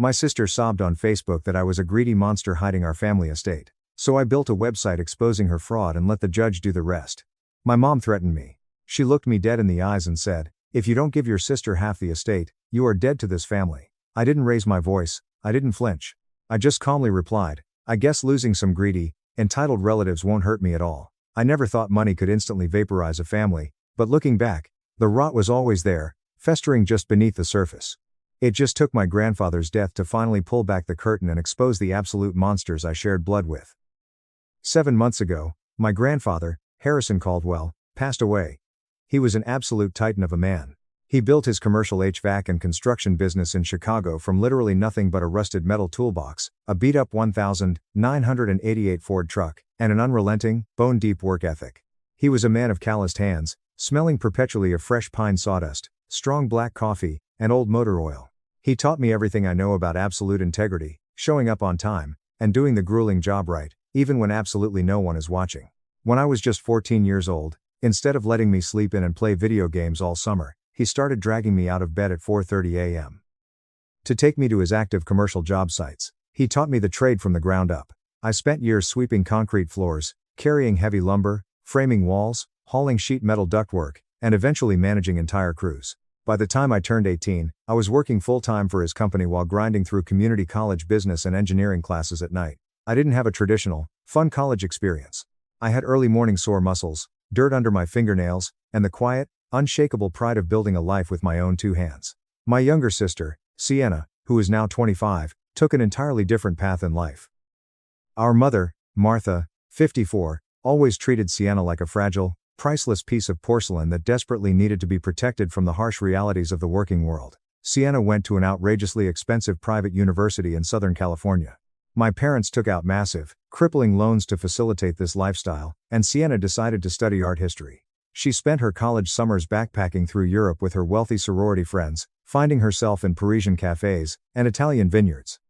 My sister sobbed on Facebook that I was a greedy monster hiding our family estate. So I built a website exposing her fraud and let the judge do the rest. My mom threatened me. She looked me dead in the eyes and said, "If you don't give your sister half the estate, you are dead to this family." I didn't raise my voice, I didn't flinch. I just calmly replied, "I guess losing some greedy, entitled relatives won't hurt me at all." I never thought money could instantly vaporize a family, but looking back, the rot was always there, festering just beneath the surface. It just took my grandfather's death to finally pull back the curtain and expose the absolute monsters I shared blood with. 7 months ago, my grandfather, Harrison Caldwell, passed away. He was an absolute titan of a man. He built his commercial HVAC and construction business in Chicago from literally nothing but a rusted metal toolbox, a beat-up 1988 Ford truck, and an unrelenting, bone-deep work ethic. He was a man of calloused hands, smelling perpetually of fresh pine sawdust, strong black coffee, and old motor oil. He taught me everything I know about absolute integrity, showing up on time, and doing the grueling job right, even when absolutely no one is watching. When I was just 14 years old, instead of letting me sleep in and play video games all summer, he started dragging me out of bed at 4:30 a.m. to take me to his active commercial job sites. He taught me the trade from the ground up. I spent years sweeping concrete floors, carrying heavy lumber, framing walls, hauling sheet metal ductwork, and eventually managing entire crews. By the time I turned 18, I was working full-time for his company while grinding through community college business and engineering classes at night. I didn't have a traditional, fun college experience. I had early morning sore muscles, dirt under my fingernails, and the quiet, unshakable pride of building a life with my own 2 hands. My younger sister, Sienna, who is now 25, took an entirely different path in life. Our mother, Martha, 54, always treated Sienna like a fragile, priceless piece of porcelain that desperately needed to be protected from the harsh realities of the working world. Sienna went to an outrageously expensive private university in Southern California. My parents took out massive, crippling loans to facilitate this lifestyle, and Sienna decided to study art history. She spent her college summers backpacking through Europe with her wealthy sorority friends, finding herself in Parisian cafes and Italian vineyards.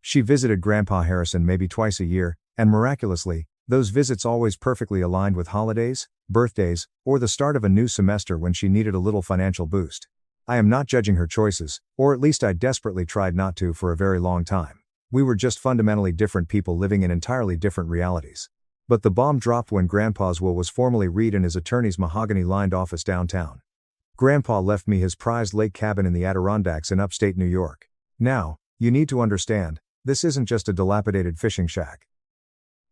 She visited Grandpa Harrison maybe twice a year, and miraculously, those visits always perfectly aligned with holidays, birthdays, or the start of a new semester when she needed a little financial boost. I am not judging her choices, or at least I desperately tried not to for a very long time. We were just fundamentally different people living in entirely different realities. But the bomb dropped when Grandpa's will was formally read in his attorney's mahogany-lined office downtown. Grandpa left me his prized lake cabin in the Adirondacks in upstate New York. Now, you need to understand, this isn't just a dilapidated fishing shack.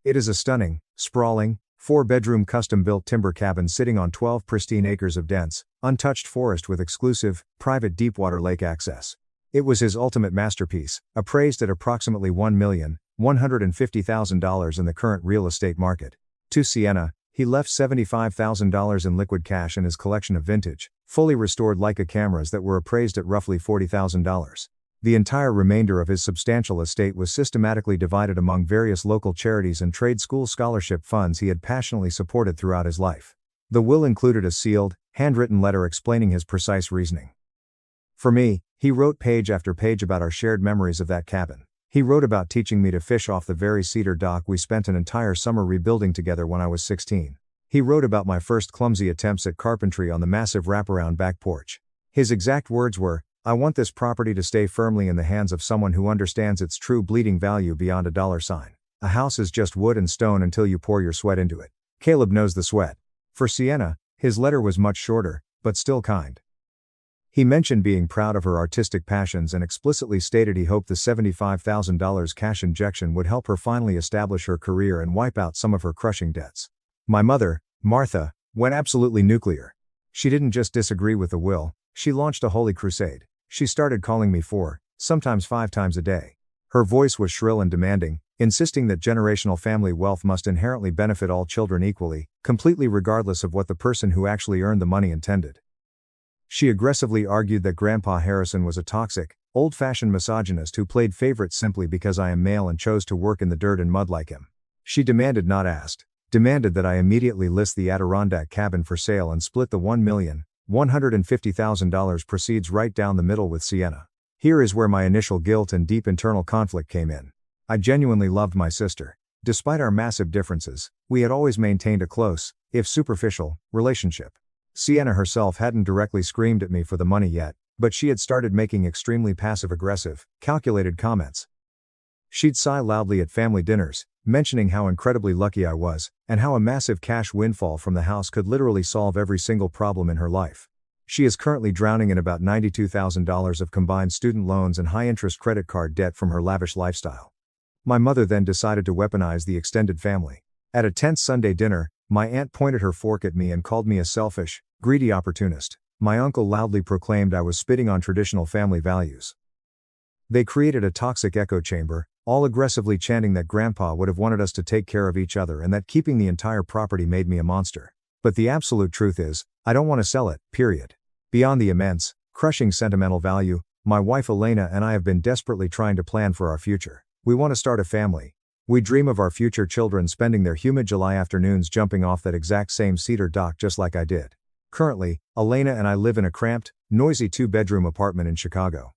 It is a stunning, sprawling, 4-bedroom custom-built timber cabin sitting on 12 pristine acres of dense, untouched forest with exclusive, private deepwater lake access. It was his ultimate masterpiece, appraised at approximately $1,150,000 in the current real estate market. To Sienna, he left $75,000 in liquid cash and his collection of vintage, fully restored Leica cameras that were appraised at roughly $40,000. The entire remainder of his substantial estate was systematically divided among various local charities and trade school scholarship funds he had passionately supported throughout his life. The will included a sealed, handwritten letter explaining his precise reasoning. For me, he wrote page after page about our shared memories of that cabin. He wrote about teaching me to fish off the very cedar dock we spent an entire summer rebuilding together when I was 16. He wrote about my first clumsy attempts at carpentry on the massive wraparound back porch. His exact words were, "I want this property to stay firmly in the hands of someone who understands its true bleeding value beyond a dollar sign. A house is just wood and stone until you pour your sweat into it." Caleb knows the sweat. For Sienna, his letter was much shorter, but still kind. He mentioned being proud of her artistic passions and explicitly stated he hoped the $75,000 cash injection would help her finally establish her career and wipe out some of her crushing debts. My mother, Martha, went absolutely nuclear. She didn't just disagree with the will, she launched a holy crusade. She started calling me 4, sometimes 5 times a day. Her voice was shrill and demanding, insisting that generational family wealth must inherently benefit all children equally, completely regardless of what the person who actually earned the money intended. She aggressively argued that Grandpa Harrison was a toxic, old-fashioned misogynist who played favorites simply because I am male and chose to work in the dirt and mud like him. She demanded, not asked, demanded that I immediately list the Adirondack cabin for sale and split the $1,150,000 proceeds right down the middle with Sienna. Here is where my initial guilt and deep internal conflict came in. I genuinely loved my sister. Despite our massive differences, we had always maintained a close, if superficial, relationship. Sienna herself hadn't directly screamed at me for the money yet, But she had started making extremely passive-aggressive, calculated comments. She'd sigh loudly at family dinners, mentioning how incredibly lucky I was, and how a massive cash windfall from the house could literally solve every single problem in her life. She is currently drowning in about $92,000 of combined student loans and high-interest credit card debt from her lavish lifestyle. My mother then decided to weaponize the extended family. At a tense Sunday dinner, my aunt pointed her fork at me and called me a selfish, greedy opportunist. My uncle loudly proclaimed I was spitting on traditional family values. They created a toxic echo chamber, all aggressively chanting that Grandpa would have wanted us to take care of each other and that keeping the entire property made me a monster. But the absolute truth is, I don't want to sell it, period. Beyond the immense, crushing sentimental value, my wife Elena and I have been desperately trying to plan for our future. We want to start a family. We dream of our future children spending their humid July afternoons jumping off that exact same cedar dock just like I did. Currently, Elena and I live in a cramped, noisy 2-bedroom apartment in Chicago.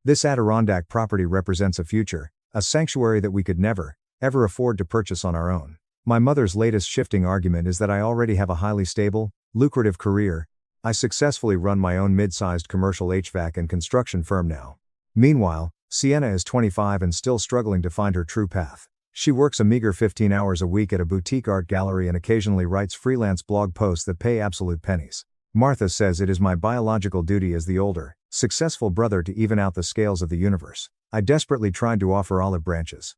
This Adirondack property represents a future, a sanctuary that we could never, ever afford to purchase on our own. My mother's latest shifting argument is that I already have a highly stable, lucrative career. I successfully run my own mid-sized commercial HVAC and construction firm now. Meanwhile, Sienna is 25 and still struggling to find her true path. She works a meager 15 hours a week at a boutique art gallery and occasionally writes freelance blog posts that pay absolute pennies. Martha says it is my biological duty as the older, successful brother to even out the scales of the universe. I desperately tried to offer olive branches.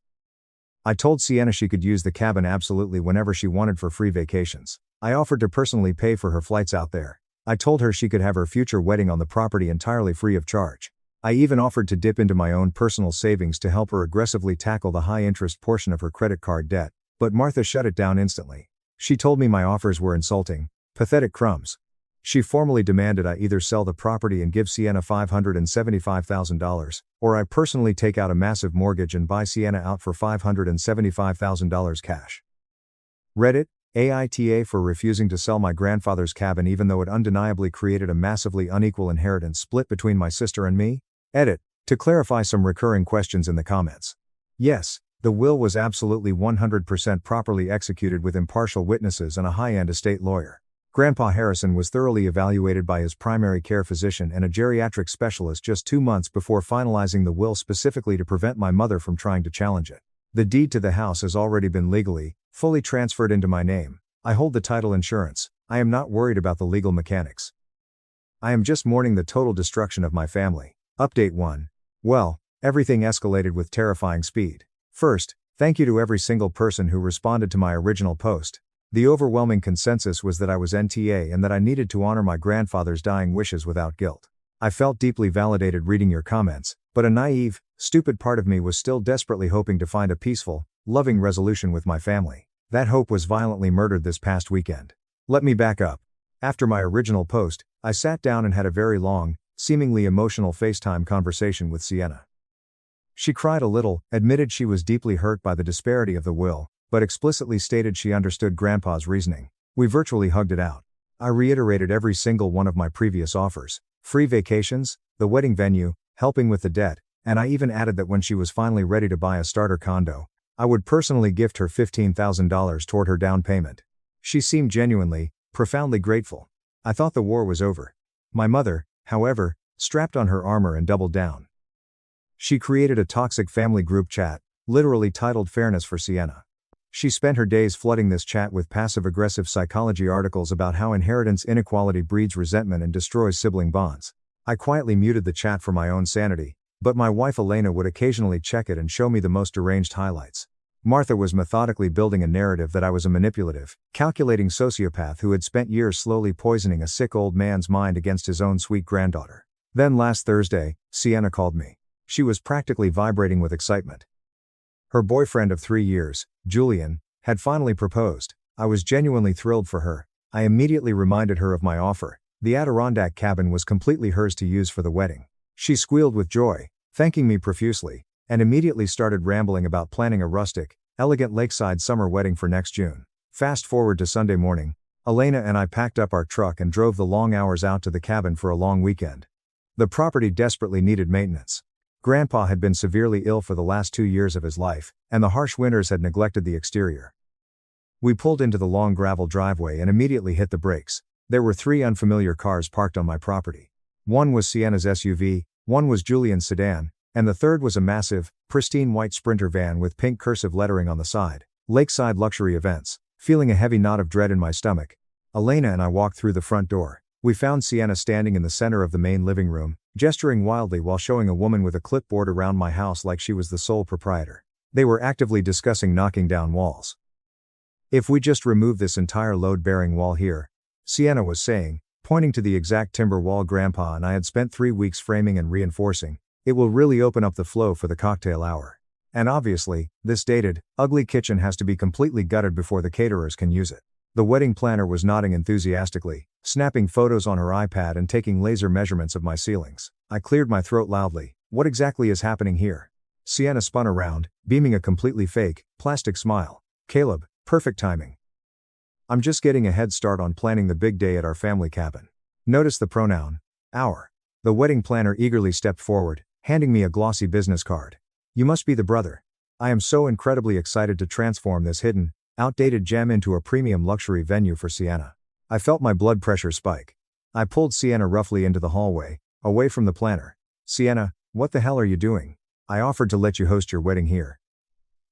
I told Sienna she could use the cabin absolutely whenever she wanted for free vacations. I offered to personally pay for her flights out there. I told her she could have her future wedding on the property entirely free of charge. I even offered to dip into my own personal savings to help her aggressively tackle the high-interest portion of her credit card debt, but Martha shut it down instantly. She told me my offers were insulting, pathetic crumbs. She formally demanded I either sell the property and give Sienna $575,000, or I personally take out a massive mortgage and buy Sienna out for $575,000 cash. Reddit, AITA for refusing to sell my grandfather's cabin even though it undeniably created a massively unequal inheritance split between my sister and me? Edit. To clarify some recurring questions in the comments. Yes, the will was absolutely 100% properly executed with impartial witnesses and a high-end estate lawyer. Grandpa Harrison was thoroughly evaluated by his primary care physician and a geriatric specialist just 2 months before finalizing the will specifically to prevent my mother from trying to challenge it. The deed to the house has already been legally, fully transferred into my name. I hold the title insurance. I am not worried about the legal mechanics. I am just mourning the total destruction of my family. Update 1. Well, everything escalated with terrifying speed. First, thank you to every single person who responded to my original post. The overwhelming consensus was that I was NTA and that I needed to honor my grandfather's dying wishes without guilt. I felt deeply validated reading your comments, but a naive, stupid part of me was still desperately hoping to find a peaceful, loving resolution with my family. That hope was violently murdered this past weekend. Let me back up. After my original post, I sat down and had a very long, seemingly emotional FaceTime conversation with Sienna. She cried a little, admitted she was deeply hurt by the disparity of the will, but explicitly stated she understood Grandpa's reasoning. We virtually hugged it out. I reiterated every single one of my previous offers: free vacations, the wedding venue, helping with the debt, and I even added that when she was finally ready to buy a starter condo, I would personally gift her $15,000 toward her down payment. She seemed genuinely, profoundly grateful. I thought the war was over. My mother, however, strapped on her armor and doubled down. She created a toxic family group chat, literally titled Fairness for Sienna. She spent her days flooding this chat with passive-aggressive psychology articles about how inheritance inequality breeds resentment and destroys sibling bonds. I quietly muted the chat for my own sanity, but my wife Elena would occasionally check it and show me the most deranged highlights. Martha was methodically building a narrative that I was a manipulative, calculating sociopath who had spent years slowly poisoning a sick old man's mind against his own sweet granddaughter. Then last Thursday, Sienna called me. She was practically vibrating with excitement. Her boyfriend of 3 years, Julian, had finally proposed. I was genuinely thrilled for her. I immediately reminded her of my offer. The Adirondack cabin was completely hers to use for the wedding. She squealed with joy, thanking me profusely, and immediately started rambling about planning a rustic, elegant lakeside summer wedding for next June. Fast forward to Sunday morning, Elena and I packed up our truck and drove the long hours out to the cabin for a long weekend. The property desperately needed maintenance. Grandpa had been severely ill for the last 2 years of his life, and the harsh winters had neglected the exterior. We pulled into the long gravel driveway and immediately hit the brakes. There were 3 unfamiliar cars parked on my property. One was Sienna's SUV, one was Julian's sedan, and the third was a massive, pristine white Sprinter van with pink cursive lettering on the side. Lakeside Luxury Events. Feeling a heavy knot of dread in my stomach, Elena and I walked through the front door. We found Sienna standing in the center of the main living room, gesturing wildly while showing a woman with a clipboard around my house like she was the sole proprietor. They were actively discussing knocking down walls. "If we just remove this entire load-bearing wall here," Sienna was saying, pointing to the exact timber wall Grandpa and I had spent 3 weeks framing and reinforcing, "it will really open up the flow for the cocktail hour. And obviously, this dated, ugly kitchen has to be completely gutted before the caterers can use it." The wedding planner was nodding enthusiastically, snapping photos on her iPad and taking laser measurements of my ceilings. I cleared my throat loudly. "What exactly is happening here?" Sienna spun around, beaming a completely fake, plastic smile. "Caleb, perfect timing. I'm just getting a head start on planning the big day at our family cabin." Notice the pronoun, our. The wedding planner eagerly stepped forward, handing me a glossy business card. "You must be the brother. I am so incredibly excited to transform this hidden, outdated gem into a premium luxury venue for Sienna." I felt my blood pressure spike. I pulled Sienna roughly into the hallway, away from the planner. "Sienna, what the hell are you doing? I offered to let you host your wedding here.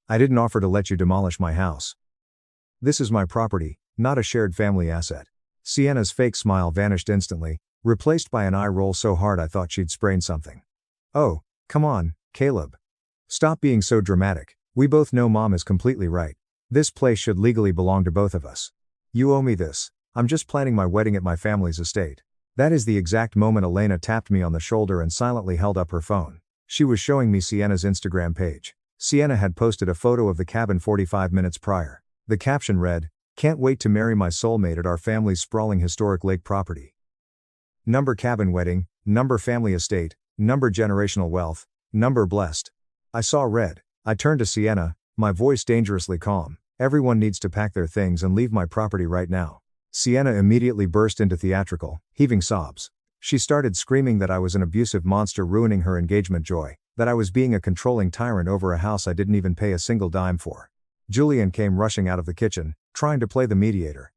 I didn't offer to let you demolish my house. This is my property, not a shared family asset." Sienna's fake smile vanished instantly, replaced by an eye roll so hard I thought she'd sprained something. "Oh, come on, Caleb. Stop being so dramatic. We both know Mom is completely right. This place should legally belong to both of us. You owe me this. I'm just planning my wedding at my family's estate." That is the exact moment Elena tapped me on the shoulder and silently held up her phone. She was showing me Sienna's Instagram page. Sienna had posted a photo of the cabin 45 minutes prior. The caption read, "Can't wait to marry my soulmate at our family's sprawling historic lake property. Number cabin wedding, number family estate, number generational wealth, number blessed." I saw red. I turned to Sienna, my voice dangerously calm. "Everyone needs to pack their things and leave my property right now." Sienna immediately burst into theatrical, heaving sobs. She started screaming that I was an abusive monster ruining her engagement joy, that I was being a controlling tyrant over a house I didn't even pay a single dime for. Julian came rushing out of the kitchen, trying to play the mediator.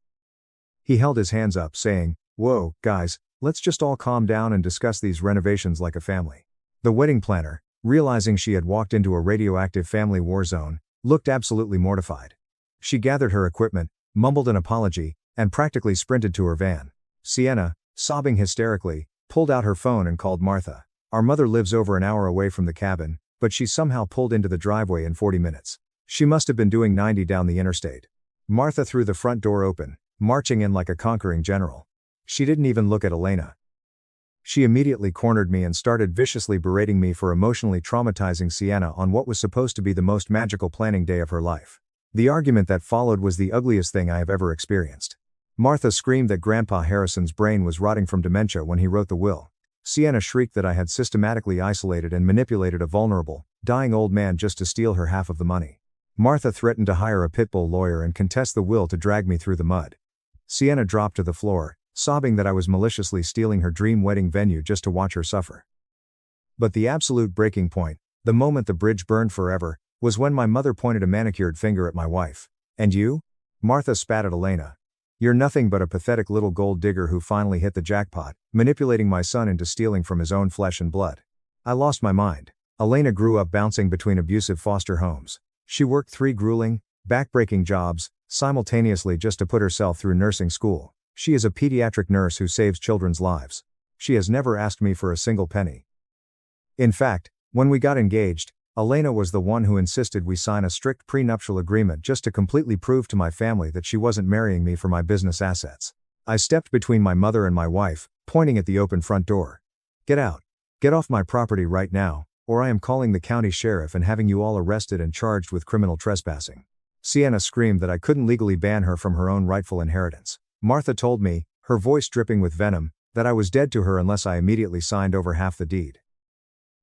He held his hands up, saying, "Whoa, guys, let's just all calm down and discuss these renovations like a family." The wedding planner, realizing she had walked into a radioactive family war zone, looked absolutely mortified. She gathered her equipment, mumbled an apology, and practically sprinted to her van. Sienna, sobbing hysterically, pulled out her phone and called Martha. Our mother lives over an hour away from the cabin, but she somehow pulled into the driveway in 40 minutes. She must have been doing 90 down the interstate. Martha threw the front door open, marching in like a conquering general. She didn't even look at Elena. She immediately cornered me and started viciously berating me for emotionally traumatizing Sienna on what was supposed to be the most magical planning day of her life. The argument that followed was the ugliest thing I have ever experienced. Martha screamed that Grandpa Harrison's brain was rotting from dementia when he wrote the will. Sienna shrieked that I had systematically isolated and manipulated a vulnerable, dying old man just to steal her half of the money. Martha threatened to hire a pitbull lawyer and contest the will to drag me through the mud. Sienna dropped to the floor, sobbing that I was maliciously stealing her dream wedding venue just to watch her suffer. But the absolute breaking point, the moment the bridge burned forever, was when my mother pointed a manicured finger at my wife. "And you?" Martha spat at Elena. "You're nothing but a pathetic little gold digger who finally hit the jackpot, manipulating my son into stealing from his own flesh and blood." I lost my mind. Elena grew up bouncing between abusive foster homes. She worked 3 grueling, back-breaking jobs, simultaneously just to put herself through nursing school. She is a pediatric nurse who saves children's lives. She has never asked me for a single penny. In fact, when we got engaged, Elena was the one who insisted we sign a strict prenuptial agreement just to completely prove to my family that she wasn't marrying me for my business assets. I stepped between my mother and my wife, pointing at the open front door. "Get out. Get off my property right now, or I am calling the county sheriff and having you all arrested and charged with criminal trespassing." Sienna screamed that I couldn't legally ban her from her own rightful inheritance. Martha told me, her voice dripping with venom, that I was dead to her unless I immediately signed over half the deed.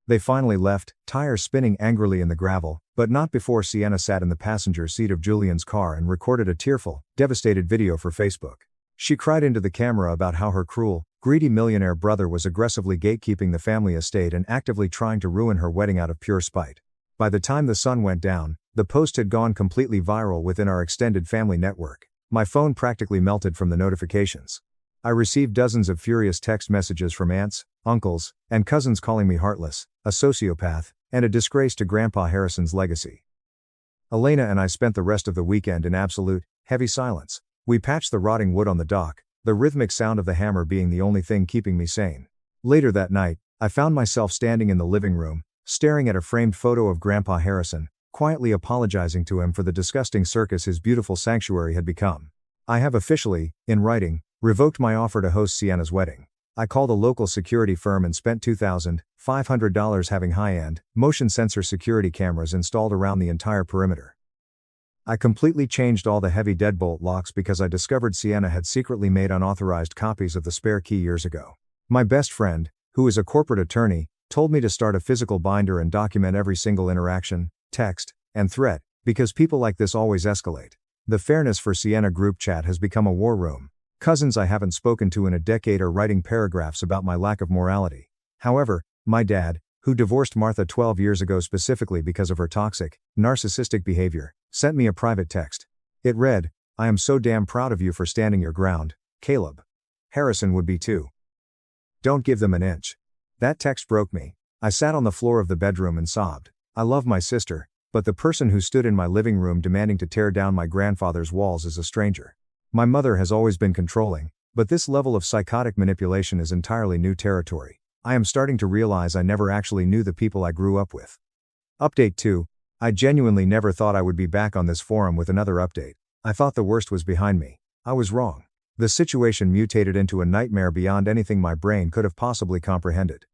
They finally left, tires spinning angrily in the gravel, but not before Sienna sat in the passenger seat of Julian's car and recorded a tearful, devastated video for Facebook. She cried into the camera about how her cruel, greedy millionaire brother was aggressively gatekeeping the family estate and actively trying to ruin her wedding out of pure spite. By the time the sun went down, the post had gone completely viral within our extended family network. My phone practically melted from the notifications. I received dozens of furious text messages from aunts, uncles, and cousins calling me heartless, a sociopath, and a disgrace to Grandpa Harrison's legacy. Elena and I spent the rest of the weekend in absolute, heavy silence. We patched the rotting wood on the dock, the rhythmic sound of the hammer being the only thing keeping me sane. Later that night, I found myself standing in the living room, staring at a framed photo of Grandpa Harrison, quietly apologizing to him for the disgusting circus his beautiful sanctuary had become. I have officially, in writing, revoked my offer to host Sienna's wedding. I called a local security firm and spent $2,500 having high-end, motion sensor security cameras installed around the entire perimeter. I completely changed all the heavy deadbolt locks because I discovered Sienna had secretly made unauthorized copies of the spare key years ago. My best friend, who is a corporate attorney, told me to start a physical binder and document every single interaction, text, and threat, because people like this always escalate. The Fairness for Sienna group chat has become a war room. Cousins I haven't spoken to in a decade are writing paragraphs about my lack of morality. However, my dad, who divorced Martha 12 years ago specifically because of her toxic, narcissistic behavior, sent me a private text. It read, "I am so damn proud of you for standing your ground, Caleb. Harrison would be too. Don't give them an inch." That text broke me. I sat on the floor of the bedroom and sobbed. I love my sister, but the person who stood in my living room demanding to tear down my grandfather's walls is a stranger. My mother has always been controlling, but this level of psychotic manipulation is entirely new territory. I am starting to realize I never actually knew the people I grew up with. Update 2. I genuinely never thought I would be back on this forum with another update. I thought the worst was behind me. I was wrong. The situation mutated into a nightmare beyond anything my brain could have possibly comprehended.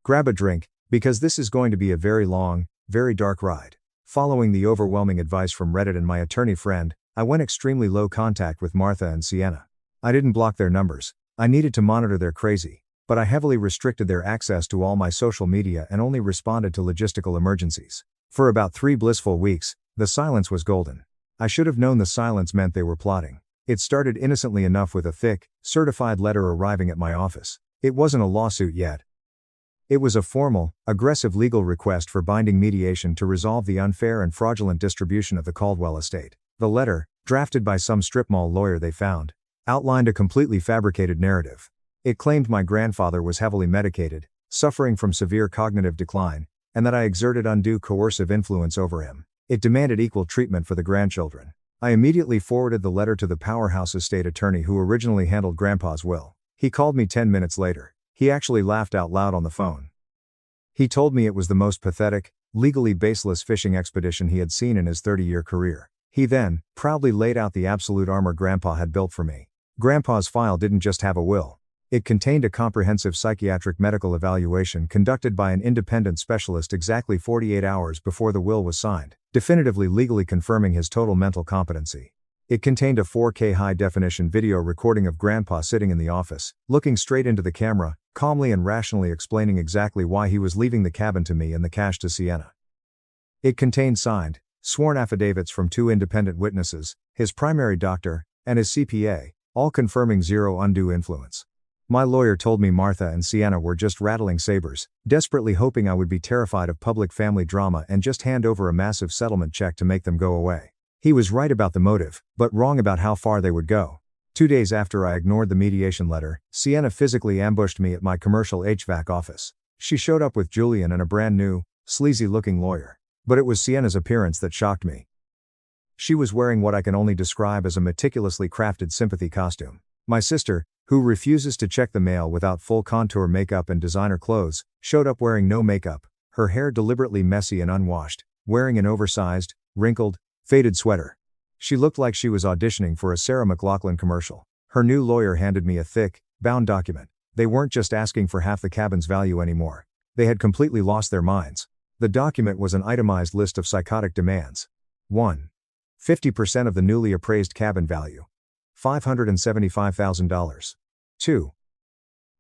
Grab a drink, because this is going to be a very long, very dark ride. Following the overwhelming advice from Reddit and my attorney friend, I went extremely low contact with Martha and Sienna. I didn't block their numbers. I needed to monitor their crazy, but I heavily restricted their access to all my social media and only responded to logistical emergencies. For about 3 blissful weeks, the silence was golden. I should have known the silence meant they were plotting. It started innocently enough with a thick, certified letter arriving at my office. It wasn't a lawsuit yet. It was a formal, aggressive legal request for binding mediation to resolve the unfair and fraudulent distribution of the Caldwell estate. The letter, drafted by some strip mall lawyer they found, outlined a completely fabricated narrative. It claimed my grandfather was heavily medicated, suffering from severe cognitive decline, and that I exerted undue coercive influence over him. It demanded equal treatment for the grandchildren. I immediately forwarded the letter to the powerhouse estate attorney who originally handled Grandpa's will. He called me 10 minutes later. He actually laughed out loud on the phone. He told me it was the most pathetic, legally baseless fishing expedition he had seen in his 30-year career. He then, proudly laid out the absolute armor Grandpa had built for me. Grandpa's file didn't just have a will. It contained a comprehensive psychiatric medical evaluation conducted by an independent specialist exactly 48 hours before the will was signed, definitively legally confirming his total mental competency. It contained a 4K high-definition video recording of Grandpa sitting in the office, looking straight into the camera, calmly and rationally explaining exactly why he was leaving the cabin to me and the cash to Sienna. It contained signed, sworn affidavits from 2 independent witnesses, his primary doctor, and his CPA, all confirming zero undue influence. My lawyer told me Martha and Sienna were just rattling sabers, desperately hoping I would be terrified of public family drama and just hand over a massive settlement check to make them go away. He was right about the motive, but wrong about how far they would go. 2 days after I ignored the mediation letter, Sienna physically ambushed me at my commercial HVAC office. She showed up with Julian and a brand new, sleazy-looking lawyer. But it was Sienna's appearance that shocked me. She was wearing what I can only describe as a meticulously crafted sympathy costume. My sister, who refuses to check the mail without full contour makeup and designer clothes, showed up wearing no makeup, her hair deliberately messy and unwashed, wearing an oversized, wrinkled, faded sweater. She looked like she was auditioning for a Sarah McLachlan commercial. Her new lawyer handed me a thick, bound document. They weren't just asking for half the cabin's value anymore. They had completely lost their minds. The document was an itemized list of psychotic demands. 1. 50% of the newly appraised cabin value. $575,000. 2.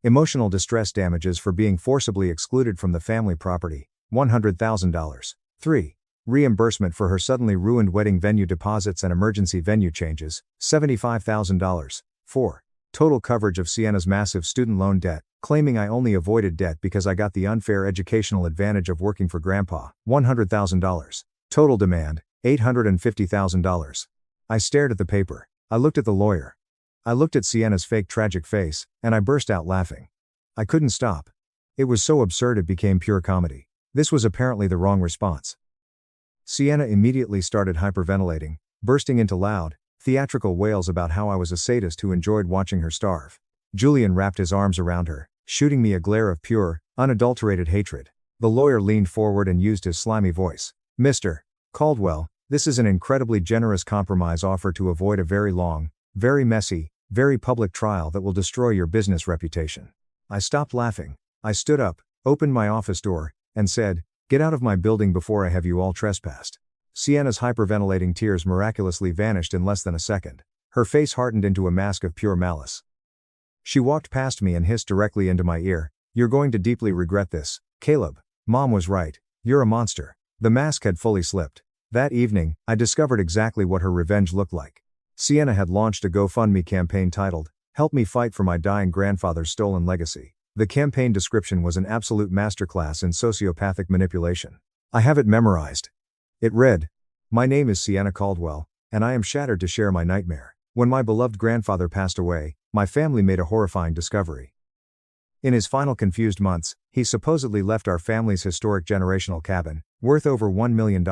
Emotional distress damages for being forcibly excluded from the family property, $100,000. 3. Reimbursement for her suddenly ruined wedding venue deposits and emergency venue changes, $75,000. 4. Total coverage of Sienna's massive student loan debt, claiming I only avoided debt because I got the unfair educational advantage of working for Grandpa, $100,000. Total demand, $850,000. I stared at the paper. I looked at the lawyer. I looked at Sienna's fake tragic face, and I burst out laughing. I couldn't stop. It was so absurd it became pure comedy. This was apparently the wrong response. Sienna immediately started hyperventilating, bursting into loud, theatrical wails about how I was a sadist who enjoyed watching her starve. Julian wrapped his arms around her, shooting me a glare of pure, unadulterated hatred. The lawyer leaned forward and used his slimy voice. Mr. Caldwell, this is an incredibly generous compromise offer to avoid a very long, very messy, very public trial that will destroy your business reputation. I stopped laughing. I stood up, opened my office door, and said, "Get out of my building before I have you all trespassed." Sienna's hyperventilating tears miraculously vanished in less than a second. Her face hardened into a mask of pure malice. She walked past me and hissed directly into my ear, "You're going to deeply regret this, Caleb. Mom was right. You're a monster." The mask had fully slipped. That evening, I discovered exactly what her revenge looked like. Sienna had launched a GoFundMe campaign titled, "Help Me Fight for My Dying Grandfather's Stolen Legacy." The campaign description was an absolute masterclass in sociopathic manipulation. I have it memorized. It read, "My name is Sienna Caldwell, and I am shattered to share my nightmare. When my beloved grandfather passed away, my family made a horrifying discovery. In his final confused months, he supposedly left our family's historic generational cabin, worth over $1 million,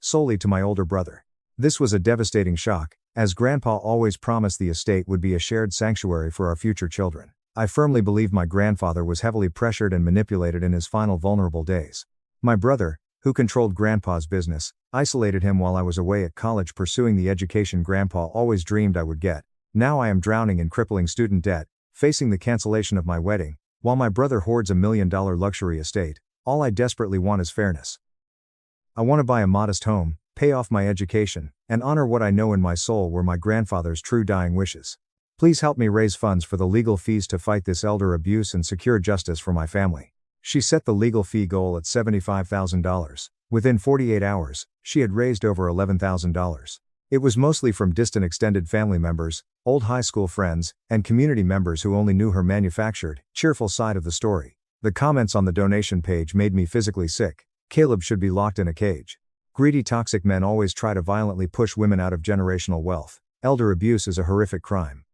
solely to my older brother. This was a devastating shock, as Grandpa always promised the estate would be a shared sanctuary for our future children. I firmly believe my grandfather was heavily pressured and manipulated in his final vulnerable days. My brother, who controlled Grandpa's business, isolated him while I was away at college pursuing the education Grandpa always dreamed I would get. Now I am drowning in crippling student debt, facing the cancellation of my wedding, while my brother hoards $1 million luxury estate. All I desperately want is fairness. I want to buy a modest home, pay off my education, and honor what I know in my soul were my grandfather's true dying wishes. Please help me raise funds for the legal fees to fight this elder abuse and secure justice for my family." She set the legal fee goal at $75,000. Within 48 hours, she had raised over $11,000. It was mostly from distant extended family members, old high school friends, and community members who only knew her manufactured, cheerful side of the story. The comments on the donation page made me physically sick. Caleb should be locked in a cage. Greedy toxic men always try to violently push women out of generational wealth. Elder abuse is a horrific crime.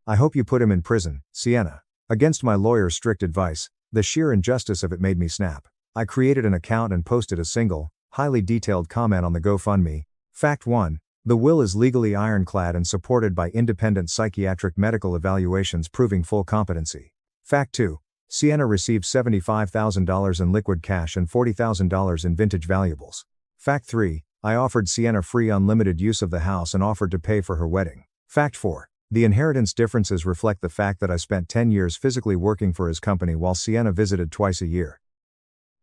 I hope you put him in prison, Sienna. Against my lawyer's strict advice, the sheer injustice of it made me snap. I created an account and posted a single, highly detailed comment on the GoFundMe. Fact 1. The will is legally ironclad and supported by independent psychiatric medical evaluations proving full competency. Fact 2. Sienna received $75,000 in liquid cash and $40,000 in vintage valuables. Fact 3. I offered Sienna free unlimited use of the house and offered to pay for her wedding. Fact 4. The inheritance differences reflect the fact that I spent 10 years physically working for his company while Sienna visited twice a year.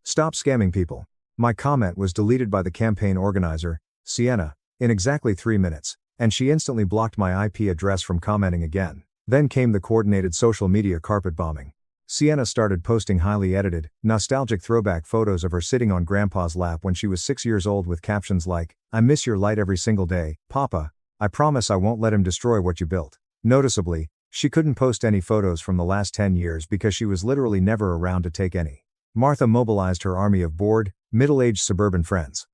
Stop scamming people. My comment was deleted by the campaign organizer, Sienna, in exactly 3 minutes, and she instantly blocked my IP address from commenting again. Then came the coordinated social media carpet bombing. Sienna started posting highly edited, nostalgic throwback photos of her sitting on Grandpa's lap when she was 6 years old with captions like, "I miss your light every single day, Papa. I promise I won't let him destroy what you built." Noticeably, she couldn't post any photos from the last 10 years because she was literally never around to take any. Martha mobilized her army of bored, middle-aged suburban friends.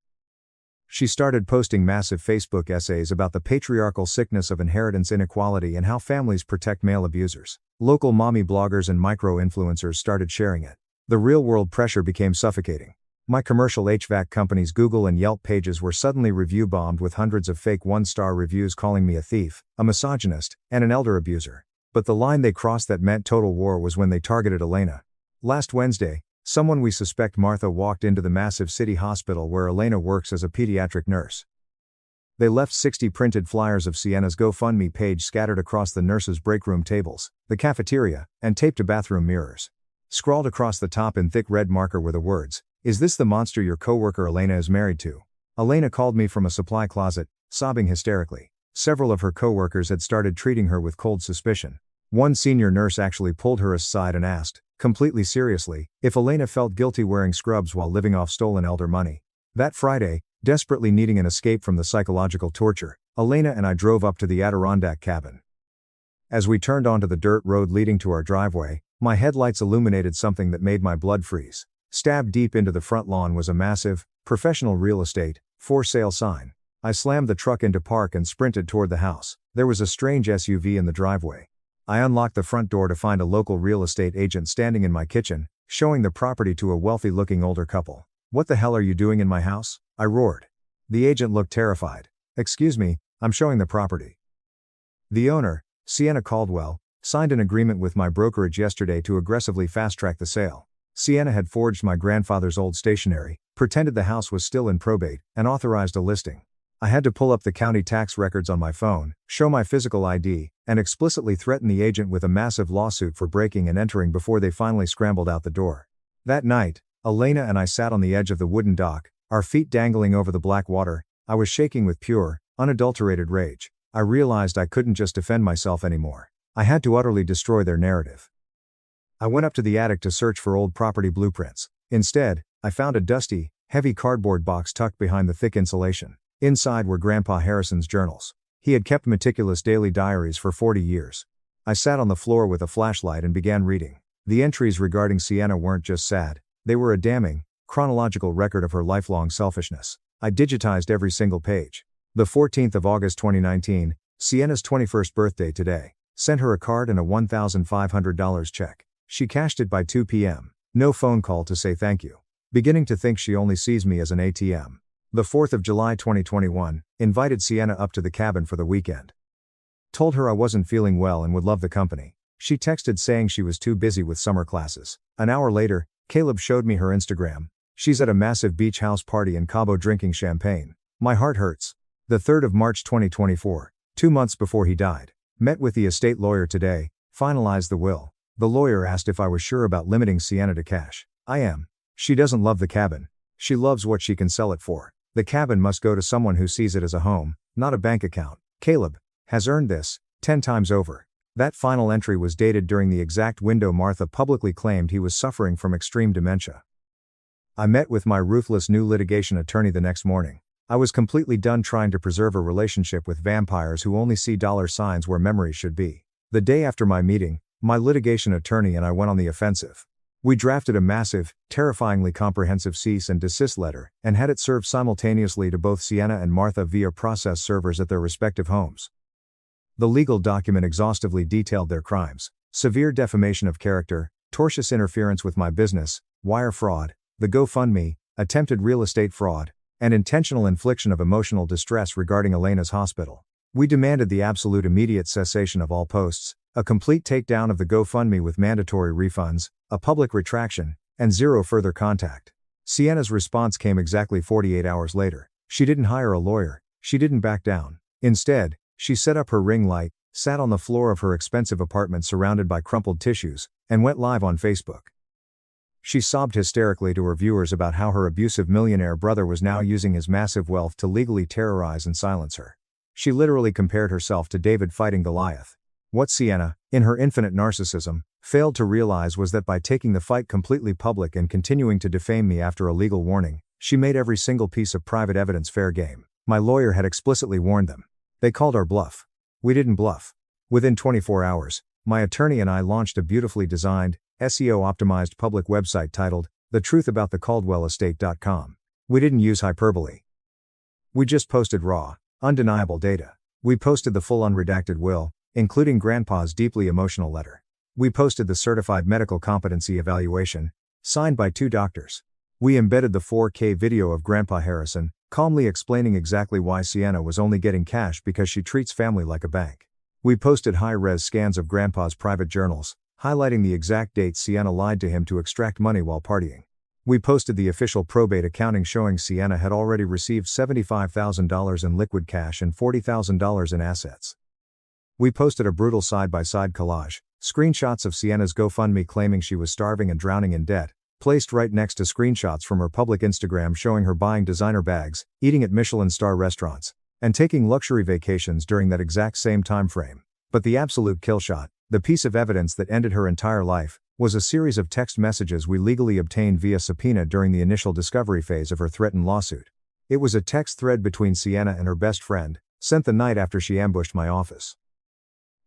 She started posting massive Facebook essays about the patriarchal sickness of inheritance inequality and how families protect male abusers. Local mommy bloggers and micro-influencers started sharing it. The real-world pressure became suffocating. My commercial HVAC company's Google and Yelp pages were suddenly review-bombed with hundreds of fake one-star reviews calling me a thief, a misogynist, and an elder abuser. But the line they crossed that meant total war was when they targeted Elena. Last Wednesday, someone we suspect Martha walked into the massive city hospital where Elena works as a pediatric nurse. They left 60 printed flyers of Sienna's GoFundMe page scattered across the nurses' breakroom tables, the cafeteria, and taped to bathroom mirrors. Scrawled across the top in thick red marker were the words, "Is this the monster your coworker Elena is married to?" Elena called me from a supply closet, sobbing hysterically. Several of her coworkers had started treating her with cold suspicion. One senior nurse actually pulled her aside and asked, completely seriously, if Elena felt guilty wearing scrubs while living off stolen elder money. That Friday, desperately needing an escape from the psychological torture, Elena and I drove up to the Adirondack cabin. As we turned onto the dirt road leading to our driveway, my headlights illuminated something that made my blood freeze. Stabbed deep into the front lawn was a massive, professional real estate, for sale sign. I slammed the truck into park and sprinted toward the house. There was a strange SUV in the driveway. I unlocked the front door to find a local real estate agent standing in my kitchen, showing the property to a wealthy-looking older couple. "What the hell are you doing in my house?" I roared. The agent looked terrified. "Excuse me, I'm showing the property." The owner, Sienna Caldwell, signed an agreement with my brokerage yesterday to aggressively fast-track the sale. Sienna had forged my grandfather's old stationery, pretended the house was still in probate, and authorized a listing. I had to pull up the county tax records on my phone, show my physical ID, and explicitly threaten the agent with a massive lawsuit for breaking and entering before they finally scrambled out the door. That night, Elena and I sat on the edge of the wooden dock, our feet dangling over the black water. I was shaking with pure, unadulterated rage. I realized I couldn't just defend myself anymore. I had to utterly destroy their narrative. I went up to the attic to search for old property blueprints. Instead, I found a dusty, heavy cardboard box tucked behind the thick insulation. Inside were Grandpa Harrison's journals. He had kept meticulous daily diaries for 40 years. I sat on the floor with a flashlight and began reading. The entries regarding Sienna weren't just sad, they were a damning, chronological record of her lifelong selfishness. I digitized every single page. The 14th of August 2019, Sienna's 21st birthday today. Sent her a card and a $1,500 check. She cashed it by 2 p.m. No phone call to say thank you. Beginning to think she only sees me as an ATM. The 4th of July 2021, invited Sienna up to the cabin for the weekend. Told her I wasn't feeling well and would love the company. She texted saying she was too busy with summer classes. An hour later, Caleb showed me her Instagram. She's at a massive beach house party in Cabo drinking champagne. My heart hurts. The 3rd of March 2024, 2 months before he died. Met with the estate lawyer today, finalized the will. The lawyer asked if I was sure about limiting Sienna to cash. I am. She doesn't love the cabin. She loves what she can sell it for. The cabin must go to someone who sees it as a home, not a bank account. Caleb has earned this 10 times over. That final entry was dated during the exact window Martha publicly claimed he was suffering from extreme dementia. I met with my ruthless new litigation attorney the next morning. I was completely done trying to preserve a relationship with vampires who only see dollar signs where memories should be. The day after my meeting, my litigation attorney and I went on the offensive. We drafted a massive, terrifyingly comprehensive cease and desist letter, and had it served simultaneously to both Sienna and Martha via process servers at their respective homes. The legal document exhaustively detailed their crimes: severe defamation of character, tortious interference with my business, wire fraud, the GoFundMe, attempted real estate fraud, and intentional infliction of emotional distress regarding Elena's hospital. We demanded the absolute immediate cessation of all posts, a complete takedown of the GoFundMe with mandatory refunds, a public retraction, and zero further contact. Sienna's response came exactly 48 hours later. She didn't hire a lawyer, she didn't back down. Instead, she set up her ring light, sat on the floor of her expensive apartment surrounded by crumpled tissues, and went live on Facebook. She sobbed hysterically to her viewers about how her abusive millionaire brother was now using his massive wealth to legally terrorize and silence her. She literally compared herself to David fighting Goliath. What Sienna, in her infinite narcissism, failed to realize was that by taking the fight completely public and continuing to defame me after a legal warning, she made every single piece of private evidence fair game. My lawyer had explicitly warned them. They called our bluff. We didn't bluff. Within 24 hours, my attorney and I launched a beautifully designed, SEO-optimized public website titled, thetruthAboutTheCaldwellEstate.com. We didn't use hyperbole. We just posted raw, undeniable data. We posted the full unredacted will, including Grandpa's deeply emotional letter. We posted the certified medical competency evaluation, signed by 2 doctors. We embedded the 4K video of Grandpa Harrison, calmly explaining exactly why Sienna was only getting cash because she treats family like a bank. We posted high-res scans of Grandpa's private journals, highlighting the exact dates Sienna lied to him to extract money while partying. We posted the official probate accounting showing Sienna had already received $75,000 in liquid cash and $40,000 in assets. We posted a brutal side-by-side collage, screenshots of Sienna's GoFundMe claiming she was starving and drowning in debt, placed right next to screenshots from her public Instagram showing her buying designer bags, eating at Michelin-star restaurants, and taking luxury vacations during that exact same time frame. But the absolute killshot, the piece of evidence that ended her entire life, was a series of text messages we legally obtained via subpoena during the initial discovery phase of her threatened lawsuit. It was a text thread between Sienna and her best friend, sent the night after she ambushed my office.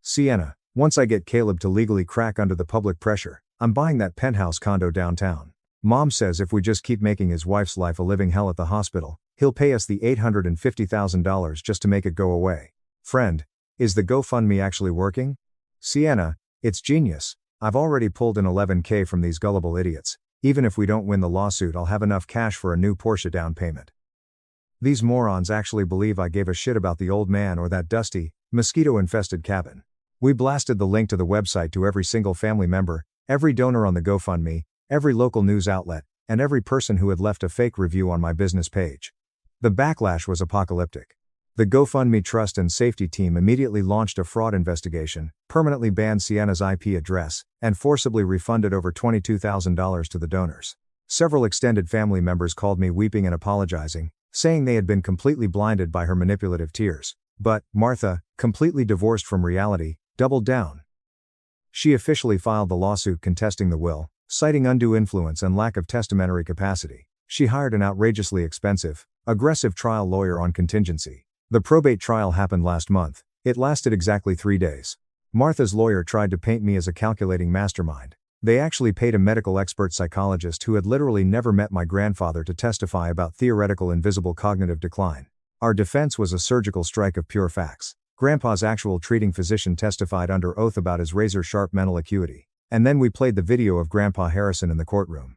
Sienna, once I get Caleb to legally crack under the public pressure, I'm buying that penthouse condo downtown. Mom says if we just keep making his wife's life a living hell at the hospital, he'll pay us the $850,000 just to make it go away. Friend, Is the GoFundMe actually working? Sienna, it's genius. I've already pulled in $11K from these gullible idiots. Even if we don't win the lawsuit, I'll have enough cash for a new Porsche down payment. These morons actually believe I gave a shit about the old man or that dusty, mosquito-infested cabin. We blasted the link to the website to every single family member, every donor on the GoFundMe, every local news outlet, and every person who had left a fake review on my business page. The backlash was apocalyptic. The GoFundMe Trust and Safety Team immediately launched a fraud investigation, permanently banned Sienna's IP address, and forcibly refunded over $22,000 to the donors. Several extended family members called me weeping and apologizing, saying they had been completely blinded by her manipulative tears. But Martha, completely divorced from reality, doubled down. She officially filed the lawsuit contesting the will, citing undue influence and lack of testamentary capacity. She hired an outrageously expensive, aggressive trial lawyer on contingency. The probate trial happened last month. It lasted exactly 3 days. Martha's lawyer tried to paint me as a calculating mastermind. They actually paid a medical expert psychologist who had literally never met my grandfather to testify about theoretical invisible cognitive decline. Our defense was a surgical strike of pure facts. Grandpa's actual treating physician testified under oath about his razor-sharp mental acuity. And then we played the video of Grandpa Harrison in the courtroom.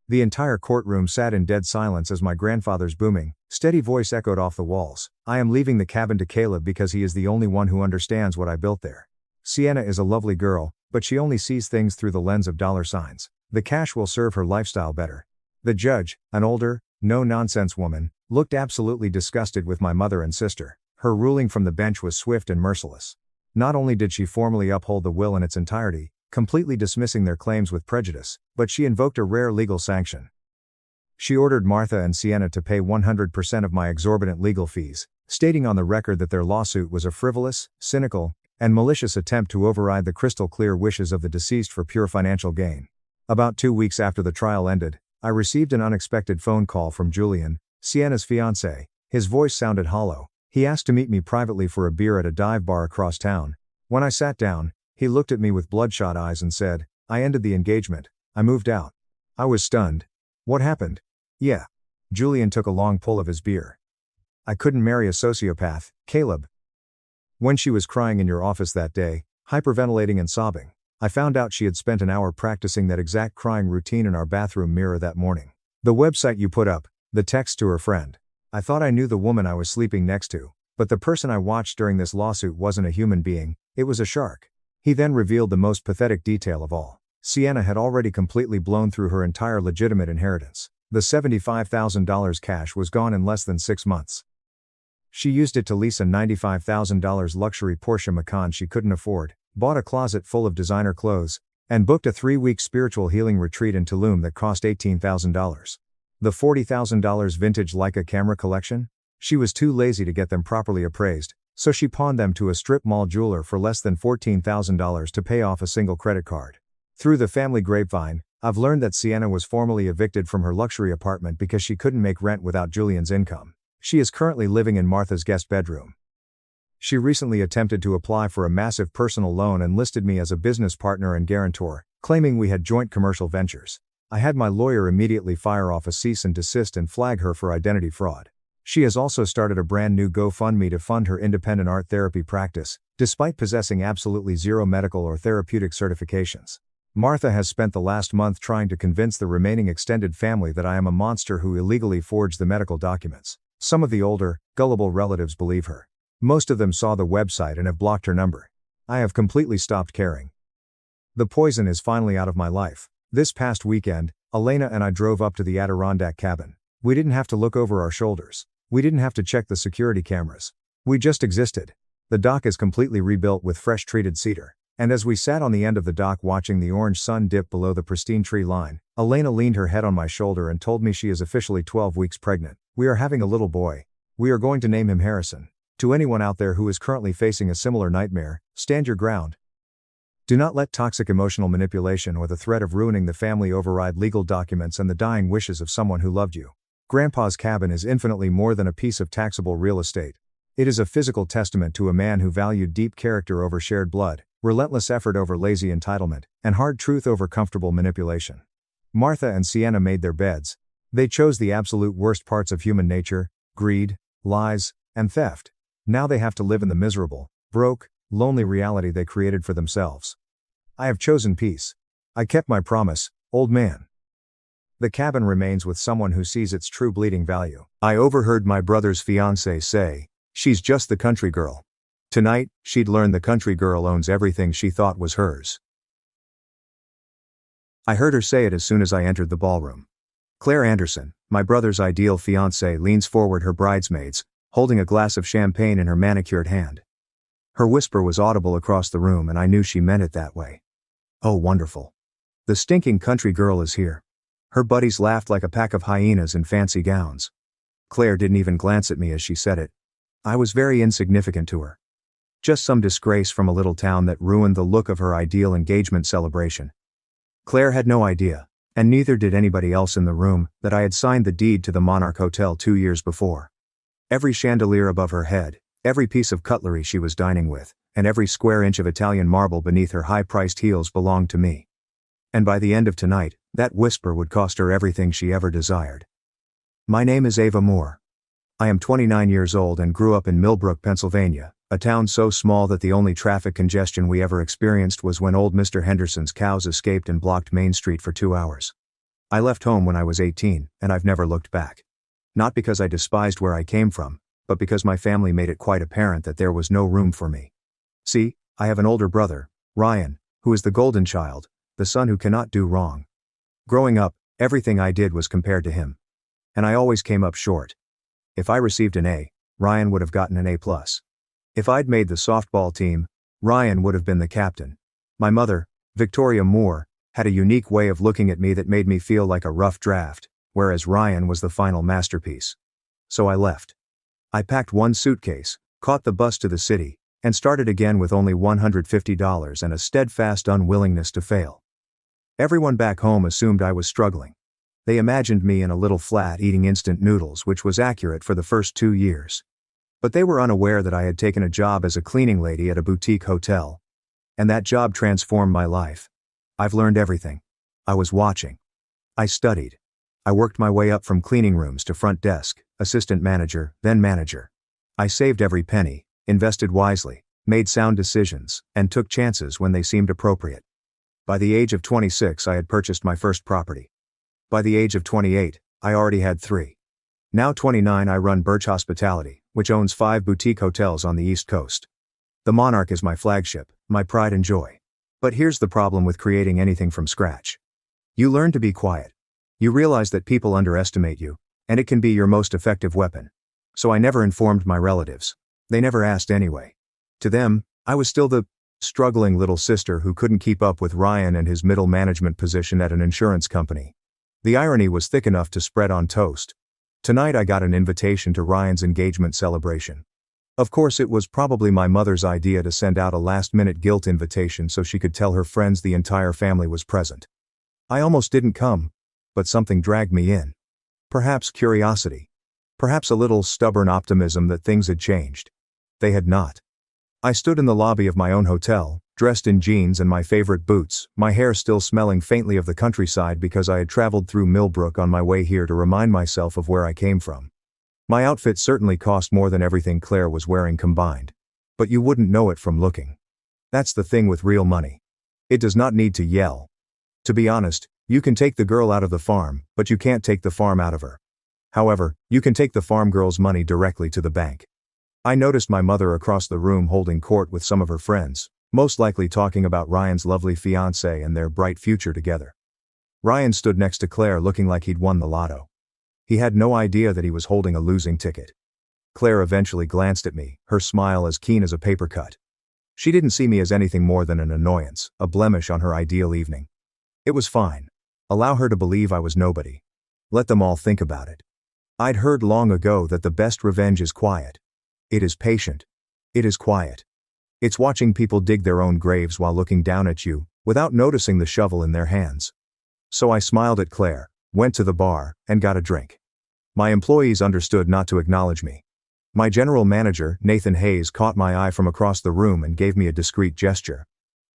The entire courtroom sat in dead silence as my grandfather's booming, steady voice echoed off the walls. I am leaving the cabin to Caleb because he is the only one who understands what I built there. Sienna is a lovely girl, but she only sees things through the lens of dollar signs. The cash will serve her lifestyle better. The judge, an older, no-nonsense woman, looked absolutely disgusted with my mother and sister. Her ruling from the bench was swift and merciless. Not only did she formally uphold the will in its entirety, completely dismissing their claims with prejudice, but she invoked a rare legal sanction. She ordered Martha and Sienna to pay 100% of my exorbitant legal fees, stating on the record that their lawsuit was a frivolous, cynical, and malicious attempt to override the crystal-clear wishes of the deceased for pure financial gain. About 2 weeks after the trial ended, I received an unexpected phone call from Julian, Sienna's fiancé. His voice sounded hollow. He asked to meet me privately for a beer at a dive bar across town. When I sat down, he looked at me with bloodshot eyes and said, "I ended the engagement. I moved out." I was stunned. What happened? Yeah. Julian took a long pull of his beer. I couldn't marry a sociopath, Caleb. When she was crying in your office that day, hyperventilating and sobbing, I found out she had spent an hour practicing that exact crying routine in our bathroom mirror that morning. The website you put up, the text to her friend. I thought I knew the woman I was sleeping next to, but the person I watched during this lawsuit wasn't a human being, it was a shark. He then revealed the most pathetic detail of all. Sienna had already completely blown through her entire legitimate inheritance. The $75,000 cash was gone in less than 6 months. She used it to lease a $95,000 luxury Porsche Macan she couldn't afford, bought a closet full of designer clothes, and booked a 3-week spiritual healing retreat in Tulum that cost $18,000. The $40,000 vintage Leica camera collection? She was too lazy to get them properly appraised, so she pawned them to a strip mall jeweler for less than $14,000 to pay off a single credit card. Through the family grapevine, I've learned that Sienna was formally evicted from her luxury apartment because she couldn't make rent without Julian's income. She is currently living in Martha's guest bedroom. She recently attempted to apply for a massive personal loan and listed me as a business partner and guarantor, claiming we had joint commercial ventures. I had my lawyer immediately fire off a cease and desist and flag her for identity fraud. She has also started a brand new GoFundMe to fund her independent art therapy practice, despite possessing absolutely zero medical or therapeutic certifications. Martha has spent the last month trying to convince the remaining extended family that I am a monster who illegally forged the medical documents. Some of the older, gullible relatives believe her. Most of them saw the website and have blocked her number. I have completely stopped caring. The poison is finally out of my life. This past weekend, Elena and I drove up to the Adirondack cabin. We didn't have to look over our shoulders. We didn't have to check the security cameras. We just existed. The dock is completely rebuilt with fresh treated cedar. And as we sat on the end of the dock watching the orange sun dip below the pristine tree line, Elena leaned her head on my shoulder and told me she is officially 12 weeks pregnant. We are having a little boy. We are going to name him Harrison. To anyone out there who is currently facing a similar nightmare, stand your ground. Do not let toxic emotional manipulation or the threat of ruining the family override legal documents and the dying wishes of someone who loved you. Grandpa's cabin is infinitely more than a piece of taxable real estate. It is a physical testament to a man who valued deep character over shared blood, relentless effort over lazy entitlement, and hard truth over comfortable manipulation. Martha and Sienna made their beds. They chose the absolute worst parts of human nature: greed, lies, and theft. Now they have to live in the miserable, broke, lonely reality they created for themselves. I have chosen peace. I kept my promise, old man. The cabin remains with someone who sees its true bleeding value. I overheard my brother's fiancée say, "She's just the country girl." Tonight, she'd learn the country girl owns everything she thought was hers. I heard her say it as soon as I entered the ballroom. Claire Anderson, my brother's ideal fiancée, leans forward, her bridesmaids, holding a glass of champagne in her manicured hand. Her whisper was audible across the room, and I knew she meant it that way. Oh, wonderful. The stinking country girl is here. Her buddies laughed like a pack of hyenas in fancy gowns. Claire didn't even glance at me as she said it. I was very insignificant to her. Just some disgrace from a little town that ruined the look of her ideal engagement celebration. Claire had no idea, and neither did anybody else in the room, that I had signed the deed to the Monarch Hotel 2 years before. Every chandelier above her head, every piece of cutlery she was dining with, and every square inch of Italian marble beneath her high-priced heels belonged to me. And by the end of tonight, that whisper would cost her everything she ever desired. My name is Ava Moore. I am 29 years old and grew up in Millbrook, Pennsylvania, a town so small that the only traffic congestion we ever experienced was when old Mr. Henderson's cows escaped and blocked Main Street for 2 hours. I left home when I was 18, and I've never looked back. Not because I despised where I came from, but because my family made it quite apparent that there was no room for me. See, I have an older brother, Ryan, who is the golden child, the son who cannot do wrong. Growing up, everything I did was compared to him. And I always came up short. If I received an A, Ryan would have gotten an A+. If I'd made the softball team, Ryan would have been the captain. My mother, Victoria Moore, had a unique way of looking at me that made me feel like a rough draft, whereas Ryan was the final masterpiece. So I left. I packed one suitcase, caught the bus to the city, and started again with only $150 and a steadfast unwillingness to fail. Everyone back home assumed I was struggling. They imagined me in a little flat eating instant noodles, which was accurate for the first 2 years. But they were unaware that I had taken a job as a cleaning lady at a boutique hotel. And that job transformed my life. I've learned everything. I was watching. I studied. I worked my way up from cleaning rooms to front desk, assistant manager, then manager. I saved every penny, invested wisely, made sound decisions, and took chances when they seemed appropriate. By the age of 26, I had purchased my first property. By the age of 28, I already had 3. Now 29, I run Birch Hospitality, which owns 5 boutique hotels on the East Coast. The Monarch is my flagship, my pride and joy. But here's the problem with creating anything from scratch. You learn to be quiet. You realize that people underestimate you, and it can be your most effective weapon. So I never informed my relatives. They never asked anyway. To them, I was still the struggling little sister who couldn't keep up with Ryan and his middle management position at an insurance company. The irony was thick enough to spread on toast. Tonight I got an invitation to Ryan's engagement celebration. Of course, it was probably my mother's idea to send out a last-minute guilt invitation so she could tell her friends the entire family was present. I almost didn't come, but something dragged me in. Perhaps curiosity. Perhaps a little stubborn optimism that things had changed. They had not. I stood in the lobby of my own hotel, dressed in jeans and my favorite boots, my hair still smelling faintly of the countryside because I had traveled through Millbrook on my way here to remind myself of where I came from. My outfit certainly cost more than everything Claire was wearing combined. But you wouldn't know it from looking. That's the thing with real money. It does not need to yell. To be honest, you can take the girl out of the farm, but you can't take the farm out of her. However, you can take the farm girl's money directly to the bank. I noticed my mother across the room holding court with some of her friends, most likely talking about Ryan's lovely fiancée and their bright future together. Ryan stood next to Claire looking like he'd won the lotto. He had no idea that he was holding a losing ticket. Claire eventually glanced at me, her smile as keen as a paper cut. She didn't see me as anything more than an annoyance, a blemish on her ideal evening. It was fine. Allow her to believe I was nobody. Let them all think about it. I'd heard long ago that the best revenge is quiet. It is patient. It is quiet. It's watching people dig their own graves while looking down at you, without noticing the shovel in their hands. So I smiled at Claire, went to the bar, and got a drink. My employees understood not to acknowledge me. My general manager, Nathan Hayes, caught my eye from across the room and gave me a discreet gesture.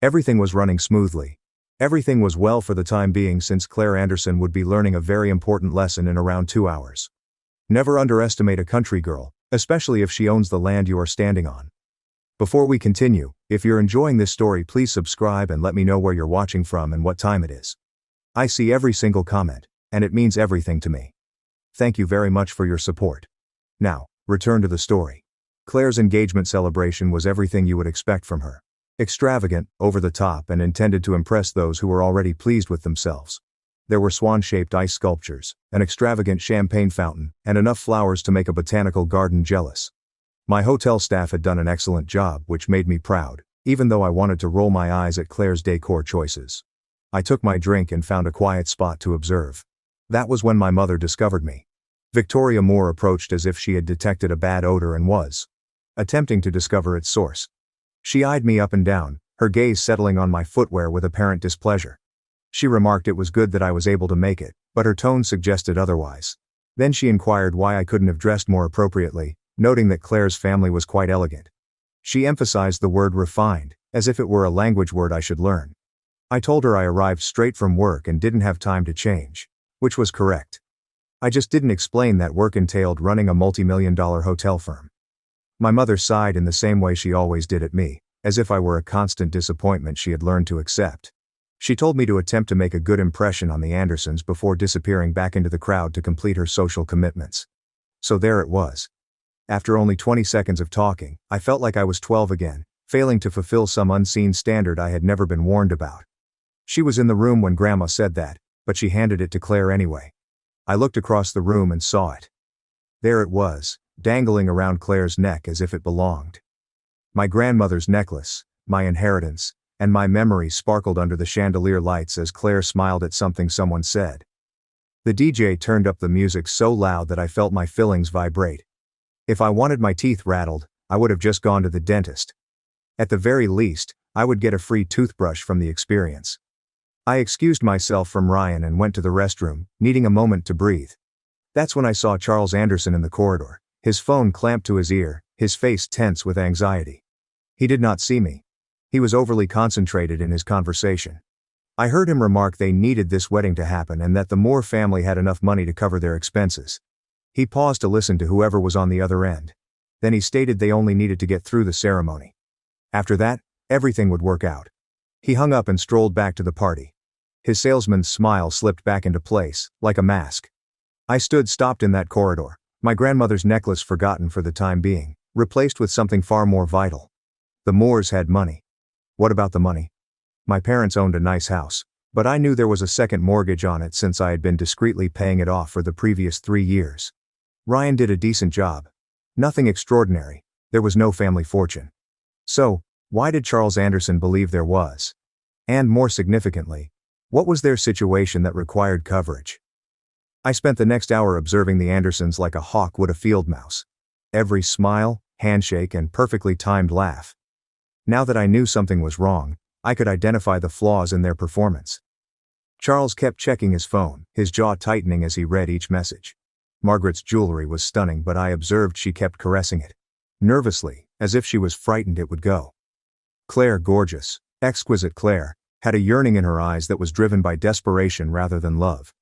Everything was running smoothly. Everything was well for the time being, since Claire Anderson would be learning a very important lesson in around 2 hours. Never underestimate a country girl, especially if she owns the land you are standing on. Before we continue, if you're enjoying this story, please subscribe and let me know where you're watching from and what time it is. I see every single comment, and it means everything to me. Thank you very much for your support. Now, return to the story. Claire's engagement celebration was everything you would expect from her. Extravagant, over the top, and intended to impress those who were already pleased with themselves. There were swan-shaped ice sculptures, an extravagant champagne fountain, and enough flowers to make a botanical garden jealous. My hotel staff had done an excellent job, which made me proud, even though I wanted to roll my eyes at Claire's decor choices. I took my drink and found a quiet spot to observe. That was when my mother discovered me. Victoria Moore approached as if she had detected a bad odor and was attempting to discover its source. She eyed me up and down, her gaze settling on my footwear with apparent displeasure. She remarked it was good that I was able to make it, but her tone suggested otherwise. Then she inquired why I couldn't have dressed more appropriately, noting that Claire's family was quite elegant. She emphasized the word refined, as if it were a language word I should learn. I told her I arrived straight from work and didn't have time to change, which was correct. I just didn't explain that work entailed running a multi-million-dollar hotel firm. My mother sighed in the same way she always did at me, as if I were a constant disappointment she had learned to accept. She told me to attempt to make a good impression on the Andersons before disappearing back into the crowd to complete her social commitments. So there it was. After only 20 seconds of talking, I felt like I was 12 again, failing to fulfill some unseen standard I had never been warned about. She was in the room when Grandma said that, but she handed it to Claire anyway. I looked across the room and saw it. There it was, dangling around Claire's neck as if it belonged. My grandmother's necklace, my inheritance, and my memory sparkled under the chandelier lights as Claire smiled at something someone said. The DJ turned up the music so loud that I felt my fillings vibrate. If I wanted my teeth rattled, I would have just gone to the dentist. At the very least, I would get a free toothbrush from the experience. I excused myself from Ryan and went to the restroom, needing a moment to breathe. That's when I saw Charles Anderson in the corridor, his phone clamped to his ear, his face tense with anxiety. He did not see me. He was overly concentrated in his conversation. I heard him remark they needed this wedding to happen and that the Moore family had enough money to cover their expenses. He paused to listen to whoever was on the other end. Then he stated they only needed to get through the ceremony. After that, everything would work out. He hung up and strolled back to the party. His salesman's smile slipped back into place, like a mask. I stood stopped in that corridor, my grandmother's necklace forgotten for the time being, replaced with something far more vital. The Moores had money. What about the money? My parents owned a nice house, but I knew there was a second mortgage on it since I had been discreetly paying it off for the previous 3 years. Ryan did a decent job. Nothing extraordinary, there was no family fortune. So, why did Charles Anderson believe there was? And more significantly, what was their situation that required coverage? I spent the next hour observing the Andersons like a hawk would a field mouse. Every smile, handshake, and perfectly timed laugh. Now that I knew something was wrong, I could identify the flaws in their performance. Charles kept checking his phone, his jaw tightening as he read each message. Margaret's jewelry was stunning, but I observed she kept caressing it. Nervously, as if she was frightened it would go. Claire, gorgeous, exquisite Claire, had a yearning in her eyes that was driven by desperation rather than love.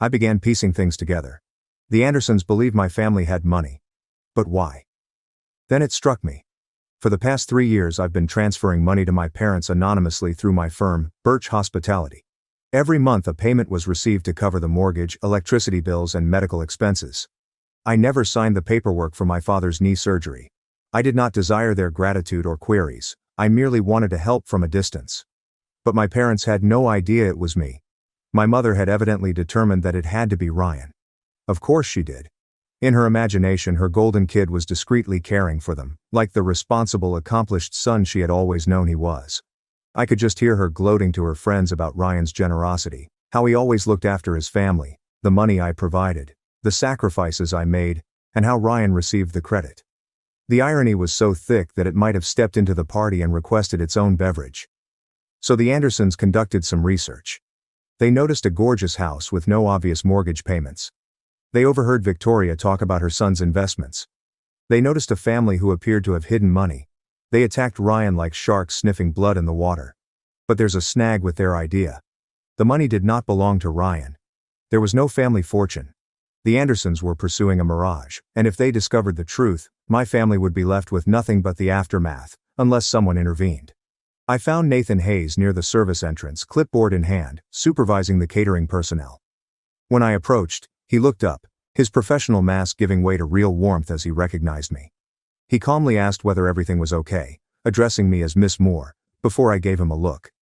I began piecing things together. The Andersons believed my family had money. But why? Then it struck me. For the past 3 years I've been transferring money to my parents anonymously through my firm, Birch Hospitality. Every month a payment was received to cover the mortgage, electricity bills, and medical expenses. I never signed the paperwork for my father's knee surgery. I did not desire their gratitude or queries, I merely wanted to help from a distance. But my parents had no idea it was me. My mother had evidently determined that it had to be Ryan. Of course she did. In her imagination her golden kid was discreetly caring for them, like the responsible, accomplished son she had always known he was. I could just hear her gloating to her friends about Ryan's generosity, how he always looked after his family, the money I provided, the sacrifices I made, and how Ryan received the credit. The irony was so thick that it might have stepped into the party and requested its own beverage. So the Andersons conducted some research. They noticed a gorgeous house with no obvious mortgage payments. They overheard Victoria talk about her son's investments. They noticed a family who appeared to have hidden money. They attacked Ryan like sharks sniffing blood in the water. But there's a snag with their idea. The money did not belong to Ryan. There was no family fortune. The Andersons were pursuing a mirage, and if they discovered the truth, my family would be left with nothing but the aftermath, unless someone intervened. I found Nathan Hayes near the service entrance, clipboard in hand, supervising the catering personnel. When I approached, he looked up, his professional mask giving way to real warmth as he recognized me. He calmly asked whether everything was okay, addressing me as Miss Moore, before I gave him a look.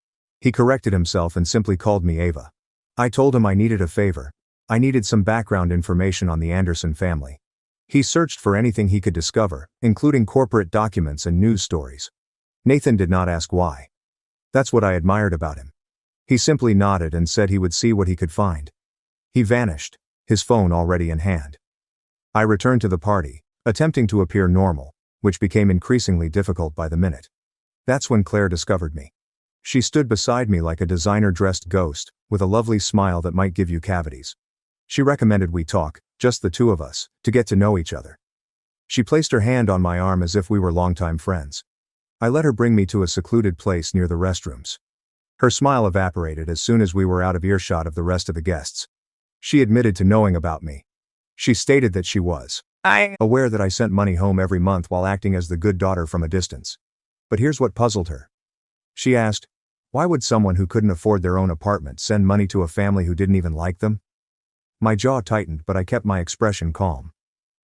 He corrected himself and simply called me Ava. I told him I needed a favor. I needed some background information on the Anderson family. He searched for anything he could discover, including corporate documents and news stories. Nathan did not ask why. That's what I admired about him. He simply nodded and said he would see what he could find. He vanished, his phone already in hand. I returned to the party, attempting to appear normal, which became increasingly difficult by the minute. That's when Claire discovered me. She stood beside me like a designer-dressed ghost, with a lovely smile that might give you cavities. She recommended we talk, just the two of us, to get to know each other. She placed her hand on my arm as if we were longtime friends. I let her bring me to a secluded place near the restrooms. Her smile evaporated as soon as we were out of earshot of the rest of the guests. She admitted to knowing about me. She stated that she was aware that I sent money home every month while acting as the good daughter from a distance. But here's what puzzled her. She asked, why would someone who couldn't afford their own apartment send money to a family who didn't even like them? My jaw tightened, but I kept my expression calm.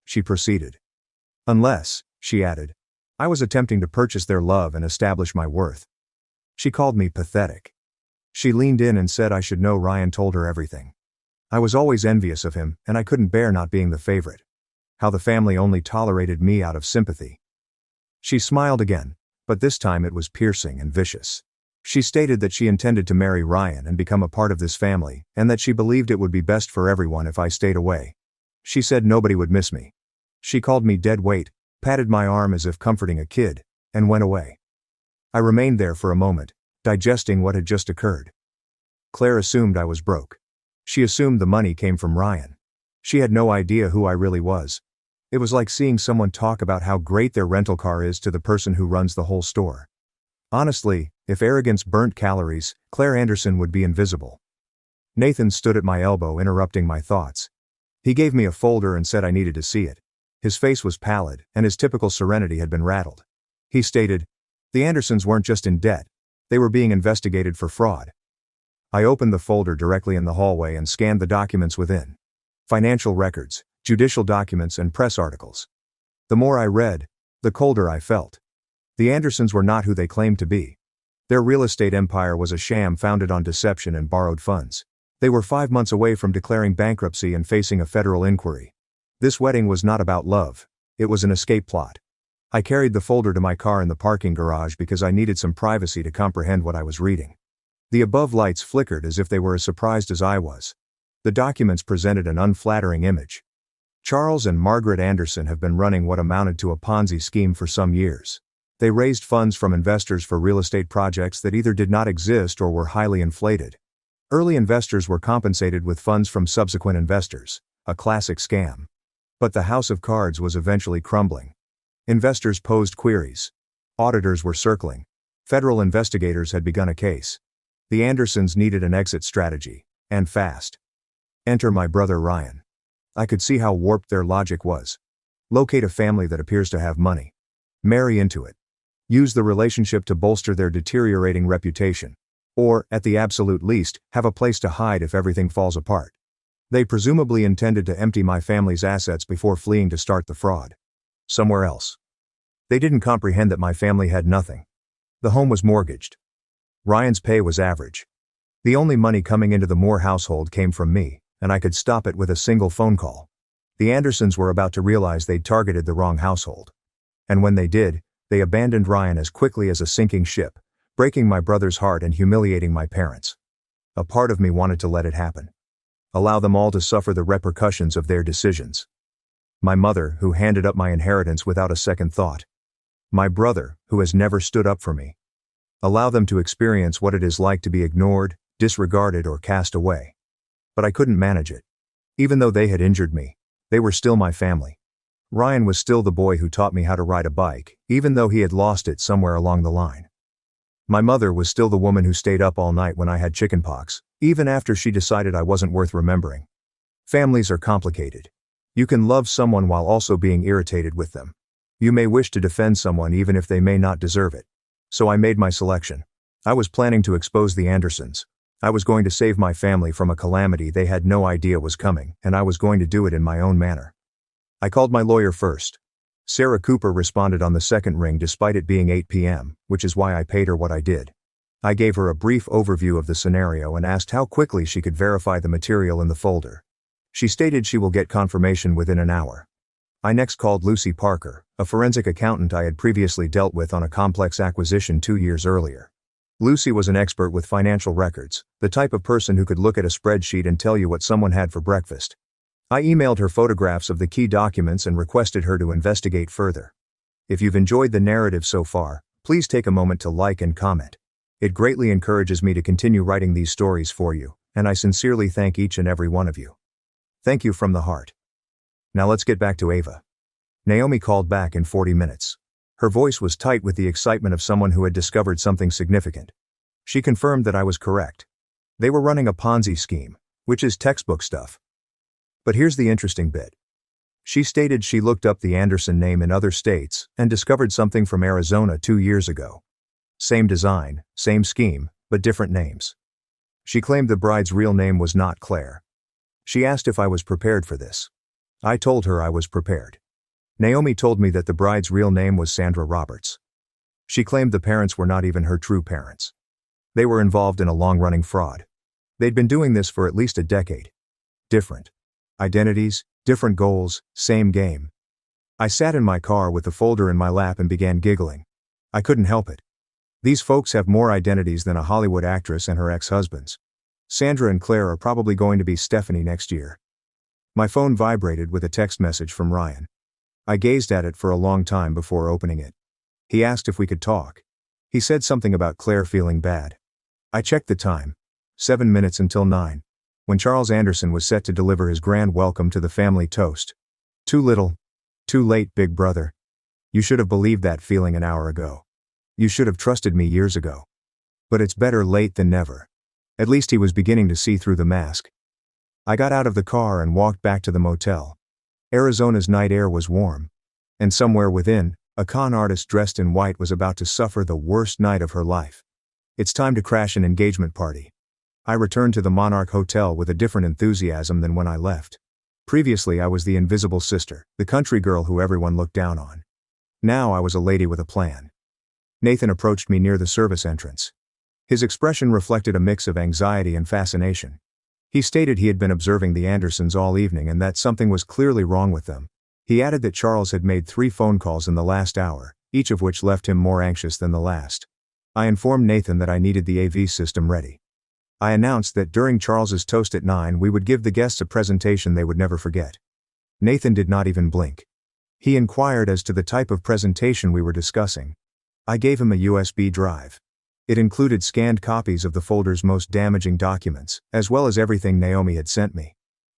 She proceeded. Unless, she added, I was attempting to purchase their love and establish my worth. She called me pathetic. She leaned in and said I should know Ryan told her everything. I was always envious of him, and I couldn't bear not being the favorite. How the family only tolerated me out of sympathy. She smiled again, but this time it was piercing and vicious. She stated that she intended to marry Ryan and become a part of this family, and that she believed it would be best for everyone if I stayed away. She said nobody would miss me. She called me dead weight, patted my arm as if comforting a kid, and went away. I remained there for a moment, digesting what had just occurred. Claire assumed I was broke. She assumed the money came from Ryan. She had no idea who I really was. It was like seeing someone talk about how great their rental car is to the person who runs the whole store. Honestly, if arrogance burnt calories, Claire Anderson would be invisible. Nathan stood at my elbow, interrupting my thoughts. He gave me a folder and said I needed to see it. His face was pallid, and his typical serenity had been rattled. He stated, the Andersons weren't just in debt. They were being investigated for fraud. I opened the folder directly in the hallway and scanned the documents within. Financial records, judicial documents, and press articles. The more I read, the colder I felt. The Andersons were not who they claimed to be. Their real estate empire was a sham founded on deception and borrowed funds. They were 5 months away from declaring bankruptcy and facing a federal inquiry. This wedding was not about love. It was an escape plot. I carried the folder to my car in the parking garage because I needed some privacy to comprehend what I was reading. The above lights flickered as if they were as surprised as I was. The documents presented an unflattering image. Charles and Margaret Anderson have been running what amounted to a Ponzi scheme for some years. They raised funds from investors for real estate projects that either did not exist or were highly inflated. Early investors were compensated with funds from subsequent investors, a classic scam. But the house of cards was eventually crumbling. Investors posed queries. Auditors were circling. Federal investigators had begun a case. The Andersons needed an exit strategy, and fast. Enter my brother Ryan. I could see how warped their logic was. Locate a family that appears to have money. Marry into it. Use the relationship to bolster their deteriorating reputation. Or, at the absolute least, have a place to hide if everything falls apart. They presumably intended to empty my family's assets before fleeing to start the fraud. Somewhere else. They didn't comprehend that my family had nothing. The home was mortgaged. Ryan's pay was average. The only money coming into the Moore household came from me, and I could stop it with a single phone call. The Andersons were about to realize they'd targeted the wrong household. And when they did, they abandoned Ryan as quickly as a sinking ship, breaking my brother's heart and humiliating my parents. A part of me wanted to let it happen. Allow them all to suffer the repercussions of their decisions. My mother, who handed up my inheritance without a second thought. My brother, who has never stood up for me. Allow them to experience what it is like to be ignored, disregarded, or cast away. But I couldn't manage it. Even though they had injured me, they were still my family. Ryan was still the boy who taught me how to ride a bike, even though he had lost it somewhere along the line. My mother was still the woman who stayed up all night when I had chickenpox, even after she decided I wasn't worth remembering. Families are complicated. You can love someone while also being irritated with them. You may wish to defend someone even if they may not deserve it. So I made my selection. I was planning to expose the Andersons. I was going to save my family from a calamity they had no idea was coming, and I was going to do it in my own manner. I called my lawyer first. Sarah Cooper responded on the second ring despite it being 8 p.m., which is why I paid her what I did. I gave her a brief overview of the scenario and asked how quickly she could verify the material in the folder. She stated she will get confirmation within an hour. I next called Lucy Parker, a forensic accountant I had previously dealt with on a complex acquisition 2 years earlier. Lucy was an expert with financial records, the type of person who could look at a spreadsheet and tell you what someone had for breakfast. I emailed her photographs of the key documents and requested her to investigate further. If you've enjoyed the narrative so far, please take a moment to like and comment. It greatly encourages me to continue writing these stories for you, and I sincerely thank each and every one of you. Thank you from the heart. Now let's get back to Ava. Naomi called back in 40 minutes. Her voice was tight with the excitement of someone who had discovered something significant. She confirmed that I was correct. They were running a Ponzi scheme, which is textbook stuff. But here's the interesting bit. She stated she looked up the Anderson name in other states and discovered something from Arizona 2 years ago. Same design, same scheme, but different names. She claimed the bride's real name was not Claire. She asked if I was prepared for this. I told her I was prepared. Naomi told me that the bride's real name was Sandra Roberts. She claimed the parents were not even her true parents. They were involved in a long-running fraud. They'd been doing this for at least a decade. Different identities, different goals, same game. I sat in my car with the folder in my lap and began giggling. I couldn't help it. These folks have more identities than a Hollywood actress and her ex-husbands. Sandra and Claire are probably going to be Stephanie next year. My phone vibrated with a text message from Ryan. I gazed at it for a long time before opening it. He asked if we could talk. He said something about Claire feeling bad. I checked the time. 7 minutes until 9. When Charles Anderson was set to deliver his grand welcome to the family toast. Too little. Too late, big brother. You should have believed that feeling an hour ago. You should have trusted me years ago. But it's better late than never. At least he was beginning to see through the mask. I got out of the car and walked back to the motel. Arizona's night air was warm. And somewhere within, a con artist dressed in white was about to suffer the worst night of her life. It's time to crash an engagement party. I returned to the Monarch Hotel with a different enthusiasm than when I left. Previously I was the invisible sister, the country girl who everyone looked down on. Now I was a lady with a plan. Nathan approached me near the service entrance. His expression reflected a mix of anxiety and fascination. He stated he had been observing the Andersons all evening and that something was clearly wrong with them. He added that Charles had made 3 phone calls in the last hour, each of which left him more anxious than the last. I informed Nathan that I needed the AV system ready. I announced that during Charles's toast at 9 we would give the guests a presentation they would never forget. Nathan did not even blink. He inquired as to the type of presentation we were discussing. I gave him a USB drive. It included scanned copies of the folder's most damaging documents, as well as everything Naomi had sent me.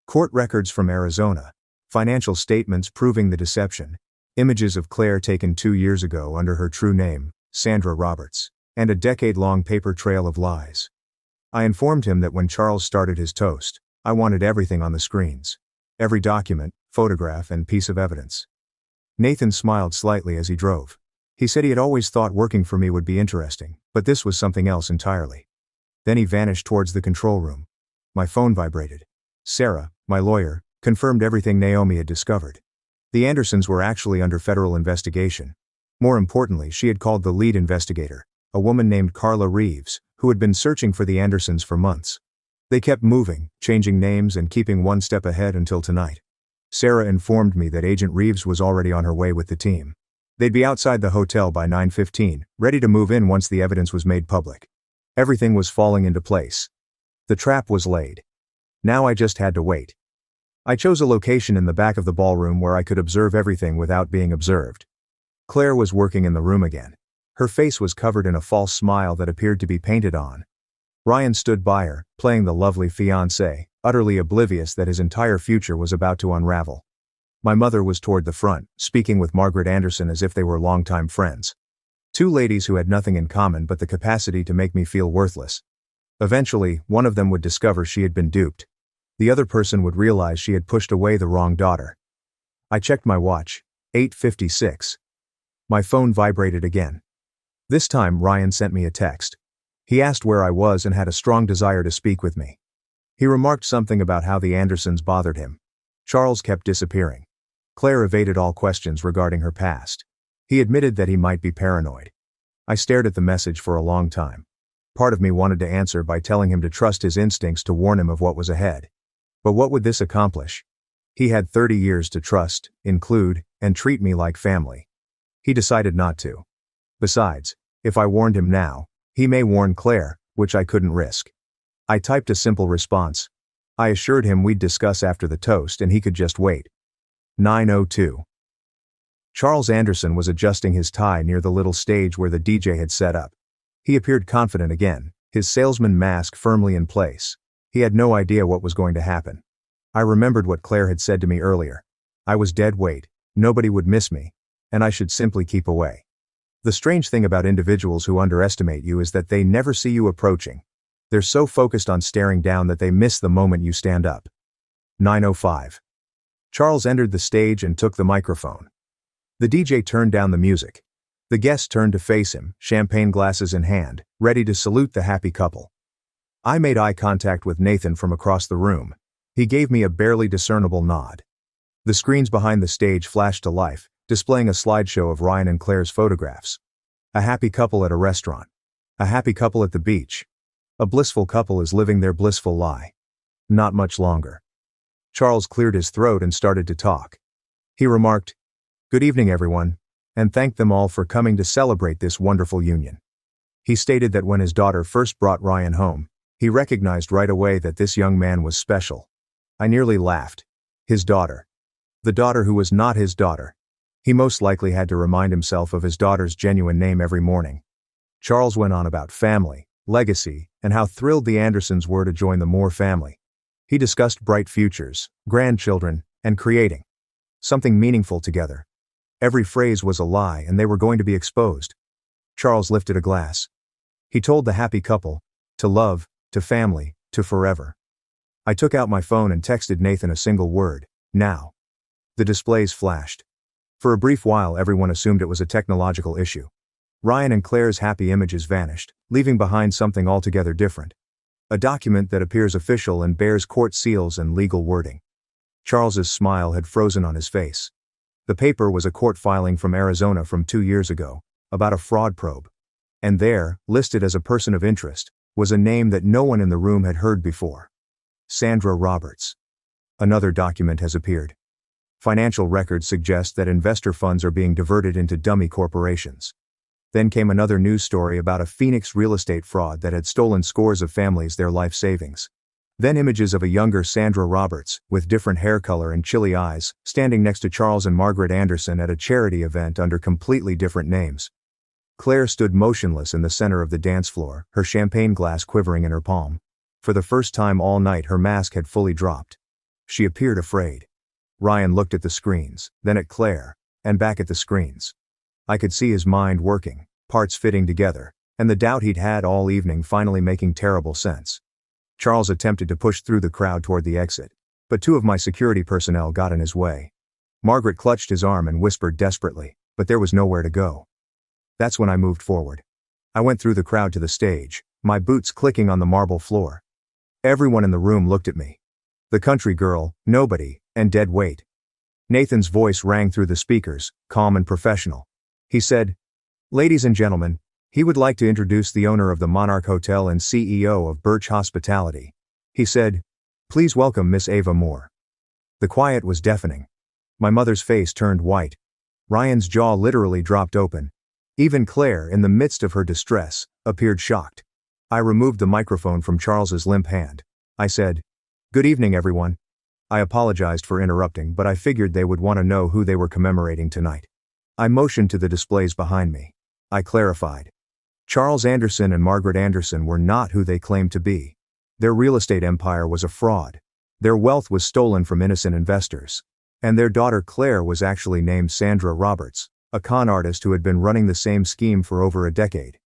Court records from Arizona, financial statements proving the deception, images of Claire taken 2 years ago under her true name, Sandra Roberts, and a decade-long paper trail of lies. I informed him that when Charles started his toast, I wanted everything on the screens. Every document, photograph, and piece of evidence. Nathan smiled slightly as he drove. He said he had always thought working for me would be interesting, but this was something else entirely. Then he vanished towards the control room. My phone vibrated. Sarah, my lawyer, confirmed everything Naomi had discovered. The Andersons were actually under federal investigation. More importantly, she had called the lead investigator, a woman named Carla Reeves, who had been searching for the Andersons for months. They kept moving, changing names and keeping one step ahead until tonight. Sarah informed me that Agent Reeves was already on her way with the team. They'd be outside the hotel by 9:15, ready to move in once the evidence was made public. Everything was falling into place. The trap was laid. Now I just had to wait. I chose a location in the back of the ballroom where I could observe everything without being observed. Claire was working in the room again. Her face was covered in a false smile that appeared to be painted on. Ryan stood by her, playing the lovely fiancé, utterly oblivious that his entire future was about to unravel. My mother was toward the front, speaking with Margaret Anderson as if they were longtime friends. 2 ladies who had nothing in common but the capacity to make me feel worthless. Eventually, one of them would discover she had been duped. The other person would realize she had pushed away the wrong daughter. I checked my watch. 8:56. My phone vibrated again. This time Ryan sent me a text. He asked where I was and had a strong desire to speak with me. He remarked something about how the Andersons bothered him. Charles kept disappearing. Claire evaded all questions regarding her past. He admitted that he might be paranoid. I stared at the message for a long time. Part of me wanted to answer by telling him to trust his instincts to warn him of what was ahead. But what would this accomplish? He had 30 years to trust, include, and treat me like family. He decided not to. Besides, if I warned him now, he may warn Claire, which I couldn't risk. I typed a simple response. I assured him we'd discuss after the toast and he could just wait. 9:02. Charles Anderson was adjusting his tie near the little stage where the DJ had set up. He appeared confident again, his salesman mask firmly in place. He had no idea what was going to happen. I remembered what Claire had said to me earlier. I was dead weight, nobody would miss me, and I should simply keep away. The strange thing about individuals who underestimate you is that they never see you approaching. They're so focused on staring down that they miss the moment you stand up. 9:05. Charles entered the stage and took the microphone. The DJ turned down the music. The guests turned to face him, champagne glasses in hand, ready to salute the happy couple. I made eye contact with Nathan from across the room. He gave me a barely discernible nod. The screens behind the stage flashed to life, displaying a slideshow of Ryan and Claire's photographs. A happy couple at a restaurant. A happy couple at the beach. A blissful couple is living their blissful lie. Not much longer. Charles cleared his throat and started to talk. He remarked, "Good evening, everyone," and thanked them all for coming to celebrate this wonderful union. He stated that when his daughter first brought Ryan home, he recognized right away that this young man was special. I nearly laughed. His daughter. The daughter who was not his daughter. He most likely had to remind himself of his daughter's genuine name every morning. Charles went on about family, legacy, and how thrilled the Andersons were to join the Moore family. He discussed bright futures, grandchildren, and creating something meaningful together. Every phrase was a lie and they were going to be exposed. Charles lifted a glass. He told the happy couple, to love, to family, to forever. I took out my phone and texted Nathan a single word, now. The displays flashed. For a brief while everyone assumed it was a technological issue. Ryan and Claire's happy images vanished, leaving behind something altogether different. A document that appears official and bears court seals and legal wording. Charles's smile had frozen on his face. The paper was a court filing from Arizona from 2 years ago, about a fraud probe. And there, listed as a person of interest, was a name that no one in the room had heard before. Sandra Roberts. Another document has appeared. Financial records suggest that investor funds are being diverted into dummy corporations. Then came another news story about a Phoenix real estate fraud that had stolen scores of families their life savings. Then images of a younger Sandra Roberts, with different hair color and chilly eyes, standing next to Charles and Margaret Anderson at a charity event under completely different names. Claire stood motionless in the center of the dance floor, her champagne glass quivering in her palm. For the first time all night her mask had fully dropped. She appeared afraid. Ryan looked at the screens, then at Claire, and back at the screens. I could see his mind working, parts fitting together, and the doubt he'd had all evening finally making terrible sense. Charles attempted to push through the crowd toward the exit, but 2 of my security personnel got in his way. Margaret clutched his arm and whispered desperately, but there was nowhere to go. That's when I moved forward. I went through the crowd to the stage, my boots clicking on the marble floor. Everyone in the room looked at me. The country girl, nobody, and dead weight. Nathan's voice rang through the speakers, calm and professional. He said, "Ladies and gentlemen, he would like to introduce the owner of the Monarch Hotel and CEO of Birch Hospitality." He said, "Please welcome Miss Ava Moore." The quiet was deafening. My mother's face turned white. Ryan's jaw literally dropped open. Even Claire, in the midst of her distress, appeared shocked. I removed the microphone from Charles's limp hand. I said, "Good evening, everyone." I apologized for interrupting, but I figured they would want to know who they were commemorating tonight. I motioned to the displays behind me. I clarified. Charles Anderson and Margaret Anderson were not who they claimed to be. Their real estate empire was a fraud. Their wealth was stolen from innocent investors. And their daughter Claire was actually named Sandra Roberts, a con artist who had been running the same scheme for over a decade.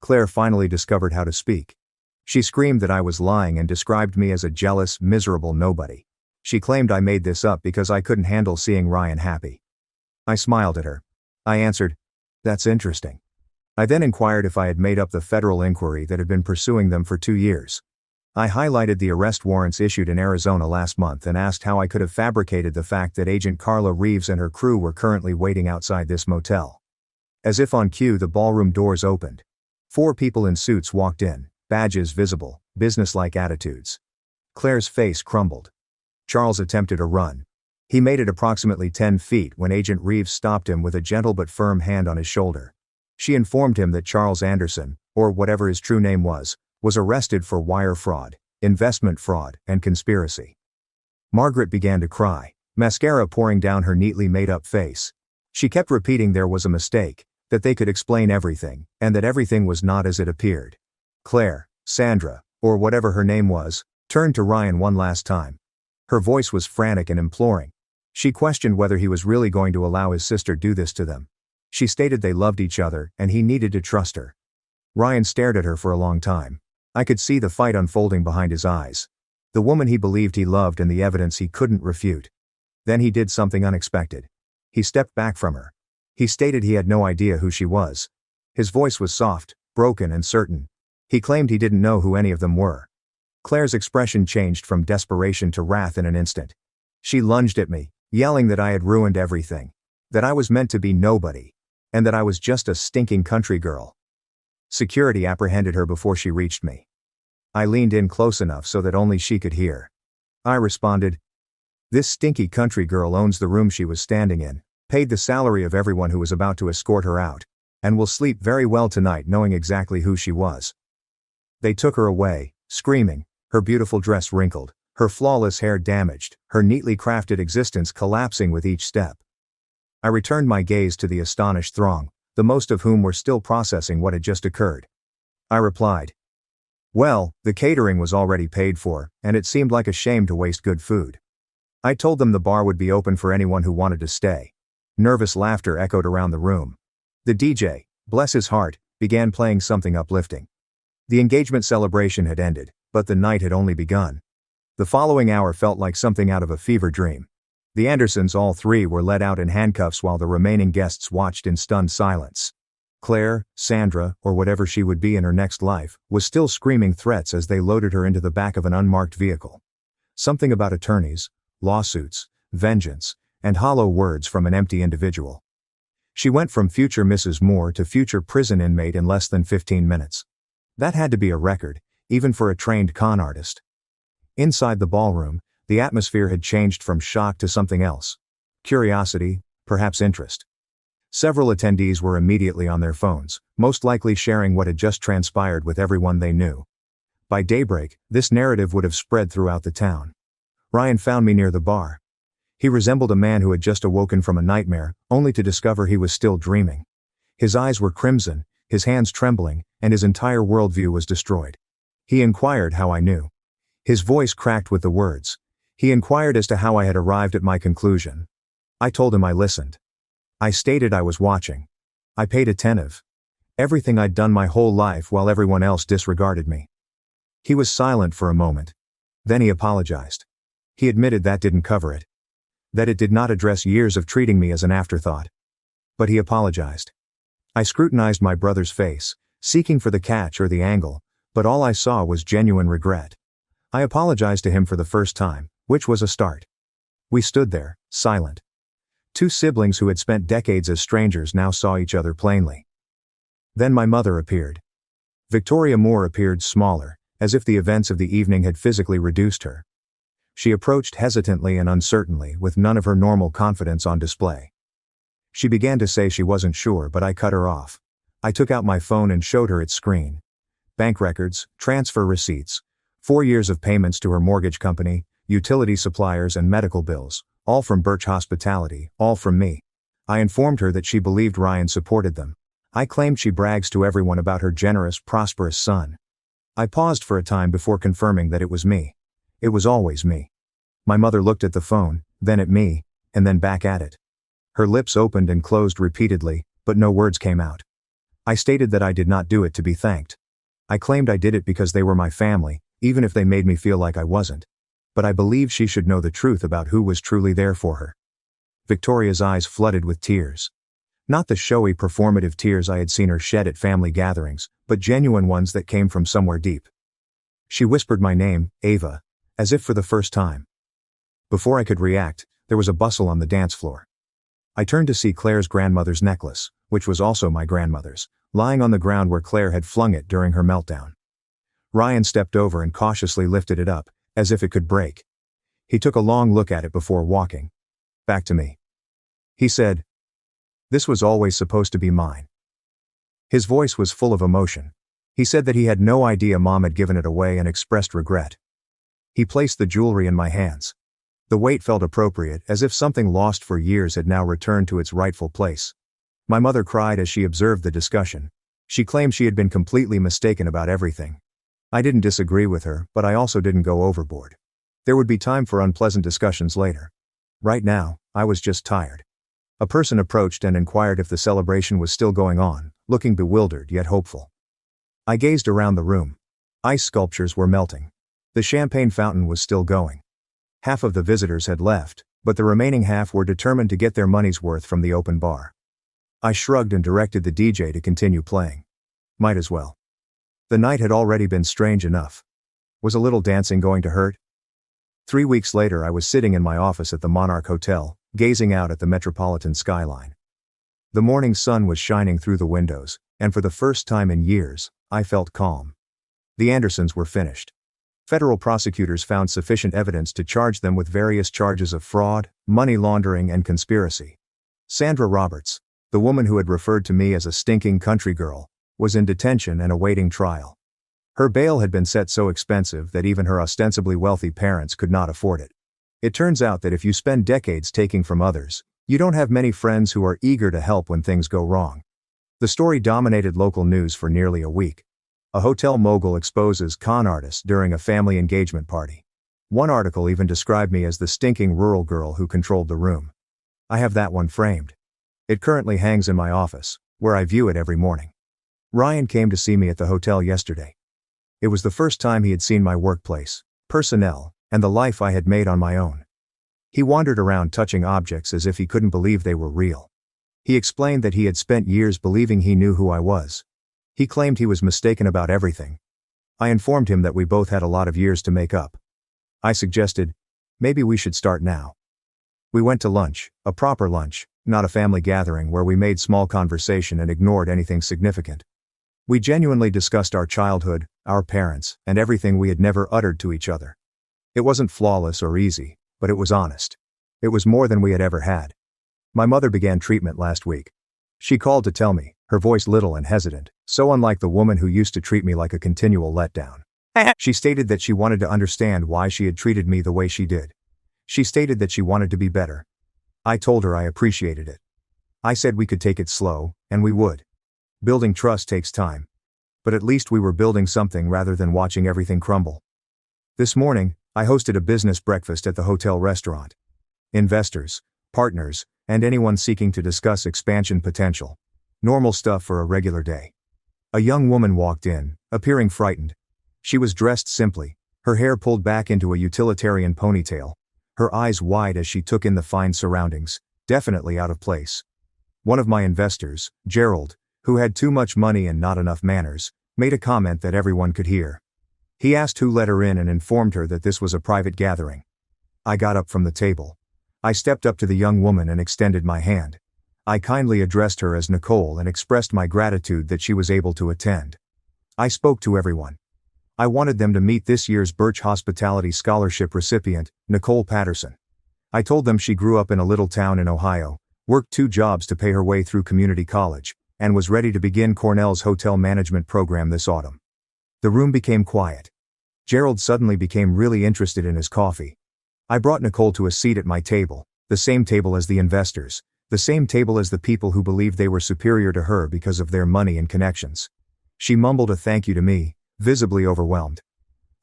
Claire finally discovered how to speak. She screamed that I was lying and described me as a jealous, miserable nobody. She claimed I made this up because I couldn't handle seeing Ryan happy. I smiled at her. I answered, That's interesting. I then inquired if I had made up the federal inquiry that had been pursuing them for 2 years. I highlighted the arrest warrants issued in Arizona last month and asked how I could have fabricated the fact that Agent Carla Reeves and her crew were currently waiting outside this motel. As if on cue, the ballroom doors opened. 4 people in suits walked in, badges visible, businesslike attitudes. Claire's face crumbled. Charles attempted a run. He made it approximately 10 feet when Agent Reeves stopped him with a gentle but firm hand on his shoulder. She informed him that Charles Anderson, or whatever his true name was arrested for wire fraud, investment fraud, and conspiracy. Margaret began to cry, mascara pouring down her neatly made-up face. She kept repeating there was a mistake, that they could explain everything, and that everything was not as it appeared. Claire, Sandra, or whatever her name was, turned to Ryan one last time. Her voice was frantic and imploring. She questioned whether he was really going to allow his sister do this to them. She stated they loved each other and he needed to trust her. Ryan stared at her for a long time. I could see the fight unfolding behind his eyes. The woman he believed he loved and the evidence he couldn't refute. Then he did something unexpected. He stepped back from her. He stated he had no idea who she was. His voice was soft, broken and certain. He claimed he didn't know who any of them were. Claire's expression changed from desperation to wrath in an instant. She lunged at me, yelling that I had ruined everything. That I was meant to be nobody. And that I was just a stinking country girl. Security apprehended her before she reached me. I leaned in close enough so that only she could hear. I responded, "This stinky country girl owns the room she was standing in, paid the salary of everyone who was about to escort her out, and will sleep very well tonight knowing exactly who she was." They took her away, screaming, her beautiful dress wrinkled, her flawless hair damaged, her neatly crafted existence collapsing with each step. I returned my gaze to the astonished throng, the most of whom were still processing what had just occurred. I replied, "Well, the catering was already paid for, and it seemed like a shame to waste good food." I told them the bar would be open for anyone who wanted to stay. Nervous laughter echoed around the room. The DJ, bless his heart, began playing something uplifting. The engagement celebration had ended, but the night had only begun. The following hour felt like something out of a fever dream. The Andersons, all 3, were led out in handcuffs while the remaining guests watched in stunned silence. Claire, Sandra, or whatever she would be in her next life, was still screaming threats as they loaded her into the back of an unmarked vehicle. Something about attorneys, lawsuits, vengeance, and hollow words from an empty individual. She went from future Mrs. Moore to future prison inmate in less than 15 minutes. That had to be a record, even for a trained con artist. Inside the ballroom, the atmosphere had changed from shock to something else. Curiosity, perhaps interest. Several attendees were immediately on their phones, most likely sharing what had just transpired with everyone they knew. By daybreak, this narrative would have spread throughout the town. Ryan found me near the bar. He resembled a man who had just awoken from a nightmare, only to discover he was still dreaming. His eyes were crimson, his hands trembling, and his entire worldview was destroyed. He inquired how I knew. His voice cracked with the words. He inquired as to how I had arrived at my conclusion. I told him I listened. I stated I was watching. I paid attentive. Everything I'd done my whole life while everyone else disregarded me. He was silent for a moment. Then he apologized. He admitted that didn't cover it. That it did not address years of treating me as an afterthought. But he apologized. I scrutinized my brother's face, seeking for the catch or the angle, but all I saw was genuine regret. I apologized to him for the first time, which was a start. We stood there, silent. 2 siblings who had spent decades as strangers now saw each other plainly. Then my mother appeared. Victoria Moore appeared smaller, as if the events of the evening had physically reduced her. She approached hesitantly and uncertainly, with none of her normal confidence on display. She began to say she wasn't sure, but I cut her off. I took out my phone and showed her its screen. Bank records, transfer receipts, 4 years of payments to her mortgage company, utility suppliers and medical bills, all from Birch Hospitality, all from me. I informed her that she believed Ryan supported them. I claimed she brags to everyone about her generous, prosperous son. I paused for a time before confirming that it was me. It was always me. My mother looked at the phone, then at me, and then back at it. Her lips opened and closed repeatedly, but no words came out. I stated that I did not do it to be thanked. I claimed I did it because they were my family, even if they made me feel like I wasn't. But I believed she should know the truth about who was truly there for her. Victoria's eyes flooded with tears. Not the showy performative tears I had seen her shed at family gatherings, but genuine ones that came from somewhere deep. She whispered my name, Ava, as if for the first time. Before I could react, there was a bustle on the dance floor. I turned to see Claire's grandmother's necklace, which was also my grandmother's, lying on the ground where Claire had flung it during her meltdown. Ryan stepped over and cautiously lifted it up, as if it could break. He took a long look at it before walking back to me. He said, "This was always supposed to be mine." His voice was full of emotion. He said that he had no idea Mom had given it away and expressed regret. He placed the jewelry in my hands. The weight felt appropriate, as if something lost for years had now returned to its rightful place. My mother cried as she observed the discussion. She claimed she had been completely mistaken about everything. I didn't disagree with her, but I also didn't go overboard. There would be time for unpleasant discussions later. Right now, I was just tired. A person approached and inquired if the celebration was still going on, looking bewildered yet hopeful. I gazed around the room. Ice sculptures were melting. The champagne fountain was still going. Half of the visitors had left, but the remaining half were determined to get their money's worth from the open bar. I shrugged and directed the DJ to continue playing. Might as well. The night had already been strange enough. Was a little dancing going to hurt? 3 weeks later I was sitting in my office at the Monarch Hotel, gazing out at the metropolitan skyline. The morning sun was shining through the windows, and for the first time in years, I felt calm. The Andersons were finished. Federal prosecutors found sufficient evidence to charge them with various charges of fraud, money laundering, and conspiracy. Sandra Roberts, the woman who had referred to me as a stinking country girl, was in detention and awaiting trial. Her bail had been set so expensive that even her ostensibly wealthy parents could not afford it. It turns out that if you spend decades taking from others, you don't have many friends who are eager to help when things go wrong. The story dominated local news for nearly a week. A hotel mogul exposes con artist during a family engagement party. One article even described me as the stinking rural girl who controlled the room. I have that one framed. It currently hangs in my office, where I view it every morning. Ryan came to see me at the hotel yesterday. It was the first time he had seen my workplace, personnel, and the life I had made on my own. He wandered around touching objects as if he couldn't believe they were real. He explained that he had spent years believing he knew who I was. He claimed he was mistaken about everything. I informed him that we both had a lot of years to make up. I suggested, maybe we should start now. We went to lunch, a proper lunch, not a family gathering where we made small conversation and ignored anything significant. We genuinely discussed our childhood, our parents, and everything we had never uttered to each other. It wasn't flawless or easy, but it was honest. It was more than we had ever had. My mother began treatment last week. She called to tell me, her voice little and hesitant, so unlike the woman who used to treat me like a continual letdown. She stated that she wanted to understand why she had treated me the way she did. She stated that she wanted to be better. I told her I appreciated it. I said we could take it slow, and we would. Building trust takes time. But at least we were building something rather than watching everything crumble. This morning, I hosted a business breakfast at the hotel restaurant. Investors, partners, and anyone seeking to discuss expansion potential. Normal stuff for a regular day. A young woman walked in, appearing frightened. She was dressed simply, her hair pulled back into a utilitarian ponytail, her eyes wide as she took in the fine surroundings, definitely out of place. One of my investors, Gerald, who had too much money and not enough manners, made a comment that everyone could hear. He asked who let her in and informed her that this was a private gathering. I got up from the table. I stepped up to the young woman and extended my hand. I kindly addressed her as Nicole and expressed my gratitude that she was able to attend. I spoke to everyone. I wanted them to meet this year's Birch Hospitality Scholarship recipient, Nicole Patterson. I told them she grew up in a little town in Ohio, worked 2 jobs to pay her way through community college, and was ready to begin Cornell's hotel management program this autumn. The room became quiet. Gerald suddenly became really interested in his coffee. I brought Nicole to a seat at my table, the same table as the investors, the same table as the people who believed they were superior to her because of their money and connections. She mumbled a thank you to me, visibly overwhelmed.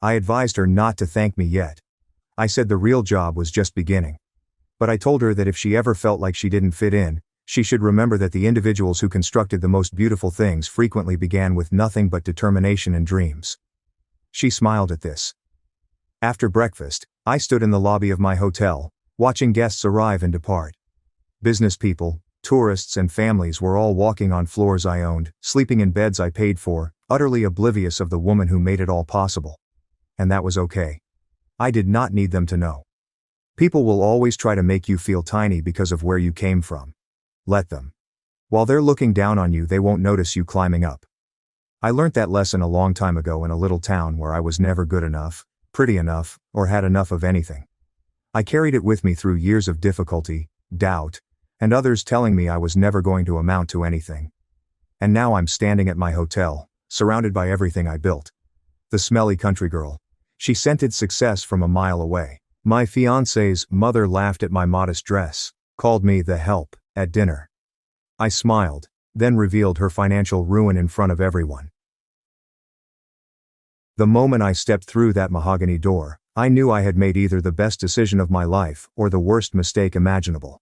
I advised her not to thank me yet. I said the real job was just beginning. But I told her that if she ever felt like she didn't fit in, she should remember that the individuals who constructed the most beautiful things frequently began with nothing but determination and dreams. She smiled at this. After breakfast, I stood in the lobby of my hotel, watching guests arrive and depart. Business people, Tourists and families were all walking on floors I owned, sleeping in beds I paid for, utterly oblivious of the woman who made it all possible. And that was okay. I did not need them to know. People will always try to make you feel tiny because of where you came from. Let them. While they're looking down on you, they won't notice you climbing up. I learnt that lesson a long time ago in a little town where I was never good enough, pretty enough, or had enough of anything. I carried it with me through years of difficulty, doubt, and others telling me I was never going to amount to anything. And now I'm standing at my hotel, surrounded by everything I built. The smelly country girl. She scented success from a mile away. My fiancé's mother laughed at my modest dress, called me the help at dinner. I smiled, then revealed her financial ruin in front of everyone. The moment I stepped through that mahogany door, I knew I had made either the best decision of my life or the worst mistake imaginable.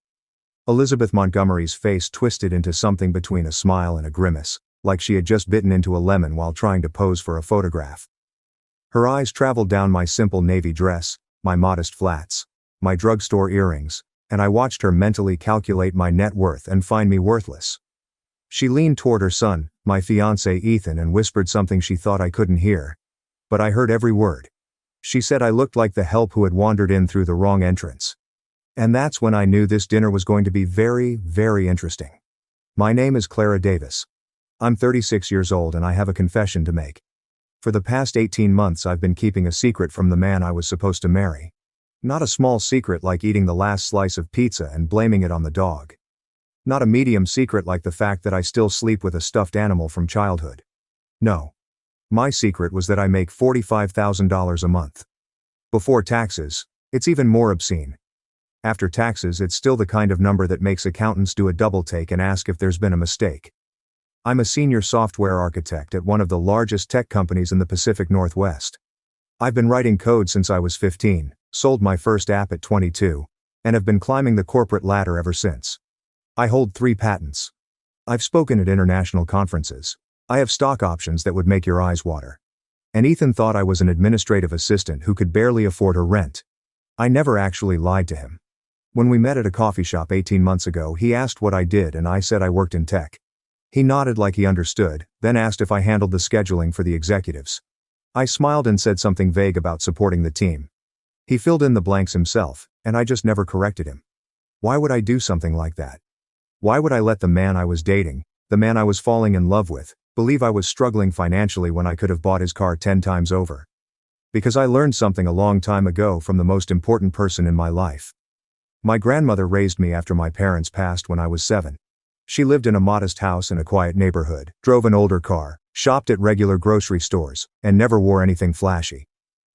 Elizabeth Montgomery's face twisted into something between a smile and a grimace, like she had just bitten into a lemon while trying to pose for a photograph. Her eyes traveled down my simple navy dress, my modest flats, my drugstore earrings, and I watched her mentally calculate my net worth and find me worthless. She leaned toward her son, my fiancé Ethan, and whispered something she thought I couldn't hear. But I heard every word. She said I looked like the help who had wandered in through the wrong entrance. And that's when I knew this dinner was going to be very, very interesting. My name is Clara Davis. I'm 36 years old and I have a confession to make. For the past 18 months I've been keeping a secret from the man I was supposed to marry. Not a small secret like eating the last slice of pizza and blaming it on the dog. Not a medium secret like the fact that I still sleep with a stuffed animal from childhood. No. My secret was that I make $45,000 a month. Before taxes, it's even more obscene. After taxes, it's still the kind of number that makes accountants do a double take and ask if there's been a mistake. I'm a senior software architect at one of the largest tech companies in the Pacific Northwest. I've been writing code since I was 15, sold my first app at 22, and have been climbing the corporate ladder ever since. I hold 3 patents. I've spoken at international conferences. I have stock options that would make your eyes water. And Ethan thought I was an administrative assistant who could barely afford her rent. I never actually lied to him. When we met at a coffee shop 18 months ago, he asked what I did and I said I worked in tech. He nodded like he understood, then asked if I handled the scheduling for the executives. I smiled and said something vague about supporting the team. He filled in the blanks himself, and I just never corrected him. Why would I do something like that? Why would I let the man I was dating, the man I was falling in love with, believe I was struggling financially when I could have bought his car 10 times over? Because I learned something a long time ago from the most important person in my life. My grandmother raised me after my parents passed when I was 7. She lived in a modest house in a quiet neighborhood, drove an older car, shopped at regular grocery stores, and never wore anything flashy.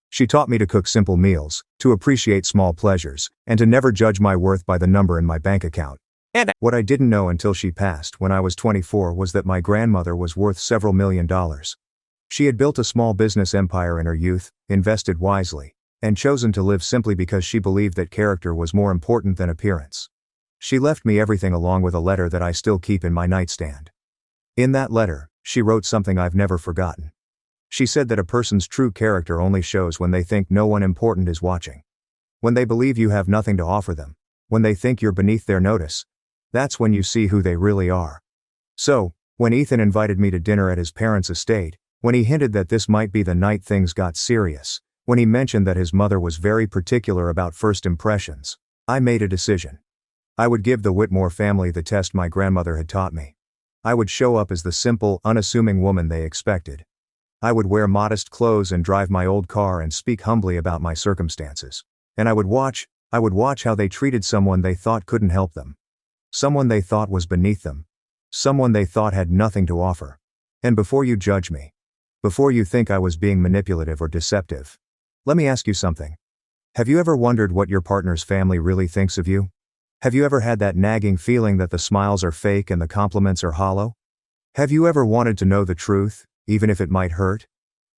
She taught me to cook simple meals, to appreciate small pleasures, and to never judge my worth by the number in my bank account. And what I didn't know until she passed when I was 24 was that my grandmother was worth several $1,000,000. She had built a small business empire in her youth, invested wisely, and chosen to live simply because she believed that character was more important than appearance. She left me everything along with a letter that I still keep in my nightstand. In that letter, she wrote something I've never forgotten. She said that a person's true character only shows when they think no one important is watching. When they believe you have nothing to offer them. When they think you're beneath their notice. That's when you see who they really are. So, when Ethan invited me to dinner at his parents' estate, when he hinted that this might be the night things got serious, when he mentioned that his mother was very particular about first impressions, I made a decision. I would give the Whitmore family the test my grandmother had taught me. I would show up as the simple, unassuming woman they expected. I would wear modest clothes and drive my old car and speak humbly about my circumstances. And I would watch how they treated someone they thought couldn't help them. Someone they thought was beneath them. Someone they thought had nothing to offer. And before you judge me, before you think I was being manipulative or deceptive, let me ask you something. Have you ever wondered what your partner's family really thinks of you? Have you ever had that nagging feeling that the smiles are fake and the compliments are hollow? Have you ever wanted to know the truth, even if it might hurt?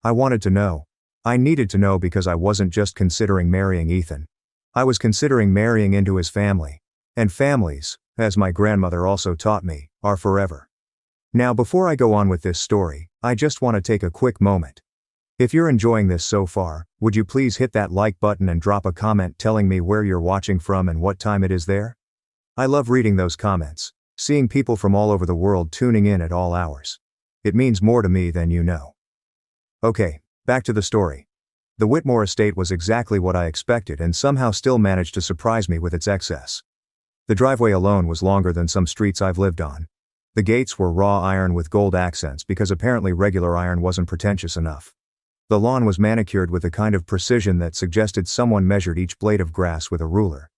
I wanted to know. I needed to know because I wasn't just considering marrying Ethan. I was considering marrying into his family. And families, as my grandmother also taught me, are forever. Now before I go on with this story, I just want to take a quick moment. If you're enjoying this so far, would you please hit that like button and drop a comment telling me where you're watching from and what time it is there? I love reading those comments. Seeing people from all over the world tuning in at all hours. It means more to me than you know. Okay, back to the story. The Whitmore estate was exactly what I expected and somehow still managed to surprise me with its excess. The driveway alone was longer than some streets I've lived on. The gates were raw iron with gold accents because apparently regular iron wasn't pretentious enough. The lawn was manicured with a kind of precision that suggested someone measured each blade of grass with a ruler.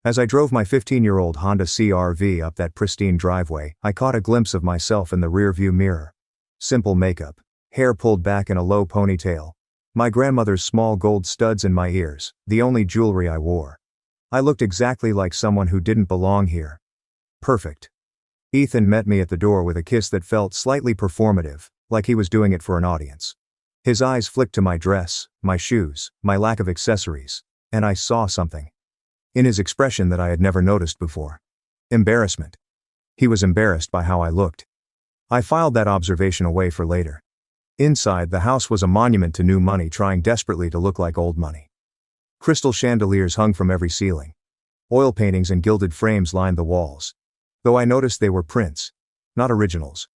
As I drove my 15-year-old Honda CR-V up that pristine driveway, I caught a glimpse of myself in the rearview mirror. Simple makeup, hair pulled back in a low ponytail. My grandmother's small gold studs in my ears, the only jewelry I wore. I looked exactly like someone who didn't belong here. Perfect. Ethan met me at the door with a kiss that felt slightly performative, like he was doing it for an audience. His eyes flicked to my dress, my shoes, my lack of accessories, and I saw something in his expression that I had never noticed before. Embarrassment. He was embarrassed by how I looked. I filed that observation away for later. Inside, the house was a monument to new money trying desperately to look like old money. Crystal chandeliers hung from every ceiling. Oil paintings and gilded frames lined the walls. Though I noticed they were prints, not originals.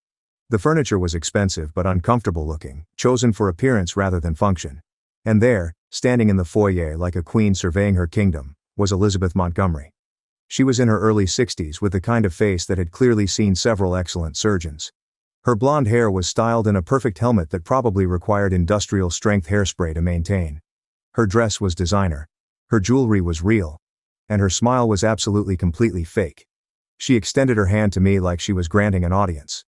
The furniture was expensive but uncomfortable looking, chosen for appearance rather than function. And there, standing in the foyer like a queen surveying her kingdom, was Elizabeth Montgomery. She was in her early 60s with the kind of face that had clearly seen several excellent surgeons. Her blonde hair was styled in a perfect helmet that probably required industrial-strength hairspray to maintain. Her dress was designer. Her jewelry was real. And her smile was absolutely completely fake. She extended her hand to me like she was granting an audience.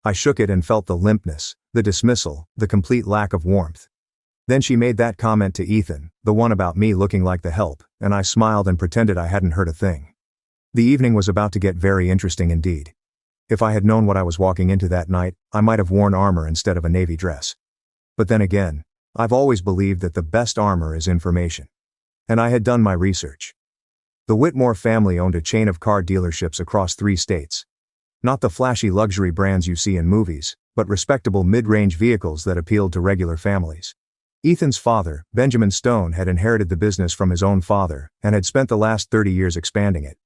I shook it and felt the limpness, the dismissal, the complete lack of warmth. Then she made that comment to Ethan, the one about me looking like the help, and I smiled and pretended I hadn't heard a thing. The evening was about to get very interesting indeed. If I had known what I was walking into that night, I might have worn armor instead of a navy dress. But then again, I've always believed that the best armor is information. And I had done my research. The Whitmore family owned a chain of car dealerships across 3 states. Not the flashy luxury brands you see in movies, but respectable mid-range vehicles that appealed to regular families. Ethan's father, Benjamin Stone, had inherited the business from his own father, and had spent the last 30 years expanding it.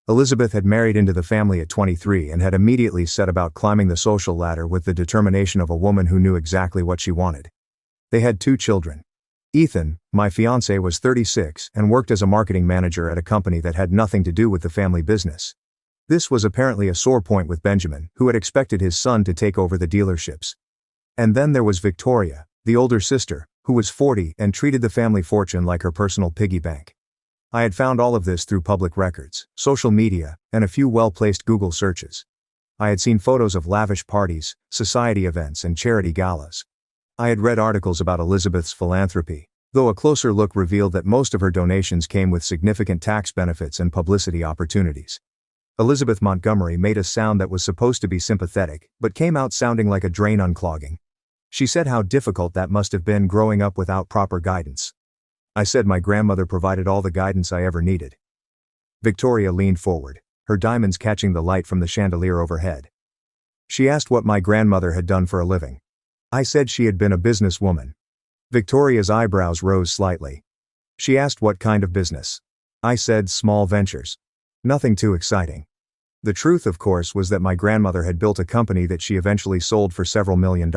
Elizabeth had married into the family at 23 and had immediately set about climbing the social ladder with the determination of a woman who knew exactly what she wanted. They had 2 children. Ethan, my fiancé, was 36 and worked as a marketing manager at a company that had nothing to do with the family business. This was apparently a sore point with Benjamin, who had expected his son to take over the dealerships. And then there was Victoria, the older sister, who was 40 and treated the family fortune like her personal piggy bank. I had found all of this through public records, social media, and a few well-placed Google searches. I had seen photos of lavish parties, society events, and charity galas. I had read articles about Elizabeth's philanthropy, though a closer look revealed that most of her donations came with significant tax benefits and publicity opportunities. Elizabeth Montgomery made a sound that was supposed to be sympathetic, but came out sounding like a drain unclogging. She said how difficult that must have been growing up without proper guidance. I said my grandmother provided all the guidance I ever needed. Victoria leaned forward, her diamonds catching the light from the chandelier overhead. She asked what my grandmother had done for a living. I said she had been a businesswoman. Victoria's eyebrows rose slightly. She asked what kind of business. I said small ventures. Nothing too exciting. The truth, of course, was that my grandmother had built a company that she eventually sold for several $1 million.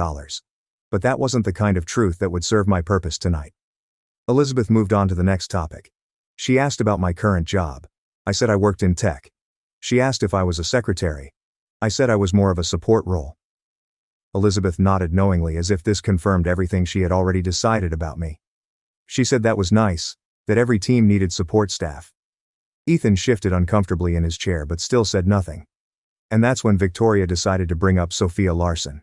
But that wasn't the kind of truth that would serve my purpose tonight. Elizabeth moved on to the next topic. She asked about my current job. I said I worked in tech. She asked if I was a secretary. I said I was more of a support role. Elizabeth nodded knowingly as if this confirmed everything she had already decided about me. She said that was nice, that every team needed support staff. Ethan shifted uncomfortably in his chair but still said nothing. And that's when Victoria decided to bring up Sophia Larson.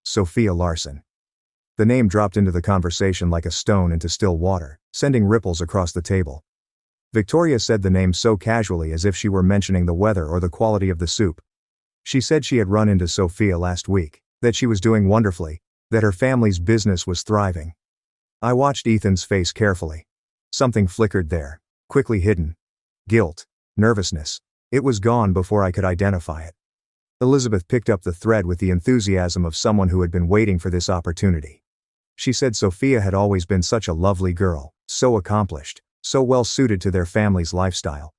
Sophia Larson. The name dropped into the conversation like a stone into still water, sending ripples across the table. Victoria said the name so casually as if she were mentioning the weather or the quality of the soup. She said she had run into Sophia last week, that she was doing wonderfully, that her family's business was thriving. I watched Ethan's face carefully. Something flickered there, quickly hidden. Guilt, nervousness. It was gone before I could identify it. Elizabeth picked up the thread with the enthusiasm of someone who had been waiting for this opportunity. She said Sophia had always been such a lovely girl, so accomplished, so well suited to their family's lifestyle.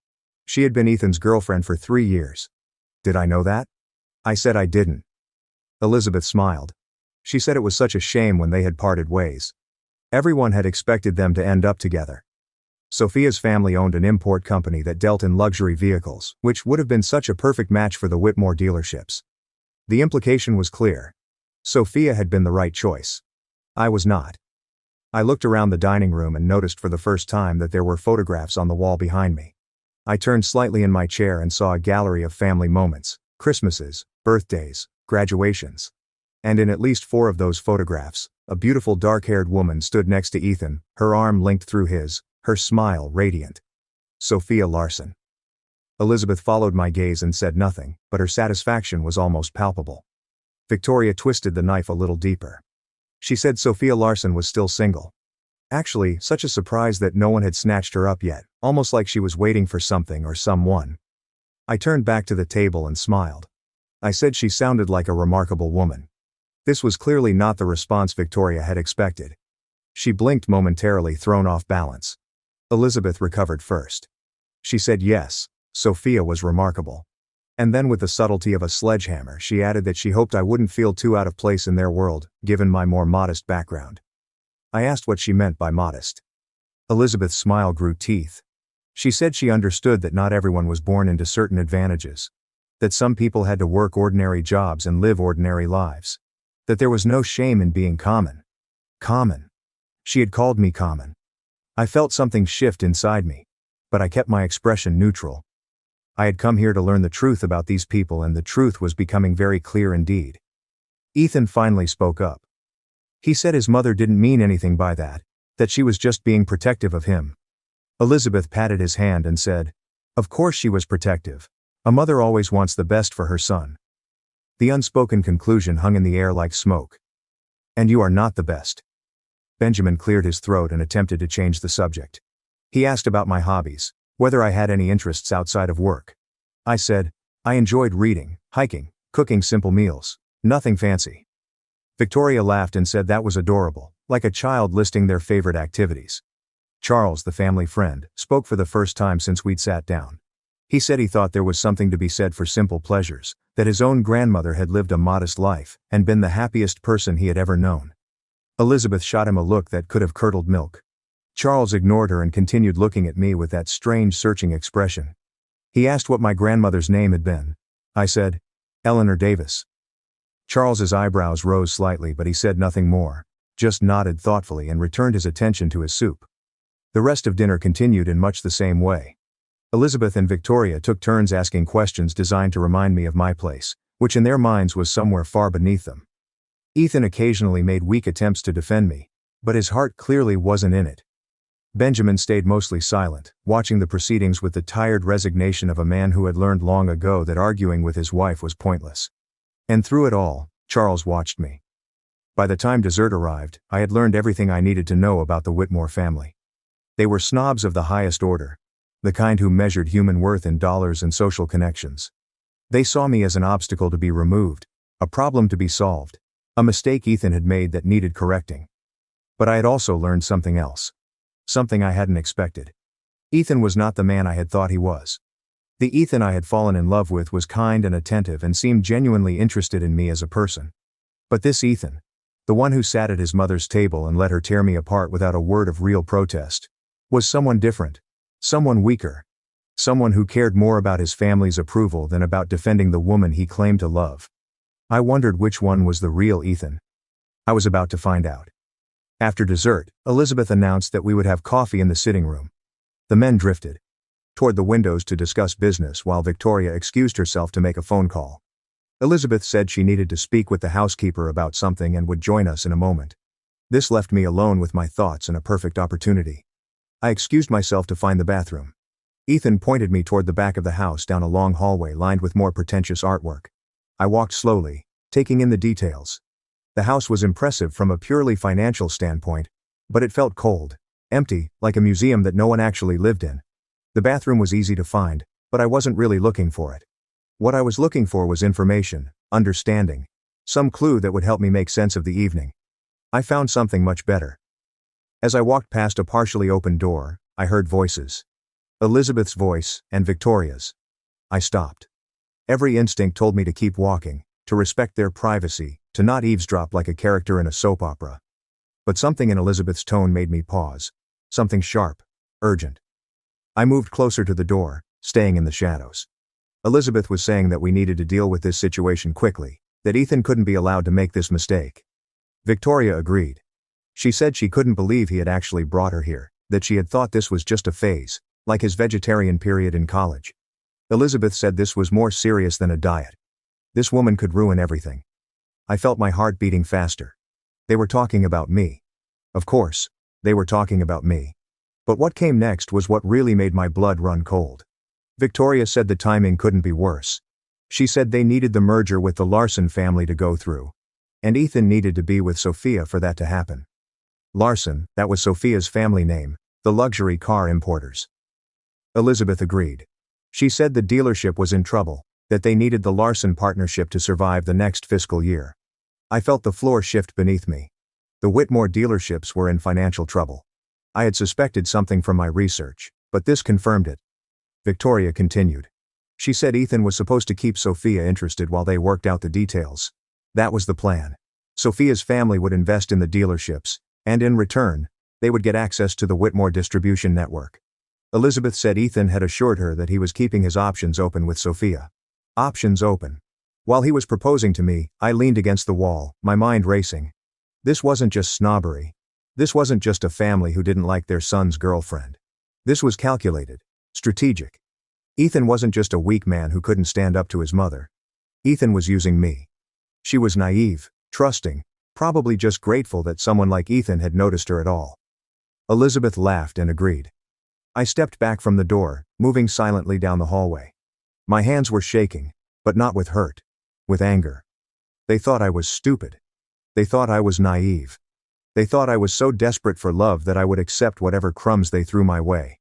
She had been Ethan's girlfriend for 3 years. Did I know that? I said I didn't. Elizabeth smiled. She said it was such a shame when they had parted ways. Everyone had expected them to end up together. Sophia's family owned an import company that dealt in luxury vehicles, which would have been such a perfect match for the Whitmore dealerships. The implication was clear. Sophia had been the right choice. I was not. I looked around the dining room and noticed for the first time that there were photographs on the wall behind me. I turned slightly in my chair and saw a gallery of family moments, Christmases, birthdays, graduations. And in at least 4 of those photographs, a beautiful dark-haired woman stood next to Ethan, her arm linked through his, her smile radiant. Sophia Larson. Elizabeth followed my gaze and said nothing, but her satisfaction was almost palpable. Victoria twisted the knife a little deeper. She said Sophia Larson was still single. Actually, such a surprise that no one had snatched her up yet, almost like she was waiting for something or someone. I turned back to the table and smiled. I said she sounded like a remarkable woman. This was clearly not the response Victoria had expected. She blinked momentarily, thrown off balance. Elizabeth recovered first. She said yes, Sophia was remarkable. And then with the subtlety of a sledgehammer she added that she hoped I wouldn't feel too out of place in their world, given my more modest background. I asked what she meant by modest. Elizabeth's smile grew teeth. She said she understood that not everyone was born into certain advantages. That some people had to work ordinary jobs and live ordinary lives. That there was no shame in being common. Common. She had called me common. I felt something shift inside me. But I kept my expression neutral. I had come here to learn the truth about these people, and the truth was becoming very clear indeed. Ethan finally spoke up. He said his mother didn't mean anything by that she was just being protective of him. Elizabeth patted his hand and said, "Of course she was protective. A mother always wants the best for her son." The unspoken conclusion hung in the air like smoke. "And you are not the best." Benjamin cleared his throat and attempted to change the subject. He asked about my hobbies, whether I had any interests outside of work. I said, I enjoyed reading, hiking, cooking simple meals, nothing fancy. Victoria laughed and said that was adorable, like a child listing their favorite activities. Charles, the family friend, spoke for the first time since we'd sat down. He said he thought there was something to be said for simple pleasures, that his own grandmother had lived a modest life, and been the happiest person he had ever known. Elizabeth shot him a look that could have curdled milk. Charles ignored her and continued looking at me with that strange searching expression. He asked what my grandmother's name had been. I said, Eleanor Davis. Charles's eyebrows rose slightly, but he said nothing more, just nodded thoughtfully and returned his attention to his soup. The rest of dinner continued in much the same way. Elizabeth and Victoria took turns asking questions designed to remind me of my place, which in their minds was somewhere far beneath them. Ethan occasionally made weak attempts to defend me, but his heart clearly wasn't in it. Benjamin stayed mostly silent, watching the proceedings with the tired resignation of a man who had learned long ago that arguing with his wife was pointless. And through it all, Charles watched me. By the time dessert arrived, I had learned everything I needed to know about the Whitmore family. They were snobs of the highest order, the kind who measured human worth in dollars and social connections. They saw me as an obstacle to be removed, a problem to be solved, a mistake Ethan had made that needed correcting. But I had also learned something else. Something I hadn't expected. Ethan was not the man I had thought he was. The Ethan I had fallen in love with was kind and attentive and seemed genuinely interested in me as a person. But this Ethan, the one who sat at his mother's table and let her tear me apart without a word of real protest, was someone different, someone weaker, someone who cared more about his family's approval than about defending the woman he claimed to love. I wondered which one was the real Ethan. I was about to find out. After dessert, Elizabeth announced that we would have coffee in the sitting room. The men drifted toward the windows to discuss business while Victoria excused herself to make a phone call. Elizabeth said she needed to speak with the housekeeper about something and would join us in a moment. This left me alone with my thoughts and a perfect opportunity. I excused myself to find the bathroom. Ethan pointed me toward the back of the house down a long hallway lined with more pretentious artwork. I walked slowly, taking in the details. The house was impressive from a purely financial standpoint, but it felt cold, empty, like a museum that no one actually lived in. The bathroom was easy to find, but I wasn't really looking for it. What I was looking for was information, understanding, some clue that would help me make sense of the evening. I found something much better. As I walked past a partially open door, I heard voices. Elizabeth's voice and Victoria's. I stopped. Every instinct told me to keep walking, to respect their privacy, to not eavesdrop like a character in a soap opera. But something in Elizabeth's tone made me pause. Something sharp, urgent. I moved closer to the door, staying in the shadows. Elizabeth was saying that we needed to deal with this situation quickly, that Ethan couldn't be allowed to make this mistake. Victoria agreed. She said she couldn't believe he had actually brought her here, that she had thought this was just a phase, like his vegetarian period in college. Elizabeth said this was more serious than a diet. This woman could ruin everything. I felt my heart beating faster. They were talking about me. Of course, they were talking about me. But what came next was what really made my blood run cold. Victoria said the timing couldn't be worse. She said they needed the merger with the Larson family to go through. And Ethan needed to be with Sophia for that to happen. Larson, that was Sophia's family name, the luxury car importers. Elizabeth agreed. She said the dealership was in trouble, that they needed the Larson partnership to survive the next fiscal year. I felt the floor shift beneath me. The Whitmore dealerships were in financial trouble. I had suspected something from my research, but this confirmed it. Victoria continued. She said Ethan was supposed to keep Sophia interested while they worked out the details. That was the plan. Sophia's family would invest in the dealerships, and in return, they would get access to the Whitmore distribution network. Elizabeth said Ethan had assured her that he was keeping his options open with Sophia. Options open. While he was proposing to me, I leaned against the wall, my mind racing. This wasn't just snobbery. This wasn't just a family who didn't like their son's girlfriend. This was calculated, strategic. Ethan wasn't just a weak man who couldn't stand up to his mother. Ethan was using me. She was naive, trusting, probably just grateful that someone like Ethan had noticed her at all. Elizabeth laughed and agreed. I stepped back from the door, moving silently down the hallway. My hands were shaking, but not with hurt, with anger. They thought I was stupid. They thought I was naive. They thought I was so desperate for love that I would accept whatever crumbs they threw my way.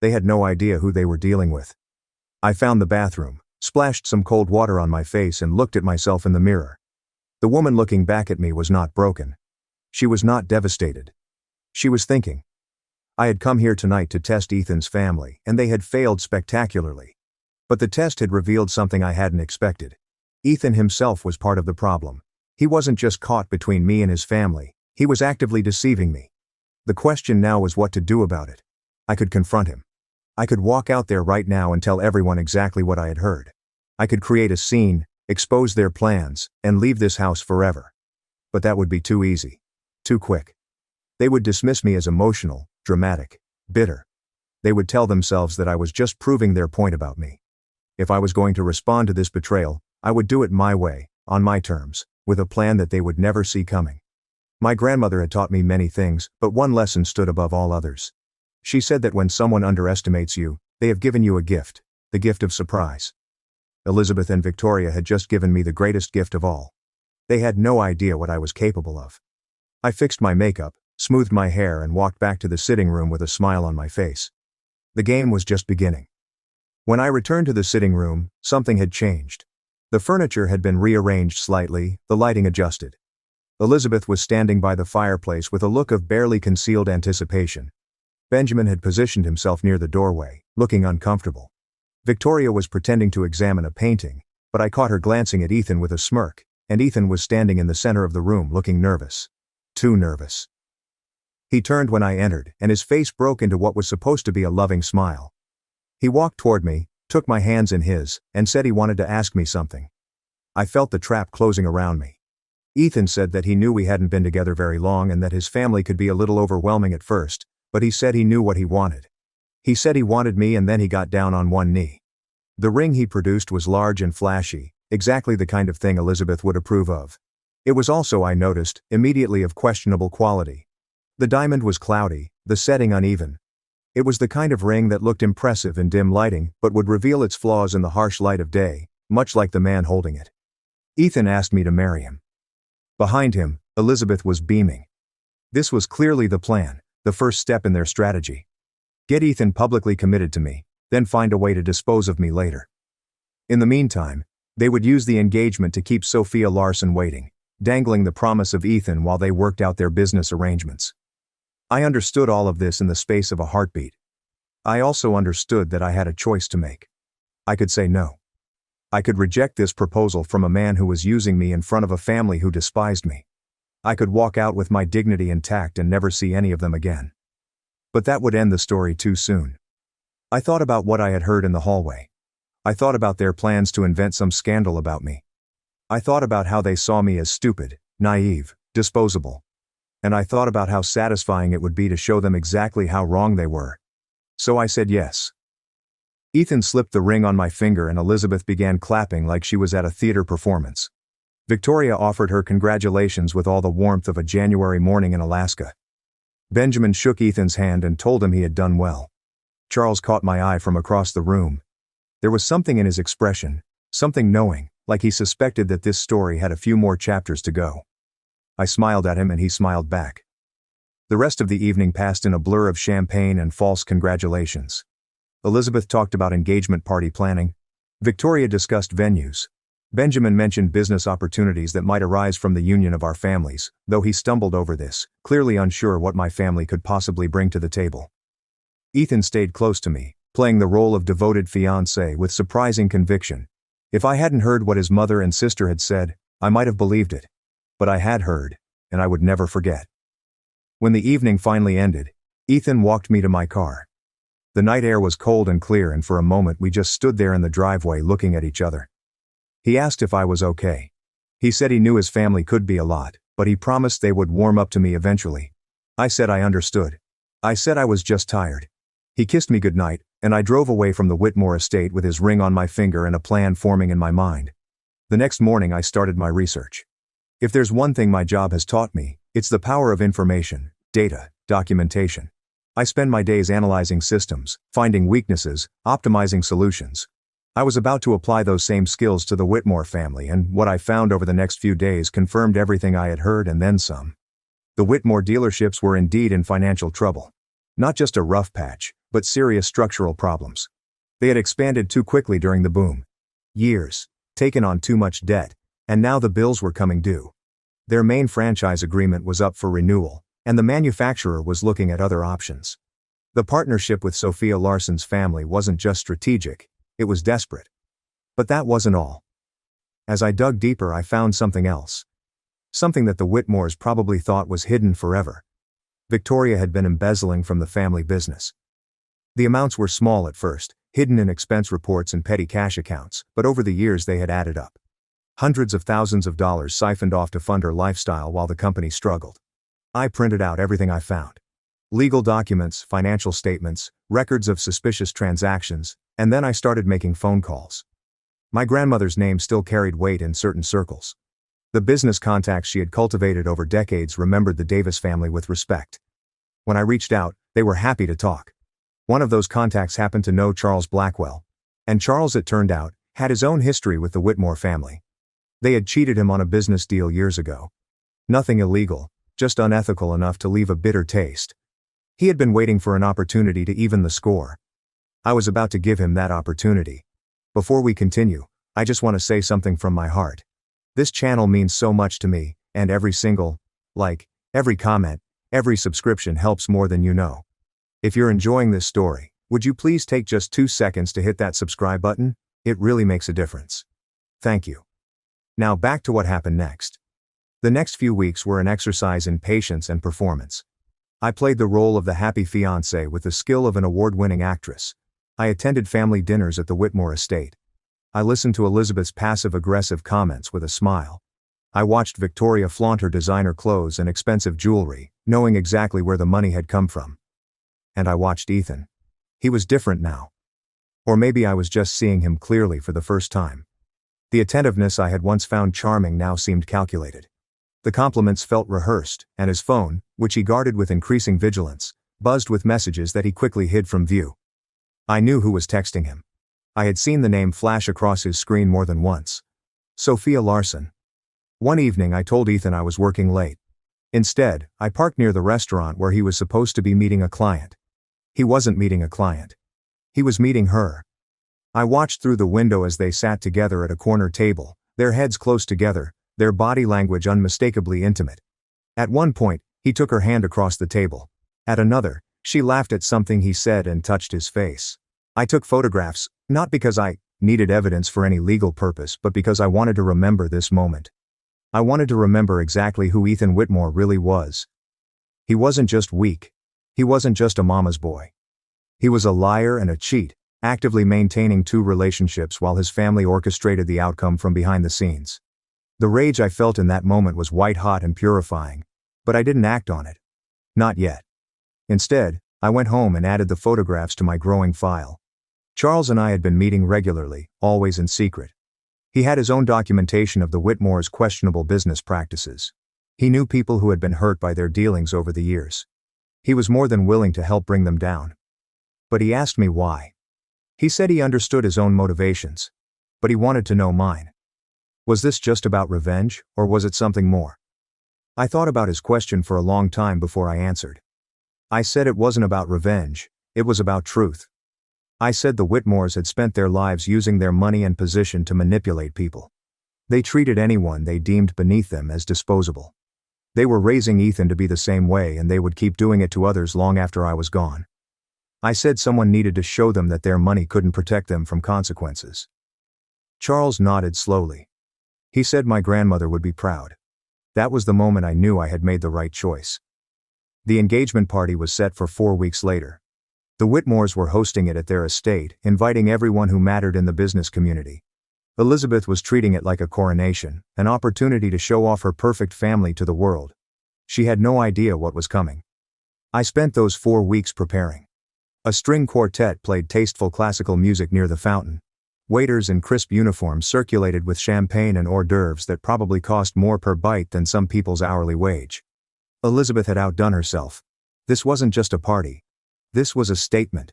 They had no idea who they were dealing with. I found the bathroom, splashed some cold water on my face and looked at myself in the mirror. The woman looking back at me was not broken. She was not devastated. She was thinking. I had come here tonight to test Ethan's family, and they had failed spectacularly. But the test had revealed something I hadn't expected. Ethan himself was part of the problem. He wasn't just caught between me and his family, he was actively deceiving me. The question now was what to do about it. I could confront him. I could walk out there right now and tell everyone exactly what I had heard. I could create a scene, expose their plans, and leave this house forever. But that would be too easy. Too quick. They would dismiss me as emotional, dramatic, bitter. They would tell themselves that I was just proving their point about me. If I was going to respond to this betrayal, I would do it my way, on my terms, with a plan that they would never see coming. My grandmother had taught me many things, but one lesson stood above all others. She said that when someone underestimates you, they have given you a gift, the gift of surprise. Elizabeth and Victoria had just given me the greatest gift of all. They had no idea what I was capable of. I fixed my makeup, smoothed my hair and walked back to the sitting room with a smile on my face. The game was just beginning. When I returned to the sitting room, something had changed. The furniture had been rearranged slightly, the lighting adjusted. Elizabeth was standing by the fireplace with a look of barely concealed anticipation. Benjamin had positioned himself near the doorway, looking uncomfortable. Victoria was pretending to examine a painting, but I caught her glancing at Ethan with a smirk, and Ethan was standing in the center of the room looking nervous. Too nervous. He turned when I entered, and his face broke into what was supposed to be a loving smile. He walked toward me, took my hands in his, and said he wanted to ask me something. I felt the trap closing around me. Ethan said that he knew we hadn't been together very long and that his family could be a little overwhelming at first, but he said he knew what he wanted. He said he wanted me and then he got down on one knee. The ring he produced was large and flashy, exactly the kind of thing Elizabeth would approve of. It was also, I noticed, immediately of questionable quality. The diamond was cloudy, the setting uneven. It was the kind of ring that looked impressive in dim lighting but would reveal its flaws in the harsh light of day, much like the man holding it. Ethan asked me to marry him. Behind him, Elizabeth was beaming. This was clearly the plan, the first step in their strategy. Get Ethan publicly committed to me, then find a way to dispose of me later. In the meantime, they would use the engagement to keep Sophia Larson waiting, dangling the promise of Ethan while they worked out their business arrangements. I understood all of this in the space of a heartbeat. I also understood that I had a choice to make. I could say no. I could reject this proposal from a man who was using me in front of a family who despised me. I could walk out with my dignity intact and never see any of them again. But that would end the story too soon. I thought about what I had heard in the hallway. I thought about their plans to invent some scandal about me. I thought about how they saw me as stupid, naive, disposable. And I thought about how satisfying it would be to show them exactly how wrong they were. So I said yes. Ethan slipped the ring on my finger and Elizabeth began clapping like she was at a theater performance. Victoria offered her congratulations with all the warmth of a January morning in Alaska. Benjamin shook Ethan's hand and told him he had done well. Charles caught my eye from across the room. There was something in his expression, something knowing, like he suspected that this story had a few more chapters to go. I smiled at him and he smiled back. The rest of the evening passed in a blur of champagne and false congratulations. Elizabeth talked about engagement party planning. Victoria discussed venues. Benjamin mentioned business opportunities that might arise from the union of our families, though he stumbled over this, clearly unsure what my family could possibly bring to the table. Ethan stayed close to me, playing the role of devoted fiancé with surprising conviction. If I hadn't heard what his mother and sister had said, I might have believed it. But I had heard, and I would never forget. When the evening finally ended, Ethan walked me to my car. The night air was cold and clear and for a moment we just stood there in the driveway looking at each other. He asked if I was okay. He said he knew his family could be a lot, but he promised they would warm up to me eventually. I said I understood. I said I was just tired. He kissed me goodnight, and I drove away from the Whitmore estate with his ring on my finger and a plan forming in my mind. The next morning I started my research. If there's one thing my job has taught me, it's the power of information, data, documentation. I spend my days analyzing systems, finding weaknesses, optimizing solutions. I was about to apply those same skills to the Whitmore family, and what I found over the next few days confirmed everything I had heard and then some. The Whitmore dealerships were indeed in financial trouble. Not just a rough patch, but serious structural problems. They had expanded too quickly during the boom. Years, taken on too much debt, and now the bills were coming due. Their main franchise agreement was up for renewal, and the manufacturer was looking at other options. The partnership with Sophia Larson's family wasn't just strategic, it was desperate. But that wasn't all. As I dug deeper, I found something else. Something that the Whitmores probably thought was hidden forever. Victoria had been embezzling from the family business. The amounts were small at first, hidden in expense reports and petty cash accounts, but over the years they had added up. Hundreds of thousands of dollars siphoned off to fund her lifestyle while the company struggled. I printed out everything I found. Legal documents, financial statements, records of suspicious transactions, and then I started making phone calls. My grandmother's name still carried weight in certain circles. The business contacts she had cultivated over decades remembered the Davis family with respect. When I reached out, they were happy to talk. One of those contacts happened to know Charles Blackwell. And Charles, it turned out, had his own history with the Whitmore family. They had cheated him on a business deal years ago. Nothing illegal, just unethical enough to leave a bitter taste. He had been waiting for an opportunity to even the score. I was about to give him that opportunity. Before we continue, I just want to say something from my heart. This channel means so much to me, and every single like, every comment, every subscription helps more than you know. If you're enjoying this story, would you please take just 2 seconds to hit that subscribe button? It really makes a difference. Thank you. Now back to what happened next. The next few weeks were an exercise in patience and performance. I played the role of the happy fiancé with the skill of an award-winning actress. I attended family dinners at the Whitmore estate. I listened to Elizabeth's passive-aggressive comments with a smile. I watched Victoria flaunt her designer clothes and expensive jewelry, knowing exactly where the money had come from. And I watched Ethan. He was different now. Or maybe I was just seeing him clearly for the first time. The attentiveness I had once found charming now seemed calculated. The compliments felt rehearsed, and his phone, which he guarded with increasing vigilance, buzzed with messages that he quickly hid from view. I knew who was texting him. I had seen the name flash across his screen more than once. Sophia Larson. One evening I told Ethan I was working late. Instead, I parked near the restaurant where he was supposed to be meeting a client. He wasn't meeting a client. He was meeting her. I watched through the window as they sat together at a corner table, their heads close together, their body language unmistakably intimate. At one point, he took her hand across the table. At another, she laughed at something he said and touched his face. I took photographs, not because I needed evidence for any legal purpose, but because I wanted to remember this moment. I wanted to remember exactly who Ethan Whitmore really was. He wasn't just weak. He wasn't just a mama's boy. He was a liar and a cheat, actively maintaining 2 relationships while his family orchestrated the outcome from behind the scenes. The rage I felt in that moment was white-hot and purifying, but I didn't act on it. Not yet. Instead, I went home and added the photographs to my growing file. Charles and I had been meeting regularly, always in secret. He had his own documentation of the Whitmores' questionable business practices. He knew people who had been hurt by their dealings over the years. He was more than willing to help bring them down. But he asked me why. He said he understood his own motivations, but he wanted to know mine. Was this just about revenge, or was it something more? I thought about his question for a long time before I answered. I said it wasn't about revenge, it was about truth. I said the Whitmores had spent their lives using their money and position to manipulate people. They treated anyone they deemed beneath them as disposable. They were raising Ethan to be the same way, and they would keep doing it to others long after I was gone. I said someone needed to show them that their money couldn't protect them from consequences. Charles nodded slowly. He said my grandmother would be proud. That was the moment I knew I had made the right choice. The engagement party was set for 4 weeks later. The Whitmores were hosting it at their estate, inviting everyone who mattered in the business community. Elizabeth was treating it like a coronation, an opportunity to show off her perfect family to the world. She had no idea what was coming. I spent those 4 weeks preparing. A string quartet played tasteful classical music near the fountain. Waiters in crisp uniforms circulated with champagne and hors d'oeuvres that probably cost more per bite than some people's hourly wage. Elizabeth had outdone herself. This wasn't just a party. This was a statement.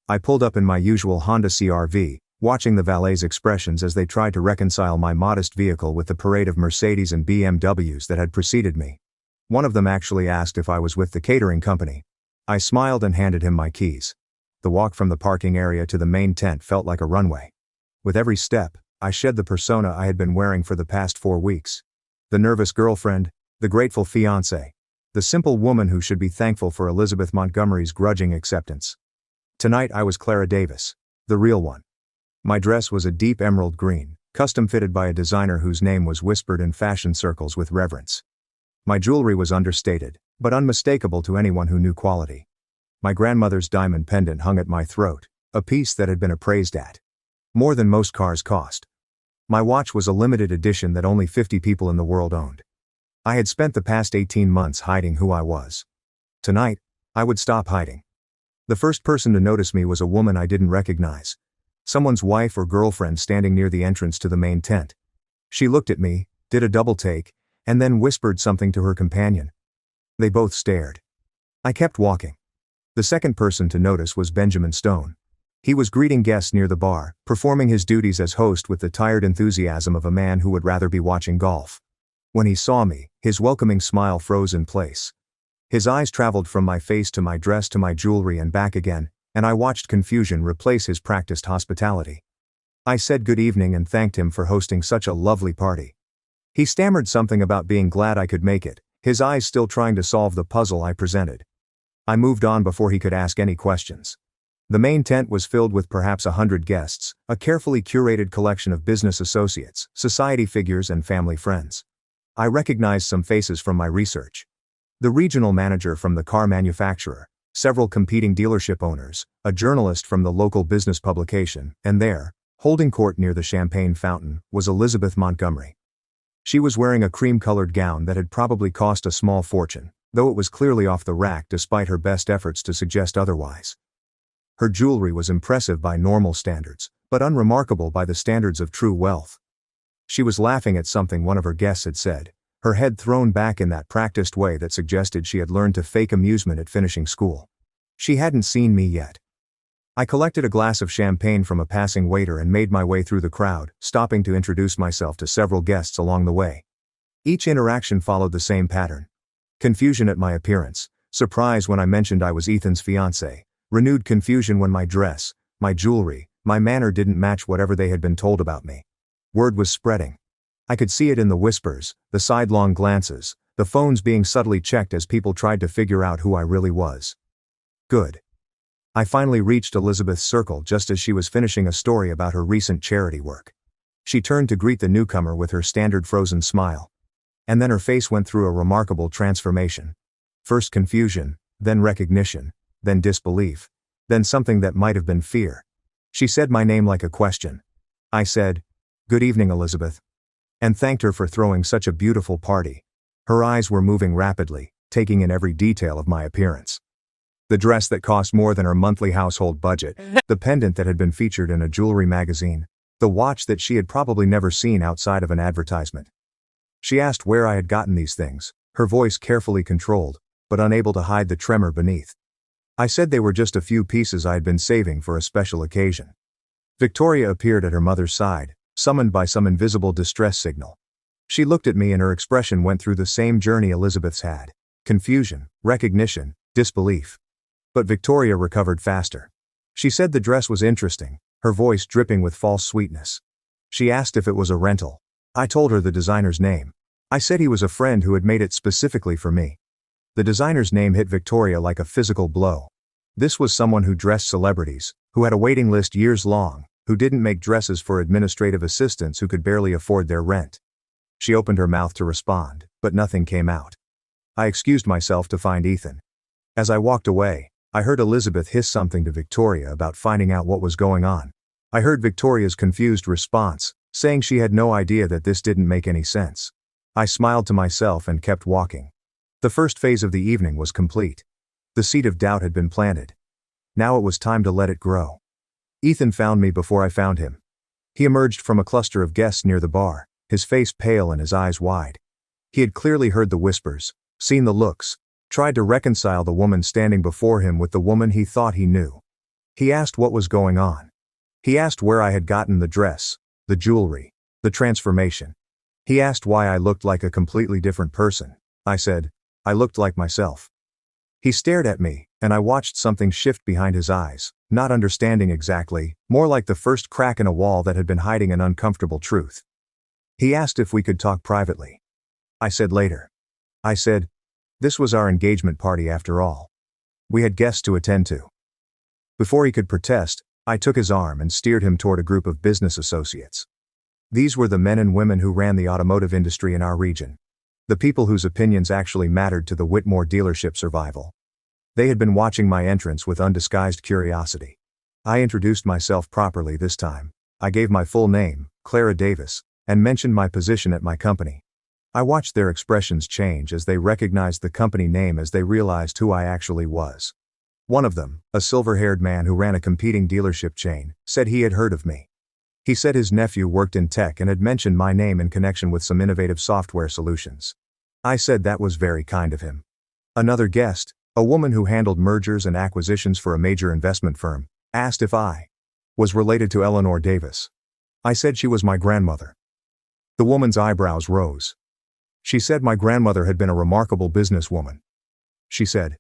I pulled up in my usual Honda CR-V, watching the valet's expressions as they tried to reconcile my modest vehicle with the parade of Mercedes and BMWs that had preceded me. One of them actually asked if I was with the catering company. I smiled and handed him my keys. The walk from the parking area to the main tent felt like a runway. With every step, I shed the persona I had been wearing for the past 4 weeks. The nervous girlfriend, the grateful fiancé, the simple woman who should be thankful for Elizabeth Montgomery's grudging acceptance. Tonight I was Clara Davis, the real one. My dress was a deep emerald green, custom fitted by a designer whose name was whispered in fashion circles with reverence. My jewelry was understated, but unmistakable to anyone who knew quality. My grandmother's diamond pendant hung at my throat, a piece that had been appraised at more than most cars cost. My watch was a limited edition that only 50 people in the world owned. I had spent the past 18 months hiding who I was. Tonight, I would stop hiding. The first person to notice me was a woman I didn't recognize. Someone's wife or girlfriend standing near the entrance to the main tent. She looked at me, did a double take, and then whispered something to her companion. They both stared. I kept walking. The second person to notice was Benjamin Stone. He was greeting guests near the bar, performing his duties as host with the tired enthusiasm of a man who would rather be watching golf. When he saw me, his welcoming smile froze in place. His eyes traveled from my face to my dress to my jewelry and back again, and I watched confusion replace his practiced hospitality. I said good evening and thanked him for hosting such a lovely party. He stammered something about being glad I could make it, his eyes still trying to solve the puzzle I presented. I moved on before he could ask any questions. The main tent was filled with perhaps 100 guests, a carefully curated collection of business associates, society figures and family friends. I recognized some faces from my research. The regional manager from the car manufacturer, several competing dealership owners, a journalist from the local business publication, and there, holding court near the champagne fountain, was Elizabeth Montgomery. She was wearing a cream-colored gown that had probably cost a small fortune, though it was clearly off the rack despite her best efforts to suggest otherwise. Her jewelry was impressive by normal standards, but unremarkable by the standards of true wealth. She was laughing at something one of her guests had said, her head thrown back in that practiced way that suggested she had learned to fake amusement at finishing school. She hadn't seen me yet. I collected a glass of champagne from a passing waiter and made my way through the crowd, stopping to introduce myself to several guests along the way. Each interaction followed the same pattern. Confusion at my appearance, surprise when I mentioned I was Ethan's fiancée, renewed confusion when my dress, my jewelry, my manner didn't match whatever they had been told about me. Word was spreading. I could see it in the whispers, the sidelong glances, the phones being subtly checked as people tried to figure out who I really was. Good. I finally reached Elizabeth's circle just as she was finishing a story about her recent charity work. She turned to greet the newcomer with her standard frozen smile. And then her face went through a remarkable transformation. First confusion, then recognition, then disbelief, then something that might have been fear. She said my name like a question. I said, "Good evening, Elizabeth," and thanked her for throwing such a beautiful party. Her eyes were moving rapidly, taking in every detail of my appearance. The dress that cost more than her monthly household budget, the pendant that had been featured in a jewelry magazine, the watch that she had probably never seen outside of an advertisement. She asked where I had gotten these things, her voice carefully controlled, but unable to hide the tremor beneath. I said they were just a few pieces I had been saving for a special occasion. Victoria appeared at her mother's side, summoned by some invisible distress signal. She looked at me and her expression went through the same journey Elizabeth's had: confusion, recognition, disbelief. But Victoria recovered faster. She said the dress was interesting, her voice dripping with false sweetness. She asked if it was a rental. I told her the designer's name. I said he was a friend who had made it specifically for me. The designer's name hit Victoria like a physical blow. This was someone who dressed celebrities, who had a waiting list years long, who didn't make dresses for administrative assistants who could barely afford their rent. She opened her mouth to respond, but nothing came out. I excused myself to find Ethan. As I walked away, I heard Elizabeth hiss something to Victoria about finding out what was going on. I heard Victoria's confused response, saying she had no idea that this didn't make any sense. I smiled to myself and kept walking. The first phase of the evening was complete. The seed of doubt had been planted. Now it was time to let it grow. Ethan found me before I found him. He emerged from a cluster of guests near the bar, his face pale and his eyes wide. He had clearly heard the whispers, seen the looks, tried to reconcile the woman standing before him with the woman he thought he knew. He asked what was going on. He asked where I had gotten the dress, the jewelry, the transformation. He asked why I looked like a completely different person. I said, I looked like myself. He stared at me, and I watched something shift behind his eyes, not understanding exactly, more like the first crack in a wall that had been hiding an uncomfortable truth. He asked if we could talk privately. I said later. I said, this was our engagement party after all. We had guests to attend to. Before he could protest, I took his arm and steered him toward a group of business associates. These were the men and women who ran the automotive industry in our region. The people whose opinions actually mattered to the Whitmore dealership survival. They had been watching my entrance with undisguised curiosity. I introduced myself properly this time. I gave my full name, Clara Davis, and mentioned my position at my company. I watched their expressions change as they recognized the company name as they realized who I actually was. One of them, a silver-haired man who ran a competing dealership chain, said he had heard of me. He said his nephew worked in tech and had mentioned my name in connection with some innovative software solutions. I said that was very kind of him. Another guest, a woman who handled mergers and acquisitions for a major investment firm, asked if I was related to Eleanor Davis. I said she was my grandmother. The woman's eyebrows rose. She said my grandmother had been a remarkable businesswoman. She said,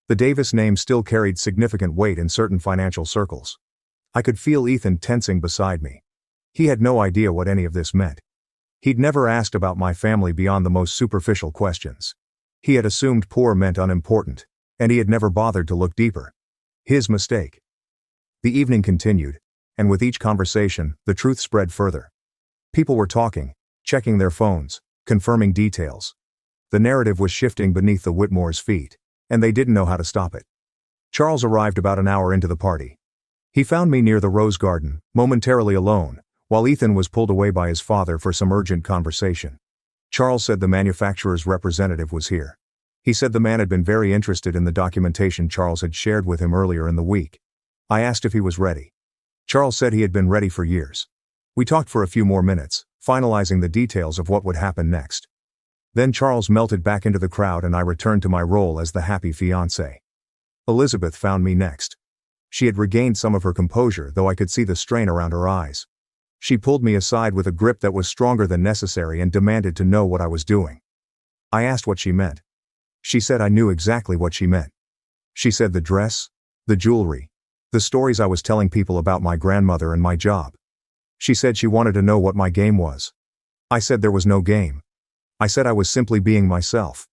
the Davis name still carried significant weight in certain financial circles. I could feel Ethan tensing beside me. He had no idea what any of this meant. He'd never asked about my family beyond the most superficial questions. He had assumed poor meant unimportant, and he had never bothered to look deeper. His mistake. The evening continued, and with each conversation, the truth spread further. People were talking, checking their phones, confirming details. The narrative was shifting beneath the Whitmore's feet, and they didn't know how to stop it. Charles arrived about an hour into the party. He found me near the rose garden, momentarily alone, while Ethan was pulled away by his father for some urgent conversation. Charles said the manufacturer's representative was here. He said the man had been very interested in the documentation Charles had shared with him earlier in the week. I asked if he was ready. Charles said he had been ready for years. We talked for a few more minutes, finalizing the details of what would happen next. Then Charles melted back into the crowd and I returned to my role as the happy fiancé. Elizabeth found me next. She had regained some of her composure, though I could see the strain around her eyes. She pulled me aside with a grip that was stronger than necessary and demanded to know what I was doing. I asked what she meant. She said I knew exactly what she meant. She said the dress, the jewelry, the stories I was telling people about my grandmother and my job. She said she wanted to know what my game was. I said there was no game. I said I was simply being myself.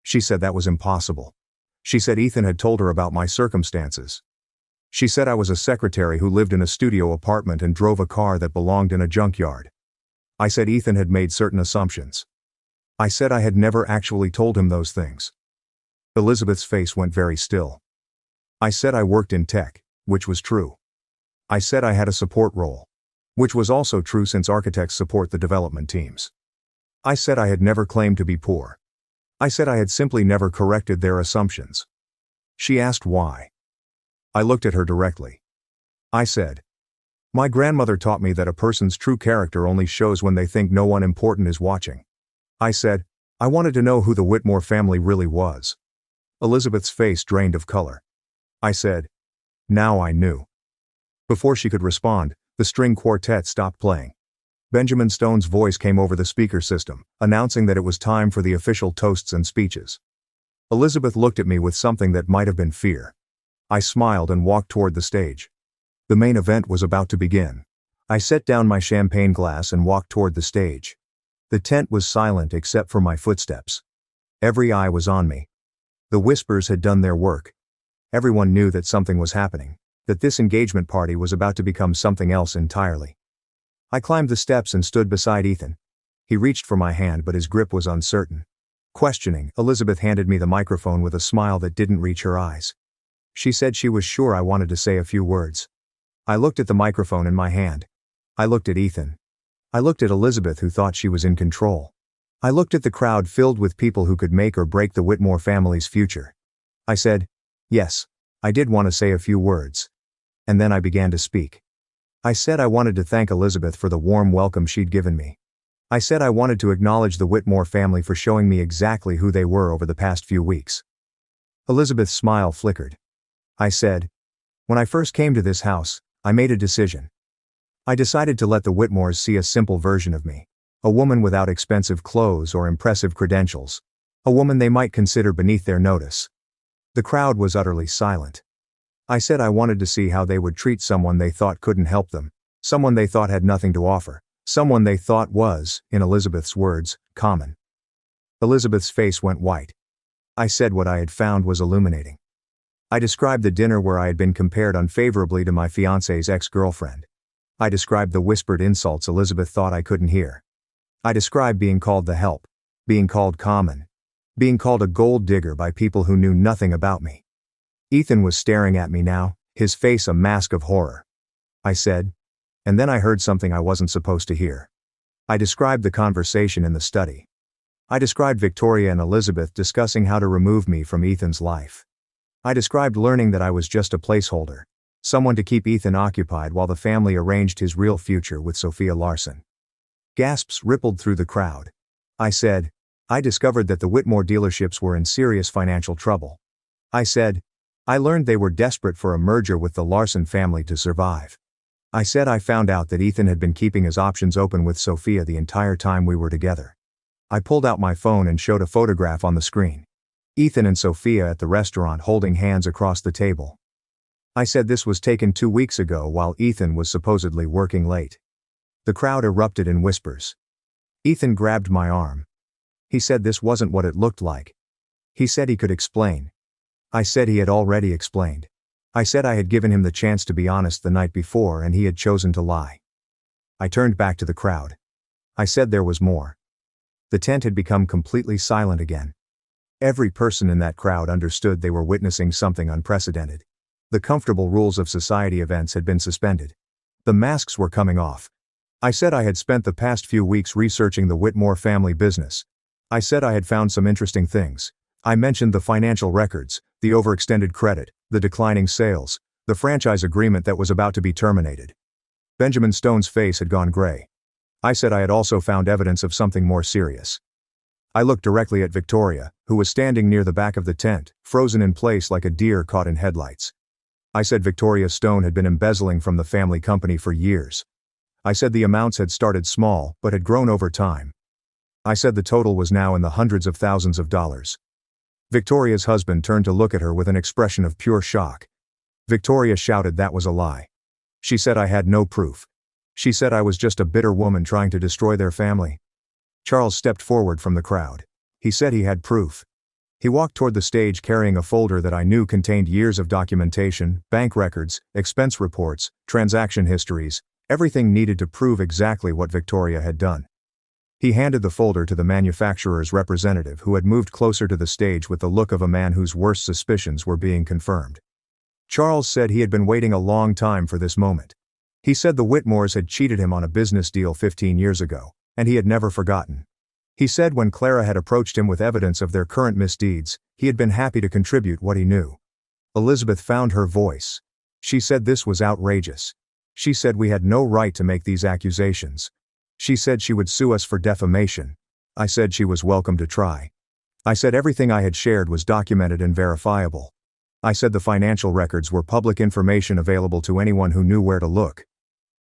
She said that was impossible. She said Ethan had told her about my circumstances. She said I was a secretary who lived in a studio apartment and drove a car that belonged in a junkyard. I said Ethan had made certain assumptions. I said I had never actually told him those things. Elizabeth's face went very still. I said I worked in tech, which was true. I said I had a support role, which was also true since architects support the development teams. I said I had never claimed to be poor. I said I had simply never corrected their assumptions. She asked why. I looked at her directly. I said, "My grandmother taught me that a person's true character only shows when they think no one important is watching." I said, I wanted to know who the Whitmore family really was. Elizabeth's face drained of color. I said, now I knew. Before she could respond, the string quartet stopped playing. Benjamin Stone's voice came over the speaker system, announcing that it was time for the official toasts and speeches. Elizabeth looked at me with something that might have been fear. I smiled and walked toward the stage. The main event was about to begin. I set down my champagne glass and walked toward the stage. The tent was silent except for my footsteps. Every eye was on me. The whispers had done their work. Everyone knew that something was happening, that this engagement party was about to become something else entirely. I climbed the steps and stood beside Ethan. He reached for my hand, but his grip was uncertain. Questioning, Elizabeth handed me the microphone with a smile that didn't reach her eyes. She said she was sure I wanted to say a few words. I looked at the microphone in my hand. I looked at Ethan. I looked at Elizabeth, who thought she was in control. I looked at the crowd filled with people who could make or break the Whitmore family's future. I said, yes, I did want to say a few words. And then I began to speak. I said I wanted to thank Elizabeth for the warm welcome she'd given me. I said I wanted to acknowledge the Whitmore family for showing me exactly who they were over the past few weeks. Elizabeth's smile flickered. I said, when I first came to this house, I made a decision. I decided to let the Whitmores see a simple version of me. A woman without expensive clothes or impressive credentials. A woman they might consider beneath their notice. The crowd was utterly silent. I said I wanted to see how they would treat someone they thought couldn't help them, someone they thought had nothing to offer, someone they thought was, in Elizabeth's words, common. Elizabeth's face went white. I said what I had found was illuminating. I described the dinner where I had been compared unfavorably to my fiancé's ex-girlfriend. I described the whispered insults Elizabeth thought I couldn't hear. I described being called the help, being called common, being called a gold digger by people who knew nothing about me. Ethan was staring at me now, his face a mask of horror. I said, and then I heard something I wasn't supposed to hear. I described the conversation in the study. I described Victoria and Elizabeth discussing how to remove me from Ethan's life. I described learning that I was just a placeholder, someone to keep Ethan occupied while the family arranged his real future with Sophia Larson. Gasps rippled through the crowd. I said, I discovered that the Whitmore dealerships were in serious financial trouble. I said, I learned they were desperate for a merger with the Larson family to survive. I said I found out that Ethan had been keeping his options open with Sophia the entire time we were together. I pulled out my phone and showed a photograph on the screen. Ethan and Sophia at the restaurant holding hands across the table. I said this was taken 2 weeks ago while Ethan was supposedly working late. The crowd erupted in whispers. Ethan grabbed my arm. He said this wasn't what it looked like. He said he could explain. I said he had already explained. I said I had given him the chance to be honest the night before and he had chosen to lie. I turned back to the crowd. I said there was more. The tent had become completely silent again. Every person in that crowd understood they were witnessing something unprecedented. The comfortable rules of society events had been suspended. The masks were coming off. I said I had spent the past few weeks researching the Whitmore family business. I said I had found some interesting things. I mentioned the financial records, the overextended credit, the declining sales, the franchise agreement that was about to be terminated. Benjamin Stone's face had gone gray. I said I had also found evidence of something more serious. I looked directly at Victoria, who was standing near the back of the tent, frozen in place like a deer caught in headlights. I said Victoria Stone had been embezzling from the family company for years. I said the amounts had started small, but had grown over time. I said the total was now in the hundreds of thousands of dollars. Victoria's husband turned to look at her with an expression of pure shock. Victoria shouted that was a lie. She said I had no proof. She said I was just a bitter woman trying to destroy their family. Charles stepped forward from the crowd. He said he had proof. He walked toward the stage carrying a folder that I knew contained years of documentation, bank records, expense reports, transaction histories, everything needed to prove exactly what Victoria had done. He handed the folder to the manufacturer's representative, who had moved closer to the stage with the look of a man whose worst suspicions were being confirmed. Charles said he had been waiting a long time for this moment. He said the Whitmores had cheated him on a business deal 15 years ago, and he had never forgotten. He said when Clara had approached him with evidence of their current misdeeds, he had been happy to contribute what he knew. Elizabeth found her voice. She said this was outrageous. She said we had no right to make these accusations. She said she would sue us for defamation. I said she was welcome to try. I said everything I had shared was documented and verifiable. I said the financial records were public information available to anyone who knew where to look.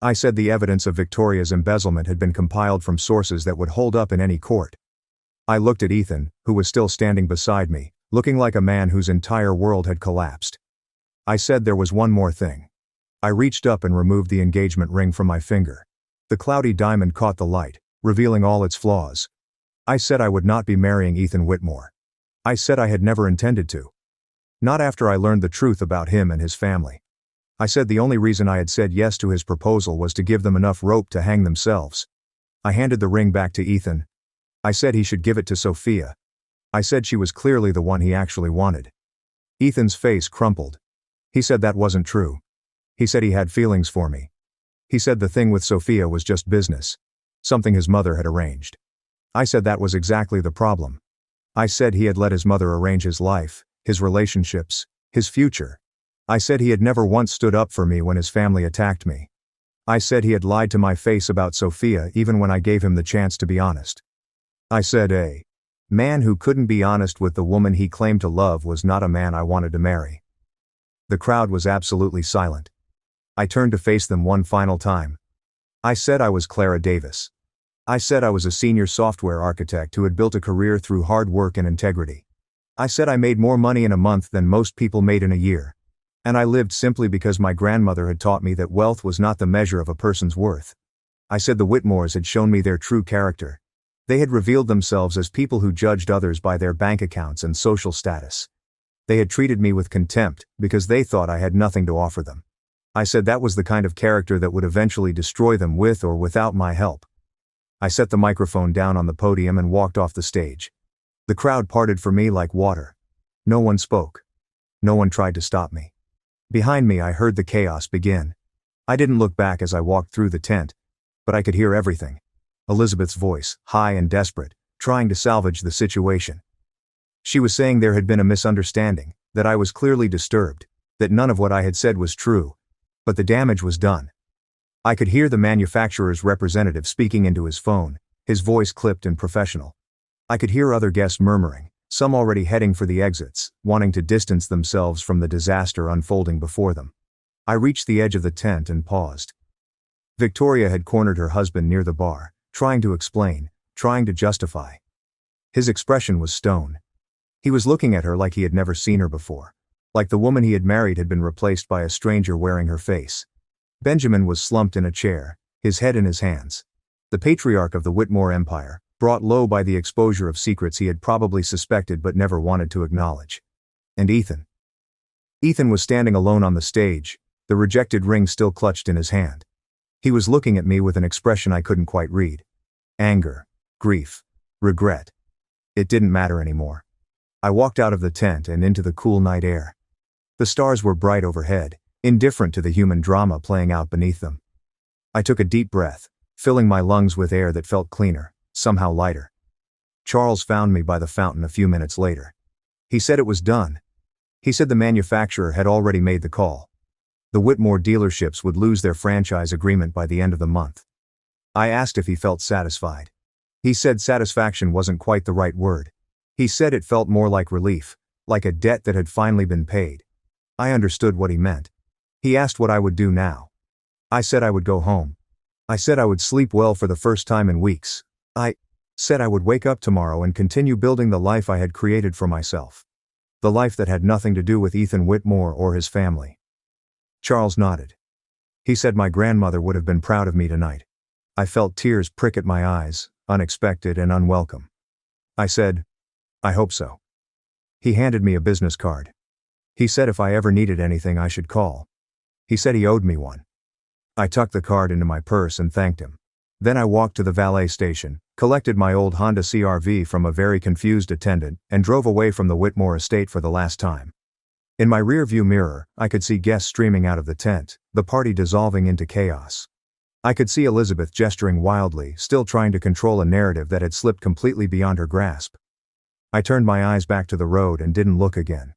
I said the evidence of Victoria's embezzlement had been compiled from sources that would hold up in any court. I looked at Ethan, who was still standing beside me, looking like a man whose entire world had collapsed. I said there was one more thing. I reached up and removed the engagement ring from my finger. The cloudy diamond caught the light, revealing all its flaws. I said I would not be marrying Ethan Whitmore. I said I had never intended to. Not after I learned the truth about him and his family. I said the only reason I had said yes to his proposal was to give them enough rope to hang themselves. I handed the ring back to Ethan. I said he should give it to Sophia. I said she was clearly the one he actually wanted. Ethan's face crumpled. He said that wasn't true. He said he had feelings for me. He said the thing with Sophia was just business. Something his mother had arranged. I said that was exactly the problem. I said he had let his mother arrange his life, his relationships, his future. I said he had never once stood up for me when his family attacked me. I said he had lied to my face about Sophia even when I gave him the chance to be honest. I said a man who couldn't be honest with the woman he claimed to love was not a man I wanted to marry. The crowd was absolutely silent. I turned to face them one final time. I said I was Clara Davis. I said I was a senior software architect who had built a career through hard work and integrity. I said I made more money in a month than most people made in a year. And I lived simply because my grandmother had taught me that wealth was not the measure of a person's worth. I said the Whitmores had shown me their true character. They had revealed themselves as people who judged others by their bank accounts and social status. They had treated me with contempt because they thought I had nothing to offer them. I said that was the kind of character that would eventually destroy them with or without my help. I set the microphone down on the podium and walked off the stage. The crowd parted for me like water. No one spoke. No one tried to stop me. Behind me I heard the chaos begin. I didn't look back as I walked through the tent, but I could hear everything. Elizabeth's voice, high and desperate, trying to salvage the situation. She was saying there had been a misunderstanding, that I was clearly disturbed, that none of what I had said was true, but the damage was done. I could hear the manufacturer's representative speaking into his phone, his voice clipped and professional. I could hear other guests murmuring, some already heading for the exits, wanting to distance themselves from the disaster unfolding before them. I reached the edge of the tent and paused. Victoria had cornered her husband near the bar, trying to explain, trying to justify. His expression was stone. He was looking at her like he had never seen her before, like the woman he had married had been replaced by a stranger wearing her face. Benjamin was slumped in a chair, his head in his hands. The patriarch of the Whitmore Empire, brought low by the exposure of secrets he had probably suspected but never wanted to acknowledge. And Ethan. Ethan was standing alone on the stage, the rejected ring still clutched in his hand. He was looking at me with an expression I couldn't quite read. Anger, grief, regret. It didn't matter anymore. I walked out of the tent and into the cool night air. The stars were bright overhead, indifferent to the human drama playing out beneath them. I took a deep breath, filling my lungs with air that felt cleaner, somehow lighter. Charles found me by the fountain a few minutes later. He said it was done. He said the manufacturer had already made the call. The Whitmore dealerships would lose their franchise agreement by the end of the month. I asked if he felt satisfied. He said satisfaction wasn't quite the right word. He said it felt more like relief, like a debt that had finally been paid. I understood what he meant. He asked what I would do now. I said I would go home. I said I would sleep well for the first time in weeks. I said I would wake up tomorrow and continue building the life I had created for myself. The life that had nothing to do with Ethan Whitmore or his family. Charles nodded. He said my grandmother would have been proud of me tonight. I felt tears prick at my eyes, unexpected and unwelcome. I said, I hope so. He handed me a business card. He said if I ever needed anything I should call. He said he owed me one. I tucked the card into my purse and thanked him. Then I walked to the valet station, collected my old Honda CR-V from a very confused attendant, and drove away from the Whitmore estate for the last time. In my rearview mirror, I could see guests streaming out of the tent, the party dissolving into chaos. I could see Elizabeth gesturing wildly, still trying to control a narrative that had slipped completely beyond her grasp. I turned my eyes back to the road and didn't look again.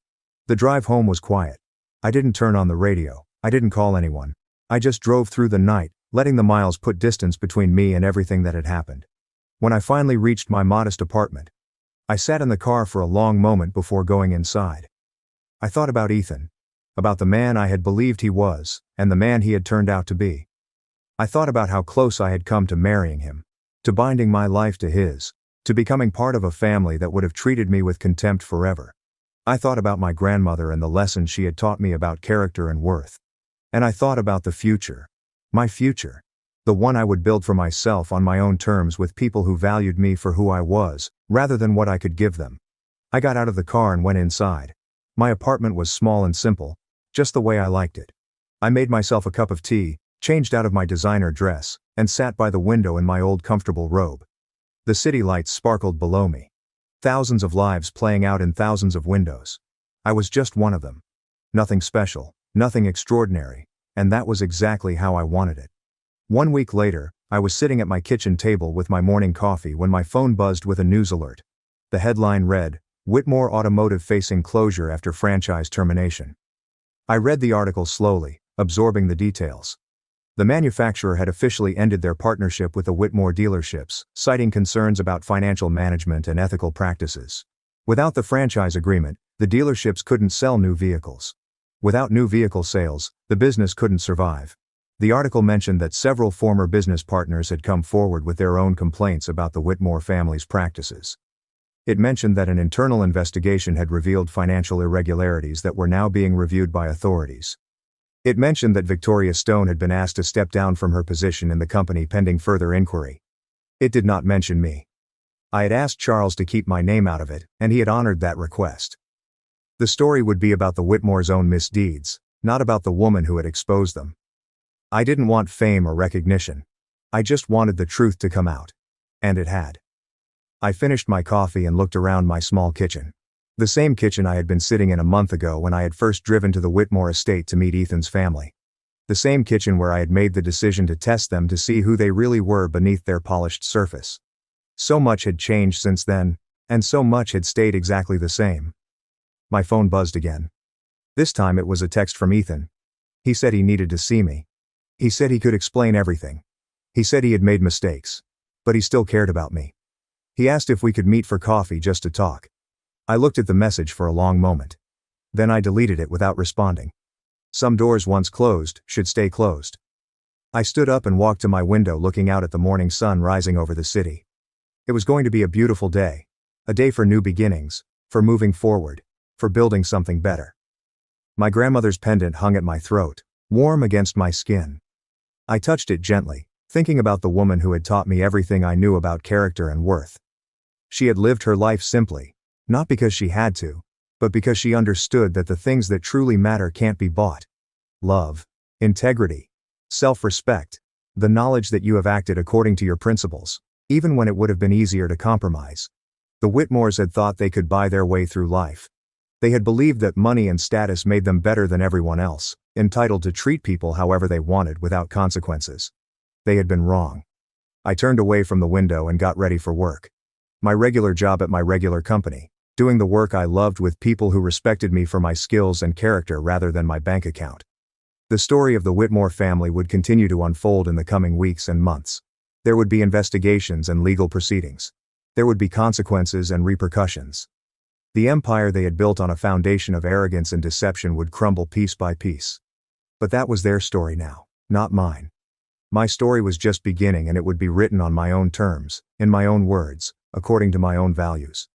The drive home was quiet. I didn't turn on the radio, I didn't call anyone. I just drove through the night, letting the miles put distance between me and everything that had happened. When I finally reached my modest apartment, I sat in the car for a long moment before going inside. I thought about Ethan. About the man I had believed he was, and the man he had turned out to be. I thought about how close I had come to marrying him, to binding my life to his, to becoming part of a family that would have treated me with contempt forever. I thought about my grandmother and the lessons she had taught me about character and worth. And I thought about the future. My future. The one I would build for myself on my own terms with people who valued me for who I was, rather than what I could give them. I got out of the car and went inside. My apartment was small and simple, just the way I liked it. I made myself a cup of tea, changed out of my designer dress, and sat by the window in my old comfortable robe. The city lights sparkled below me. Thousands of lives playing out in thousands of windows. I was just one of them. Nothing special, nothing extraordinary, and that was exactly how I wanted it. 1 week later, I was sitting at my kitchen table with my morning coffee when my phone buzzed with a news alert. The headline read, Whitmore Automotive facing closure after franchise termination. I read the article slowly, absorbing the details. The manufacturer had officially ended their partnership with the Whitmore dealerships, citing concerns about financial management and ethical practices. Without the franchise agreement, the dealerships couldn't sell new vehicles. Without new vehicle sales, the business couldn't survive. The article mentioned that several former business partners had come forward with their own complaints about the Whitmore family's practices. It mentioned that an internal investigation had revealed financial irregularities that were now being reviewed by authorities. It mentioned that Victoria Stone had been asked to step down from her position in the company pending further inquiry. It did not mention me. I had asked Charles to keep my name out of it, and he had honored that request. The story would be about the Whitmore's own misdeeds, not about the woman who had exposed them. I didn't want fame or recognition. I just wanted the truth to come out. And it had. I finished my coffee and looked around my small kitchen. The same kitchen I had been sitting in a month ago when I had first driven to the Whitmore estate to meet Ethan's family. The same kitchen where I had made the decision to test them to see who they really were beneath their polished surface. So much had changed since then, and so much had stayed exactly the same. My phone buzzed again. This time it was a text from Ethan. He said he needed to see me. He said he could explain everything. He said he had made mistakes, but he still cared about me. He asked if we could meet for coffee just to talk. I looked at the message for a long moment. Then I deleted it without responding. Some doors once closed should stay closed. I stood up and walked to my window looking out at the morning sun rising over the city. It was going to be a beautiful day. A day for new beginnings, for moving forward, for building something better. My grandmother's pendant hung at my throat, warm against my skin. I touched it gently, thinking about the woman who had taught me everything I knew about character and worth. She had lived her life simply, not because she had to, but because she understood that the things that truly matter can't be bought. Love, integrity, self-respect, the knowledge that you have acted according to your principles, even when it would have been easier to compromise. The Whitmores had thought they could buy their way through life. They had believed that money and status made them better than everyone else, entitled to treat people however they wanted without consequences. They had been wrong. I turned away from the window and got ready for work. My regular job at my regular company, doing the work I loved with people who respected me for my skills and character rather than my bank account. The story of the Whitmore family would continue to unfold in the coming weeks and months. There would be investigations and legal proceedings. There would be consequences and repercussions. The empire they had built on a foundation of arrogance and deception would crumble piece by piece. But that was their story now, not mine. My story was just beginning, and it would be written on my own terms, in my own words, according to my own values.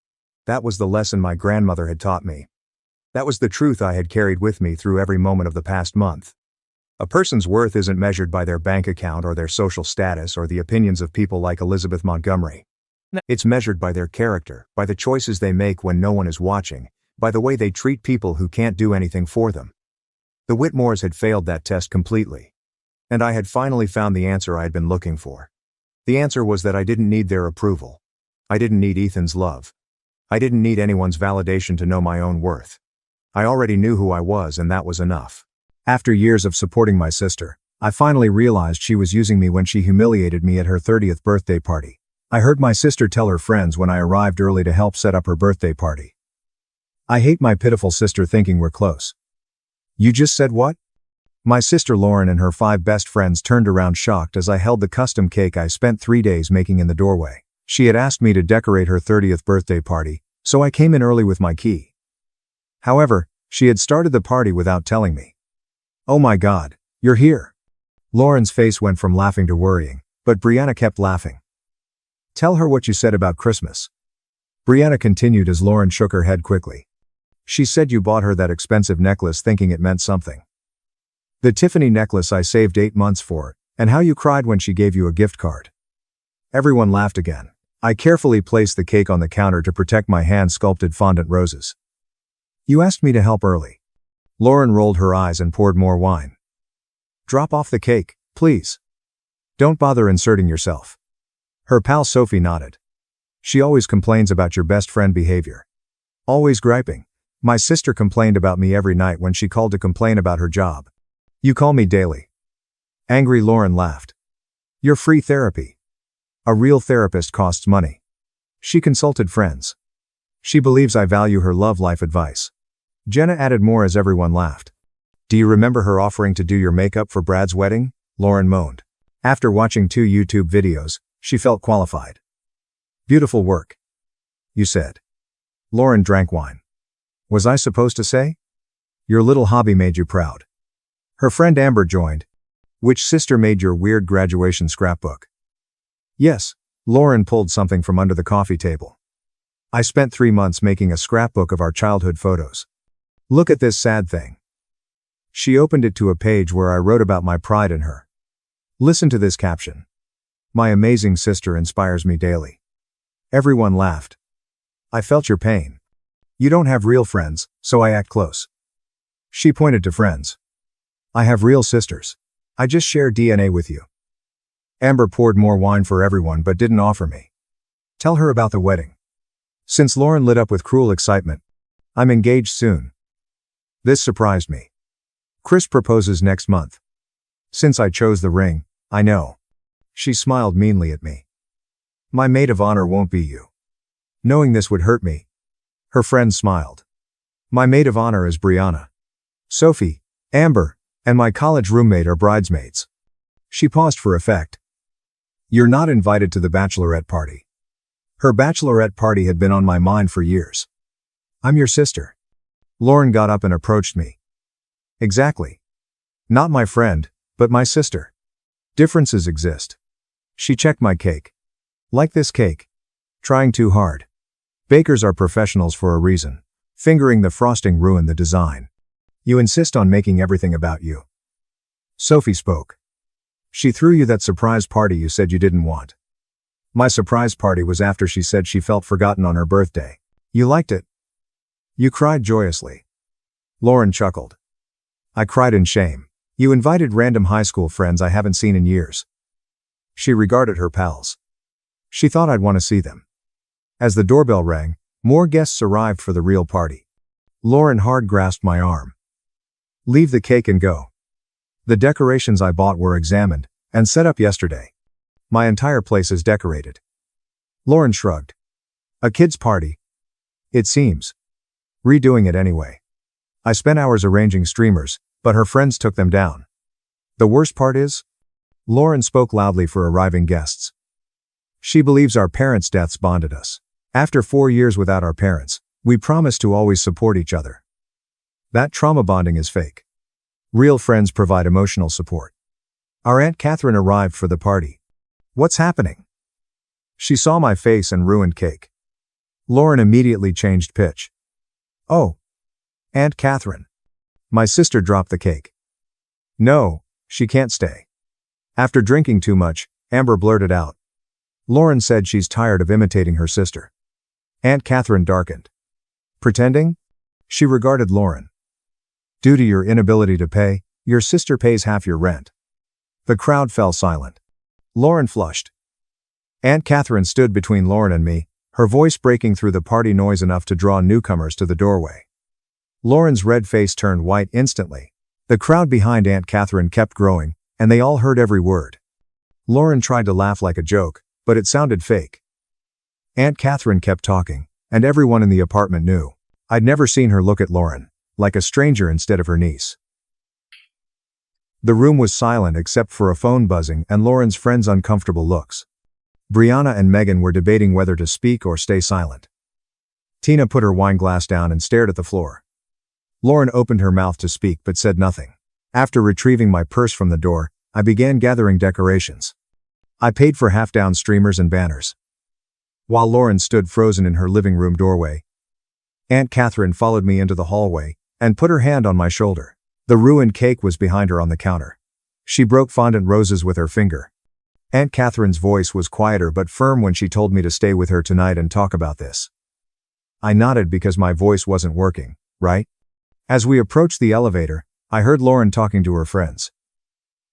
That was the lesson my grandmother had taught me. That was the truth I had carried with me through every moment of the past month. A person's worth isn't measured by their bank account or their social status or the opinions of people like Elizabeth Montgomery. It's measured by their character, by the choices they make when no one is watching, by the way they treat people who can't do anything for them. The Whitmores had failed that test completely. And I had finally found the answer I had been looking for. The answer was that I didn't need their approval. I didn't need Ethan's love. I didn't need anyone's validation to know my own worth. I already knew who I was, and that was enough. After years of supporting my sister, I finally realized she was using me when she humiliated me at her 30th birthday party. I heard my sister tell her friends when I arrived early to help set up her birthday party. I hate my pitiful sister thinking we're close. You just said what? My sister Lauren and her 5 best friends turned around shocked as I held the custom cake I spent 3 days making in the doorway. She had asked me to decorate her 30th birthday party, so I came in early with my key. However, she had started the party without telling me. Oh my God, you're here. Lauren's face went from laughing to worrying, but Brianna kept laughing. Tell her what you said about Christmas. Brianna continued as Lauren shook her head quickly. She said you bought her that expensive necklace thinking it meant something. The Tiffany necklace I saved 8 months for, and how you cried when she gave you a gift card. Everyone laughed again. I carefully placed the cake on the counter to protect my hand-sculpted fondant roses. You asked me to help early. Lauren rolled her eyes and poured more wine. Drop off the cake, please. Don't bother inserting yourself. Her pal Sophie nodded. She always complains about your best friend behavior. Always griping. My sister complained about me every night when she called to complain about her job. You call me daily. Angry Lauren laughed. You're free therapy. A real therapist costs money. She consulted friends. She believes I value her love life advice. Jenna added more as everyone laughed. Do you remember her offering to do your makeup for Brad's wedding? Lauren moaned. After watching 2 YouTube videos, she felt qualified. Beautiful work. You said. Lauren drank wine. Was I supposed to say? Your little hobby made you proud. Her friend Amber joined. Which sister made your weird graduation scrapbook? Yes, Lauren pulled something from under the coffee table. I spent 3 months making a scrapbook of our childhood photos. Look at this sad thing. She opened it to a page where I wrote about my pride in her. Listen to this caption. My amazing sister inspires me daily. Everyone laughed. I felt your pain. You don't have real friends, so I act close. She pointed to friends. I have real sisters. I just share DNA with you. Amber poured more wine for everyone but didn't offer me. Tell her about the wedding. Since Lauren lit up with cruel excitement. I'm engaged soon. This surprised me. Chris proposes next month. Since I chose the ring, I know. She smiled meanly at me. My maid of honor won't be you. Knowing this would hurt me. Her friend smiled. My maid of honor is Brianna. Sophie, Amber, and my college roommate are bridesmaids. She paused for effect. You're not invited to the bachelorette party. Her bachelorette party had been on my mind for years. I'm your sister. Lauren got up and approached me. Exactly. Not my friend, but my sister. Differences exist. She checked my cake. Like this cake. Trying too hard. Bakers are professionals for a reason. Fingering the frosting ruined the design. You insist on making everything about you. Sophie spoke. She threw you that surprise party you said you didn't want. My surprise party was after she said she felt forgotten on her birthday. You liked it. You cried joyously. Lauren chuckled. I cried in shame. You invited random high school friends I haven't seen in years. She regarded her pals. She thought I'd want to see them. As the doorbell rang, more guests arrived for the real party. Lauren hard grasped my arm. Leave the cake and go. The decorations I bought were examined and set up yesterday. My entire place is decorated. Lauren shrugged. A kid's party. It seems. Redoing it anyway. I spent hours arranging streamers, but her friends took them down. The worst part is? Lauren spoke loudly for arriving guests. She believes our parents' deaths bonded us. After 4 years without our parents, we promised to always support each other. That trauma bonding is fake. Real friends provide emotional support. Our Aunt Catherine arrived for the party. What's happening? She saw my face and ruined cake. Lauren immediately changed pitch. Oh. Aunt Catherine. My sister dropped the cake. No, she can't stay. After drinking too much, Amber blurted out. Lauren said she's tired of imitating her sister. Aunt Catherine darkened. Pretending? She regarded Lauren. Due to your inability to pay, your sister pays half your rent. The crowd fell silent. Lauren flushed. Aunt Catherine stood between Lauren and me, her voice breaking through the party noise enough to draw newcomers to the doorway. Lauren's red face turned white instantly. The crowd behind Aunt Catherine kept growing, and they all heard every word. Lauren tried to laugh like a joke, but it sounded fake. Aunt Catherine kept talking, and everyone in the apartment knew. I'd never seen her look at Lauren, like a stranger instead of her niece. The room was silent except for a phone buzzing and Lauren's friends' uncomfortable looks. Brianna and Megan were debating whether to speak or stay silent. Tina put her wine glass down and stared at the floor. Lauren opened her mouth to speak but said nothing. After retrieving my purse from the door, I began gathering decorations. I paid for half-down streamers and banners. While Lauren stood frozen in her living room doorway, Aunt Catherine followed me into the hallway and put her hand on my shoulder. The ruined cake was behind her on the counter. She broke fondant roses with her finger. Aunt Catherine's voice was quieter but firm when she told me to stay with her tonight and talk about this. I nodded because my voice wasn't working, right? As we approached the elevator, I heard Lauren talking to her friends.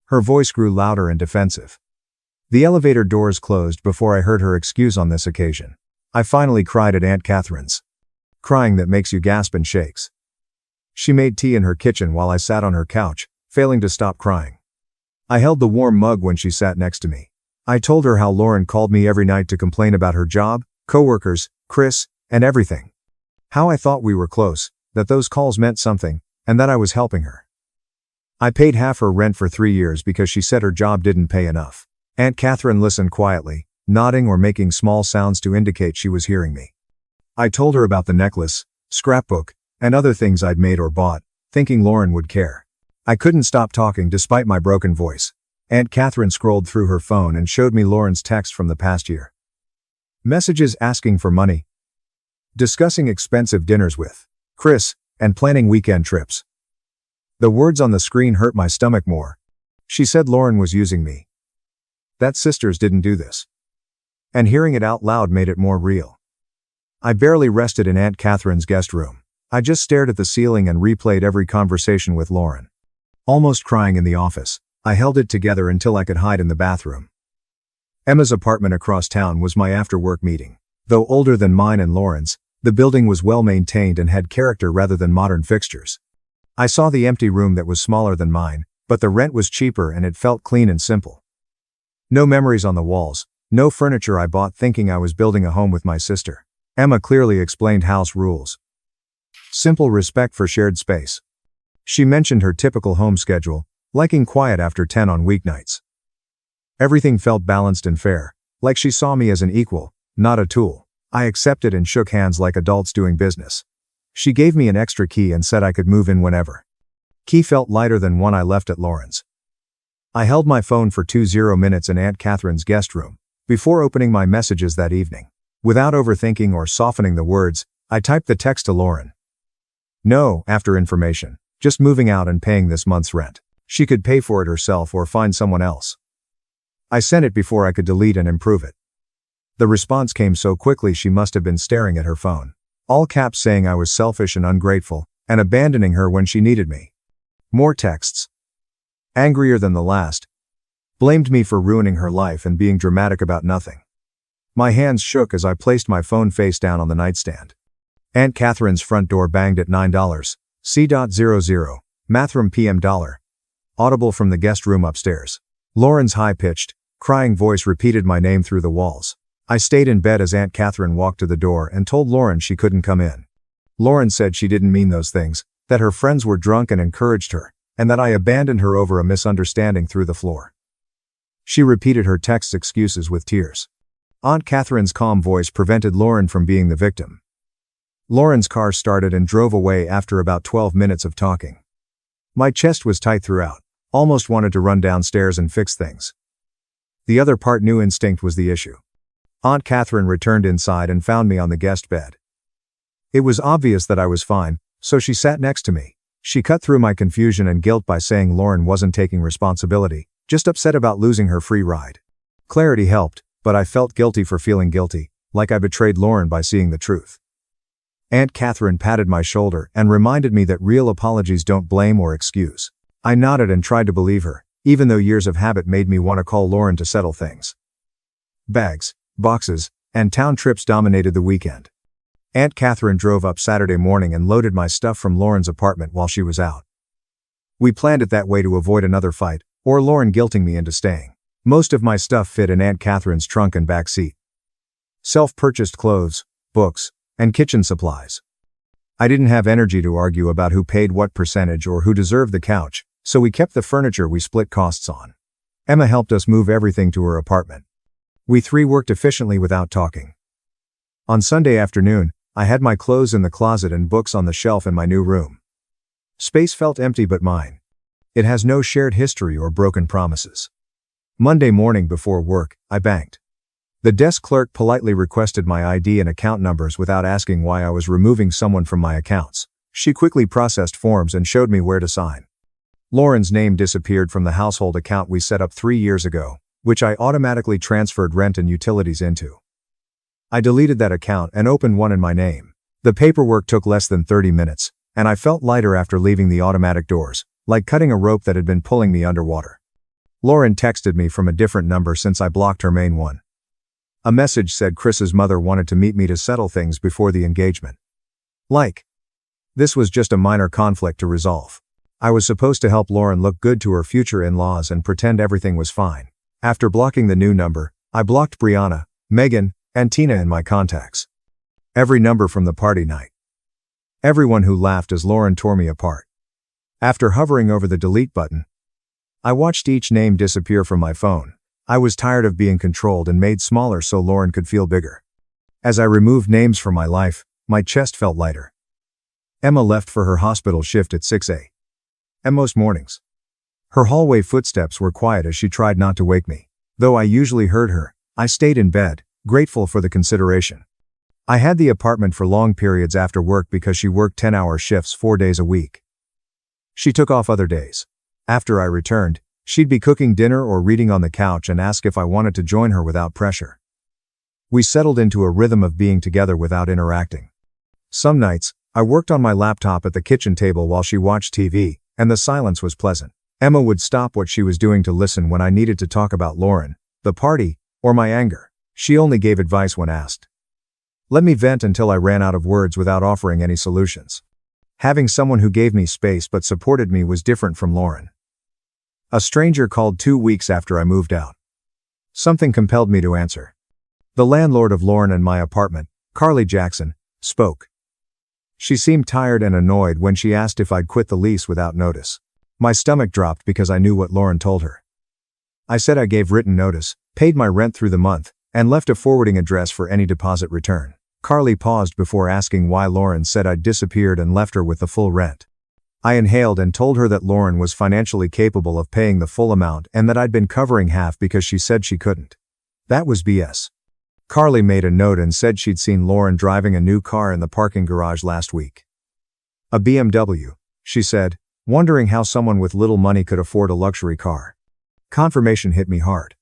Her voice grew louder and defensive. The elevator doors closed before I heard her excuse on this occasion. I finally cried at Aunt Catherine's. Crying that makes you gasp and shakes. She made tea in her kitchen while I sat on her couch, failing to stop crying. I held the warm mug when she sat next to me. I told her how Lauren called me every night to complain about her job, coworkers, Chris, and everything. How I thought we were close, that those calls meant something, and that I was helping her. I paid half her rent for 3 years because she said her job didn't pay enough. Aunt Catherine listened quietly, nodding or making small sounds to indicate she was hearing me. I told her about the necklace, scrapbook, and other things I'd made or bought, thinking Lauren would care. I couldn't stop talking despite my broken voice. Aunt Catherine scrolled through her phone and showed me Lauren's text from the past year. Messages asking for money. Discussing expensive dinners with Chris, and planning weekend trips. The words on the screen hurt my stomach more. She said Lauren was using me. That sisters didn't do this. And hearing it out loud made it more real. I barely rested in Aunt Catherine's guest room. I just stared at the ceiling and replayed every conversation with Lauren. Almost crying in the office, I held it together until I could hide in the bathroom. Emma's apartment across town was my after-work meeting. Though older than mine and Lauren's, the building was well-maintained and had character rather than modern fixtures. I saw the empty room that was smaller than mine, but the rent was cheaper and it felt clean and simple. No memories on the walls, no furniture I bought thinking I was building a home with my sister. Emma clearly explained house rules. Simple respect for shared space. She mentioned her typical home schedule, liking quiet after 10 on weeknights. Everything felt balanced and fair, like she saw me as an equal, not a tool. I accepted and shook hands like adults doing business. She gave me an extra key and said I could move in whenever. Key felt lighter than one I left at Lauren's. I held my phone for 20 minutes in Aunt Catherine's guest room, before opening my messages that evening. Without overthinking or softening the words, I typed the text to Lauren. No, after information, just moving out and paying this month's rent. She could pay for it herself or find someone else. I sent it before I could delete and improve it. The response came so quickly she must have been staring at her phone. All caps saying I was selfish and ungrateful, and abandoning her when she needed me. More texts. Angrier than the last. Blamed me for ruining her life and being dramatic about nothing. My hands shook as I placed my phone face down on the nightstand. Aunt Catherine's front door banged at $9. C.00. Mathram PM $. Audible from the guest room upstairs. Lauren's high-pitched, crying voice repeated my name through the walls. I stayed in bed as Aunt Catherine walked to the door and told Lauren she couldn't come in. Lauren said she didn't mean those things, that her friends were drunk and encouraged her, and that I abandoned her over a misunderstanding through the floor. She repeated her text's excuses with tears. Aunt Catherine's calm voice prevented Lauren from being the victim. Lauren's car started and drove away after about 12 minutes of talking. My chest was tight throughout, almost wanted to run downstairs and fix things. The other part knew instinct was the issue. Aunt Catherine returned inside and found me on the guest bed. It was obvious that I was fine, so she sat next to me. She cut through my confusion and guilt by saying Lauren wasn't taking responsibility, just upset about losing her free ride. Clarity helped, but I felt guilty for feeling guilty, like I betrayed Lauren by seeing the truth. Aunt Catherine patted my shoulder and reminded me that real apologies don't blame or excuse. I nodded and tried to believe her, even though years of habit made me want to call Lauren to settle things. Bags, boxes, and town trips dominated the weekend. Aunt Catherine drove up Saturday morning and loaded my stuff from Lauren's apartment while she was out. We planned it that way to avoid another fight, or Lauren guilting me into staying. Most of my stuff fit in Aunt Catherine's trunk and back seat. Self-purchased clothes, books, and kitchen supplies. I didn't have energy to argue about who paid what percentage or who deserved the couch, so we kept the furniture we split costs on. Emma helped us move everything to her apartment. We three worked efficiently without talking. On Sunday afternoon, I had my clothes in the closet and books on the shelf in my new room. Space felt empty but mine. It has no shared history or broken promises. Monday morning before work, I banked. The desk clerk politely requested my ID and account numbers without asking why I was removing someone from my accounts. She quickly processed forms and showed me where to sign. Lauren's name disappeared from the household account we set up 3 years ago, which I automatically transferred rent and utilities into. I deleted that account and opened one in my name. The paperwork took less than 30 minutes, and I felt lighter after leaving the automatic doors, like cutting a rope that had been pulling me underwater. Lauren texted me from a different number since I blocked her main one. A message said Chris's mother wanted to meet me to settle things before the engagement. This was just a minor conflict to resolve. I was supposed to help Lauren look good to her future in-laws and pretend everything was fine. After blocking the new number, I blocked Brianna, Megan, and Tina in my contacts. Every number from the party night. Everyone who laughed as Lauren tore me apart. After hovering over the delete button, I watched each name disappear from my phone. I was tired of being controlled and made smaller so Lauren could feel bigger. As I removed names from my life, my chest felt lighter. Emma left for her hospital shift at 6 a.m. most mornings. Her hallway footsteps were quiet as she tried not to wake me. Though I usually heard her, I stayed in bed, grateful for the consideration. I had the apartment for long periods after work because she worked 10-hour shifts 4 days a week. She took off other days. After I returned, she'd be cooking dinner or reading on the couch and ask if I wanted to join her without pressure. We settled into a rhythm of being together without interacting. Some nights, I worked on my laptop at the kitchen table while she watched TV, and the silence was pleasant. Emma would stop what she was doing to listen when I needed to talk about Lauren, the party, or my anger. She only gave advice when asked. Let me vent until I ran out of words without offering any solutions. Having someone who gave me space but supported me was different from Lauren. A stranger called 2 weeks after I moved out. Something compelled me to answer. The landlord of Lauren and my apartment, Carly Jackson, spoke. She seemed tired and annoyed when she asked if I'd quit the lease without notice. My stomach dropped because I knew what Lauren told her. I said I gave written notice, paid my rent through the month, and left a forwarding address for any deposit return. Carly paused before asking why Lauren said I'd disappeared and left her with the full rent. I inhaled and told her that Lauren was financially capable of paying the full amount and that I'd been covering half because she said she couldn't. That was BS. Carly made a note and said she'd seen Lauren driving a new car in the parking garage last week. A BMW, she said, wondering how someone with little money could afford a luxury car. Confirmation hit me hard.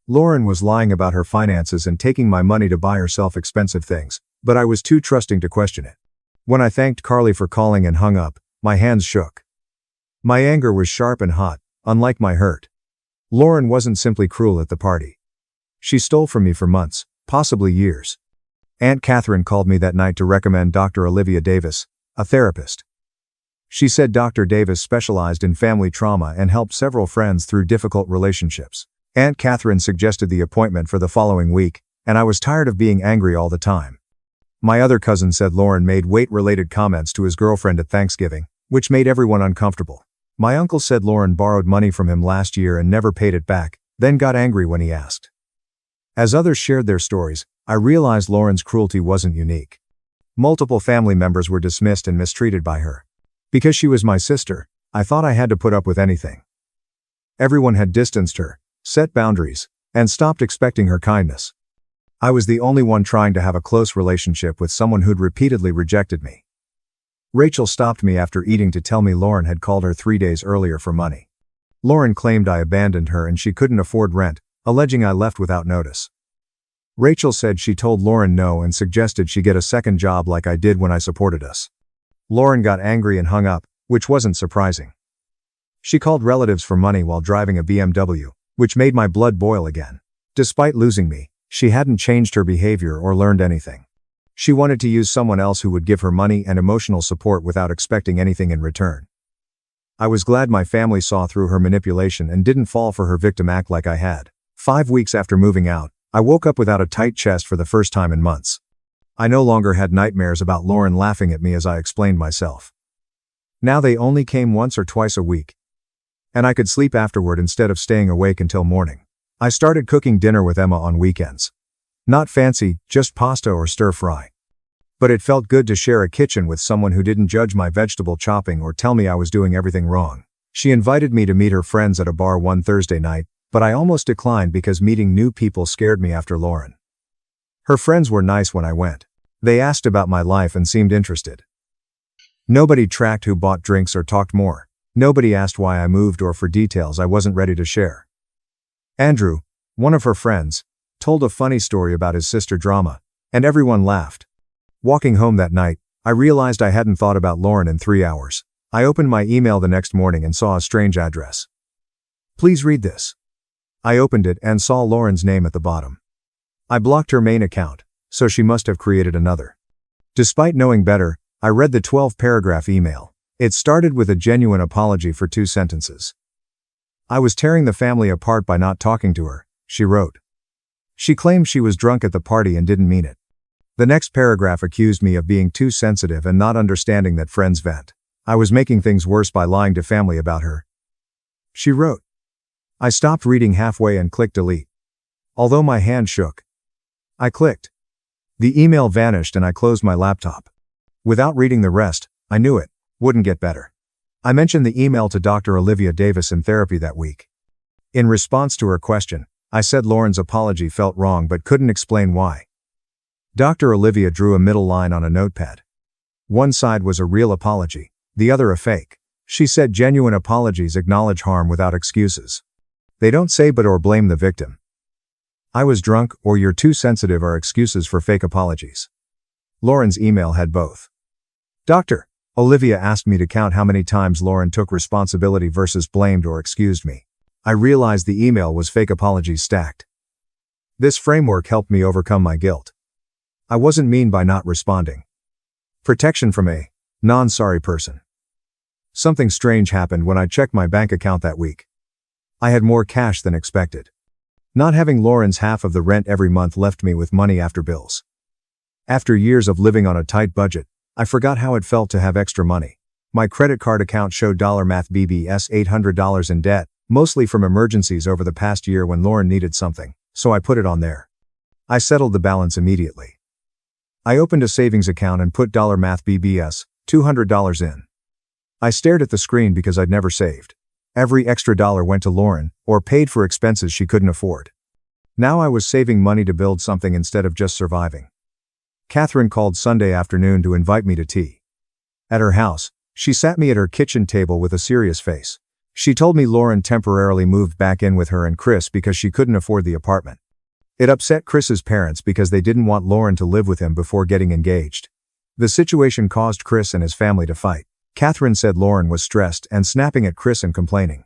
Lauren was lying about her finances and taking my money to buy herself expensive things, but I was too trusting to question it. When I thanked Carly for calling and hung up, my hands shook. My anger was sharp and hot, unlike my hurt. Lauren wasn't simply cruel at the party. She stole from me for months, possibly years. Aunt Catherine called me that night to recommend Dr. Olivia Davis, a therapist. She said Dr. Davis specialized in family trauma and helped several friends through difficult relationships. Aunt Catherine suggested the appointment for the following week, and I was tired of being angry all the time. My other cousin said Lauren made weight-related comments to his girlfriend at Thanksgiving, which made everyone uncomfortable. My uncle said Lauren borrowed money from him last year and never paid it back, then got angry when he asked. As others shared their stories, I realized Lauren's cruelty wasn't unique. Multiple family members were dismissed and mistreated by her. Because she was my sister, I thought I had to put up with anything. Everyone had distanced her, set boundaries, and stopped expecting her kindness. I was the only one trying to have a close relationship with someone who'd repeatedly rejected me. Rachel stopped me after eating to tell me Lauren had called her 3 days earlier for money. Lauren claimed I abandoned her and she couldn't afford rent, alleging I left without notice. Rachel said she told Lauren no and suggested she get a second job like I did when I supported us. Lauren got angry and hung up, which wasn't surprising. She called relatives for money while driving a BMW, which made my blood boil again. Despite losing me, she hadn't changed her behavior or learned anything. She wanted to use someone else who would give her money and emotional support without expecting anything in return. I was glad my family saw through her manipulation and didn't fall for her victim act like I had. 5 weeks after moving out, I woke up without a tight chest for the first time in months. I no longer had nightmares about Lauren laughing at me as I explained myself. Now they only came once or twice a week. And I could sleep afterward instead of staying awake until morning. I started cooking dinner with Emma on weekends. Not fancy, just pasta or stir-fry. But it felt good to share a kitchen with someone who didn't judge my vegetable chopping or tell me I was doing everything wrong. She invited me to meet her friends at a bar one Thursday night, but I almost declined because meeting new people scared me after Lauren. Her friends were nice when I went. They asked about my life and seemed interested. Nobody tracked who bought drinks or talked more. Nobody asked why I moved or for details I wasn't ready to share. Andrew, one of her friends, told a funny story about his sister drama, and everyone laughed. Walking home that night, I realized I hadn't thought about Lauren in 3 hours. I opened my email the next morning and saw a strange address. Please read this. I opened it and saw Lauren's name at the bottom. I blocked her main account, so she must have created another. Despite knowing better, I read the 12-paragraph email. It started with a genuine apology for 2 sentences. I was tearing the family apart by not talking to her, she wrote. She claimed she was drunk at the party and didn't mean it. The next paragraph accused me of being too sensitive and not understanding that friends vent. I was making things worse by lying to family about her. She wrote. I stopped reading halfway and clicked delete. Although my hand shook. I clicked. The email vanished and I closed my laptop. Without reading the rest, I knew it wouldn't get better. I mentioned the email to Dr. Olivia Davis in therapy that week. In response to her question, I said Lauren's apology felt wrong but couldn't explain why. Dr. Olivia drew a middle line on a notepad. One side was a real apology, the other a fake. She said genuine apologies acknowledge harm without excuses. They don't say but or blame the victim. I was drunk or you're too sensitive are excuses for fake apologies. Lauren's email had both. Dr. Olivia asked me to count how many times Lauren took responsibility versus blamed or excused me. I realized the email was fake apologies stacked. This framework helped me overcome my guilt. I wasn't mean by not responding. Protection from a non-sorry person. Something strange happened when I checked my bank account that week. I had more cash than expected. Not having Lauren's half of the rent every month left me with money after bills. After years of living on a tight budget, I forgot how it felt to have extra money. My credit card account showed $math BBS $800 in debt, mostly from emergencies over the past year when Lauren needed something, so I put it on there. I settled the balance immediately. I opened a savings account and put $math BBS $200 in. I stared at the screen because I'd never saved. Every extra dollar went to Lauren, or paid for expenses she couldn't afford. Now I was saving money to build something instead of just surviving. Catherine called Sunday afternoon to invite me to tea. At her house, she sat me at her kitchen table with a serious face. She told me Lauren temporarily moved back in with her and Chris because she couldn't afford the apartment. It upset Chris's parents because they didn't want Lauren to live with him before getting engaged. The situation caused Chris and his family to fight. Catherine said Lauren was stressed and snapping at Chris and complaining.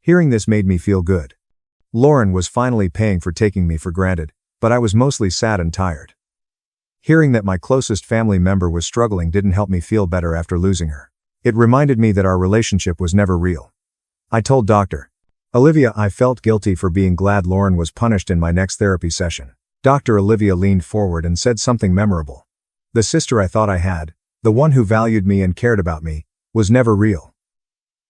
Hearing this made me feel good. Lauren was finally paying for taking me for granted, but I was mostly sad and tired. Hearing that my closest family member was struggling didn't help me feel better after losing her. It reminded me that our relationship was never real. I told Dr. Olivia I felt guilty for being glad Lauren was punished in my next therapy session. Dr. Olivia leaned forward and said something memorable. The sister I thought I had, the one who valued me and cared about me, was never real.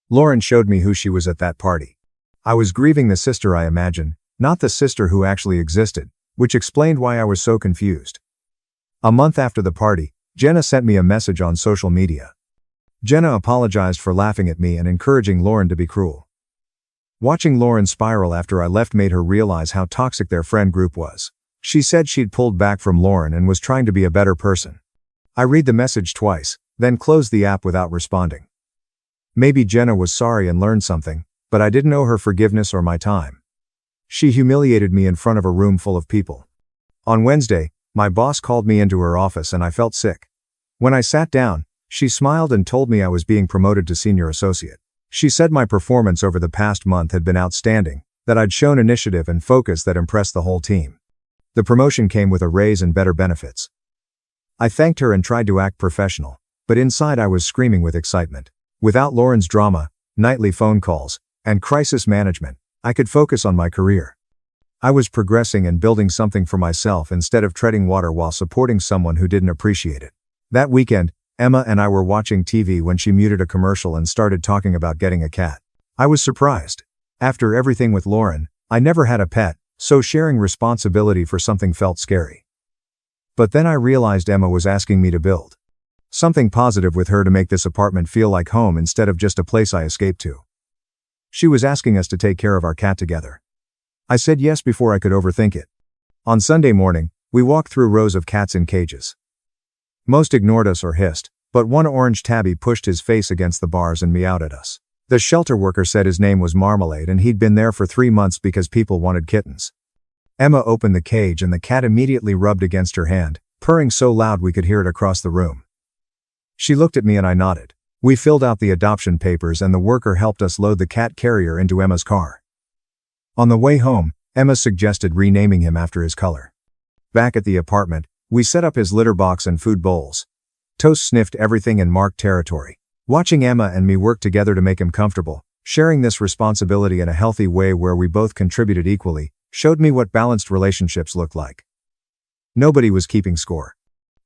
Lauren showed me who she was at that party. I was grieving the sister I imagined, not the sister who actually existed, which explained why I was so confused. A month after the party, Jenna sent me a message on social media. Jenna apologized for laughing at me and encouraging Lauren to be cruel. Watching Lauren spiral after I left made her realize how toxic their friend group was. She said she'd pulled back from Lauren and was trying to be a better person. I read the message twice, then closed the app without responding. Maybe Jenna was sorry and learned something, but I didn't owe her forgiveness or my time. She humiliated me in front of a room full of people. On Wednesday, my boss called me into her office and I felt sick. When I sat down, she smiled and told me I was being promoted to senior associate. She said my performance over the past month had been outstanding, that I'd shown initiative and focus that impressed the whole team. The promotion came with a raise and better benefits. I thanked her and tried to act professional, but inside I was screaming with excitement. Without Lauren's drama, nightly phone calls, and crisis management, I could focus on my career. I was progressing and building something for myself instead of treading water while supporting someone who didn't appreciate it. That weekend, Emma and I were watching TV when she muted a commercial and started talking about getting a cat. I was surprised. After everything with Lauren, I never had a pet, so sharing responsibility for something felt scary. But then I realized Emma was asking me to build something positive with her to make this apartment feel like home instead of just a place I escaped to. She was asking us to take care of our cat together. I said yes before I could overthink it. On Sunday morning, we walked through rows of cats in cages. Most ignored us or hissed, but one orange tabby pushed his face against the bars and meowed at us. The shelter worker said his name was Marmalade and he'd been there for 3 months because people wanted kittens. Emma opened the cage and the cat immediately rubbed against her hand, purring so loud we could hear it across the room. She looked at me and I nodded. We filled out the adoption papers and the worker helped us load the cat carrier into Emma's car. On the way home, Emma suggested renaming him after his color. Back at the apartment, we set up his litter box and food bowls. Toast sniffed everything and marked territory. Watching Emma and me work together to make him comfortable, sharing this responsibility in a healthy way where we both contributed equally, showed me what balanced relationships looked like. Nobody was keeping score.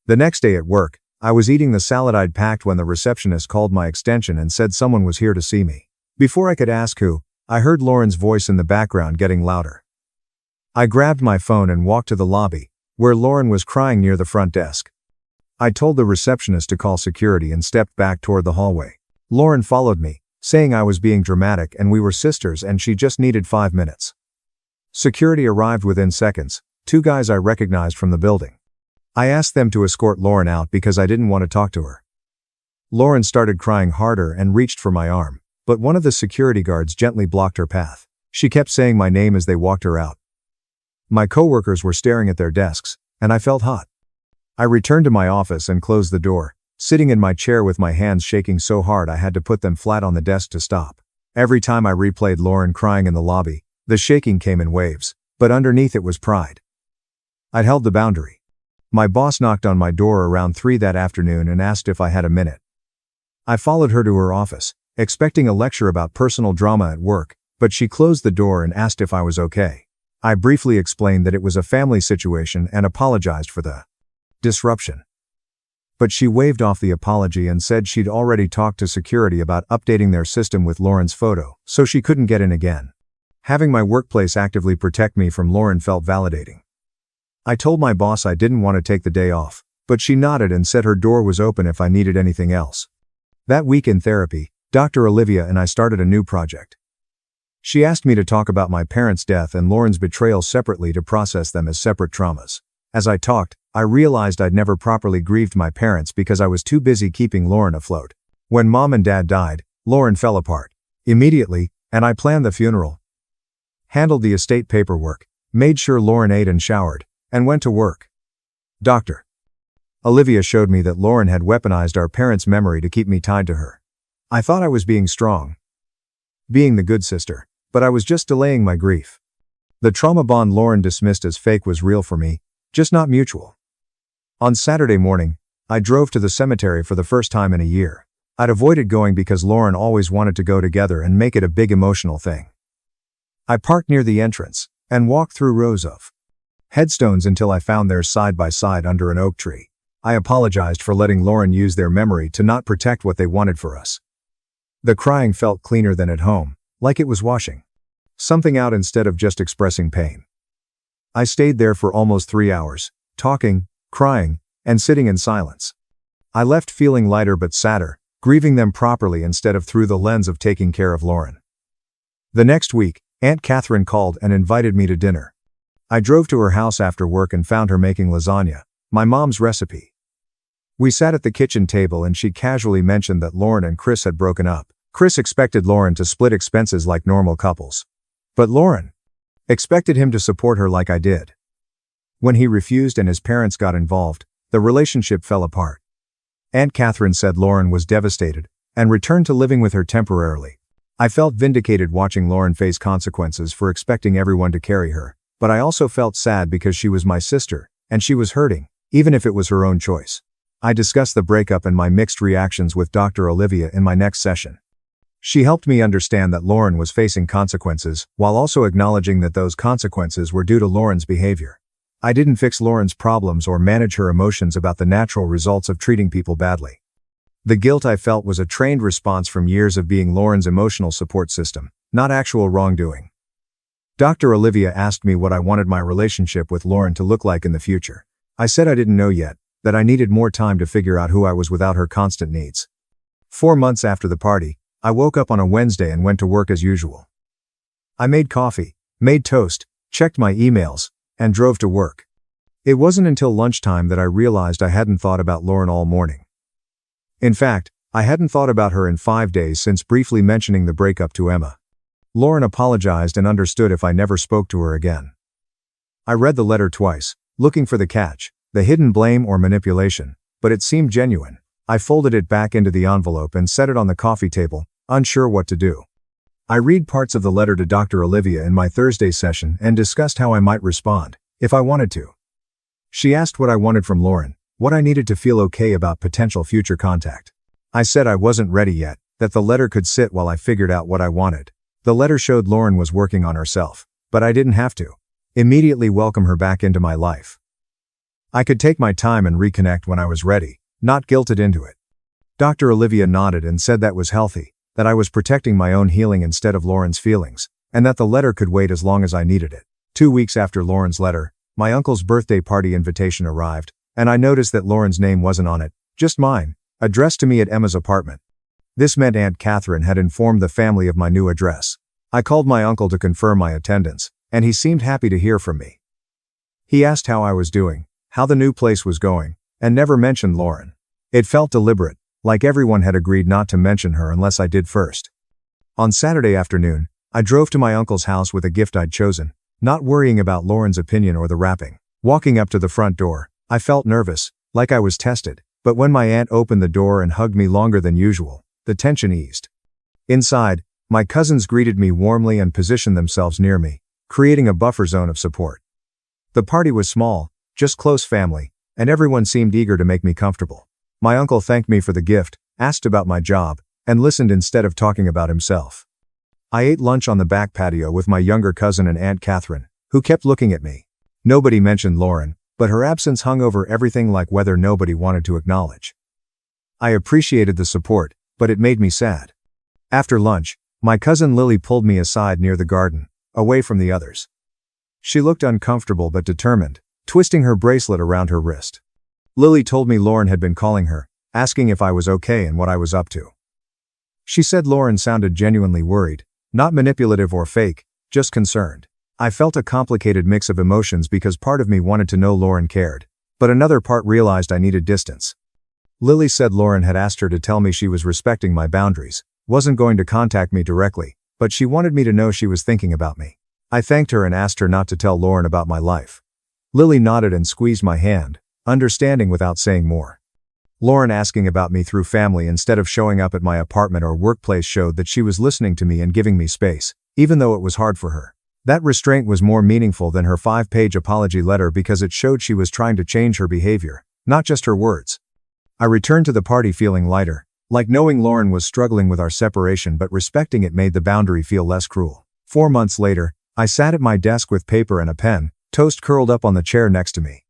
The next day at work, I was eating the salad I'd packed when the receptionist called my extension and said someone was here to see me. Before I could ask who, I heard Lauren's voice in the background getting louder. I grabbed my phone and walked to the lobby, where Lauren was crying near the front desk. I told the receptionist to call security and stepped back toward the hallway. Lauren followed me, saying I was being dramatic and we were sisters and she just needed 5 minutes. Security arrived within seconds, 2 guys I recognized from the building. I asked them to escort Lauren out because I didn't want to talk to her. Lauren started crying harder and reached for my arm, but one of the security guards gently blocked her path. She kept saying my name as they walked her out. My coworkers were staring at their desks, and I felt hot. I returned to my office and closed the door, sitting in my chair with my hands shaking so hard I had to put them flat on the desk to stop. Every time I replayed Lauren crying in the lobby, the shaking came in waves, but underneath it was pride. I'd held the boundary. My boss knocked on my door around 3 that afternoon and asked if I had a minute. I followed her to her office, expecting a lecture about personal drama at work, but she closed the door and asked if I was okay. I briefly explained that it was a family situation and apologized for the disruption. But she waved off the apology and said she'd already talked to security about updating their system with Lauren's photo, so she couldn't get in again. Having my workplace actively protect me from Lauren felt validating. I told my boss I didn't want to take the day off, but she nodded and said her door was open if I needed anything else. That week in therapy, Dr. Olivia and I started a new project. She asked me to talk about my parents' death and Lauren's betrayal separately to process them as separate traumas. As I talked, I realized I'd never properly grieved my parents because I was too busy keeping Lauren afloat. When Mom and Dad died, Lauren fell apart immediately, and I planned the funeral, handled the estate paperwork, made sure Lauren ate and showered, and went to work. Dr. Olivia showed me that Lauren had weaponized our parents' memory to keep me tied to her. I thought I was being strong, being the good sister, but I was just delaying my grief. The trauma bond Lauren dismissed as fake was real for me, just not mutual. On Saturday morning, I drove to the cemetery for the first time in a year. I'd avoided going because Lauren always wanted to go together and make it a big emotional thing. I parked near the entrance and walked through rows of headstones until I found theirs side by side under an oak tree. I apologized for letting Lauren use their memory to not protect what they wanted for us. The crying felt cleaner than at home, like it was washing something out instead of just expressing pain. I stayed there for almost 3 hours, talking, crying, and sitting in silence. I left feeling lighter but sadder, grieving them properly instead of through the lens of taking care of Lauren. The next week, Aunt Catherine called and invited me to dinner. I drove to her house after work and found her making lasagna, my mom's recipe. We sat at the kitchen table and she casually mentioned that Lauren and Chris had broken up. Chris expected Lauren to split expenses like normal couples. But Lauren expected him to support her like I did. When he refused and his parents got involved, the relationship fell apart. Aunt Catherine said Lauren was devastated and returned to living with her temporarily. I felt vindicated watching Lauren face consequences for expecting everyone to carry her, but I also felt sad because she was my sister, and she was hurting, even if it was her own choice. I discussed the breakup and my mixed reactions with Dr. Olivia in my next session. She helped me understand that Lauren was facing consequences, while also acknowledging that those consequences were due to Lauren's behavior. I didn't fix Lauren's problems or manage her emotions about the natural results of treating people badly. The guilt I felt was a trained response from years of being Lauren's emotional support system, not actual wrongdoing. Dr. Olivia asked me what I wanted my relationship with Lauren to look like in the future. I said I didn't know yet, that I needed more time to figure out who I was without her constant needs. 4 months after the party, I woke up on a Wednesday and went to work as usual. I made coffee, made toast, checked my emails, and drove to work. It wasn't until lunchtime that I realized I hadn't thought about Lauren all morning. In fact, I hadn't thought about her in 5 days since briefly mentioning the breakup to Emma. Lauren apologized and understood if I never spoke to her again. I read the letter twice, looking for the catch, the hidden blame or manipulation, but it seemed genuine. I folded it back into the envelope and set it on the coffee table, unsure what to do. I read parts of the letter to Dr. Olivia in my Thursday session and discussed how I might respond, if I wanted to. She asked what I wanted from Lauren, what I needed to feel okay about potential future contact. I said I wasn't ready yet, that the letter could sit while I figured out what I wanted. The letter showed Lauren was working on herself, but I didn't have to immediately welcome her back into my life. I could take my time and reconnect when I was ready, not guilted into it. Dr. Olivia nodded and said that was healthy, that I was protecting my own healing instead of Lauren's feelings, and that the letter could wait as long as I needed it. 2 weeks after Lauren's letter, my uncle's birthday party invitation arrived, and I noticed that Lauren's name wasn't on it, just mine, addressed to me at Emma's apartment. This meant Aunt Catherine had informed the family of my new address. I called my uncle to confirm my attendance, and he seemed happy to hear from me. He asked how I was doing, how the new place was going, and never mentioned Lauren. It felt deliberate, like everyone had agreed not to mention her unless I did first. On Saturday afternoon, I drove to my uncle's house with a gift I'd chosen, not worrying about Lauren's opinion or the wrapping. Walking up to the front door, I felt nervous, like I was tested, but when my aunt opened the door and hugged me longer than usual, the tension eased. Inside, my cousins greeted me warmly and positioned themselves near me, creating a buffer zone of support. The party was small, just close family, and everyone seemed eager to make me comfortable. My uncle thanked me for the gift, asked about my job, and listened instead of talking about himself. I ate lunch on the back patio with my younger cousin and Aunt Catherine, who kept looking at me. Nobody mentioned Lauren, but her absence hung over everything like weather nobody wanted to acknowledge. I appreciated the support, but it made me sad. After lunch, my cousin Lily pulled me aside near the garden, away from the others. She looked uncomfortable but determined, twisting her bracelet around her wrist. Lily told me Lauren had been calling her, asking if I was okay and what I was up to. She said Lauren sounded genuinely worried, not manipulative or fake, just concerned. I felt a complicated mix of emotions because part of me wanted to know Lauren cared, but another part realized I needed distance. Lily said Lauren had asked her to tell me she was respecting my boundaries, wasn't going to contact me directly, but she wanted me to know she was thinking about me. I thanked her and asked her not to tell Lauren about my life. Lily nodded and squeezed my hand, understanding without saying more. Lauren asking about me through family instead of showing up at my apartment or workplace showed that she was listening to me and giving me space, even though it was hard for her. That restraint was more meaningful than her 5-page apology letter because it showed she was trying to change her behavior, not just her words. I returned to the party feeling lighter, like knowing Lauren was struggling with our separation but respecting it made the boundary feel less cruel. 4 months later, I sat at my desk with paper and a pen, toast curled up on the chair next to me.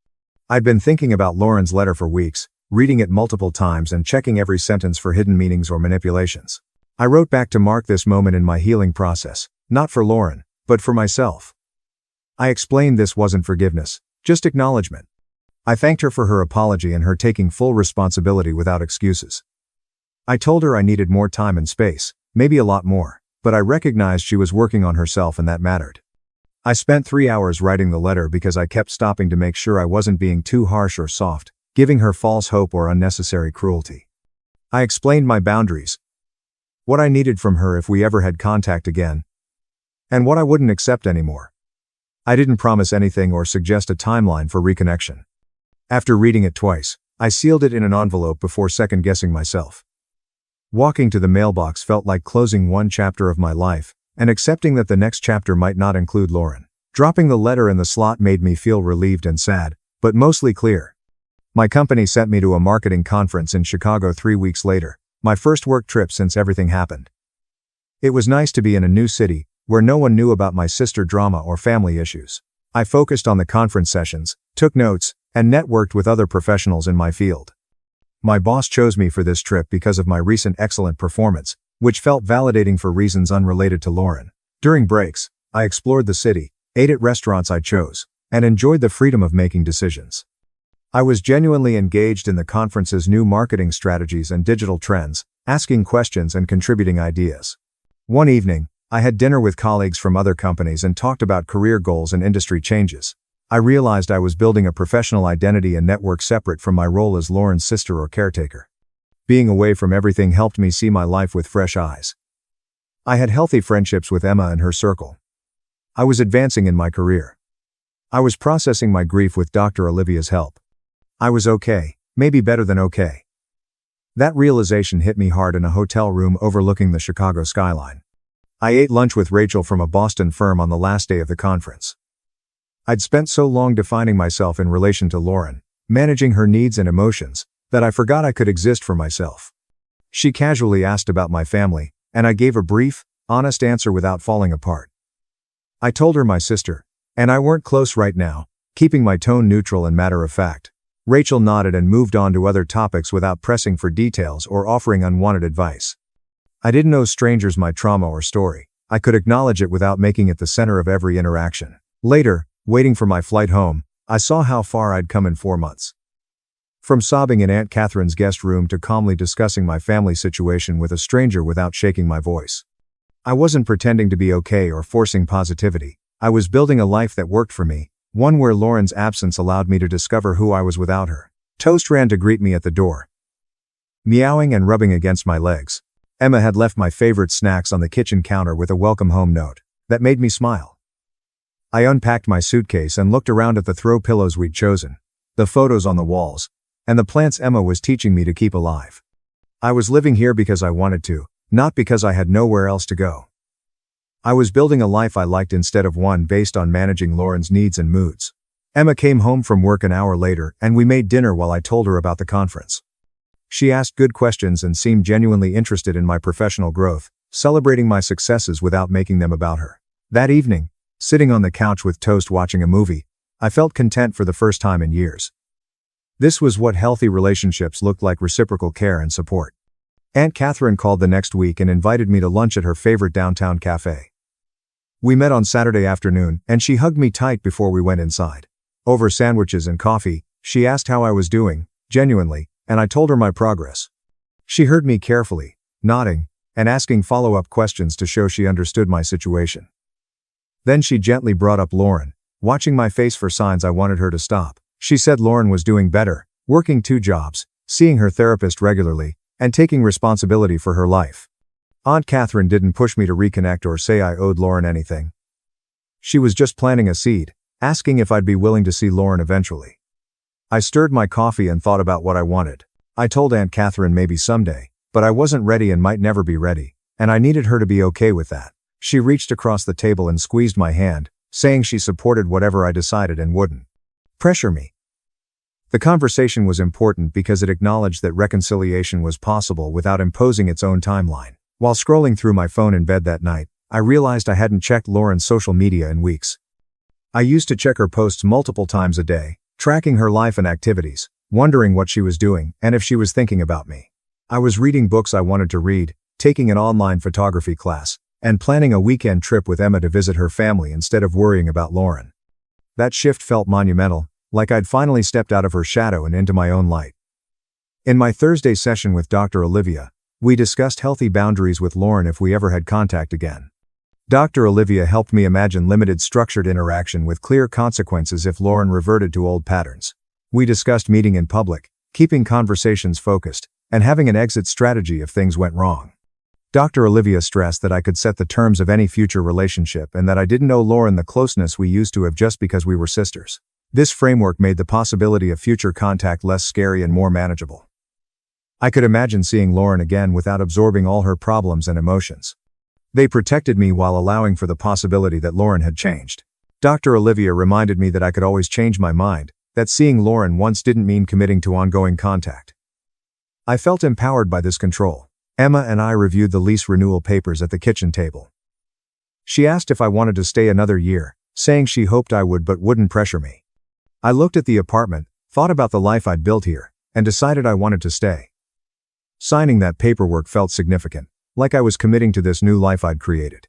I'd been thinking about Lauren's letter for weeks, reading it multiple times and checking every sentence for hidden meanings or manipulations. I wrote back to mark this moment in my healing process, not for Lauren, but for myself. I explained this wasn't forgiveness, just acknowledgement. I thanked her for her apology and her taking full responsibility without excuses. I told her I needed more time and space, maybe a lot more, but I recognized she was working on herself and that mattered. I spent 3 hours writing the letter because I kept stopping to make sure I wasn't being too harsh or soft, giving her false hope or unnecessary cruelty. I explained my boundaries, what I needed from her if we ever had contact again, and what I wouldn't accept anymore. I didn't promise anything or suggest a timeline for reconnection. After reading it twice, I sealed it in an envelope before second-guessing myself. Walking to the mailbox felt like closing one chapter of my life, and accepting that the next chapter might not include Lauren. Dropping the letter in the slot made me feel relieved and sad, but mostly clear. My company sent me to a marketing conference in Chicago 3 weeks later, my first work trip since everything happened. It was nice to be in a new city, where no one knew about my sister drama or family issues. I focused on the conference sessions, took notes, and networked with other professionals in my field. My boss chose me for this trip because of my recent excellent performance, which felt validating for reasons unrelated to Lauren. During breaks, I explored the city, ate at restaurants I chose, and enjoyed the freedom of making decisions. I was genuinely engaged in the conference's new marketing strategies and digital trends, asking questions and contributing ideas. One evening, I had dinner with colleagues from other companies and talked about career goals and industry changes. I realized I was building a professional identity and network separate from my role as Lauren's sister or caretaker. Being away from everything helped me see my life with fresh eyes. I had healthy friendships with Emma and her circle. I was advancing in my career. I was processing my grief with Dr. Olivia's help. I was okay, maybe better than okay. That realization hit me hard in a hotel room overlooking the Chicago skyline. I ate lunch with Rachel from a Boston firm on the last day of the conference. I'd spent so long defining myself in relation to Lauren, managing her needs and emotions, that I forgot I could exist for myself. She casually asked about my family, and I gave a brief, honest answer without falling apart. I told her my sister and I weren't close right now, keeping my tone neutral and matter-of-fact. Rachel nodded and moved on to other topics without pressing for details or offering unwanted advice. I didn't owe strangers my trauma or story. I could acknowledge it without making it the center of every interaction. Later, waiting for my flight home, I saw how far I'd come in 4 months. From sobbing in Aunt Catherine's guest room to calmly discussing my family situation with a stranger without shaking my voice. I wasn't pretending to be okay or forcing positivity. I was building a life that worked for me, one where Lauren's absence allowed me to discover who I was without her. Toast ran to greet me at the door, meowing and rubbing against my legs. Emma had left my favorite snacks on the kitchen counter with a welcome home note that made me smile. I unpacked my suitcase and looked around at the throw pillows we'd chosen, the photos on the walls, and the plants Emma was teaching me to keep alive. I was living here because I wanted to, not because I had nowhere else to go. I was building a life I liked instead of one based on managing Lauren's needs and moods. Emma came home from work an hour later and we made dinner while I told her about the conference. She asked good questions and seemed genuinely interested in my professional growth, celebrating my successes without making them about her. That evening, sitting on the couch with toast watching a movie, I felt content for the first time in years. This was what healthy relationships looked like: reciprocal care and support. Aunt Catherine called the next week and invited me to lunch at her favorite downtown cafe. We met on Saturday afternoon, and she hugged me tight before we went inside. Over sandwiches and coffee, she asked how I was doing, genuinely, and I told her my progress. She heard me carefully, nodding, and asking follow-up questions to show she understood my situation. Then she gently brought up Lauren, watching my face for signs I wanted her to stop. She said Lauren was doing better, working 2 jobs, seeing her therapist regularly, and taking responsibility for her life. Aunt Catherine didn't push me to reconnect or say I owed Lauren anything. She was just planting a seed, asking if I'd be willing to see Lauren eventually. I stirred my coffee and thought about what I wanted. I told Aunt Catherine maybe someday, but I wasn't ready and might never be ready, and I needed her to be okay with that. She reached across the table and squeezed my hand, saying she supported whatever I decided and wouldn't pressure me. The conversation was important because it acknowledged that reconciliation was possible without imposing its own timeline. While scrolling through my phone in bed that night, I realized I hadn't checked Lauren's social media in weeks. I used to check her posts multiple times a day, tracking her life and activities, wondering what she was doing and if she was thinking about me. I was reading books I wanted to read, taking an online photography class, and planning a weekend trip with Emma to visit her family instead of worrying about Lauren. That shift felt monumental, like I'd finally stepped out of her shadow and into my own light. In my Thursday session with Dr. Olivia, we discussed healthy boundaries with Lauren if we ever had contact again. Dr. Olivia helped me imagine limited structured interaction with clear consequences if Lauren reverted to old patterns. We discussed meeting in public, keeping conversations focused, and having an exit strategy if things went wrong. Dr. Olivia stressed that I could set the terms of any future relationship and that I didn't owe Lauren the closeness we used to have just because we were sisters. This framework made the possibility of future contact less scary and more manageable. I could imagine seeing Lauren again without absorbing all her problems and emotions. They protected me while allowing for the possibility that Lauren had changed. Dr. Olivia reminded me that I could always change my mind, that seeing Lauren once didn't mean committing to ongoing contact. I felt empowered by this control. Emma and I reviewed the lease renewal papers at the kitchen table. She asked if I wanted to stay another year, saying she hoped I would but wouldn't pressure me. I looked at the apartment, thought about the life I'd built here, and decided I wanted to stay. Signing that paperwork felt significant, like I was committing to this new life I'd created.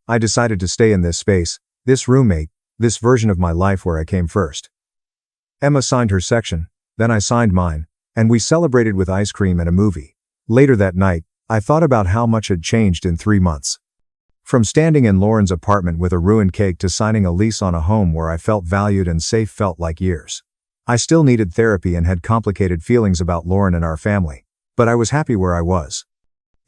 I decided to stay in this space, this roommate, this version of my life where I came first. Emma signed her section, then I signed mine, and we celebrated with ice cream and a movie. Later that night, I thought about how much had changed in 3 months. From standing in Lauren's apartment with a ruined cake to signing a lease on a home where I felt valued and safe felt like years. I still needed therapy and had complicated feelings about Lauren and our family, but I was happy where I was.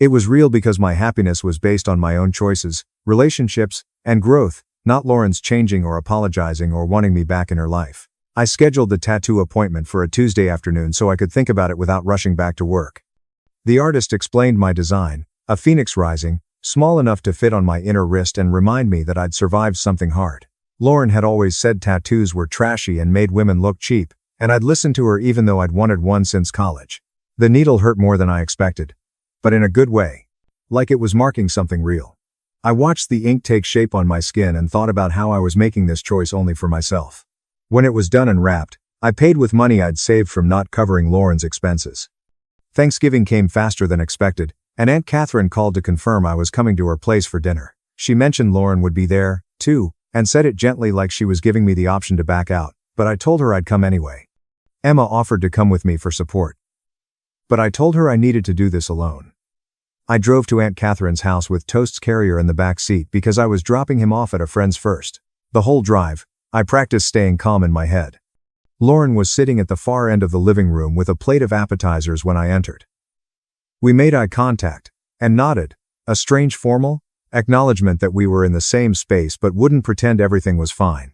It was real because my happiness was based on my own choices, relationships, and growth, not Lauren's changing or apologizing or wanting me back in her life. I scheduled the tattoo appointment for a Tuesday afternoon so I could think about it without rushing back to work. The artist explained my design, a phoenix rising, small enough to fit on my inner wrist and remind me that I'd survived something hard. Lauren had always said tattoos were trashy and made women look cheap, and I'd listened to her even though I'd wanted one since college. The needle hurt more than I expected, but in a good way. Like it was marking something real. I watched the ink take shape on my skin and thought about how I was making this choice only for myself. When it was done and wrapped, I paid with money I'd saved from not covering Lauren's expenses. Thanksgiving came faster than expected, and Aunt Catherine called to confirm I was coming to her place for dinner. She mentioned Lauren would be there, too, and said it gently like she was giving me the option to back out, but I told her I'd come anyway. Emma offered to come with me for support. But I told her I needed to do this alone. I drove to Aunt Catherine's house with Toast's carrier in the back seat because I was dropping him off at a friend's first. The whole drive, I practiced staying calm in my head. Lauren was sitting at the far end of the living room with a plate of appetizers when I entered. We made eye contact, and nodded, a strange formal acknowledgement that we were in the same space but wouldn't pretend everything was fine.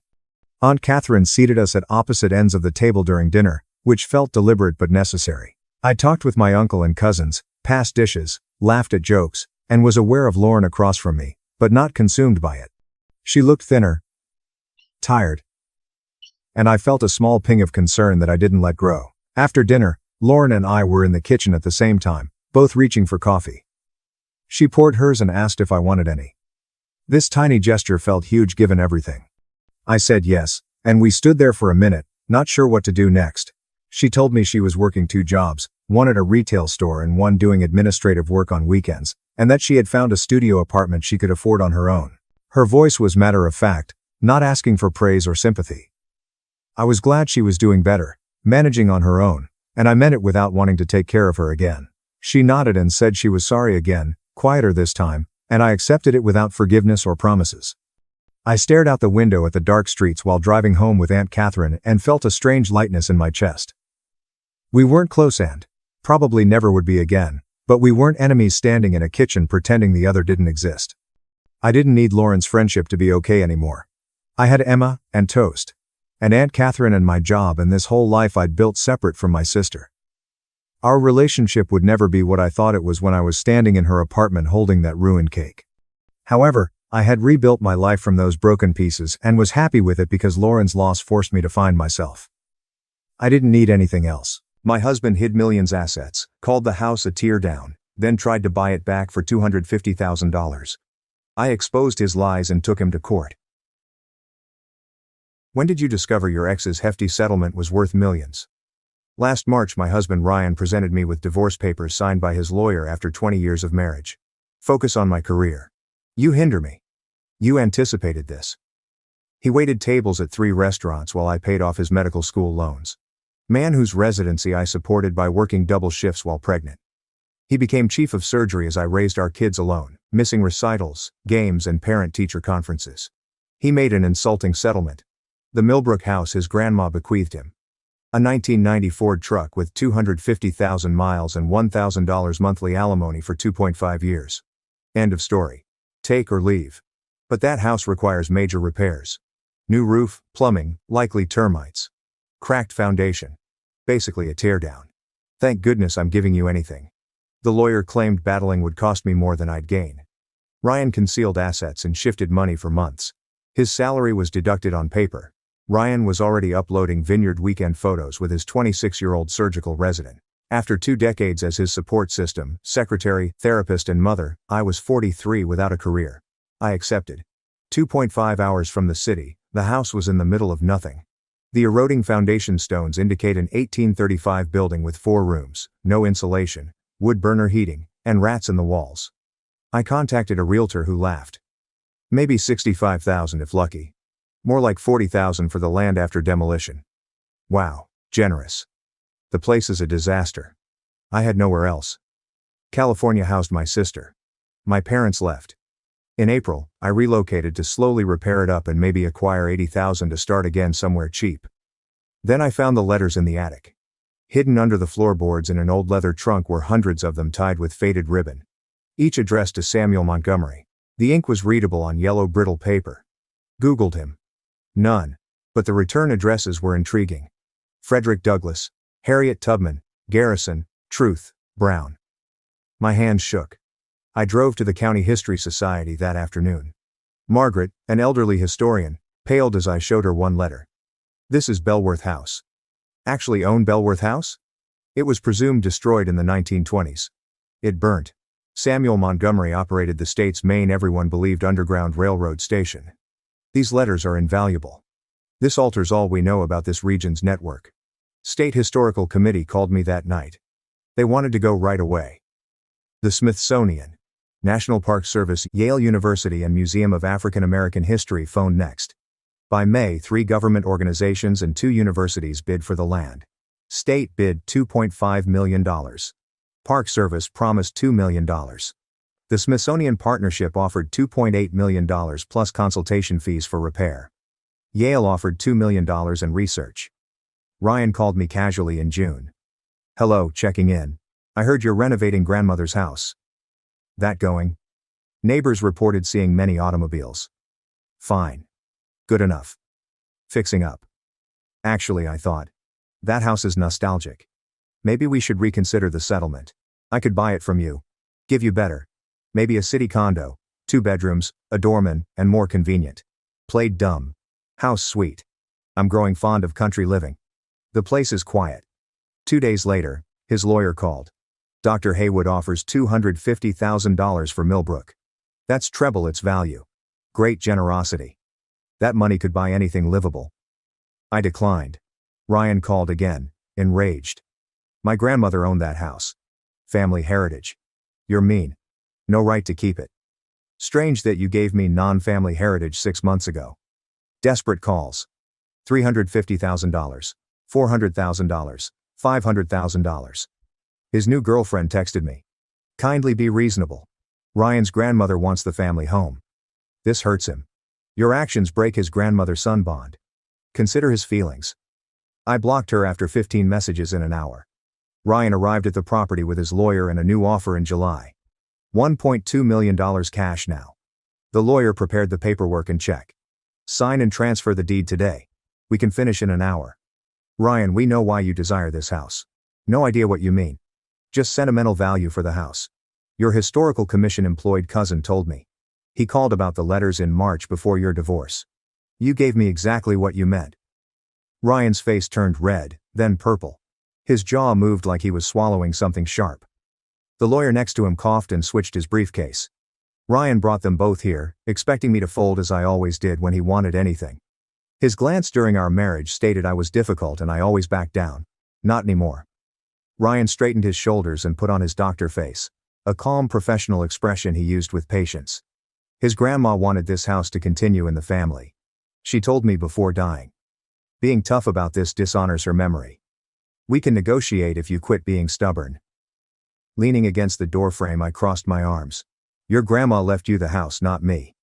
Aunt Catherine seated us at opposite ends of the table during dinner, which felt deliberate but necessary. I talked with my uncle and cousins, passed dishes, laughed at jokes, and was aware of Lauren across from me, but not consumed by it. She looked thinner, tired, and I felt a small ping of concern that I didn't let grow. After dinner, Lauren and I were in the kitchen at the same time, both reaching for coffee. She poured hers and asked if I wanted any. This tiny gesture felt huge given everything. I said yes, and we stood there for a minute, not sure what to do next. She told me she was working 2 jobs, one at a retail store and one doing administrative work on weekends, and that she had found a studio apartment she could afford on her own. Her voice was matter of fact, not asking for praise or sympathy. I was glad she was doing better, managing on her own, and I meant it without wanting to take care of her again. She nodded and said she was sorry again, quieter this time, and I accepted it without forgiveness or promises. I stared out the window at the dark streets while driving home with Aunt Catherine and felt a strange lightness in my chest. We weren't close and probably never would be again, but we weren't enemies standing in a kitchen pretending the other didn't exist. I didn't need Lauren's friendship to be okay anymore. I had Emma, and Toast, and Aunt Catherine and my job and this whole life I'd built separate from my sister. Our relationship would never be what I thought it was when I was standing in her apartment holding that ruined cake. However, I had rebuilt my life from those broken pieces and was happy with it because Lauren's loss forced me to find myself. I didn't need anything else. My husband hid millions assets, called the house a teardown, then tried to buy it back for $250,000. I exposed his lies and took him to court. When did you discover your ex's hefty settlement was worth millions? Last March, my husband Ryan presented me with divorce papers signed by his lawyer after 20 years of marriage. Focus on my career. You hinder me. You anticipated this. He waited tables at 3 restaurants while I paid off his medical school loans. Man whose residency I supported by working double shifts while pregnant. He became chief of surgery as I raised our kids alone, missing recitals, games and parent-teacher conferences. He made an insulting settlement. The Millbrook house his grandma bequeathed him. A 1990 Ford truck with 250,000 miles and $1,000 monthly alimony for 2.5 years. End of story. Take or leave. But that house requires major repairs. New roof, plumbing, likely termites. Cracked foundation. Basically a teardown. Thank goodness I'm giving you anything. The lawyer claimed battling would cost me more than I'd gain. Ryan concealed assets and shifted money for months. His salary was deducted on paper. Ryan was already uploading vineyard weekend photos with his 26-year-old surgical resident. After 2 decades as his support system, secretary, therapist and mother, I was 43 without a career. I accepted. 2.5 hours from the city, the house was in the middle of nothing. The eroding foundation stones indicate an 1835 building with 4 rooms, no insulation, wood burner heating, and rats in the walls. I contacted a realtor who laughed. Maybe $65,000 if lucky. More like $40,000 for the land after demolition. Wow, generous. The place is a disaster. I had nowhere else. California housed my sister. My parents left. In April, I relocated to slowly repair it up and maybe acquire $80,000 to start again somewhere cheap. Then I found the letters in the attic. Hidden under the floorboards in an old leather trunk were hundreds of them tied with faded ribbon. Each addressed to Samuel Montgomery. The ink was readable on yellow brittle paper. Googled him. None. But the return addresses were intriguing. Frederick Douglass, Harriet Tubman, Garrison, Truth, Brown. My hands shook. I drove to the County History Society that afternoon. Margaret, an elderly historian, paled as I showed her one letter. This is Belworth House. Actually own Belworth House? It was presumed destroyed in the 1920s. It burnt. Samuel Montgomery operated the state's main everyone believed underground railroad station. These letters are invaluable. This alters all we know about this region's network. State Historical Committee called me that night. They wanted to go right away. The Smithsonian, National Park Service, Yale University and Museum of African American History phoned next. By May, 3 government organizations and 2 universities bid for the land. State bid $2.5 million. Park Service promised $2 million. The Smithsonian Partnership offered $2.8 million plus consultation fees for repair. Yale offered $2 million and research. Ryan called me casually in June. Hello, checking in. I heard you're renovating grandmother's house. That going? Neighbors reported seeing many automobiles. Fine. Good enough. Fixing up. Actually, I thought. That house is nostalgic. Maybe we should reconsider the settlement. I could buy it from you. Give you better. Maybe a city condo, 2 bedrooms, a doorman, and more convenient. Played dumb. House sweet. I'm growing fond of country living. The place is quiet. 2 days later, his lawyer called. Dr. Haywood offers $250,000 for Millbrook. That's treble its value. Great generosity. That money could buy anything livable. I declined. Ryan called again, enraged. My grandmother owned that house. Family heritage. You're mean. No right to keep it. Strange that you gave me non-family heritage 6 months ago. Desperate calls. $350,000. $400,000. $500,000. His new girlfriend texted me. Kindly be reasonable. Ryan's grandmother wants the family home. This hurts him. Your actions break his grandmother-son bond. Consider his feelings. I blocked her after 15 messages in an hour. Ryan arrived at the property with his lawyer and a new offer in July. $1.2 million cash now. The lawyer prepared the paperwork and check. Sign and transfer the deed today. We can finish in an hour. Ryan, we know why you desire this house. No idea what you mean. Just sentimental value for the house. Your historical commission employed cousin told me. He called about the letters in March before your divorce. You gave me exactly what you meant. Ryan's face turned red, then purple. His jaw moved like he was swallowing something sharp. The lawyer next to him coughed and switched his briefcase. Ryan brought them both here, expecting me to fold as I always did when he wanted anything. His glance during our marriage stated I was difficult and I always backed down. Not anymore. Ryan straightened his shoulders and put on his doctor face. A calm professional expression he used with patience. His grandma wanted this house to continue in the family. She told me before dying. Being tough about this dishonors her memory. We can negotiate if you quit being stubborn. Leaning against the doorframe, I crossed my arms. Your grandma left you the house, not me.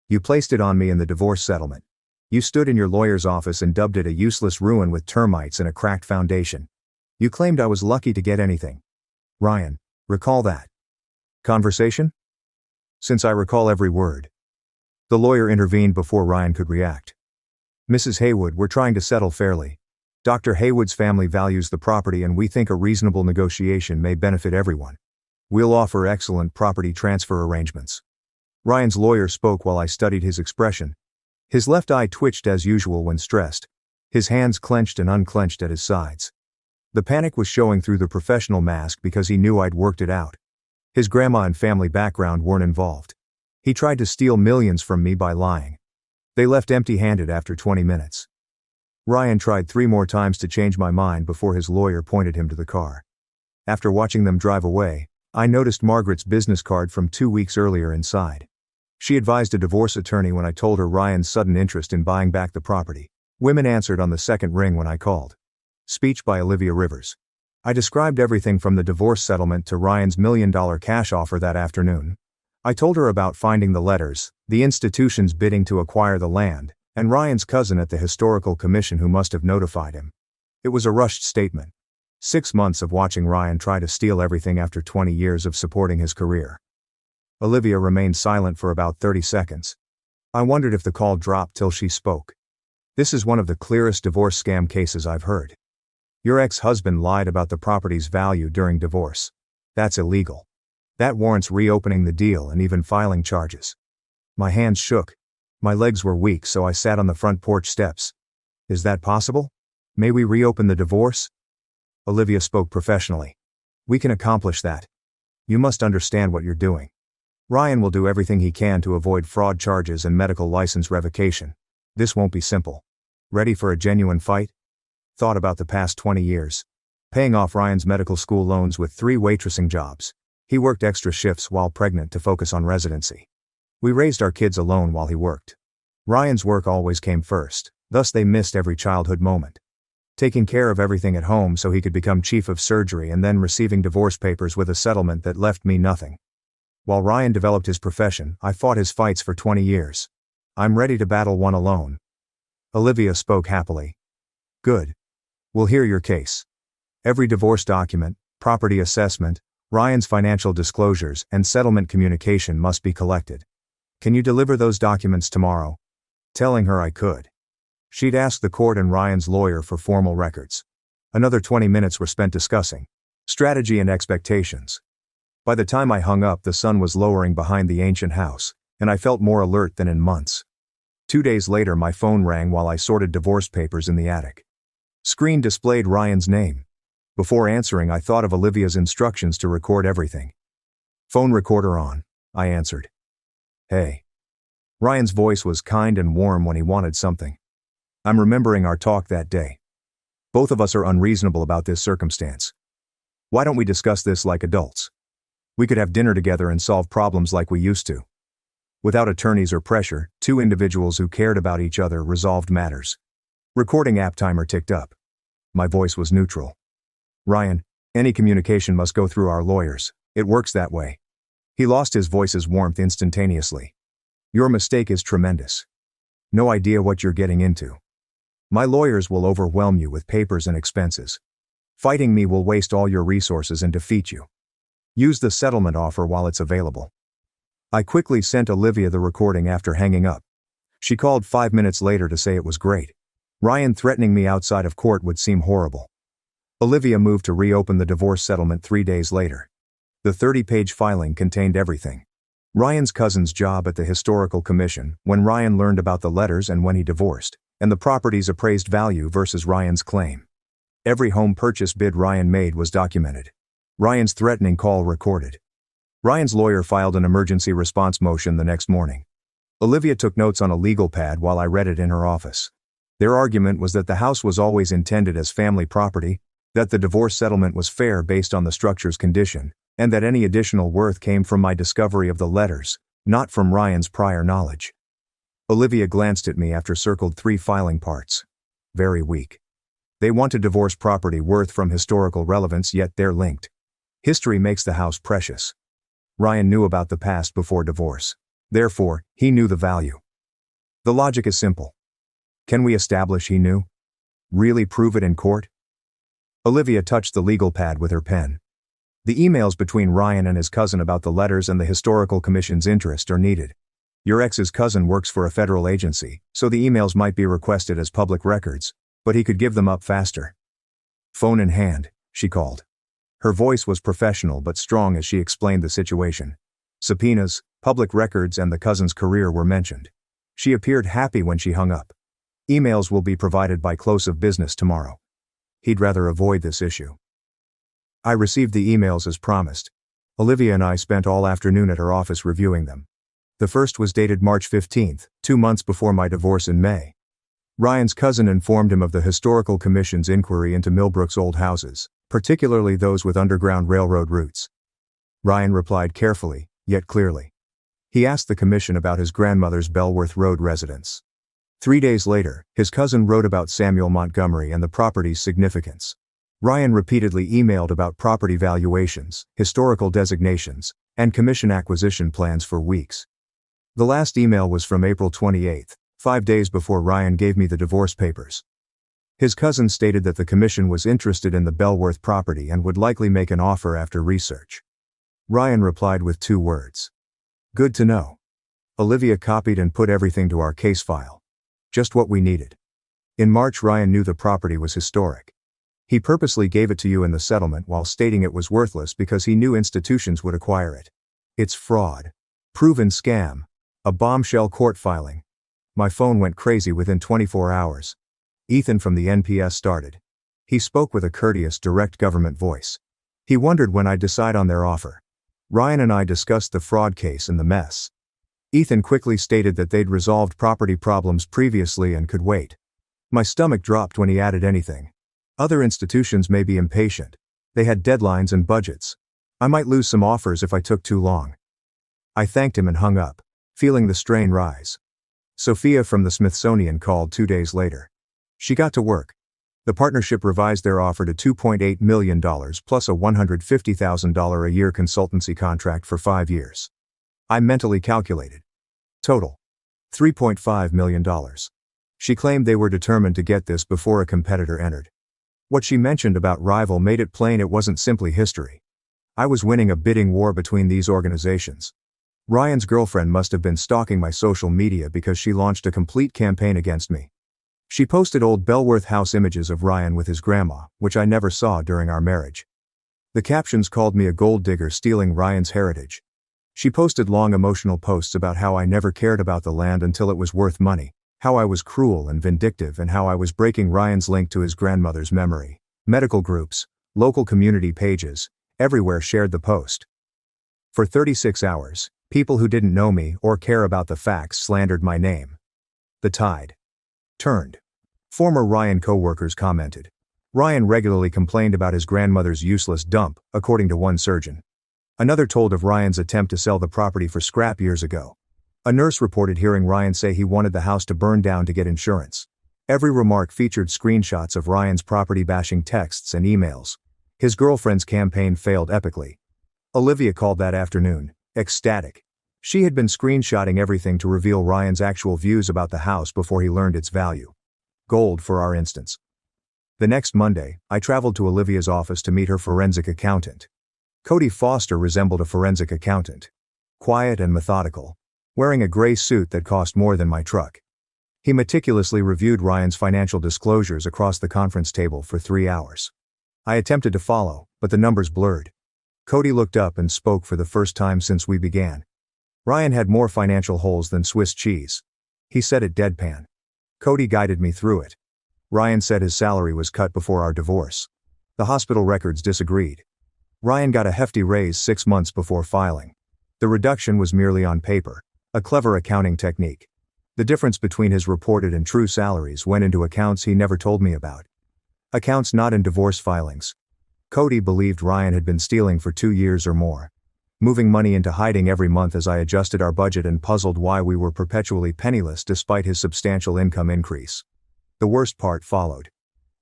You placed it on me in the divorce settlement. You stood in your lawyer's office and dubbed it a useless ruin with termites and a cracked foundation. You claimed I was lucky to get anything. Ryan, recall that. Conversation? Since I recall every word. The lawyer intervened before Ryan could react. Mrs. Haywood, we're trying to settle fairly. Dr. Haywood's family values the property and we think a reasonable negotiation may benefit everyone. We'll offer excellent property transfer arrangements. Ryan's lawyer spoke while I studied his expression. His left eye twitched as usual when stressed. His hands clenched and unclenched at his sides. The panic was showing through the professional mask because he knew I'd worked it out. His grandma and family background weren't involved. He tried to steal millions from me by lying. They left empty-handed after 20 minutes. Ryan tried 3 more times to change my mind before his lawyer pointed him to the car. After watching them drive away, I noticed Margaret's business card from 2 weeks earlier inside. She advised a divorce attorney when I told her Ryan's sudden interest in buying back the property. Women answered on the second ring when I called. Speech by Olivia Rivers. I described everything from the divorce settlement to Ryan's $1 million cash offer that afternoon. I told her about finding the letters, the institution's bidding to acquire the land, and Ryan's cousin at the historical commission who must have notified him. It was a rushed statement. 6 months of watching Ryan try to steal everything after 20 years of supporting his career. Olivia remained silent for about 30 seconds. I wondered if the call dropped till she spoke. This is one of the clearest divorce scam cases I've heard. Your ex-husband lied about the property's value during divorce. That's illegal. That warrants reopening the deal and even filing charges. My hands shook. My legs were weak, so I sat on the front porch steps. Is that possible? May we reopen the divorce? Olivia spoke professionally. We can accomplish that. You must understand what you're doing. Ryan will do everything he can to avoid fraud charges and medical license revocation. This won't be simple. Ready for a genuine fight? Thought about the past 20 years. Paying off Ryan's medical school loans with 3 waitressing jobs. He worked extra shifts while pregnant to focus on residency. We raised our kids alone while he worked. Ryan's work always came first, thus they missed every childhood moment. Taking care of everything at home so he could become chief of surgery and then receiving divorce papers with a settlement that left me nothing. While Ryan developed his profession, I fought his fights for 20 years. I'm ready to battle one alone. Olivia spoke happily. Good. We'll hear your case. Every divorce document, property assessment, Ryan's financial disclosures, and settlement communication must be collected. Can you deliver those documents tomorrow? Telling her I could. She'd asked the court and Ryan's lawyer for formal records. Another 20 minutes were spent discussing strategy and expectations. By the time I hung up, the sun was lowering behind the ancient house, and I felt more alert than in months. 2 days later, my phone rang while I sorted divorce papers in the attic. Screen displayed Ryan's name. Before answering, I thought of Olivia's instructions to record everything. Phone recorder on, I answered. Hey. Ryan's voice was kind and warm when he wanted something. I'm remembering our talk that day. Both of us are unreasonable about this circumstance. Why don't we discuss this like adults? We could have dinner together and solve problems like we used to. Without attorneys or pressure, 2 individuals who cared about each other resolved matters. Recording app timer ticked up. My voice was neutral. Ryan, any communication must go through our lawyers. It works that way. He lost his voice's warmth instantaneously. Your mistake is tremendous. No idea what you're getting into. My lawyers will overwhelm you with papers and expenses. Fighting me will waste all your resources and defeat you. Use the settlement offer while it's available. I quickly sent Olivia the recording after hanging up. She called 5 minutes later to say it was great. Ryan threatening me outside of court would seem horrible. Olivia moved to reopen the divorce settlement 3 days later. The 30-page filing contained everything. Ryan's cousin's job at the historical commission, when Ryan learned about the letters and when he divorced, and the property's appraised value versus Ryan's claim. Every home purchase bid Ryan made was documented. Ryan's threatening call recorded. Ryan's lawyer filed an emergency response motion the next morning. Olivia took notes on a legal pad while I read it in her office. Their argument was that the house was always intended as family property, that the divorce settlement was fair based on the structure's condition, and that any additional worth came from my discovery of the letters, not from Ryan's prior knowledge. Olivia glanced at me after circled 3 filing parts. Very weak. They want to divorce property worth from historical relevance, yet they're linked. History makes the house precious. Ryan knew about the past before divorce. Therefore, he knew the value. The logic is simple. Can we establish he knew? Really prove it in court? Olivia touched the legal pad with her pen. The emails between Ryan and his cousin about the letters and the historical commission's interest are needed. Your ex's cousin works for a federal agency, so the emails might be requested as public records, but he could give them up faster. Phone in hand, she called. Her voice was professional but strong as she explained the situation. Subpoenas, public records, and the cousin's career were mentioned. She appeared happy when she hung up. Emails will be provided by close of business tomorrow. He'd rather avoid this issue. I received the emails as promised. Olivia and I spent all afternoon at her office reviewing them. The first was dated March 15th, 2 months before my divorce in May. Ryan's cousin informed him of the Historical Commission's inquiry into Millbrook's old houses, particularly those with underground railroad routes. Ryan replied carefully, yet clearly. He asked the commission about his grandmother's Bellworth Road residence. 3 days later, his cousin wrote about Samuel Montgomery and the property's significance. Ryan repeatedly emailed about property valuations, historical designations, and commission acquisition plans for weeks. The last email was from April 28, 5 days before Ryan gave me the divorce papers. His cousin stated that the commission was interested in the Bellworth property and would likely make an offer after research. Ryan replied with 2 words. Good to know. Olivia copied and put everything to our case file. Just what we needed. In March, Ryan knew the property was historic. He purposely gave it to you in the settlement while stating it was worthless because he knew institutions would acquire it. It's fraud. Proven scam. A bombshell court filing. My phone went crazy within 24 hours. Ethan from the NPS started. He spoke with a courteous, direct government voice. He wondered when I'd decide on their offer. Ryan and I discussed the fraud case and the mess. Ethan quickly stated that they'd resolved property problems previously and could wait. My stomach dropped when he added anything. Other institutions may be impatient. They had deadlines and budgets. I might lose some offers if I took too long. I thanked him and hung up, feeling the strain rise. Sophia from the Smithsonian called 2 days later. She got to work. The partnership revised their offer to $2.8 million plus a $150,000 a year consultancy contract for 5 years. I mentally calculated. Total. $3.5 million. She claimed they were determined to get this before a competitor entered. What she mentioned about rival made it plain it wasn't simply history. I was winning a bidding war between these organizations. Ryan's girlfriend must have been stalking my social media because she launched a complete campaign against me. She posted old Bellworth house images of Ryan with his grandma, which I never saw during our marriage. The captions called me a gold digger stealing Ryan's heritage. She posted long emotional posts about how I never cared about the land until it was worth money, how I was cruel and vindictive, and how I was breaking Ryan's link to his grandmother's memory. Medical groups, local community pages, everywhere shared the post. For 36 hours, people who didn't know me or care about the facts slandered my name. The tide turned. Former Ryan co-workers commented. Ryan regularly complained about his grandmother's useless dump, according to one surgeon. Another told of Ryan's attempt to sell the property for scrap years ago. A nurse reported hearing Ryan say he wanted the house to burn down to get insurance. Every remark featured screenshots of Ryan's property-bashing texts and emails. His girlfriend's campaign failed epically. Olivia called that afternoon, ecstatic. She had been screenshotting everything to reveal Ryan's actual views about the house before he learned its value. Gold for our instance. The next Monday, I traveled to Olivia's office to meet her forensic accountant. Cody Foster resembled a forensic accountant. Quiet and methodical. Wearing a gray suit that cost more than my truck. He meticulously reviewed Ryan's financial disclosures across the conference table for 3 hours. I attempted to follow, but the numbers blurred. Cody looked up and spoke for the first time since we began. Ryan had more financial holes than Swiss cheese. He said it deadpan. Cody guided me through it. Ryan said his salary was cut before our divorce. The hospital records disagreed. Ryan got a hefty raise 6 months before filing. The reduction was merely on paper, a clever accounting technique. The difference between his reported and true salaries went into accounts he never told me about. Accounts not in divorce filings. Cody believed Ryan had been stealing for 2 years or more, moving money into hiding every month as I adjusted our budget and puzzled why we were perpetually penniless despite his substantial income increase. The worst part followed.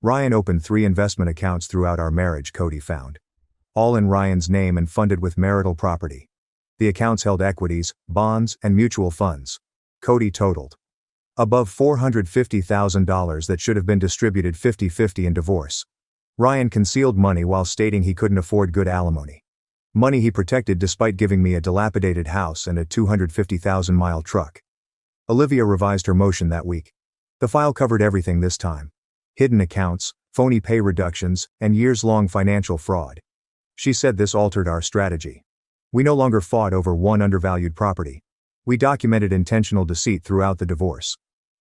Ryan opened 3 investment accounts throughout our marriage, Cody found. All in Ryan's name and funded with marital property. The accounts held equities, bonds, and mutual funds. Cody totaled above $450,000 that should have been distributed 50-50 in divorce. Ryan concealed money while stating he couldn't afford good alimony. Money he protected despite giving me a dilapidated house and a 250,000-mile truck. Olivia revised her motion that week. The file covered everything this time. Hidden accounts, phony pay reductions, and years-long financial fraud. She said this altered our strategy. We no longer fought over one undervalued property. We documented intentional deceit throughout the divorce.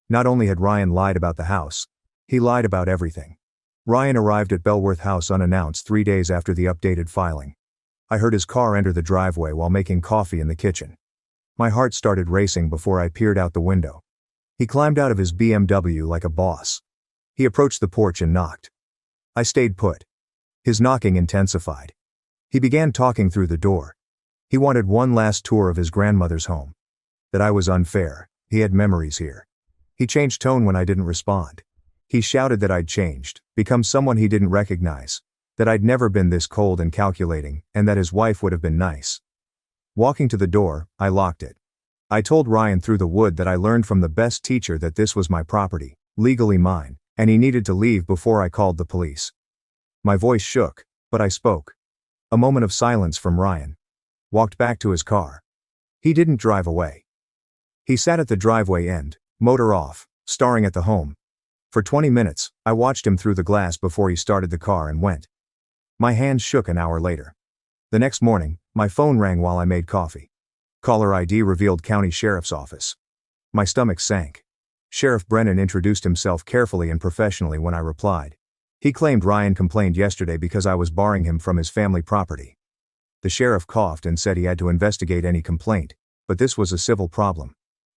Not only had Ryan lied about the house, he lied about everything. Ryan arrived at Bellworth House unannounced 3 days after the updated filing. I heard his car enter the driveway while making coffee in the kitchen. My heart started racing before I peered out the window. He climbed out of his BMW like a boss. He approached the porch and knocked. I stayed put. His knocking intensified. He began talking through the door. He wanted one last tour of his grandmother's home. That I was unfair. He had memories here. He changed tone when I didn't respond. He shouted that I'd changed, become someone he didn't recognize, that I'd never been this cold and calculating, and that his wife would have been nice. Walking to the door, I locked it. I told Ryan through the wood that I learned from the best teacher that this was my property, legally mine, and he needed to leave before I called the police. My voice shook, but I spoke. A moment of silence from Ryan. Walked back to his car. He didn't drive away. He sat at the driveway end, motor off, staring at the home. For 20 minutes, I watched him through the glass before he started the car and went. My hands shook an hour later. The next morning, my phone rang while I made coffee. Caller ID revealed County Sheriff's Office. My stomach sank. Sheriff Brennan introduced himself carefully and professionally when I replied. He claimed Ryan complained yesterday because I was barring him from his family property. The sheriff coughed and said he had to investigate any complaint, but this was a civil problem.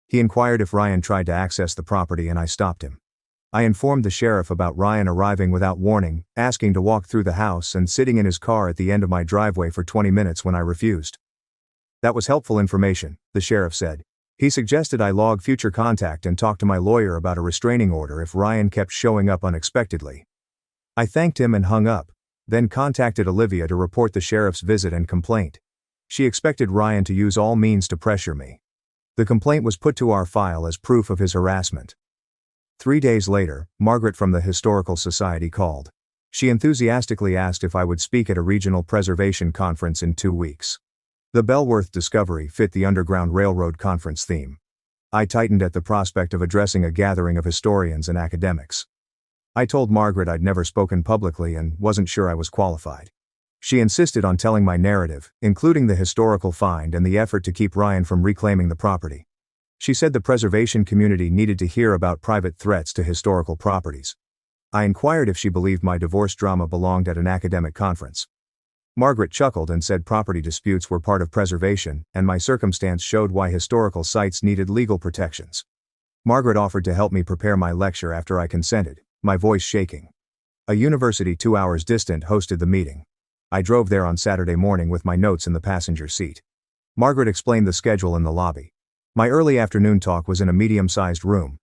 He inquired if Ryan tried to access the property and I stopped him. I informed the sheriff about Ryan arriving without warning, asking to walk through the house and sitting in his car at the end of my driveway for 20 minutes when I refused. That was helpful information, the sheriff said. He suggested I log future contact and talk to my lawyer about a restraining order if Ryan kept showing up unexpectedly. I thanked him and hung up, then contacted Olivia to report the sheriff's visit and complaint. She expected Ryan to use all means to pressure me. The complaint was put to our file as proof of his harassment. 3 days later, Margaret from the Historical Society called. She enthusiastically asked if I would speak at a regional preservation conference in 2 weeks. The Bellworth discovery fit the Underground Railroad conference theme. I tightened at the prospect of addressing a gathering of historians and academics. I told Margaret I'd never spoken publicly and wasn't sure I was qualified. She insisted on telling my narrative, including the historical find and the effort to keep Ryan from reclaiming the property. She said the preservation community needed to hear about private threats to historical properties. I inquired if she believed my divorce drama belonged at an academic conference. Margaret chuckled and said property disputes were part of preservation, and my circumstance showed why historical sites needed legal protections. Margaret offered to help me prepare my lecture after I consented, my voice shaking. A university 2 hours distant hosted the meeting. I drove there on Saturday morning with my notes in the passenger seat. Margaret explained the schedule in the lobby. My early afternoon talk was in a medium-sized room.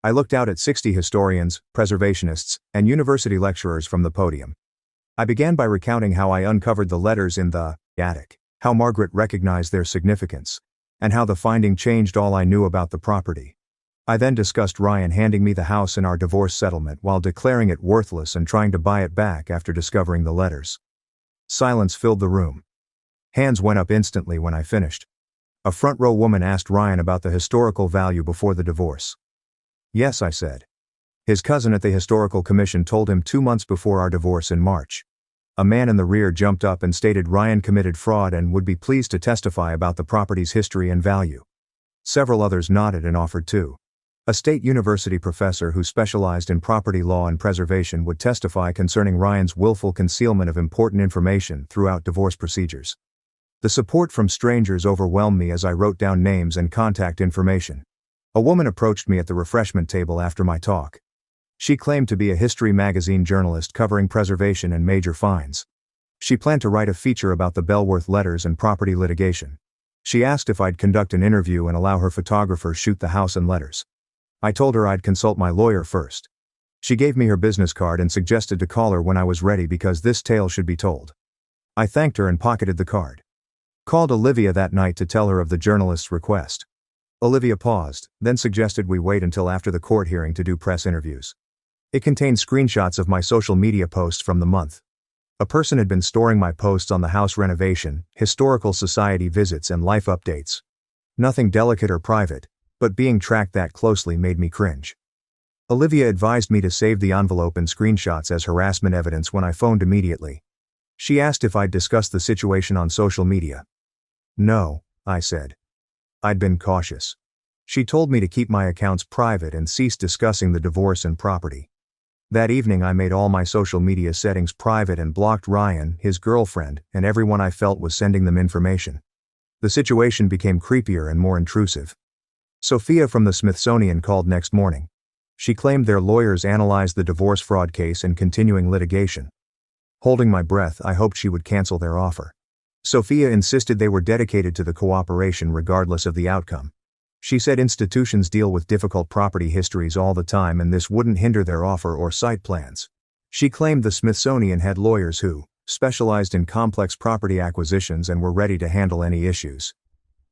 I looked out at 60 historians, preservationists, and university lecturers from the podium. I began by recounting how I uncovered the letters in the attic, how Margaret recognized their significance, and how the finding changed all I knew about the property. I then discussed Ryan handing me the house in our divorce settlement while declaring it worthless and trying to buy it back after discovering the letters. Silence filled the room. Hands went up instantly when I finished. A front-row woman asked Ryan about the historical value before the divorce. Yes, I said. His cousin at the Historical Commission told him 2 months before our divorce in March. A man in the rear jumped up and stated Ryan committed fraud and would be pleased to testify about the property's history and value. Several others nodded and offered too. A state university professor who specialized in property law and preservation would testify concerning Ryan's willful concealment of important information throughout divorce procedures. The support from strangers overwhelmed me as I wrote down names and contact information. A woman approached me at the refreshment table after my talk. She claimed to be a history magazine journalist covering preservation and major finds. She planned to write a feature about the Bellworth letters and property litigation. She asked if I'd conduct an interview and allow her photographer shoot the house and letters. I told her I'd consult my lawyer first. She gave me her business card and suggested to call her when I was ready because this tale should be told. I thanked her and pocketed the card. Called Olivia that night to tell her of the journalist's request. Olivia paused, then suggested we wait until after the court hearing to do press interviews. It contained screenshots of my social media posts from the month. A person had been storing my posts on the house renovation, historical society visits and life updates. Nothing delicate or private, but being tracked that closely made me cringe. Olivia advised me to save the envelope and screenshots as harassment evidence when I phoned immediately. She asked if I'd discussed the situation on social media. No, I said. I'd been cautious. She told me to keep my accounts private and cease discussing the divorce and property. That evening I made all my social media settings private and blocked Ryan, his girlfriend, and everyone I felt was sending them information. The situation became creepier and more intrusive. Sophia from the Smithsonian called next morning. She claimed their lawyers analyzed the divorce fraud case and continuing litigation. Holding my breath, I hoped she would cancel their offer. Sophia insisted they were dedicated to the cooperation regardless of the outcome. She said institutions deal with difficult property histories all the time and this wouldn't hinder their offer or site plans. She claimed the Smithsonian had lawyers who specialized in complex property acquisitions and were ready to handle any issues.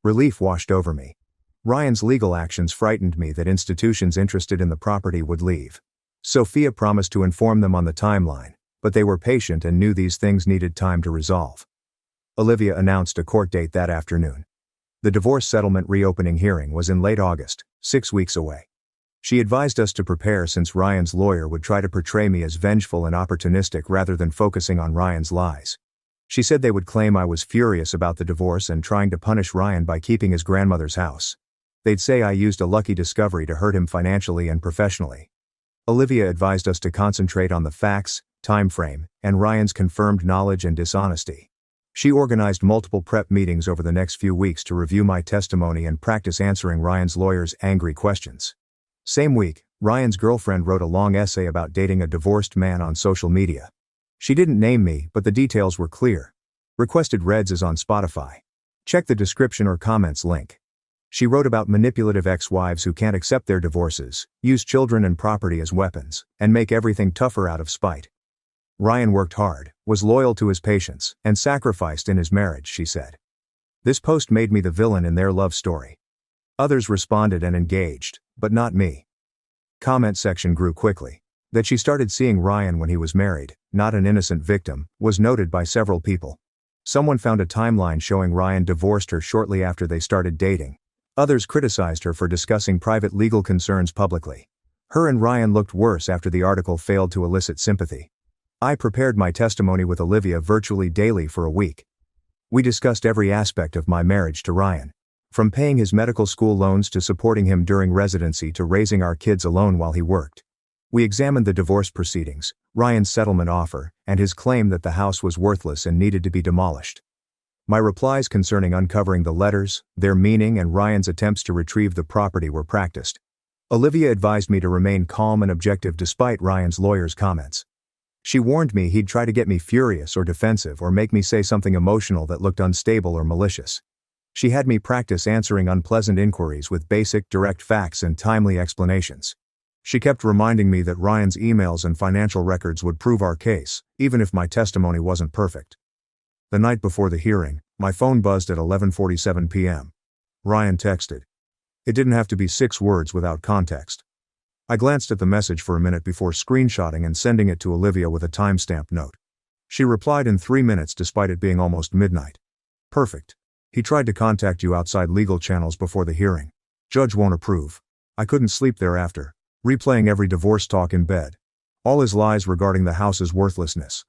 Relief washed over me. Ryan's legal actions frightened me that institutions interested in the property would leave. Sophia promised to inform them on the timeline, but they were patient and knew these things needed time to resolve. Olivia announced a court date that afternoon. The divorce settlement reopening hearing was in late August, 6 weeks away. She advised us to prepare since Ryan's lawyer would try to portray me as vengeful and opportunistic rather than focusing on Ryan's lies. She said they would claim I was furious about the divorce and trying to punish Ryan by keeping his grandmother's house. They'd say I used a lucky discovery to hurt him financially and professionally. Olivia advised us to concentrate on the facts, time frame, and Ryan's confirmed knowledge and dishonesty. She organized multiple prep meetings over the next few weeks to review my testimony and practice answering Ryan's lawyer's angry questions. Same week, Ryan's girlfriend wrote a long essay about dating a divorced man on social media. She didn't name me, but the details were clear. Requested reads is on Spotify. Check the description or comments link. She wrote about manipulative ex-wives who can't accept their divorces, use children and property as weapons, and make everything tougher out of spite. Ryan worked hard, was loyal to his patients, and sacrificed in his marriage, she said. This post made me the villain in their love story. Others responded and engaged, but not me. Comment section grew quickly. That she started seeing Ryan when he was married, not an innocent victim, was noted by several people. Someone found a timeline showing Ryan divorced her shortly after they started dating. Others criticized her for discussing private legal concerns publicly. Her and Ryan looked worse after the article failed to elicit sympathy. I prepared my testimony with Olivia virtually daily for a week. We discussed every aspect of my marriage to Ryan. From paying his medical school loans to supporting him during residency to raising our kids alone while he worked. We examined the divorce proceedings, Ryan's settlement offer, and his claim that the house was worthless and needed to be demolished. My replies concerning uncovering the letters, their meaning, and Ryan's attempts to retrieve the property were practiced. Olivia advised me to remain calm and objective despite Ryan's lawyer's comments. She warned me he'd try to get me furious or defensive or make me say something emotional that looked unstable or malicious. She had me practice answering unpleasant inquiries with basic, direct facts and timely explanations. She kept reminding me that Ryan's emails and financial records would prove our case, even if my testimony wasn't perfect. The night before the hearing, my phone buzzed at 11:47 p.m. Ryan texted. It didn't have to be 6 words without context. I glanced at the message for a minute before screenshotting and sending it to Olivia with a timestamp note. She replied in 3 minutes despite it being almost midnight. Perfect. He tried to contact you outside legal channels before the hearing. Judge won't approve. I couldn't sleep thereafter, replaying every divorce talk in bed. All his lies regarding the house's worthlessness.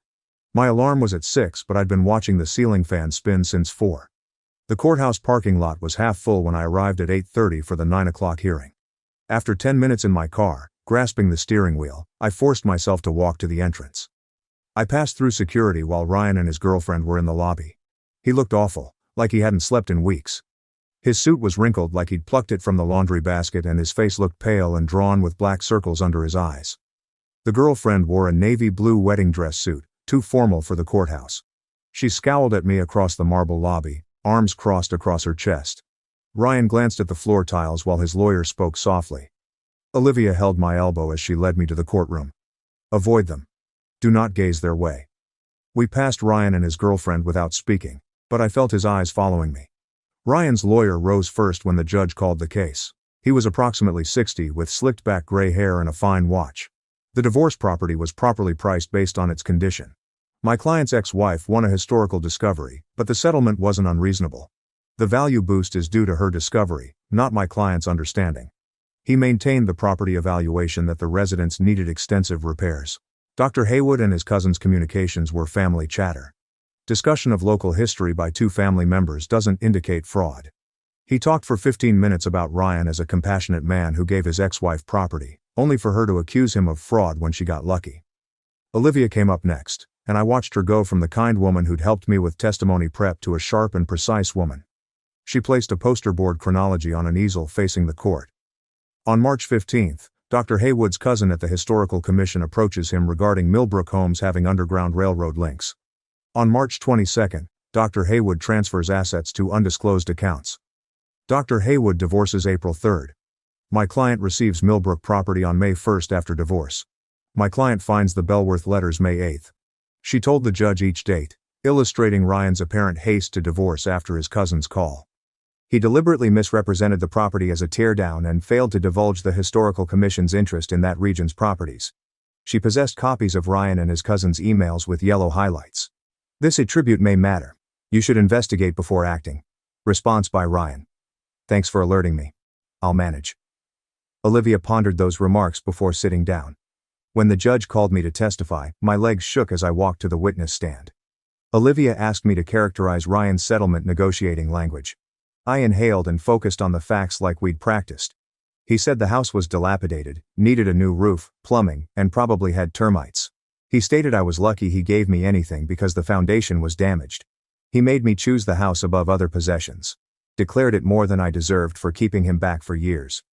My alarm was at 6, but I'd been watching the ceiling fan spin since 4. The courthouse parking lot was half full when I arrived at 8:30 for the 9 o'clock hearing. After 10 minutes in my car, grasping the steering wheel, I forced myself to walk to the entrance. I passed through security while Ryan and his girlfriend were in the lobby. He looked awful, like he hadn't slept in weeks. His suit was wrinkled like he'd plucked it from the laundry basket and his face looked pale and drawn with black circles under his eyes. The girlfriend wore a navy blue wedding dress suit, too formal for the courthouse. She scowled at me across the marble lobby, arms crossed across her chest. Ryan glanced at the floor tiles while his lawyer spoke softly. Olivia held my elbow as she led me to the courtroom. Avoid them. Do not gaze their way. We passed Ryan and his girlfriend without speaking, but I felt his eyes following me. Ryan's lawyer rose first when the judge called the case. He was approximately 60 with slicked back gray hair and a fine watch. The divorce property was properly priced based on its condition. My client's ex-wife won a historical discovery, but the settlement wasn't unreasonable. The value boost is due to her discovery, not my client's understanding. He maintained the property evaluation that the residence needed extensive repairs. Dr. Haywood and his cousin's communications were family chatter. Discussion of local history by two family members doesn't indicate fraud. He talked for 15 minutes about Ryan as a compassionate man who gave his ex-wife property, only for her to accuse him of fraud when she got lucky. Olivia came up next, and I watched her go from the kind woman who'd helped me with testimony prep to a sharp and precise woman. She placed a poster board chronology on an easel facing the court. On March 15th, Dr. Haywood's cousin at the Historical Commission approaches him regarding Millbrook homes having Underground Railroad links. On March 22nd, Dr. Haywood transfers assets to undisclosed accounts. Dr. Haywood divorces April 3rd. My client receives Millbrook property on May 1st after divorce. My client finds the Bellworth letters May 8th. She told the judge each date, illustrating Ryan's apparent haste to divorce after his cousin's call. He deliberately misrepresented the property as a teardown and failed to divulge the Historical Commission's interest in that region's properties. She possessed copies of Ryan and his cousin's emails with yellow highlights. This attribute may matter. You should investigate before acting. Response by Ryan. Thanks for alerting me. I'll manage. Olivia pondered those remarks before sitting down. When the judge called me to testify, my legs shook as I walked to the witness stand. Olivia asked me to characterize Ryan's settlement negotiating language. I inhaled and focused on the facts like we'd practiced. He said the house was dilapidated, needed a new roof, plumbing, and probably had termites. He stated I was lucky he gave me anything because the foundation was damaged. He made me choose the house above other possessions. Declared it more than I deserved for keeping him back for years.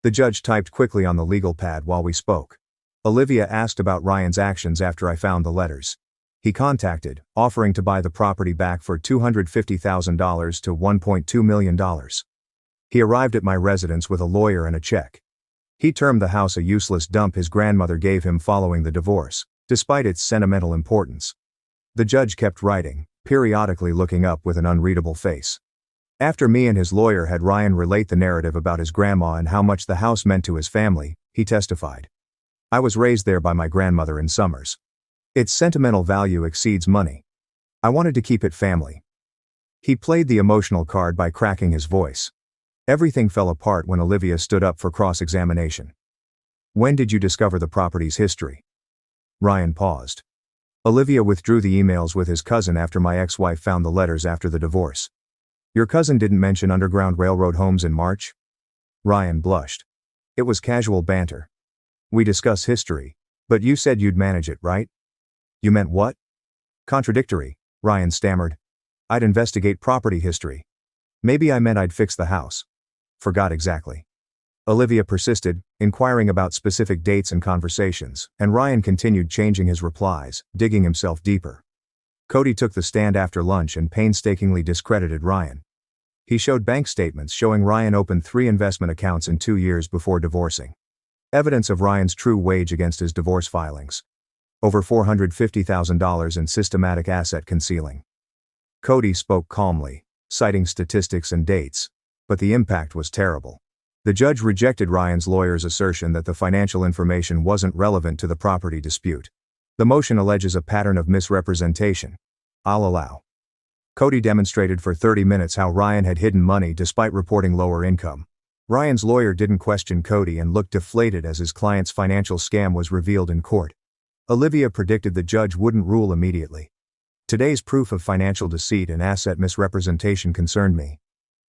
The judge typed quickly on the legal pad while we spoke. Olivia asked about Ryan's actions after I found the letters. He contacted, offering to buy the property back for $250,000 to $1.2 million. He arrived at my residence with a lawyer and a check. He termed the house a useless dump his grandmother gave him following the divorce, despite its sentimental importance. The judge kept writing, periodically looking up with an unreadable face. After me and his lawyer had Ryan relate the narrative about his grandma and how much the house meant to his family, he testified. I was raised there by my grandmother in Summers. Its sentimental value exceeds money. I wanted to keep it family. He played the emotional card by cracking his voice. Everything fell apart when Olivia stood up for cross-examination. When did you discover the property's history? Ryan paused. Olivia withdrew the emails with his cousin after my ex-wife found the letters after the divorce. Your cousin didn't mention Underground Railroad homes in March? Ryan blushed. It was casual banter. We discuss history, but you said you'd manage it, right? You meant what? Contradictory, Ryan stammered. I'd investigate property history. Maybe I meant I'd fix the house. Forgot exactly. Olivia persisted, inquiring about specific dates and conversations, and Ryan continued changing his replies, digging himself deeper. Cody took the stand after lunch and painstakingly discredited Ryan. He showed bank statements showing Ryan opened 3 investment accounts in 2 years before divorcing. Evidence of Ryan's true wage against his divorce filings. Over $450,000 in systematic asset concealing. Cody spoke calmly, citing statistics and dates, but the impact was terrible. The judge rejected Ryan's lawyer's assertion that the financial information wasn't relevant to the property dispute. The motion alleges a pattern of misrepresentation. I'll allow. Cody demonstrated for 30 minutes how Ryan had hidden money despite reporting lower income. Ryan's lawyer didn't question Cody and looked deflated as his client's financial scam was revealed in court. Olivia predicted the judge wouldn't rule immediately. Today's proof of financial deceit and asset misrepresentation concerned me.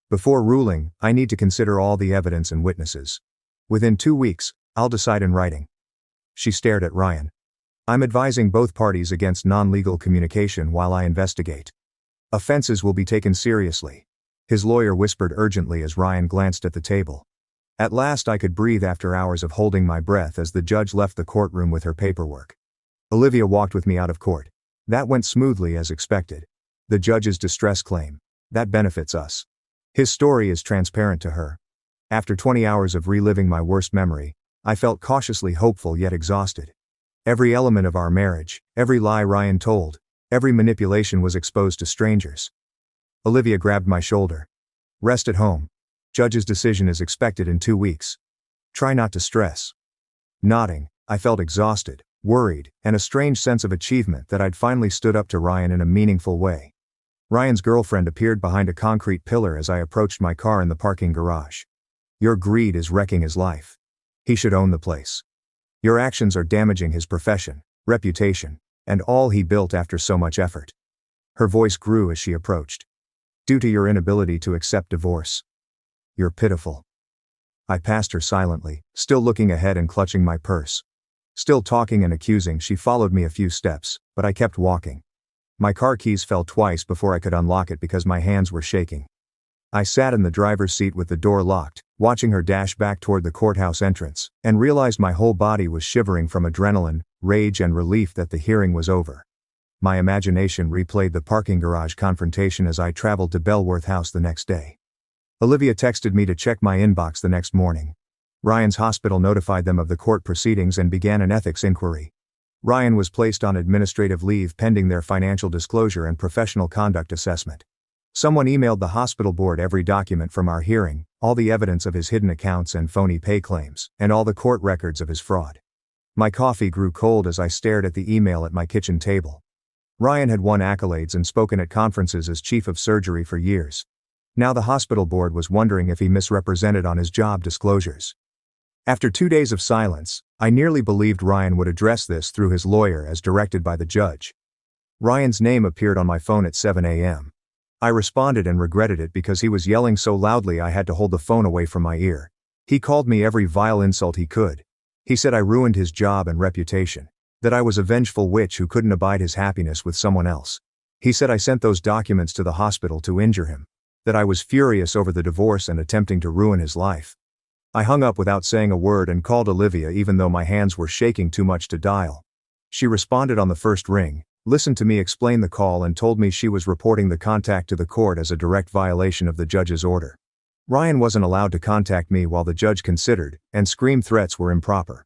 Before ruling, I need to consider all the evidence and witnesses. Within 2 weeks, I'll decide in writing. She stared at Ryan. I'm advising both parties against non-legal communication while I investigate. Offenses will be taken seriously. His lawyer whispered urgently as Ryan glanced at the table. At last I could breathe after hours of holding my breath as the judge left the courtroom with her paperwork. Olivia walked with me out of court. That went smoothly as expected. The judge's distress claim. That benefits us. His story is transparent to her. After 20 hours of reliving my worst memory, I felt cautiously hopeful yet exhausted. Every element of our marriage, every lie Ryan told, every manipulation was exposed to strangers. Olivia grabbed my shoulder. Rest at home. Judge's decision is expected in 2 weeks. Try not to stress. Nodding, I felt exhausted, worried, and a strange sense of achievement that I'd finally stood up to Ryan in a meaningful way. Ryan's girlfriend appeared behind a concrete pillar as I approached my car in the parking garage. "Your greed is wrecking his life. He should own the place. Your actions are damaging his profession, reputation, and all he built after so much effort." Her voice grew as she approached. "Due to your inability to accept divorce. You're pitiful." I passed her silently, still looking ahead and clutching my purse. Still talking and accusing, she followed me a few steps, but I kept walking. My car keys fell twice before I could unlock it because my hands were shaking. I sat in the driver's seat with the door locked, watching her dash back toward the courthouse entrance, and realized my whole body was shivering from adrenaline, rage, and relief that the hearing was over. My imagination replayed the parking garage confrontation as I traveled to Belworth House the next day. Olivia texted me to check my inbox the next morning. Ryan's hospital notified them of the court proceedings and began an ethics inquiry. Ryan was placed on administrative leave pending their financial disclosure and professional conduct assessment. Someone emailed the hospital board every document from our hearing, all the evidence of his hidden accounts and phony pay claims, and all the court records of his fraud. My coffee grew cold as I stared at the email at my kitchen table. Ryan had won accolades and spoken at conferences as chief of surgery for years. Now the hospital board was wondering if he misrepresented on his job disclosures. After 2 days of silence, I nearly believed Ryan would address this through his lawyer as directed by the judge. Ryan's name appeared on my phone at 7 a.m. I responded and regretted it because he was yelling so loudly I had to hold the phone away from my ear. He called me every vile insult he could. He said I ruined his job and reputation, that I was a vengeful witch who couldn't abide his happiness with someone else. He said I sent those documents to the hospital to injure him, that I was furious over the divorce and attempting to ruin his life. I hung up without saying a word and called Olivia even though my hands were shaking too much to dial. She responded on the first ring, listened to me explain the call and told me she was reporting the contact to the court as a direct violation of the judge's order. Ryan wasn't allowed to contact me while the judge considered, and scream threats were improper.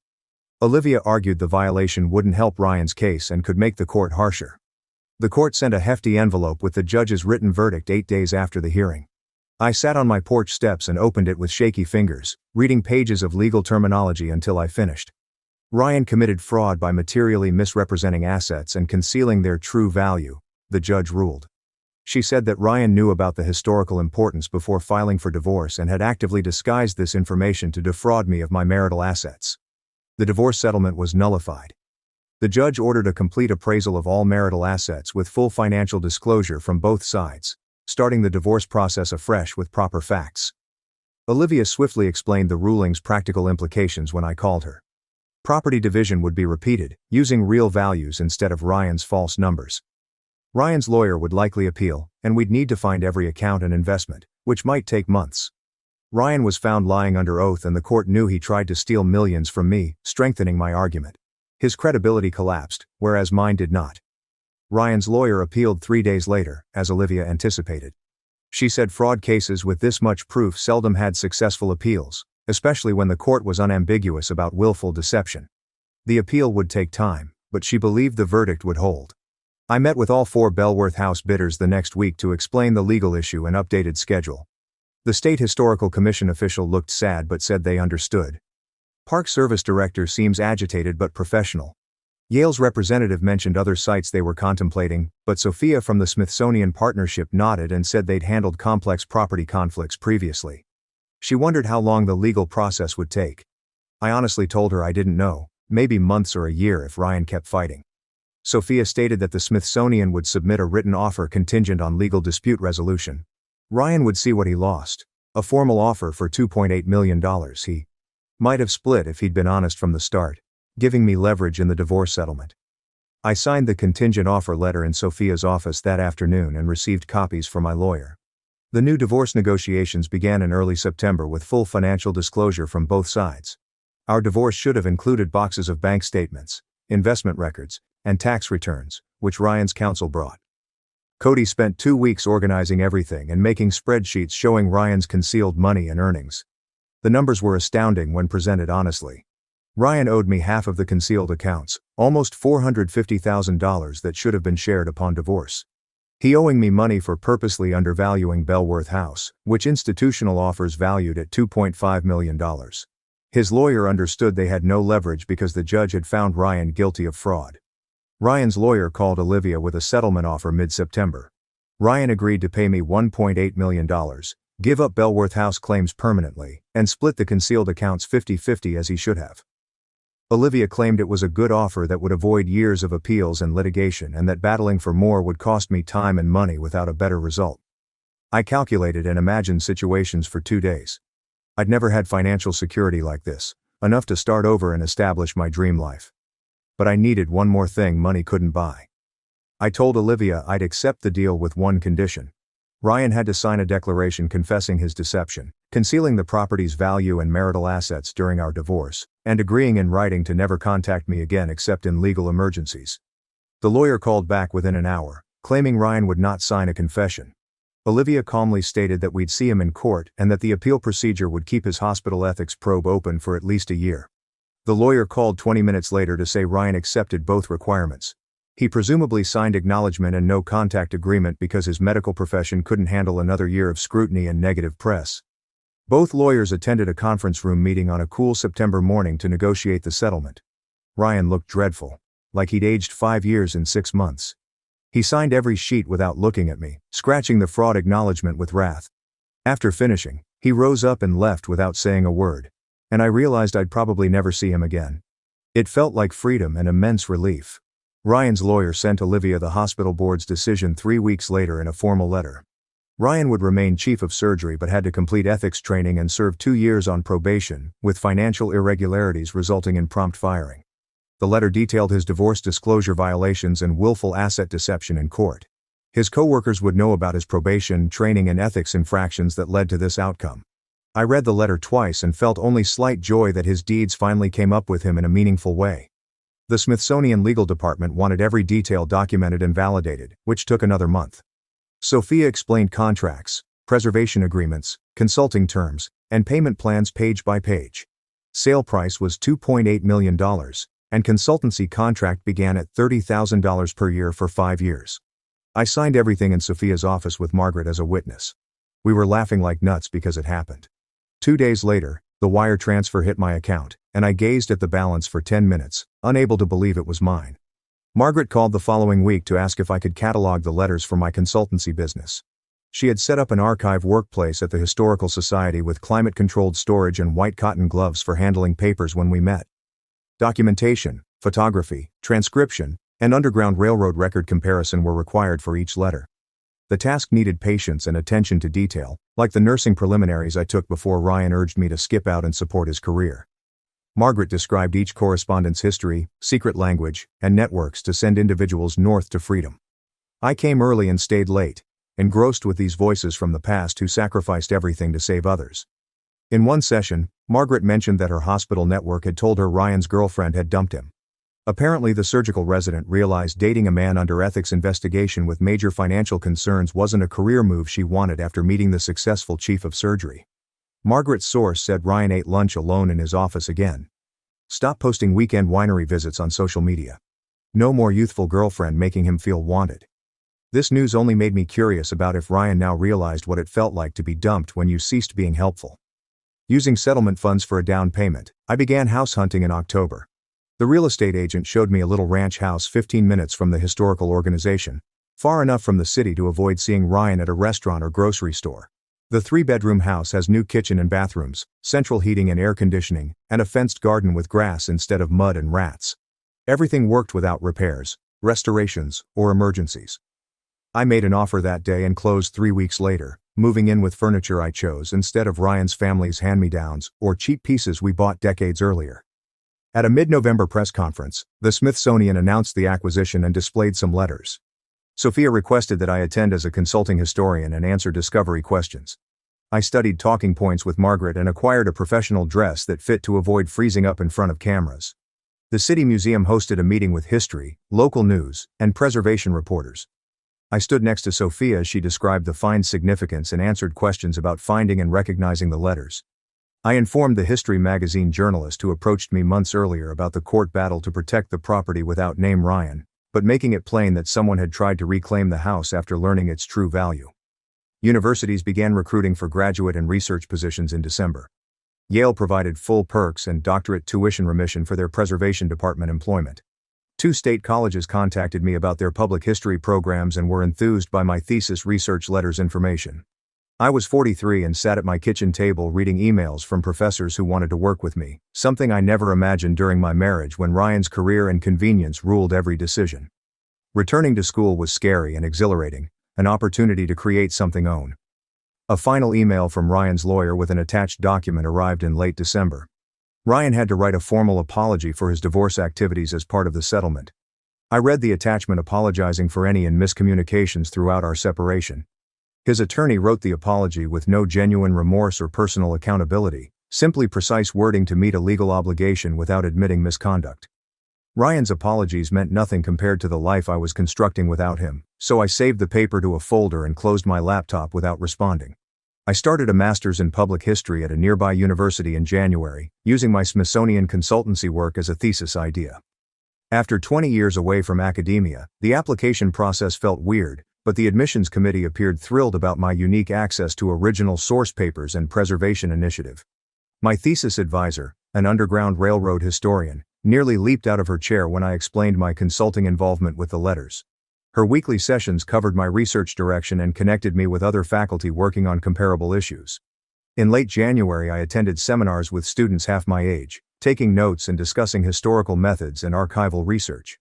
Olivia argued the violation wouldn't help Ryan's case and could make the court harsher. The court sent a hefty envelope with the judge's written verdict 8 days after the hearing. I sat on my porch steps and opened it with shaky fingers, reading pages of legal terminology until I finished. Ryan committed fraud by materially misrepresenting assets and concealing their true value, the judge ruled. She said that Ryan knew about the historical importance before filing for divorce and had actively disguised this information to defraud me of my marital assets. The divorce settlement was nullified. The judge ordered a complete appraisal of all marital assets with full financial disclosure from both sides, starting the divorce process afresh with proper facts. Olivia swiftly explained the ruling's practical implications when I called her. Property division would be repeated, using real values instead of Ryan's false numbers. Ryan's lawyer would likely appeal, and we'd need to find every account and investment, which might take months. Ryan was found lying under oath and the court knew he tried to steal millions from me, strengthening my argument. His credibility collapsed, whereas mine did not. Ryan's lawyer appealed 3 days later, as Olivia anticipated. She said fraud cases with this much proof seldom had successful appeals, especially when the court was unambiguous about willful deception. The appeal would take time, but she believed the verdict would hold. I met with all 4 Belworth House bidders the next week to explain the legal issue and updated schedule. The State Historical Commission official looked sad but said they understood. Park Service Director seems agitated but professional. Yale's representative mentioned other sites they were contemplating, but Sophia from the Smithsonian Partnership nodded and said they'd handled complex property conflicts previously. She wondered how long the legal process would take. I honestly told her I didn't know, maybe months or a year if Ryan kept fighting. Sophia stated that the Smithsonian would submit a written offer contingent on legal dispute resolution. Ryan would see what he lost, a formal offer for $2.8 million he might have split if he'd been honest from the start, giving me leverage in the divorce settlement. I signed the contingent offer letter in Sophia's office that afternoon and received copies from my lawyer. The new divorce negotiations began in early September with full financial disclosure from both sides. Our divorce should have included boxes of bank statements, investment records, and tax returns, which Ryan's counsel brought. Cody spent 2 weeks organizing everything and making spreadsheets showing Ryan's concealed money and earnings. The numbers were astounding when presented honestly. Ryan owed me half of the concealed accounts, almost $450,000 that should have been shared upon divorce. He owing me money for purposely undervaluing Belworth House, which institutional offers valued at $2.5 million. His lawyer understood they had no leverage because the judge had found Ryan guilty of fraud. Ryan's lawyer called Olivia with a settlement offer mid-September. Ryan agreed to pay me $1.8 million, give up Bellworth House claims permanently, and split the concealed accounts 50-50 as he should have. Olivia claimed it was a good offer that would avoid years of appeals and litigation and that battling for more would cost me time and money without a better result. I calculated and imagined situations for 2 days. I'd never had financial security like this, enough to start over and establish my dream life. But I needed one more thing money couldn't buy. I told Olivia I'd accept the deal with one condition. Ryan had to sign a declaration confessing his deception, concealing the property's value and marital assets during our divorce, and agreeing in writing to never contact me again except in legal emergencies. The lawyer called back within an hour, claiming Ryan would not sign a confession. Olivia calmly stated that we'd see him in court and that the appeal procedure would keep his hospital ethics probe open for at least a year. The lawyer called 20 minutes later to say Ryan accepted both requirements. He presumably signed acknowledgement and no contact agreement because his medical profession couldn't handle another year of scrutiny and negative press. Both lawyers attended a conference room meeting on a cool September morning to negotiate the settlement. Ryan looked dreadful, like he'd aged 5 years in 6 months. He signed every sheet without looking at me, scratching the fraud acknowledgement with wrath. After finishing, he rose up and left without saying a word, and I realized I'd probably never see him again. It felt like freedom and immense relief. Ryan's lawyer sent Olivia the hospital board's decision 3 weeks later in a formal letter. Ryan would remain chief of surgery but had to complete ethics training and serve 2 years on probation, with financial irregularities resulting in prompt firing. The letter detailed his divorce disclosure violations and willful asset deception in court. His co-workers would know about his probation, training and ethics infractions that led to this outcome. I read the letter twice and felt only slight joy that his deeds finally came up with him in a meaningful way. The Smithsonian Legal Department wanted every detail documented and validated, which took another month. Sophia explained contracts, preservation agreements, consulting terms, and payment plans page by page. Sale price was $2.8 million, and consultancy contract began at $30,000 per year for 5 years. I signed everything in Sophia's office with Margaret as a witness. We were laughing like nuts because it happened. 2 days later, the wire transfer hit my account, and I gazed at the balance for 10 minutes, unable to believe it was mine. Margaret called the following week to ask if I could catalog the letters for my consultancy business. She had set up an archive workplace at the Historical Society with climate-controlled storage and white cotton gloves for handling papers when we met. Documentation, photography, transcription, and Underground Railroad record comparison were required for each letter. The task needed patience and attention to detail, like the nursing preliminaries I took before Ryan urged me to skip out and support his career. Margaret described each correspondence history, secret language, and networks to send individuals north to freedom. I came early and stayed late, engrossed with these voices from the past who sacrificed everything to save others. In one session, Margaret mentioned that her hospital network had told her Ryan's girlfriend had dumped him. Apparently the surgical resident realized dating a man under ethics investigation with major financial concerns wasn't a career move she wanted after meeting the successful chief of surgery. Margaret's source said Ryan ate lunch alone in his office again. Stop posting weekend winery visits on social media. No more youthful girlfriend making him feel wanted. This news only made me curious about if Ryan now realized what it felt like to be dumped when you ceased being helpful. Using settlement funds for a down payment, I began house hunting in October. The real estate agent showed me a little ranch house 15 minutes from the historical organization, far enough from the city to avoid seeing Ryan at a restaurant or grocery store. The 3-bedroom house has new kitchen and bathrooms, central heating and air conditioning, and a fenced garden with grass instead of mud and rats. Everything worked without repairs, restorations, or emergencies. I made an offer that day and closed 3 weeks later, moving in with furniture I chose instead of Ryan's family's hand-me-downs or cheap pieces we bought decades earlier. At a mid-November press conference, the Smithsonian announced the acquisition and displayed some letters. Sophia requested that I attend as a consulting historian and answer discovery questions. I studied talking points with Margaret and acquired a professional dress that fit to avoid freezing up in front of cameras. The City Museum hosted a meeting with history, local news, and preservation reporters. I stood next to Sophia as she described the find's significance and answered questions about finding and recognizing the letters. I informed the History magazine journalist who approached me months earlier about the court battle to protect the property without name Ryan, but making it plain that someone had tried to reclaim the house after learning its true value. Universities began recruiting for graduate and research positions in December. Yale provided full perks and doctorate tuition remission for their preservation department employment. 2 state colleges contacted me about their public history programs and were enthused by my thesis research letters information. I was 43 and sat at my kitchen table reading emails from professors who wanted to work with me, something I never imagined during my marriage when Ryan's career and convenience ruled every decision. Returning to school was scary and exhilarating, an opportunity to create something own. A final email from Ryan's lawyer with an attached document arrived in late December. Ryan had to write a formal apology for his divorce activities as part of the settlement. I read the attachment apologizing for any miscommunications throughout our separation. His attorney wrote the apology with no genuine remorse or personal accountability, simply precise wording to meet a legal obligation without admitting misconduct. Ryan's apologies meant nothing compared to the life I was constructing without him, so I saved the paper to a folder and closed my laptop without responding. I started a master's in public history at a nearby university in January, using my Smithsonian consultancy work as a thesis idea. After 20 years away from academia, the application process felt weird, but the admissions committee appeared thrilled about my unique access to original source papers and preservation initiative. My thesis advisor, an Underground Railroad historian, nearly leaped out of her chair when I explained my consulting involvement with the letters. Her weekly sessions covered my research direction and connected me with other faculty working on comparable issues. In late January, I attended seminars with students half my age, taking notes and discussing historical methods and archival research.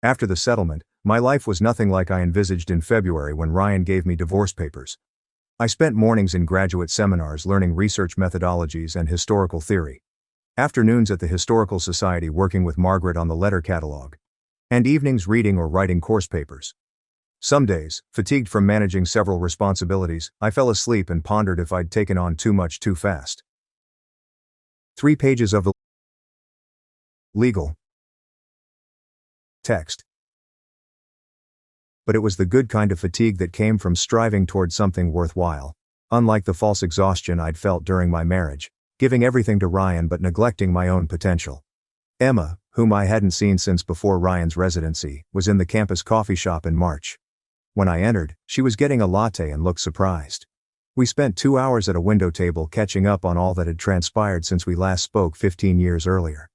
After the settlement, my life was nothing like I envisaged in February when Ryan gave me divorce papers. I spent mornings in graduate seminars learning research methodologies and historical theory. Afternoons at the Historical Society working with Margaret on the letter catalog. And evenings reading or writing course papers. Some days, fatigued from managing several responsibilities, I fell asleep and pondered if I'd taken on too much too fast. 3 pages of the legal text. But it was the good kind of fatigue that came from striving toward something worthwhile. Unlike the false exhaustion I'd felt during my marriage, giving everything to Ryan but neglecting my own potential. Emma, whom I hadn't seen since before Ryan's residency, was in the campus coffee shop in March. When I entered, she was getting a latte and looked surprised. We spent 2 hours at a window table catching up on all that had transpired since we last spoke 15 years earlier.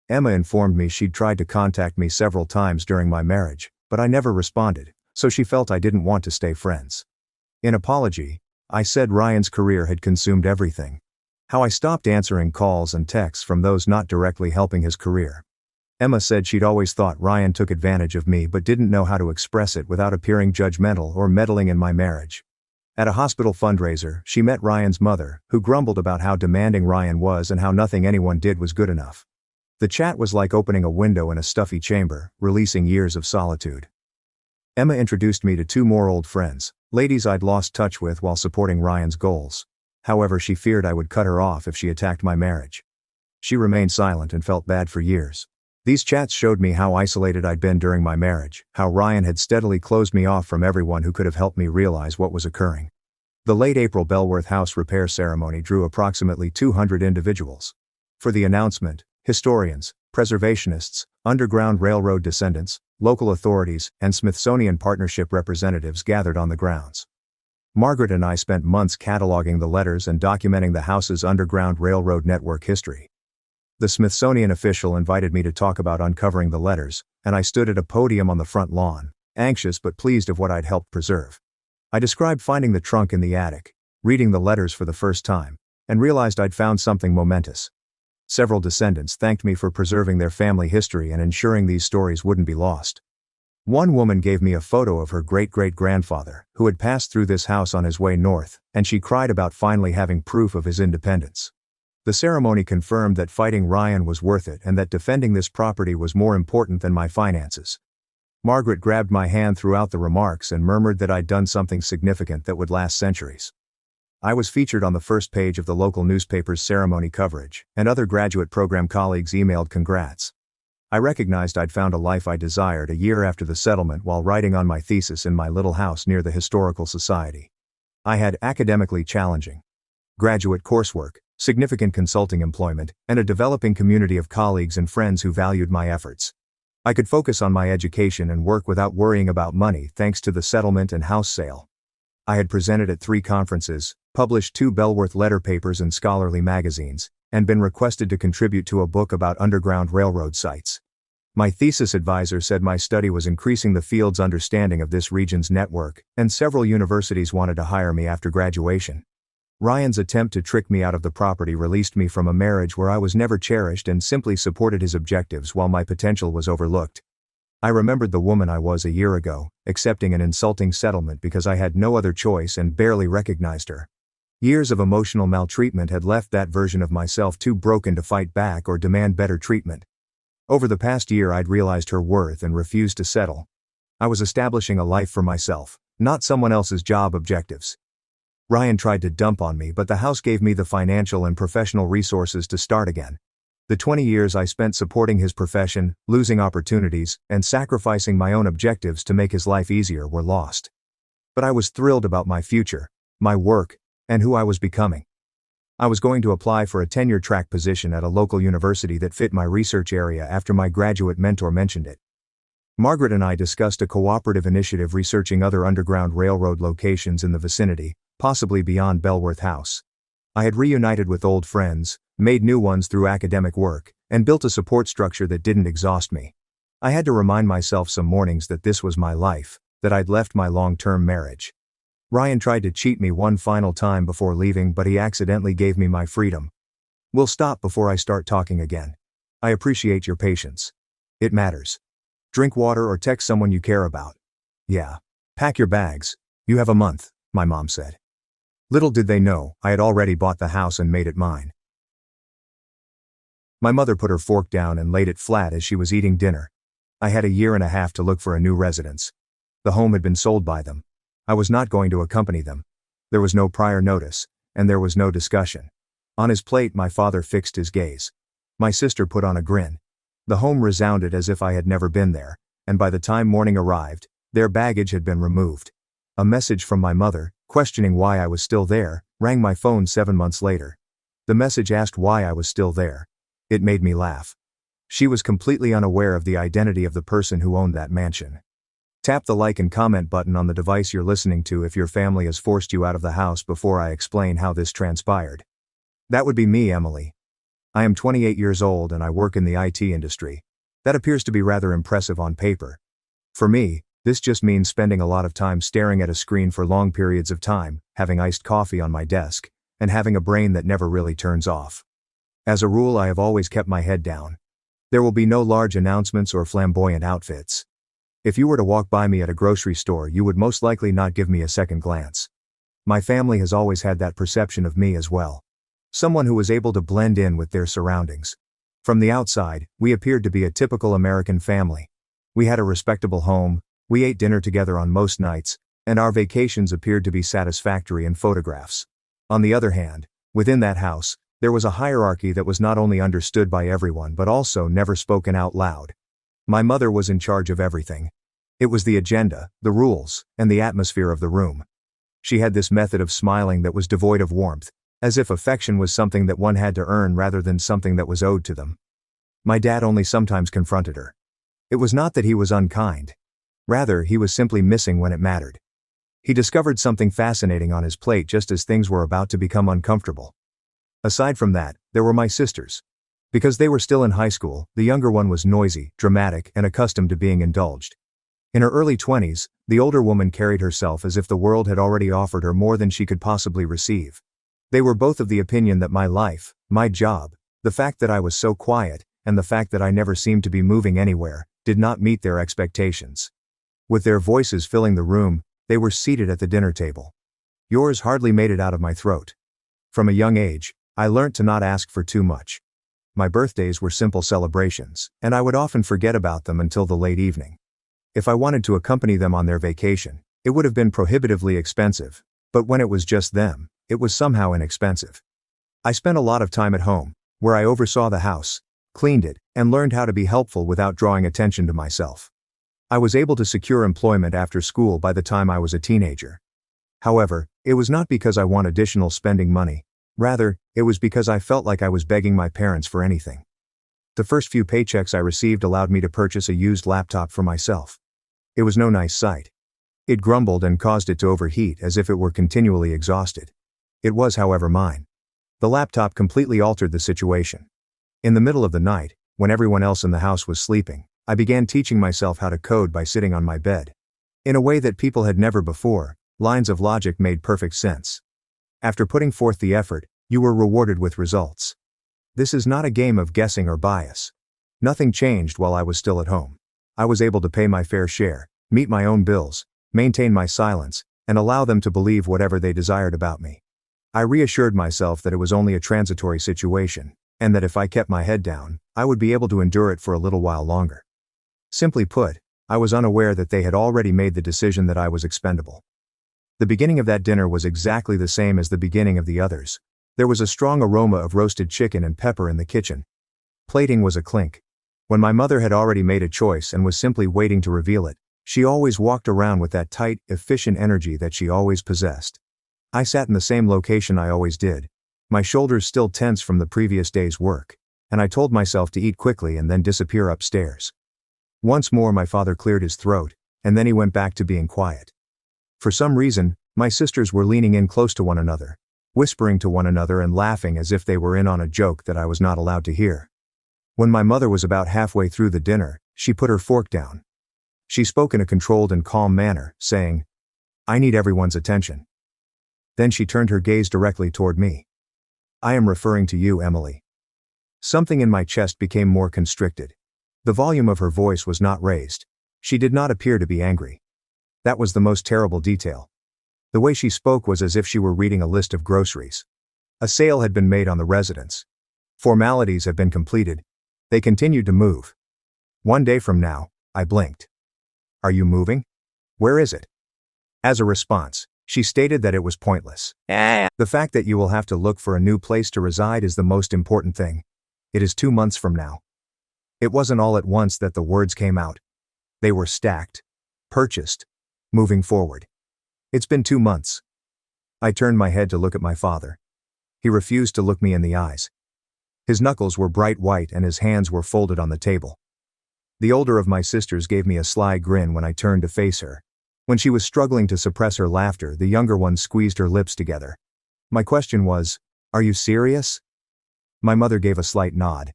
Emma informed me she'd tried to contact me several times during my marriage, but I never responded, so she felt I didn't want to stay friends. In apology, I said Ryan's career had consumed everything. How I stopped answering calls and texts from those not directly helping his career. Emma said she'd always thought Ryan took advantage of me but didn't know how to express it without appearing judgmental or meddling in my marriage. At a hospital fundraiser, she met Ryan's mother, who grumbled about how demanding Ryan was and how nothing anyone did was good enough. The chat was like opening a window in a stuffy chamber, releasing years of solitude. Emma introduced me to 2 more old friends, ladies I'd lost touch with while supporting Ryan's goals. However, she feared I would cut her off if she attacked my marriage. She remained silent and felt bad for years. These chats showed me how isolated I'd been during my marriage, how Ryan had steadily closed me off from everyone who could have helped me realize what was occurring. The late April Bellworth House repair ceremony drew approximately 200 individuals. For the announcement, historians, preservationists, Underground Railroad descendants, local authorities, and Smithsonian Partnership representatives gathered on the grounds. Margaret and I spent months cataloging the letters and documenting the house's Underground Railroad network history. The Smithsonian official invited me to talk about uncovering the letters, and I stood at a podium on the front lawn, anxious but pleased of what I'd helped preserve. I described finding the trunk in the attic, reading the letters for the first time, and realized I'd found something momentous. Several descendants thanked me for preserving their family history and ensuring these stories wouldn't be lost. One woman gave me a photo of her great-great-grandfather, who had passed through this house on his way north, and she cried about finally having proof of his independence. The ceremony confirmed that fighting Ryan was worth it and that defending this property was more important than my finances. Margaret grabbed my hand throughout the remarks and murmured that I'd done something significant that would last centuries. I was featured on the first page of the local newspaper's ceremony coverage, and other graduate program colleagues emailed congrats. I recognized I'd found a life I desired a year after the settlement while writing on my thesis in my little house near the Historical Society. I had academically challenging graduate coursework, significant consulting employment, and a developing community of colleagues and friends who valued my efforts. I could focus on my education and work without worrying about money thanks to the settlement and house sale. I had presented at 3 conferences, published 2 Bellworth letter papers in scholarly magazines, and been requested to contribute to a book about underground railroad sites. My thesis advisor said my study was increasing the field's understanding of this region's network, and several universities wanted to hire me after graduation. Ryan's attempt to trick me out of the property released me from a marriage where I was never cherished and simply supported his objectives while my potential was overlooked. I remembered the woman I was a year ago, accepting an insulting settlement because I had no other choice and barely recognized her. Years of emotional maltreatment had left that version of myself too broken to fight back or demand better treatment. Over the past year I'd realized her worth and refused to settle. I was establishing a life for myself, not someone else's job objectives. Ryan tried to dump on me, but the house gave me the financial and professional resources to start again. The 20 years I spent supporting his profession, losing opportunities, and sacrificing my own objectives to make his life easier were lost. But I was thrilled about my future, my work, and who I was becoming. I was going to apply for a tenure-track position at a local university that fit my research area after my graduate mentor mentioned it. Margaret and I discussed a cooperative initiative researching other underground railroad locations in the vicinity, possibly beyond Bellworth House. I had reunited with old friends, made new ones through academic work, and built a support structure that didn't exhaust me. I had to remind myself some mornings that this was my life, that I'd left my long-term marriage. Ryan tried to cheat me one final time before leaving, but he accidentally gave me my freedom. We'll stop before I start talking again. I appreciate your patience. It matters. Drink water or text someone you care about. Yeah. Pack your bags. You have a month, my mom said. Little did they know, I had already bought the house and made it mine. My mother put her fork down and laid it flat as she was eating dinner. I had a year and a half to look for a new residence. The home had been sold by them. I was not going to accompany them. There was no prior notice, and there was no discussion. On his plate my father fixed his gaze. My sister put on a grin. The home resounded as if I had never been there, and by the time morning arrived, their baggage had been removed. A message from my mother, questioning why I was still there, rang my phone 7 months later. The message asked why I was still there. It made me laugh. She was completely unaware of the identity of the person who owned that mansion. Tap the like and comment button on the device you're listening to if your family has forced you out of the house before I explain how this transpired. That would be me, Emily. I am 28 years old and I work in the IT industry. That appears to be rather impressive on paper. For me, this just means spending a lot of time staring at a screen for long periods of time, having iced coffee on my desk, and having a brain that never really turns off. As a rule, I have always kept my head down. There will be no large announcements or flamboyant outfits. If you were to walk by me at a grocery store, you would most likely not give me a second glance. My family has always had that perception of me as well. Someone who was able to blend in with their surroundings. From the outside, we appeared to be a typical American family. We had a respectable home, we ate dinner together on most nights, and our vacations appeared to be satisfactory in photographs. On the other hand, within that house, there was a hierarchy that was not only understood by everyone but also never spoken out loud. My mother was in charge of everything. It was the agenda, the rules, and the atmosphere of the room. She had this method of smiling that was devoid of warmth, as if affection was something that one had to earn rather than something that was owed to them. My dad only sometimes confronted her. It was not that he was unkind. Rather, he was simply missing when it mattered. He discovered something fascinating on his plate just as things were about to become uncomfortable. Aside from that, there were my sisters. Because they were still in high school, the younger one was noisy, dramatic, and accustomed to being indulged. In her early 20s, the older woman carried herself as if the world had already offered her more than she could possibly receive. They were both of the opinion that my life, my job, the fact that I was so quiet, and the fact that I never seemed to be moving anywhere, did not meet their expectations. With their voices filling the room, they were seated at the dinner table. Yours hardly made it out of my throat. From a young age, I learnt to not ask for too much. My birthdays were simple celebrations, and I would often forget about them until the late evening. If I wanted to accompany them on their vacation, it would have been prohibitively expensive, but when it was just them, it was somehow inexpensive. I spent a lot of time at home, where I oversaw the house, cleaned it, and learned how to be helpful without drawing attention to myself. I was able to secure employment after school by the time I was a teenager. However, it was not because I want additional spending money. Rather, it was because I felt like I was begging my parents for anything. The first few paychecks I received allowed me to purchase a used laptop for myself. It was no nice sight. It grumbled and caused it to overheat as if it were continually exhausted. It was, however, mine. The laptop completely altered the situation. In the middle of the night, when everyone else in the house was sleeping, I began teaching myself how to code by sitting on my bed. In a way that people had never before, lines of logic made perfect sense. After putting forth the effort, you were rewarded with results. This is not a game of guessing or bias. Nothing changed while I was still at home. I was able to pay my fair share, meet my own bills, maintain my silence, and allow them to believe whatever they desired about me. I reassured myself that it was only a transitory situation, and that if I kept my head down, I would be able to endure it for a little while longer. Simply put, I was unaware that they had already made the decision that I was expendable. The beginning of that dinner was exactly the same as the beginning of the others. There was a strong aroma of roasted chicken and pepper in the kitchen. Plating was a clink. When my mother had already made a choice and was simply waiting to reveal it, she always walked around with that tight, efficient energy that she always possessed. I sat in the same location I always did, my shoulders still tense from the previous day's work, and I told myself to eat quickly and then disappear upstairs. Once more my father cleared his throat, and then he went back to being quiet. For some reason, my sisters were leaning in close to one another, whispering to one another and laughing as if they were in on a joke that I was not allowed to hear. When my mother was about halfway through the dinner, she put her fork down. She spoke in a controlled and calm manner, saying, "I need everyone's attention." Then she turned her gaze directly toward me. "I am referring to you, Emily." Something in my chest became more constricted. The volume of her voice was not raised. She did not appear to be angry. That was the most terrible detail. The way she spoke was as if she were reading a list of groceries. A sale had been made on the residence. Formalities had been completed. They continued to move. "One day from now," I blinked. "Are you moving? Where is it?" As a response, she stated that it was pointless. The fact that you will have to look for a new place to reside is the most important thing. It is 2 months from now. It wasn't all at once that the words came out. They were stacked. Purchased. Moving forward. It's been 2 months. I turned my head to look at my father. He refused to look me in the eyes. His knuckles were bright white and his hands were folded on the table. The older of my sisters gave me a sly grin when I turned to face her. When she was struggling to suppress her laughter, the younger one squeezed her lips together. My question was, "Are you serious?" My mother gave a slight nod.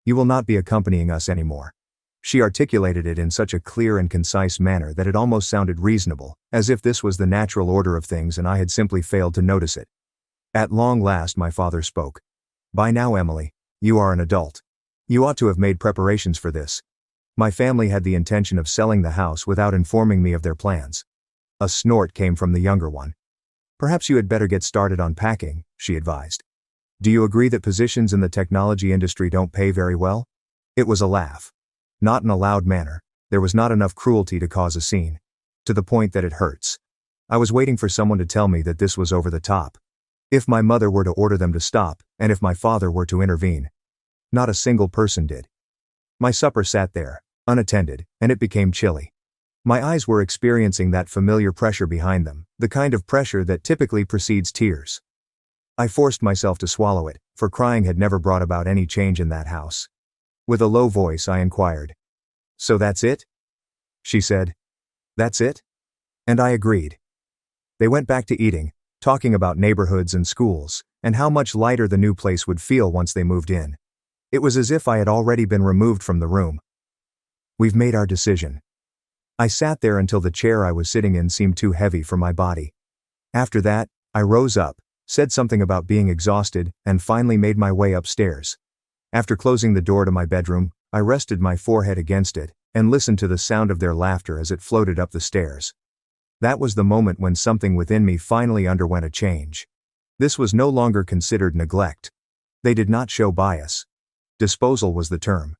"You will not be accompanying us anymore." She articulated it in such a clear and concise manner that it almost sounded reasonable, as if this was the natural order of things and I had simply failed to notice it. At long last my father spoke. "By now, Emily, you are an adult. You ought to have made preparations for this. My family had the intention of selling the house without informing me of their plans." A snort came from the younger one. "Perhaps you had better get started on packing," she advised. "Do you agree that positions in the technology industry don't pay very well?" It was a laugh. Not in a loud manner. There was not enough cruelty to cause a scene. To the point that it hurts. I was waiting for someone to tell me that this was over the top. If my mother were to order them to stop, and if my father were to intervene. Not a single person did. My supper sat there, unattended, and it became chilly. My eyes were experiencing that familiar pressure behind them, the kind of pressure that typically precedes tears. I forced myself to swallow it, for crying had never brought about any change in that house. With a low voice I inquired. "So that's it?" She said. "That's it?" And I agreed. They went back to eating, talking about neighborhoods and schools, and how much lighter the new place would feel once they moved in. It was as if I had already been removed from the room. "We've made our decision." I sat there until the chair I was sitting in seemed too heavy for my body. After that, I rose up, said something about being exhausted, and finally made my way upstairs. After closing the door to my bedroom, I rested my forehead against it, and listened to the sound of their laughter as it floated up the stairs. That was the moment when something within me finally underwent a change. This was no longer considered neglect. They did not show bias. Disposal was the term.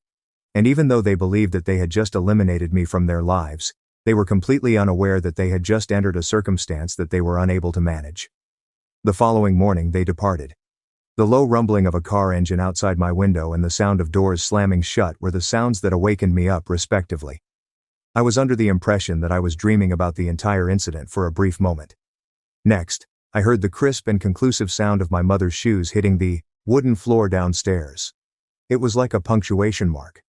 And even though they believed that they had just eliminated me from their lives, they were completely unaware that they had just entered a circumstance that they were unable to manage. The following morning they departed. The low rumbling of a car engine outside my window and the sound of doors slamming shut were the sounds that awakened me up respectively. I was under the impression that I was dreaming about the entire incident for a brief moment. Next, I heard the crisp and conclusive sound of my mother's shoes hitting the wooden floor downstairs. It was like a punctuation mark.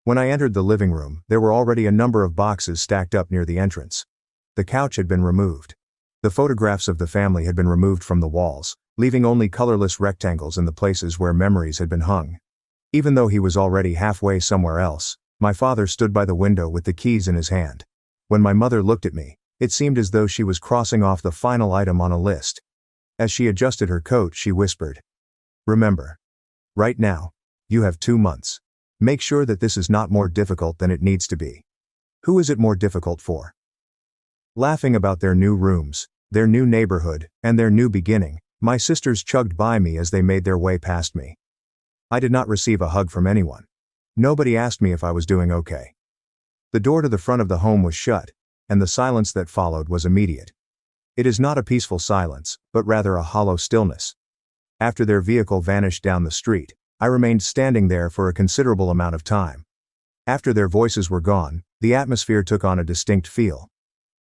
When I entered the living room, there were already a number of boxes stacked up near the entrance. The couch had been removed. The photographs of the family had been removed from the walls, leaving only colorless rectangles in the places where memories had been hung. Even though he was already halfway somewhere else, my father stood by the window with the keys in his hand. When my mother looked at me, it seemed as though she was crossing off the final item on a list. As she adjusted her coat, she whispered, "Remember. Right now, you have 2 months. Make sure that this is not more difficult than it needs to be." Who is it more difficult for? Laughing about their new rooms, their new neighborhood, and their new beginning, my sisters chugged by me as they made their way past me. I did not receive a hug from anyone. Nobody asked me if I was doing okay. The door to the front of the home was shut, and the silence that followed was immediate. It is not a peaceful silence, but rather a hollow stillness. After their vehicle vanished down the street, I remained standing there for a considerable amount of time. After their voices were gone, the atmosphere took on a distinct feel.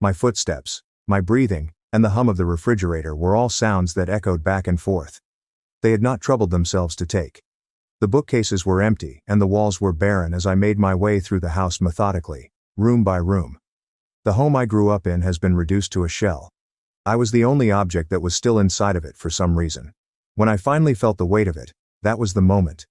My footsteps, my breathing, and the hum of the refrigerator were all sounds that echoed back and forth. They had not troubled themselves to take. The bookcases were empty and the walls were barren as I made my way through the house methodically, room by room. The home I grew up in has been reduced to a shell. I was the only object that was still inside of it for some reason. When I finally felt the weight of it, that was the moment.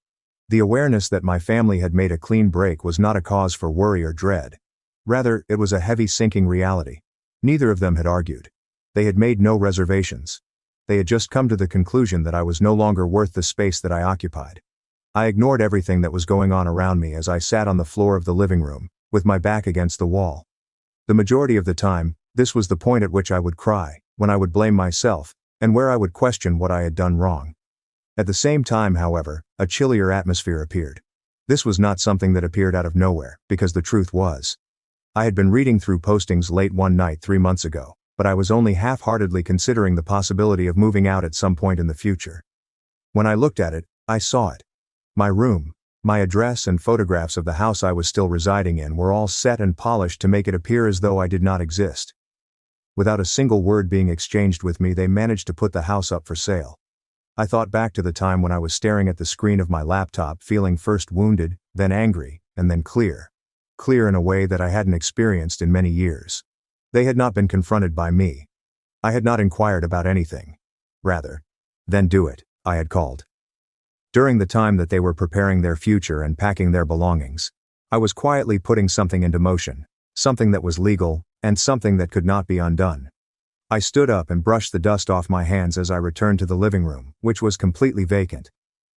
The awareness that my family had made a clean break was not a cause for worry or dread. Rather, it was a heavy sinking reality. Neither of them had argued. They had made no reservations. They had just come to the conclusion that I was no longer worth the space that I occupied. I ignored everything that was going on around me as I sat on the floor of the living room, with my back against the wall. The majority of the time, this was the point at which I would cry, when I would blame myself, and where I would question what I had done wrong. At the same time, however, a chillier atmosphere appeared. This was not something that appeared out of nowhere, because the truth was, I had been reading through postings late one night 3 months ago, but I was only half-heartedly considering the possibility of moving out at some point in the future. When I looked at it, I saw it. My room, my address and photographs of the house I was still residing in were all set and polished to make it appear as though I did not exist. Without a single word being exchanged with me, they managed to put the house up for sale. I thought back to the time when I was staring at the screen of my laptop, feeling first wounded, then angry, and then clear. Clear in a way that I hadn't experienced in many years. They had not been confronted by me. I had not inquired about anything. Rather, "Then do it," I had called. During the time that they were preparing their future and packing their belongings, I was quietly putting something into motion, something that was legal, and something that could not be undone. I stood up and brushed the dust off my hands as I returned to the living room, which was completely vacant.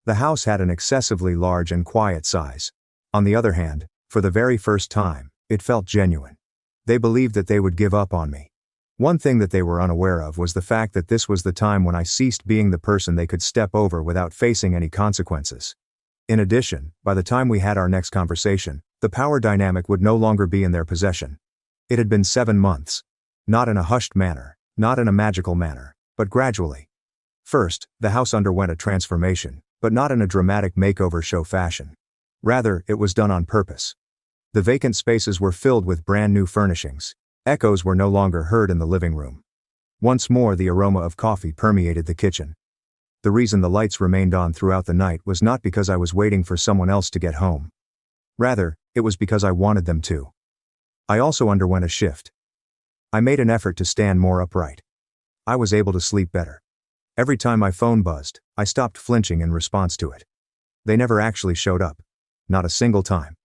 The house had an excessively large and quiet size. On the other hand, for the very first time, it felt genuine. They believed that they would give up on me. One thing that they were unaware of was the fact that this was the time when I ceased being the person they could step over without facing any consequences. In addition, by the time we had our next conversation, the power dynamic would no longer be in their possession. It had been 7 months. Not in a hushed manner, not in a magical manner, but gradually. First, the house underwent a transformation, but not in a dramatic makeover show fashion. Rather, it was done on purpose. The vacant spaces were filled with brand new furnishings. Echoes were no longer heard in the living room. Once more, the aroma of coffee permeated the kitchen. The reason the lights remained on throughout the night was not because I was waiting for someone else to get home. Rather, it was because I wanted them to. I also underwent a shift. I made an effort to stand more upright. I was able to sleep better. Every time my phone buzzed, I stopped flinching in response to it. They never actually showed up. Not a single time.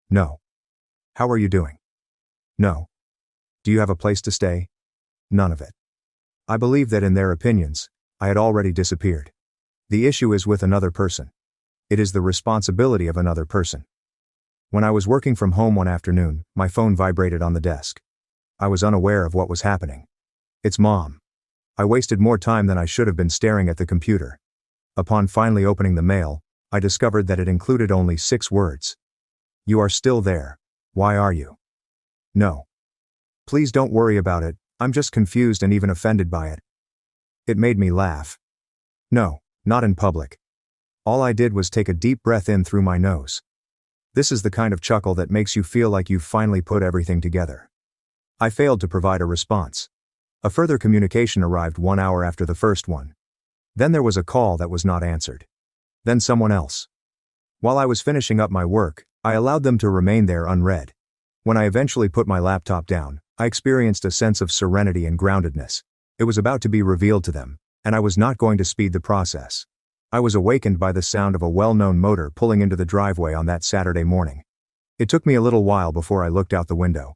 No. "How are you doing?" No. "Do you have a place to stay?" None of it. I believe that in their opinions, I had already disappeared. The issue is with another person. It is the responsibility of another person. When I was working from home one afternoon, my phone vibrated on the desk. I was unaware of what was happening. It's Mom. I wasted more time than I should have been staring at the computer. Upon finally opening the mail, I discovered that it included only 6 words. "You are still there. Why are you?" No. "Please don't worry about it, I'm just confused and even offended by it." It made me laugh. No, not in public. All I did was take a deep breath in through my nose. This is the kind of chuckle that makes you feel like you've finally put everything together. I failed to provide a response. A further communication arrived 1 hour after the first one. Then there was a call that was not answered. Then someone else. While I was finishing up my work, I allowed them to remain there unread. When I eventually put my laptop down, I experienced a sense of serenity and groundedness. It was about to be revealed to them, and I was not going to speed the process. I was awakened by the sound of a well-known motor pulling into the driveway on that Saturday morning. It took me a little while before I looked out the window.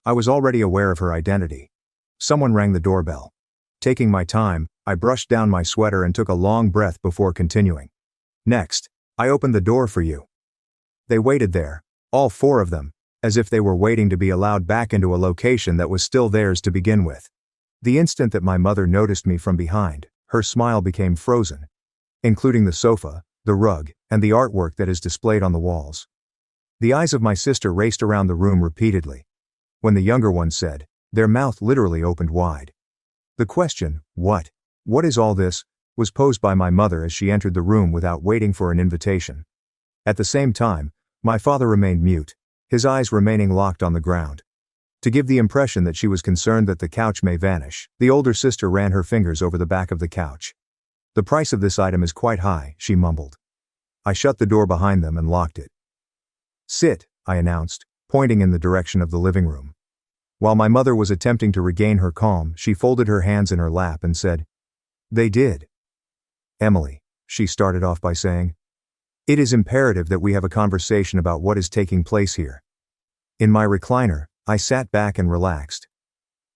I was already aware of her identity. Someone rang the doorbell. Taking my time, I brushed down my sweater and took a long breath before continuing. Next, I opened the door for you. They waited there, all four of them, as if they were waiting to be allowed back into a location that was still theirs to begin with. The instant that my mother noticed me from behind, her smile became frozen, including the sofa, the rug, and the artwork that is displayed on the walls. The eyes of my sister raced around the room repeatedly. When the younger one said, their mouth literally opened wide. The question, what is all this, was posed by my mother as she entered the room without waiting for an invitation. At the same time, my father remained mute, his eyes remaining locked on the ground. To give the impression that she was concerned that the couch may vanish, the older sister ran her fingers over the back of the couch. The price of this item is quite high, she mumbled. I shut the door behind them and locked it. Sit, I announced, pointing in the direction of the living room. While my mother was attempting to regain her calm, she folded her hands in her lap and said, "They did." "Emily," she started off by saying, "it is imperative that we have a conversation about what is taking place here." In my recliner, I sat back and relaxed.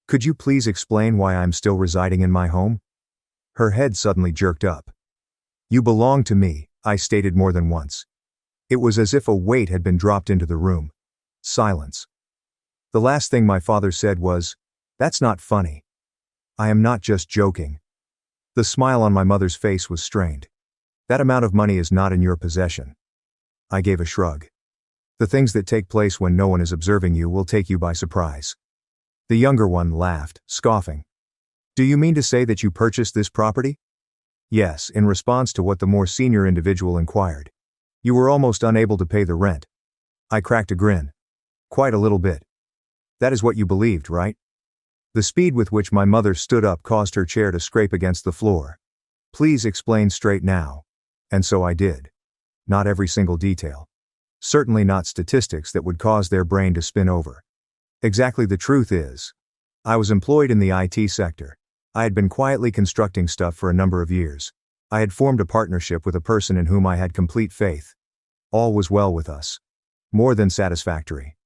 "Could you please explain why I'm still residing in my home?" Her head suddenly jerked up. "You belong to me," I stated more than once. It was as if a weight had been dropped into the room. Silence. The last thing my father said was, "That's not funny. I am not just joking." The smile on my mother's face was strained. "That amount of money is not in your possession." I gave a shrug. "The things that take place when no one is observing you will take you by surprise." The younger one laughed, scoffing. "Do you mean to say that you purchased this property?" "Yes," in response to what the more senior individual inquired. "You were almost unable to pay the rent." I cracked a grin. "Quite a little bit." "That is what you believed, right?" The speed with which my mother stood up caused her chair to scrape against the floor. "Please explain straight now." And so I did. Not every single detail. Certainly not statistics that would cause their brain to spin over. Exactly. The truth is, I was employed in the IT sector. I had been quietly constructing stuff for a number of years. I had formed a partnership with a person in whom I had complete faith. All was well with us. More than satisfactory.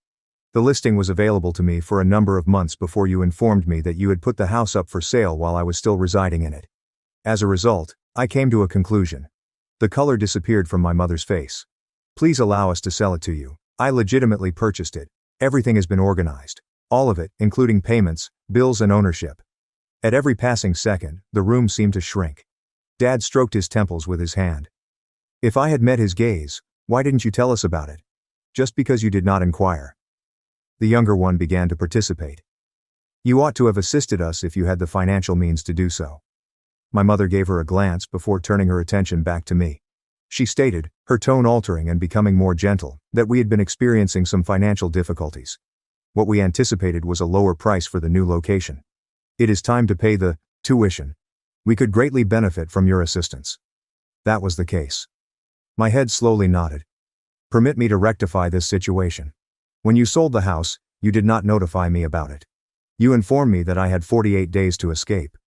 The listing was available to me for a number of months before you informed me that you had put the house up for sale while I was still residing in it. As a result, I came to a conclusion. The color disappeared from my mother's face. "Please allow us to sell it to you. I legitimately purchased it. Everything has been organized. All of it, including payments, bills and ownership." At every passing second, the room seemed to shrink. Dad stroked his temples with his hand. If I had met his gaze, "Why didn't you tell us about it?" "Just because you did not inquire." The younger one began to participate. "You ought to have assisted us if you had the financial means to do so." My mother gave her a glance before turning her attention back to me. She stated, her tone altering and becoming more gentle, that we had been experiencing some financial difficulties. What we anticipated was a lower price for the new location. "It is time to pay the tuition. We could greatly benefit from your assistance." That was the case. My head slowly nodded. "Permit me to rectify this situation. When you sold the house, you did not notify me about it. You informed me that I had 48 days to escape.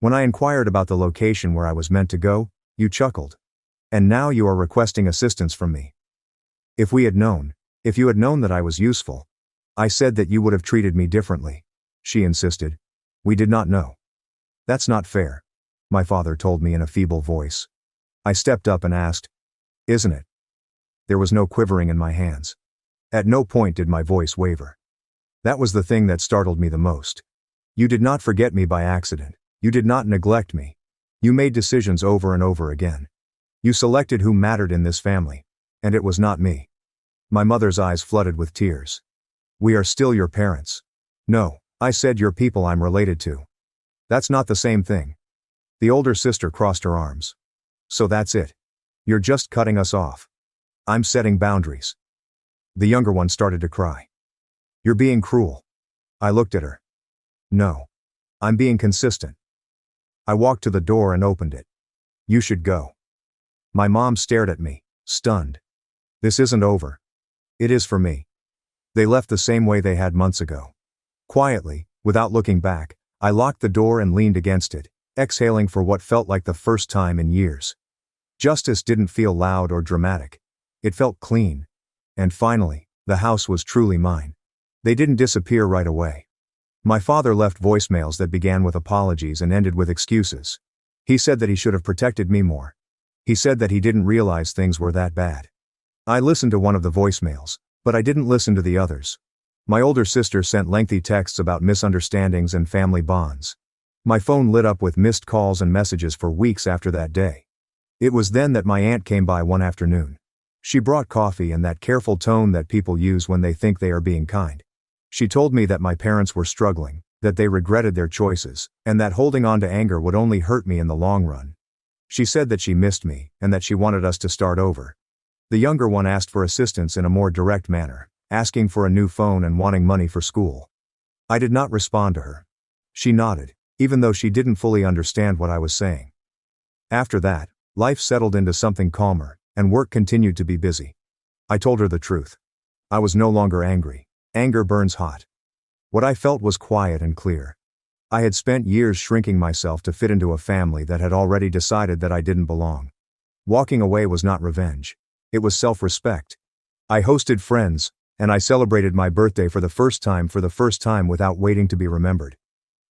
When I inquired about the location where I was meant to go, you chuckled. And now you are requesting assistance from me. If you had known that I was useful." "I said that you would have treated me differently," she insisted. "We did not know." "That's not fair," my father told me in a feeble voice. I stepped up and asked, "Isn't it?" There was no quivering in my hands. At no point did my voice waver. That was the thing that startled me the most. "You did not forget me by accident. You did not neglect me. You made decisions over and over again. You selected who mattered in this family. And it was not me." My mother's eyes flooded with tears. "We are still your parents." "No," I said, "you're people I'm related to." "That's not the same thing." The older sister crossed her arms. "So that's it. You're just cutting us off." "I'm setting boundaries." The younger one started to cry. "You're being cruel." I looked at her. "No. I'm being consistent." I walked to the door and opened it. "You should go." My mom stared at me, stunned. "This isn't over." "It is for me." They left the same way they had months ago. Quietly, without looking back, I locked the door and leaned against it, exhaling for what felt like the first time in years. Justice didn't feel loud or dramatic. It felt clean. And finally, the house was truly mine. They didn't disappear right away. My father left voicemails that began with apologies and ended with excuses. He said that he should have protected me more. He said that he didn't realize things were that bad. I listened to one of the voicemails, but I didn't listen to the others. My older sister sent lengthy texts about misunderstandings and family bonds. My phone lit up with missed calls and messages for weeks after that day. It was then that my aunt came by one afternoon. She brought coffee and that careful tone that people use when they think they are being kind. She told me that my parents were struggling, that they regretted their choices, and that holding on to anger would only hurt me in the long run. She said that she missed me, and that she wanted us to start over. The younger one asked for assistance in a more direct manner, asking for a new phone and wanting money for school. I did not respond to her. She nodded, even though she didn't fully understand what I was saying. After that, life settled into something calmer, and work continued to be busy. I told her the truth. I was no longer angry. Anger burns hot. What I felt was quiet and clear. I had spent years shrinking myself to fit into a family that had already decided that I didn't belong. Walking away was not revenge. It was self-respect. I hosted friends, and I celebrated my birthday for the first time without waiting to be remembered.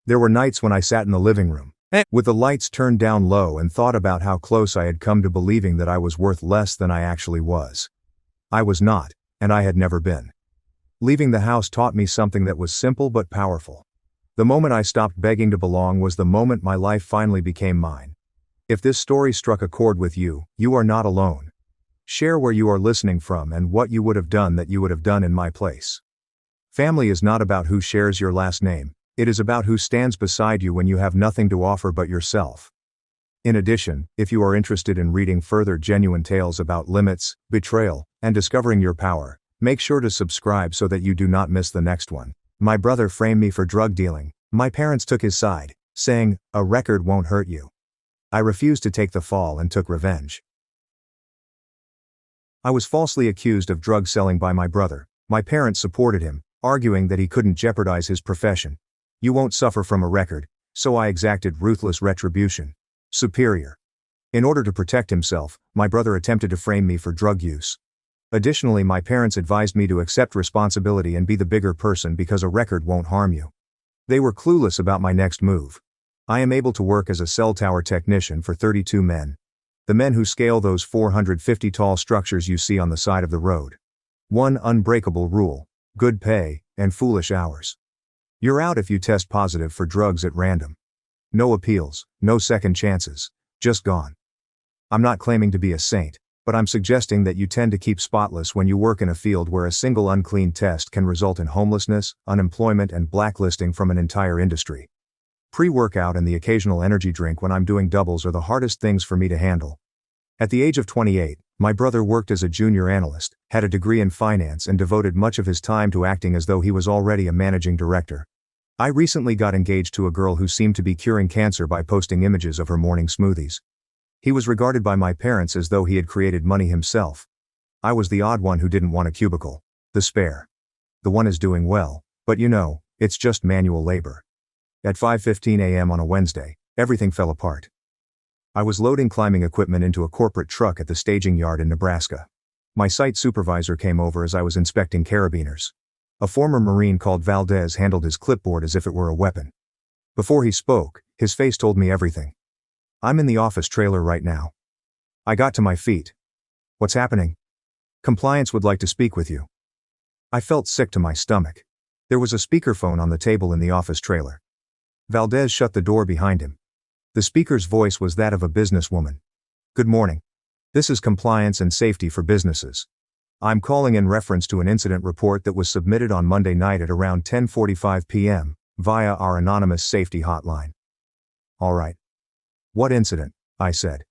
There were nights when I sat in the living room, with the lights turned down low, and thought about how close I had come to believing that I was worth less than I actually was. I was not, and I had never been. Leaving the house taught me something that was simple but powerful. The moment I stopped begging to belong was the moment my life finally became mine. If this story struck a chord with you, you are not alone. Share where you are listening from and what you would have done that you would have done in my place. Family is not about who shares your last name, it is about who stands beside you when you have nothing to offer but yourself. In addition, if you are interested in reading further genuine tales about limits, betrayal, and discovering your power, make sure to subscribe so that you do not miss the next one. My brother framed me for drug dealing. My parents took his side, saying, "A record won't hurt you." I refused to take the fall and took revenge. I was falsely accused of drug selling by my brother. My parents supported him, arguing that he couldn't jeopardize his profession. You won't suffer from a record, so I exacted ruthless retribution. Superior. In order to protect himself, my brother attempted to frame me for drug use. Additionally, my parents advised me to accept responsibility and be the bigger person because a record won't harm you. They were clueless about my next move. I am able to work as a cell tower technician for 32 men. The men who scale those 450 tall structures you see on the side of the road. One unbreakable rule: good pay, and foolish hours. You're out if you test positive for drugs at random. No appeals, no second chances, just gone. I'm not claiming to be a saint, but I'm suggesting that you tend to keep spotless when you work in a field where a single unclean test can result in homelessness, unemployment, and blacklisting from an entire industry. Pre-workout and the occasional energy drink when I'm doing doubles are the hardest things for me to handle. At the age of 28, my brother worked as a junior analyst, had a degree in finance, and devoted much of his time to acting as though he was already a managing director. I recently got engaged to a girl who seemed to be curing cancer by posting images of her morning smoothies. He was regarded by my parents as though he had created money himself. I was the odd one who didn't want a cubicle. The spare. The one is doing well, but it's just manual labor. At 5:15 a.m. on a Wednesday, everything fell apart. I was loading climbing equipment into a corporate truck at the staging yard in Nebraska. My site supervisor came over as I was inspecting carabiners. A former Marine called Valdez handled his clipboard as if it were a weapon. Before he spoke, his face told me everything. "I'm in the office trailer right now." I got to my feet. "What's happening?" "Compliance would like to speak with you." I felt sick to my stomach. There was a speakerphone on the table in the office trailer. Valdez shut the door behind him. The speaker's voice was that of a businesswoman. "Good morning. This is Compliance and Safety for Businesses. I'm calling in reference to an incident report that was submitted on Monday night at around 10:45 p.m., via our anonymous safety hotline." "All right. What incident?" I said.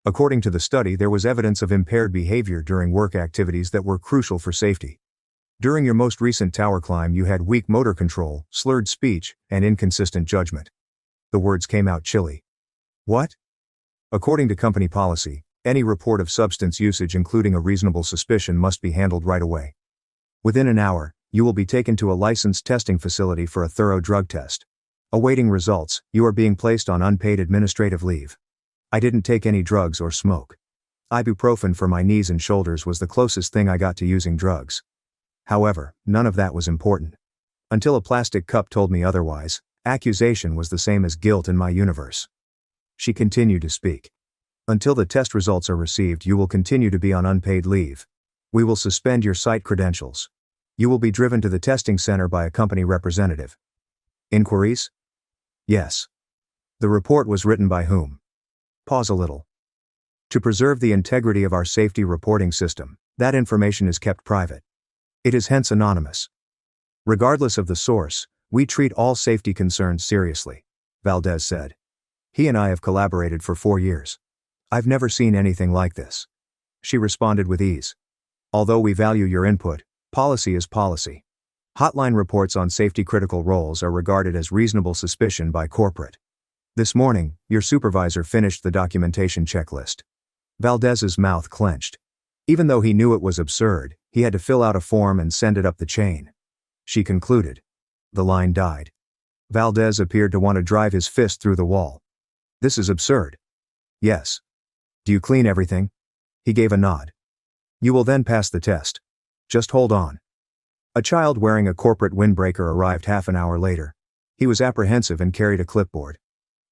"According to the study, there was evidence of impaired behavior during work activities that were crucial for safety. During your most recent tower climb, you had weak motor control, slurred speech, and inconsistent judgment." The words came out chilly. "What?" "According to company policy, any report of substance usage including a reasonable suspicion must be handled right away. Within an hour, you will be taken to a licensed testing facility for a thorough drug test. Awaiting results, you are being placed on unpaid administrative leave. I didn't take any drugs or smoke. Ibuprofen for my knees and shoulders was the closest thing I got to using drugs. However, none of that was important. Until a plastic cup told me otherwise, accusation was the same as guilt in my universe. She continued to speak. Until the test results are received, you will continue to be on unpaid leave. We will suspend your site credentials. You will be driven to the testing center by a company representative. Inquiries? Yes. The report was written by whom? Pause a little. To preserve the integrity of our safety reporting system, that information is kept private. It is hence anonymous. Regardless of the source, we treat all safety concerns seriously, Valdez said. He and I have collaborated for 4 years. I've never seen anything like this. She responded with ease. Although we value your input, policy is policy. Hotline reports on safety-critical roles are regarded as reasonable suspicion by corporate. This morning, your supervisor finished the documentation checklist. Valdez's mouth clenched. Even though he knew it was absurd, he had to fill out a form and send it up the chain. She concluded. The line died. Valdez appeared to want to drive his fist through the wall. This is absurd. Yes. Do you clean everything? He gave a nod. You will then pass the test. Just hold on. A child wearing a corporate windbreaker arrived half an hour later. He was apprehensive and carried a clipboard.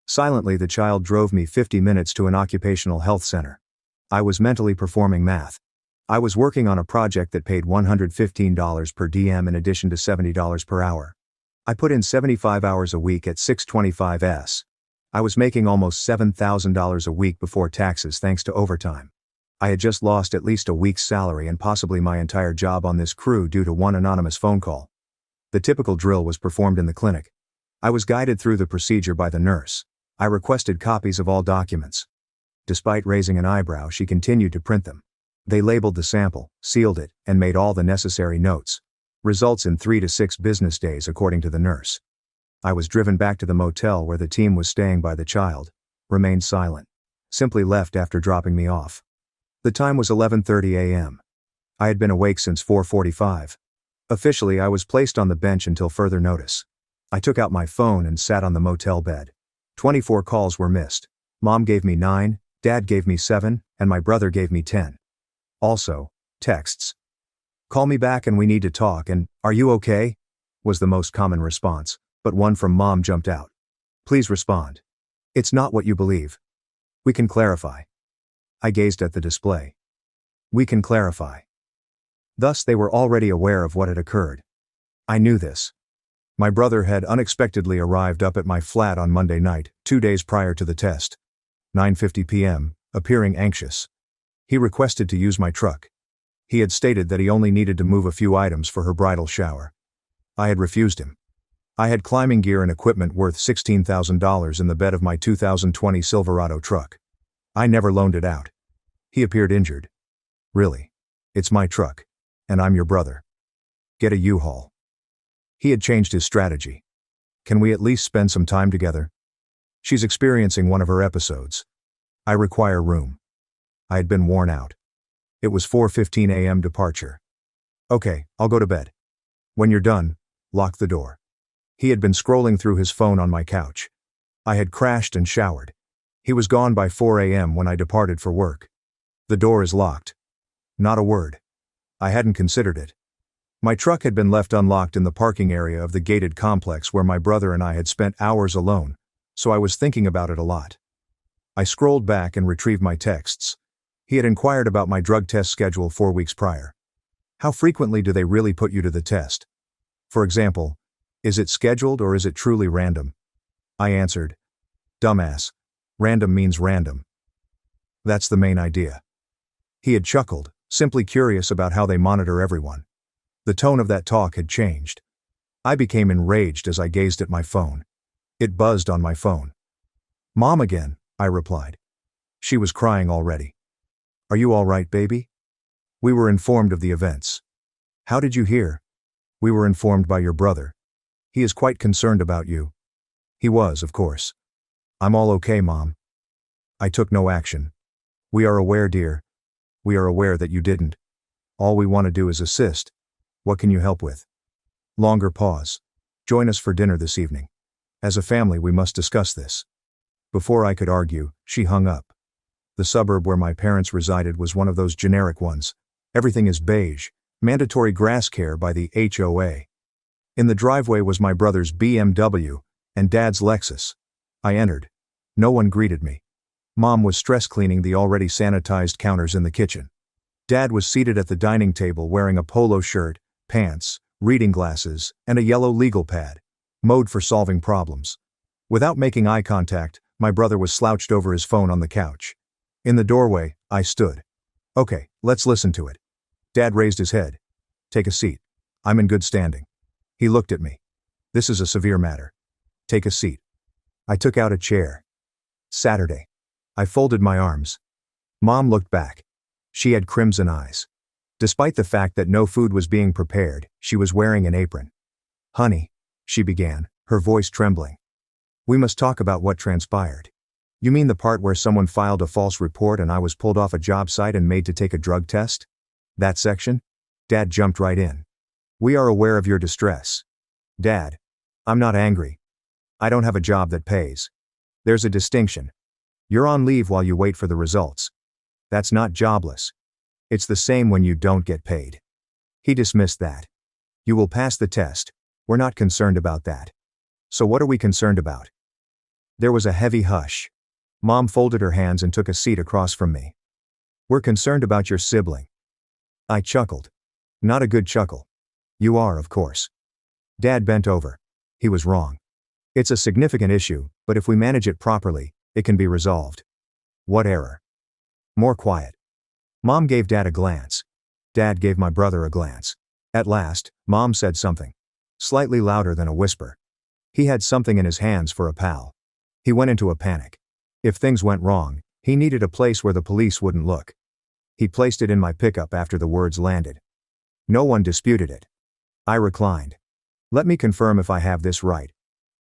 Silently, the child drove me 50 minutes to an occupational health center. I was mentally performing math. I was working on a project that paid $115 per DM in addition to $70 per hour. I put in 75 hours a week at $625. I was making almost $7,000 a week before taxes thanks to overtime. I had just lost at least a week's salary and possibly my entire job on this crew due to one anonymous phone call. The typical drill was performed in the clinic. I was guided through the procedure by the nurse. I requested copies of all documents. Despite raising an eyebrow, she continued to print them. They labeled the sample, sealed it, and made all the necessary notes. Results in 3 to 6 business days according to the nurse. I was driven back to the motel where the team was staying by the child. Remained silent. Simply left after dropping me off. The time was 11:30 a.m. I had been awake since 4:45. Officially, I was placed on the bench until further notice. I took out my phone and sat on the motel bed. 24 calls were missed. Mom gave me 9, Dad gave me 7, and my brother gave me 10. Also, texts. Call me back and we need to talk, and, are you okay? Was the most common response, but one from Mom jumped out. Please respond. It's not what you believe. We can clarify. I gazed at the display. We can clarify. Thus they were already aware of what had occurred. I knew this. My brother had unexpectedly arrived up at my flat on Monday night, 2 days prior to the test. 9:50 p.m., appearing anxious. He requested to use my truck. He had stated that he only needed to move a few items for her bridal shower. I had refused him. I had climbing gear and equipment worth $16,000 in the bed of my 2020 Silverado truck. I never loaned it out. He appeared injured. Really? It's my truck. And I'm your brother. Get a U-Haul. He had changed his strategy. Can we at least spend some time together? She's experiencing one of her episodes. I require room. I had been worn out. It was 4:15 a.m. departure. Okay, I'll go to bed. When you're done, lock the door. He had been scrolling through his phone on my couch. I had crashed and showered. He was gone by 4 a.m. when I departed for work. The door is locked. Not a word. I hadn't considered it. My truck had been left unlocked in the parking area of the gated complex where my brother and I had spent hours alone, so I was thinking about it a lot. I scrolled back and retrieved my texts. He had inquired about my drug test schedule 4 weeks prior. How frequently do they really put you to the test? For example, is it scheduled or is it truly random? I answered, dumbass. Random means random. That's the main idea. He had chuckled, simply curious about how they monitor everyone. The tone of that talk had changed. I became enraged as I gazed at my phone. It buzzed on my phone. Mom again, I replied. She was crying already. Are you all right, baby? We were informed of the events. How did you hear? We were informed by your brother. He is quite concerned about you. He was, of course. I'm all okay, Mom. I took no action. We are aware, dear. We are aware that you didn't. All we want to do is assist. What can you help with? Longer pause. Join us for dinner this evening. As a family, we must discuss this. Before I could argue, she hung up. The suburb where my parents resided was one of those generic ones. Everything is beige, mandatory grass care by the HOA. In the driveway was my brother's BMW and Dad's Lexus. I entered. No one greeted me. Mom was stress cleaning the already sanitized counters in the kitchen. Dad was seated at the dining table wearing a polo shirt, pants, reading glasses, and a yellow legal pad. Mode for solving problems. Without making eye contact, my brother was slouched over his phone on the couch. In the doorway, I stood. Okay, let's listen to it. Dad raised his head. Take a seat. I'm in good standing. He looked at me. This is a severe matter. Take a seat. I took out a chair. Saturday. I folded my arms. Mom looked back. She had crimson eyes. Despite the fact that no food was being prepared, she was wearing an apron. Honey, she began, her voice trembling. We must talk about what transpired. You mean the part where someone filed a false report and I was pulled off a job site and made to take a drug test? That section? Dad jumped right in. We are aware of your distress. Dad, I'm not angry. I don't have a job that pays. There's a distinction. You're on leave while you wait for the results. That's not jobless. It's the same when you don't get paid. He dismissed that. You will pass the test. We're not concerned about that. So what are we concerned about? There was a heavy hush. Mom folded her hands and took a seat across from me. We're concerned about your sibling. I chuckled. Not a good chuckle. You are, of course. Dad bent over. He was wrong. It's a significant issue, but if we manage it properly, it can be resolved. What error? More quiet. Mom gave Dad a glance. Dad gave my brother a glance. At last, Mom said something. Slightly louder than a whisper. He had something in his hands for a pal. He went into a panic. If things went wrong, he needed a place where the police wouldn't look. He placed it in my pickup after the words landed. No one disputed it. I reclined. Let me confirm if I have this right.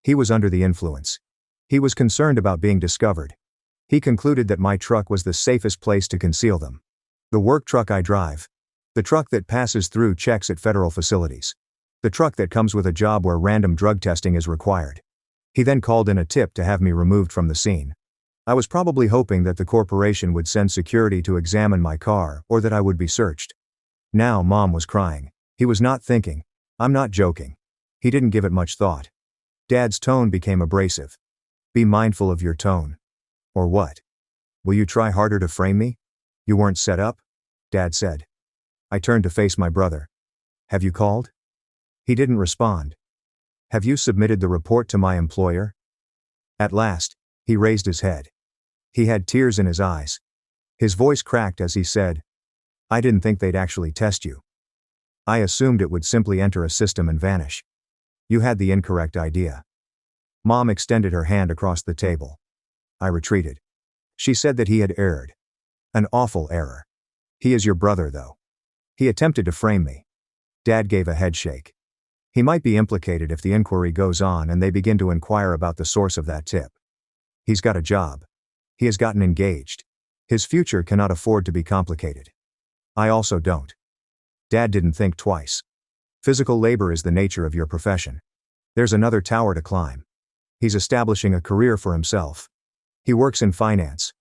He was under the influence. He was concerned about being discovered. He concluded that my truck was the safest place to conceal them. The work truck I drive. The truck that passes through checks at federal facilities. The truck that comes with a job where random drug testing is required. He then called in a tip to have me removed from the scene. I was probably hoping that the corporation would send security to examine my car or that I would be searched. Now Mom was crying. He was not thinking. I'm not joking. He didn't give it much thought. Dad's tone became abrasive. Be mindful of your tone. Or what? Will you try harder to frame me? You weren't set up? Dad said. I turned to face my brother. Have you called? He didn't respond. Have you submitted the report to my employer? At last, he raised his head. He had tears in his eyes. His voice cracked as he said, I didn't think they'd actually test you. I assumed it would simply enter a system and vanish. You had the incorrect idea. Mom extended her hand across the table. I retreated. She said that he had erred. An awful error. He is your brother, though. He attempted to frame me. Dad gave a head shake. He might be implicated if the inquiry goes on and they begin to inquire about the source of that tip. He's got a job. He has gotten engaged. His future cannot afford to be complicated. I also don't. Dad didn't think twice. Physical labor is the nature of your profession. There's another tower to climb. He's establishing a career for himself. He works in finance.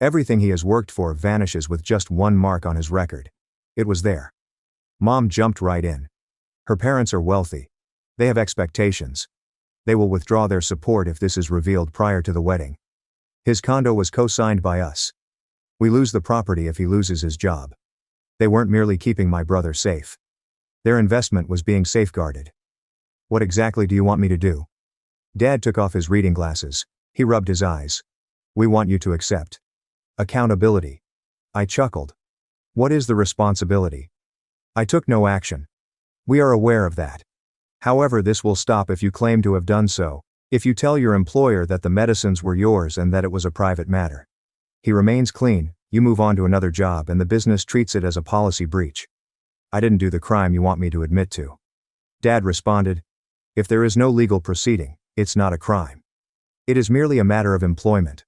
Everything he has worked for vanishes with just one mark on his record. It was there. Mom jumped right in. Her parents are wealthy. They have expectations. They will withdraw their support if this is revealed prior to the wedding. His condo was co-signed by us. We lose the property if he loses his job. They weren't merely keeping my brother safe. Their investment was being safeguarded. What exactly do you want me to do? Dad took off his reading glasses. He rubbed his eyes. We want you to accept accountability. I chuckled. What is the responsibility? I took no action. We are aware of that. However, this will stop if you claim to have done so, if you tell your employer that the medicines were yours and that it was a private matter. He remains clean, you move on to another job and the business treats it as a policy breach. I didn't do the crime you want me to admit to. Dad responded, if there is no legal proceeding, it's not a crime. It is merely a matter of employment.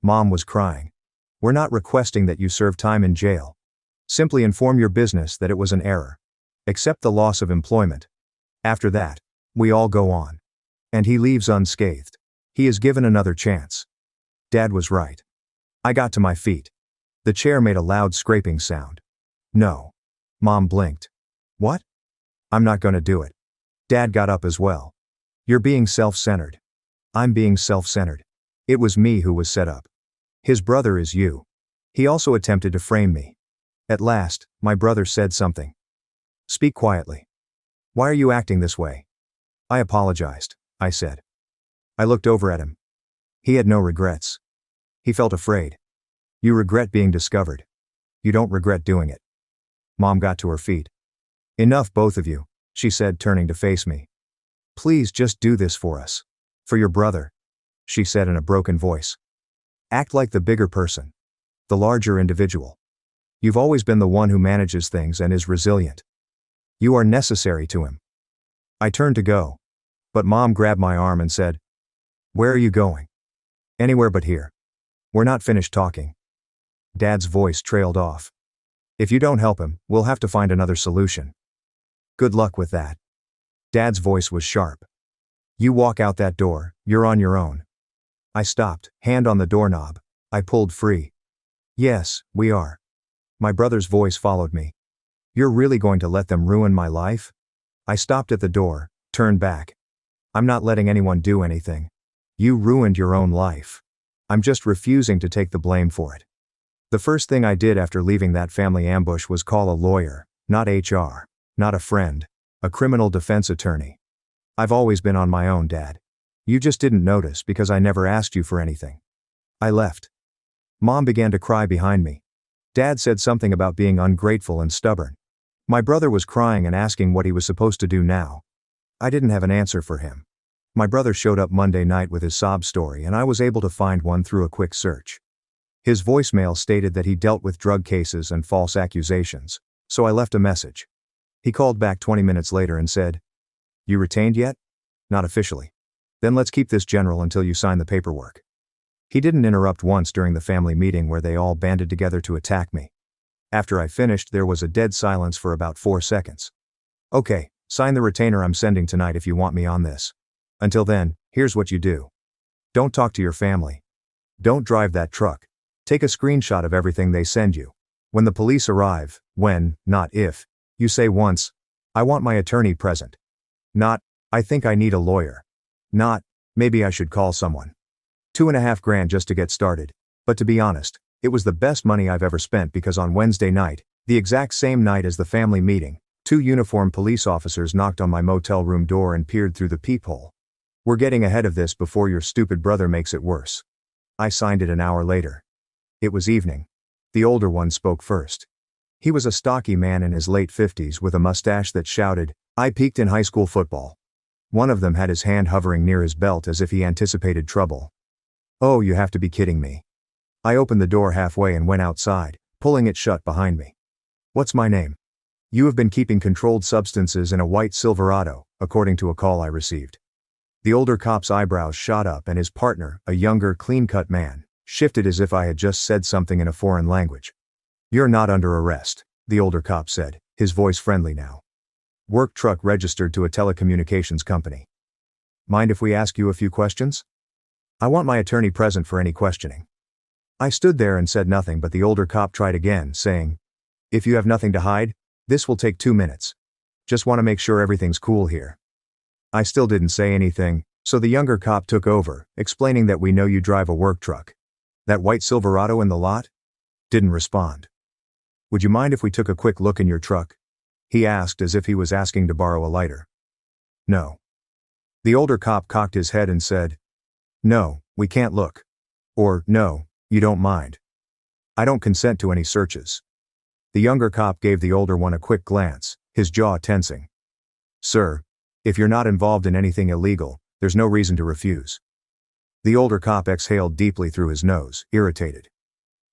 Mom was crying. We're not requesting that you serve time in jail. Simply inform your business that it was an error. Accept the loss of employment. After that, we all go on. And he leaves unscathed. He is given another chance. Dad was right. I got to my feet. The chair made a loud scraping sound. No. Mom blinked. What? I'm not gonna do it. Dad got up as well. You're being self-centered. I'm being self-centered. It was me who was set up. His brother is you. He also attempted to frame me. At last, my brother said something. Speak quietly. Why are you acting this way? I apologized, I said. I looked over at him. He had no regrets. He felt afraid. You regret being discovered. You don't regret doing it. Mom got to her feet. Enough, both of you, she said, turning to face me. Please just do this for us. For your brother, she said in a broken voice. Act like the bigger person. The larger individual. You've always been the one who manages things and is resilient. You are necessary to him. I turned to go. But Mom grabbed my arm and said, Where are you going? Anywhere but here. We're not finished talking. Dad's voice trailed off. If you don't help him, we'll have to find another solution. Good luck with that. Dad's voice was sharp. You walk out that door, you're on your own. I stopped, hand on the doorknob. I pulled free. Yes, we are. My brother's voice followed me. You're really going to let them ruin my life? I stopped at the door, turned back. I'm not letting anyone do anything. You ruined your own life. I'm just refusing to take the blame for it. The first thing I did after leaving that family ambush was call a lawyer, not HR, not a friend, a criminal defense attorney. I've always been on my own, Dad. You just didn't notice because I never asked you for anything. I left. Mom began to cry behind me. Dad said something about being ungrateful and stubborn. My brother was crying and asking what he was supposed to do now. I didn't have an answer for him. My brother showed up Monday night with his sob story and I was able to find one through a quick search. His voicemail stated that he dealt with drug cases and false accusations, so I left a message. He called back 20 minutes later and said, You retained yet? Not officially. Then let's keep this general until you sign the paperwork. He didn't interrupt once during the family meeting where they all banded together to attack me. After I finished, there was a dead silence for about 4 seconds. Okay, sign the retainer I'm sending tonight if you want me on this. Until then, here's what you do. Don't talk to your family. Don't drive that truck. Take a screenshot of everything they send you. When the police arrive, when, not if, you say once, I want my attorney present. Not, I think I need a lawyer. Not, maybe I should call someone. $2.5 grand just to get started. But to be honest, it was the best money I've ever spent because on Wednesday night, the exact same night as the family meeting, 2 uniformed police officers knocked on my motel room door and peered through the peephole. We're getting ahead of this before your stupid brother makes it worse. I signed it an hour later. It was evening. The older one spoke first. He was a stocky man in his late 50s with a mustache that shouted, I peaked in high school football. One of them had his hand hovering near his belt as if he anticipated trouble. Oh, you have to be kidding me. I opened the door halfway and went outside, pulling it shut behind me. What's my name? You have been keeping controlled substances in a white Silverado, according to a call I received. The older cop's eyebrows shot up and his partner, a younger, clean-cut man, shifted as if I had just said something in a foreign language. You're not under arrest, the older cop said, his voice friendly now. Work truck registered to a telecommunications company. Mind if we ask you a few questions? I want my attorney present for any questioning. I stood there and said nothing, but the older cop tried again, saying, If you have nothing to hide, this will take 2 minutes. Just want to make sure everything's cool here. I still didn't say anything, so the younger cop took over, explaining that we know you drive a work truck. That white Silverado in the lot? Didn't respond. Would you mind if we took a quick look in your truck? He asked as if he was asking to borrow a lighter. No. The older cop cocked his head and said, No, we can't look. Or, no, you don't mind. I don't consent to any searches. The younger cop gave the older one a quick glance, his jaw tensing. Sir, if you're not involved in anything illegal, there's no reason to refuse. The older cop exhaled deeply through his nose, irritated.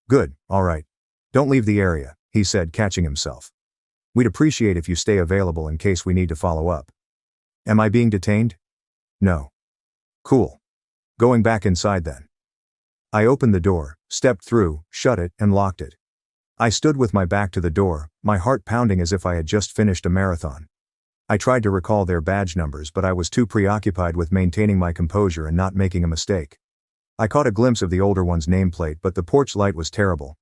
Good, all right. Don't leave the area, he said, catching himself. We'd appreciate if you stay available in case we need to follow up. Am I being detained? No. Cool. Going back inside then. I opened the door, stepped through, shut it, and locked it. I stood with my back to the door, my heart pounding as if I had just finished a marathon. I tried to recall their badge numbers, but I was too preoccupied with maintaining my composure and not making a mistake. I caught a glimpse of the older one's nameplate, but the porch light was terrible.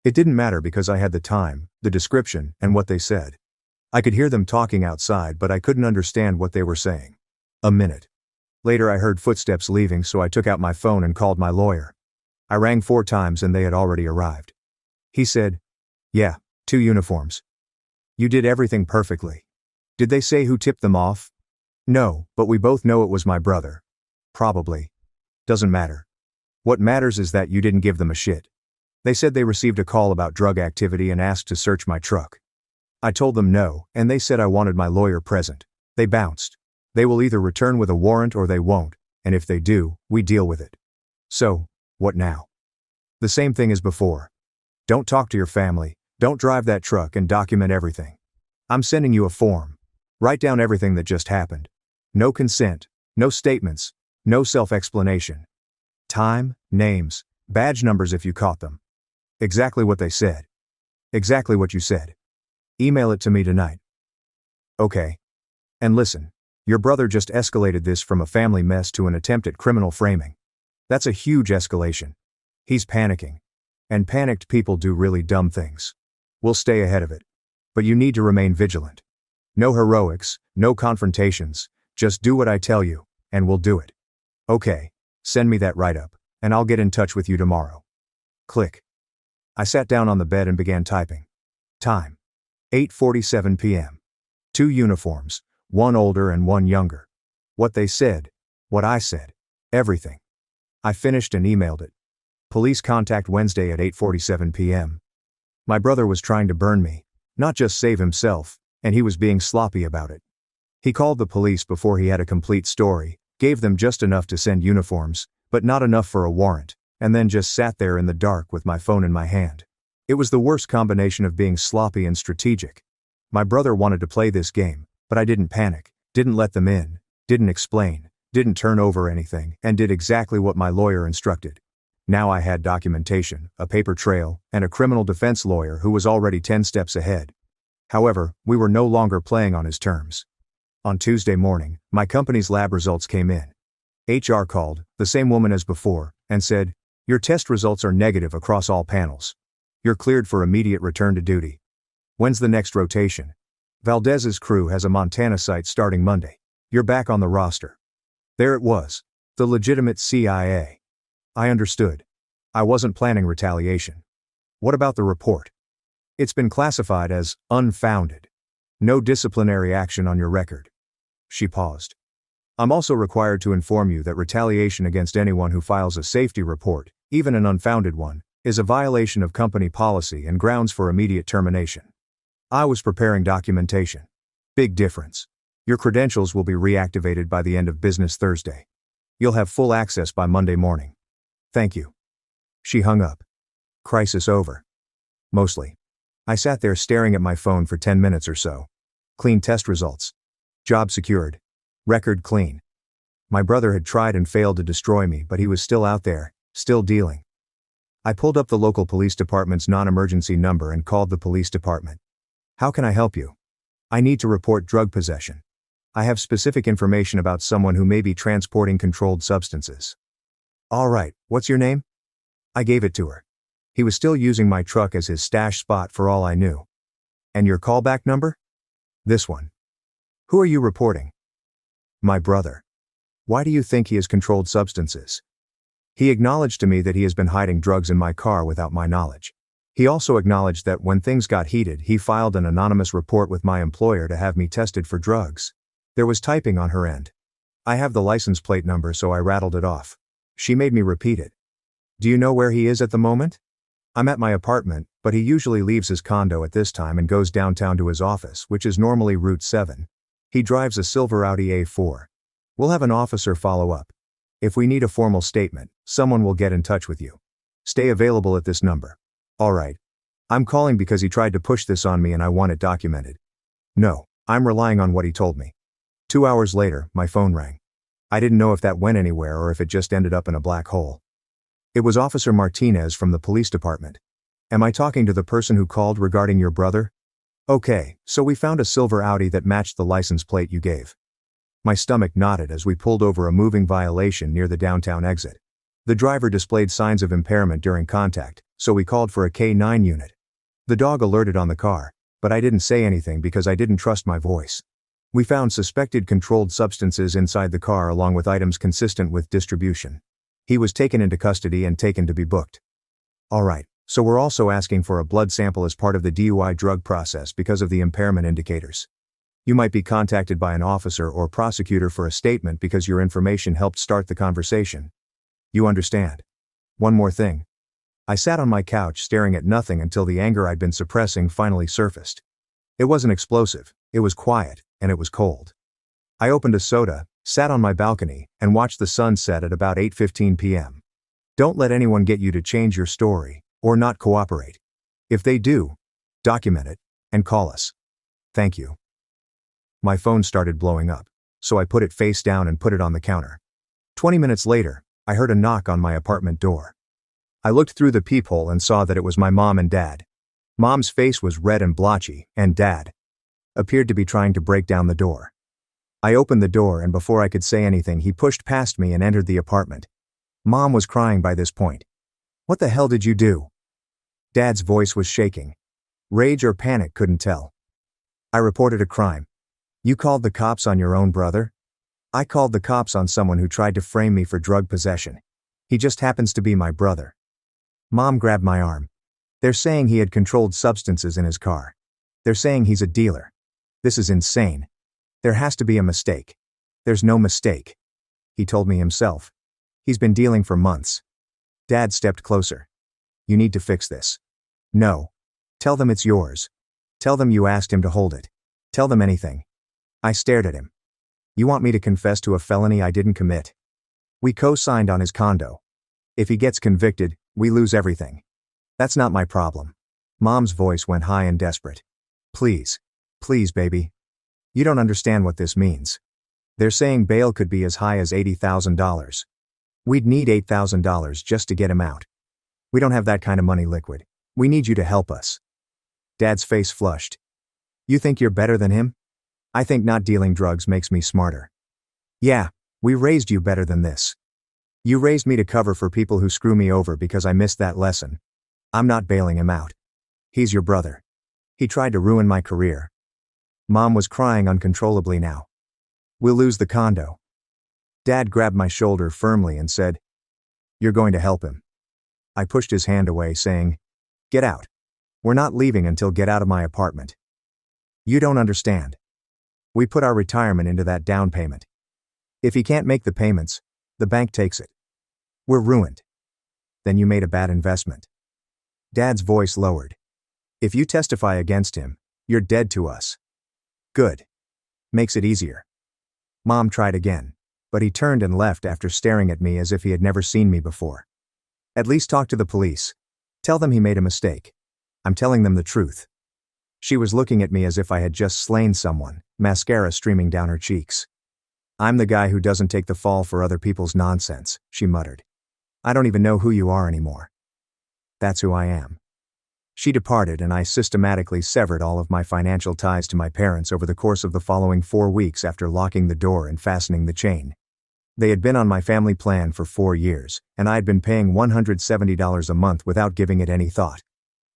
It didn't matter because I had the time, the description, and what they said. I could hear them talking outside, but I couldn't understand what they were saying. A minute later I heard footsteps leaving, so I took out my phone and called my lawyer. I rang 4 times and they had already arrived. He said, "Yeah, 2 uniforms. You did everything perfectly." "Did they say who tipped them off?" "No, but we both know it was my brother." "Probably. Doesn't matter. What matters is that you didn't give them a shit." "They said they received a call about drug activity and asked to search my truck. I told them no, and they said I wanted my lawyer present. They bounced. They will either return with a warrant or they won't, and if they do, we deal with it." "So, what now?" "The same thing as before. Don't talk to your family, don't drive that truck, and document everything. I'm sending you a form. Write down everything that just happened. No consent, no statements, no self-explanation. Time, names, badge numbers if you caught them. Exactly what they said. Exactly what you said. Email it to me tonight." "Okay. And listen, your brother just escalated this from a family mess to an attempt at criminal framing. That's a huge escalation. He's panicking. And panicked people do really dumb things. We'll stay ahead of it. But you need to remain vigilant. No heroics, no confrontations, just do what I tell you, and we'll do it. Okay, send me that write-up, and I'll get in touch with you tomorrow." Click. I sat down on the bed and began typing. Time: 8:47 p.m. 2 uniforms, 1 older and 1 younger. What they said, what I said, everything. I finished and emailed it. Police contact Wednesday at 8:47 p.m. My brother was trying to burn me, not just save himself, and he was being sloppy about it. He called the police before he had a complete story, gave them just enough to send uniforms, but not enough for a warrant, and then just sat there in the dark with my phone in my hand. It was the worst combination of being sloppy and strategic. My brother wanted to play this game, but I didn't panic, didn't let them in, didn't explain, didn't turn over anything, and did exactly what my lawyer instructed. Now I had documentation, a paper trail, and a criminal defense lawyer who was already 10 steps ahead. However, we were no longer playing on his terms. On Tuesday morning, my company's lab results came in. HR called, the same woman as before, and said, "Your test results are negative across all panels. You're cleared for immediate return to duty. When's the next rotation? Valdez's crew has a Montana site starting Monday. You're back on the roster." There it was. The legitimate CIA. I understood. I wasn't planning retaliation. "What about the report?" "It's been classified as unfounded. No disciplinary action on your record." She paused. "I'm also required to inform you that retaliation against anyone who files a safety report, even an unfounded one, is a violation of company policy and grounds for immediate termination." I was preparing documentation. "Big difference. Your credentials will be reactivated by the end of business Thursday. You'll have full access by Monday morning. Thank you." She hung up. Crisis over. Mostly. I sat there staring at my phone for 10 minutes or so. Clean test results. Job secured. Record clean. My brother had tried and failed to destroy me, but he was still out there, still dealing. I pulled up the local police department's non-emergency number and called the police department. "How can I help you?" "I need to report drug possession. I have specific information about someone who may be transporting controlled substances." "All right, what's your name?" I gave it to her. He was still using my truck as his stash spot for all I knew. "And your callback number?" "This one." "Who are you reporting?" "My brother." "Why do you think he has controlled substances?" He acknowledged to me that he has been hiding drugs in my car without my knowledge. He also acknowledged that when things got heated, he filed an anonymous report with my employer to have me tested for drugs. There was typing on her end. I have the license plate number, so I rattled it off. She made me repeat it. "Do you know where he is at the moment?" "I'm at my apartment, but he usually leaves his condo at this time and goes downtown to his office, which is normally Route 7. He drives a silver Audi A4. We'll have an officer follow up. If we need a formal statement, someone will get in touch with you. Stay available at this number." "All right. I'm calling because he tried to push this on me and I want it documented." "No, I'm relying on what he told me." 2 hours later, my phone rang. I didn't know if that went anywhere or if it just ended up in a black hole. It was Officer Martinez from the police department. "Am I talking to the person who called regarding your brother?" Okay, so we found a silver Audi that matched the license plate you gave. My stomach knotted as we pulled over a moving violation near the downtown exit. The driver displayed signs of impairment during contact, so we called for a K9 unit. The dog alerted on the car, but I didn't say anything because I didn't trust my voice. We found suspected controlled substances inside the car along with items consistent with distribution. He was taken into custody and taken to be booked. Alright, so we're also asking for a blood sample as part of the DUI drug process because of the impairment indicators. You might be contacted by an officer or prosecutor for a statement because your information helped start the conversation. You understand? One more thing. I sat on my couch staring at nothing until the anger I'd been suppressing finally surfaced. It wasn't explosive, it was quiet, and it was cold. I opened a soda, sat on my balcony, and watched the sun set at about 8:15 p.m. Don't let anyone get you to change your story, or not cooperate. If they do, document it, and call us. Thank you. My phone started blowing up, so I put it face down and put it on the counter. 20 minutes later, I heard a knock on my apartment door. I looked through the peephole and saw that it was my mom and dad. Mom's face was red and blotchy, and Dad appeared to be trying to break down the door. I opened the door and before I could say anything he pushed past me and entered the apartment. Mom was crying by this point. What the hell did you do? Dad's voice was shaking. Rage or panic, couldn't tell. I reported a crime. You called the cops on your own brother? I called the cops on someone who tried to frame me for drug possession. He just happens to be my brother. Mom grabbed my arm. They're saying he had controlled substances in his car. They're saying he's a dealer. This is insane. There has to be a mistake. There's no mistake. He told me himself. He's been dealing for months. Dad stepped closer. You need to fix this. No. Tell them it's yours. Tell them you asked him to hold it. Tell them anything. I stared at him. You want me to confess to a felony I didn't commit? We co-signed on his condo. If he gets convicted, we lose everything. That's not my problem. Mom's voice went high and desperate. Please. Please, baby. You don't understand what this means. They're saying bail could be as high as $80,000. We'd need $8,000 just to get him out. We don't have that kind of money liquid. We need you to help us. Dad's face flushed. You think you're better than him? I think not dealing drugs makes me smarter. Yeah, we raised you better than this. You raised me to cover for people who screw me over because I missed that lesson. I'm not bailing him out. He's your brother. He tried to ruin my career. Mom was crying uncontrollably now. We'll lose the condo. Dad grabbed my shoulder firmly and said, You're going to help him. I pushed his hand away, saying, Get out. We're not leaving until get out of my apartment. You don't understand. We put our retirement into that down payment. If he can't make the payments, the bank takes it. We're ruined. Then you made a bad investment. Dad's voice lowered. If you testify against him, you're dead to us. Good. Makes it easier. Mom tried again, but he turned and left after staring at me as if he had never seen me before. At least talk to the police. Tell them he made a mistake. I'm telling them the truth. She was looking at me as if I had just slain someone, mascara streaming down her cheeks. I'm the guy who doesn't take the fall for other people's nonsense, she muttered. I don't even know who you are anymore. That's who I am. She departed and I systematically severed all of my financial ties to my parents over the course of the following 4 weeks after locking the door and fastening the chain. They had been on my family plan for 4 years, and I had been paying $170 a month without giving it any thought.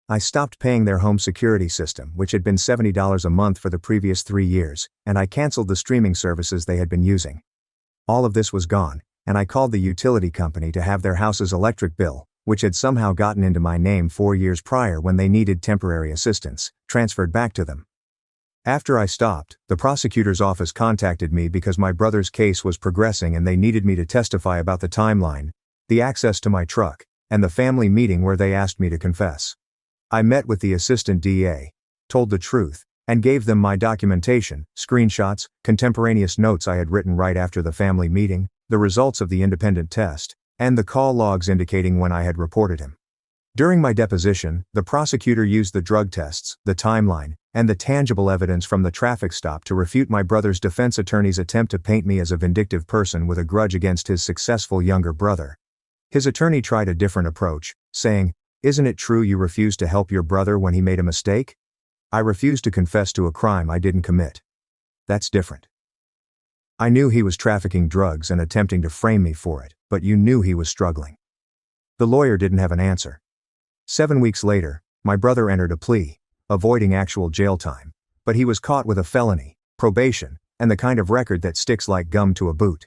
I stopped paying their home security system, which had been $70 a month for the previous 3 years, and I canceled the streaming services they had been using. All of this was gone, and I called the utility company to have their house's electric bill, which had somehow gotten into my name 4 years prior when they needed temporary assistance, transferred back to them. After I stopped, the prosecutor's office contacted me because my brother's case was progressing and they needed me to testify about the timeline, the access to my truck, and the family meeting where they asked me to confess. I met with the assistant DA, told the truth, and gave them my documentation, screenshots, contemporaneous notes I had written right after the family meeting, the results of the independent test, and the call logs indicating when I had reported him. During my deposition, the prosecutor used the drug tests, the timeline, and the tangible evidence from the traffic stop to refute my brother's defense attorney's attempt to paint me as a vindictive person with a grudge against his successful younger brother. His attorney tried a different approach, saying, Isn't it true you refused to help your brother when he made a mistake? I refused to confess to a crime I didn't commit. That's different. I knew he was trafficking drugs and attempting to frame me for it, but you knew he was struggling. The lawyer didn't have an answer. 7 weeks later, my brother entered a plea, avoiding actual jail time, but he was caught with a felony, probation, and the kind of record that sticks like gum to a boot.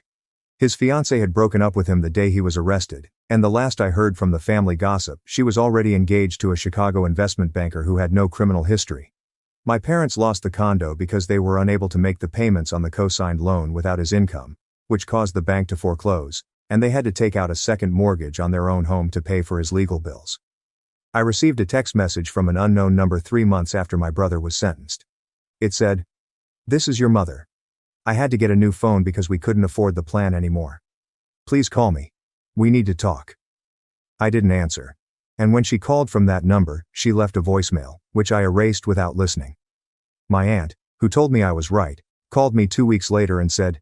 His fiancée had broken up with him the day he was arrested, and the last I heard from the family gossip, she was already engaged to a Chicago investment banker who had no criminal history. My parents lost the condo because they were unable to make the payments on the co-signed loan without his income, which caused the bank to foreclose, and they had to take out a second mortgage on their own home to pay for his legal bills. I received a text message from an unknown number 3 months after my brother was sentenced. It said, "This is your mother. I had to get a new phone because we couldn't afford the plan anymore. Please call me. We need to talk." I didn't answer. And when she called from that number, she left a voicemail, which I erased without listening. My aunt, who told me I was right, called me 2 weeks later and said,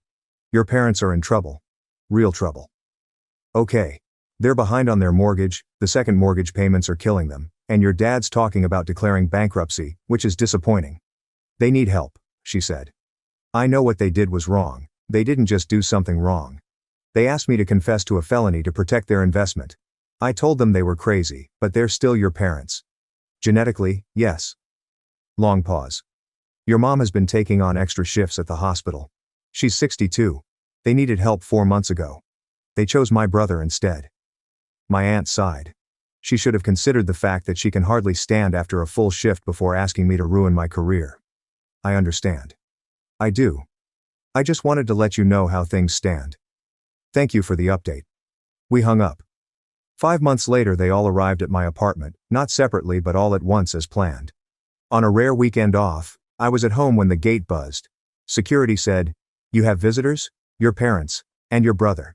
"Your parents are in trouble. Real trouble. Okay. They're behind on their mortgage, the second mortgage payments are killing them, and your dad's talking about declaring bankruptcy, which is disappointing. They need help," she said. "I know what they did was wrong. They didn't just do something wrong. They asked me to confess to a felony to protect their investment. I told them they were crazy, but they're still your parents. Genetically, yes." Long pause. "Your mom has been taking on extra shifts at the hospital. She's 62. They needed help 4 months ago. They chose my brother instead." My aunt sighed. She should have considered the fact that she can hardly stand after a full shift before asking me to ruin my career. I understand. I do. I just wanted to let you know how things stand. Thank you for the update. We hung up. 5 months later they all arrived at my apartment, not separately but all at once as planned. On a rare weekend off, I was at home when the gate buzzed. Security said, "You have visitors, your parents, and your brother."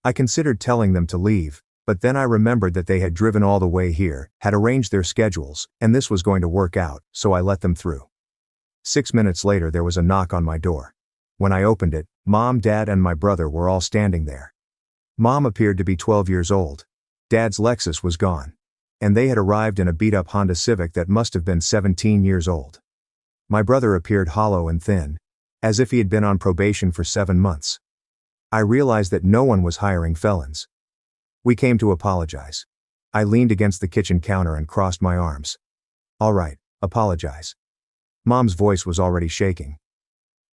I considered telling them to leave, but then I remembered that they had driven all the way here, had arranged their schedules, and this was going to work out, so I let them through. 6 minutes later there was a knock on my door. When I opened it, Mom, Dad, and my brother were all standing there. Mom appeared to be 12 years old. Dad's Lexus was gone. And they had arrived in a beat-up Honda Civic that must have been 17 years old. My brother appeared hollow and thin, as if he had been on probation for 7 months. I realized that no one was hiring felons. "We came to apologize." I leaned against the kitchen counter and crossed my arms. "All right, apologize." Mom's voice was already shaking.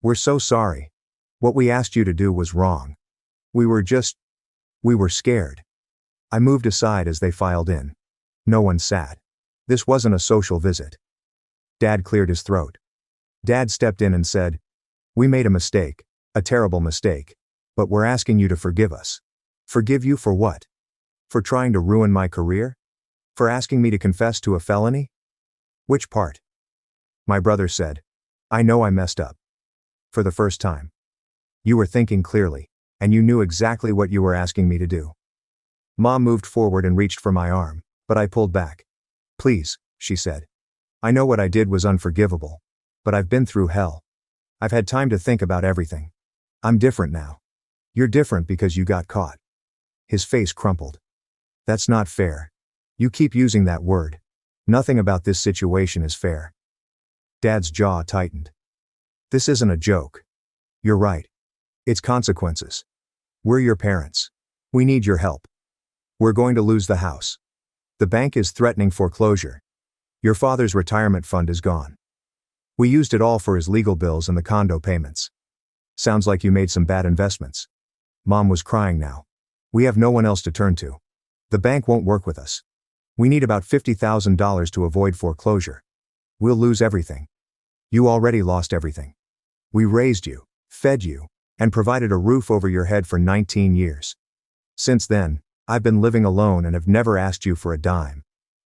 "We're so sorry. What we asked you to do was wrong. We were scared." I moved aside as they filed in. No one sat. This wasn't a social visit. Dad cleared his throat. Dad stepped in and said, "We made a mistake, a terrible mistake. But we're asking you to forgive us." "Forgive you for what? For trying to ruin my career? For asking me to confess to a felony?" "Which part?" My brother said, "I know I messed up. For the first time. You were thinking clearly, and you knew exactly what you were asking me to do." Mom moved forward and reached for my arm, but I pulled back. "Please," she said. "I know what I did was unforgivable. But I've been through hell. I've had time to think about everything. I'm different now. You're different because you got caught." His face crumpled. "That's not fair. You keep using that word. Nothing about this situation is fair." Dad's jaw tightened. "This isn't a joke. You're right. It's consequences. We're your parents. We need your help. We're going to lose the house. The bank is threatening foreclosure. Your father's retirement fund is gone. We used it all for his legal bills and the condo payments. Sounds like you made some bad investments." Mom was crying now. "We have no one else to turn to. The bank won't work with us. We need about $50,000 to avoid foreclosure. We'll lose everything. You already lost everything. We raised you, fed you, and provided a roof over your head for 19 years. Since then, I've been living alone and have never asked you for a dime.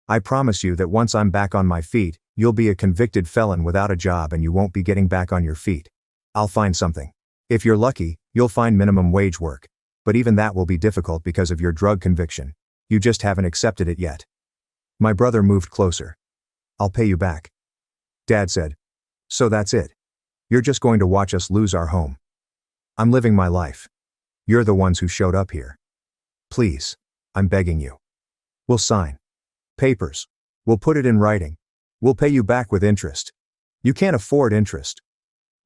I promise you that once I'm back on my feet, you'll be a convicted felon without a job and you won't be getting back on your feet. I'll find something. If you're lucky, you'll find minimum wage work. But even that will be difficult because of your drug conviction. You just haven't accepted it yet." My brother moved closer. "I'll pay you back." Dad said, "So that's it. You're just going to watch us lose our home." "I'm living my life. You're the ones who showed up here. Please, I'm begging you. We'll sign papers. We'll put it in writing. We'll pay you back with interest. You can't afford interest.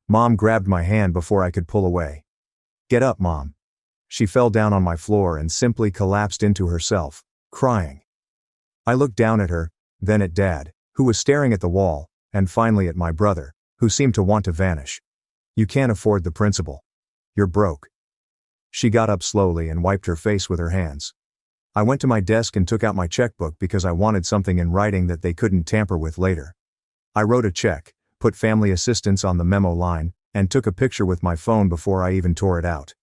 Mom grabbed my hand before I could pull away. Get up, Mom. She fell down on my floor and simply collapsed into herself, crying. I looked down at her, then at Dad, who was staring at the wall, and finally at my brother, who seemed to want to vanish. You can't afford the principal. You're broke. She got up slowly and wiped her face with her hands. I went to my desk and took out my checkbook because I wanted something in writing that they couldn't tamper with later. I wrote a check, put family assistance on the memo line, and took a picture with my phone before I even tore it out.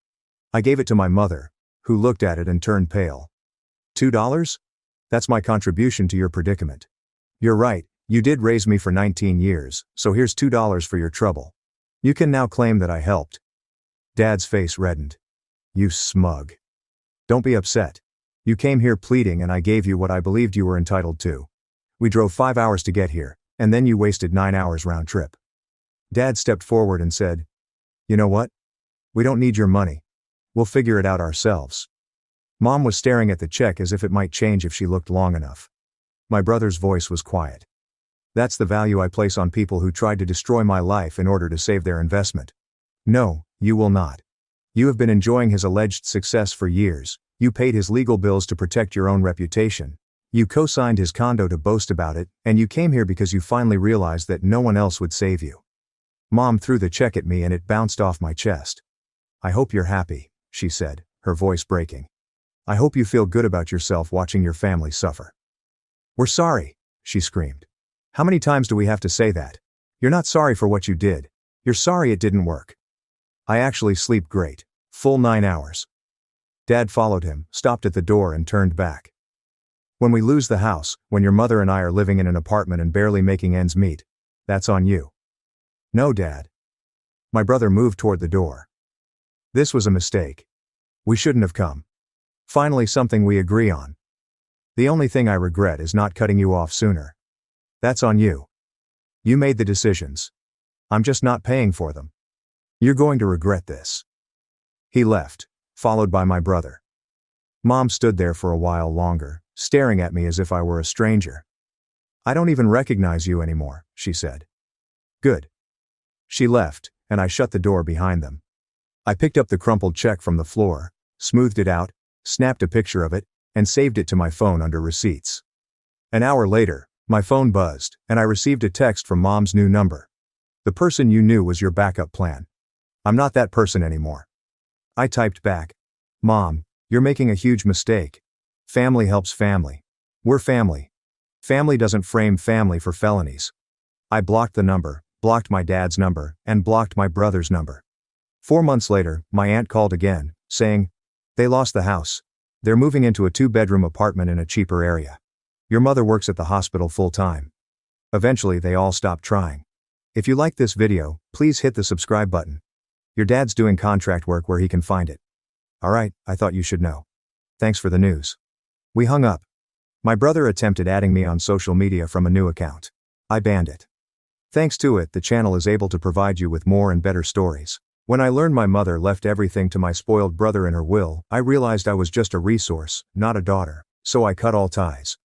I gave it to my mother, who looked at it and turned pale. $2? That's my contribution to your predicament. You're right, you did raise me for 19 years, so here's $2 for your trouble. You can now claim that I helped. Dad's face reddened. You smug. Don't be upset. You came here pleading and I gave you what I believed you were entitled to. We drove 5 hours to get here, and then you wasted 9 hours round trip. Dad stepped forward and said, You know what? We don't need your money. We'll figure it out ourselves. Mom was staring at the check as if it might change if she looked long enough. My brother's voice was quiet. That's the value I place on people who tried to destroy my life in order to save their investment. No, you will not. You have been enjoying his alleged success for years. You paid his legal bills to protect your own reputation. You co-signed his condo to boast about it, and you came here because you finally realized that no one else would save you. Mom threw the check at me and it bounced off my chest. I hope you're happy, she said, her voice breaking. I hope you feel good about yourself watching your family suffer. We're sorry, she screamed. How many times do we have to say that? You're not sorry for what you did. You're sorry it didn't work. I actually sleep great. Full 9 hours. Dad followed him, stopped at the door and turned back. When we lose the house, when your mother and I are living in an apartment and barely making ends meet, that's on you. No, Dad. My brother moved toward the door. This was a mistake. We shouldn't have come. Finally something we agree on. The only thing I regret is not cutting you off sooner. That's on you. You made the decisions. I'm just not paying for them. You're going to regret this. He left, followed by my brother. Mom stood there for a while longer, staring at me as if I were a stranger. I don't even recognize you anymore, she said. Good. She left, and I shut the door behind them. I picked up the crumpled check from the floor, smoothed it out, snapped a picture of it, and saved it to my phone under receipts. An hour later, my phone buzzed, and I received a text from Mom's new number. The person you knew was your backup plan. I'm not that person anymore. I typed back, Mom, you're making a huge mistake. Family helps family. We're family. Family doesn't frame family for felonies. I blocked the number, blocked my dad's number, and blocked my brother's number. 4 months later, my aunt called again, saying, They lost the house. They're moving into a 2-bedroom apartment in a cheaper area. Your mother works at the hospital full-time. Eventually they all stopped trying. If you like this video, please hit the subscribe button. Your dad's doing contract work where he can find it. Alright, I thought you should know. Thanks for the news. We hung up. My brother attempted adding me on social media from a new account. I banned it. Thanks to it, the channel is able to provide you with more and better stories. When I learned my mother left everything to my spoiled brother in her will, I realized I was just a resource, not a daughter, so I cut all ties.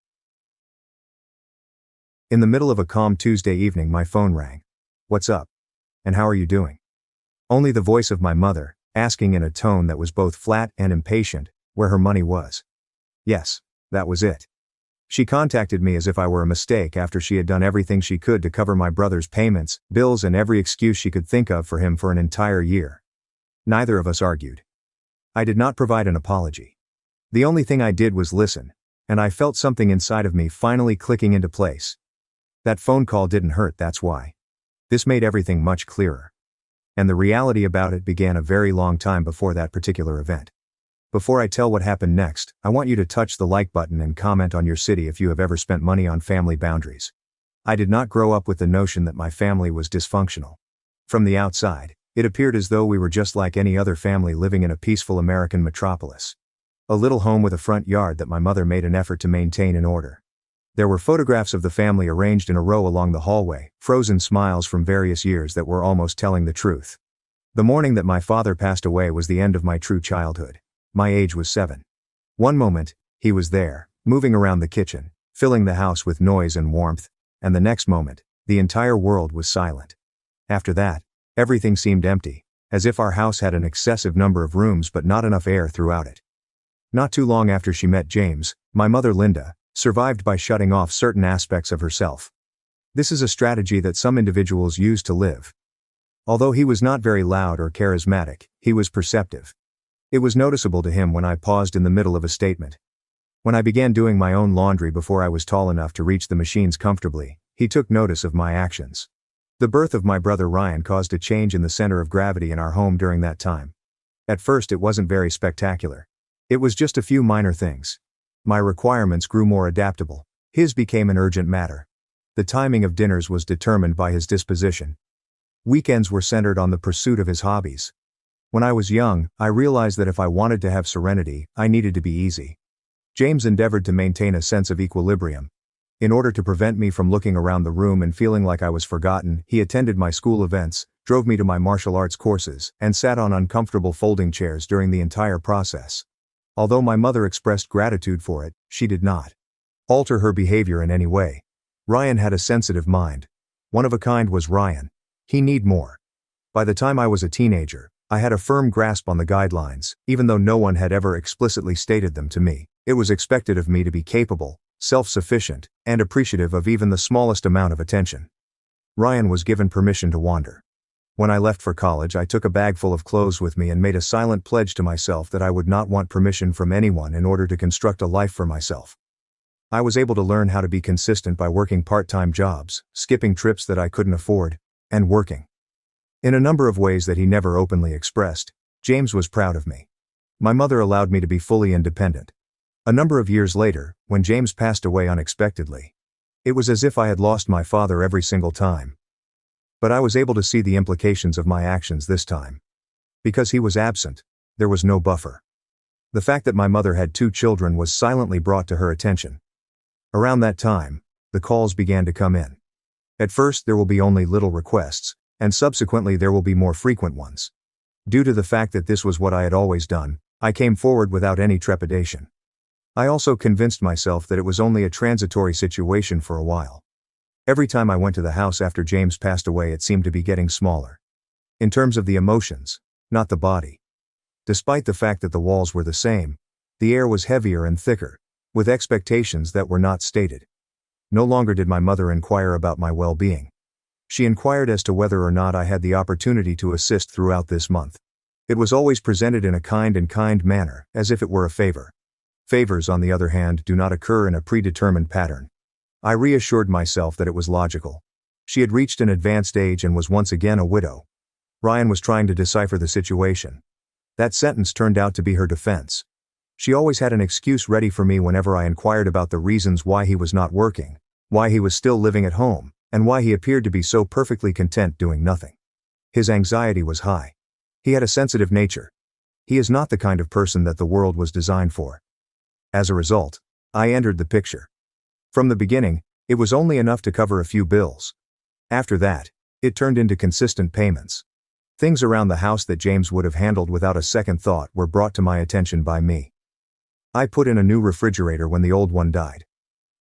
In the middle of a calm Tuesday evening, my phone rang. What's up? And how are you doing? Only the voice of my mother, asking in a tone that was both flat and impatient, where her money was. Yes, that was it. She contacted me as if I were a mistake after she had done everything she could to cover my brother's payments, bills, and every excuse she could think of for him for an entire year. Neither of us argued. I did not provide an apology. The only thing I did was listen, and I felt something inside of me finally clicking into place. That phone call didn't hurt, that's why. This made everything much clearer. And the reality about it began a very long time before that particular event. Before I tell what happened next, I want you to touch the like button and comment on your city if you have ever spent money on family boundaries. I did not grow up with the notion that my family was dysfunctional. From the outside, it appeared as though we were just like any other family living in a peaceful American metropolis. A little home with a front yard that my mother made an effort to maintain in order. There were photographs of the family arranged in a row along the hallway, frozen smiles from various years that were almost telling the truth. The morning that my father passed away was the end of my true childhood. My age was 7. One moment, he was there, moving around the kitchen, filling the house with noise and warmth, and the next moment, The entire world was silent. After that, everything seemed empty, as if our house had an excessive number of rooms but not enough air throughout it. Not too long after she met James, my mother Linda survived by shutting off certain aspects of herself. This is a strategy that some individuals use to live. Although he was not very loud or charismatic, he was perceptive. It was noticeable to him when I paused in the middle of a statement. When I began doing my own laundry before I was tall enough to reach the machines comfortably, he took notice of my actions. The birth of my brother Ryan caused a change in the center of gravity in our home during that time. At first it wasn't very spectacular. It was just a few minor things. My requirements grew more adaptable. His became an urgent matter. The timing of dinners was determined by his disposition. Weekends were centered on the pursuit of his hobbies. When I was young, I realized that if I wanted to have serenity, I needed to be easy. James endeavored to maintain a sense of equilibrium. In order to prevent me from looking around the room and feeling like I was forgotten, he attended my school events, drove me to my martial arts courses, and sat on uncomfortable folding chairs during the entire process. Although my mother expressed gratitude for it, she did not alter her behavior in any way. Ryan had a sensitive mind. One of a kind was Ryan. He need more. By the time I was a teenager, I had a firm grasp on the guidelines, even though no one had ever explicitly stated them to me. It was expected of me to be capable, self-sufficient, and appreciative of even the smallest amount of attention. Ryan was given permission to wander. When I left for college, I took a bag full of clothes with me and made a silent pledge to myself that I would not want permission from anyone in order to construct a life for myself. I was able to learn how to be consistent by working part-time jobs, skipping trips that I couldn't afford, and working. In a number of ways that he never openly expressed, James was proud of me. My mother allowed me to be fully independent. A number of years later, when James passed away unexpectedly, it was as if I had lost my father every single time. But I was able to see the implications of my actions this time. Because he was absent, there was no buffer. The fact that my mother had 2 children was silently brought to her attention. Around that time, the calls began to come in. At first there will be only little requests, and subsequently there will be more frequent ones. Due to the fact that this was what I had always done, I came forward without any trepidation. I also convinced myself that it was only a transitory situation for a while. Every time I went to the house after James passed away, it seemed to be getting smaller. In terms of the emotions, not the body. Despite the fact that the walls were the same, the air was heavier and thicker, with expectations that were not stated. No longer did my mother inquire about my well-being. She inquired as to whether or not I had the opportunity to assist throughout this month. It was always presented in a kind manner, as if it were a favor. Favors, on the other hand, do not occur in a predetermined pattern. I reassured myself that it was logical. She had reached an advanced age and was once again a widow. Ryan was trying to decipher the situation. That sentence turned out to be her defense. She always had an excuse ready for me whenever I inquired about the reasons why he was not working, why he was still living at home, and why he appeared to be so perfectly content doing nothing. His anxiety was high. He had a sensitive nature. He is not the kind of person that the world was designed for. As a result, I entered the picture. From the beginning, it was only enough to cover a few bills. After that, it turned into consistent payments. Things around the house that James would have handled without a second thought were brought to my attention by me. I put in a new refrigerator when the old one died.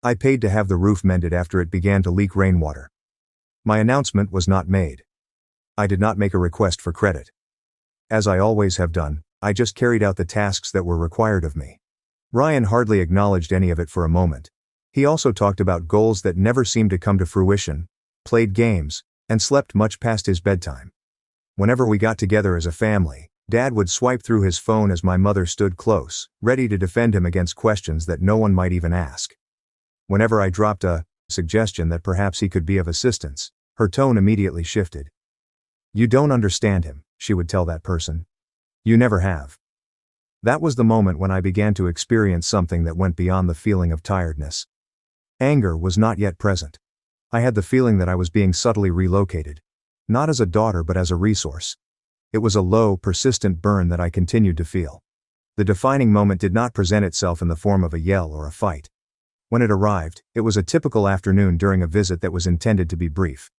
I paid to have the roof mended after it began to leak rainwater. My announcement was not made. I did not make a request for credit. As I always have done, I just carried out the tasks that were required of me. Ryan hardly acknowledged any of it for a moment. He also talked about goals that never seemed to come to fruition, played games, and slept much past his bedtime. Whenever we got together as a family, Dad would swipe through his phone as my mother stood close, ready to defend him against questions that no one might even ask. Whenever I dropped a suggestion that perhaps he could be of assistance, her tone immediately shifted. "You don't understand him," she would tell that person. "You never have." That was the moment when I began to experience something that went beyond the feeling of tiredness. Anger was not yet present. I had the feeling that I was being subtly relocated. Not as a daughter but as a resource. It was a low, persistent burn that I continued to feel. The defining moment did not present itself in the form of a yell or a fight. When it arrived, it was a typical afternoon during a visit that was intended to be brief.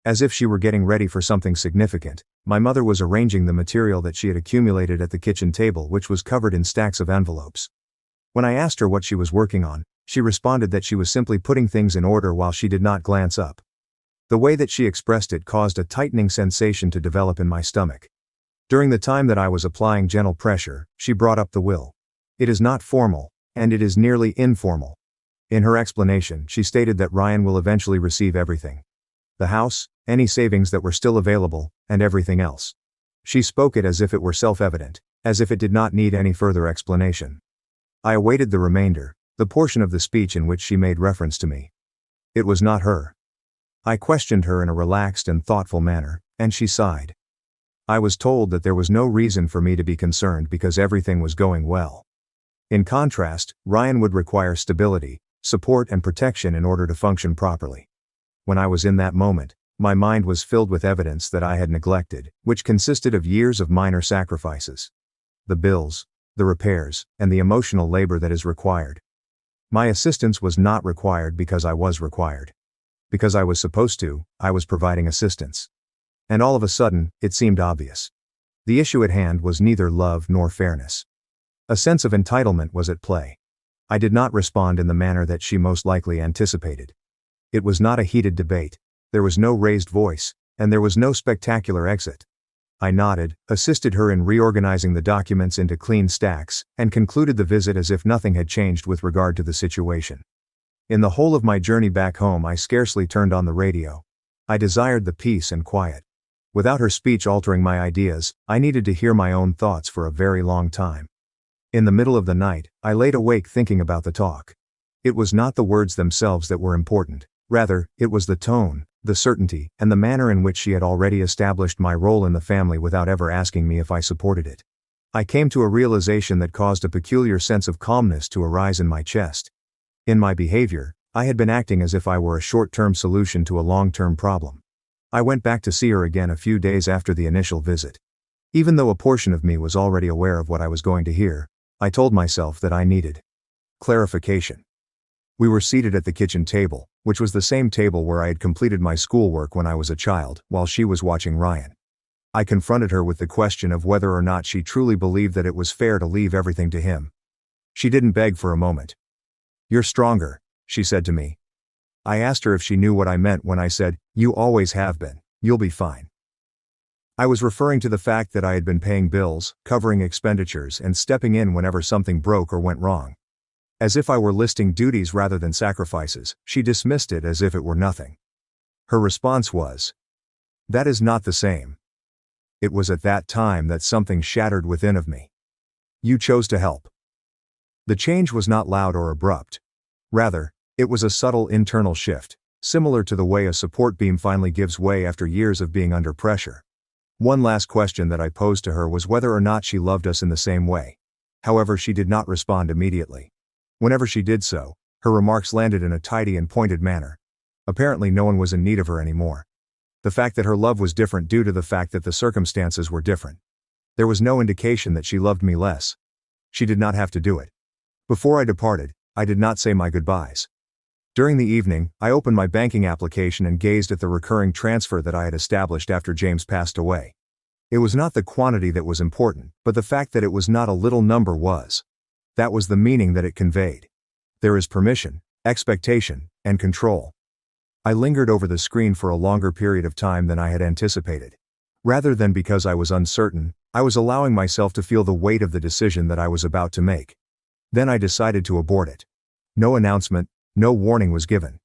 As if she were getting ready for something significant, my mother was arranging the material that she had accumulated at the kitchen table, which was covered in stacks of envelopes. When I asked her what she was working on, she responded that she was simply putting things in order while she did not glance up. The way that she expressed it caused a tightening sensation to develop in my stomach. During the time that I was applying gentle pressure, she brought up the will. It is not formal, and it is nearly informal. In her explanation, she stated that Ryan will eventually receive everything. The house, any savings that were still available, and everything else. She spoke it as if it were self-evident, as if it did not need any further explanation. I awaited the remainder, the portion of the speech in which she made reference to me. It was not her. I questioned her in a relaxed and thoughtful manner, and she sighed. I was told that there was no reason for me to be concerned because everything was going well. In contrast, Ryan would require stability, support and protection in order to function properly. When I was in that moment, my mind was filled with evidence that I had neglected, which consisted of years of minor sacrifices. The bills, the repairs, and the emotional labor that is required. My assistance was not required because I was required. Because I was supposed to, I was providing assistance. And all of a sudden, it seemed obvious. The issue at hand was neither love nor fairness. A sense of entitlement was at play. I did not respond in the manner that she most likely anticipated. It was not a heated debate, there was no raised voice, and there was no spectacular exit. I nodded, assisted her in reorganizing the documents into clean stacks, and concluded the visit as if nothing had changed with regard to the situation. In the whole of my journey back home, I scarcely turned on the radio. I desired the peace and quiet. Without her speech altering my ideas, I needed to hear my own thoughts for a very long time. In the middle of the night, I laid awake thinking about the talk. It was not the words themselves that were important, rather, it was the tone, the certainty, and the manner in which she had already established my role in the family without ever asking me if I supported it. I came to a realization that caused a peculiar sense of calmness to arise in my chest. In my behavior, I had been acting as if I were a short-term solution to a long-term problem. I went back to see her again a few days after the initial visit. Even though a portion of me was already aware of what I was going to hear, I told myself that I needed clarification. We were seated at the kitchen table, which was the same table where I had completed my schoolwork when I was a child, while she was watching Ryan. I confronted her with the question of whether or not she truly believed that it was fair to leave everything to him. She didn't beg for a moment. "You're stronger," she said to me. I asked her if she knew what I meant when I said, "You always have been, you'll be fine." I was referring to the fact that I had been paying bills, covering expenditures, and stepping in whenever something broke or went wrong. As if I were listing duties rather than sacrifices, she dismissed it as if it were nothing. Her response was, "That is not the same." It was at that time that something shattered within of me. You chose to help. The change was not loud or abrupt. Rather, it was a subtle internal shift, similar to the way a support beam finally gives way after years of being under pressure. One last question that I posed to her was whether or not she loved us in the same way. However, she did not respond immediately. Whenever she did so, her remarks landed in a tidy and pointed manner. Apparently no one was in need of her anymore. The fact that her love was different due to the fact that the circumstances were different. There was no indication that she loved me less. She did not have to do it. Before I departed, I did not say my goodbyes. During the evening, I opened my banking application and gazed at the recurring transfer that I had established after James passed away. It was not the quantity that was important, but the fact that it was not a little number was. That was the meaning that it conveyed. There is permission, expectation, and control. I lingered over the screen for a longer period of time than I had anticipated. Rather than because I was uncertain, I was allowing myself to feel the weight of the decision that I was about to make. Then I decided to abort it. No announcement, no warning was given.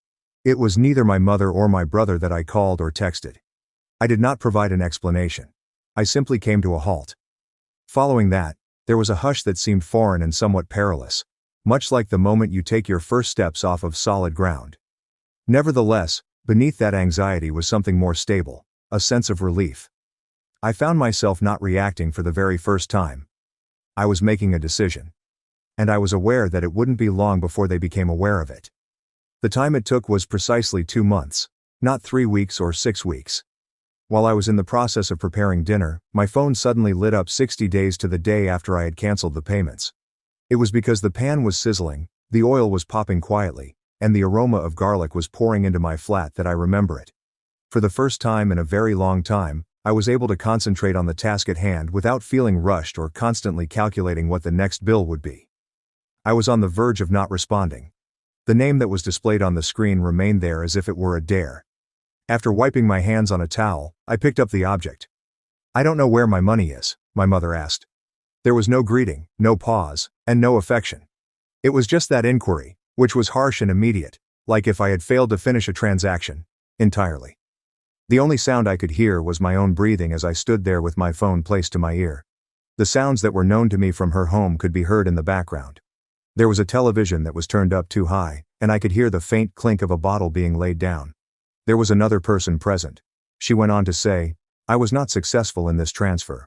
It was neither my mother or my brother that I called or texted. I did not provide an explanation. I simply came to a halt. Following that, there was a hush that seemed foreign and somewhat perilous, much like the moment you take your first steps off of solid ground. Nevertheless, beneath that anxiety was something more stable, a sense of relief. I found myself not reacting for the very first time. I was making a decision. And I was aware that it wouldn't be long before they became aware of it. The time it took was precisely 2 months, not 3 weeks or 6 weeks. While I was in the process of preparing dinner, my phone suddenly lit up 60 days to the day after I had canceled the payments. It was because the pan was sizzling, the oil was popping quietly, and the aroma of garlic was pouring into my flat that I remember it. For the first time in a very long time, I was able to concentrate on the task at hand without feeling rushed or constantly calculating what the next bill would be. I was on the verge of not responding. The name that was displayed on the screen remained there as if it were a dare. After wiping my hands on a towel, I picked up the object. "I don't know where my money is," my mother asked. There was no greeting, no pause, and no affection. It was just that inquiry, which was harsh and immediate, like if I had failed to finish a transaction. Entirely. The only sound I could hear was my own breathing as I stood there with my phone placed to my ear. The sounds that were known to me from her home could be heard in the background. There was a television that was turned up too high, and I could hear the faint clink of a bottle being laid down. There was another person present. She went on to say, "I was not successful in this transfer."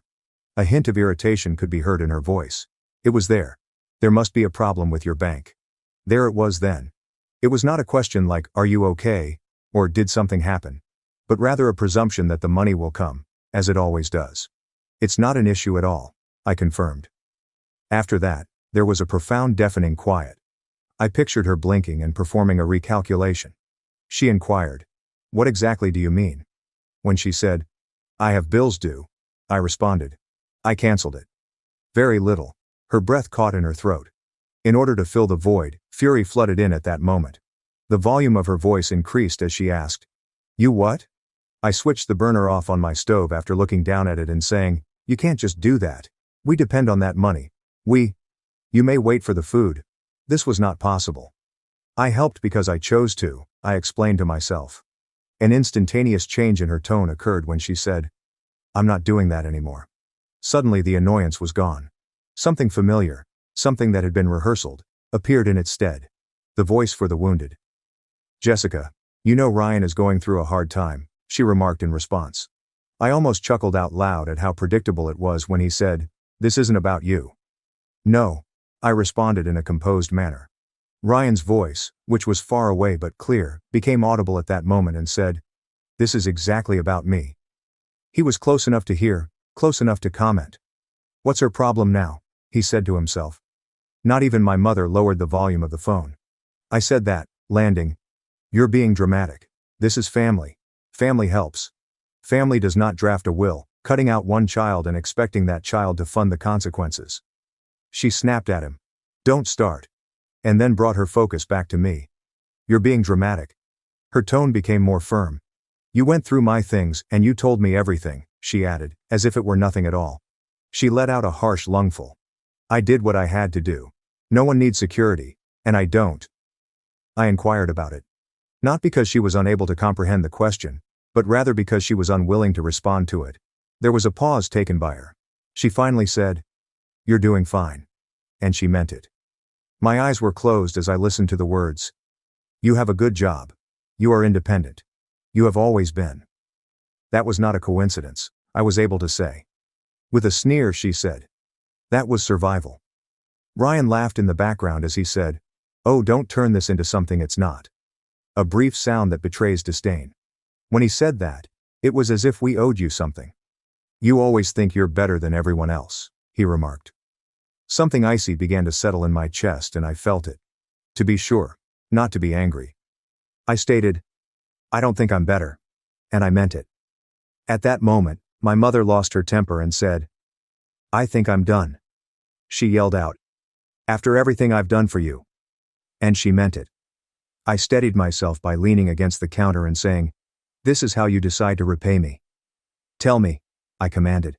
A hint of irritation could be heard in her voice. It was there. "There must be a problem with your bank." There it was then. It was not a question like, "Are you okay?" or "Did something happen?" but rather a presumption that the money will come, as it always does. "It's not an issue at all," I confirmed. After that, there was a profound deafening quiet. I pictured her blinking and performing a recalculation. She inquired, "What exactly do you mean?" When she said, "I have bills due," I responded, "I canceled it." Very little. Her breath caught in her throat. In order to fill the void, fury flooded in at that moment. The volume of her voice increased as she asked, "You what?" I switched the burner off on my stove after looking down at it and saying, "You can't just do that. We depend on that money. You may wait for the food." This was not possible. "I helped because I chose to," I explained to myself. An instantaneous change in her tone occurred when she said, "I'm not doing that anymore." Suddenly the annoyance was gone. Something familiar, something that had been rehearsed, appeared in its stead. The voice for the wounded. "Jessica, you know Ryan is going through a hard time," she remarked in response. I almost chuckled out loud at how predictable it was when he said, "This isn't about you." "No," I responded in a composed manner. Ryan's voice, which was far away but clear, became audible at that moment and said, "This is exactly about me." He was close enough to hear, close enough to comment. "What's her problem now?" he said to himself. Not even my mother lowered the volume of the phone. I said that, landing, "You're being dramatic. This is family. Family helps. Family does not draft a will, cutting out one child and expecting that child to fund the consequences." She snapped at him, "Don't start." And then brought her focus back to me. "You're being dramatic." Her tone became more firm. "You went through my things and you told me everything," she added, as if it were nothing at all. She let out a harsh lungful. "I did what I had to do. No one needs security, and I don't." I inquired about it. Not because she was unable to comprehend the question, but rather because she was unwilling to respond to it. There was a pause taken by her. She finally said, "You're doing fine." And she meant it. My eyes were closed as I listened to the words. "You have a good job. You are independent. You have always been." That was not a coincidence, I was able to say. With a sneer she said, "That was survival." Ryan laughed in the background as he said, "Oh, don't turn this into something it's not." A brief sound that betrays disdain. When he said that, it was as if we owed you something. "You always think you're better than everyone else," he remarked. Something icy began to settle in my chest and I felt it. To be sure, not to be angry. I stated, "I don't think I'm better." And I meant it. At that moment, my mother lost her temper and said, "I think I'm done." She yelled out, "After everything I've done for you." And she meant it. I steadied myself by leaning against the counter and saying, "This is how you decide to repay me." "Tell me," I commanded.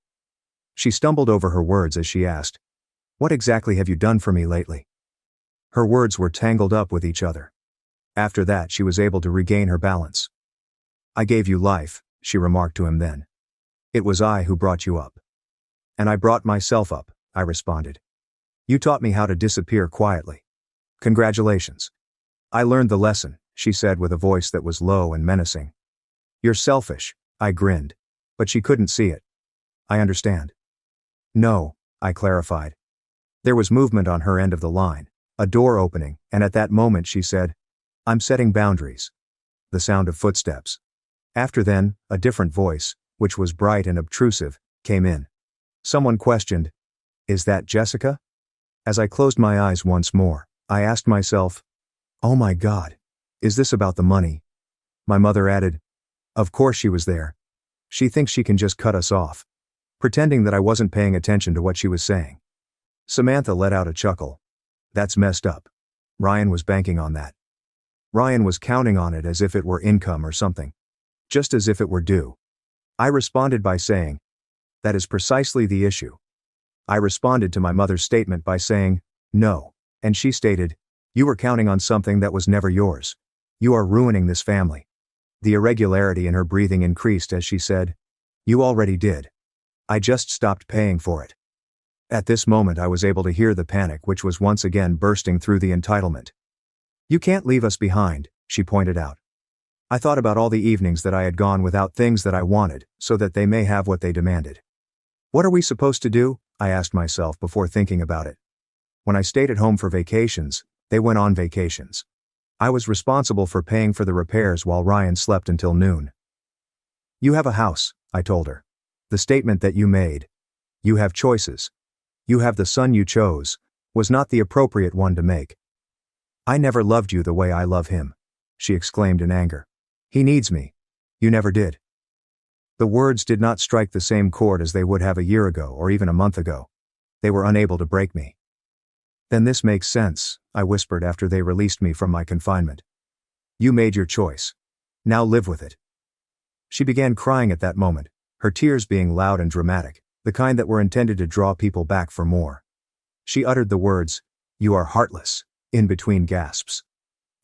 She stumbled over her words as she asked, "What exactly have you done for me lately?" Her words were tangled up with each other. After that she was able to regain her balance. "I gave you life," she remarked to him then. "It was I who brought you up." "And I brought myself up," I responded. "You taught me how to disappear quietly. Congratulations." "I learned the lesson," she said with a voice that was low and menacing. "You're selfish," I grinned. But she couldn't see it. "I understand." "No," I clarified. There was movement on her end of the line, a door opening, and at that moment she said, "I'm setting boundaries." The sound of footsteps. After then, a different voice, which was bright and obtrusive, came in. Someone questioned, "Is that Jessica?" As I closed my eyes once more, I asked myself, "Oh my God, is this about the money?" My mother added, "Of course she was there. She thinks she can just cut us off." Pretending that I wasn't paying attention to what she was saying. Samantha let out a chuckle. "That's messed up. Ryan was banking on that. Ryan was counting on it as if it were income or something." just as if it were due. I responded by saying, "That is precisely the issue." I responded to my mother's statement by saying, "No," and she stated, "You were counting on something that was never yours. You are ruining this family." The irregularity in her breathing increased as she said, "You already did. I just stopped paying for it." At this moment I was able to hear the panic which was once again bursting through the entitlement. "You can't leave us behind," she pointed out. I thought about all the evenings that I had gone without things that I wanted, so that they may have what they demanded. What are we supposed to do? I asked myself before thinking about it. When I stayed at home for vacations, they went on vacations. I was responsible for paying for the repairs while Ryan slept until noon. "You have a house," I told her. "The statement that you made, 'You have choices. You have the son you chose,' was not the appropriate one to make." "I never loved you the way I love him," she exclaimed in anger. "He needs me. You never did." The words did not strike the same chord as they would have a year ago or even a month ago. They were unable to break me. "Then this makes sense," I whispered after they released me from my confinement. "You made your choice. Now live with it." She began crying at that moment, her tears being loud and dramatic, the kind that were intended to draw people back for more. She uttered the words, "You are heartless," in between gasps.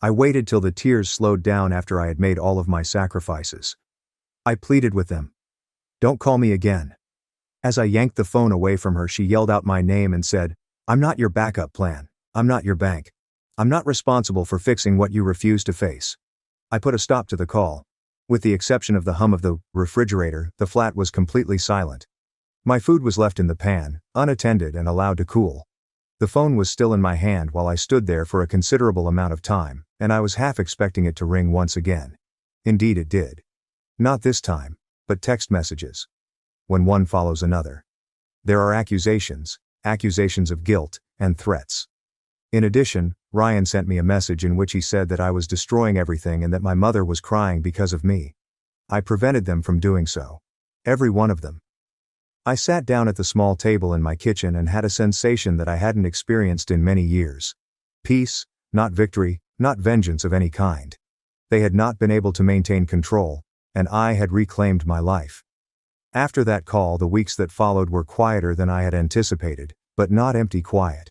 I waited till the tears slowed down after I had made all of my sacrifices. I pleaded with them. "Don't call me again." As I yanked the phone away from her, she yelled out my name and said, "I'm not your backup plan. I'm not your bank. I'm not responsible for fixing what you refuse to face." I put a stop to the call. With the exception of the hum of the refrigerator, the flat was completely silent. My food was left in the pan, unattended and allowed to cool. The phone was still in my hand while I stood there for a considerable amount of time, and I was half expecting it to ring once again. Indeed it did. Not this time, but text messages. When one follows another. There are accusations of guilt, and threats. In addition, Ryan sent me a message in which he said that I was destroying everything and that my mother was crying because of me. I prevented them from doing so. Every one of them. I sat down at the small table in my kitchen and had a sensation that I hadn't experienced in many years. Peace, not victory, not vengeance of any kind. They had not been able to maintain control, and I had reclaimed my life. After that call, the weeks that followed were quieter than I had anticipated, but not empty quiet.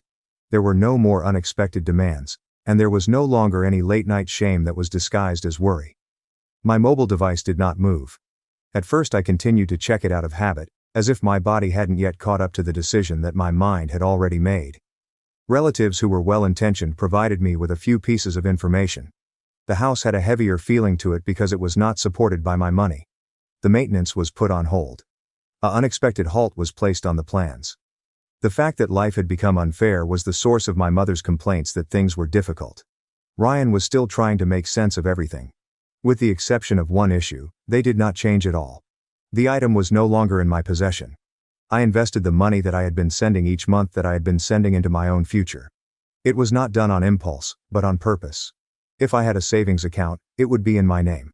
There were no more unexpected demands, and there was no longer any late-night shame that was disguised as worry. My mobile device did not move. At first I continued to check it out of habit, as if my body hadn't yet caught up to the decision that my mind had already made. Relatives who were well-intentioned provided me with a few pieces of information. The house had a heavier feeling to it because it was not supported by my money. The maintenance was put on hold. An unexpected halt was placed on the plans. The fact that life had become unfair was the source of my mother's complaints that things were difficult. Ryan was still trying to make sense of everything. With the exception of one issue, they did not change at all. The item was no longer in my possession. I invested the money that I had been sending each month that I had been sending into my own future. It was not done on impulse, but on purpose. If I had a savings account, it would be in my name.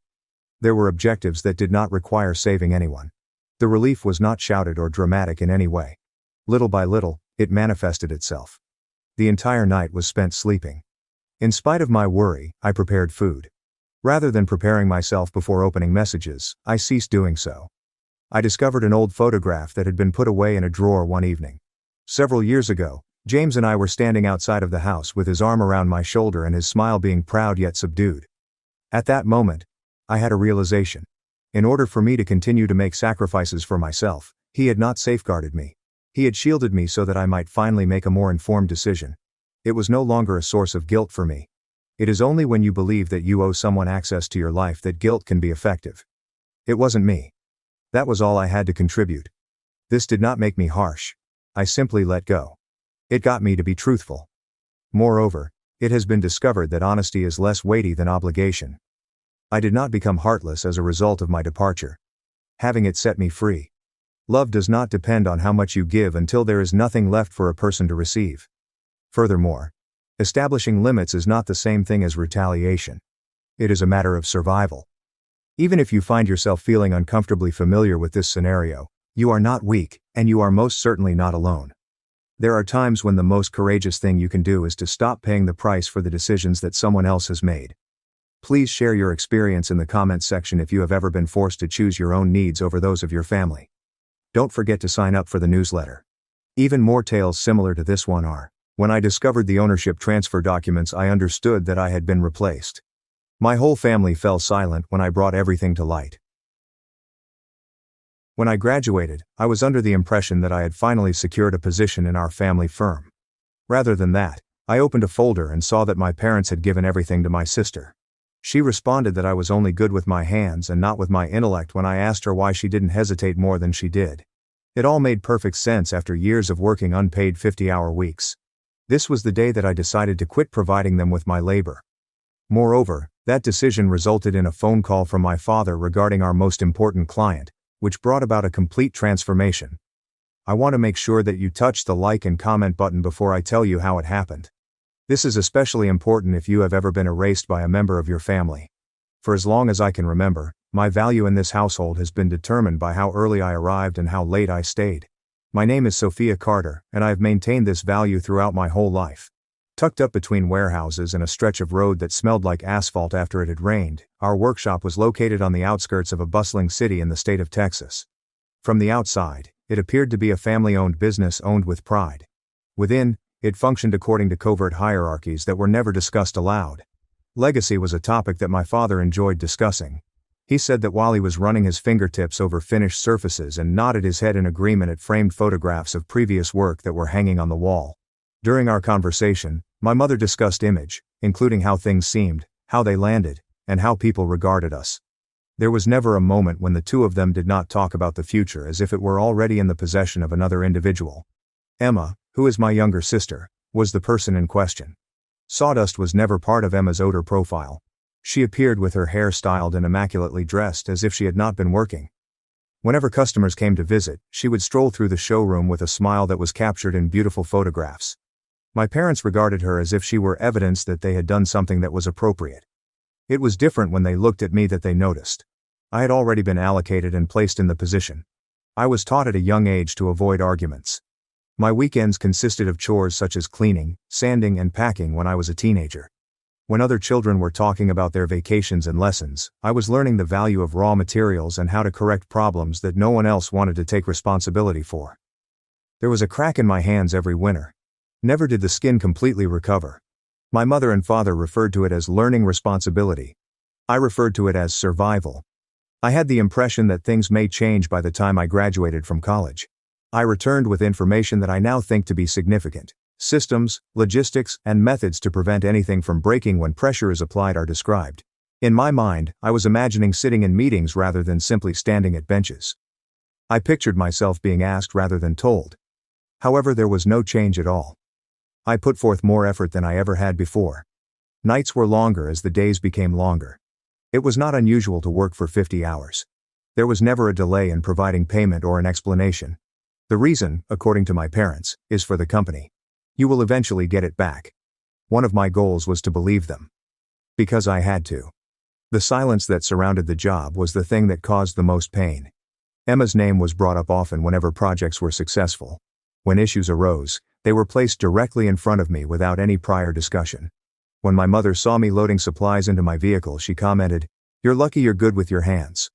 There were objectives that did not require saving anyone. The relief was not shouted or dramatic in any way. Little by little, it manifested itself. The entire night was spent sleeping. In spite of my worry, I prepared food. Rather than preparing myself before opening messages, I ceased doing so. I discovered an old photograph that had been put away in a drawer one evening. Several years ago, James and I were standing outside of the house with his arm around my shoulder and his smile being proud yet subdued. At that moment, I had a realization. In order for me to continue to make sacrifices for myself, he had not safeguarded me. He had shielded me so that I might finally make a more informed decision. It was no longer a source of guilt for me. It is only when you believe that you owe someone access to your life that guilt can be effective. It wasn't me. That was all I had to contribute. This did not make me harsh. I simply let go. It got me to be truthful. Moreover, it has been discovered that honesty is less weighty than obligation. I did not become heartless as a result of my departure. Having it set me free. Love does not depend on how much you give until there is nothing left for a person to receive. Furthermore, establishing limits is not the same thing as retaliation. It is a matter of survival. Even if you find yourself feeling uncomfortably familiar with this scenario, you are not weak, and you are most certainly not alone. There are times when the most courageous thing you can do is to stop paying the price for the decisions that someone else has made. Please share your experience in the comments section if you have ever been forced to choose your own needs over those of your family. Don't forget to sign up for the newsletter. Even more tales similar to this one are, when I discovered the ownership transfer documents, I understood that I had been replaced. My whole family fell silent when I brought everything to light. When I graduated, I was under the impression that I had finally secured a position in our family firm. Rather than that, I opened a folder and saw that my parents had given everything to my sister. She responded that I was only good with my hands and not with my intellect when I asked her why she didn't hesitate more than she did. It all made perfect sense after years of working unpaid 50-hour weeks. This was the day that I decided to quit providing them with my labor. Moreover, that decision resulted in a phone call from my father regarding our most important client, which brought about a complete transformation. I want to make sure that you touch the like and comment button before I tell you how it happened. This is especially important if you have ever been erased by a member of your family. For as long as I can remember, my value in this household has been determined by how early I arrived and how late I stayed. My name is Sophia Carter, and I have maintained this value throughout my whole life. Tucked up between warehouses and a stretch of road that smelled like asphalt after it had rained, our workshop was located on the outskirts of a bustling city in the state of Texas. From the outside, it appeared to be a family-owned business owned with pride. Within, it functioned according to covert hierarchies that were never discussed aloud. Legacy was a topic that my father enjoyed discussing. He said that while he was running his fingertips over finished surfaces and nodded his head in agreement at framed photographs of previous work that were hanging on the wall. During our conversation, my mother discussed image, including how things seemed, how they landed, and how people regarded us. There was never a moment when the two of them did not talk about the future as if it were already in the possession of another individual. Emma, who is my younger sister, was the person in question. Sawdust was never part of Emma's odor profile. She appeared with her hair styled and immaculately dressed as if she had not been working. Whenever customers came to visit, she would stroll through the showroom with a smile that was captured in beautiful photographs. My parents regarded her as if she were evidence that they had done something that was appropriate. It was different when they looked at me that they noticed. I had already been allocated and placed in the position. I was taught at a young age to avoid arguments. My weekends consisted of chores such as cleaning, sanding, and packing when I was a teenager. When other children were talking about their vacations and lessons, I was learning the value of raw materials and how to correct problems that no one else wanted to take responsibility for. There was a crack in my hands every winter. Never did the skin completely recover. My mother and father referred to it as learning responsibility. I referred to it as survival. I had the impression that things may change by the time I graduated from college. I returned with information that I now think to be significant. Systems, logistics, and methods to prevent anything from breaking when pressure is applied are described. In my mind, I was imagining sitting in meetings rather than simply standing at benches. I pictured myself being asked rather than told. However, there was no change at all. I put forth more effort than I ever had before. Nights were longer as the days became longer. It was not unusual to work for 50 hours. There was never a delay in providing payment or an explanation. The reason, according to my parents, is for the company. You will eventually get it back. One of my goals was to believe them. Because I had to. The silence that surrounded the job was the thing that caused the most pain. Emma's name was brought up often whenever projects were successful. When issues arose, they were placed directly in front of me without any prior discussion. When my mother saw me loading supplies into my vehicle, she commented, "You're lucky you're good with your hands.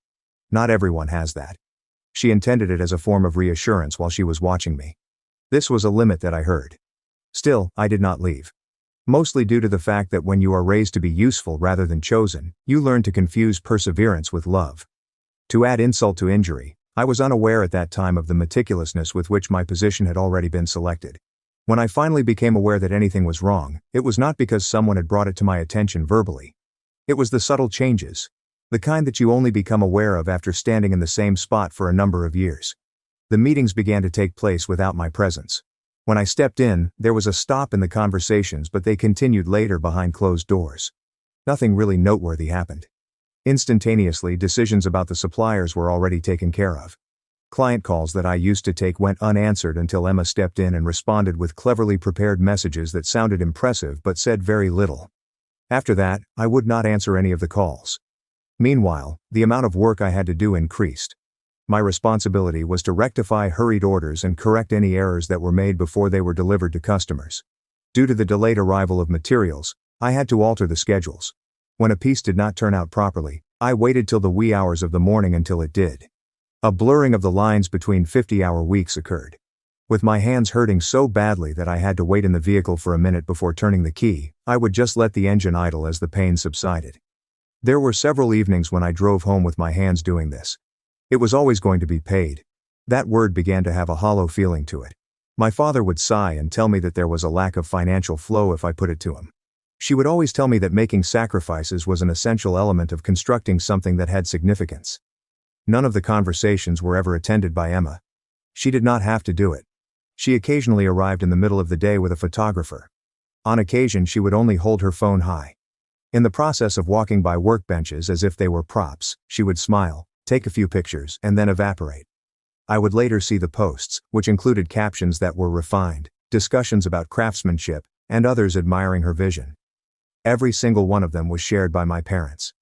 Not everyone has that." She intended it as a form of reassurance while she was watching me. This was a limit that I heard. Still, I did not leave. Mostly due to the fact that when you are raised to be useful rather than chosen, you learn to confuse perseverance with love. To add insult to injury, I was unaware at that time of the meticulousness with which my position had already been selected. When I finally became aware that anything was wrong, it was not because someone had brought it to my attention verbally. It was the subtle changes. The kind that you only become aware of after standing in the same spot for a number of years. The meetings began to take place without my presence. When I stepped in, there was a stop in the conversations, but they continued later behind closed doors. Nothing really noteworthy happened. Instantaneously, decisions about the suppliers were already taken care of. Client calls that I used to take went unanswered until Emma stepped in and responded with cleverly prepared messages that sounded impressive but said very little. After that, I would not answer any of the calls. Meanwhile, the amount of work I had to do increased. My responsibility was to rectify hurried orders and correct any errors that were made before they were delivered to customers. Due to the delayed arrival of materials, I had to alter the schedules. When a piece did not turn out properly, I waited till the wee hours of the morning until it did. A blurring of the lines between 50-hour weeks occurred. With my hands hurting so badly that I had to wait in the vehicle for a minute before turning the key, I would just let the engine idle as the pain subsided. There were several evenings when I drove home with my hands doing this. It was always going to be paid. That word began to have a hollow feeling to it. My father would sigh and tell me that there was a lack of financial flow if I put it to him. She would always tell me that making sacrifices was an essential element of constructing something that had significance. None of the conversations were ever attended by Emma. She did not have to do it. She occasionally arrived in the middle of the day with a photographer. On occasion she would only hold her phone high. In the process of walking by workbenches as if they were props, she would smile, take a few pictures, and then evaporate. I would later see the posts, which included captions that were refined, discussions about craftsmanship, and others admiring her vision. Every single one of them was shared by my parents.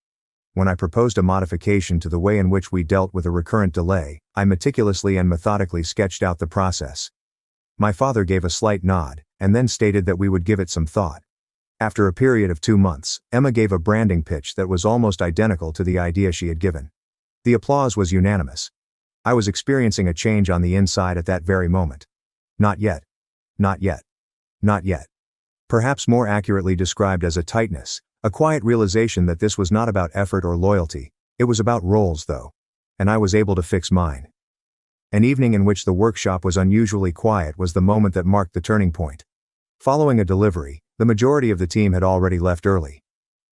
When I proposed a modification to the way in which we dealt with a recurrent delay, I meticulously and methodically sketched out the process. My father gave a slight nod, and then stated that we would give it some thought. After a period of 2 months, Emma gave a branding pitch that was almost identical to the idea she had given. The applause was unanimous. I was experiencing a change on the inside at that very moment. Not yet. Not yet. Not yet. Perhaps more accurately described as a tightness, a quiet realization that this was not about effort or loyalty, it was about roles though. And I was able to fix mine. An evening in which the workshop was unusually quiet was the moment that marked the turning point. Following a delivery, the majority of the team had already left early.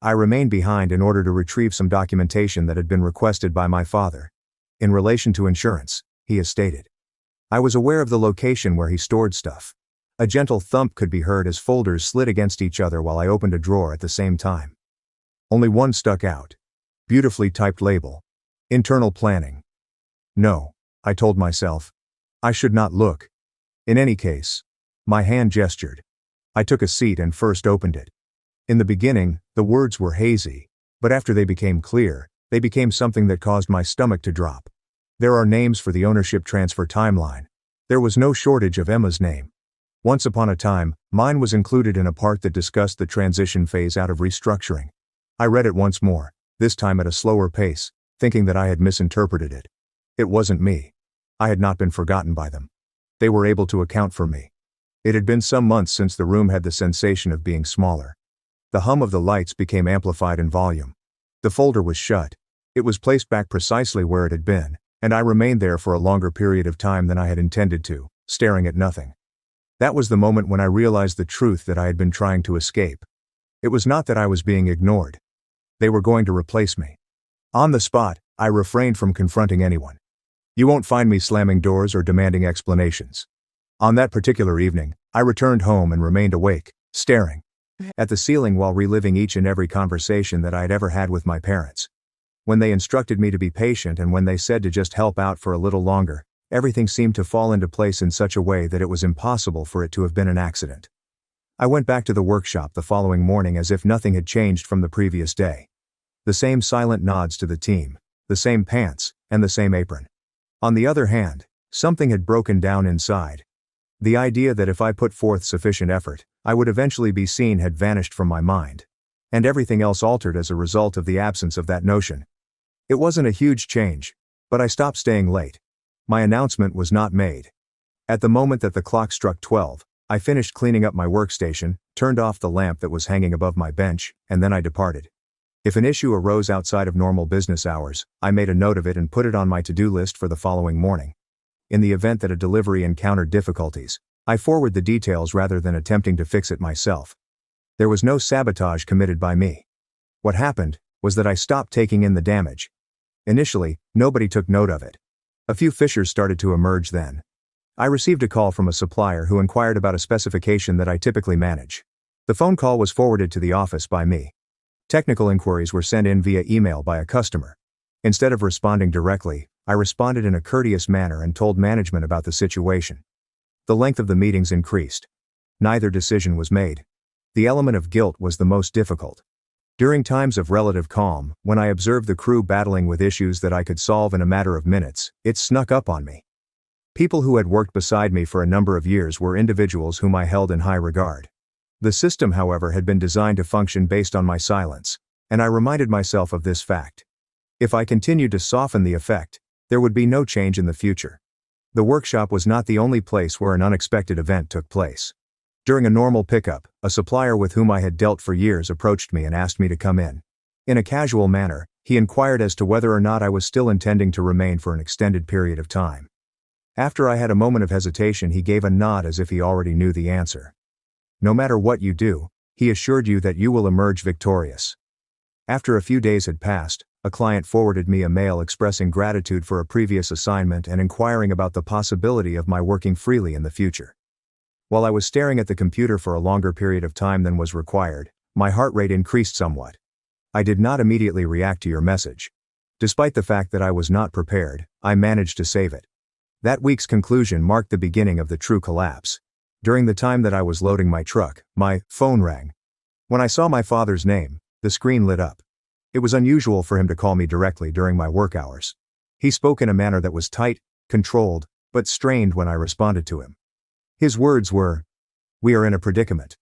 I remained behind in order to retrieve some documentation that had been requested by my father. In relation to insurance, he has stated. I was aware of the location where he stored stuff. A gentle thump could be heard as folders slid against each other while I opened a drawer at the same time. Only one stuck out. Beautifully typed label. Internal planning. No, I told myself. I should not look. In any case. My hand gestured. I took a seat and first opened it. In the beginning, the words were hazy, but after they became clear, they became something that caused my stomach to drop. There are names for the ownership transfer timeline. There was no shortage of Emma's name. Once upon a time, mine was included in a part that discussed the transition phase out of restructuring. I read it once more, this time at a slower pace, thinking that I had misinterpreted it. It wasn't me. I had not been forgotten by them. They were able to account for me. It had been some months since the room had the sensation of being smaller. The hum of the lights became amplified in volume. The folder was shut. It was placed back precisely where it had been, and I remained there for a longer period of time than I had intended to, staring at nothing. That was the moment when I realized the truth that I had been trying to escape. It was not that I was being ignored. They were going to replace me. On the spot, I refrained from confronting anyone. You won't find me slamming doors or demanding explanations. On that particular evening, I returned home and remained awake, staring at the ceiling while reliving each and every conversation that I had ever had with my parents. When they instructed me to be patient and when they said to just help out for a little longer, everything seemed to fall into place in such a way that it was impossible for it to have been an accident. I went back to the workshop the following morning as if nothing had changed from the previous day. The same silent nods to the team, the same pants, and the same apron. On the other hand, something had broken down inside. The idea that if I put forth sufficient effort, I would eventually be seen had vanished from my mind. And everything else altered as a result of the absence of that notion. It wasn't a huge change, but I stopped staying late. My announcement was not made. At the moment that the clock struck 12, I finished cleaning up my workstation, turned off the lamp that was hanging above my bench, and then I departed. If an issue arose outside of normal business hours, I made a note of it and put it on my to-do list for the following morning. In the event that a delivery encountered difficulties, I forward the details rather than attempting to fix it myself. There was no sabotage committed by me. What happened was that I stopped taking in the damage. Initially, nobody took note of it. A few fissures started to emerge then. I received a call from a supplier who inquired about a specification that I typically manage. The phone call was forwarded to the office by me. Technical inquiries were sent in via email by a customer. Instead of responding directly, I responded in a courteous manner and told management about the situation. The length of the meetings increased. Neither decision was made. The element of guilt was the most difficult. During times of relative calm, when I observed the crew battling with issues that I could solve in a matter of minutes, it snuck up on me. People who had worked beside me for a number of years were individuals whom I held in high regard. The system, however, had been designed to function based on my silence, And I reminded myself of this fact. If I continued to soften the effect, there would be no change in the future. The workshop was not the only place where an unexpected event took place. During a normal pickup, a supplier with whom I had dealt for years approached me and asked me to come in. In a casual manner, he inquired as to whether or not I was still intending to remain for an extended period of time. After I had a moment of hesitation, he gave a nod as if he already knew the answer. No matter what you do, he assured you that you will emerge victorious. After a few days had passed, a client forwarded me a mail expressing gratitude for a previous assignment and inquiring about the possibility of my working freely in the future. While I was staring at the computer for a longer period of time than was required, my heart rate increased somewhat. I did not immediately react to your message. Despite the fact that I was not prepared, I managed to save it. That week's conclusion marked the beginning of the true collapse. During the time that I was loading my truck, my phone rang. When I saw my father's name, the screen lit up. It was unusual for him to call me directly during my work hours. He spoke in a manner that was tight, controlled, but strained when I responded to him. His words were, "We are in a predicament."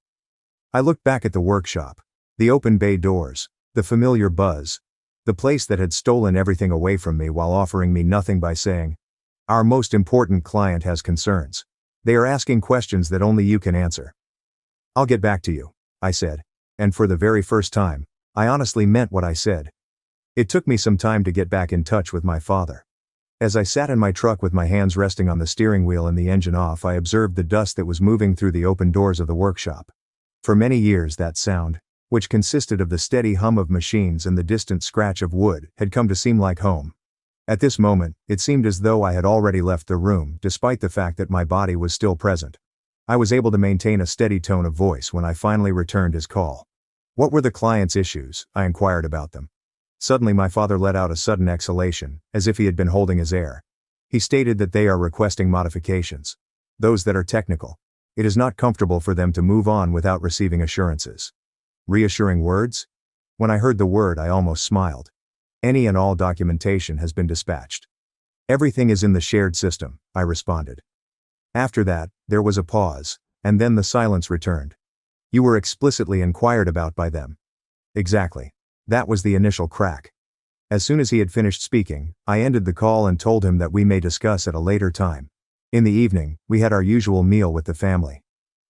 I looked back at the workshop, the open bay doors, the familiar buzz, the place that had stolen everything away from me while offering me nothing by saying, "Our most important client has concerns. They are asking questions that only you can answer." "I'll get back to you," I said, and for the very first time, I honestly meant what I said. It took me some time to get back in touch with my father. As I sat in my truck with my hands resting on the steering wheel and the engine off, I observed the dust that was moving through the open doors of the workshop. For many years that sound, which consisted of the steady hum of machines and the distant scratch of wood, had come to seem like home. At this moment, it seemed as though I had already left the room, despite the fact that my body was still present. I was able to maintain a steady tone of voice when I finally returned his call. "What were the client's issues?" I inquired about them. Suddenly my father let out a sudden exhalation, as if he had been holding his air. He stated that they are requesting modifications. Those that are technical. It is not comfortable for them to move on without receiving assurances. Reassuring words? When I heard the word, I almost smiled. Any and all documentation has been dispatched. "Everything is in the shared system," I responded. After that, there was a pause, and then the silence returned. "You were explicitly inquired about by them." "Exactly. That was the initial crack." As soon as he had finished speaking, I ended the call and told him that we may discuss at a later time. In the evening, we had our usual meal with the family.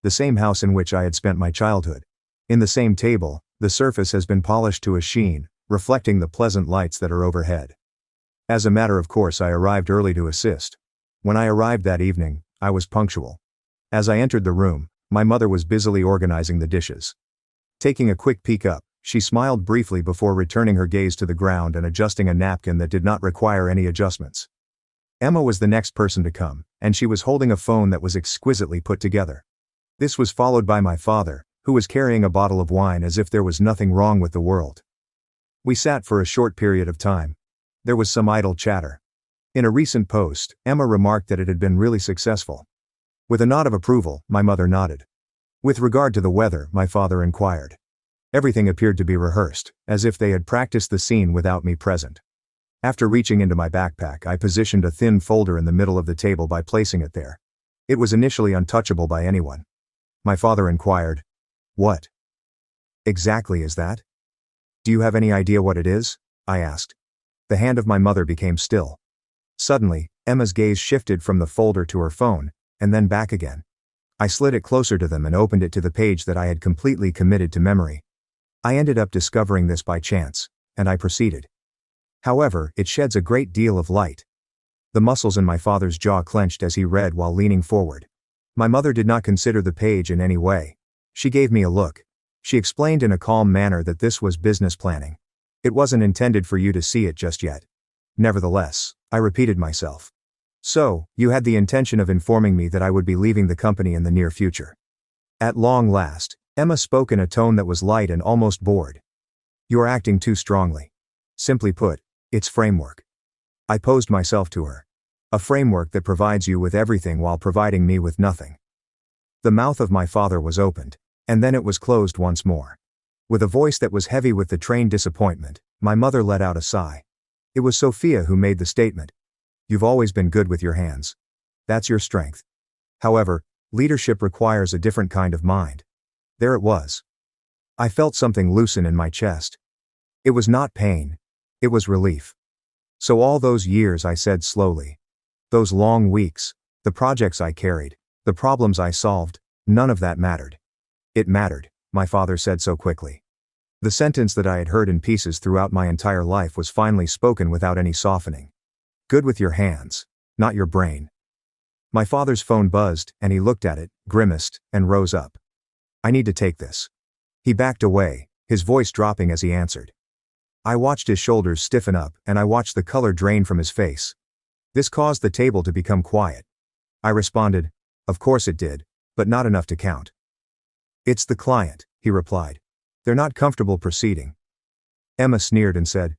The same house in which I had spent my childhood. In the same table, the surface has been polished to a sheen, reflecting the pleasant lights that are overhead. As a matter of course, I arrived early to assist. When I arrived that evening, I was punctual. As I entered the room, my mother was busily organizing the dishes. Taking a quick peek up, she smiled briefly before returning her gaze to the ground and adjusting a napkin that did not require any adjustments. Emma was the next person to come, and she was holding a phone that was exquisitely put together. This was followed by my father, who was carrying a bottle of wine as if there was nothing wrong with the world. We sat for a short period of time. There was some idle chatter. In a recent post, Emma remarked that it had been really successful. With a nod of approval, my mother nodded. With regard to the weather, my father inquired. Everything appeared to be rehearsed, as if they had practiced the scene without me present. After reaching into my backpack, I positioned a thin folder in the middle of the table by placing it there. It was initially untouchable by anyone. My father inquired, "What exactly is that? Do you have any idea what it is?" I asked. The hand of my mother became still. Suddenly, Emma's gaze shifted from the folder to her phone, and then back again. I slid it closer to them and opened it to the page that I had completely committed to memory. I ended up discovering this by chance, and I proceeded. However, it sheds a great deal of light. The muscles in my father's jaw clenched as he read while leaning forward. My mother did not consider the page in any way. She gave me a look. She explained in a calm manner that this was business planning. It wasn't intended for you to see it just yet. Nevertheless, I repeated myself. "So, you had the intention of informing me that I would be leaving the company in the near future." At long last, Emma spoke in a tone that was light and almost bored. "You are acting too strongly. Simply put, it's framework." I posed myself to her. "A framework that provides you with everything while providing me with nothing." The mouth of my father was opened, and then it was closed once more. With a voice that was heavy with the trained disappointment, my mother let out a sigh. It was Sophia who made the statement. "You've always been good with your hands. That's your strength. However, leadership requires a different kind of mind." There it was. I felt something loosen in my chest. It was not pain. It was relief. So all those years, I said slowly. Those long weeks, the projects I carried, the problems I solved, none of that mattered. It mattered, my father said so quickly. The sentence that I had heard in pieces throughout my entire life was finally spoken without any softening. Good with your hands, not your brain. My father's phone buzzed, and he looked at it, grimaced, and rose up. I need to take this. He backed away, his voice dropping as he answered. I watched his shoulders stiffen up, and I watched the color drain from his face. This caused the table to become quiet. I responded, of course it did, but not enough to count. It's the client, he replied. They're not comfortable proceeding. Emma sneered and said,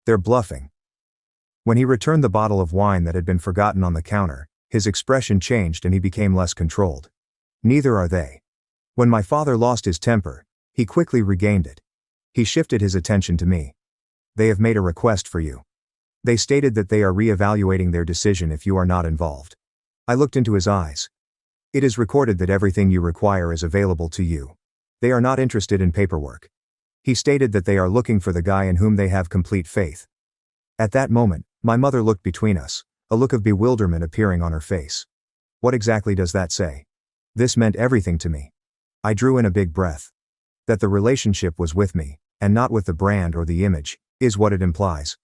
they're bluffing. When he returned the bottle of wine that had been forgotten on the counter, his expression changed and he became less controlled. Neither are they. When my father lost his temper, he quickly regained it. He shifted his attention to me. They have made a request for you. They stated that they are re-evaluating their decision if you are not involved. I looked into his eyes. It is recorded that everything you require is available to you. They are not interested in paperwork. He stated that they are looking for the guy in whom they have complete faith. At that moment, my mother looked between us, a look of bewilderment appearing on her face. What exactly does that say? This meant everything to me. I drew in a big breath. That the relationship was with me, and not with the brand or the image, is what it implies.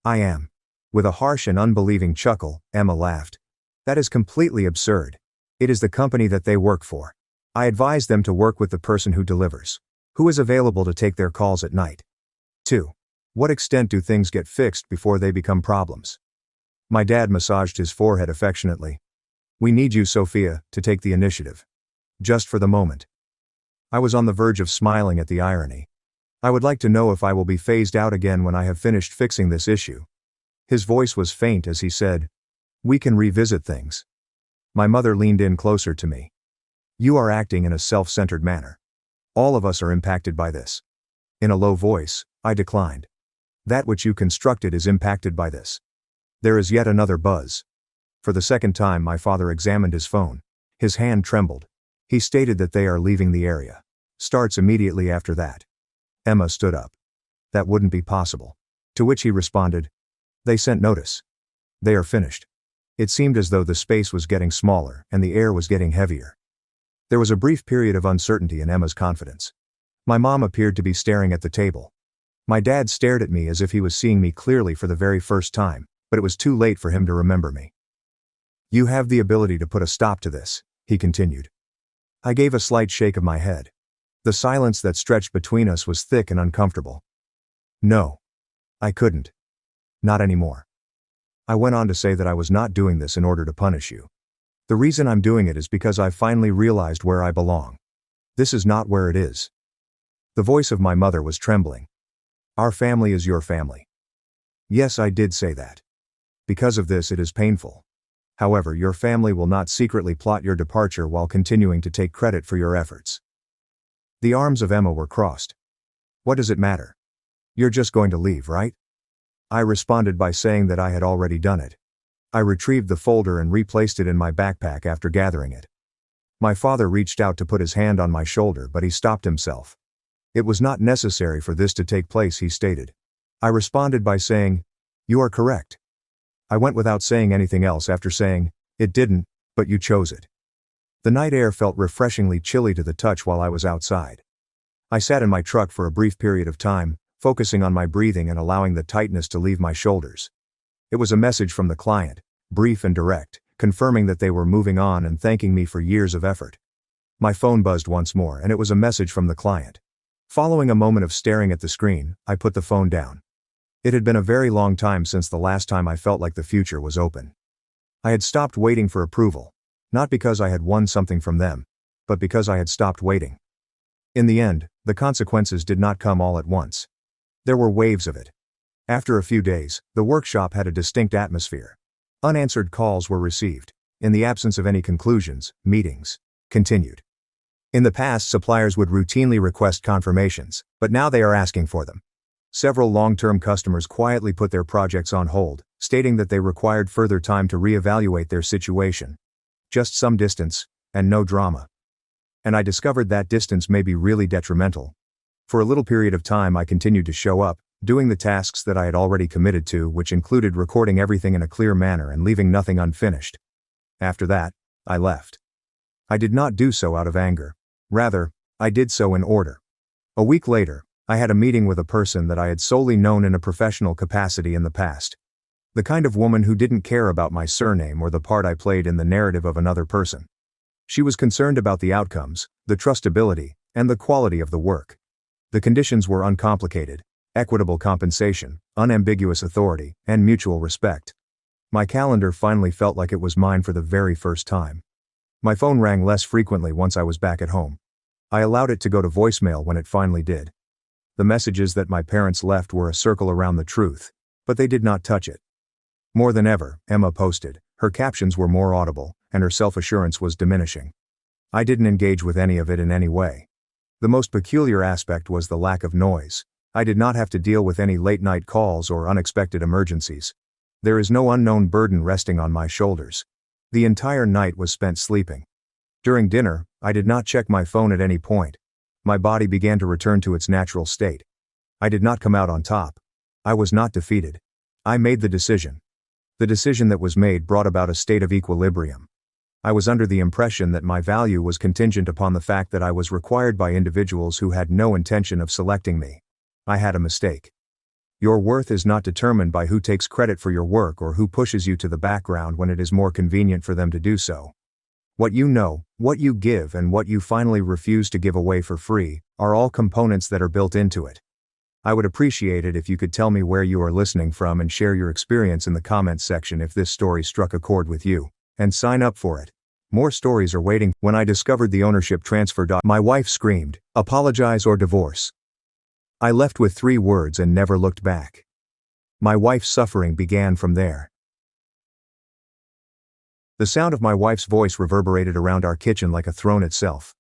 I am. With a harsh and unbelieving chuckle, Emma laughed. That is completely absurd. It is the company that they work for. I advise them to work with the person who delivers, who is available to take their calls at night. 2. What extent do things get fixed before they become problems? My dad massaged his forehead affectionately. We need you, Sophia, to take the initiative. Just for the moment. I was on the verge of smiling at the irony. I would like to know if I will be phased out again when I have finished fixing this issue. His voice was faint as he said, we can revisit things. My mother leaned in closer to me. You are acting in a self-centered manner. All of us are impacted by this. In a low voice, I declined. That which you constructed is impacted by this. There is yet another buzz. For the second time my father examined his phone. His hand trembled. He stated that they are leaving the area. Starts immediately after that. Emma stood up. That wouldn't be possible. To which he responded, they sent notice. They are finished. It seemed as though the space was getting smaller and the air was getting heavier. There was a brief period of uncertainty in Emma's confidence. My mom appeared to be staring at the table. My dad stared at me as if he was seeing me clearly for the very first time, but it was too late for him to remember me. You have the ability to put a stop to this, he continued. I gave a slight shake of my head. The silence that stretched between us was thick and uncomfortable. No. I couldn't. Not anymore. I went on to say that I was not doing this in order to punish you. The reason I'm doing it is because I finally realized where I belong. This is not where it is. The voice of my mother was trembling. Our family is your family. Yes, I did say that. Because of this, it is painful. However, your family will not secretly plot your departure while continuing to take credit for your efforts. The arms of Emma were crossed. What does it matter? You're just going to leave, right? I responded by saying that I had already done it. I retrieved the folder and replaced it in my backpack after gathering it. My father reached out to put his hand on my shoulder, but he stopped himself. It was not necessary for this to take place, he stated. I responded by saying, you are correct. I went without saying anything else after saying, it didn't, but you chose it. The night air felt refreshingly chilly to the touch while I was outside. I sat in my truck for a brief period of time, focusing on my breathing and allowing the tightness to leave my shoulders. It was a message from the client, brief and direct, confirming that they were moving on and thanking me for years of effort. My phone buzzed once more, and it was a message from the client. Following a moment of staring at the screen, I put the phone down. It had been a very long time since the last time I felt like the future was open. I had stopped waiting for approval, not because I had won something from them, but because I had stopped waiting. In the end, the consequences did not come all at once. There were waves of it. After a few days, the workshop had a distinct atmosphere. Unanswered calls were received. In the absence of any conclusions, meetings continued. In the past, suppliers would routinely request confirmations, but now they are asking for them. Several long-term customers quietly put their projects on hold, stating that they required further time to reevaluate their situation. Just some distance, and no drama. And I discovered that distance may be really detrimental. For a little period of time I continued to show up, doing the tasks that I had already committed to, which included recording everything in a clear manner and leaving nothing unfinished. After that, I left. I did not do so out of anger. Rather, I did so in order. A week later, I had a meeting with a person that I had solely known in a professional capacity in the past. The kind of woman who didn't care about my surname or the part I played in the narrative of another person. She was concerned about the outcomes, the trustability, and the quality of the work. The conditions were uncomplicated: equitable compensation, unambiguous authority, and mutual respect. My calendar finally felt like it was mine for the very first time. My phone rang less frequently once I was back at home. I allowed it to go to voicemail when it finally did. The messages that my parents left were a circle around the truth, but they did not touch it. More than ever, Emma posted. Her captions were more audible, and her self-assurance was diminishing. I didn't engage with any of it in any way. The most peculiar aspect was the lack of noise. I did not have to deal with any late-night calls or unexpected emergencies. There is no unknown burden resting on my shoulders. The entire night was spent sleeping. During dinner, I did not check my phone at any point. My body began to return to its natural state. I did not come out on top. I was not defeated. I made the decision. The decision that was made brought about a state of equilibrium. I was under the impression that my value was contingent upon the fact that I was required by individuals who had no intention of selecting me. I had a mistake. Your worth is not determined by who takes credit for your work or who pushes you to the background when it is more convenient for them to do so. What you know, what you give, and what you finally refuse to give away for free are all components that are built into it. I would appreciate it if you could tell me where you are listening from and share your experience in the comments section if this story struck a chord with you, and sign up for it. More stories are waiting. When I discovered the ownership transfer, my wife screamed, "Apologize or divorce." I left with 3 words and never looked back. My wife's suffering began from there. The sound of my wife's voice reverberated around our kitchen like a throne itself.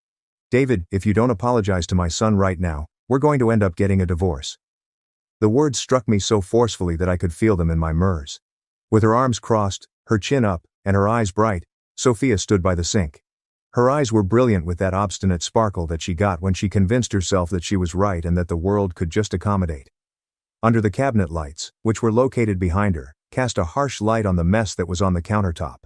"David, if you don't apologize to my son right now, we're going to end up getting a divorce." The words struck me so forcefully that I could feel them in my MERS. With her arms crossed, her chin up, and her eyes bright, Sophia stood by the sink. Her eyes were brilliant with that obstinate sparkle that she got when she convinced herself that she was right and that the world could just accommodate. Under the cabinet lights, which were located behind her, cast a harsh light on the mess that was on the countertop.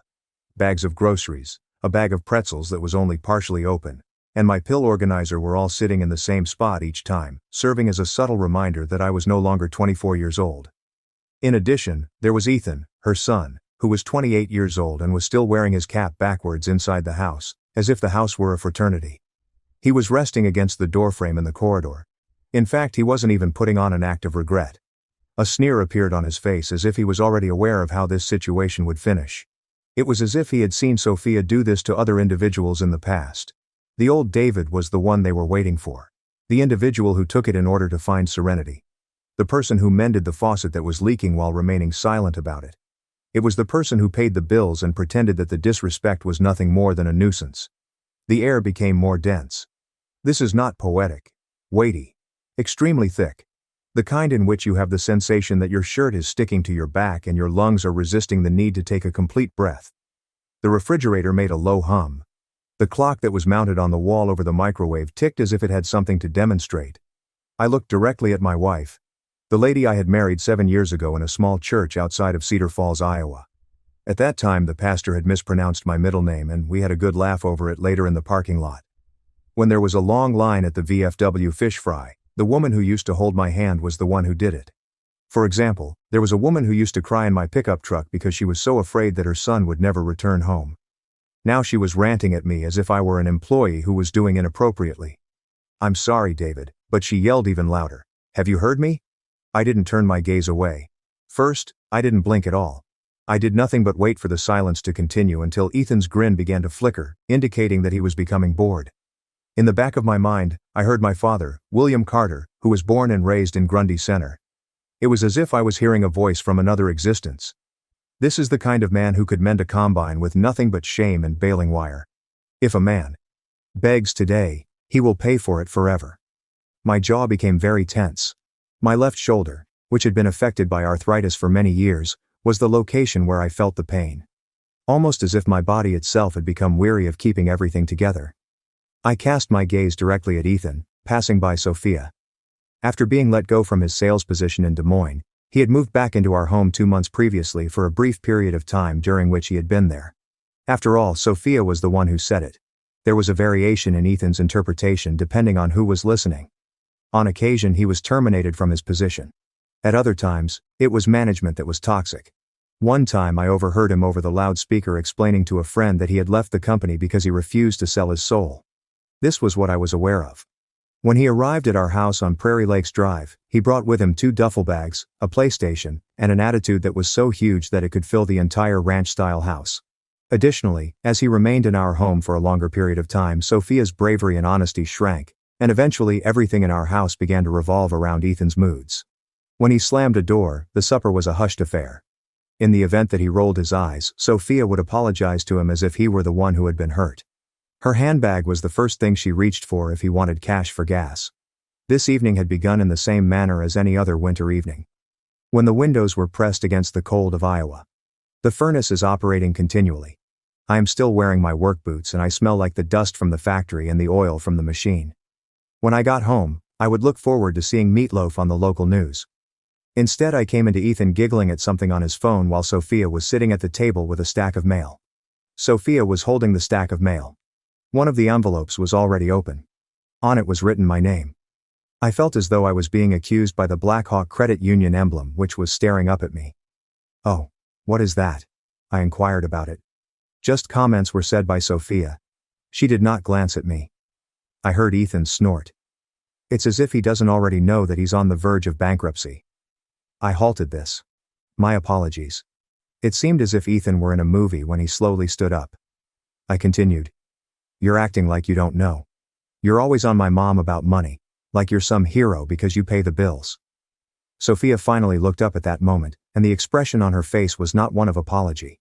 Bags of groceries, a bag of pretzels that was only partially open, and my pill organizer were all sitting in the same spot each time, serving as a subtle reminder that I was no longer 24 years old. In addition, there was Ethan, her son, who was 28 years old and was still wearing his cap backwards inside the house, as if the house were a fraternity. He was resting against the doorframe in the corridor. In fact, he wasn't even putting on an act of regret. A sneer appeared on his face as if he was already aware of how this situation would finish. It was as if he had seen Sophia do this to other individuals in the past. The old David was the one they were waiting for. The individual who took it in order to find serenity. The person who mended the faucet that was leaking while remaining silent about it. It was the person who paid the bills and pretended that the disrespect was nothing more than a nuisance. The air became more dense. This is not poetic. Weighty. Extremely thick. The kind in which you have the sensation that your shirt is sticking to your back and your lungs are resisting the need to take a complete breath. The refrigerator made a low hum. The clock that was mounted on the wall over the microwave ticked as if it had something to demonstrate. I looked directly at my wife. The lady I had married 7 years ago in a small church outside of Cedar Falls, Iowa. At that time the pastor had mispronounced my middle name and we had a good laugh over it later in the parking lot. When there was a long line at the VFW fish fry, the woman who used to hold my hand was the one who did it. For example, there was a woman who used to cry in my pickup truck because she was so afraid that her son would never return home. Now she was ranting at me as if I were an employee who was doing inappropriately. "I'm sorry, David," but she yelled even louder. "Have you heard me?" I didn't turn my gaze away. First, I didn't blink at all. I did nothing but wait for the silence to continue until Ethan's grin began to flicker, indicating that he was becoming bored. In the back of my mind, I heard my father, William Carter, who was born and raised in Grundy Center. It was as if I was hearing a voice from another existence. This is the kind of man who could mend a combine with nothing but shame and baling wire. If a man begs today, he will pay for it forever. My jaw became very tense. My left shoulder, which had been affected by arthritis for many years, was the location where I felt the pain. Almost as if my body itself had become weary of keeping everything together. I cast my gaze directly at Ethan, passing by Sophia. After being let go from his sales position in Des Moines, he had moved back into our home 2 months previously for a brief period of time during which he had been there. After all, Sophia was the one who said it. There was a variation in Ethan's interpretation depending on who was listening. On occasion he was terminated from his position. At other times, it was management that was toxic. One time I overheard him over the loudspeaker explaining to a friend that he had left the company because he refused to sell his soul. This was what I was aware of. When he arrived at our house on Prairie Lakes Drive, he brought with him 2 duffel bags, a PlayStation, and an attitude that was so huge that it could fill the entire ranch-style house. Additionally, as he remained in our home for a longer period of time, Sophia's bravery and honesty shrank, and eventually everything in our house began to revolve around Ethan's moods. When he slammed a door, the supper was a hushed affair. In the event that he rolled his eyes, Sophia would apologize to him as if he were the one who had been hurt. Her handbag was the first thing she reached for if he wanted cash for gas. This evening had begun in the same manner as any other winter evening. When the windows were pressed against the cold of Iowa. The furnace is operating continually. I am still wearing my work boots and I smell like the dust from the factory and the oil from the machine. When I got home, I would look forward to seeing Meatloaf on the local news. Instead I came into Ethan giggling at something on his phone while Sophia was sitting at the table with a stack of mail. Sophia was holding the stack of mail. One of the envelopes was already open. On it was written my name. I felt as though I was being accused by the Blackhawk Credit Union emblem which was staring up at me. "Oh, what is that?" I inquired about it. Just comments were said by Sophia. She did not glance at me. I heard Ethan snort. It's as if he doesn't already know that he's on the verge of bankruptcy. I halted this. My apologies. It seemed as if Ethan were in a movie when he slowly stood up. I continued. You're acting like you don't know. You're always on my mom about money, like you're some hero because you pay the bills. Sophia finally looked up at that moment, and the expression on her face was not one of apology.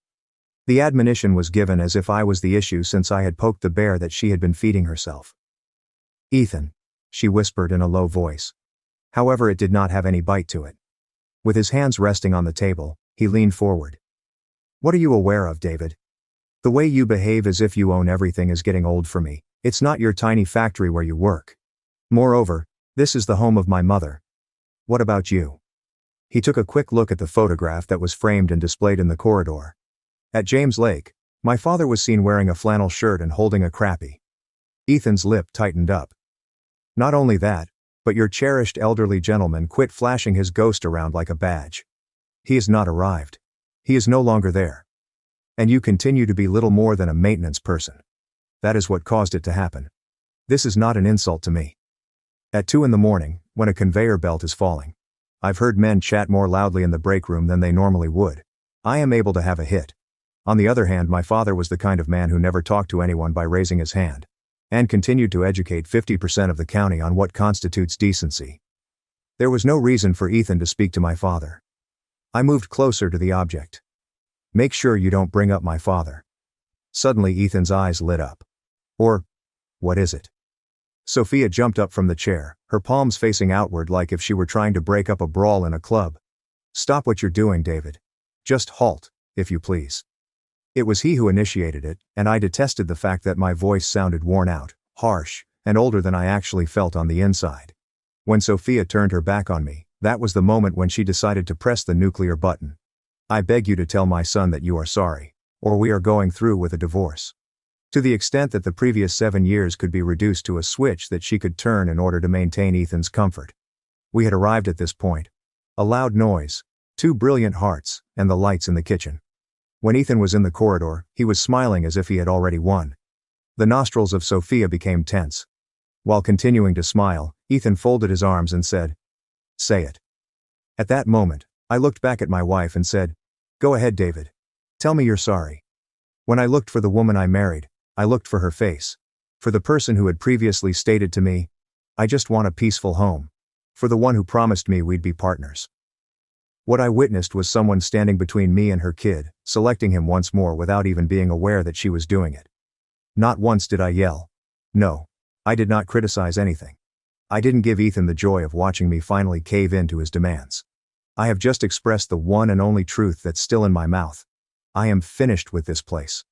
The admonition was given as if I was the issue since I had poked the bear that she had been feeding herself. Ethan, she whispered in a low voice. However, it did not have any bite to it. With his hands resting on the table, he leaned forward. What are you aware of, David? The way you behave as if you own everything is getting old for me. It's not your tiny factory where you work. Moreover, this is the home of my mother. What about you? He took a quick look at the photograph that was framed and displayed in the corridor. At James Lake, my father was seen wearing a flannel shirt and holding a crappie. Ethan's lip tightened up. Not only that, but your cherished elderly gentleman quit flashing his ghost around like a badge. He has not arrived. He is no longer there. And you continue to be little more than a maintenance person. That is what caused it to happen. This is not an insult to me. At 2 a.m, when a conveyor belt is falling, I've heard men chat more loudly in the break room than they normally would. I am able to have a hit. On the other hand, my father was the kind of man who never talked to anyone by raising his hand, and continued to educate 50% of the county on what constitutes decency. There was no reason for Ethan to speak to my father. I moved closer to the object. Make sure you don't bring up my father. Suddenly Ethan's eyes lit up. Or, what is it? Sophia jumped up from the chair, her palms facing outward like if she were trying to break up a brawl in a club. Stop what you're doing, David. Just halt, if you please. It was he who initiated it, and I detested the fact that my voice sounded worn out, harsh, and older than I actually felt on the inside. When Sophia turned her back on me, that was the moment when she decided to press the nuclear button. I beg you to tell my son that you are sorry, or we are going through with a divorce. To the extent that the previous 7 years could be reduced to a switch that she could turn in order to maintain Ethan's comfort. We had arrived at this point. A loud noise, 2 brilliant hearts, and the lights in the kitchen. When Ethan was in the corridor, he was smiling as if he had already won. The nostrils of Sophia became tense. While continuing to smile, Ethan folded his arms and said, "Say it." At that moment, I looked back at my wife and said, "Go ahead, David. Tell me you're sorry." When I looked for the woman I married, I looked for her face. For the person who had previously stated to me, "I just want a peaceful home." For the one who promised me we'd be partners. What I witnessed was someone standing between me and her kid, selecting him once more without even being aware that she was doing it. Not once did I yell. No, I did not criticize anything. I didn't give Ethan the joy of watching me finally cave in to his demands. I have just expressed the one and only truth that's still in my mouth. I am finished with this place.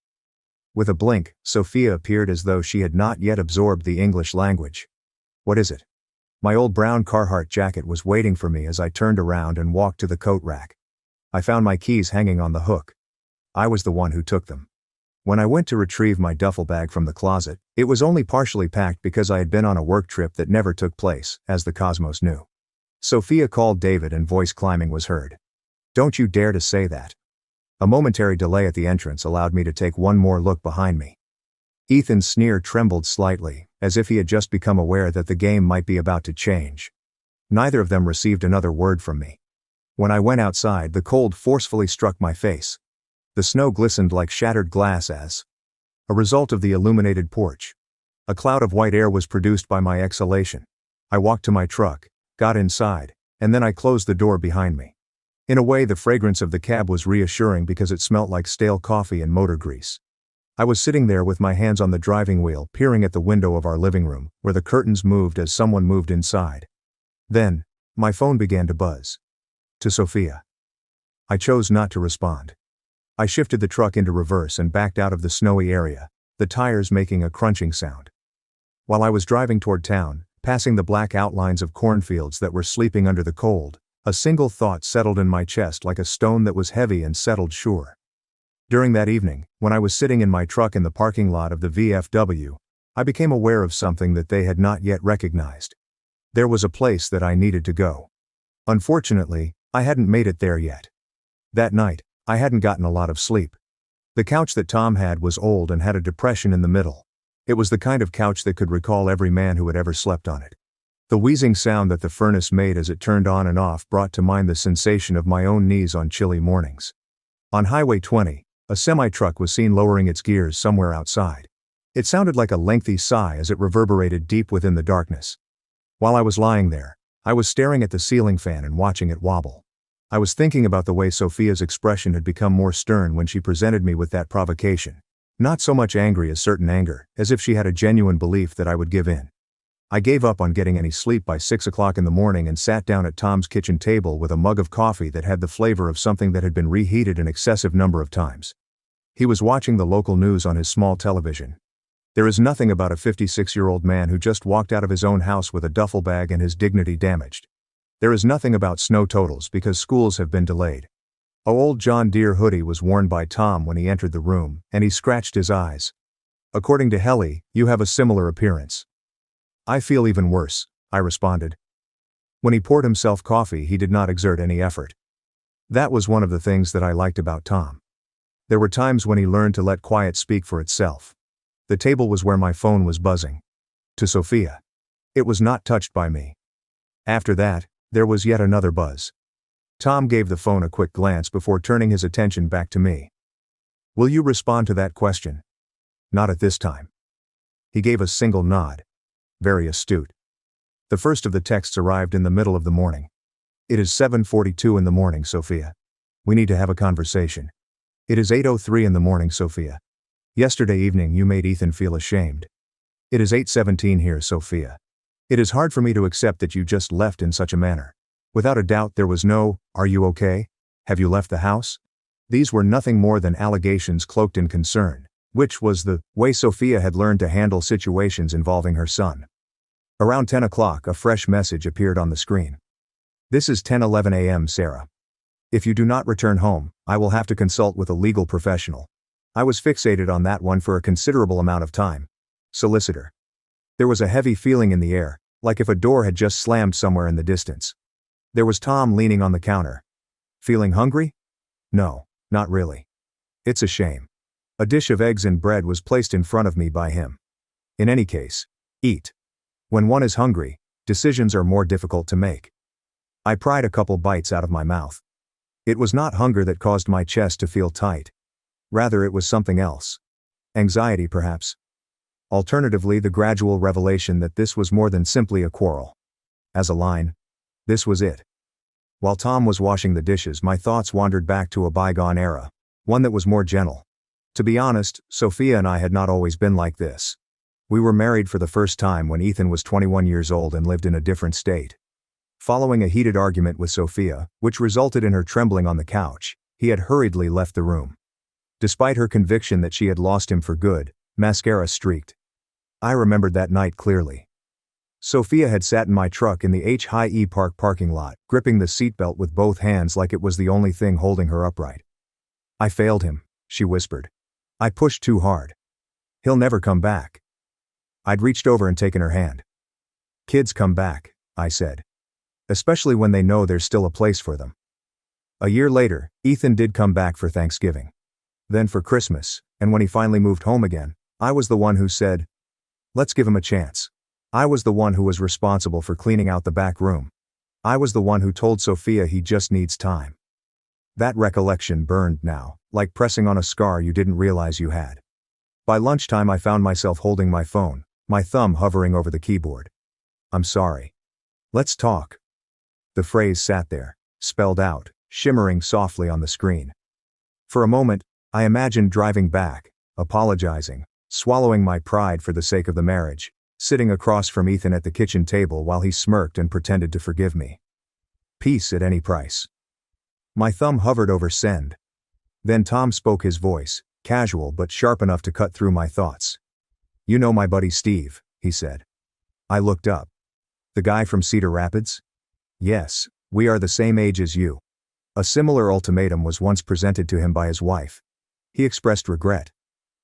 With a blink, Sophia appeared as though she had not yet absorbed the English language. What is it? My old brown Carhartt jacket was waiting for me as I turned around and walked to the coat rack. I found my keys hanging on the hook. I was the one who took them. When I went to retrieve my duffel bag from the closet, it was only partially packed because I had been on a work trip that never took place, as the cosmos knew. Sophia called David and voice climbing was heard. "Don't you dare to say that." A momentary delay at the entrance allowed me to take one more look behind me. Ethan's sneer trembled slightly, as if he had just become aware that the game might be about to change. Neither of them received another word from me. When I went outside, the cold forcefully struck my face. The snow glistened like shattered glass as a result of the illuminated porch. A cloud of white air was produced by my exhalation. I walked to my truck, got inside, and then I closed the door behind me. In a way, the fragrance of the cab was reassuring because it smelt like stale coffee and motor grease. I was sitting there with my hands on the driving wheel, peering at the window of our living room, where the curtains moved as someone moved inside. Then, my phone began to buzz. To Sophia. I chose not to respond. I shifted the truck into reverse and backed out of the snowy area, the tires making a crunching sound. While I was driving toward town, passing the black outlines of cornfields that were sleeping under the cold, a single thought settled in my chest like a stone that was heavy and settled sure. During that evening, when I was sitting in my truck in the parking lot of the VFW, I became aware of something that they had not yet recognized. There was a place that I needed to go. Unfortunately, I hadn't made it there yet. That night, I hadn't gotten a lot of sleep. The couch that Tom had was old and had a depression in the middle. It was the kind of couch that could recall every man who had ever slept on it. The wheezing sound that the furnace made as it turned on and off brought to mind the sensation of my own knees on chilly mornings. On Highway 20, a semi-truck was seen lowering its gears somewhere outside. It sounded like a lengthy sigh as it reverberated deep within the darkness. While I was lying there, I was staring at the ceiling fan and watching it wobble. I was thinking about the way Sophia's expression had become more stern when she presented me with that provocation. Not so much angry as certain anger, as if she had a genuine belief that I would give in. I gave up on getting any sleep by 6 o'clock in the morning and sat down at Tom's kitchen table with a mug of coffee that had the flavor of something that had been reheated an excessive number of times. He was watching the local news on his small television. There is nothing about a 56-year-old man who just walked out of his own house with a duffel bag and his dignity damaged. There is nothing about snow totals because schools have been delayed. A old John Deere hoodie was worn by Tom when he entered the room, and he scratched his eyes. "According to Helly, you have a similar appearance." "I feel even worse," I responded. When he poured himself coffee, he did not exert any effort. That was one of the things that I liked about Tom. There were times when he learned to let quiet speak for itself. The table was where my phone was buzzing. To Sophia. It was not touched by me. After that, there was yet another buzz. Tom gave the phone a quick glance before turning his attention back to me. "Will you respond to that question?" "Not at this time." He gave a single nod. Very astute. The first of the texts arrived in the middle of the morning. "It is 7:42 in the morning, Sophia. We need to have a conversation." "It is 8:03 in the morning, Sophia. Yesterday evening you made Ethan feel ashamed." "It is 8:17 here, Sophia. It is hard for me to accept that you just left in such a manner. Without a doubt there was no, 'Are you okay? Have you left the house?' These were nothing more than allegations cloaked in concern, which was the way Sophia had learned to handle situations involving her son. Around 10 o'clock a fresh message appeared on the screen. "This is 10:11 a.m. Sarah. If you do not return home, I will have to consult with a legal professional." I was fixated on that one for a considerable amount of time. Solicitor. There was a heavy feeling in the air, like if a door had just slammed somewhere in the distance. There was Tom leaning on the counter. "Feeling hungry?" "No, not really." "It's a shame." A dish of eggs and bread was placed in front of me by him. "In any case, eat. When one is hungry, decisions are more difficult to make." I pried a couple bites out of my mouth. It was not hunger that caused my chest to feel tight. Rather, it was something else. Anxiety, perhaps. Alternatively, the gradual revelation that this was more than simply a quarrel. As a line, this was it. While Tom was washing the dishes, my thoughts wandered back to a bygone era, one that was more gentle. To be honest, Sophia and I had not always been like this. We were married for the first time when Ethan was 21 years old and lived in a different state. Following a heated argument with Sophia, which resulted in her trembling on the couch, he had hurriedly left the room. Despite her conviction that she had lost him for good, mascara streaked. I remembered that night clearly. Sophia had sat in my truck in the HIE Park parking lot, gripping the seatbelt with both hands like it was the only thing holding her upright. "I failed him," she whispered. "I pushed too hard. He'll never come back." I'd reached over and taken her hand. "Kids come back," I said. "Especially when they know there's still a place for them." A year later, Ethan did come back for Thanksgiving. Then for Christmas, and when he finally moved home again, I was the one who said, "Let's give him a chance." I was the one who was responsible for cleaning out the back room. I was the one who told Sophia he just needs time. That recollection burned now, like pressing on a scar you didn't realize you had. By lunchtime I found myself holding my phone, my thumb hovering over the keyboard. "I'm sorry. Let's talk." The phrase sat there, spelled out, shimmering softly on the screen. For a moment, I imagined driving back, apologizing, swallowing my pride for the sake of the marriage, sitting across from Ethan at the kitchen table while he smirked and pretended to forgive me. Peace at any price. My thumb hovered over send. Then Tom spoke, his voice, casual but sharp enough to cut through my thoughts. "You know my buddy Steve," he said. I looked up. "The guy from Cedar Rapids?" "Yes, we are the same age as you." A similar ultimatum was once presented to him by his wife. He expressed regret.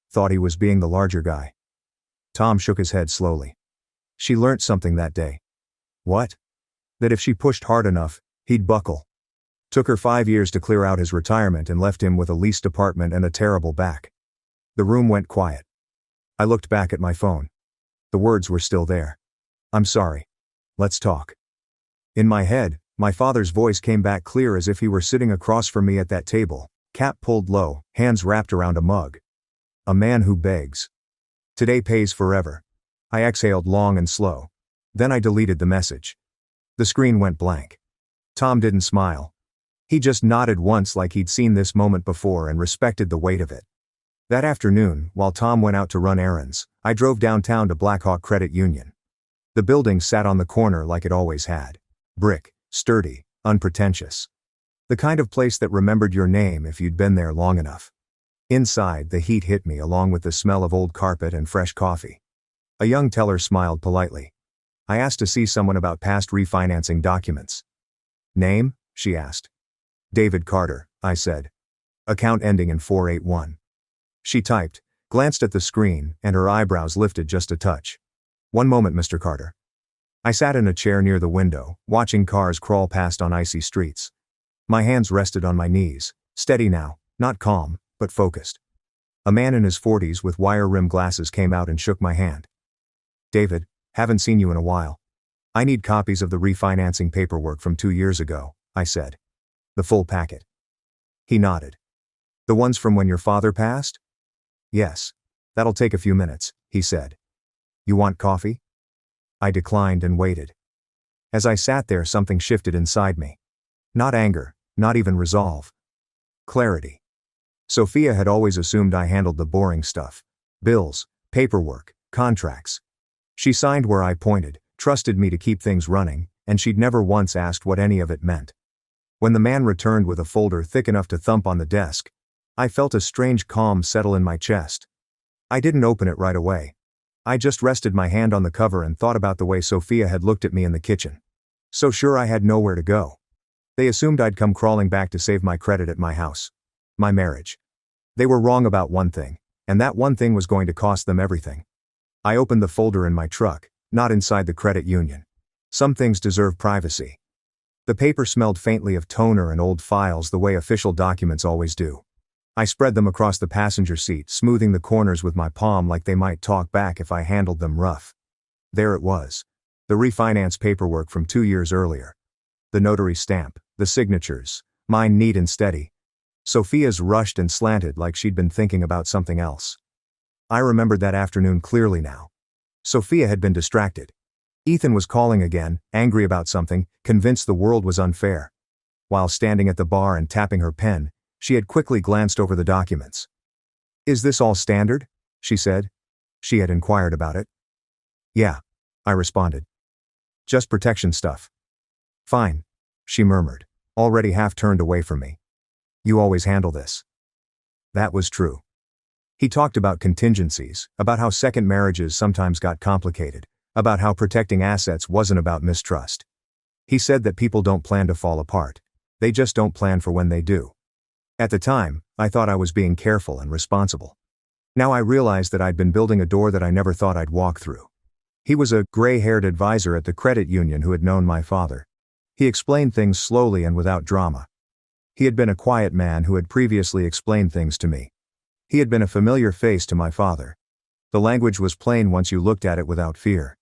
Thought he was being the larger guy. Tom shook his head slowly. "She learnt something that day." "What?" "That if she pushed hard enough, he'd buckle. Took her 5 years to clear out his retirement and left him with a leased apartment and a terrible back." The room went quiet. I looked back at my phone. The words were still there. "I'm sorry. Let's talk." In my head, my father's voice came back clear as if he were sitting across from me at that table, cap pulled low, hands wrapped around a mug. "A man who begs. Today pays forever." I exhaled long and slow. Then I deleted the message. The screen went blank. Tom didn't smile. He just nodded once like he'd seen this moment before and respected the weight of it. That afternoon, while Tom went out to run errands, I drove downtown to Blackhawk Credit Union. The building sat on the corner like it always had. Brick, sturdy, unpretentious. The kind of place that remembered your name if you'd been there long enough. Inside, the heat hit me along with the smell of old carpet and fresh coffee. A young teller smiled politely. I asked to see someone about past refinancing documents. "Name?" she asked. "David Carter," I said. "Account ending in 481. She typed, glanced at the screen, and her eyebrows lifted just a touch. "One moment, Mr. Carter." I sat in a chair near the window, watching cars crawl past on icy streets. My hands rested on my knees, steady now, not calm, but focused. A man in his 40s with wire-rimmed glasses came out and shook my hand. "David, haven't seen you in a while. I need copies of the refinancing paperwork from 2 years ago," I said. "The full packet." He nodded. "The ones from when your father passed?" "Yes. That'll take a few minutes," he said. "You want coffee?" I declined and waited. As I sat there, something shifted inside me. Not anger, not even resolve. Clarity. Sophia had always assumed I handled the boring stuff. Bills, paperwork, contracts. She signed where I pointed, trusted me to keep things running, and she'd never once asked what any of it meant. When the man returned with a folder thick enough to thump on the desk, I felt a strange calm settle in my chest. I didn't open it right away. I just rested my hand on the cover and thought about the way Sophia had looked at me in the kitchen. So sure I had nowhere to go. They assumed I'd come crawling back to save my credit at my house. My marriage. They were wrong about one thing, and that one thing was going to cost them everything. I opened the folder in my truck, not inside the credit union. Some things deserve privacy. The paper smelled faintly of toner and old files the way official documents always do. I spread them across the passenger seat, smoothing the corners with my palm like they might talk back if I handled them rough. There it was. The refinance paperwork from 2 years earlier. The notary stamp, the signatures, mine neat and steady. Sophia's rushed and slanted like she'd been thinking about something else. I remembered that afternoon clearly now. Sophia had been distracted. Ethan was calling again, angry about something, convinced the world was unfair. While standing at the bar and tapping her pen, she had quickly glanced over the documents. "Is this all standard?" she said. She had inquired about it. "Yeah," I responded. "Just protection stuff." "Fine," she murmured, already half turned away from me. "You always handle this." That was true. He talked about contingencies, about how second marriages sometimes got complicated, about how protecting assets wasn't about mistrust. He said that people don't plan to fall apart. They just don't plan for when they do. At the time, I thought I was being careful and responsible. Now I realized that I'd been building a door that I never thought I'd walk through. He was a gray-haired advisor at the credit union who had known my father. He explained things slowly and without drama. He had been a quiet man who had previously explained things to me. He had been a familiar face to my father. The language was plain once you looked at it without fear.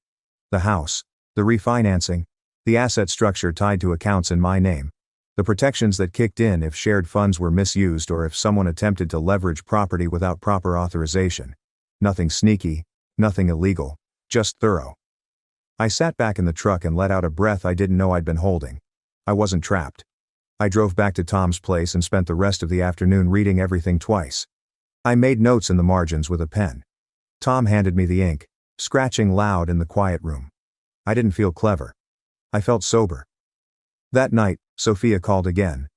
The house, the refinancing, the asset structure tied to accounts in my name, the protections that kicked in if shared funds were misused or if someone attempted to leverage property without proper authorization. Nothing sneaky, nothing illegal, just thorough. I sat back in the truck and let out a breath I didn't know I'd been holding. I wasn't trapped. I drove back to Tom's place and spent the rest of the afternoon reading everything twice. I made notes in the margins with a pen. Tom handed me the ink, scratching loud in the quiet room. I didn't feel clever. I felt sober. That night, Sophia called again.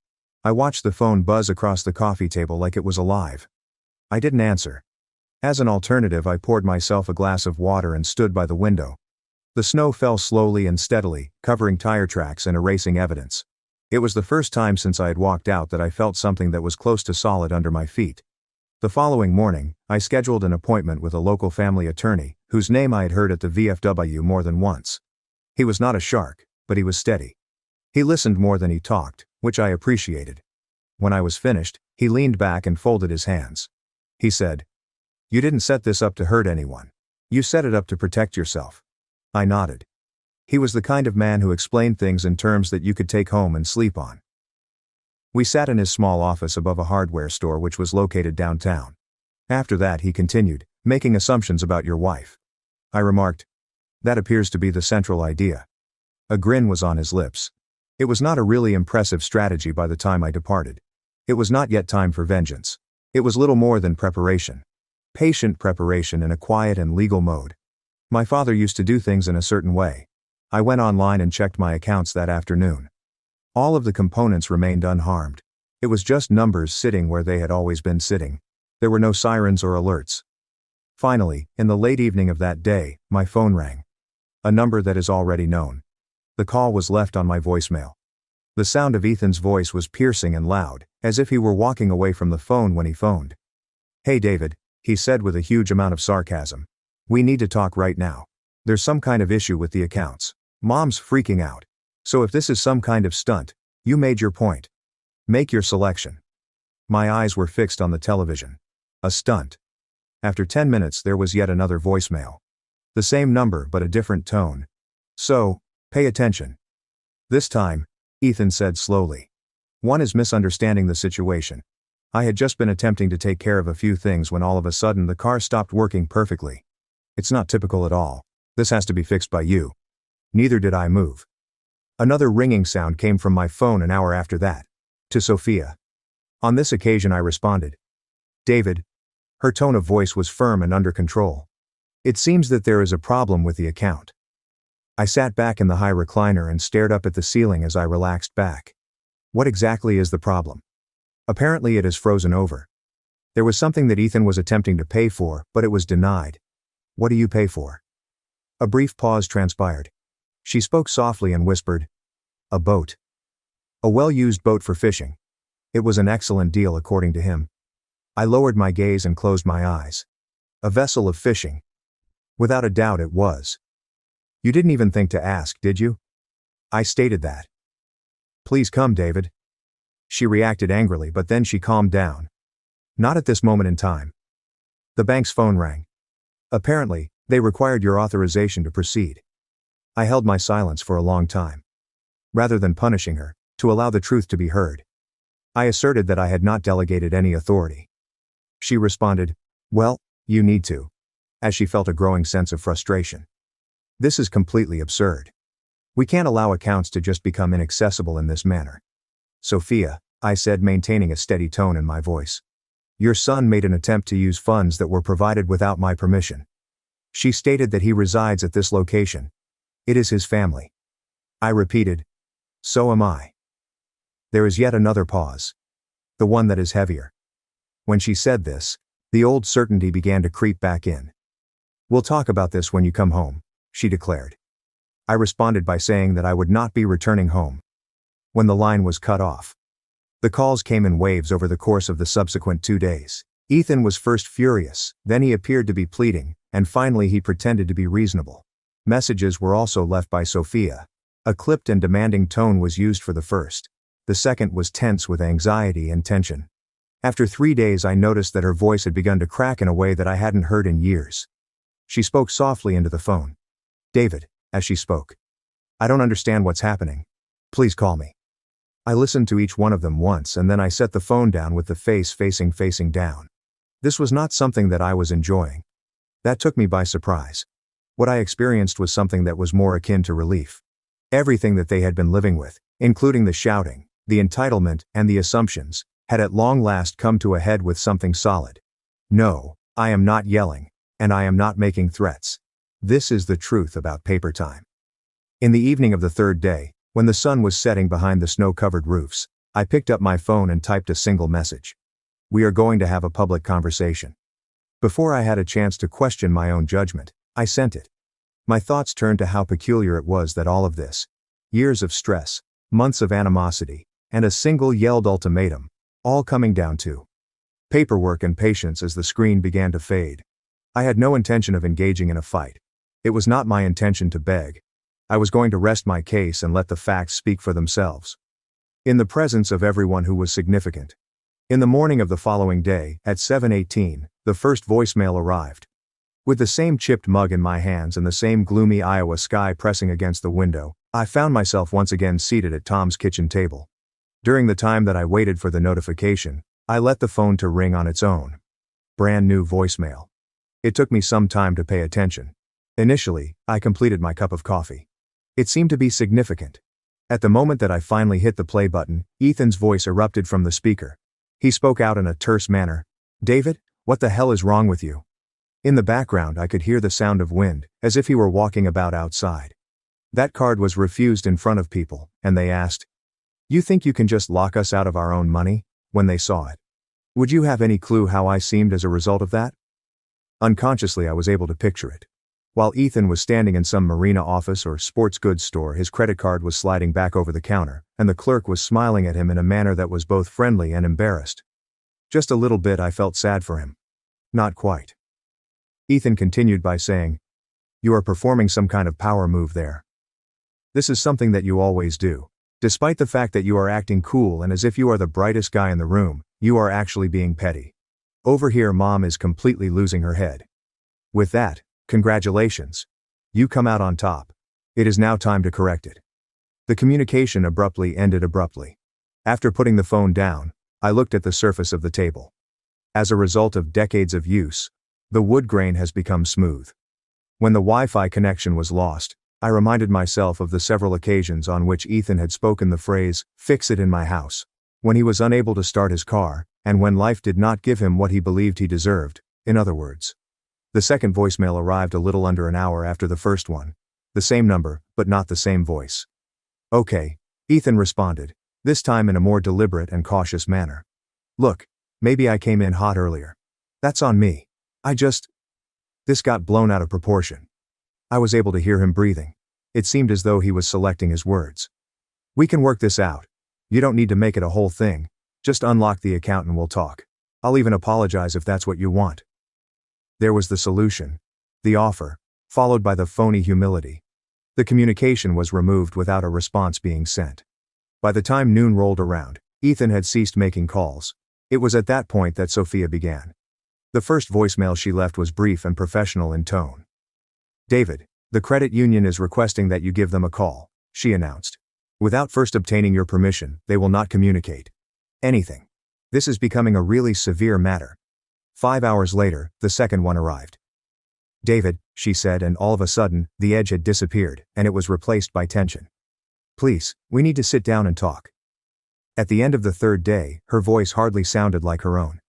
I watched the phone buzz across the coffee table like it was alive. I didn't answer. As an alternative, I poured myself a glass of water and stood by the window. The snow fell slowly and steadily, covering tire tracks and erasing evidence. It was the first time since I had walked out that I felt something that was close to solid under my feet. The following morning, I scheduled an appointment with a local family attorney, whose name I had heard at the VFW more than once. He was not a shark, but he was steady. He listened more than he talked, which I appreciated. When I was finished, he leaned back and folded his hands. He said, "You didn't set this up to hurt anyone. You set it up to protect yourself." I nodded. He was the kind of man who explained things in terms that you could take home and sleep on. We sat in his small office above a hardware store which was located downtown. After that, he continued, "Making assumptions about your wife." I remarked, "That appears to be the central idea." A grin was on his lips. It was not a really impressive strategy by the time I departed. It was not yet time for vengeance. It was little more than preparation. Patient preparation in a quiet and legal mode. My father used to do things in a certain way. I went online and checked my accounts that afternoon. All of the components remained unharmed. It was just numbers sitting where they had always been sitting. There were no sirens or alerts. Finally, in the late evening of that day, my phone rang. A number that is already known. The call was left on my voicemail. The sound of Ethan's voice was piercing and loud, as if he were walking away from the phone when he phoned. "Hey David," he said with a huge amount of sarcasm. "We need to talk right now. There's some kind of issue with the accounts. Mom's freaking out. So if this is some kind of stunt, you made your point. Make your selection." My eyes were fixed on the television. A stunt. After 10 minutes there was yet another voicemail. The same number but a different tone. "So, pay attention. This time," Ethan said slowly. "One is misunderstanding the situation. I had just been attempting to take care of a few things when all of a sudden the car stopped working perfectly. It's not typical at all. This has to be fixed by you." Neither did I move. Another ringing sound came from my phone an hour after that. To Sophia. On this occasion I responded. "David." Her tone of voice was firm and under control. "It seems that there is a problem with the account." I sat back in the high recliner and stared up at the ceiling as I relaxed back. What exactly is the problem? Apparently it is frozen over. There was something that Ethan was attempting to pay for, but it was denied. "What do you pay for?" A brief pause transpired. She spoke softly and whispered, "A boat. A well-used boat for fishing. It was an excellent deal according to him." I lowered my gaze and closed my eyes. A vessel of fishing. Without a doubt it was. "You didn't even think to ask, did you?" I stated that. "Please come, David." She reacted angrily, but then she calmed down. "Not at this moment in time." The bank's phone rang. Apparently, they required your authorization to proceed. I held my silence for a long time. Rather than punishing her, to allow the truth to be heard, I asserted that I had not delegated any authority. She responded, "Well, you need to," as she felt a growing sense of frustration. "This is completely absurd. We can't allow accounts to just become inaccessible in this manner." "Sophia," I said, maintaining a steady tone in my voice. "Your son made an attempt to use funds that were provided without my permission." She stated that he resides at this location. It is his family. I repeated, "So am I." There is yet another pause. The one that is heavier. When she said this, the old certainty began to creep back in. "We'll talk about this when you come home. she declared. I responded by saying that I would not be returning home. When the line was cut off. The calls came in waves over the course of the subsequent 2 days. Ethan was first furious, then he appeared to be pleading, and finally he pretended to be reasonable. Messages were also left by Sophia. A clipped and demanding tone was used for the first. The second was tense with anxiety and tension. After 3 days I noticed that her voice had begun to crack in a way that I hadn't heard in years. She spoke softly into the phone. David, as she spoke. I don't understand what's happening. Please call me. I listened to each one of them once and then I set the phone down with the face facing down. This was not something that I was enjoying. That took me by surprise. What I experienced was something that was more akin to relief. Everything that they had been living with, including the shouting, the entitlement, and the assumptions, had at long last come to a head with something solid. No, I am not yelling, and I am not making threats. This is the truth about paper time. In the evening of the third day, when the sun was setting behind the snow-covered roofs, I picked up my phone and typed a single message. We are going to have a public conversation. Before I had a chance to question my own judgment, I sent it. My thoughts turned to how peculiar it was that all of this, years of stress, months of animosity, and a single yelled ultimatum, all coming down to paperwork and patience as the screen began to fade. I had no intention of engaging in a fight. It was not my intention to beg. I was going to rest my case and let the facts speak for themselves. In the presence of everyone who was significant. In the morning of the following day, at 7:18, the first voicemail arrived. With the same chipped mug in my hands and the same gloomy Iowa sky pressing against the window, I found myself once again seated at Tom's kitchen table. During the time that I waited for the notification, I let the phone to ring on its own. Brand new voicemail. It took me some time to pay attention. Initially, I completed my cup of coffee. It seemed to be significant. At the moment that I finally hit the play button, Ethan's voice erupted from the speaker. He spoke out in a terse manner. David, what the hell is wrong with you? In the background I could hear the sound of wind, as if he were walking about outside. That card was refused in front of people, and they asked, You think you can just lock us out of our own money? When they saw it. Would you have any clue how I seemed as a result of that? Unconsciously I was able to picture it. While Ethan was standing in some marina office or sports goods store, his credit card was sliding back over the counter, and the clerk was smiling at him in a manner that was both friendly and embarrassed. Just a little bit I felt sad for him. Not quite. Ethan continued by saying, You are performing some kind of power move there. This is something that you always do. Despite the fact that you are acting cool and as if you are the brightest guy in the room, you are actually being petty. Over here Mom is completely losing her head. With that, congratulations. You come out on top. It is now time to correct it. The communication abruptly ended abruptly. After putting the phone down, I looked at the surface of the table. As a result of decades of use, the wood grain has become smooth. When the Wi-Fi connection was lost, I reminded myself of the several occasions on which Ethan had spoken the phrase, fix it in my house. When he was unable to start his car, and when life did not give him what he believed he deserved, in other words. The second voicemail arrived a little under an hour after the first one. The same number, but not the same voice. Okay, Ethan responded, this time in a more deliberate and cautious manner. Look, maybe I came in hot earlier. That's on me. This got blown out of proportion. I was able to hear him breathing. It seemed as though he was selecting his words. We can work this out. You don't need to make it a whole thing. Just unlock the account and we'll talk. I'll even apologize if that's what you want. There was the solution. The offer, followed by the phony humility. The communication was removed without a response being sent. By the time noon rolled around, Ethan had ceased making calls. It was at that point that Sophia began. The first voicemail she left was brief and professional in tone. David, the credit union is requesting that you give them a call, she announced. Without first obtaining your permission, they will not communicate anything. This is becoming a really severe matter. 5 hours later, the second one arrived. David, she said, and all of a sudden, the edge had disappeared, and it was replaced by tension. Please, we need to sit down and talk. At the end of the third day, her voice hardly sounded like her own.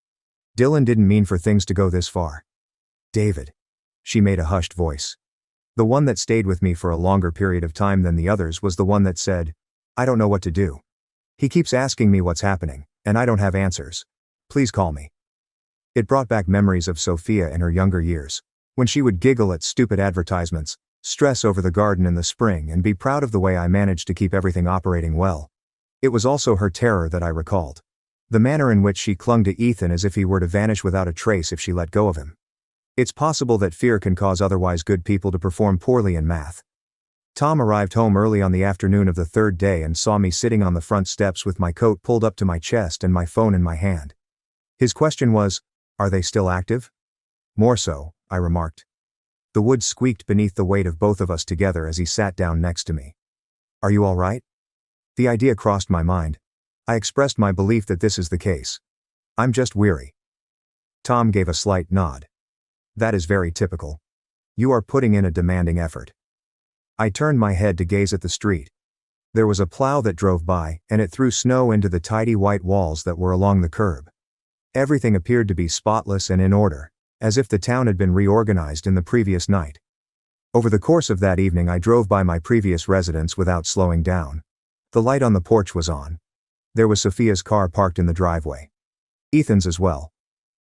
Dylan didn't mean for things to go this far. David. She made a hushed voice. The one that stayed with me for a longer period of time than the others was the one that said, I don't know what to do. He keeps asking me what's happening, and I don't have answers. Please call me. It brought back memories of Sophia in her younger years, when she would giggle at stupid advertisements, stress over the garden in the spring and be proud of the way I managed to keep everything operating well. It was also her terror that I recalled. The manner in which she clung to Ethan as if he were to vanish without a trace if she let go of him. It's possible that fear can cause otherwise good people to perform poorly in math. Tom arrived home early on the afternoon of the third day and saw me sitting on the front steps with my coat pulled up to my chest and my phone in my hand. His question was, "Are they still active?" "More so," I remarked. The wood squeaked beneath the weight of both of us together as he sat down next to me. "Are you all right?" The idea crossed my mind. I expressed my belief that this is the case. "I'm just weary." Tom gave a slight nod. "That is very typical. You are putting in a demanding effort." I turned my head to gaze at the street. There was a plow that drove by, and it threw snow into the tidy white walls that were along the curb. Everything appeared to be spotless and in order, as if the town had been reorganized in the previous night. Over the course of that evening I drove by my previous residence without slowing down. The light on the porch was on. There was Sophia's car parked in the driveway. Ethan's as well.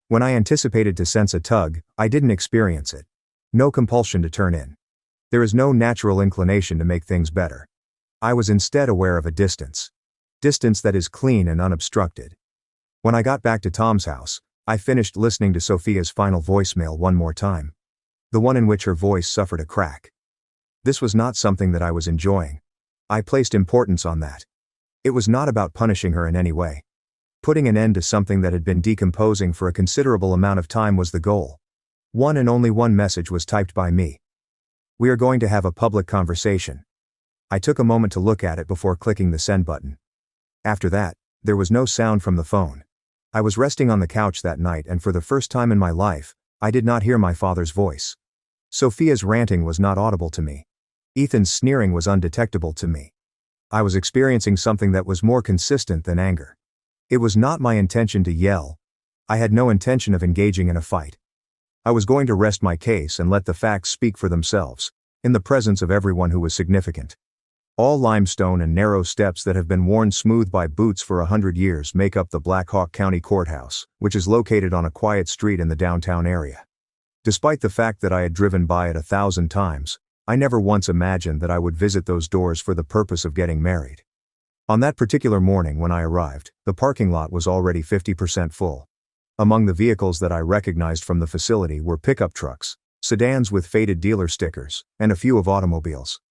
When I anticipated to sense a tug, I didn't experience it. No compulsion to turn in. There is no natural inclination to make things better. I was instead aware of a distance. Distance that is clean and unobstructed. When I got back to Tom's house, I finished listening to Sophia's final voicemail one more time. The one in which her voice suffered a crack. This was not something that I was enjoying. I placed importance on that. It was not about punishing her in any way. Putting an end to something that had been decomposing for a considerable amount of time was the goal. One and only one message was typed by me. "We are going to have a public conversation." I took a moment to look at it before clicking the send button. After that, there was no sound from the phone. I was resting on the couch that night and for the first time in my life, I did not hear my father's voice. Sophia's ranting was not audible to me. Ethan's sneering was undetectable to me. I was experiencing something that was more consistent than anger. It was not my intention to yell. I had no intention of engaging in a fight. I was going to rest my case and let the facts speak for themselves, in the presence of everyone who was significant. All limestone and narrow steps that have been worn smooth by boots for 100 years make up the Black Hawk County Courthouse, which is located on a quiet street in the downtown area. Despite the fact that I had driven by it 1,000 times, I never once imagined that I would visit those doors for the purpose of getting married. On that particular morning when I arrived, the parking lot was already 50% full. Among the vehicles that I recognized from the facility were pickup trucks, sedans with faded dealer stickers, and a few of automobiles.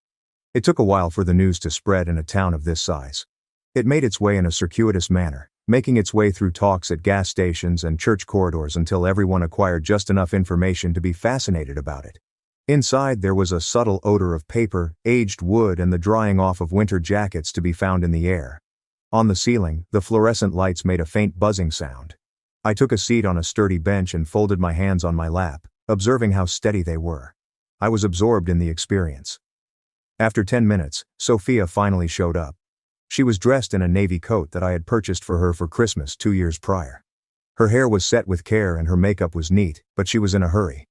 It took a while for the news to spread in a town of this size. It made its way in a circuitous manner, making its way through talks at gas stations and church corridors until everyone acquired just enough information to be fascinated about it. Inside there was a subtle odor of paper, aged wood and the drying off of winter jackets to be found in the air. On the ceiling, the fluorescent lights made a faint buzzing sound. I took a seat on a sturdy bench and folded my hands on my lap, observing how steady they were. I was absorbed in the experience. After 10 minutes, Sophia finally showed up. She was dressed in a navy coat that I had purchased for her for Christmas 2 years prior. Her hair was set with care and her makeup was neat, but she was in a hurry.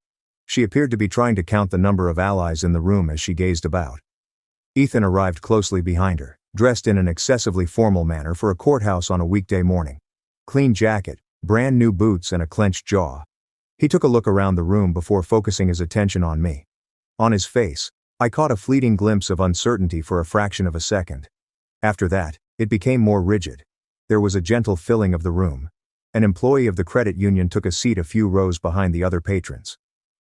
She appeared to be trying to count the number of allies in the room as she gazed about. Ethan arrived closely behind her, dressed in an excessively formal manner for a courthouse on a weekday morning. Clean jacket, brand new boots and a clenched jaw. He took a look around the room before focusing his attention on me. On his face, I caught a fleeting glimpse of uncertainty for a fraction of a second. After that, it became more rigid. There was a gentle filling of the room. An employee of the credit union took a seat a few rows behind the other patrons.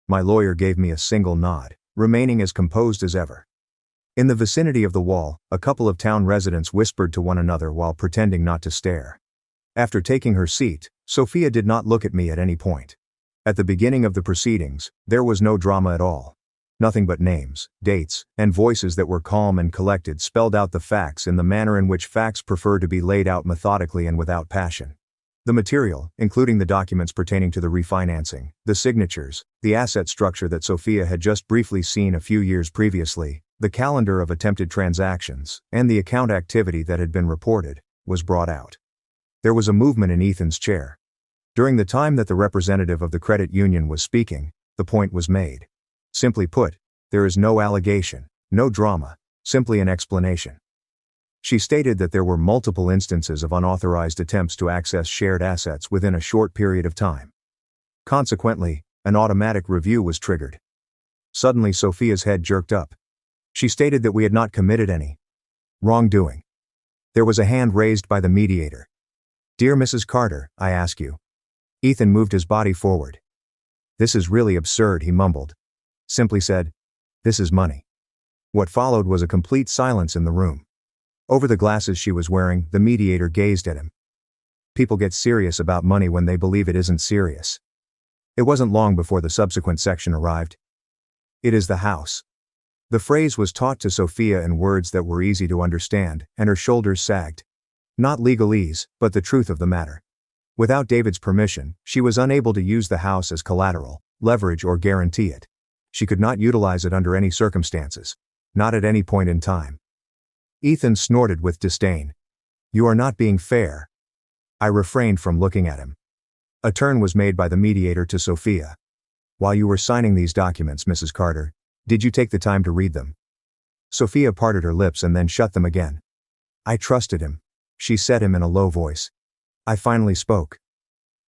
My lawyer gave me a single nod, remaining as composed as ever. In the vicinity of the wall, a couple of town residents whispered to one another while pretending not to stare. After taking her seat, Sophia did not look at me at any point. At the beginning of the proceedings, there was no drama at all. Nothing but names, dates, and voices that were calm and collected spelled out the facts in the manner in which facts prefer to be laid out methodically and without passion. The material, including the documents pertaining to the refinancing, the signatures, the asset structure that Sophia had just briefly seen a few years previously, the calendar of attempted transactions, and the account activity that had been reported, was brought out. There was a movement in Ethan's chair. During the time that the representative of the credit union was speaking, the point was made. Simply put, there is no allegation, no drama, simply an explanation. She stated that there were multiple instances of unauthorized attempts to access shared assets within a short period of time. Consequently, an automatic review was triggered. Suddenly Sophia's head jerked up. She stated that we had not committed any wrongdoing. There was a hand raised by the mediator. "Dear Mrs. Carter, I ask you." Ethan moved his body forward. "This is really absurd," he mumbled. Simply said, "This is money." What followed was a complete silence in the room. Over the glasses she was wearing, the mediator gazed at him. People get serious about money when they believe it isn't serious. It wasn't long before the subsequent section arrived. "It is the house." The phrase was taught to Sophia in words that were easy to understand, and her shoulders sagged. Not legalese, but the truth of the matter. Without David's permission, she was unable to use the house as collateral, leverage, or guarantee it. She could not utilize it under any circumstances. Not at any point in time. Ethan snorted with disdain. "You are not being fair." I refrained from looking at him. A turn was made by the mediator to Sophia. "While you were signing these documents, Mrs. Carter, did you take the time to read them?" Sophia parted her lips and then shut them again. "I trusted him," she said in a low voice. I finally spoke.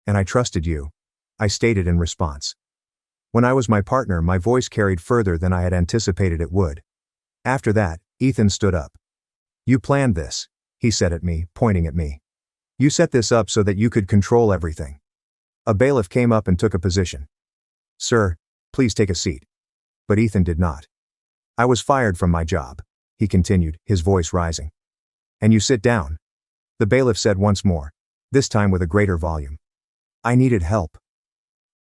"And I trusted you," I stated in response. When I was my partner, my voice carried further than I had anticipated it would. After that, Ethan stood up. "You planned this," he said at me, pointing at me. "You set this up so that you could control everything." A bailiff came up and took a position. "Sir, please take a seat." But Ethan did not. "I was fired from my job," he continued, his voice rising. "And you sit down," the bailiff said once more, this time with a greater volume. "I needed help."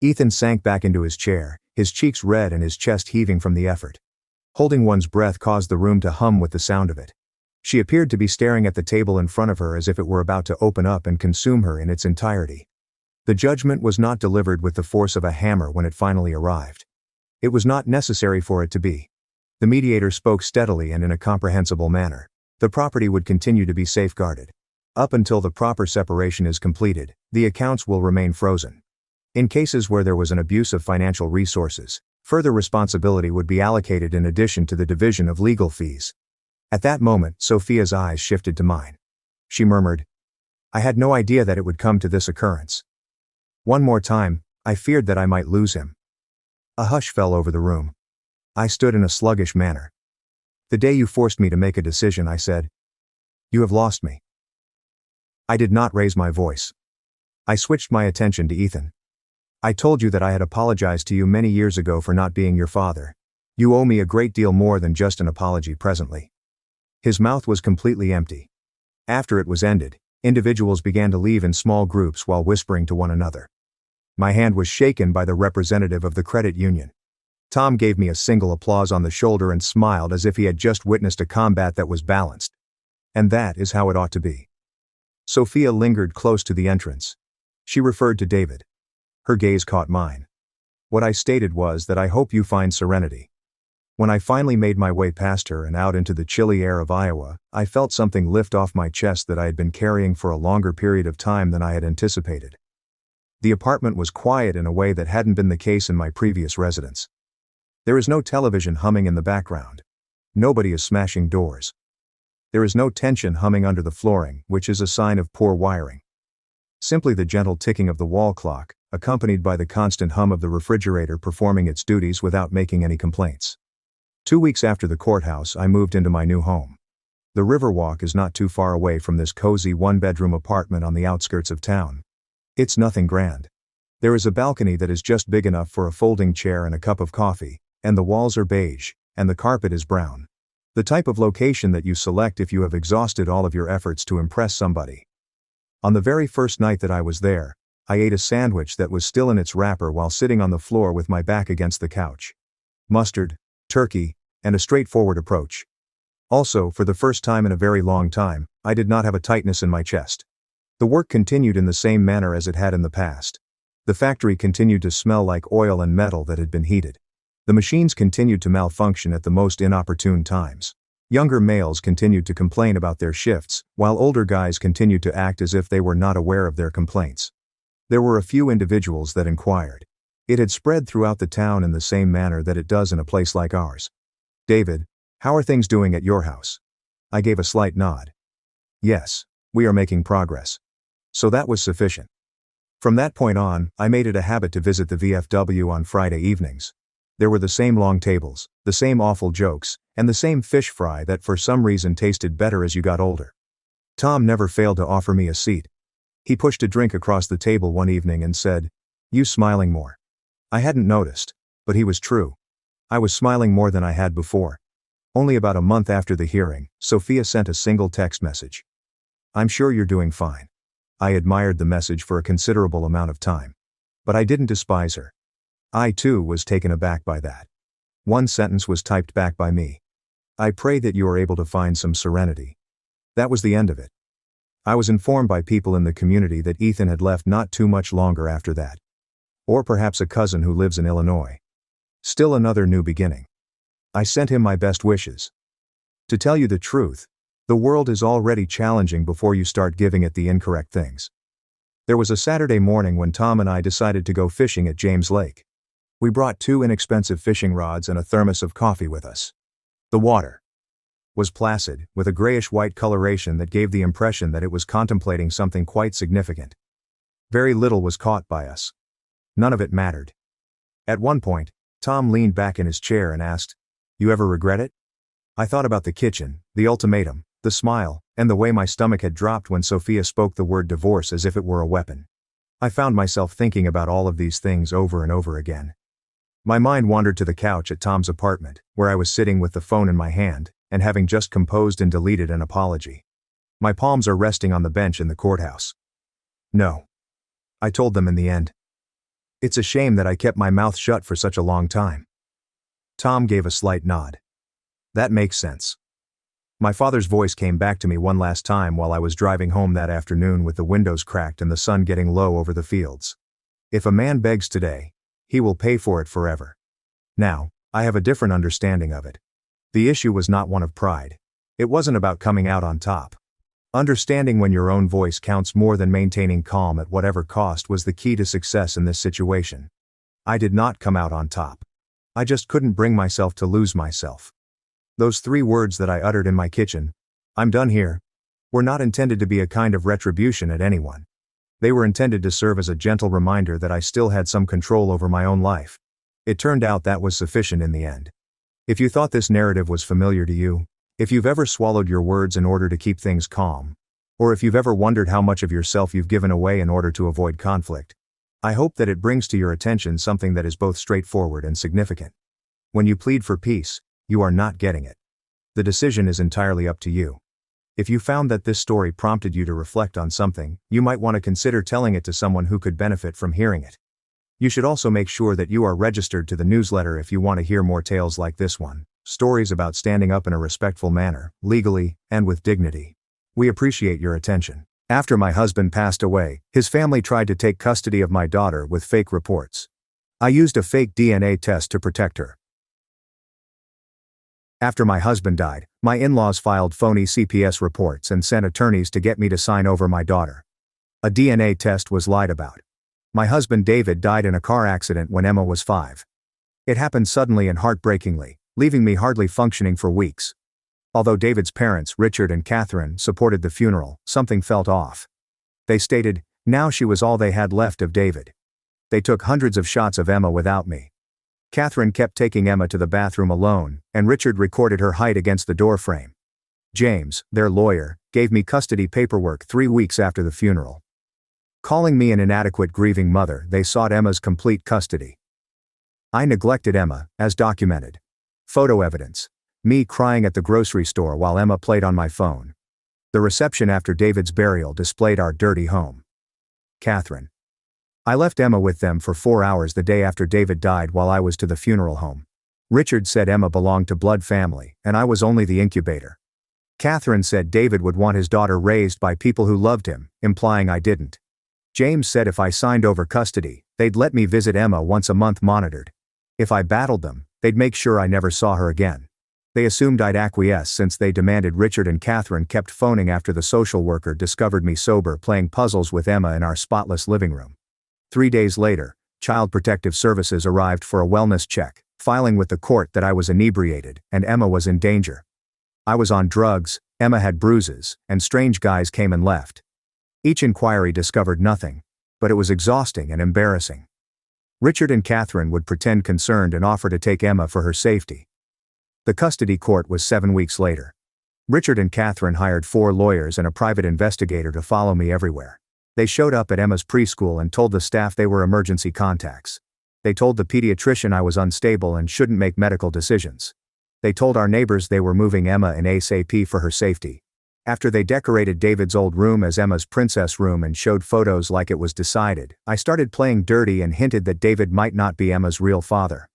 Ethan sank back into his chair, his cheeks red and his chest heaving from the effort. Holding one's breath caused the room to hum with the sound of it. She appeared to be staring at the table in front of her as if it were about to open up and consume her in its entirety. The judgment was not delivered with the force of a hammer when it finally arrived. It was not necessary for it to be. The mediator spoke steadily and in a comprehensible manner. The property would continue to be safeguarded. Up until the proper separation is completed, the accounts will remain frozen. In cases where there was an abuse of financial resources, further responsibility would be allocated in addition to the division of legal fees. At that moment, Sophia's eyes shifted to mine. She murmured, "I had no idea that it would come to this occurrence. One more time, I feared that I might lose him." A hush fell over the room. I stood in a sluggish manner. "The day you forced me to make a decision," I said, "you have lost me." I did not raise my voice. I switched my attention to Ethan. "I told you that I had apologized to you many years ago for not being your father. You owe me a great deal more than just an apology presently." His mouth was completely empty. After it was ended, individuals began to leave in small groups while whispering to one another. My hand was shaken by the representative of the credit union. Tom gave me a single applause on the shoulder and smiled as if he had just witnessed a combat that was balanced. And that is how it ought to be. Sophia lingered close to the entrance. She referred to David. Her gaze caught mine. What I stated was that I hope you find serenity. When I finally made my way past her and out into the chilly air of Iowa, I felt something lift off my chest that I had been carrying for a longer period of time than I had anticipated. The apartment was quiet in a way that hadn't been the case in my previous residence. There is no television humming in the background. Nobody is smashing doors. There is no tension humming under the flooring, which is a sign of poor wiring. Simply the gentle ticking of the wall clock, accompanied by the constant hum of the refrigerator performing its duties without making any complaints. 2 weeks after the courthouse, I moved into my new home. The Riverwalk is not too far away from this cozy one-bedroom apartment on the outskirts of town. It's nothing grand. There is a balcony that is just big enough for a folding chair and a cup of coffee, and the walls are beige, and the carpet is brown. The type of location that you select if you have exhausted all of your efforts to impress somebody. On the very first night that I was there, I ate a sandwich that was still in its wrapper while sitting on the floor with my back against the couch. Mustard, turkey, and a straightforward approach. Also, for the first time in a very long time, I did not have a tightness in my chest. The work continued in the same manner as it had in the past. The factory continued to smell like oil and metal that had been heated. The machines continued to malfunction at the most inopportune times. Younger males continued to complain about their shifts, while older guys continued to act as if they were not aware of their complaints. There were a few individuals that inquired. It had spread throughout the town in the same manner that it does in a place like ours. "David, how are things doing at your house?" I gave a slight nod. "Yes, we are making progress." So that was sufficient. From that point on, I made it a habit to visit the VFW on Friday evenings. There were the same long tables, the same awful jokes, and the same fish fry that for some reason tasted better as you got older. Tom never failed to offer me a seat. He pushed a drink across the table one evening and said, "You smiling more." I hadn't noticed, but he was true. I was smiling more than I had before. Only about a month after the hearing, Sophia sent a single text message. "I'm sure you're doing fine." I admired the message for a considerable amount of time. But I didn't despise her. I too was taken aback by that. One sentence was typed back by me. "I pray that you are able to find some serenity." That was the end of it. I was informed by people in the community that Ethan had left not too much longer after that. Or perhaps a cousin who lives in Illinois. Still another new beginning. I sent him my best wishes. To tell you the truth, the world is already challenging before you start giving it the incorrect things. There was a Saturday morning when Tom and I decided to go fishing at James Lake. We brought 2 inexpensive fishing rods and a thermos of coffee with us. The water was placid, with a grayish-white coloration that gave the impression that it was contemplating something quite significant. Very little was caught by us. None of it mattered. At one point, Tom leaned back in his chair and asked, "You ever regret it?" I thought about the kitchen, the ultimatum, the smile, and the way my stomach had dropped when Sophia spoke the word divorce as if it were a weapon. I found myself thinking about all of these things over and over again. My mind wandered to the couch at Tom's apartment, where I was sitting with the phone in my hand, and having just composed and deleted an apology. My palms are resting on the bench in the courthouse. "No," I told them in the end. "It's a shame that I kept my mouth shut for such a long time." Tom gave a slight nod. "That makes sense." My father's voice came back to me one last time while I was driving home that afternoon with the windows cracked and the sun getting low over the fields. "If a man begs today, he will pay for it forever." Now, I have a different understanding of it. The issue was not one of pride. It wasn't about coming out on top. Understanding when your own voice counts more than maintaining calm at whatever cost was the key to success in this situation. I did not come out on top. I just couldn't bring myself to lose myself. Those 3 words that I uttered in my kitchen, "I'm done here," were not intended to be a kind of retribution at anyone. They were intended to serve as a gentle reminder that I still had some control over my own life. It turned out that was sufficient in the end. If you thought this narrative was familiar to you, if you've ever swallowed your words in order to keep things calm, or if you've ever wondered how much of yourself you've given away in order to avoid conflict, I hope that it brings to your attention something that is both straightforward and significant. When you plead for peace, you are not getting it. The decision is entirely up to you. If you found that this story prompted you to reflect on something, you might want to consider telling it to someone who could benefit from hearing it. You should also make sure that you are registered to the newsletter if you want to hear more tales like this one, stories about standing up in a respectful manner, legally, and with dignity. We appreciate your attention. After my husband passed away, his family tried to take custody of my daughter with fake reports. I used a fake DNA test to protect her. After my husband died, my in-laws filed phony CPS reports and sent attorneys to get me to sign over my daughter. A DNA test was lied about. My husband David died in a car accident when Emma was 5. It happened suddenly and heartbreakingly, leaving me hardly functioning for weeks. Although David's parents, Richard and Catherine, supported the funeral, something felt off. They stated, now she was all they had left of David. They took hundreds of shots of Emma without me. Catherine kept taking Emma to the bathroom alone, and Richard recorded her height against the door frame. James, their lawyer, gave me custody paperwork 3 weeks after the funeral. Calling me an inadequate grieving mother, they sought Emma's complete custody. I neglected Emma, as documented. Photo evidence. Me crying at the grocery store while Emma played on my phone. The reception after David's burial displayed our dirty home. Catherine. I left Emma with them for 4 hours the day after David died while I was to the funeral home. Richard said Emma belonged to blood family, and I was only the incubator. Catherine said David would want his daughter raised by people who loved him, implying I didn't. James said if I signed over custody, they'd let me visit Emma once a month monitored. If I battled them, they'd make sure I never saw her again. They assumed I'd acquiesce since they demanded Richard and Catherine kept phoning after the social worker discovered me sober playing puzzles with Emma in our spotless living room. 3 days later, Child Protective Services arrived for a wellness check, filing with the court that I was inebriated and Emma was in danger. I was on drugs, Emma had bruises, and strange guys came and left. Each inquiry discovered nothing, but it was exhausting and embarrassing. Richard and Catherine would pretend concerned and offer to take Emma for her safety. The custody court was 7 weeks later. Richard and Catherine hired 4 lawyers and a private investigator to follow me everywhere. They showed up at Emma's preschool and told the staff they were emergency contacts. They told the pediatrician I was unstable and shouldn't make medical decisions. They told our neighbors they were moving Emma in ASAP for her safety. After they decorated David's old room as Emma's princess room and showed photos like it was decided, I started playing dirty and hinted that David might not be Emma's real father.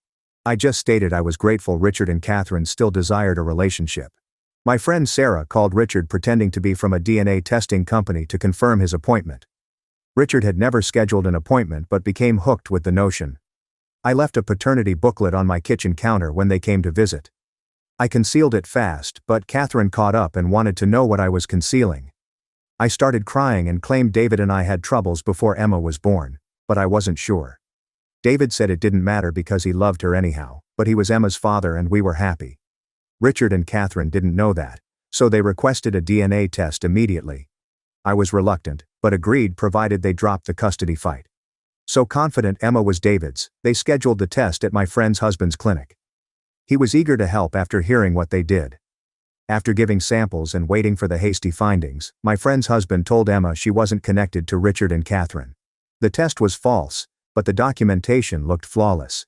I just stated I was grateful Richard and Catherine still desired a relationship. My friend Sarah called Richard pretending to be from a DNA testing company to confirm his appointment. Richard had never scheduled an appointment but became hooked with the notion. I left a paternity booklet on my kitchen counter when they came to visit. I concealed it fast, but Catherine caught up and wanted to know what I was concealing. I started crying and claimed David and I had troubles before Emma was born, but I wasn't sure. David said it didn't matter because he loved her anyhow, but he was Emma's father and we were happy. Richard and Catherine didn't know that, so they requested a DNA test immediately. I was reluctant, but agreed provided they dropped the custody fight. So confident Emma was David's, they scheduled the test at my friend's husband's clinic. He was eager to help after hearing what they did. After giving samples and waiting for the hasty findings, my friend's husband told Emma she wasn't connected to Richard and Catherine. The test was false, but the documentation looked flawless.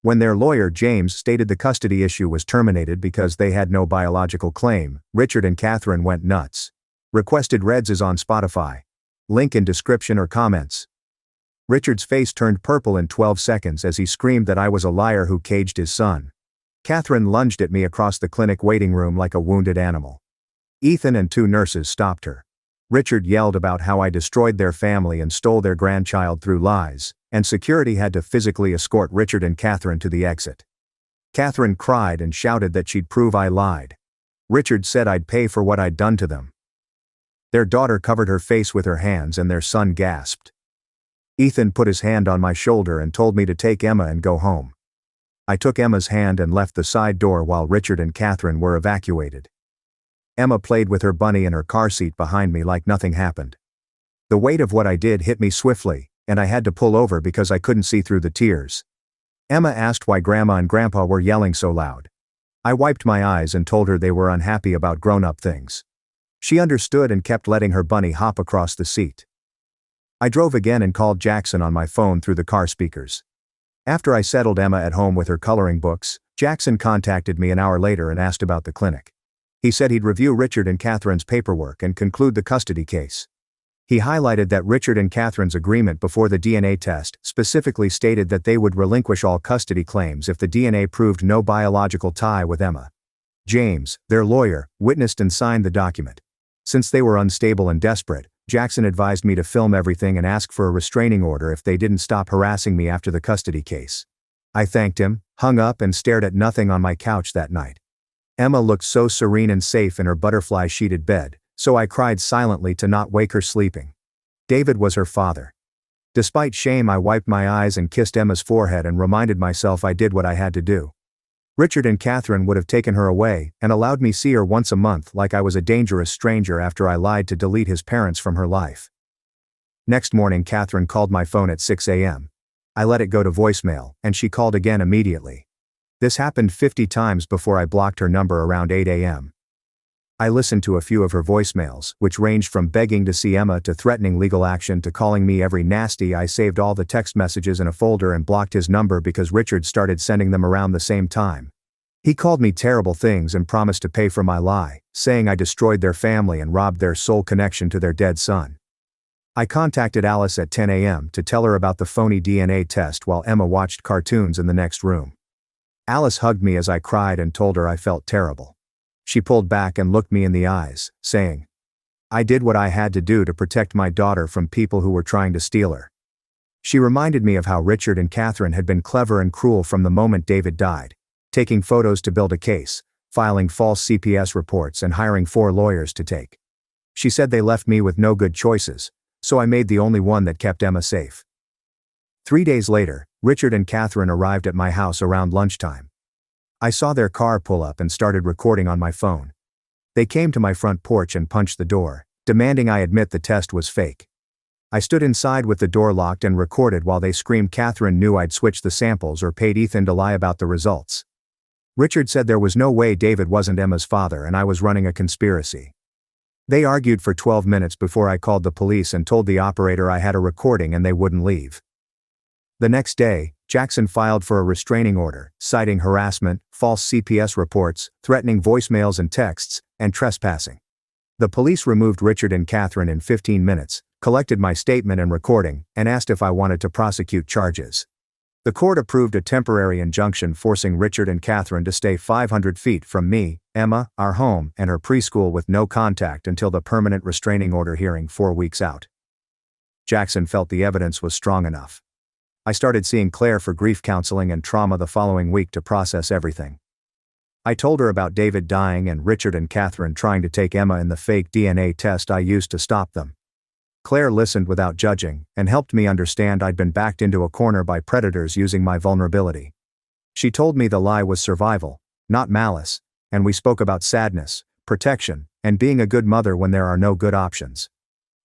When their lawyer James stated the custody issue was terminated because they had no biological claim, Richard and Catherine went nuts. Requested Reds is on Spotify. Link in description or comments. Richard's face turned purple in 12 seconds as he screamed that I was a liar who caged his son. Catherine lunged at me across the clinic waiting room like a wounded animal. Ethan and 2 nurses stopped her. Richard yelled about how I destroyed their family and stole their grandchild through lies, and security had to physically escort Richard and Catherine to the exit. Catherine cried and shouted that she'd prove I lied. Richard said I'd pay for what I'd done to them. Their daughter covered her face with her hands and their son gasped. Ethan put his hand on my shoulder and told me to take Emma and go home. I took Emma's hand and left the side door while Richard and Catherine were evacuated. Emma played with her bunny in her car seat behind me like nothing happened. The weight of what I did hit me swiftly, and I had to pull over because I couldn't see through the tears. Emma asked why Grandma and Grandpa were yelling so loud. I wiped my eyes and told her they were unhappy about grown-up things. She understood and kept letting her bunny hop across the seat. I drove again and called Jackson on my phone through the car speakers. After I settled Emma at home with her coloring books, Jackson contacted me an hour later and asked about the clinic. He said he'd review Richard and Catherine's paperwork and conclude the custody case. He highlighted that Richard and Catherine's agreement before the DNA test specifically stated that they would relinquish all custody claims if the DNA proved no biological tie with Emma. James, their lawyer, witnessed and signed the document. Since they were unstable and desperate, Jackson advised me to film everything and ask for a restraining order if they didn't stop harassing me after the custody case. I thanked him, hung up and stared at nothing on my couch that night. Emma looked so serene and safe in her butterfly-sheeted bed, so I cried silently to not wake her sleeping. David was her father. Despite shame, I wiped my eyes and kissed Emma's forehead and reminded myself I did what I had to do. Richard and Catherine would have taken her away and allowed me see her once a month like I was a dangerous stranger after I lied to delete his parents from her life. Next morning, Catherine called my phone at 6 a.m. I let it go to voicemail, and she called again immediately. This happened 50 times before I blocked her number around 8 a.m. I listened to a few of her voicemails, which ranged from begging to see Emma to threatening legal action to calling me every nasty. I saved all the text messages in a folder and blocked his number because Richard started sending them around the same time. He called me terrible things and promised to pay for my lie, saying I destroyed their family and robbed their sole connection to their dead son. I contacted Alice at 10 a.m. to tell her about the phony DNA test while Emma watched cartoons in the next room. Alice hugged me as I cried and told her I felt terrible. She pulled back and looked me in the eyes, saying, "I did what I had to do to protect my daughter from people who were trying to steal her." She reminded me of how Richard and Catherine had been clever and cruel from the moment David died, taking photos to build a case, filing false CPS reports and hiring 4 lawyers to take. She said they left me with no good choices, so I made the only one that kept Emma safe. 3 days later, Richard and Catherine arrived at my house around lunchtime. I saw their car pull up and started recording on my phone. They came to my front porch and punched the door, demanding I admit the test was fake. I stood inside with the door locked and recorded while they screamed Catherine knew I'd switched the samples or paid Ethan to lie about the results. Richard said there was no way David wasn't Emma's father and I was running a conspiracy. They argued for 12 minutes before I called the police and told the operator I had a recording and they wouldn't leave. The next day, Jackson filed for a restraining order, citing harassment, false CPS reports, threatening voicemails and texts, and trespassing. The police removed Richard and Catherine in 15 minutes, collected my statement and recording, and asked if I wanted to prosecute charges. The court approved a temporary injunction forcing Richard and Catherine to stay 500 feet from me, Emma, our home, and her preschool with no contact until the permanent restraining order hearing 4 weeks out. Jackson felt the evidence was strong enough. I started seeing Claire for grief counseling and trauma the following week to process everything. I told her about David dying and Richard and Catherine trying to take Emma in the fake DNA test I used to stop them. Claire listened without judging, and helped me understand I'd been backed into a corner by predators using my vulnerability. She told me the lie was survival, not malice, and we spoke about sadness, protection, and being a good mother when there are no good options.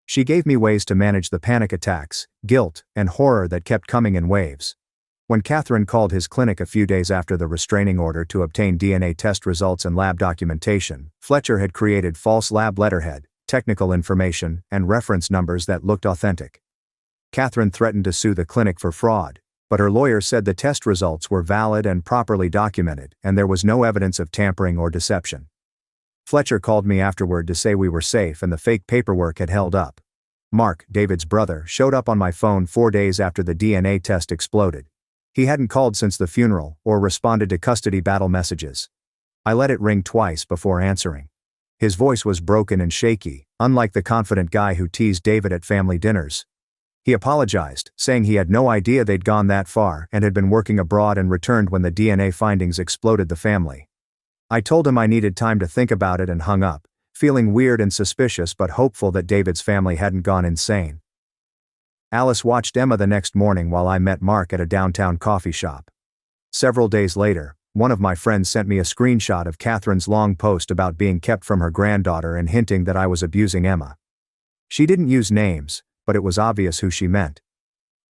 She gave me ways to manage the panic attacks, guilt, and horror that kept coming in waves. When Catherine called his clinic a few days after the restraining order to obtain DNA test results and lab documentation, Fletcher had created false lab letterhead, technical information, and reference numbers that looked authentic. Catherine threatened to sue the clinic for fraud, but her lawyer said the test results were valid and properly documented, and there was no evidence of tampering or deception. Fletcher called me afterward to say we were safe and the fake paperwork had held up. Mark, David's brother, showed up on my phone 4 days after the DNA test exploded. He hadn't called since the funeral or responded to custody battle messages. I let it ring twice before answering. His voice was broken and shaky, unlike the confident guy who teased David at family dinners. He apologized, saying he had no idea they'd gone that far and had been working abroad and returned when the DNA findings exploded the family. I told him I needed time to think about it and hung up, feeling weird and suspicious but hopeful that David's family hadn't gone insane. Alice watched Emma the next morning while I met Mark at a downtown coffee shop. Several days later, one of my friends sent me a screenshot of Catherine's long post about being kept from her granddaughter and hinting that I was abusing Emma. She didn't use names, but it was obvious who she meant.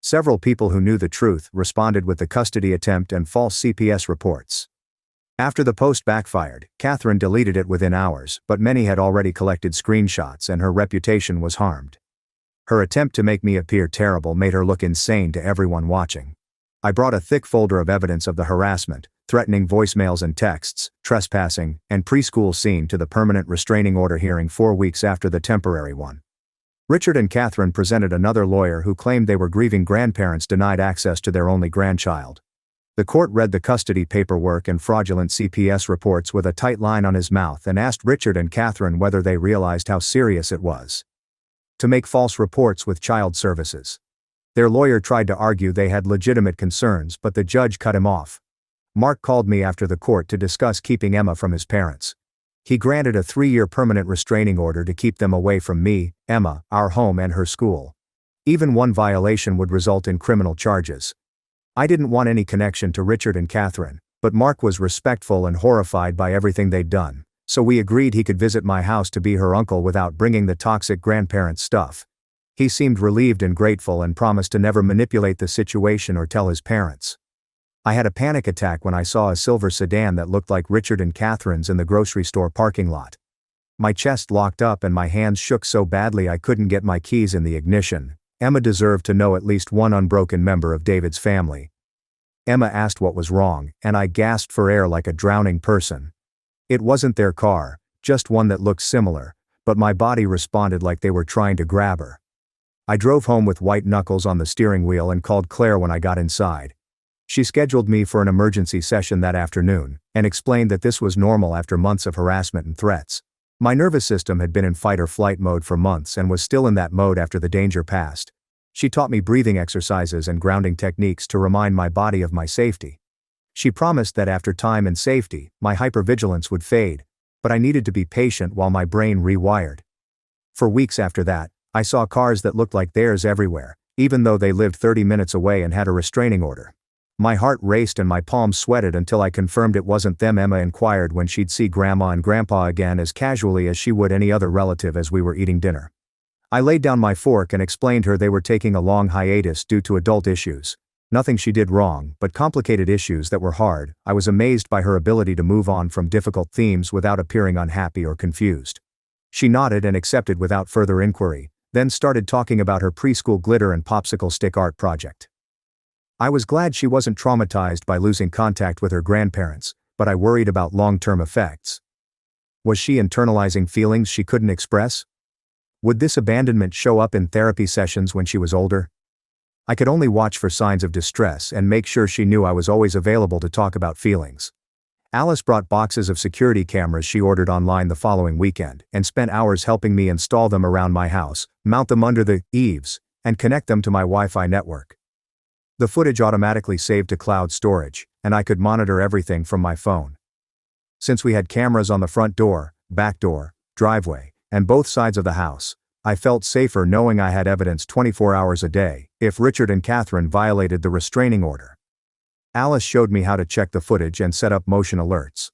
Several people who knew the truth responded with the custody attempt and false CPS reports. After the post backfired, Catherine deleted it within hours, but many had already collected screenshots and her reputation was harmed. Her attempt to make me appear terrible made her look insane to everyone watching. I brought a thick folder of evidence of the harassment, threatening voicemails and texts, trespassing, and preschool scene to the permanent restraining order hearing 4 weeks after the temporary one. Richard and Catherine presented another lawyer who claimed they were grieving grandparents denied access to their only grandchild. The court read the custody paperwork and fraudulent CPS reports with a tight line on his mouth and asked Richard and Catherine whether they realized how serious it was to make false reports with child services. Their lawyer tried to argue they had legitimate concerns, but the judge cut him off. Mark called me after the court to discuss keeping Emma from his parents. He granted a 3-year permanent restraining order to keep them away from me, Emma, our home and her school. Even one violation would result in criminal charges. I didn't want any connection to Richard and Catherine, but Mark was respectful and horrified by everything they'd done, so we agreed he could visit my house to be her uncle without bringing the toxic grandparent stuff. He seemed relieved and grateful and promised to never manipulate the situation or tell his parents. I had a panic attack when I saw a silver sedan that looked like Richard and Catherine's in the grocery store parking lot. My chest locked up and my hands shook so badly I couldn't get my keys in the ignition. Emma deserved to know at least one unbroken member of David's family. Emma asked what was wrong, and I gasped for air like a drowning person. It wasn't their car, just one that looked similar, but my body responded like they were trying to grab her. I drove home with white knuckles on the steering wheel and called Claire when I got inside. She scheduled me for an emergency session that afternoon, and explained that this was normal after months of harassment and threats. My nervous system had been in fight or flight mode for months and was still in that mode after the danger passed. She taught me breathing exercises and grounding techniques to remind my body of my safety. She promised that after time and safety, my hypervigilance would fade, but I needed to be patient while my brain rewired. For weeks after that, I saw cars that looked like theirs everywhere, even though they lived 30 minutes away and had a restraining order. My heart raced and my palms sweated until I confirmed it wasn't them. Emma inquired when she'd see Grandma and Grandpa again as casually as she would any other relative as we were eating dinner. I laid down my fork and explained her they were taking a long hiatus due to adult issues. Nothing she did wrong, but complicated issues that were hard. I was amazed by her ability to move on from difficult themes without appearing unhappy or confused. She nodded and accepted without further inquiry, then started talking about her preschool glitter and popsicle stick art project. I was glad she wasn't traumatized by losing contact with her grandparents, but I worried about long-term effects. Was she internalizing feelings she couldn't express? Would this abandonment show up in therapy sessions when she was older? I could only watch for signs of distress and make sure she knew I was always available to talk about feelings. Alice brought boxes of security cameras she ordered online the following weekend and spent hours helping me install them around my house, mount them under the eaves, and connect them to my Wi-Fi network. The footage automatically saved to cloud storage, and I could monitor everything from my phone. Since we had cameras on the front door, back door, driveway, and both sides of the house, I felt safer knowing I had evidence 24 hours a day if Richard and Catherine violated the restraining order. Alice showed me how to check the footage and set up motion alerts.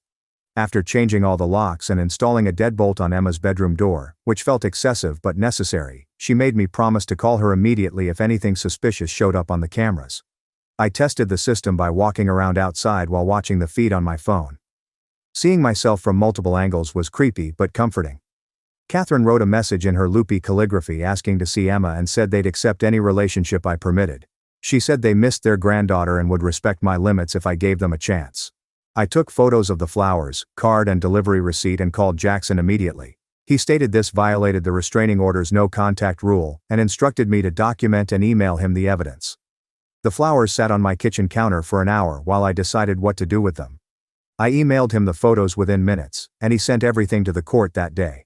After changing all the locks and installing a deadbolt on Emma's bedroom door, which felt excessive but necessary, she made me promise to call her immediately if anything suspicious showed up on the cameras. I tested the system by walking around outside while watching the feed on my phone. Seeing myself from multiple angles was creepy but comforting. Catherine wrote a message in her loopy calligraphy asking to see Emma and said they'd accept any relationship I permitted. She said they missed their granddaughter and would respect my limits if I gave them a chance. I took photos of the flowers, card and delivery receipt and called Jackson immediately. He stated this violated the restraining order's no contact rule and instructed me to document and email him the evidence. The flowers sat on my kitchen counter for an hour while I decided what to do with them. I emailed him the photos within minutes, and he sent everything to the court that day.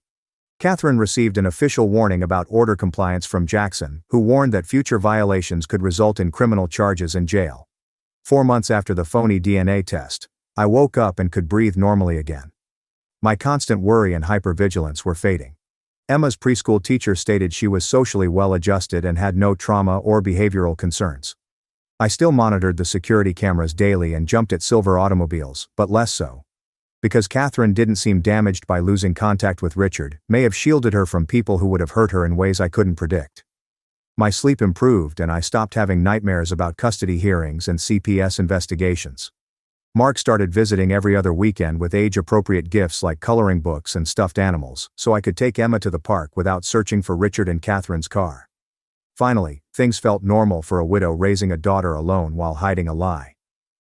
Catherine received an official warning about order compliance from Jackson, who warned that future violations could result in criminal charges and jail. 4 months after the phony DNA test, I woke up and could breathe normally again. My constant worry and hypervigilance were fading. Emma's preschool teacher stated she was socially well-adjusted and had no trauma or behavioral concerns. I still monitored the security cameras daily and jumped at silver automobiles, but less so. Because Catherine didn't seem damaged by losing contact with Richard, may have shielded her from people who would have hurt her in ways I couldn't predict. My sleep improved and I stopped having nightmares about custody hearings and CPS investigations. Mark started visiting every other weekend with age-appropriate gifts like coloring books and stuffed animals, so I could take Emma to the park without searching for Richard and Catherine's car. Finally, things felt normal for a widow raising a daughter alone while hiding a lie.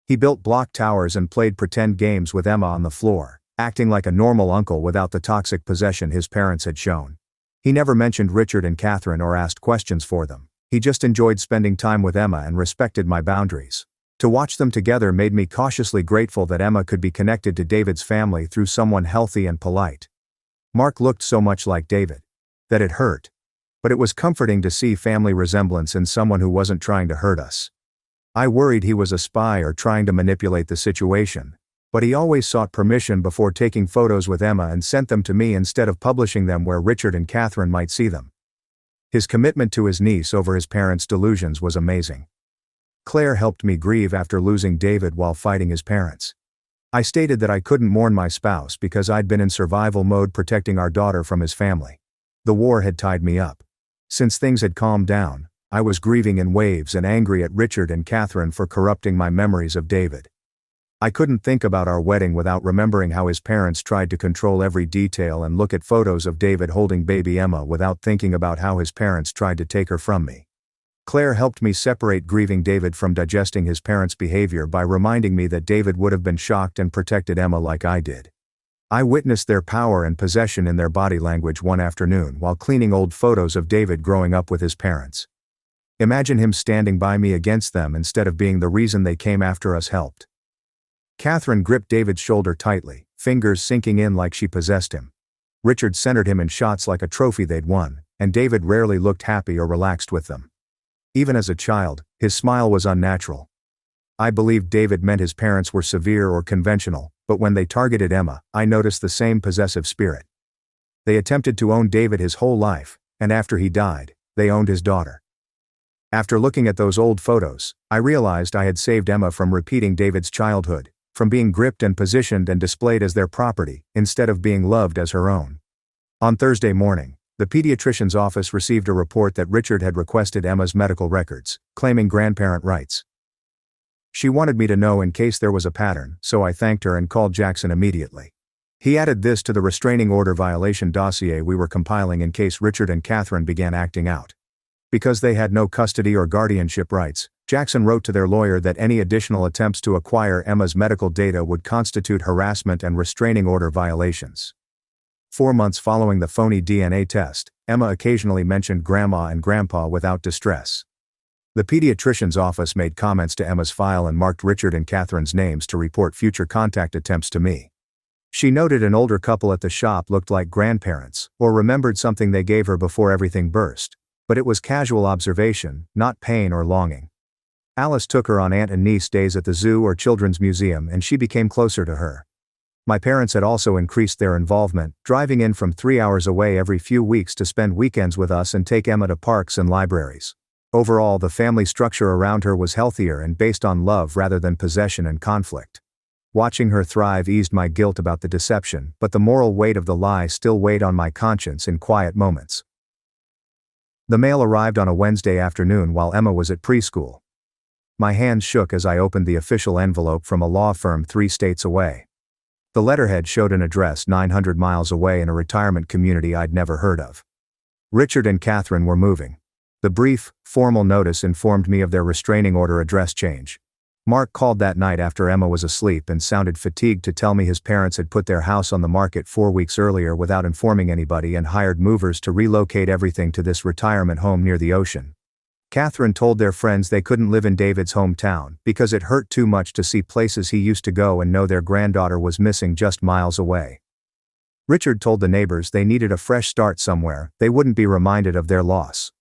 He built block towers and played pretend games with Emma on the floor, acting like a normal uncle without the toxic possession his parents had shown. He never mentioned Richard and Catherine or asked questions for them. He just enjoyed spending time with Emma and respected my boundaries. To watch them together made me cautiously grateful that Emma could be connected to David's family through someone healthy and polite. Mark looked so much like David that it hurt. But it was comforting to see family resemblance in someone who wasn't trying to hurt us. I worried he was a spy or trying to manipulate the situation, but he always sought permission before taking photos with Emma and sent them to me instead of publishing them where Richard and Catherine might see them. His commitment to his niece over his parents' delusions was amazing. Claire helped me grieve after losing David while fighting his parents. I stated that I couldn't mourn my spouse because I'd been in survival mode protecting our daughter from his family. The war had tied me up. Since things had calmed down, I was grieving in waves and angry at Richard and Catherine for corrupting my memories of David. I couldn't think about our wedding without remembering how his parents tried to control every detail and look at photos of David holding baby Emma without thinking about how his parents tried to take her from me. Claire helped me separate grieving David from digesting his parents' behavior by reminding me that David would have been shocked and protected Emma like I did. I witnessed their power and possession in their body language one afternoon while cleaning old photos of David growing up with his parents. Imagine him standing by me against them instead of being the reason they came after us helped. Catherine gripped David's shoulder tightly, fingers sinking in like she possessed him. Richard centered him in shots like a trophy they'd won, and David rarely looked happy or relaxed with them. Even as a child, his smile was unnatural. I believed David meant his parents were severe or conventional, but when they targeted Emma, I noticed the same possessive spirit. They attempted to own David his whole life, and after he died, they owned his daughter. After looking at those old photos, I realized I had saved Emma from repeating David's childhood, from being gripped and positioned and displayed as their property, instead of being loved as her own. On Thursday morning, The pediatrician's office received a report that Richard had requested Emma's medical records, claiming grandparent rights. She wanted me to know in case there was a pattern, so I thanked her and called Jackson immediately. He added this to the restraining order violation dossier we were compiling in case Richard and Catherine began acting out. Because they had no custody or guardianship rights, Jackson wrote to their lawyer that any additional attempts to acquire Emma's medical data would constitute harassment and restraining order violations. 4 months following the phony DNA test, Emma occasionally mentioned Grandma and Grandpa without distress. The pediatrician's office made comments to Emma's file and marked Richard and Catherine's names to report future contact attempts to me. She noted an older couple at the shop looked like grandparents, or remembered something they gave her before everything burst, but it was casual observation, not pain or longing. Alice took her on aunt and niece days at the zoo or children's museum and she became closer to her. My parents had also increased their involvement, driving in from 3 hours away every few weeks to spend weekends with us and take Emma to parks and libraries. Overall, the family structure around her was healthier and based on love rather than possession and conflict. Watching her thrive eased my guilt about the deception, but the moral weight of the lie still weighed on my conscience in quiet moments. The mail arrived on a Wednesday afternoon while Emma was at preschool. My hands shook as I opened the official envelope from a law firm 3 states away. The letterhead showed an address 900 miles away in a retirement community I'd never heard of. Richard and Catherine were moving. The brief, formal notice informed me of their restraining order address change. Mark called that night after Emma was asleep and sounded fatigued to tell me his parents had put their house on the market 4 weeks earlier without informing anybody and hired movers to relocate everything to this retirement home near the ocean. Catherine told their friends they couldn't live in David's hometown because it hurt too much to see places he used to go and know their granddaughter was missing just miles away. Richard told the neighbors they needed a fresh start somewhere, they wouldn't be reminded of their loss.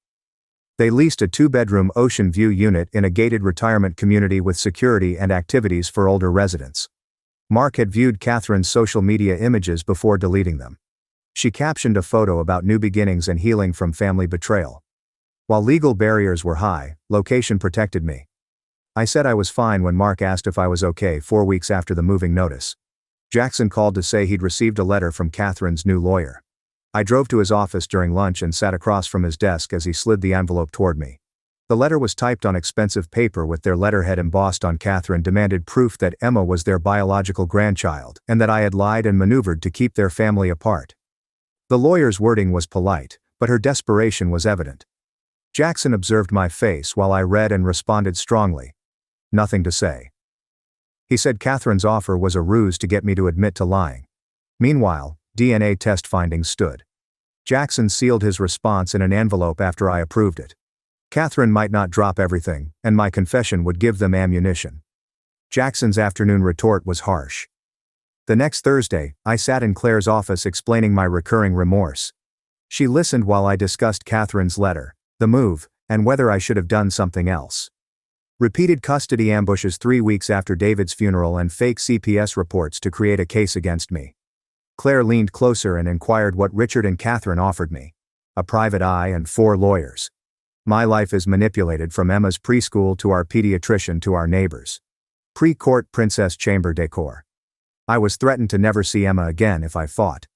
They leased a 2-bedroom ocean view unit in a gated retirement community with security and activities for older residents. Mark had viewed Catherine's social media images before deleting them. She captioned a photo about new beginnings and healing from family betrayal. While legal barriers were high, location protected me. I said I was fine when Mark asked if I was okay 4 weeks after the moving notice. Jackson called to say he'd received a letter from Catherine's new lawyer. I drove to his office during lunch and sat across from his desk as he slid the envelope toward me. The letter was typed on expensive paper with their letterhead embossed on. Catherine demanded proof that Emma was their biological grandchild and that I had lied and maneuvered to keep their family apart. The lawyer's wording was polite, but her desperation was evident. Jackson observed my face while I read and responded strongly. Nothing to say. He said Catherine's offer was a ruse to get me to admit to lying. Meanwhile, DNA test findings stood. Jackson sealed his response in an envelope after I approved it. Catherine might not drop everything, and my confession would give them ammunition. Jackson's afternoon retort was harsh. The next Thursday, I sat in Claire's office explaining my recurring remorse. She listened while I discussed Catherine's letter, the move, and whether I should have done something else. Repeated custody ambushes 3 weeks after David's funeral and fake CPS reports to create a case against me. Claire leaned closer and inquired what Richard and Catherine offered me. A private eye and 4 lawyers. My life is manipulated from Emma's preschool to our pediatrician to our neighbors. Pre-court princess chamber decor. I was threatened to never see Emma again if I fought.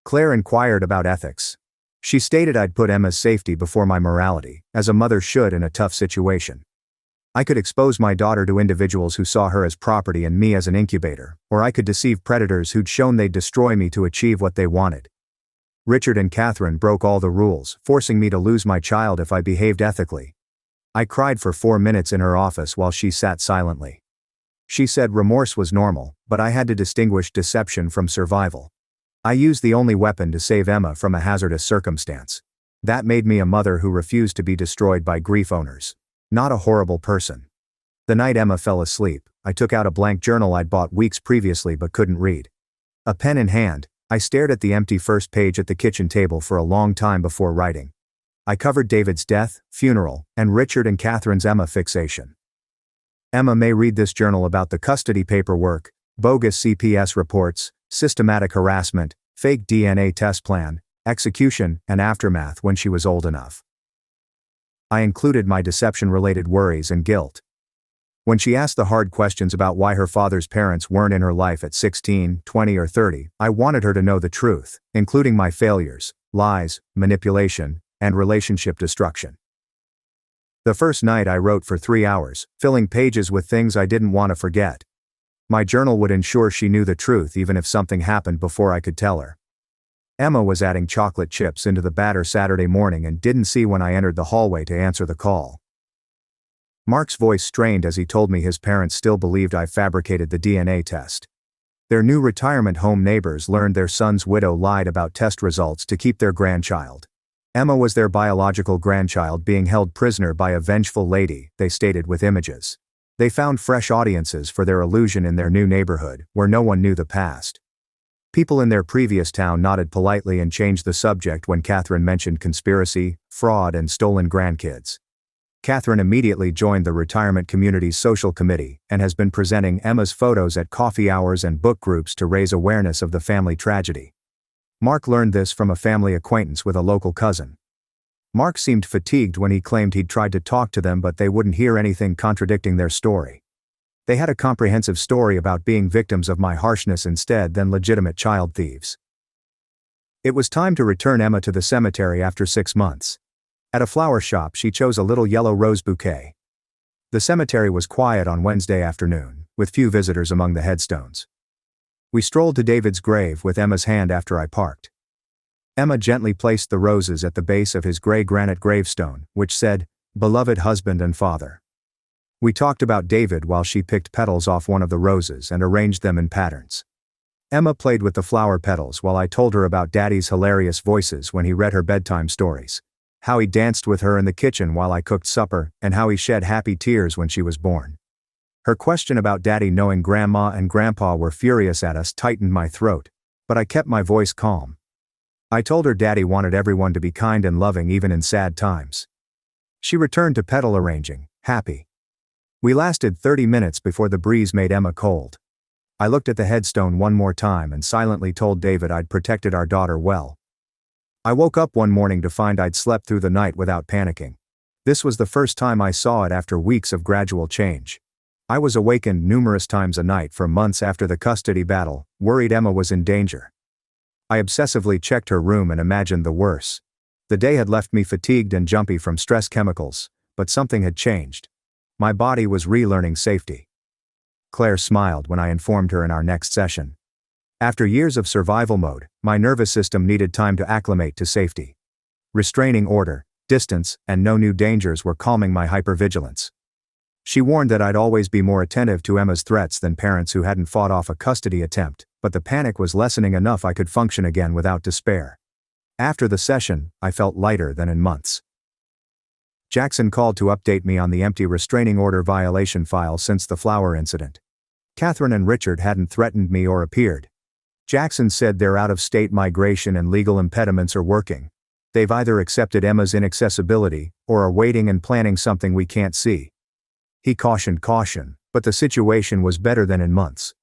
Claire inquired about ethics. She stated I'd put Emma's safety before my morality, as a mother should in a tough situation. I could expose my daughter to individuals who saw her as property and me as an incubator, or I could deceive predators who'd shown they'd destroy me to achieve what they wanted. Richard and Catherine broke all the rules, forcing me to lose my child if I behaved ethically. I cried for 4 minutes in her office while she sat silently. She said remorse was normal, but I had to distinguish deception from survival. I used the only weapon to save Emma from a hazardous circumstance. That made me a mother who refused to be destroyed by grief owners. Not a horrible person. The night Emma fell asleep, I took out a blank journal I'd bought weeks previously but couldn't read. A pen in hand, I stared at the empty first page at the kitchen table for a long time before writing. I covered David's death, funeral, and Richard and Catherine's Emma fixation. Emma may read this journal about the custody paperwork, bogus CPS reports, systematic harassment, fake DNA test plan, execution, and aftermath when she was old enough. I included my deception-related worries and guilt. When she asked the hard questions about why her father's parents weren't in her life at 16, 20, or 30, I wanted her to know the truth, including my failures, lies, manipulation, and relationship destruction. The first night I wrote for 3 hours, filling pages with things I didn't want to forget. My journal would ensure she knew the truth even if something happened before I could tell her. Emma was adding chocolate chips into the batter Saturday morning and didn't see when I entered the hallway to answer the call. Mark's voice strained as he told me his parents still believed I fabricated the DNA test. Their new retirement home neighbors learned their son's widow lied about test results to keep their grandchild. Emma was their biological grandchild being held prisoner by a vengeful lady, they stated with images. They found fresh audiences for their illusion in their new neighborhood, where no one knew the past. People in their previous town nodded politely and changed the subject when Catherine mentioned conspiracy, fraud, and stolen grandkids. Catherine immediately joined the retirement community's social committee and has been presenting Emma's photos at coffee hours and book groups to raise awareness of the family tragedy. Mark learned this from a family acquaintance with a local cousin. Mark seemed fatigued when he claimed he'd tried to talk to them but they wouldn't hear anything contradicting their story. They had a comprehensive story about being victims of my harshness instead than legitimate child thieves. It was time to return Emma to the cemetery after 6 months. At a flower shop she chose a little yellow rose bouquet. The cemetery was quiet on Wednesday afternoon, with few visitors among the headstones. We strolled to David's grave with Emma's hand after I parked. Emma gently placed the roses at the base of his gray granite gravestone, which said, "Beloved husband and father." We talked about David while she picked petals off one of the roses and arranged them in patterns. Emma played with the flower petals while I told her about Daddy's hilarious voices when he read her bedtime stories, how he danced with her in the kitchen while I cooked supper, and how he shed happy tears when she was born. Her question about Daddy knowing Grandma and Grandpa were furious at us tightened my throat, but I kept my voice calm. I told her Daddy wanted everyone to be kind and loving even in sad times. She returned to petal arranging, happy. We lasted 30 minutes before the breeze made Emma cold. I looked at the headstone one more time and silently told David I'd protected our daughter well. I woke up one morning to find I'd slept through the night without panicking. This was the first time I saw it after weeks of gradual change. I was awakened numerous times a night for months after the custody battle, worried Emma was in danger. I obsessively checked her room and imagined the worst. The day had left me fatigued and jumpy from stress chemicals, but something had changed. My body was relearning safety. Claire smiled when I informed her in our next session. After years of survival mode, my nervous system needed time to acclimate to safety. Restraining order, distance, and no new dangers were calming my hypervigilance. She warned that I'd always be more attentive to Emma's threats than parents who hadn't fought off a custody attempt, but the panic was lessening enough I could function again without despair. After the session, I felt lighter than in months. Jackson called to update me on the empty restraining order violation file since the flower incident. Catherine and Richard hadn't threatened me or appeared. Jackson said their out-of-state migration and legal impediments are working. They've either accepted Emma's inaccessibility, or are waiting and planning something we can't see. He cautioned caution, but the situation was better than in months.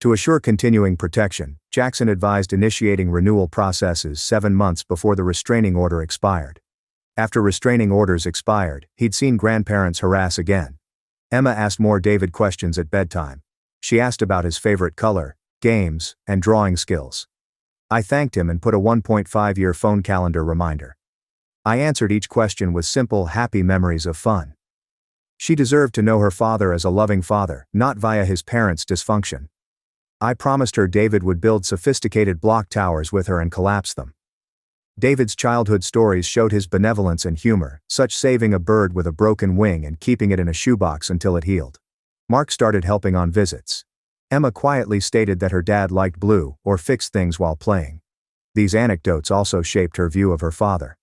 To assure continuing protection, Jackson advised initiating renewal processes 7 months before the restraining order expired. After restraining orders expired, he'd seen grandparents harass again. Emma asked more David questions at bedtime. She asked about his favorite color, games, and drawing skills. I thanked him and put a 1.5-year phone calendar reminder. I answered each question with simple, happy memories of fun. She deserved to know her father as a loving father, not via his parents' dysfunction. I promised her David would build sophisticated block towers with her and collapse them. David's childhood stories showed his benevolence and humor, such saving a bird with a broken wing and keeping it in a shoebox until it healed. Mark started helping on visits. Emma quietly stated that her dad liked blue or fixed things while playing. These anecdotes also shaped her view of her father.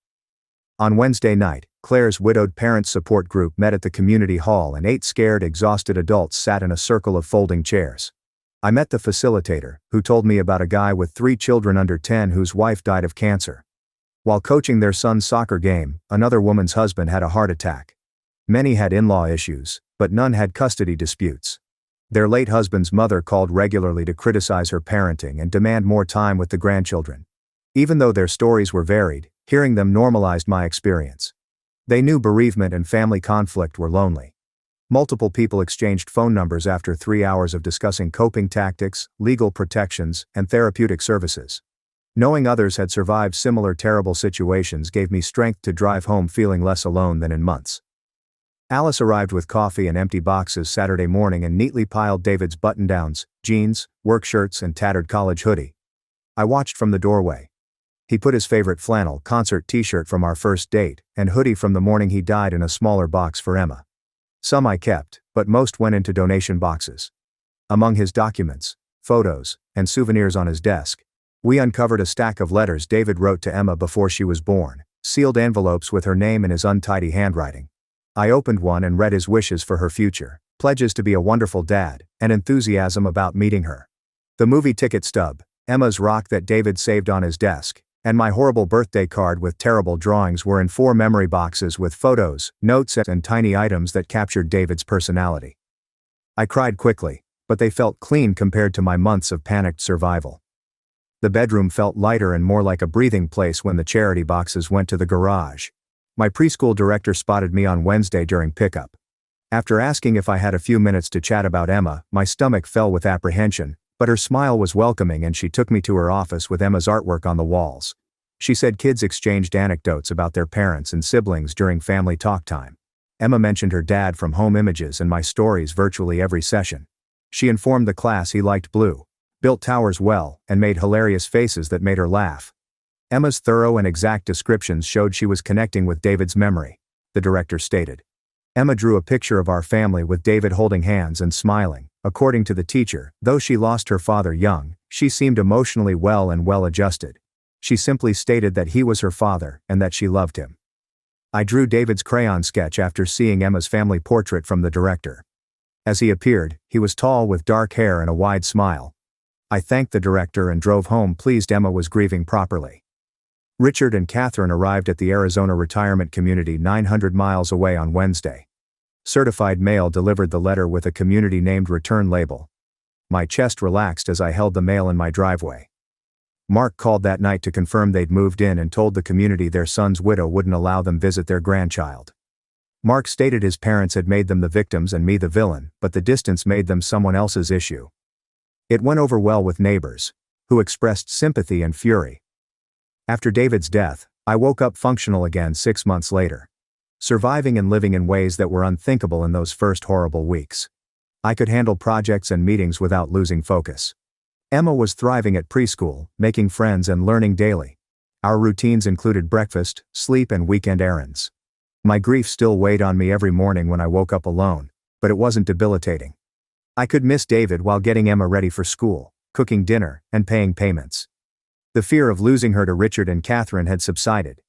On Wednesday night, Claire's widowed parents support group met at the community hall and 8 scared, exhausted adults sat in a circle of folding chairs. I met the facilitator, who told me about a guy with 3 children under 10 whose wife died of cancer. While coaching their son's soccer game, another woman's husband had a heart attack. Many had in-law issues, but none had custody disputes. Their late husband's mother called regularly to criticize her parenting and demand more time with the grandchildren. Even though their stories were varied, hearing them normalized my experience. They knew bereavement and family conflict were lonely. Multiple people exchanged phone numbers after 3 hours of discussing coping tactics, legal protections, and therapeutic services. Knowing others had survived similar terrible situations gave me strength to drive home feeling less alone than in months. Alice arrived with coffee and empty boxes Saturday morning and neatly piled David's button-downs, jeans, work shirts and tattered college hoodie. I watched from the doorway. He put his favorite flannel concert t-shirt from our first date and hoodie from the morning he died in a smaller box for Emma. Some I kept, but most went into donation boxes. Among his documents, photos, and souvenirs on his desk, we uncovered a stack of letters David wrote to Emma before she was born, sealed envelopes with her name in his untidy handwriting. I opened one and read his wishes for her future, pledges to be a wonderful dad, and enthusiasm about meeting her. The movie ticket stub, Emma's rock that David saved on his desk, and my horrible birthday card with terrible drawings were in 4 memory boxes with photos, notes and tiny items that captured David's personality. I cried quickly, but they felt clean compared to my months of panicked survival. The bedroom felt lighter and more like a breathing place when the charity boxes went to the garage. My preschool director spotted me on Wednesday during pickup. After asking if I had a few minutes to chat about Emma, my stomach fell with apprehension, but her smile was welcoming and she took me to her office with Emma's artwork on the walls. She said kids exchanged anecdotes about their parents and siblings during family talk time. Emma mentioned her dad from home images and my stories virtually every session. She informed the class he liked blue, built towers well, and made hilarious faces that made her laugh. Emma's thorough and exact descriptions showed she was connecting with David's memory, the director stated. Emma drew a picture of our family with David holding hands and smiling. According to the teacher, though she lost her father young, she seemed emotionally well and well-adjusted. She simply stated that he was her father and that she loved him. I drew David's crayon sketch after seeing Emma's family portrait from the director. As he appeared, he was tall with dark hair and a wide smile. I thanked the director and drove home pleased Emma was grieving properly. Richard and Catherine arrived at the Arizona retirement community 900 miles away on Wednesday. Certified mail delivered the letter with a community-named return label. My chest relaxed as I held the mail in my driveway. Mark called that night to confirm they'd moved in and told the community their son's widow wouldn't allow them visit their grandchild. Mark stated his parents had made them the victims and me the villain, but the distance made them someone else's issue. It went over well with neighbors, who expressed sympathy and fury. After David's death, I woke up functional again 6 months later. Surviving and living in ways that were unthinkable in those first horrible weeks. I could handle projects and meetings without losing focus. Emma was thriving at preschool, making friends and learning daily. Our routines included breakfast, sleep and weekend errands. My grief still weighed on me every morning when I woke up alone, but it wasn't debilitating. I could miss David while getting Emma ready for school, cooking dinner, and paying payments. The fear of losing her to Richard and Catherine had subsided.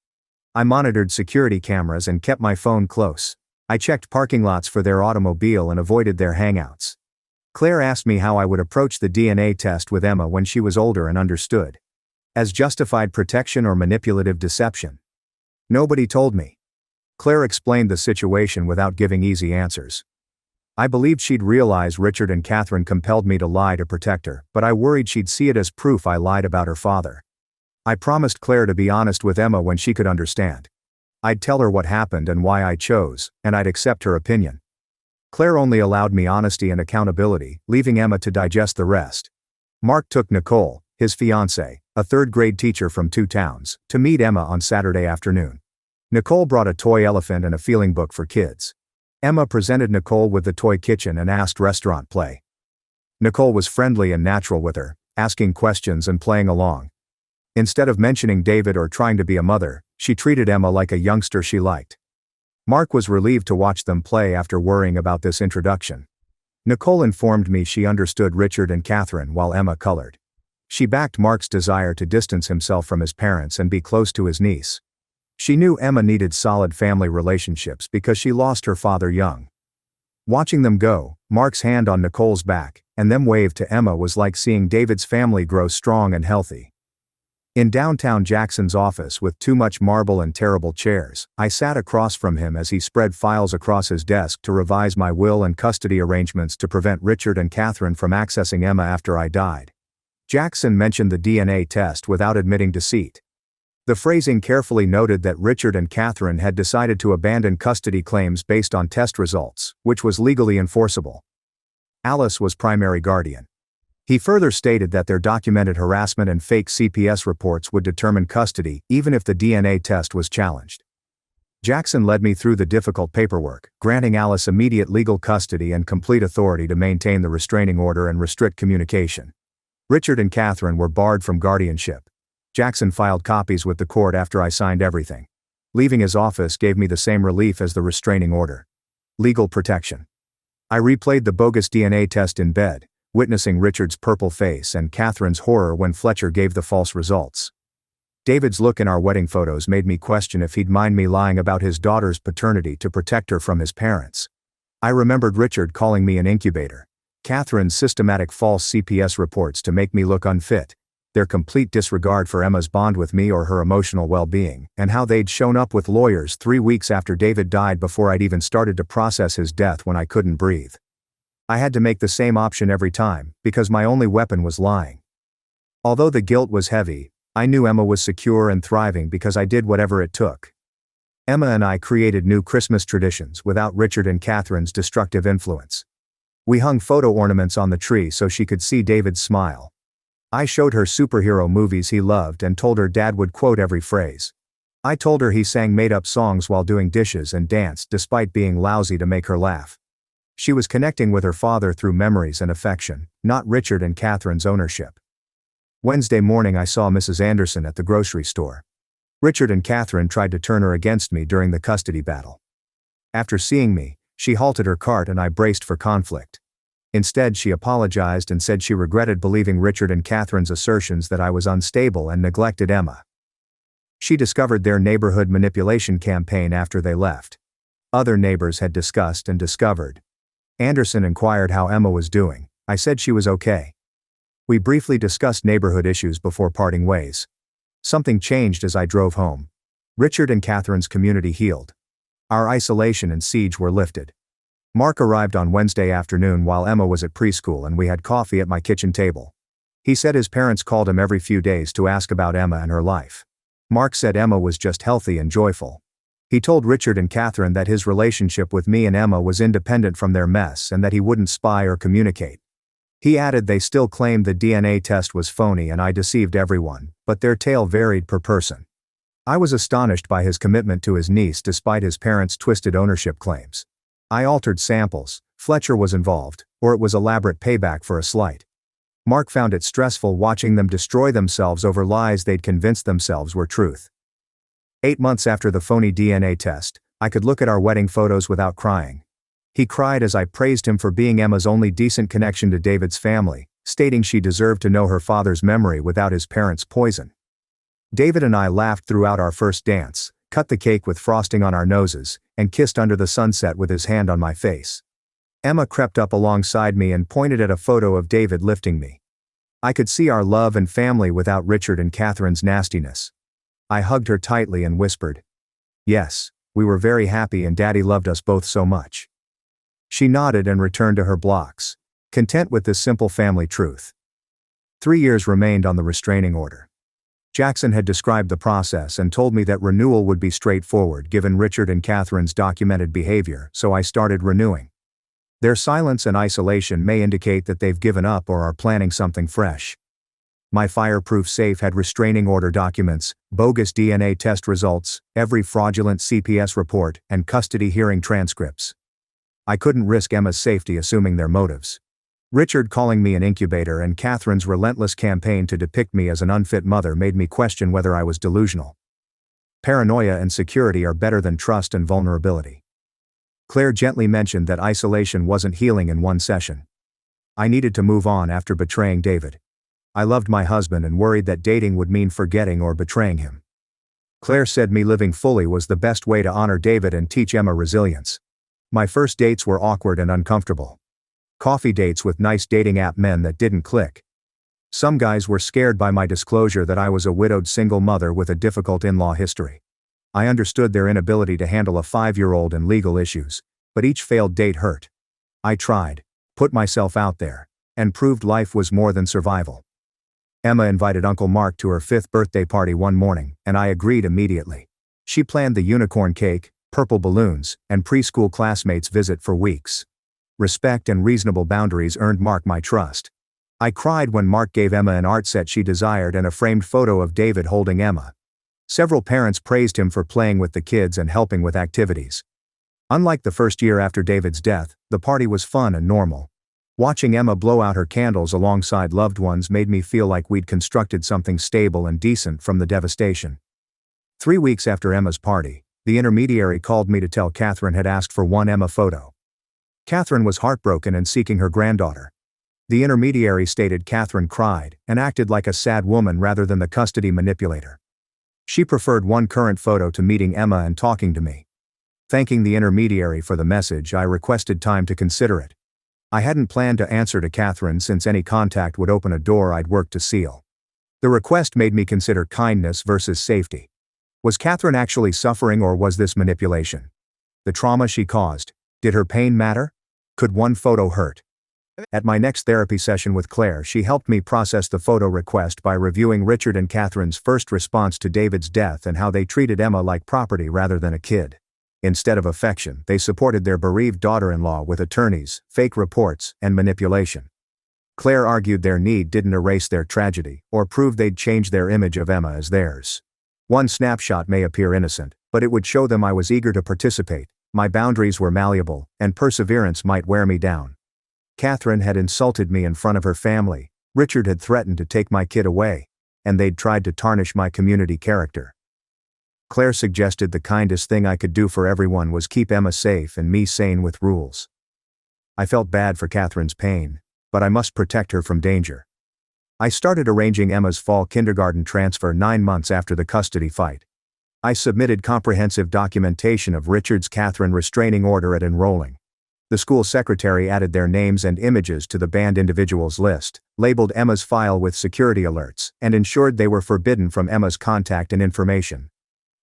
I monitored security cameras and kept my phone close. I checked parking lots for their automobile and avoided their hangouts. Claire asked me how I would approach the DNA test with Emma when she was older and understood. As justified protection or manipulative deception? Nobody told me. Claire explained the situation without giving easy answers. I believed she'd realize Richard and Catherine compelled me to lie to protect her, but I worried she'd see it as proof I lied about her father. I promised Claire to be honest with Emma when she could understand. I'd tell her what happened and why I chose, and I'd accept her opinion. Claire only allowed me honesty and accountability, leaving Emma to digest the rest. Mark took Nicole, his fiancée, a third-grade teacher from 2 towns, to meet Emma on Saturday afternoon. Nicole brought a toy elephant and a feeling book for kids. Emma presented Nicole with the toy kitchen and asked restaurant play. Nicole was friendly and natural with her, asking questions and playing along. Instead of mentioning David or trying to be a mother, she treated Emma like a youngster she liked. Mark was relieved to watch them play after worrying about this introduction. Nicole informed me she understood Richard and Catherine while Emma colored. She backed Mark's desire to distance himself from his parents and be close to his niece. She knew Emma needed solid family relationships because she lost her father young. Watching them go, Mark's hand on Nicole's back, and them wave to Emma was like seeing David's family grow strong and healthy. In downtown Jackson's office with too much marble and terrible chairs, I sat across from him as he spread files across his desk to revise my will and custody arrangements to prevent Richard and Catherine from accessing Emma after I died. Jackson mentioned the DNA test without admitting deceit. The phrasing carefully noted that Richard and Catherine had decided to abandon custody claims based on test results, which was legally enforceable. Alice was primary guardian. He further stated that their documented harassment and fake CPS reports would determine custody even if the DNA test was challenged. Jackson led me through the difficult paperwork, granting Alice immediate legal custody and complete authority to maintain the restraining order and restrict communication. Richard and Catherine were barred from guardianship. Jackson filed copies with the court after I signed everything. Leaving his office gave me the same relief as the restraining order. Legal protection. I replayed the bogus DNA test in bed, witnessing Richard's purple face and Catherine's horror when Fletcher gave the false results. David's look in our wedding photos made me question if he'd mind me lying about his daughter's paternity to protect her from his parents. I remembered Richard calling me an incubator, Catherine's systematic false CPS reports to make me look unfit, their complete disregard for Emma's bond with me or her emotional well-being, and how they'd shown up with lawyers 3 weeks after David died before I'd even started to process his death when I couldn't breathe. I had to make the same option every time, because my only weapon was lying. Although the guilt was heavy, I knew Emma was secure and thriving because I did whatever it took. Emma and I created new Christmas traditions without Richard and Catherine's destructive influence. We hung photo ornaments on the tree so she could see David's smile. I showed her superhero movies he loved and told her Dad would quote every phrase. I told her he sang made-up songs while doing dishes and danced despite being lousy to make her laugh. She was connecting with her father through memories and affection, not Richard and Catherine's ownership. Wednesday morning I saw Mrs. Anderson at the grocery store. Richard and Catherine tried to turn her against me during the custody battle. After seeing me, she halted her cart and I braced for conflict. Instead, she apologized and said she regretted believing Richard and Catherine's assertions that I was unstable and neglected Emma. She discovered their neighborhood manipulation campaign after they left. Other neighbors had discussed and discovered. Anderson inquired how Emma was doing. I said she was okay. We briefly discussed neighborhood issues before parting ways. Something changed as I drove home. Richard and Catherine's community healed. Our isolation and siege were lifted. Mark arrived on Wednesday afternoon while Emma was at preschool and we had coffee at my kitchen table. He said his parents called him every few days to ask about Emma and her life. Mark said Emma was just healthy and joyful. He told Richard and Catherine that his relationship with me and Emma was independent from their mess and that he wouldn't spy or communicate. He added they still claimed the DNA test was phony and I deceived everyone, but their tale varied per person. I was astonished by his commitment to his niece despite his parents' twisted ownership claims. I altered samples, Fletcher was involved, or it was elaborate payback for a slight. Mark found it stressful watching them destroy themselves over lies they'd convinced themselves were truth. 8 months after the phony DNA test, I could look at our wedding photos without crying. He cried as I praised him for being Emma's only decent connection to David's family, stating she deserved to know her father's memory without his parents' poison. David and I laughed throughout our first dance, cut the cake with frosting on our noses, and kissed under the sunset with his hand on my face. Emma crept up alongside me and pointed at a photo of David lifting me. I could see our love and family without Richard and Catherine's nastiness. I hugged her tightly and whispered, "Yes, we were very happy and Daddy loved us both so much." She nodded and returned to her blocks, content with this simple family truth. 3 years remained on the restraining order. Jackson had described the process and told me that renewal would be straightforward given Richard and Catherine's documented behavior, so I started renewing. Their silence and isolation may indicate that they've given up or are planning something fresh. My fireproof safe had restraining order documents, bogus DNA test results, every fraudulent CPS report, and custody hearing transcripts. I couldn't risk Emma's safety assuming their motives. Richard calling me an incubator and Catherine's relentless campaign to depict me as an unfit mother made me question whether I was delusional. Paranoia and security are better than trust and vulnerability. Claire gently mentioned that isolation wasn't healing in one session. I needed to move on after betraying David. I loved my husband and worried that dating would mean forgetting or betraying him. Claire said me living fully was the best way to honor David and teach Emma resilience. My first dates were awkward and uncomfortable. Coffee dates with nice dating app men that didn't click. Some guys were scared by my disclosure that I was a widowed single mother with a difficult in-law history. I understood their inability to handle a 5-year-old and legal issues, but each failed date hurt. I tried, put myself out there, and proved life was more than survival. Emma invited Uncle Mark to her 5th birthday party one morning, and I agreed immediately. She planned the unicorn cake, purple balloons, and preschool classmates' visit for weeks. Respect and reasonable boundaries earned Mark my trust. I cried when Mark gave Emma an art set she desired and a framed photo of David holding Emma. Several parents praised him for playing with the kids and helping with activities. Unlike the first year after David's death, the party was fun and normal. Watching Emma blow out her candles alongside loved ones made me feel like we'd constructed something stable and decent from the devastation. 3 weeks after Emma's party, the intermediary called me to tell Catherine had asked for one Emma photo. Catherine was heartbroken and seeking her granddaughter. The intermediary stated Catherine cried and acted like a sad woman rather than the custody manipulator. She preferred one current photo to meeting Emma and talking to me. Thanking the intermediary for the message, I requested time to consider it. I hadn't planned to answer to Catherine since any contact would open a door I'd worked to seal. The request made me consider kindness versus safety. Was Catherine actually suffering or was this manipulation? The trauma she caused, did her pain matter? Could one photo hurt? At my next therapy session with Claire, she helped me process the photo request by reviewing Richard and Catherine's first response to David's death and how they treated Emma like property rather than a kid. Instead of affection, they supported their bereaved daughter-in-law with attorneys, fake reports, and manipulation. Claire argued their need didn't erase their tragedy or prove they'd change their image of Emma as theirs. One snapshot may appear innocent, but it would show them I was eager to participate, my boundaries were malleable, and perseverance might wear me down. Catherine had insulted me in front of her family, Richard had threatened to take my kid away, and they'd tried to tarnish my community character. Claire suggested the kindest thing I could do for everyone was keep Emma safe and me sane with rules. I felt bad for Catherine's pain, but I must protect her from danger. I started arranging Emma's fall kindergarten transfer 9 months after the custody fight. I submitted comprehensive documentation of Richard's Catherine restraining order at enrolling. The school secretary added their names and images to the banned individuals list, labeled Emma's file with security alerts, and ensured they were forbidden from Emma's contact and information.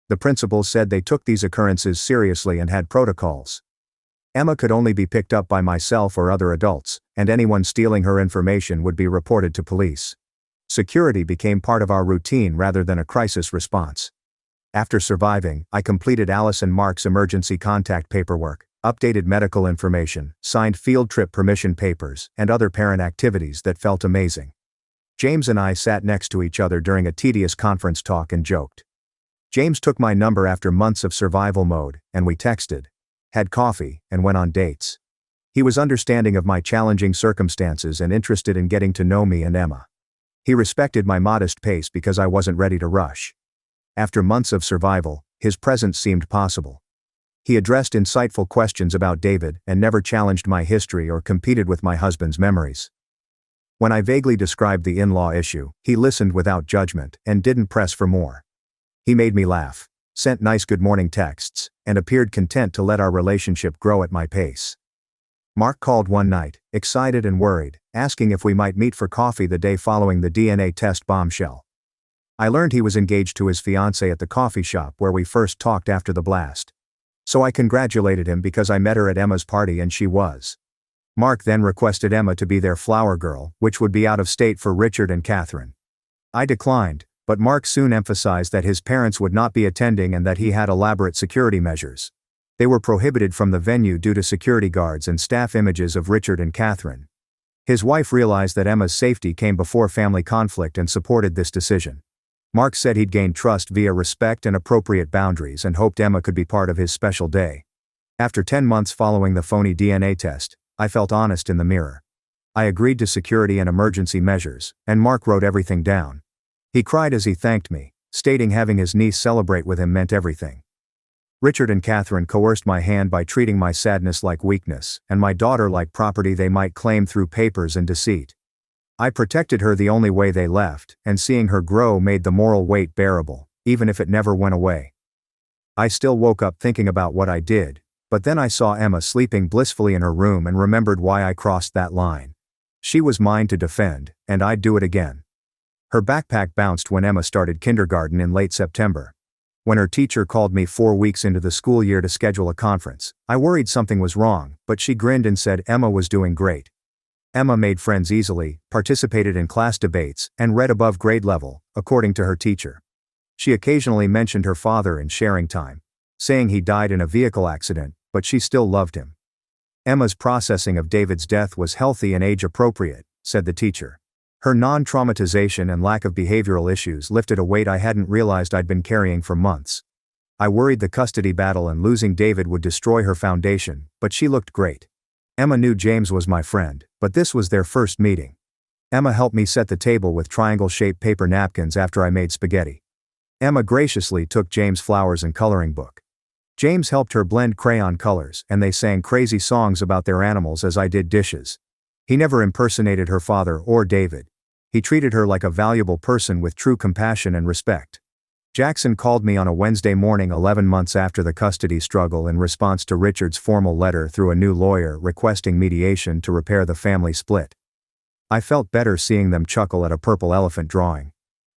The principal said they took these occurrences seriously and had protocols. Emma could only be picked up by myself or other adults, and anyone stealing her information would be reported to police. Security became part of our routine rather than a crisis response. After surviving, I completed Alice and Mark's emergency contact paperwork, updated medical information, signed field trip permission papers, and other parent activities that felt amazing. James and I sat next to each other during a tedious conference talk and joked. James took my number after months of survival mode, and we texted, had coffee, and went on dates. He was understanding of my challenging circumstances and interested in getting to know me and Emma. He respected my modest pace because I wasn't ready to rush. After months of survival, his presence seemed possible. He addressed insightful questions about David and never challenged my history or competed with my husband's memories. When I vaguely described the in-law issue, he listened without judgment and didn't press for more. He made me laugh, sent nice good morning texts, and appeared content to let our relationship grow at my pace. Mark called one night, excited and worried, asking if we might meet for coffee the day following the DNA test bombshell. I learned he was engaged to his fiancée at the coffee shop where we first talked after the blast. So I congratulated him because I met her at Emma's party and she was. Mark then requested Emma to be their flower girl, which would be out of state for Richard and Catherine. I declined, but Mark soon emphasized that his parents would not be attending and that he had elaborate security measures. They were prohibited from the venue due to security guards and staff images of Richard and Catherine. His wife realized that Emma's safety came before family conflict and supported this decision. Mark said he'd gained trust via respect and appropriate boundaries and hoped Emma could be part of his special day. After 10 months following the phony DNA test, I felt honest in the mirror. I agreed to security and emergency measures, and Mark wrote everything down. He cried as he thanked me, stating having his niece celebrate with him meant everything. Richard and Catherine coerced my hand by treating my sadness like weakness, and my daughter like property they might claim through papers and deceit. I protected her the only way they left, and seeing her grow made the moral weight bearable, even if it never went away. I still woke up thinking about what I did, but then I saw Emma sleeping blissfully in her room and remembered why I crossed that line. She was mine to defend, and I'd do it again. Her backpack bounced when Emma started kindergarten in late September. When her teacher called me 4 weeks into the school year to schedule a conference, I worried something was wrong, but she grinned and said Emma was doing great. Emma made friends easily, participated in class debates, and read above grade level, according to her teacher. She occasionally mentioned her father in sharing time, saying he died in a vehicle accident, but she still loved him. Emma's processing of David's death was healthy and age-appropriate, said the teacher. Her non-traumatization and lack of behavioral issues lifted a weight I hadn't realized I'd been carrying for months. I worried the custody battle and losing David would destroy her foundation, but she looked great. Emma knew James was my friend, but this was their first meeting. Emma helped me set the table with triangle-shaped paper napkins after I made spaghetti. Emma graciously took James' flowers and coloring book. James helped her blend crayon colors, and they sang crazy songs about their animals as I did dishes. He never impersonated her father or David. He treated her like a valuable person with true compassion and respect. Jackson called me on a Wednesday morning 11 months after the custody struggle in response to Richard's formal letter through a new lawyer requesting mediation to repair the family split. I felt better seeing them chuckle at a purple elephant drawing.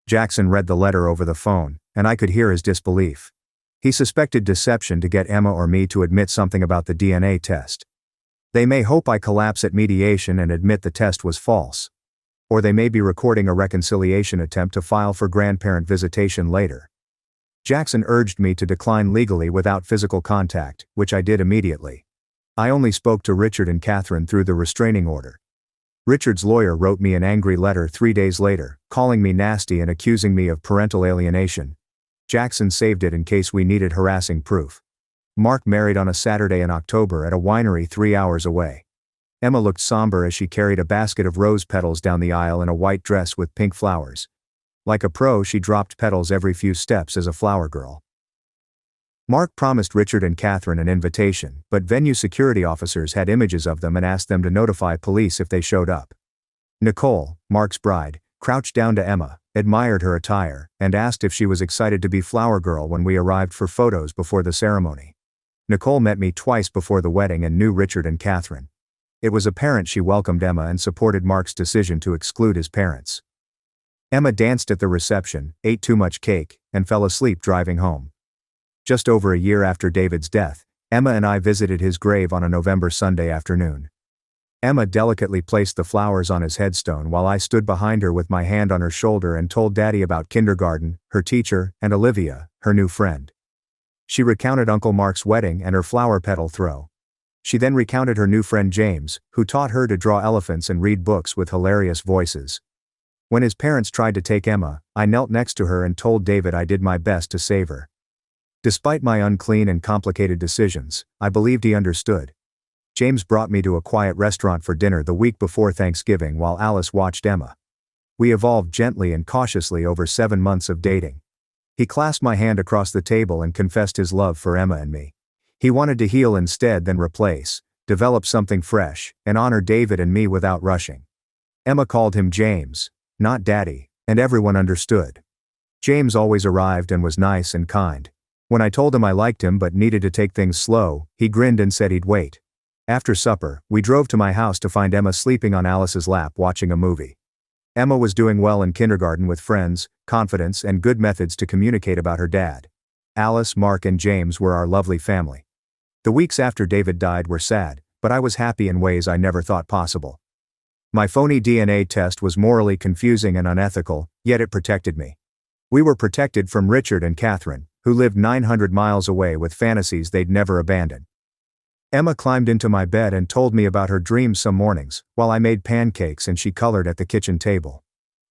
Jackson read the letter over the phone, and I could hear his disbelief. He suspected deception to get Emma or me to admit something about the DNA test. They may hope I collapse at mediation and admit the test was false. Or they may be recording a reconciliation attempt to file for grandparent visitation later. Jackson urged me to decline legally without physical contact, which I did immediately. I only spoke to Richard and Catherine through the restraining order. Richard's lawyer wrote me an angry letter 3 days later, calling me nasty and accusing me of parental alienation. Jackson saved it in case we needed harassing proof. Mark married on a Saturday in October at a winery 3 hours away. Emma looked somber as she carried a basket of rose petals down the aisle in a white dress with pink flowers. Like a pro, she dropped petals every few steps as a flower girl. Mark promised Richard and Catherine an invitation, but venue security officers had images of them and asked them to notify police if they showed up. Nicole, Mark's bride, crouched down to Emma, admired her attire, and asked if she was excited to be flower girl when we arrived for photos before the ceremony. Nicole met me twice before the wedding and knew Richard and Catherine. It was apparent she welcomed Emma and supported Mark's decision to exclude his parents. Emma danced at the reception, ate too much cake, and fell asleep driving home. Just over a year after David's death, Emma and I visited his grave on a November Sunday afternoon. Emma delicately placed the flowers on his headstone while I stood behind her with my hand on her shoulder and told Daddy about kindergarten, her teacher, and Olivia, her new friend. She recounted Uncle Mark's wedding and her flower petal throw. She then recounted her new friend James, who taught her to draw elephants and read books with hilarious voices. When his parents tried to take Emma, I knelt next to her and told David I did my best to save her. Despite my unclean and complicated decisions, I believed he understood. James brought me to a quiet restaurant for dinner the week before Thanksgiving while Alice watched Emma. We evolved gently and cautiously over 7 months of dating. He clasped my hand across the table and confessed his love for Emma and me. He wanted to heal instead than replace, develop something fresh, and honor David and me without rushing. Emma called him James, not Daddy, and everyone understood. James always arrived and was nice and kind. When I told him I liked him but needed to take things slow, he grinned and said he'd wait. After supper, we drove to my house to find Emma sleeping on Alice's lap watching a movie. Emma was doing well in kindergarten with friends, confidence, and good methods to communicate about her dad. Alice, Mark, and James were our lovely family. The weeks after David died were sad, but I was happy in ways I never thought possible. My phony DNA test was morally confusing and unethical, yet it protected me. We were protected from Richard and Catherine, who lived 900 miles away with fantasies they'd never abandon. Emma climbed into my bed and told me about her dreams some mornings, while I made pancakes and she colored at the kitchen table.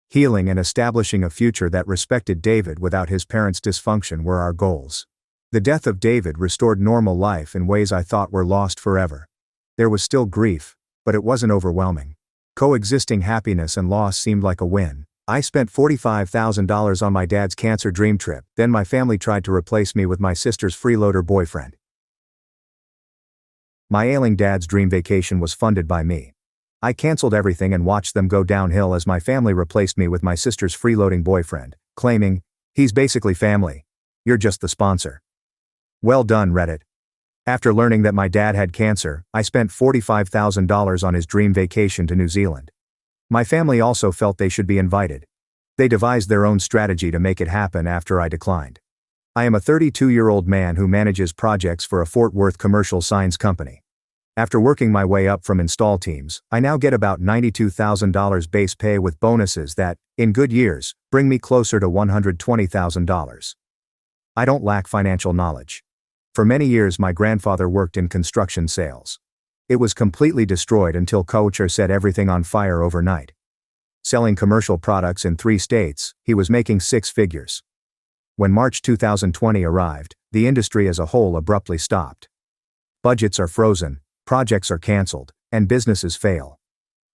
Healing and establishing a future that respected David without his parents' dysfunction were our goals. The death of David restored normal life in ways I thought were lost forever. There was still grief, but it wasn't overwhelming. Coexisting happiness and loss seemed like a win. I spent $45,000 on my dad's cancer dream trip, then my family tried to replace me with my sister's freeloader boyfriend. My ailing dad's dream vacation was funded by me. I canceled everything and watched them go downhill as my family replaced me with my sister's freeloading boyfriend, claiming, "He's basically family. You're just the sponsor." Well done, Reddit. After learning that my dad had cancer, I spent $45,000 on his dream vacation to New Zealand. My family also felt they should be invited. They devised their own strategy to make it happen after I declined. I am a 32-year-old man who manages projects for a Fort Worth commercial signs company. After working my way up from install teams, I now get about $92,000 base pay with bonuses that, in good years, bring me closer to $120,000. I don't lack financial knowledge. For many years my grandfather worked in construction sales. It was completely destroyed until culture set everything on fire overnight. Selling commercial products in 3 states, he was making 6 figures. When March 2020 arrived, the industry as a whole abruptly stopped. Budgets are frozen, projects are canceled, and businesses fail.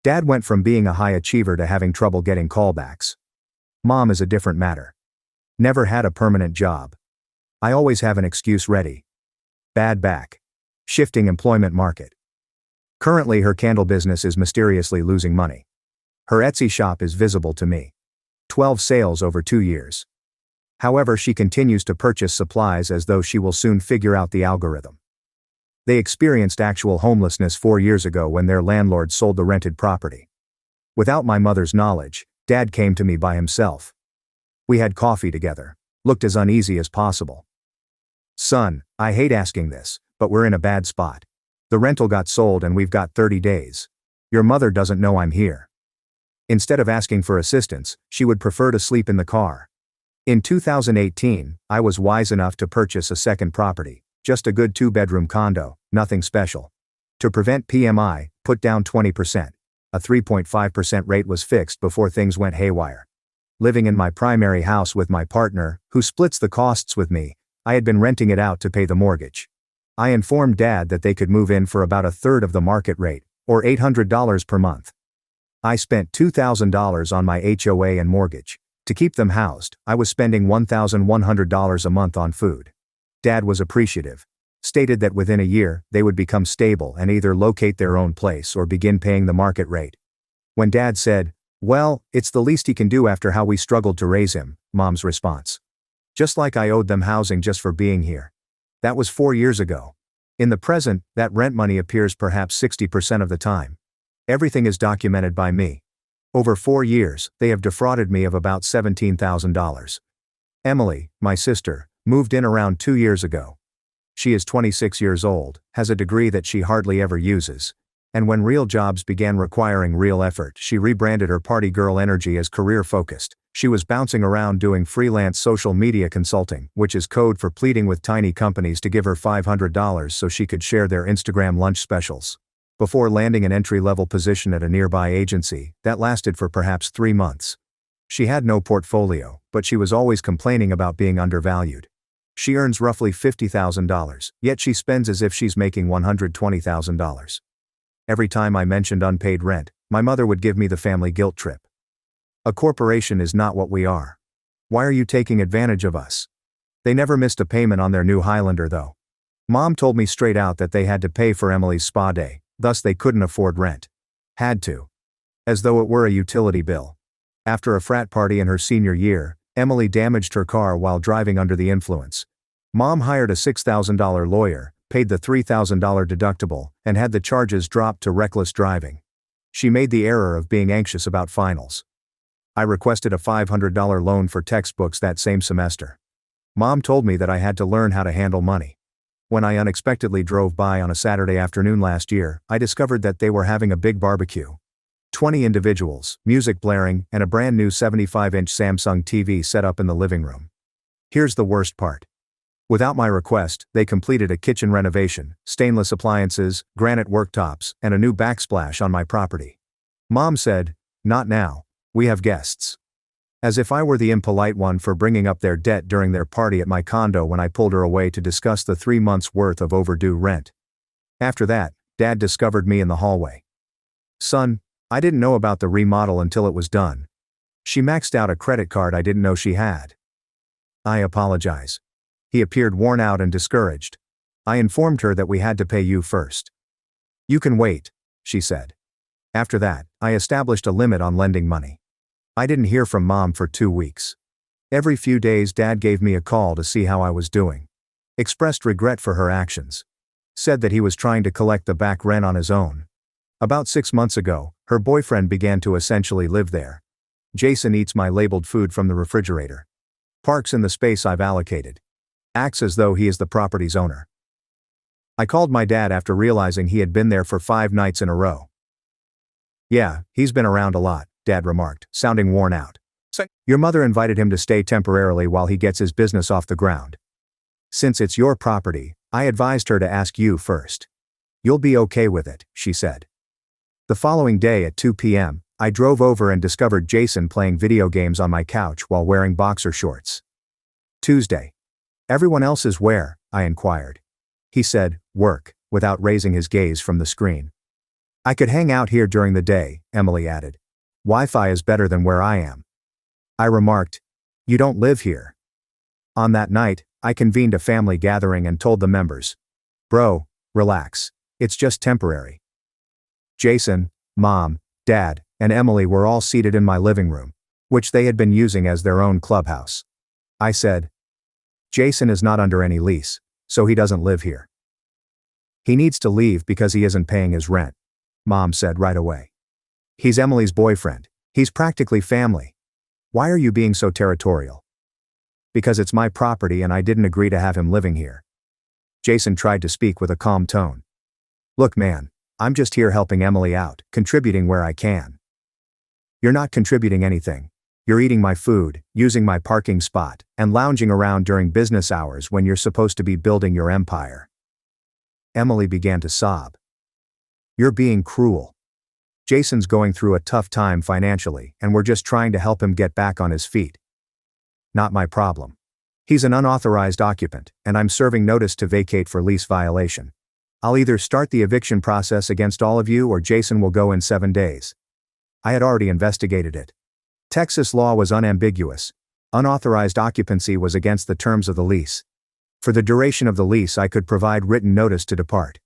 Dad went from being a high achiever to having trouble getting callbacks. Mom is a different matter. Never had a permanent job. I always have an excuse ready. Bad back. Shifting employment market. Currently her candle business is mysteriously losing money. Her Etsy shop is visible to me. 12 sales over 2 years. However, she continues to purchase supplies as though she will soon figure out the algorithm. They experienced actual homelessness 4 years ago when their landlord sold the rented property. Without my mother's knowledge, Dad came to me by himself. We had coffee together. Looked as uneasy as possible. "Son, I hate asking this, but we're in a bad spot. The rental got sold and we've got 30 days. Your mother doesn't know I'm here." Instead of asking for assistance, she would prefer to sleep in the car. In 2018, I was wise enough to purchase a second property, just a good 2-bedroom condo, nothing special. To prevent PMI, put down 20%. A 3.5% rate was fixed before things went haywire. Living in my primary house with my partner, who splits the costs with me, I had been renting it out to pay the mortgage. I informed Dad that they could move in for about a third of the market rate, or $800 per month. I spent $2,000 on my HOA and mortgage. To keep them housed, I was spending $1,100 a month on food. Dad was appreciative. Stated that within a year, they would become stable and either locate their own place or begin paying the market rate. When Dad said, "Well, it's the least he can do after how we struggled to raise him," Mom's response. "Just like I owed them housing just for being here." That was 4 years ago. In the present, that rent money appears perhaps 60% of the time. Everything is documented by me. Over 4 years, they have defrauded me of about $17,000. Emily, my sister, moved in around 2 years ago. She is 26 years old, has a degree that she hardly ever uses, and when real jobs began requiring real effort, she rebranded her party girl energy as career-focused. She was bouncing around doing freelance social media consulting, which is code for pleading with tiny companies to give her $500 so she could share their Instagram lunch specials. Before landing an entry-level position at a nearby agency, that lasted for perhaps 3 months. She had no portfolio, but she was always complaining about being undervalued. She earns roughly $50,000, yet she spends as if she's making $120,000. Every time I mentioned unpaid rent, my mother would give me the family guilt trip. "A corporation is not what we are. Why are you taking advantage of us?" They never missed a payment on their new Highlander though. Mom told me straight out that they had to pay for Emily's spa day, thus they couldn't afford rent. Had to. As though it were a utility bill. After a frat party in her senior year, Emily damaged her car while driving under the influence. Mom hired a $6,000 lawyer, paid the $3,000 deductible, and had the charges dropped to reckless driving. She made the error of being anxious about finals. I requested a $500 loan for textbooks that same semester. Mom told me that I had to learn how to handle money. When I unexpectedly drove by on a Saturday afternoon last year, I discovered that they were having a big barbecue. 20 individuals, music blaring, and a brand new 75-inch Samsung TV set up in the living room. Here's the worst part. Without my request, they completed a kitchen renovation, stainless appliances, granite worktops, and a new backsplash on my property. Mom said, "Not now. We have guests." As if I were the impolite one for bringing up their debt during their party at my condo when I pulled her away to discuss the 3 months' worth of overdue rent. After that, Dad discovered me in the hallway. "Son, I didn't know about the remodel until it was done. She maxed out a credit card I didn't know she had." "I apologize." He appeared worn out and discouraged. I informed her that we had to pay you first. "You can wait," she said. After that, I established a limit on lending money. I didn't hear from Mom for 2 weeks. Every few days Dad gave me a call to see how I was doing. Expressed regret for her actions. Said that he was trying to collect the back rent on his own. About 6 months ago, her boyfriend began to essentially live there. Jason eats my labeled food from the refrigerator. Parks in the space I've allocated. Acts as though he is the property's owner. I called my dad after realizing he had been there for 5 nights in a row. "Yeah, he's been around a lot," Dad remarked, sounding worn out. "Your mother invited him to stay temporarily while he gets his business off the ground. Since it's your property, I advised her to ask you first. You'll be okay with it," she said. The following day at 2 p.m., I drove over and discovered Jason playing video games on my couch while wearing boxer shorts. Tuesday. Everyone else is where? I inquired. He said, work, without raising his gaze from the screen. I could hang out here during the day, Emily added. Wi-Fi is better than where I am. I remarked, you don't live here. On that night, I convened a family gathering and told the members, bro, relax, it's just temporary. Jason, Mom, Dad, and Emily were all seated in my living room, which they had been using as their own clubhouse. I said, Jason is not under any lease, so he doesn't live here. He needs to leave because he isn't paying his rent, Mom said right away. He's Emily's boyfriend. He's practically family. Why are you being so territorial? Because it's my property and I didn't agree to have him living here. Jason tried to speak with a calm tone. Look man, I'm just here helping Emily out, contributing where I can. You're not contributing anything. You're eating my food, using my parking spot, and lounging around during business hours when you're supposed to be building your empire. Emily began to sob. You're being cruel. Jason's going through a tough time financially, and we're just trying to help him get back on his feet. Not my problem. He's an unauthorized occupant, and I'm serving notice to vacate for lease violation. I'll either start the eviction process against all of you or Jason will go in 7 days. I had already investigated it. Texas law was unambiguous. Unauthorized occupancy was against the terms of the lease. For the duration of the lease I could provide written notice to depart.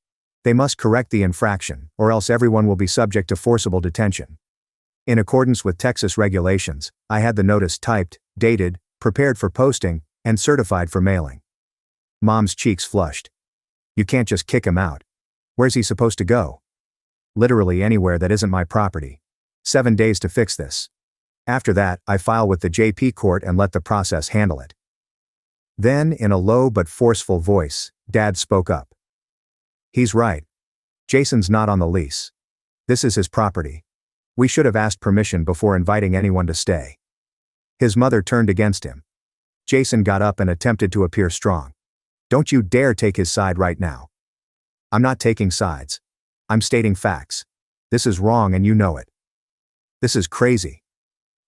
They must correct the infraction, or else everyone will be subject to forcible detention. In accordance with Texas regulations, I had the notice typed, dated, prepared for posting, and certified for mailing. Mom's cheeks flushed. You can't just kick him out. Where's he supposed to go? Literally anywhere that isn't my property. 7 days to fix this. After that, I file with the JP court and let the process handle it. Then, in a low but forceful voice, Dad spoke up. He's right. Jason's not on the lease. This is his property. We should have asked permission before inviting anyone to stay. His mother turned against him. Jason got up and attempted to appear strong. Don't you dare take his side right now. I'm not taking sides. I'm stating facts. This is wrong and you know it. This is crazy.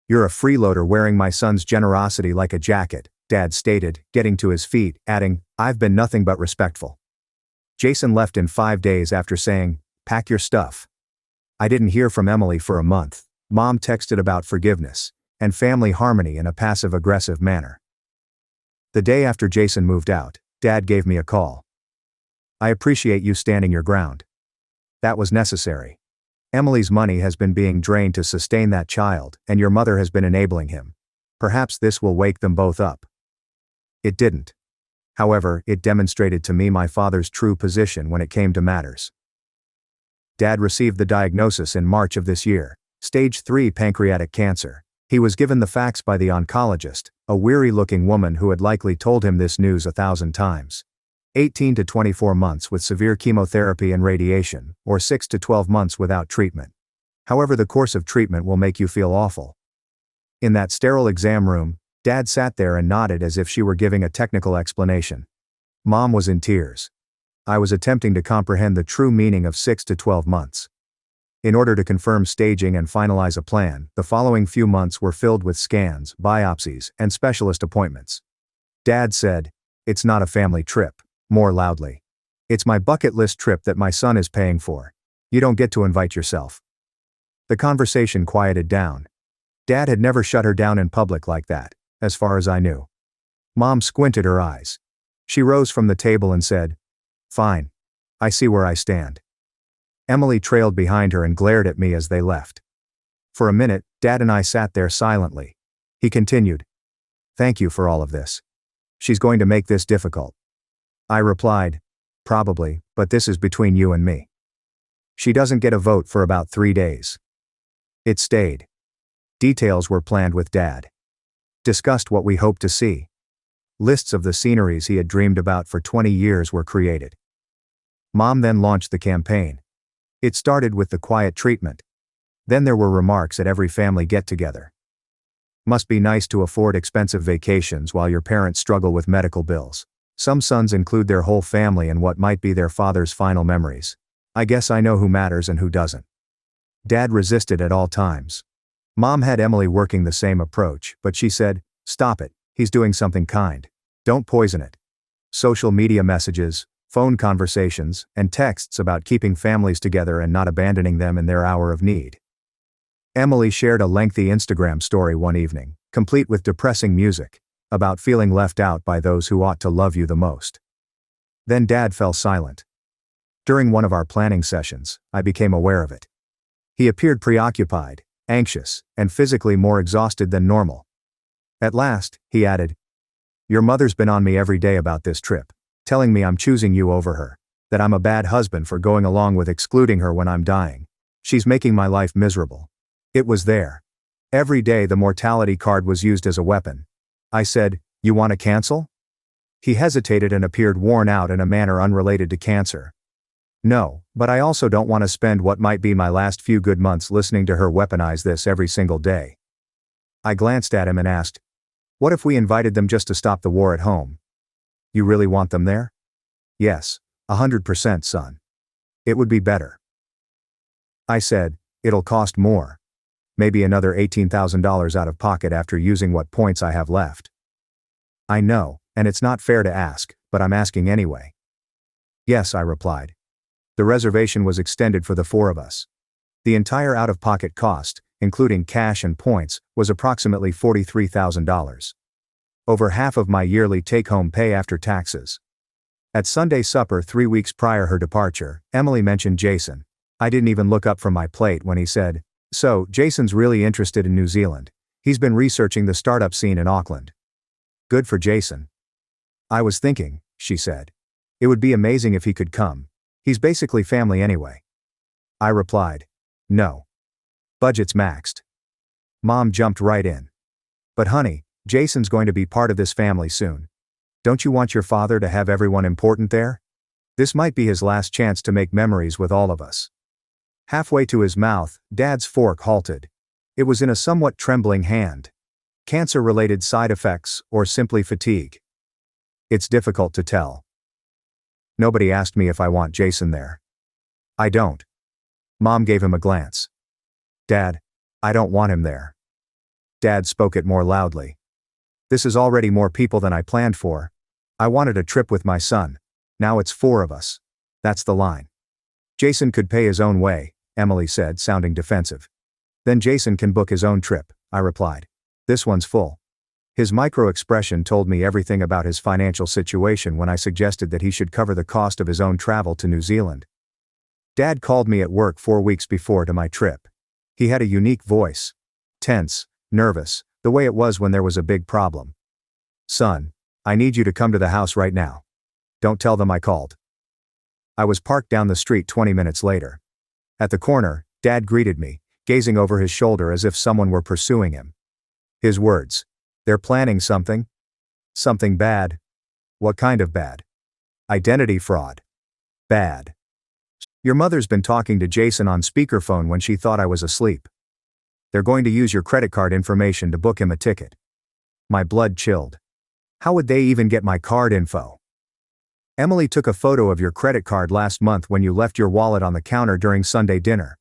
You're a freeloader wearing my son's generosity like a jacket, Dad stated, getting to his feet, adding, I've been nothing but respectful. Jason left in 5 days after saying, pack your stuff. I didn't hear from Emily for a month. Mom texted about forgiveness and family harmony in a passive-aggressive manner. The day after Jason moved out, Dad gave me a call. I appreciate you standing your ground. That was necessary. Emily's money has been being drained to sustain that child, and your mother has been enabling him. Perhaps this will wake them both up. It didn't. However, it demonstrated to me my father's true position when it came to matters. Dad received the diagnosis in March of this year, stage 3 pancreatic cancer. He was given the facts by the oncologist, a weary-looking woman who had likely told him this news 1,000 times. 18 to 24 months with severe chemotherapy and radiation, or 6 to 12 months without treatment. However, the course of treatment will make you feel awful. In that sterile exam room, Dad sat there and nodded as if she were giving a technical explanation. Mom was in tears. I was attempting to comprehend the true meaning of 6 to 12 months. In order to confirm staging and finalize a plan, the following few months were filled with scans, biopsies, and specialist appointments. Dad said, "It's not a family trip," more loudly. "It's my bucket list trip that my son is paying for. You don't get to invite yourself." The conversation quieted down. Dad had never shut her down in public like that, as far as I knew. Mom squinted her eyes. She rose from the table and said, "Fine. I see where I stand." Emily trailed behind her and glared at me as they left. For a minute, Dad and I sat there silently. He continued, "Thank you for all of this. She's going to make this difficult." I replied, "Probably, but this is between you and me." She doesn't get a vote for about 3 days. It stayed. Details were planned with Dad. Discussed what we hoped to see. Lists of the sceneries he had dreamed about for 20 years were created. Mom then launched the campaign. It started with the quiet treatment. Then there were remarks at every family get-together. Must be nice to afford expensive vacations while your parents struggle with medical bills. Some sons include their whole family in what might be their father's final memories. I guess I know who matters and who doesn't. Dad resisted at all times. Mom had Emily working the same approach, but she said, "Stop it, he's doing something kind. Don't poison it." Social media messages, phone conversations, and texts about keeping families together and not abandoning them in their hour of need. Emily shared a lengthy Instagram story one evening, complete with depressing music, about feeling left out by those who ought to love you the most. Then Dad fell silent. During one of our planning sessions, I became aware of it. He appeared preoccupied, anxious, and physically more exhausted than normal. At last, he added, "Your mother's been on me every day about this trip, telling me I'm choosing you over her, that I'm a bad husband for going along with excluding her when I'm dying. She's making my life miserable." It was there. Every day the mortality card was used as a weapon. I said, "You want to cancel?" He hesitated and appeared worn out in a manner unrelated to cancer. "No, but I also don't want to spend what might be my last few good months listening to her weaponize this every single day." I glanced at him and asked, "What if we invited them just to stop the war at home?" "You really want them there?" "Yes, 100%, son. It would be better." I said, "It'll cost more. Maybe another $18,000 out of pocket after using what points I have left." "I know, and it's not fair to ask, but I'm asking anyway." "Yes," I replied. The reservation was extended for the four of us. The entire out-of-pocket cost, including cash and points, was approximately $43,000. Over half of my yearly take-home pay after taxes. At Sunday supper 3 weeks prior her departure, Emily mentioned Jason. I didn't even look up from my plate when he said, "So, Jason's really interested in New Zealand. He's been researching the startup scene in Auckland." "Good for Jason." "I was thinking," she said. "It would be amazing if he could come. He's basically family anyway." I replied, "No. Budget's maxed." Mom jumped right in. "But honey, Jason's going to be part of this family soon. Don't you want your father to have everyone important there? This might be his last chance to make memories with all of us." Halfway to his mouth, Dad's fork halted. It was in a somewhat trembling hand. Cancer-related side effects, or simply fatigue? It's difficult to tell. "Nobody asked me if I want Jason there." "I don't." Mom gave him a glance. "Dad, I don't want him there." Dad spoke it more loudly. "This is already more people than I planned for. I wanted a trip with my son. Now it's 4 of us. That's the line." "Jason could pay his own way," Emily said, sounding defensive. "Then Jason can book his own trip," I replied. "This one's full." His micro-expression told me everything about his financial situation when I suggested that he should cover the cost of his own travel to New Zealand. Dad called me at work 4 weeks before to my trip. He had a unique voice. Tense, nervous, the way it was when there was a big problem. "Son, I need you to come to the house right now. Don't tell them I called." I was parked down the street 20 minutes later. At the corner, Dad greeted me, gazing over his shoulder as if someone were pursuing him. His words, "They're planning something. Something bad." "What kind of bad?" "Identity fraud. Bad. Your mother's been talking to Jason on speakerphone when she thought I was asleep. They're going to use your credit card information to book him a ticket." My blood chilled. How would they even get my card info? "Emily took a photo of your credit card last month when you left your wallet on the counter during Sunday dinner.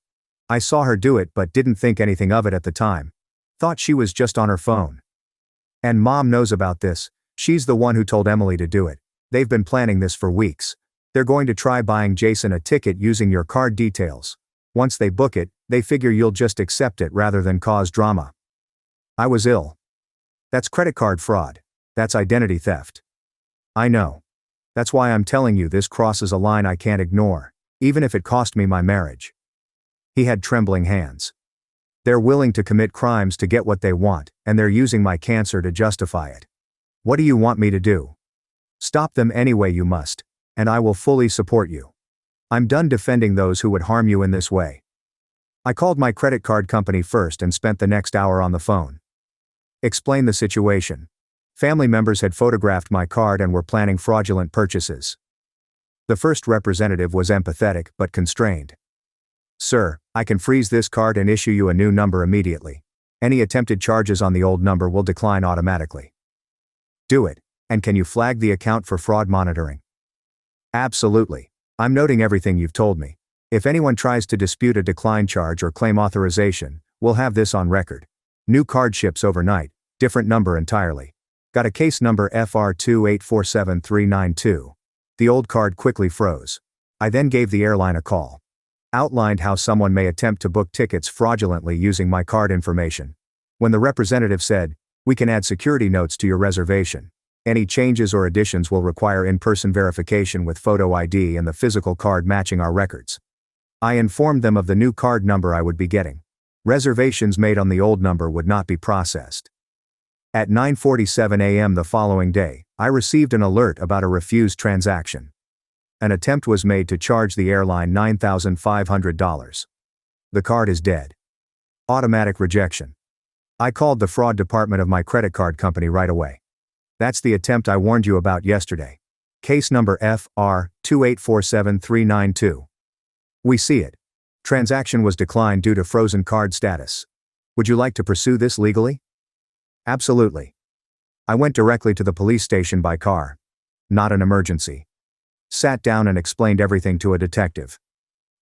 I saw her do it but didn't think anything of it at the time. Thought she was just on her phone. And Mom knows about this. She's the one who told Emily to do it. They've been planning this for weeks. They're going to try buying Jason a ticket using your card details. Once they book it, they figure you'll just accept it rather than cause drama." I was ill. "That's credit card fraud. That's identity theft." "I know. That's why I'm telling you this crosses a line I can't ignore, even if it cost me my marriage." He had trembling hands. "They're willing to commit crimes to get what they want, and they're using my cancer to justify it. What do you want me to do? Stop them any way you must, and I will fully support you. I'm done defending those who would harm you in this way." I called my credit card company first and spent the next hour on the phone. Explained the situation. Family members had photographed my card and were planning fraudulent purchases. The first representative was empathetic but constrained. "Sir, I can freeze this card and issue you a new number immediately. Any attempted charges on the old number will decline automatically." "Do it, and can you flag the account for fraud monitoring?" "Absolutely. I'm noting everything you've told me. If anyone tries to dispute a decline charge or claim authorization, we'll have this on record. New card ships overnight, different number entirely. Got a case number FR2847392. The old card quickly froze. I then gave the airline a call. Outlined how someone may attempt to book tickets fraudulently using my card information. When the representative said, "We can add security notes to your reservation. Any changes or additions will require in-person verification with photo ID and the physical card matching our records." I informed them of the new card number I would be getting. Reservations made on the old number would not be processed. At 9:47 a.m. the following day, I received an alert about a refused transaction. An attempt was made to charge the airline $9,500. The card is dead. Automatic rejection. I called the fraud department of my credit card company right away. That's the attempt I warned you about yesterday. Case number FR2847392. We see it. Transaction was declined due to frozen card status. Would you like to pursue this legally? Absolutely. I went directly to the police station by car. Not an emergency. Sat down and explained everything to a detective.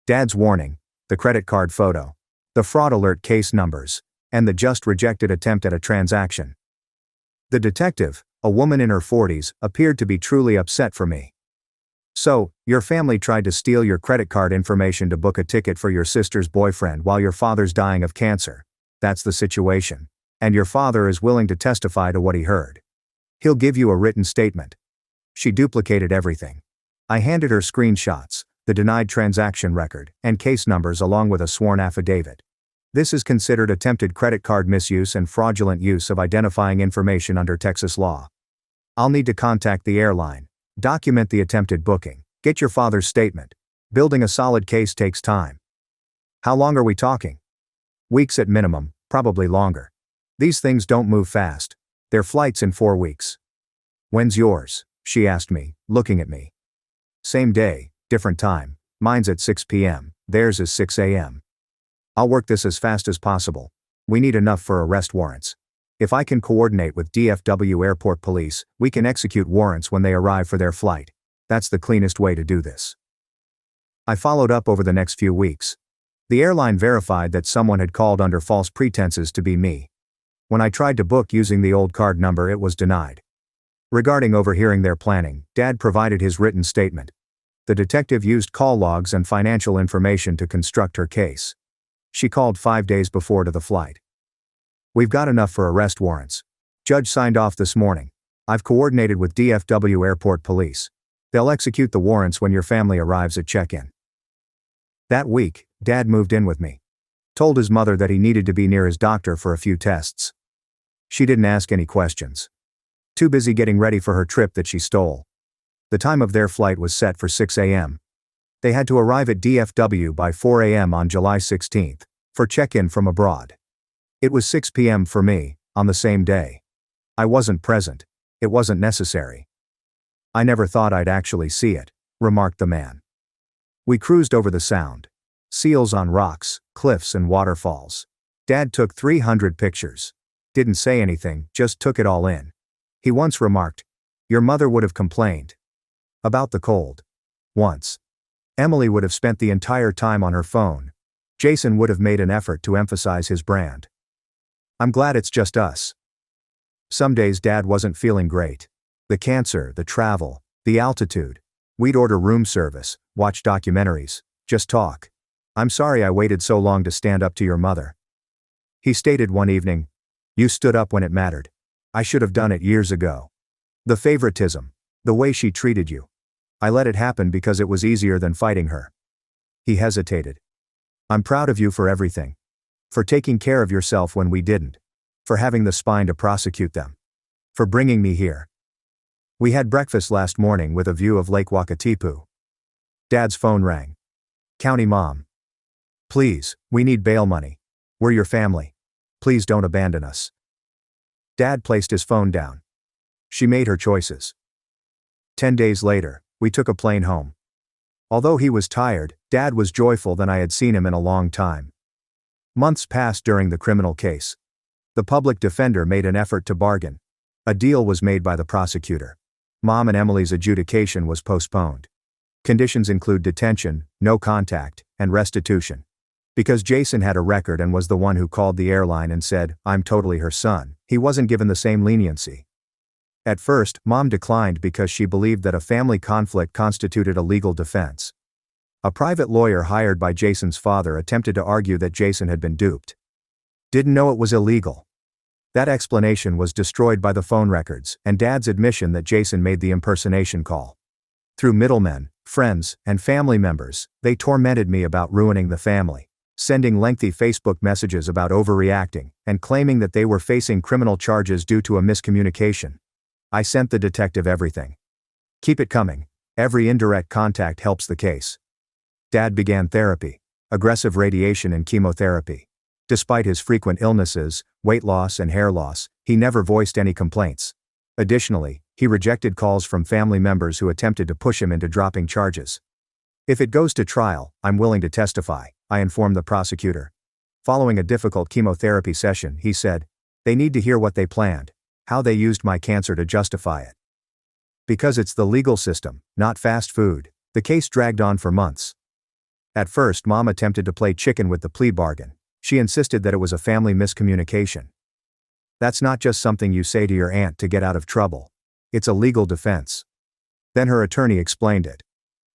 Dad's warning, the credit card photo, the fraud alert case numbers, and the just rejected attempt at a transaction. The detective, a woman in her 40s, appeared to be truly upset for me. "So, your family tried to steal your credit card information to book a ticket for your sister's boyfriend while your father's dying of cancer. That's the situation. And your father is willing to testify to what he heard. He'll give you a written statement." She duplicated everything. I handed her screenshots, the denied transaction record, and case numbers along with a sworn affidavit. This is considered attempted credit card misuse and fraudulent use of identifying information under Texas law. I'll need to contact the airline, document the attempted booking, get your father's statement. Building a solid case takes time. How long are we talking? Weeks at minimum, probably longer. These things don't move fast. Their flight's in 4 weeks. When's yours? She asked me, looking at me. Same day, different time. Mine's at 6 p.m., theirs is 6 a.m. I'll work this as fast as possible. We need enough for arrest warrants. If I can coordinate with DFW Airport Police, we can execute warrants when they arrive for their flight. That's the cleanest way to do this. I followed up over the next few weeks. The airline verified that someone had called under false pretenses to be me. When I tried to book using the old card number, it was denied. Regarding overhearing their planning, Dad provided his written statement. The detective used call logs and financial information to construct her case. She called 5 days before to the flight. We've got enough for arrest warrants. Judge signed off this morning. I've coordinated with DFW Airport Police. They'll execute the warrants when your family arrives at check-in. That week, Dad moved in with me. Told his mother that he needed to be near his doctor for a few tests. She didn't ask any questions. Too busy getting ready for her trip that she stole. The time of their flight was set for 6 a.m. They had to arrive at DFW by 4 a.m. on July 16th, for check-in from abroad. It was 6 p.m. for me, on the same day. I wasn't present. It wasn't necessary. I never thought I'd actually see it, remarked the man. We cruised over the sound. Seals on rocks, cliffs and waterfalls. Dad took 300 pictures. Didn't say anything, just took it all in. He once remarked, "Your mother would have complained about the cold. Once. Emily would have spent the entire time on her phone. Jason would have made an effort to emphasize his brand. I'm glad it's just us." Some days Dad wasn't feeling great. The cancer, the travel, the altitude. We'd order room service, watch documentaries, just talk. "I'm sorry I waited so long to stand up to your mother." He stated one evening, "You stood up when it mattered. I should have done it years ago. The favoritism, the way she treated you. I let it happen because it was easier than fighting her." He hesitated. "I'm proud of you for everything. For taking care of yourself when we didn't. For having the spine to prosecute them. For bringing me here." We had breakfast last morning with a view of Lake Wakatipu. Dad's phone rang. "County Mom. Please, we need bail money. We're your family. Please don't abandon us." Dad placed his phone down. She made her choices. 10 days later, we took a plane home. Although he was tired, Dad was joyful than I had seen him in a long time. Months passed during the criminal case. The public defender made an effort to bargain. A deal was made by the prosecutor. Mom and Emily's adjudication was postponed. Conditions include detention, no contact, and restitution. Because Jason had a record and was the one who called the airline and said, "I'm totally her son," he wasn't given the same leniency. At first, Mom declined because she believed that a family conflict constituted a legal defense. A private lawyer hired by Jason's father attempted to argue that Jason had been duped. Didn't know it was illegal. That explanation was destroyed by the phone records and Dad's admission that Jason made the impersonation call. Through middlemen, friends, and family members, they tormented me about ruining the family, sending lengthy Facebook messages about overreacting, and claiming that they were facing criminal charges due to a miscommunication. I sent the detective everything. Keep it coming. Every indirect contact helps the case. Dad began therapy, aggressive radiation and chemotherapy. Despite his frequent illnesses, weight loss and hair loss, he never voiced any complaints. Additionally, he rejected calls from family members who attempted to push him into dropping charges. "If it goes to trial, I'm willing to testify," I informed the prosecutor. Following a difficult chemotherapy session, he said, "They need to hear what they planned, how they used my cancer to justify it." Because it's the legal system, not fast food, the case dragged on for months. At first, Mom attempted to play chicken with the plea bargain. She insisted that it was a family miscommunication. "That's not just something you say to your aunt to get out of trouble. It's a legal defense." Then her attorney explained it.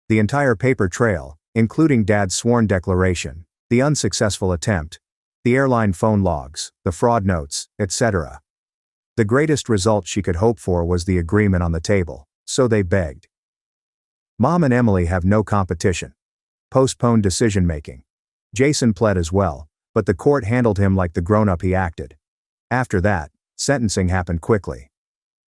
The entire paper trail, including Dad's sworn declaration, the unsuccessful attempt, the airline phone logs, the fraud notes, etc. The greatest result she could hope for was the agreement on the table, so they begged. Mom and Emily have no competition. Postponed decision-making. Jason pled as well, but the court handled him like the grown-up he acted. After that, sentencing happened quickly.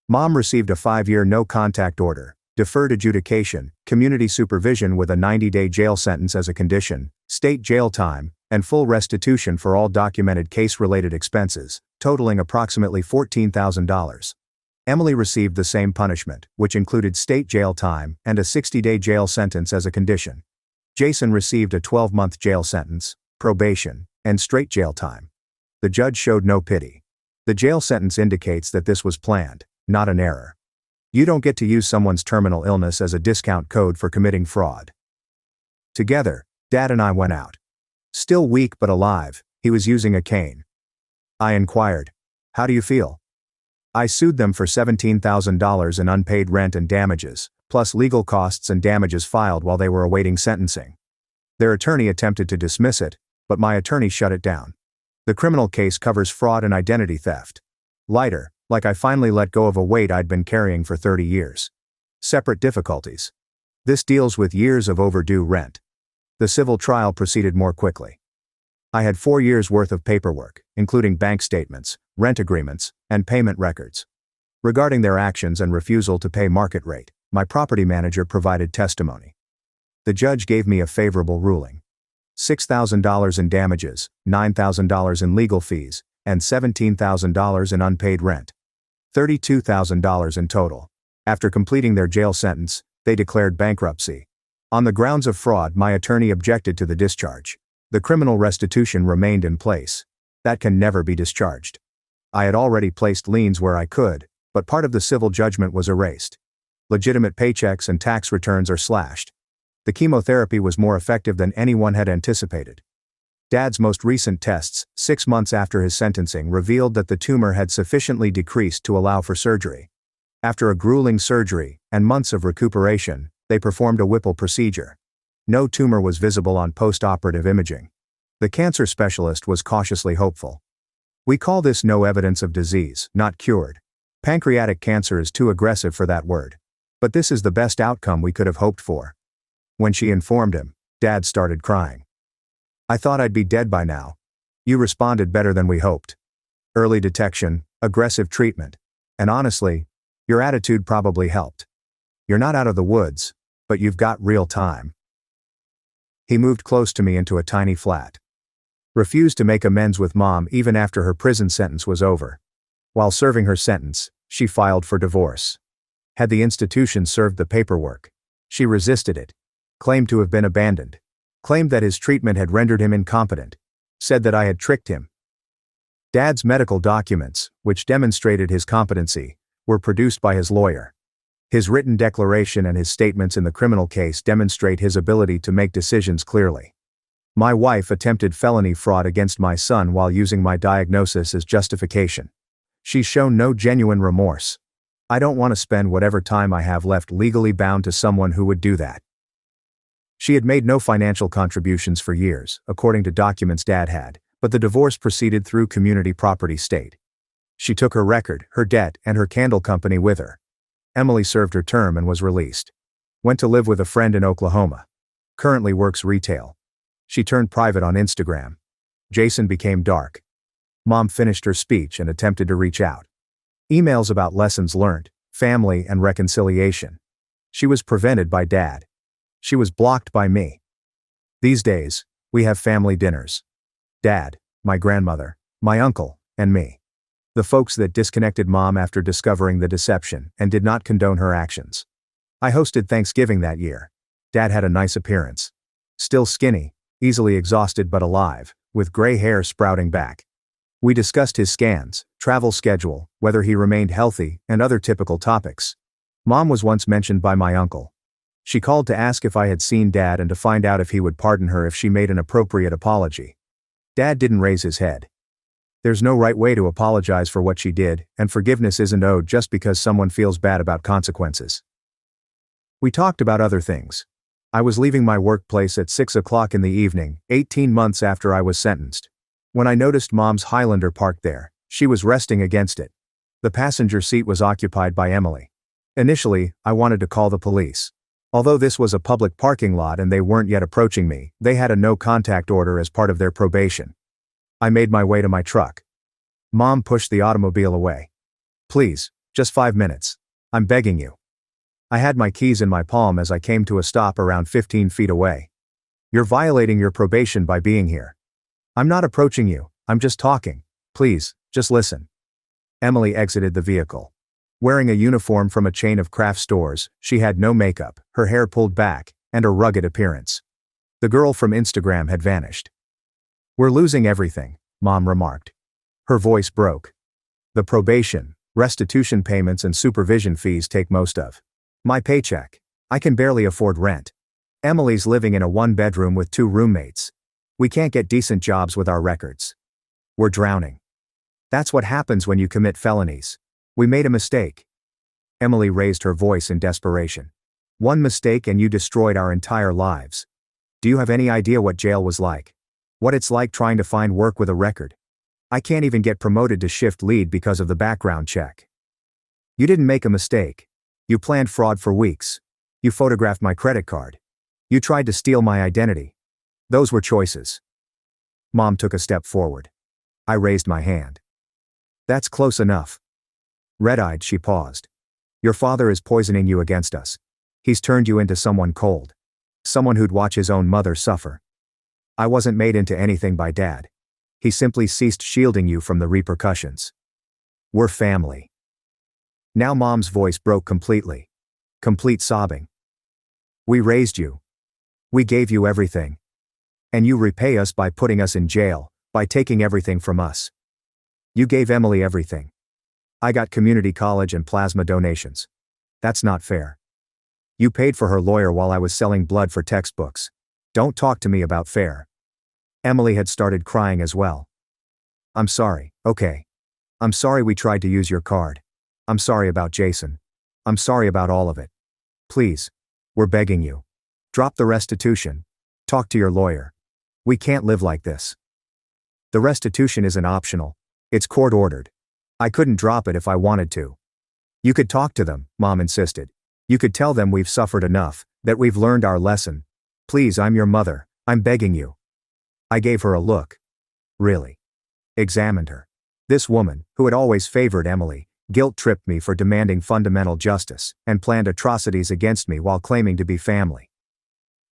Mom received a 5-year no-contact order, deferred adjudication, community supervision with a 90-day jail sentence as a condition, state jail time, and full restitution for all documented case-related expenses, totaling approximately $14,000. Emily received the same punishment, which included state jail time and a 60-day jail sentence as a condition. Jason received a 12-month jail sentence, probation, and straight jail time. The judge showed no pity. The jail sentence indicates that this was planned, not an error. You don't get to use someone's terminal illness as a discount code for committing fraud. Together, Dad and I went out. Still weak but alive, he was using a cane. I inquired, "How do you feel?" I sued them for $17,000 in unpaid rent and damages, plus legal costs and damages filed while they were awaiting sentencing. Their attorney attempted to dismiss it, but my attorney shut it down. The criminal case covers fraud and identity theft. Lighter, like I finally let go of a weight I'd been carrying for 30 years. Separate difficulties. This deals with years of overdue rent. The civil trial proceeded more quickly. I had 4 years' worth of paperwork, including bank statements, rent agreements, and payment records. Regarding their actions and refusal to pay market rate, my property manager provided testimony. The judge gave me a favorable ruling. $6,000 in damages, $9,000 in legal fees, and $17,000 in unpaid rent. $32,000 in total. After completing their jail sentence, they declared bankruptcy. On the grounds of fraud, my attorney objected to the discharge. The criminal restitution remained in place. That can never be discharged. I had already placed liens where I could, but part of the civil judgment was erased. Legitimate paychecks and tax returns are slashed. The chemotherapy was more effective than anyone had anticipated. Dad's most recent tests, 6 months after his sentencing, revealed that the tumor had sufficiently decreased to allow for surgery. After a grueling surgery and months of recuperation, they performed a Whipple procedure. No tumor was visible on post-operative imaging. The cancer specialist was cautiously hopeful. "We call this no evidence of disease, not cured. Pancreatic cancer is too aggressive for that word. But this is the best outcome we could have hoped for." When she informed him, Dad started crying. "I thought I'd be dead by now. You responded better than we hoped. Early detection, aggressive treatment. And honestly, your attitude probably helped. You're not out of the woods, but you've got real time." He moved close to me into a tiny flat. Refused to make amends with Mom even after her prison sentence was over. While serving her sentence, she filed for divorce. Had the institution served the paperwork, she resisted it. Claimed to have been abandoned. Claimed that his treatment had rendered him incompetent. Said that I had tricked him. Dad's medical documents, which demonstrated his competency, were produced by his lawyer. His written declaration and his statements in the criminal case demonstrate his ability to make decisions clearly. My wife attempted felony fraud against my son while using my diagnosis as justification. She's shown no genuine remorse. I don't want to spend whatever time I have left legally bound to someone who would do that. She had made no financial contributions for years, according to documents Dad had, but the divorce proceeded through community property state. She took her record, her debt, and her candle company with her. Emily served her term and was released. Went to live with a friend in Oklahoma. Currently works retail. She turned private on Instagram. Jason became dark. Mom finished her speech and attempted to reach out. Emails about lessons learned, family, and reconciliation. She was prevented by Dad. She was blocked by me. These days, we have family dinners. Dad, my grandmother, my uncle, and me. The folks that disconnected Mom after discovering the deception and did not condone her actions. I hosted Thanksgiving that year. Dad had a nice appearance. Still skinny, easily exhausted but alive, with gray hair sprouting back. We discussed his scans, travel schedule, whether he remained healthy, and other typical topics. Mom was once mentioned by my uncle. She called to ask if I had seen Dad and to find out if he would pardon her if she made an appropriate apology. Dad didn't raise his head. There's no right way to apologize for what she did, and forgiveness isn't owed just because someone feels bad about consequences. We talked about other things. I was leaving my workplace at 6 o'clock in the evening, 18 months after I was sentenced. When I noticed Mom's Highlander parked there, she was resting against it. The passenger seat was occupied by Emily. Initially, I wanted to call the police. Although this was a public parking lot and they weren't yet approaching me, they had a no-contact order as part of their probation. I made my way to my truck. Mom pushed the automobile away. Please, just 5 minutes. I'm begging you. I had my keys in my palm as I came to a stop around 15 feet away. You're violating your probation by being here. I'm not approaching you, I'm just talking. Please, just listen. Emily exited the vehicle. Wearing a uniform from a chain of craft stores, she had no makeup, her hair pulled back, and a rugged appearance. The girl from Instagram had vanished. We're losing everything, Mom remarked. Her voice broke. The probation, restitution payments and supervision fees take most of my paycheck. I can barely afford rent. Emily's living in a one-bedroom with 2 roommates. We can't get decent jobs with our records. We're drowning. That's what happens when you commit felonies. We made a mistake. Emily raised her voice in desperation. One mistake and you destroyed our entire lives. Do you have any idea what jail was like? What it's like trying to find work with a record? I can't even get promoted to shift lead because of the background check. You didn't make a mistake. You planned fraud for weeks. You photographed my credit card. You tried to steal my identity. Those were choices. Mom took a step forward. I raised my hand. That's close enough. Red-eyed, she paused. Your father is poisoning you against us. He's turned you into someone cold. Someone who'd watch his own mother suffer. I wasn't made into anything by Dad. He simply ceased shielding you from the repercussions. We're family. Now Mom's voice broke completely. Complete sobbing. We raised you. We gave you everything. And you repay us by putting us in jail, by taking everything from us. You gave Emily everything. I got community college and plasma donations. That's not fair. You paid for her lawyer while I was selling blood for textbooks. Don't talk to me about fair. Emily had started crying as well. I'm sorry, okay. I'm sorry we tried to use your card. I'm sorry about Jason. I'm sorry about all of it. Please. We're begging you. Drop the restitution. Talk to your lawyer. We can't live like this. The restitution isn't optional. It's court-ordered. I couldn't drop it if I wanted to. You could talk to them, Mom insisted. You could tell them we've suffered enough, that we've learned our lesson. Please, I'm your mother. I'm begging you. I gave her a look. Really? Examined her. This woman, who had always favored Emily, guilt-tripped me for demanding fundamental justice, and planned atrocities against me while claiming to be family.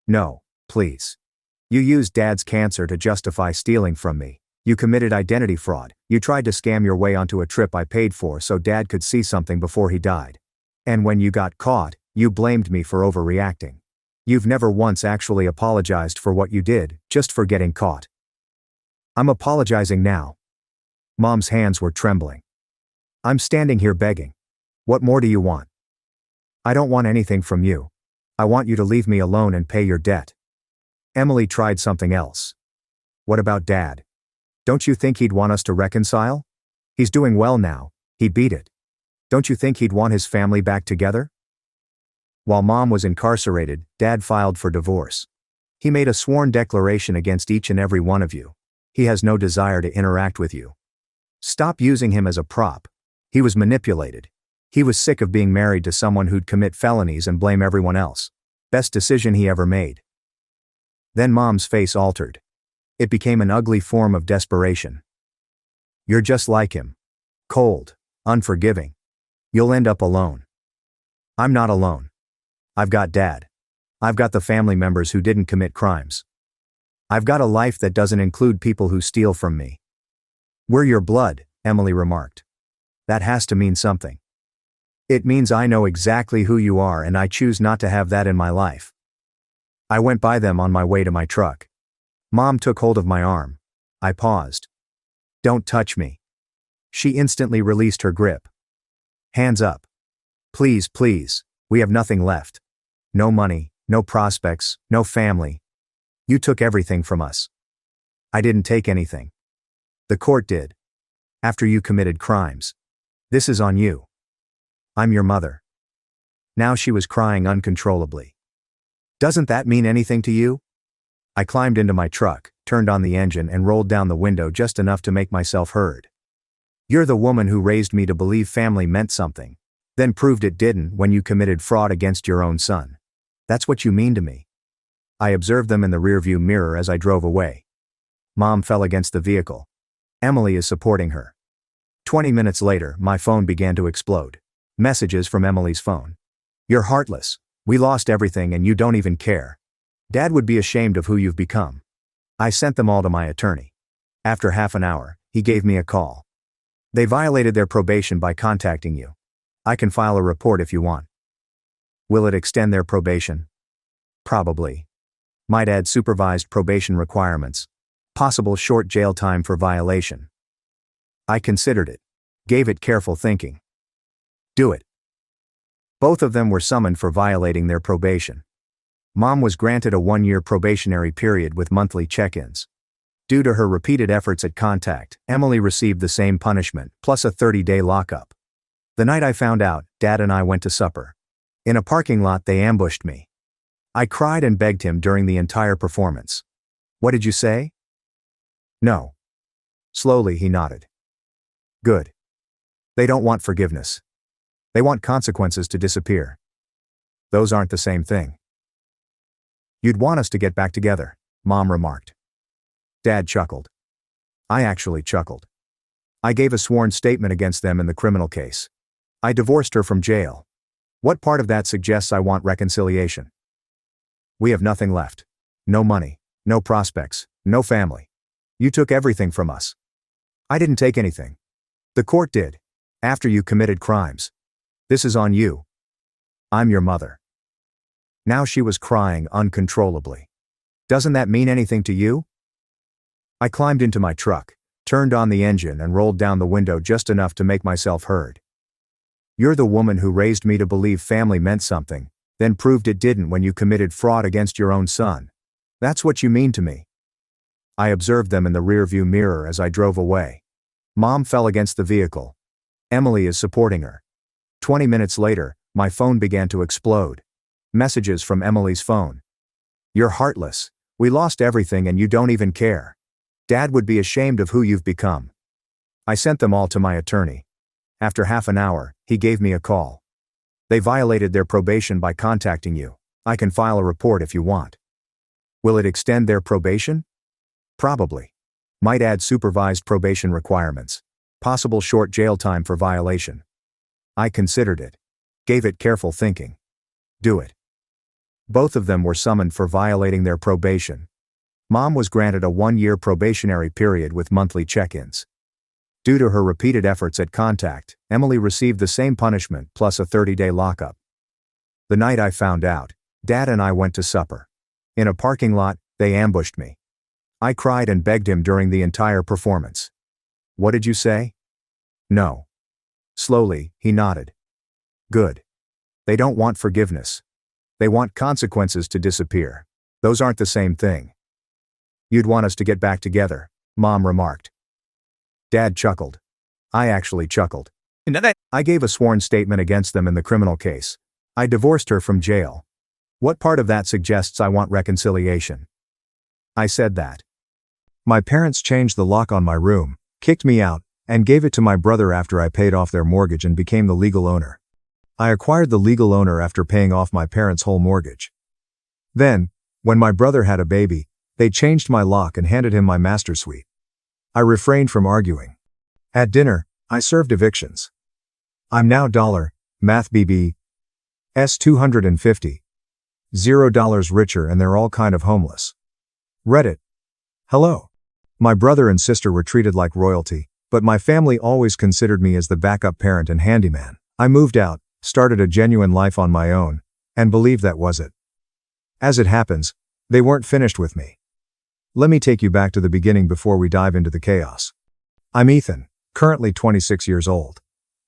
No, please. You used Dad's cancer to justify stealing from me. You committed identity fraud. You tried to scam your way onto a trip I paid for so Dad could see something before he died. And when you got caught, you blamed me for overreacting. You've never once actually apologized for what you did, just for getting caught. I'm apologizing now. Mom's hands were trembling. I'm standing here begging. What more do you want? I don't want anything from you. I want you to leave me alone and pay your debt. Emily tried something else. What about Dad? Don't you think he'd want us to reconcile? He's doing well now, he beat it. Don't you think he'd want his family back together? While Mom was incarcerated, Dad filed for divorce. He made a sworn declaration against each and every one of you. He has no desire to interact with you. Stop using him as a prop. He was manipulated. He was sick of being married to someone who'd commit felonies and blame everyone else. Best decision he ever made. Then Mom's face altered. It became an ugly form of desperation. You're just like him. Cold, unforgiving. You'll end up alone. I'm not alone. I've got Dad. I've got the family members who didn't commit crimes. I've got a life that doesn't include people who steal from me. We're your blood, Emily remarked. That has to mean something. It means I know exactly who you are and I choose not to have that in my life. I went by them on my way to my truck. Mom took hold of my arm. I paused. Don't touch me. She instantly released her grip. Hands up. Please, please, we have nothing left. No money, no prospects, no family. You took everything from us. I didn't take anything. The court did. After you committed crimes. This is on you. I'm your mother. Now she was crying uncontrollably. Doesn't that mean anything to you? I climbed into my truck, turned on the engine and rolled down the window just enough to make myself heard. You're the woman who raised me to believe family meant something, then proved it didn't when you committed fraud against your own son. That's what you mean to me. I observed them in the rearview mirror as I drove away. Mom fell against the vehicle. Emily is supporting her. 20 minutes later, my phone began to explode. Messages from Emily's phone. You're heartless. We lost everything and you don't even care. Dad would be ashamed of who you've become. I sent them all to my attorney. After half an hour, he gave me a call. They violated their probation by contacting you. I can file a report if you want. Will it extend their probation? Probably. Might add supervised probation requirements. Possible short jail time for violation. I considered it. Gave it careful thinking. Do it. Both of them were summoned for violating their probation. Mom was granted a 1-year probationary period with monthly check-ins. Due to her repeated efforts at contact, Emily received the same punishment, plus a 30-day lockup. The night I found out, Dad and I went to supper. In a parking lot they ambushed me. I cried and begged him during the entire performance. What did you say? No. Slowly he nodded. Good. They don't want forgiveness. They want consequences to disappear. Those aren't the same thing. You'd want us to get back together, Mom remarked. Dad chuckled. I actually chuckled. I gave a sworn statement against them in the criminal case. I divorced her from jail. What part of that suggests I want reconciliation? We have nothing left. No money, no prospects, no family. You took everything from us. I didn't take anything. The court did. After you committed crimes. This is on you. I'm your mother. Now she was crying uncontrollably. Doesn't that mean anything to you? I climbed into my truck, turned on the engine and rolled down the window just enough to make myself heard. You're the woman who raised me to believe family meant something, then proved it didn't when you committed fraud against your own son. That's what you mean to me. I observed them in the rearview mirror as I drove away. Mom fell against the vehicle. Emily is supporting her. 20 minutes later, my phone began to explode. Messages from Emily's phone. You're heartless. We lost everything and you don't even care. Dad would be ashamed of who you've become. I sent them all to my attorney. After half an hour, he gave me a call. They violated their probation by contacting you. I can file a report if you want. Will it extend their probation? Probably. Might add supervised probation requirements. Possible short jail time for violation. I considered it. Gave it careful thinking. Do it. Both of them were summoned for violating their probation. Mom was granted a 1-year probationary period with monthly check-ins. Due to her repeated efforts at contact, Emily received the same punishment plus a 30-day lockup. The night I found out, Dad and I went to supper. In a parking lot, they ambushed me. I cried and begged him during the entire performance. What did you say? No. Slowly, he nodded. Good. They don't want forgiveness. They want consequences to disappear. Those aren't the same thing. You'd want us to get back together, Mom remarked. Dad chuckled. I actually chuckled. I gave a sworn statement against them in the criminal case. I divorced her from jail. What part of that suggests I want reconciliation? I said that. My parents changed the lock on my room, kicked me out, and gave it to my brother after I paid off their mortgage and became the legal owner. I acquired the legal owner after paying off my parents' whole mortgage. Then, when my brother had a baby, they changed my lock and handed him my master suite. I refrained from arguing. At dinner, I served evictions. I'm now Math BB S250. $0 richer and they're all kind of homeless. Reddit. Hello. My brother and sister were treated like royalty, but my family always considered me as the backup parent and handyman. I moved out, started a genuine life on my own, and believed that was it. As it happens, they weren't finished with me. Let me take you back to the beginning before we dive into the chaos. I'm Ethan, currently 26 years old.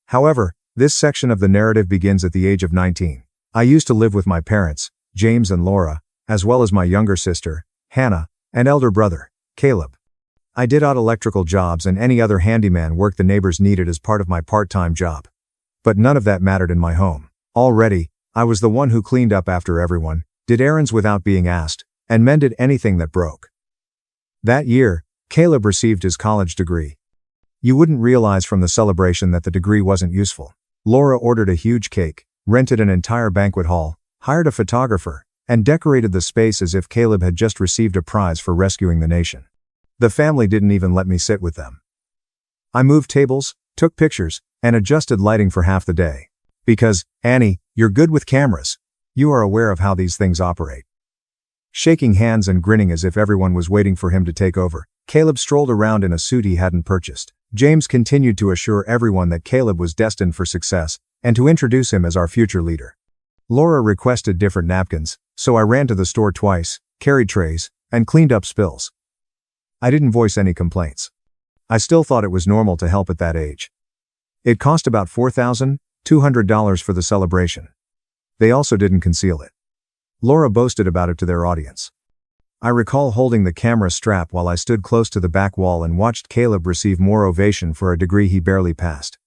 However, this section of the narrative begins at the age of 19. I used to live with my parents, James and Laura, as well as my younger sister, Hannah, and elder brother, Caleb. I did odd electrical jobs and any other handyman work the neighbors needed as part of my part-time job. But none of that mattered in my home. Already, I was the one who cleaned up after everyone, did errands without being asked, and mended anything that broke. That year, Caleb received his college degree. You wouldn't realize from the celebration that the degree wasn't useful. Laura ordered a huge cake, rented an entire banquet hall, hired a photographer, and decorated the space as if Caleb had just received a prize for rescuing the nation. The family didn't even let me sit with them. I moved tables, took pictures, and adjusted lighting for half the day. Because, Annie, you're good with cameras. You are aware of how these things operate. Shaking hands and grinning as if everyone was waiting for him to take over, Caleb strolled around in a suit he hadn't purchased. James continued to assure everyone that Caleb was destined for success, and to introduce him as our future leader. Laura requested different napkins, so I ran to the store twice, carried trays, and cleaned up spills. I didn't voice any complaints. I still thought it was normal to help at that age. It cost about $4,200 for the celebration. They also didn't conceal it. Laura boasted about it to their audience. I recall holding the camera strap while I stood close to the back wall and watched Caleb receive more ovation for a degree he barely passed.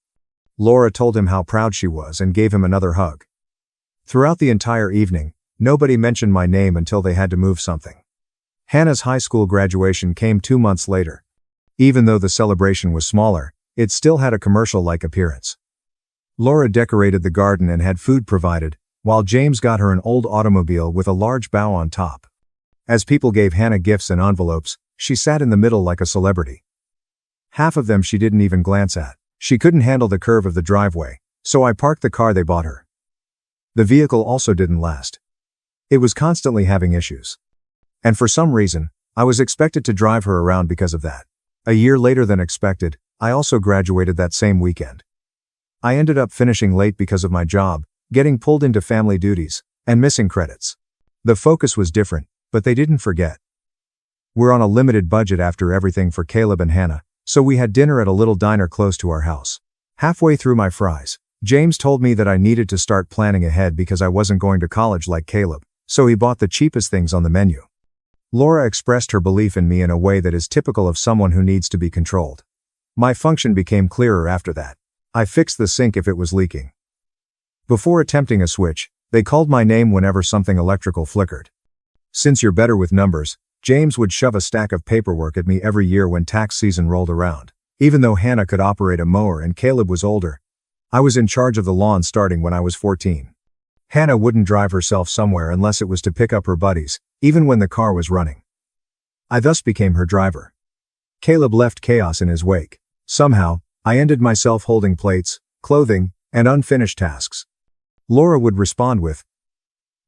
Laura told him how proud she was and gave him another hug. Throughout the entire evening, nobody mentioned my name until they had to move something. Hannah's high school graduation came 2 months later. Even though the celebration was smaller, it still had a commercial-like appearance. Laura decorated the garden and had food provided, while James got her an old automobile with a large bow on top. As people gave Hannah gifts and envelopes, she sat in the middle like a celebrity. Half of them she didn't even glance at. She couldn't handle the curve of the driveway, so I parked the car they bought her. The vehicle also didn't last. It was constantly having issues. And for some reason, I was expected to drive her around because of that. A year later than expected, I also graduated that same weekend. I ended up finishing late because of my job, getting pulled into family duties, and missing credits. The focus was different, but they didn't forget. We're on a limited budget after everything for Caleb and Hannah, so we had dinner at a little diner close to our house. Halfway through my fries, James told me that I needed to start planning ahead because I wasn't going to college like Caleb, so he bought the cheapest things on the menu. Laura expressed her belief in me in a way that is typical of someone who needs to be controlled. My function became clearer after that. I fixed the sink if it was leaking. Before attempting a switch, they called my name whenever something electrical flickered. Since you're better with numbers, James would shove a stack of paperwork at me every year when tax season rolled around. Even though Hannah could operate a mower and Caleb was older, I was in charge of the lawn starting when I was 14. Hannah wouldn't drive herself somewhere unless it was to pick up her buddies, even when the car was running. I thus became her driver. Caleb left chaos in his wake. Somehow, I ended myself holding plates, clothing, and unfinished tasks. Laura would respond with,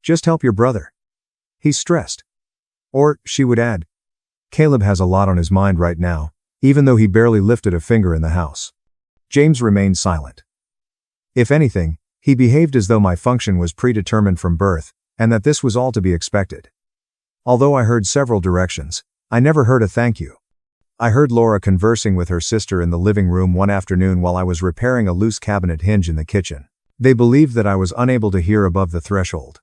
"Just help your brother. He's stressed." Or, she would add, "Caleb has a lot on his mind right now, even though he barely lifted a finger in the house." James remained silent. If anything, he behaved as though my function was predetermined from birth, and that this was all to be expected. Although I heard several directions, I never heard a thank you. I heard Laura conversing with her sister in the living room one afternoon while I was repairing a loose cabinet hinge in the kitchen. They believed that I was unable to hear above the threshold.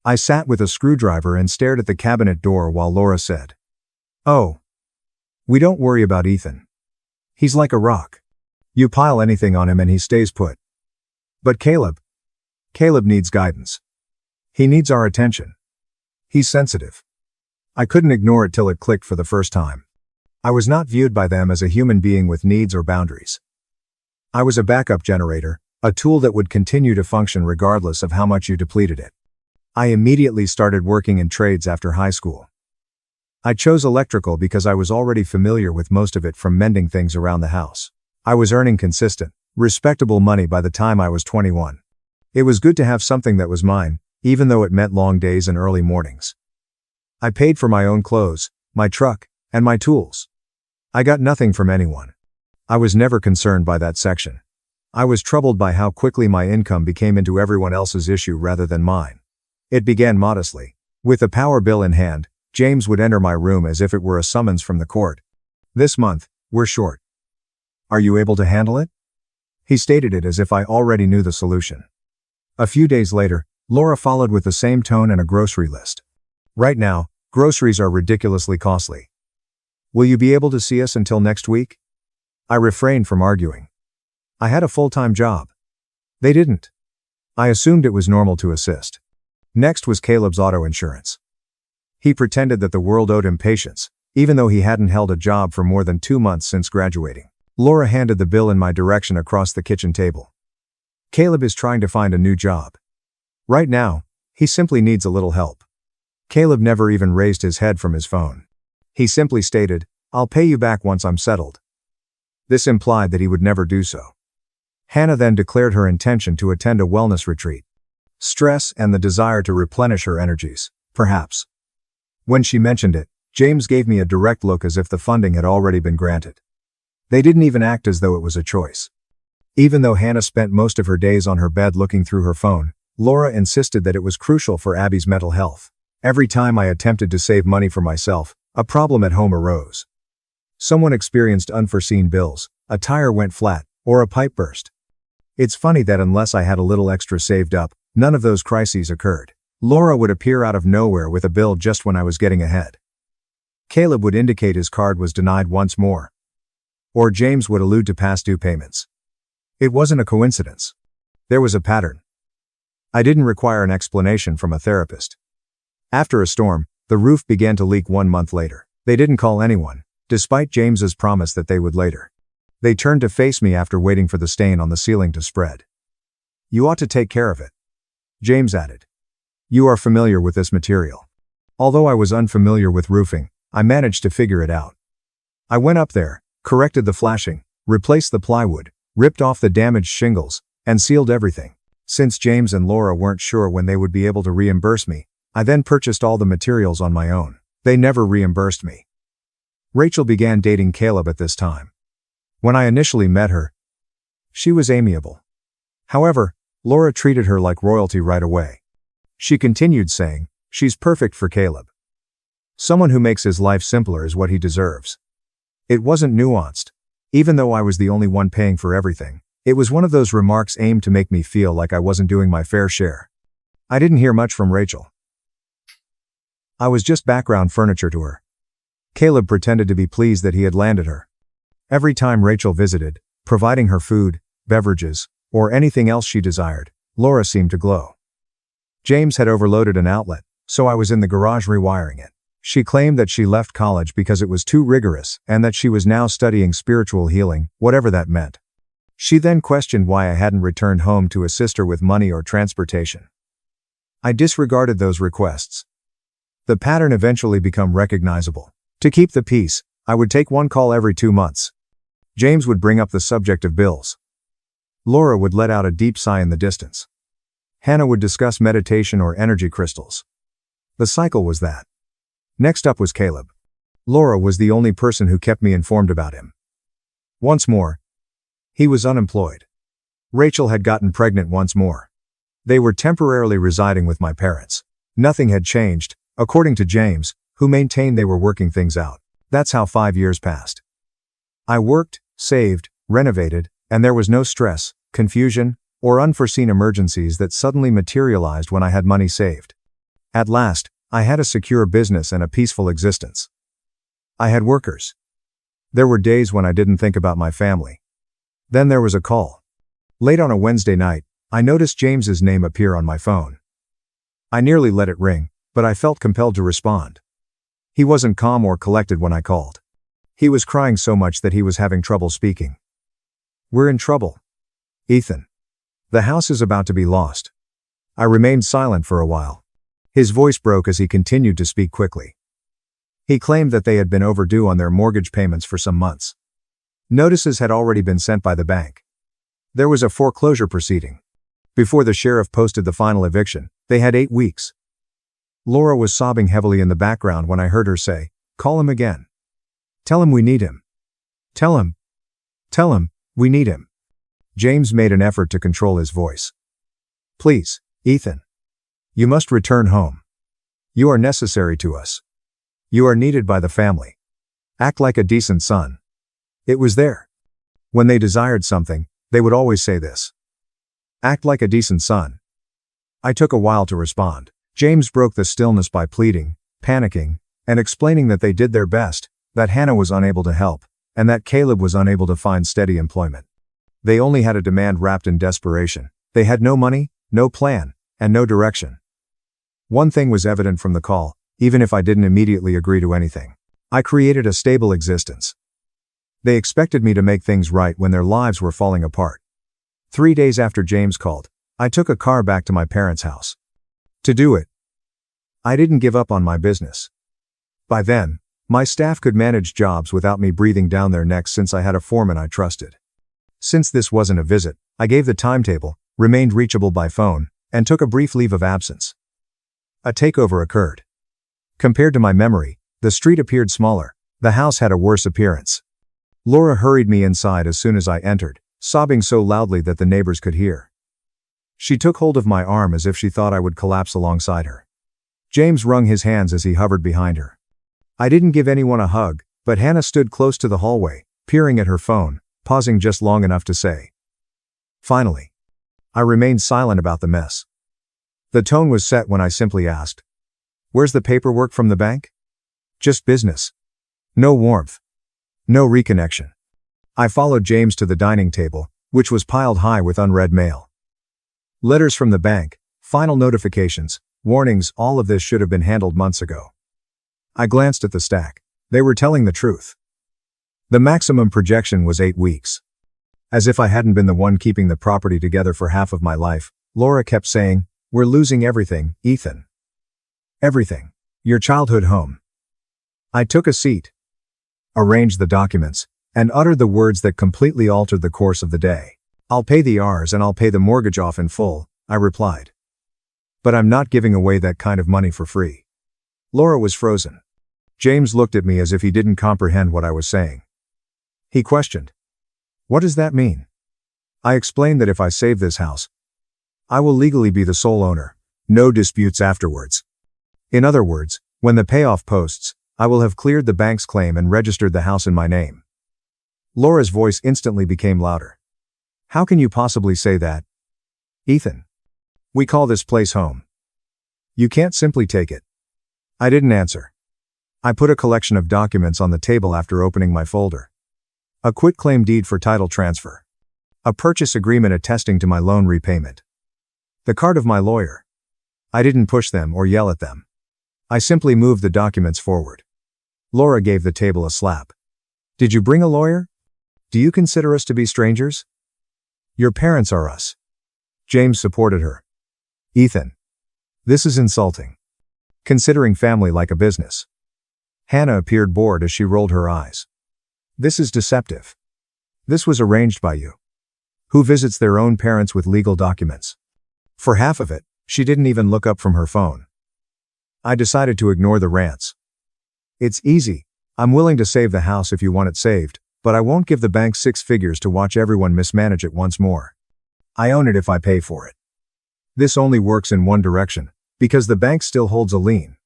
I sat with a screwdriver and stared at the cabinet door while Laura said, "Oh, we don't worry about Ethan. He's like a rock. You pile anything on him and he stays put. But Caleb needs guidance. He needs our attention. He's sensitive." I couldn't ignore it till it clicked for the first time. I was not viewed by them as a human being with needs or boundaries. I was a backup generator, a tool that would continue to function regardless of how much you depleted it. I immediately started working in trades after high school. I chose electrical because I was already familiar with most of it from mending things around the house. I was earning consistent, respectable money by the time I was 21. It was good to have something that was mine, even though it meant long days and early mornings. I paid for my own clothes, my truck, and my tools. I got nothing from anyone. I was never concerned by that section. I was troubled by how quickly my income became into everyone else's issue rather than mine. It began modestly. With a power bill in hand, James would enter my room as if it were a summons from the court. "This month, we're short. Are you able to handle it?" He stated it as if I already knew the solution. A few days later, Laura followed with the same tone and a grocery list. "Right now, groceries are ridiculously costly. Will you be able to see us until next week?" I refrained from arguing. I had a full-time job. They didn't. I assumed it was normal to assist. Next was Caleb's auto insurance. He pretended that the world owed him patience, even though he hadn't held a job for more than 2 months since graduating. Laura handed the bill in my direction across the kitchen table. "Caleb is trying to find a new job. Right now, he simply needs a little help." Caleb never even raised his head from his phone. He simply stated, "I'll pay you back once I'm settled." This implied that he would never do so. Hannah then declared her intention to attend a wellness retreat. Stress and the desire to replenish her energies, perhaps. When she mentioned it, James gave me a direct look as if the funding had already been granted. They didn't even act as though it was a choice. Even though Hannah spent most of her days on her bed looking through her phone, Laura insisted that it was crucial for Abby's mental health. Every time I attempted to save money for myself, a problem at home arose. Someone experienced unforeseen bills, a tire went flat, or a pipe burst. It's funny that unless I had a little extra saved up, none of those crises occurred. Laura would appear out of nowhere with a bill just when I was getting ahead. Caleb would indicate his card was denied once more. Or James would allude to past due payments. It wasn't a coincidence. There was a pattern. I didn't require an explanation from a therapist. After a storm, the roof began to leak 1 month later. They didn't call anyone, despite James's promise that they would later. They turned to face me after waiting for the stain on the ceiling to spread. "You ought to take care of it," James added. "You are familiar with this material." Although I was unfamiliar with roofing, I managed to figure it out. I went up there, corrected the flashing, replaced the plywood, ripped off the damaged shingles, and sealed everything. Since James and Laura weren't sure when they would be able to reimburse me, I then purchased all the materials on my own. They never reimbursed me. Rachel began dating Caleb at this time. When I initially met her, she was amiable. However, Laura treated her like royalty right away. She continued saying, "She's perfect for Caleb. Someone who makes his life simpler is what he deserves." It wasn't nuanced. Even though I was the only one paying for everything, it was one of those remarks aimed to make me feel like I wasn't doing my fair share. I didn't hear much from Rachel. I was just background furniture to her. Caleb pretended to be pleased that he had landed her. Every time Rachel visited, providing her food, beverages, or anything else she desired, Laura seemed to glow. James had overloaded an outlet, so I was in the garage rewiring it. She claimed that she left college because it was too rigorous and that she was now studying spiritual healing, whatever that meant. She then questioned why I hadn't returned home to assist her with money or transportation. I disregarded those requests. The pattern eventually became recognizable. To keep the peace, I would take one call every 2 months. James would bring up the subject of bills. Laura would let out a deep sigh in the distance. Hannah would discuss meditation or energy crystals. The cycle was that. Next up was Caleb. Laura was the only person who kept me informed about him. Once more, he was unemployed. Rachel had gotten pregnant once more. They were temporarily residing with my parents. Nothing had changed, according to James, who maintained they were working things out. That's how 5 years passed. I worked, saved, renovated, and there was no stress, confusion, or unforeseen emergencies that suddenly materialized when I had money saved. At last, I had a secure business and a peaceful existence. I had workers. There were days when I didn't think about my family. Then there was a call. Late on a Wednesday night, I noticed James's name appear on my phone. I nearly let it ring, but I felt compelled to respond. He wasn't calm or collected when I called. He was crying so much that he was having trouble speaking. "We're in trouble, Ethan. The house is about to be lost." I remained silent for a while. His voice broke as he continued to speak quickly. He claimed that they had been overdue on their mortgage payments for some months. Notices had already been sent by the bank. There was a foreclosure proceeding. Before the sheriff posted the final eviction, they had 8 weeks. Laura was sobbing heavily in the background when I heard her say, "Call him again. Tell him we need him. Tell him, we need him." James made an effort to control his voice. "Please, Ethan. You must return home. You are necessary to us. You are needed by the family. Act like a decent son." It was there. When they desired something, they would always say this. "Act like a decent son." I took a while to respond. James broke the stillness by pleading, panicking, and explaining that they did their best, that Hannah was unable to help, and that Caleb was unable to find steady employment. They only had a demand wrapped in desperation. They had no money, no plan, and no direction. One thing was evident from the call, even if I didn't immediately agree to anything. I created a stable existence. They expected me to make things right when their lives were falling apart. 3 days after James called, I took a car back to my parents' house. To do it, I didn't give up on my business. By then, my staff could manage jobs without me breathing down their necks since I had a foreman I trusted. Since this wasn't a visit, I gave the timetable, remained reachable by phone, and took a brief leave of absence. A takeover occurred. Compared to my memory, the street appeared smaller, the house had a worse appearance. Laura hurried me inside as soon as I entered, sobbing so loudly that the neighbors could hear. She took hold of my arm as if she thought I would collapse alongside her. James wrung his hands as he hovered behind her. I didn't give anyone a hug, but Hannah stood close to the hallway, peering at her phone, pausing just long enough to say, "Finally." I remained silent about the mess. The tone was set when I simply asked, "Where's the paperwork from the bank?" Just business. No warmth. No reconnection. I followed James to the dining table, which was piled high with unread mail. Letters from the bank, final notifications, warnings, all of this should have been handled months ago. I glanced at the stack. They were telling the truth. The maximum projection was 8 weeks. As if I hadn't been the one keeping the property together for half of my life, Laura kept saying, "We're losing everything, Ethan. Everything. Your childhood home." I took a seat, arranged the documents, and uttered the words that completely altered the course of the day. "I'll pay the Rs and I'll pay the mortgage off in full," I replied. "But I'm not giving away that kind of money for free." Laura was frozen. James looked at me as if he didn't comprehend what I was saying. He questioned, "What does that mean?" I explained that if I save this house, I will legally be the sole owner, no disputes afterwards. In other words, when the payoff posts, I will have cleared the bank's claim and registered the house in my name. Laura's voice instantly became louder. "How can you possibly say that, Ethan? We call this place home. You can't simply take it." I didn't answer. I put a collection of documents on the table after opening my folder. A quitclaim deed for title transfer. A purchase agreement attesting to my loan repayment. The card of my lawyer. I didn't push them or yell at them. I simply moved the documents forward. Laura gave the table a slap. "Did you bring a lawyer? Do you consider us to be strangers? Your parents are us." James supported her. "Ethan, this is insulting. Considering family like a business." Hannah appeared bored as she rolled her eyes. "This is deceptive. This was arranged by you. Who visits their own parents with legal documents?" For half of it, she didn't even look up from her phone. I decided to ignore the rants. "It's easy. I'm willing to save the house if you want it saved, but I won't give the bank 6 figures to watch everyone mismanage it once more. I own it if I pay for it. This only works in one direction, because the bank still holds a lien.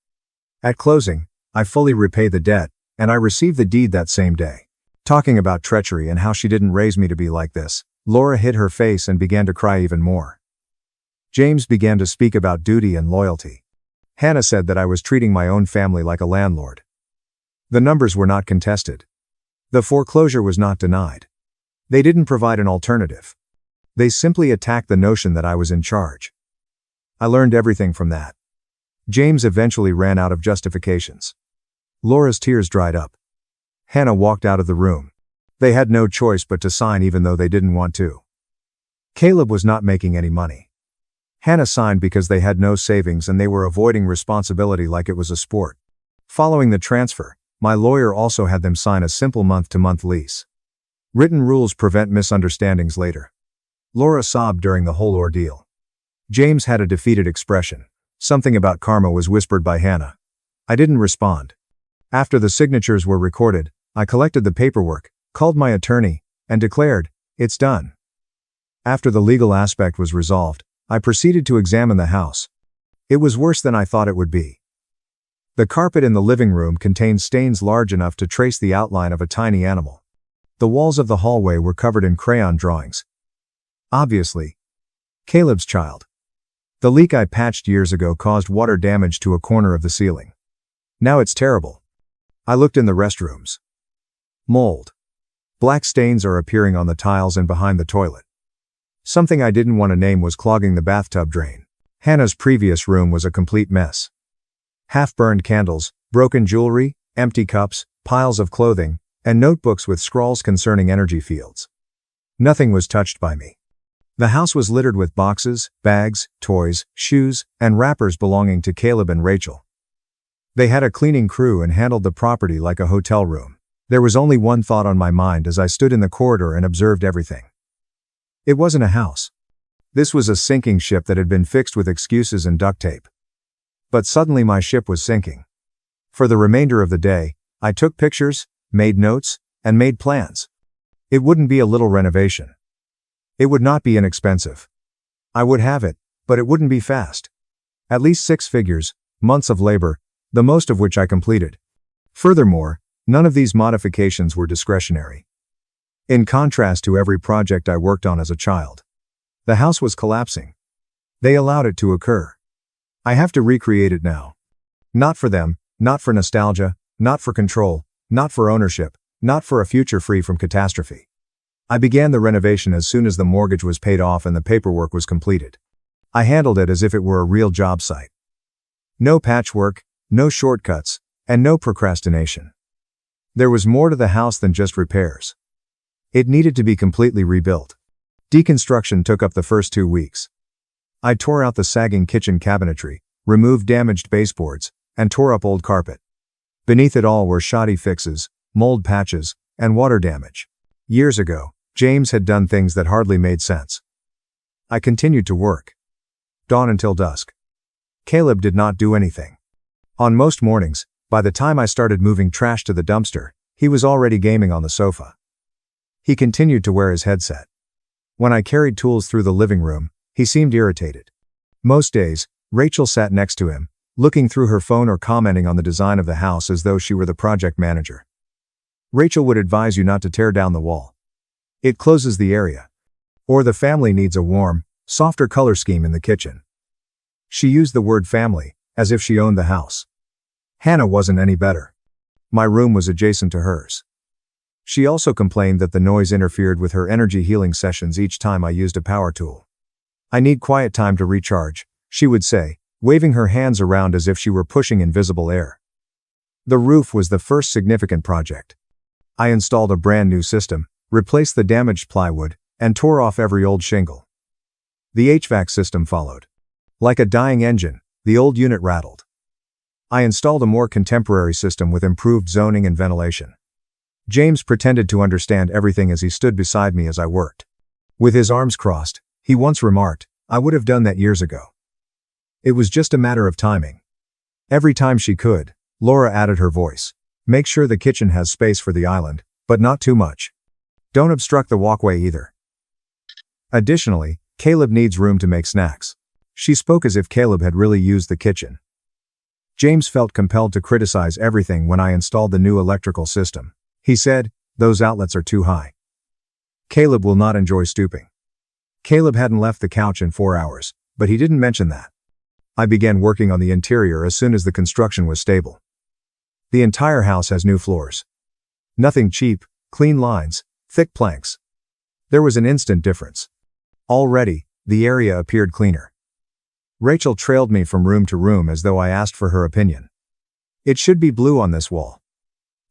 At closing, I fully repay the debt, and I receive the deed that same day." Talking about treachery and how she didn't raise me to be like this, Laura hid her face and began to cry even more. James began to speak about duty and loyalty. Hannah said that I was treating my own family like a landlord. The numbers were not contested. The foreclosure was not denied. They didn't provide an alternative. They simply attacked the notion that I was in charge. I learned everything from that. James eventually ran out of justifications. Laura's tears dried up. Hannah walked out of the room. They had no choice but to sign even though they didn't want to. Caleb was not making any money. Hannah signed because they had no savings and they were avoiding responsibility like it was a sport. Following the transfer, my lawyer also had them sign a simple month-to-month lease. Written rules prevent misunderstandings later. Laura sobbed during the whole ordeal. James had a defeated expression. Something about karma was whispered by Hannah. I didn't respond. After the signatures were recorded, I collected the paperwork, called my attorney, and declared, "It's done." After the legal aspect was resolved, I proceeded to examine the house. It was worse than I thought it would be. The carpet in the living room contained stains large enough to trace the outline of a tiny animal. The walls of the hallway were covered in crayon drawings. Obviously, Caleb's child. The leak I patched years ago caused water damage to a corner of the ceiling. Now it's terrible. I looked in the restrooms. Mold. Black stains are appearing on the tiles and behind the toilet. Something I didn't want to name was clogging the bathtub drain. Hannah's previous room was a complete mess. Half-burned candles, broken jewelry, empty cups, piles of clothing, and notebooks with scrawls concerning energy fields. Nothing was touched by me. The house was littered with boxes, bags, toys, shoes, and wrappers belonging to Caleb and Rachel. They had a cleaning crew and handled the property like a hotel room. There was only one thought on my mind as I stood in the corridor and observed everything. It wasn't a house. This was a sinking ship that had been fixed with excuses and duct tape. But suddenly my ship was sinking. For the remainder of the day, I took pictures, made notes, and made plans. It wouldn't be a little renovation. It would not be inexpensive. I would have it, but it wouldn't be fast. At least 6 figures, months of labor, the most of which I completed. Furthermore, none of these modifications were discretionary. In contrast to every project I worked on as a child. The house was collapsing. They allowed it to occur. I have to recreate it now. Not for them, not for nostalgia, not for control, not for ownership, not for a future free from catastrophe. I began the renovation as soon as the mortgage was paid off and the paperwork was completed. I handled it as if it were a real job site. No patchwork, no shortcuts, and no procrastination. There was more to the house than just repairs. It needed to be completely rebuilt. Deconstruction took up the first 2 weeks. I tore out the sagging kitchen cabinetry, removed damaged baseboards, and tore up old carpet. Beneath it all were shoddy fixes, mold patches, and water damage. Years ago, James had done things that hardly made sense. I continued to work. Dawn until dusk. Caleb did not do anything. On most mornings, by the time I started moving trash to the dumpster, he was already gaming on the sofa. He continued to wear his headset. When I carried tools through the living room, he seemed irritated. Most days, Rachel sat next to him, looking through her phone or commenting on the design of the house as though she were the project manager. Rachel would advise you not to tear down the wall. It closes the area. Or the family needs a warm, softer color scheme in the kitchen. She used the word family, as if she owned the house. Hannah wasn't any better. My room was adjacent to hers. She also complained that the noise interfered with her energy healing sessions each time I used a power tool. I need quiet time to recharge, she would say, waving her hands around as if she were pushing invisible air. The roof was the first significant project. I installed a brand new system, replaced the damaged plywood, and tore off every old shingle. The HVAC system followed. Like a dying engine, the old unit rattled. I installed a more contemporary system with improved zoning and ventilation. James pretended to understand everything as he stood beside me as I worked. With his arms crossed, he once remarked, "I would have done that years ago." It was just a matter of timing. Every time she could, Laura added her voice. "Make sure the kitchen has space for the island, but not too much. Don't obstruct the walkway either." Additionally, Caleb needs room to make snacks. She spoke as if Caleb had really used the kitchen. James felt compelled to criticize everything when I installed the new electrical system. He said, "Those outlets are too high. Caleb will not enjoy stooping." Caleb hadn't left the couch in 4 hours, but he didn't mention that. I began working on the interior as soon as the construction was stable. The entire house has new floors. Nothing cheap, clean lines, thick planks. There was an instant difference. Already, the area appeared cleaner. Rachel trailed me from room to room as though I asked for her opinion. It should be blue on this wall.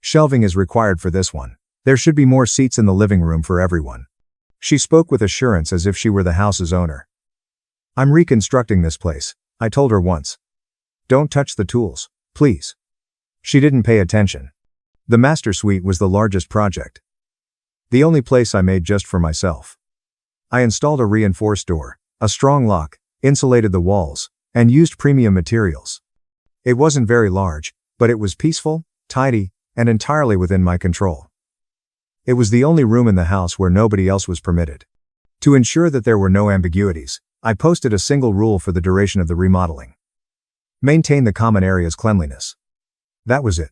Shelving is required for this one. There should be more seats in the living room for everyone. She spoke with assurance as if she were the house's owner. I'm reconstructing this place, I told her once. Don't touch the tools, please. She didn't pay attention. The master suite was the largest project. The only place I made just for myself. I installed a reinforced door, a strong lock, insulated the walls, and used premium materials. It wasn't very large, but it was peaceful, tidy, and entirely within my control. It was the only room in the house where nobody else was permitted. To ensure that there were no ambiguities, I posted a single rule for the duration of the remodeling. Maintain the common area's cleanliness. That was it.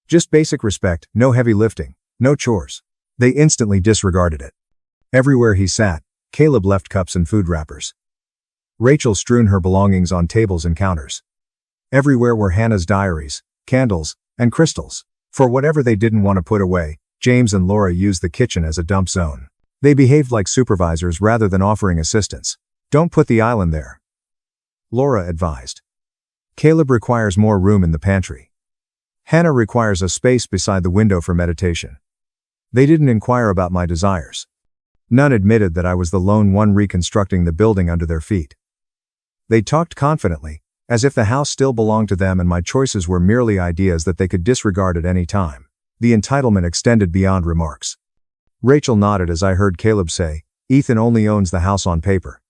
Just basic respect, no heavy lifting, no chores. They instantly disregarded it. Everywhere he sat, Caleb left cups and food wrappers. Rachel strewn her belongings on tables and counters. Everywhere were Hannah's diaries, candles, and crystals. For whatever they didn't want to put away, James and Laura used the kitchen as a dump zone. They behaved like supervisors rather than offering assistance. Don't put the island there, Laura advised. Caleb requires more room in the pantry. Hannah requires a space beside the window for meditation. They didn't inquire about my desires. None admitted that I was the lone one reconstructing the building under their feet. They talked confidently, as if the house still belonged to them and my choices were merely ideas that they could disregard at any time. The entitlement extended beyond remarks. Rachel nodded as I heard Caleb say, Ethan only owns the house on paper.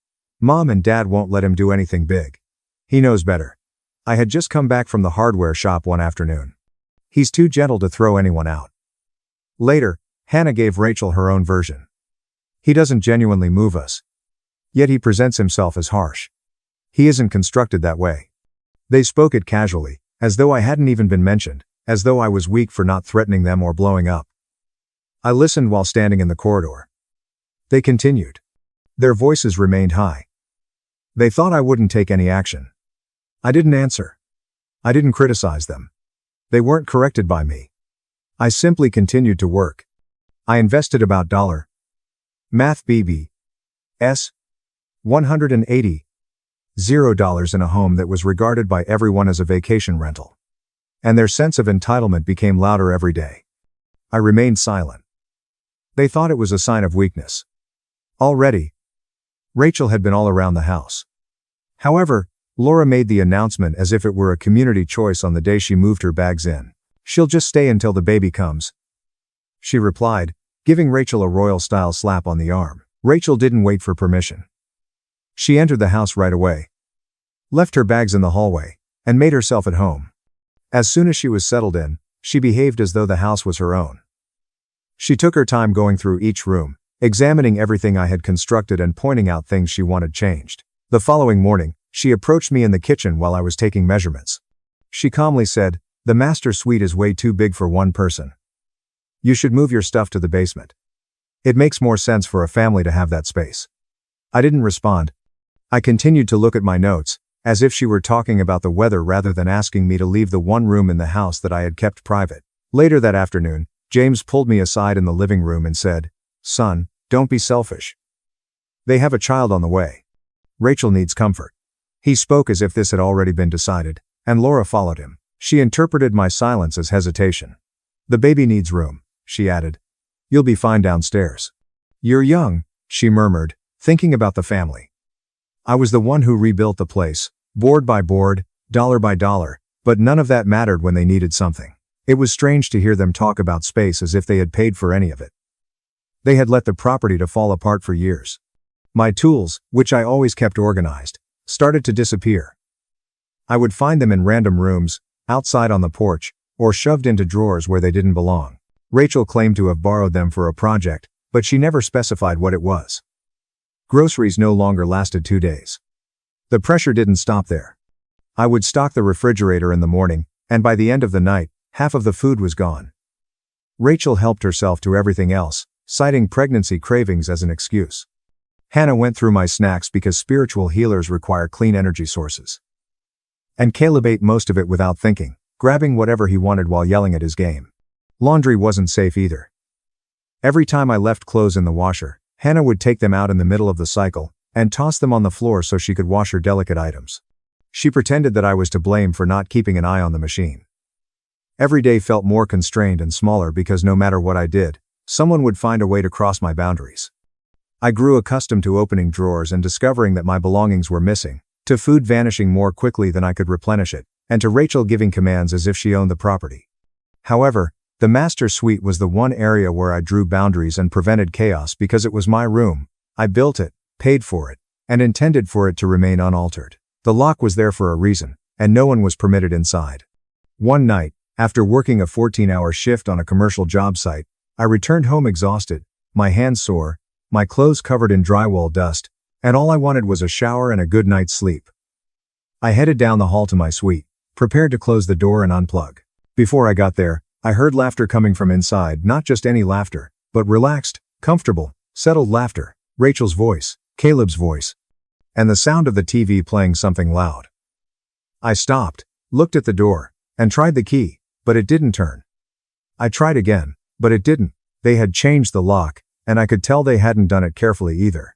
Mom and Dad won't let him do anything big. He knows better. I had just come back from the hardware shop one afternoon. He's too gentle to throw anyone out. Later, Hannah gave Rachel her own version. He doesn't genuinely move us. Yet he presents himself as harsh. He isn't constructed that way. They spoke it casually, as though I hadn't even been mentioned, as though I was weak for not threatening them or blowing up. I listened while standing in the corridor. They continued. Their voices remained high. They thought I wouldn't take any action. I didn't answer. I didn't criticize them. They weren't corrected by me. I simply continued to work. I invested about Math BB. S. $180. $0 in a home that was regarded by everyone as a vacation rental. And their sense of entitlement became louder every day. I remained silent. They thought it was a sign of weakness. Already, Rachel had been all around the house. However, Laura made the announcement as if it were a community choice on the day she moved her bags in. She'll just stay until the baby comes, she replied, giving Rachel a royal-style slap on the arm. Rachel didn't wait for permission. She entered the house right away, left her bags in the hallway, and made herself at home. As soon as she was settled in, she behaved as though the house was her own. She took her time going through each room, examining everything I had constructed and pointing out things she wanted changed. The following morning, she approached me in the kitchen while I was taking measurements. She calmly said, "The master suite is way too big for one person. You should move your stuff to the basement. It makes more sense for a family to have that space." I didn't respond. I continued to look at my notes, as if she were talking about the weather rather than asking me to leave the one room in the house that I had kept private. Later that afternoon, James pulled me aside in the living room and said, "Son, don't be selfish. They have a child on the way. Rachel needs comfort." He spoke as if this had already been decided, and Laura followed him. She interpreted my silence as hesitation. "The baby needs room," she added. "You'll be fine downstairs." "You're young," she murmured, thinking about the family. I was the one who rebuilt the place, board by board, dollar by dollar, but none of that mattered when they needed something. It was strange to hear them talk about space as if they had paid for any of it. They had let the property to fall apart for years. My tools, which I always kept organized, started to disappear. I would find them in random rooms, outside on the porch, or shoved into drawers where they didn't belong. Rachel claimed to have borrowed them for a project, but she never specified what it was. Groceries no longer lasted 2 days. The pressure didn't stop there. I would stock the refrigerator in the morning, and by the end of the night, half of the food was gone. Rachel helped herself to everything else, citing pregnancy cravings as an excuse. Hannah went through my snacks because spiritual healers require clean energy sources. And Caleb ate most of it without thinking, grabbing whatever he wanted while yelling at his game. Laundry wasn't safe either. Every time I left clothes in the washer, Hannah would take them out in the middle of the cycle and toss them on the floor so she could wash her delicate items. She pretended that I was to blame for not keeping an eye on the machine. Every day felt more constrained and smaller because no matter what I did, someone would find a way to cross my boundaries. I grew accustomed to opening drawers and discovering that my belongings were missing, to food vanishing more quickly than I could replenish it, and to Rachel giving commands as if she owned the property. However, the master suite was the one area where I drew boundaries and prevented chaos because it was my room. I built it, paid for it, and intended for it to remain unaltered. The lock was there for a reason, and no one was permitted inside. One night, after working a 14-hour shift on a commercial job site, I returned home exhausted, my hands sore, my clothes covered in drywall dust, and all I wanted was a shower and a good night's sleep. I headed down the hall to my suite, prepared to close the door and unplug. Before I got there, I heard laughter coming from inside, not just any laughter, but relaxed, comfortable, settled laughter, Rachel's voice, Caleb's voice, and the sound of the TV playing something loud. I stopped, looked at the door, and tried the key, but it didn't turn. I tried again, but it didn't. They had changed the lock, and I could tell they hadn't done it carefully either.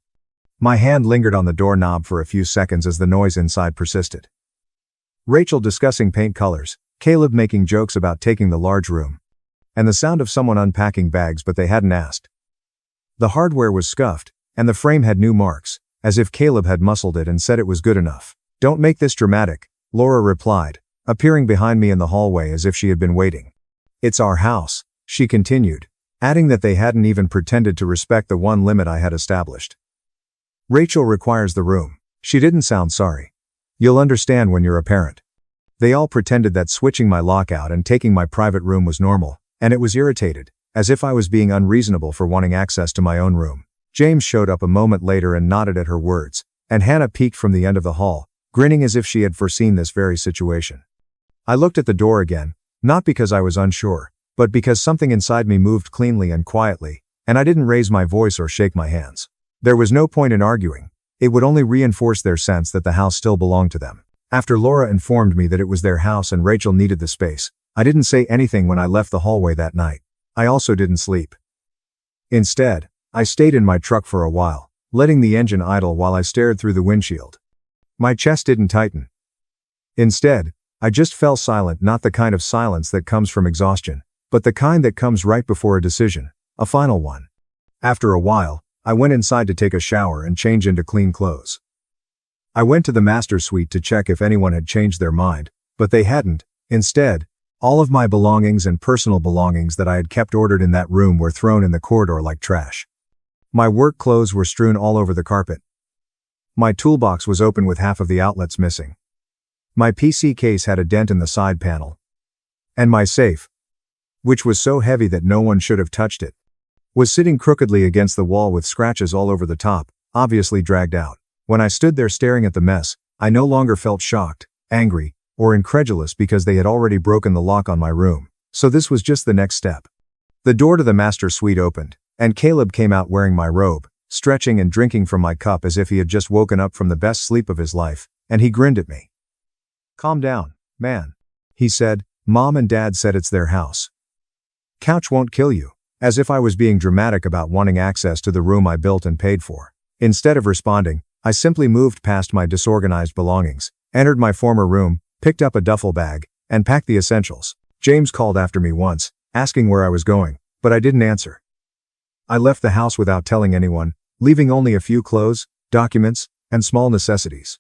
My hand lingered on the doorknob for a few seconds as the noise inside persisted. Rachel discussing paint colors, Caleb making jokes about taking the large room, and the sound of someone unpacking bags but they hadn't asked. The hardware was scuffed, and the frame had new marks, as if Caleb had muscled it and said it was good enough. "Don't make this dramatic," Laura replied, appearing behind me in the hallway as if she had been waiting. "It's our house," she continued, adding that they hadn't even pretended to respect the one limit I had established. "Rachel requires the room." She didn't sound sorry. "You'll understand when you're a parent." They all pretended that switching my lock out and taking my private room was normal, and it was irritated, as if I was being unreasonable for wanting access to my own room. James showed up a moment later and nodded at her words, and Hannah peeked from the end of the hall, grinning as if she had foreseen this very situation. I looked at the door again, not because I was unsure, but because something inside me moved cleanly and quietly, and I didn't raise my voice or shake my hands. There was no point in arguing. It would only reinforce their sense that the house still belonged to them. After Laura informed me that it was their house and Rachel needed the space, I didn't say anything when I left the hallway that night. I also didn't sleep. Instead, I stayed in my truck for a while, letting the engine idle while I stared through the windshield. My chest didn't tighten. Instead, I just fell silent, not the kind of silence that comes from exhaustion, but the kind that comes right before a decision, a final one. After a while, I went inside to take a shower and change into clean clothes. I went to the master suite to check if anyone had changed their mind, but they hadn't. Instead, all of my belongings and personal belongings that I had kept ordered in that room were thrown in the corridor like trash. My work clothes were strewn all over the carpet. My toolbox was open with half of the outlets missing. My PC case had a dent in the side panel. And my safe, which was so heavy that no one should have touched it, was sitting crookedly against the wall with scratches all over the top, obviously dragged out. When I stood there staring at the mess, I no longer felt shocked, angry, or incredulous because they had already broken the lock on my room, so this was just the next step. The door to the master suite opened, and Caleb came out wearing my robe, stretching and drinking from my cup as if he had just woken up from the best sleep of his life, and he grinned at me. "Calm down, man," he said. "Mom and Dad said it's their house. Couch won't kill you," as if I was being dramatic about wanting access to the room I built and paid for. Instead of responding, I simply moved past my disorganized belongings, entered my former room, picked up a duffel bag, and packed the essentials. James called after me once, asking where I was going, but I didn't answer. I left the house without telling anyone, leaving only a few clothes, documents, and small necessities.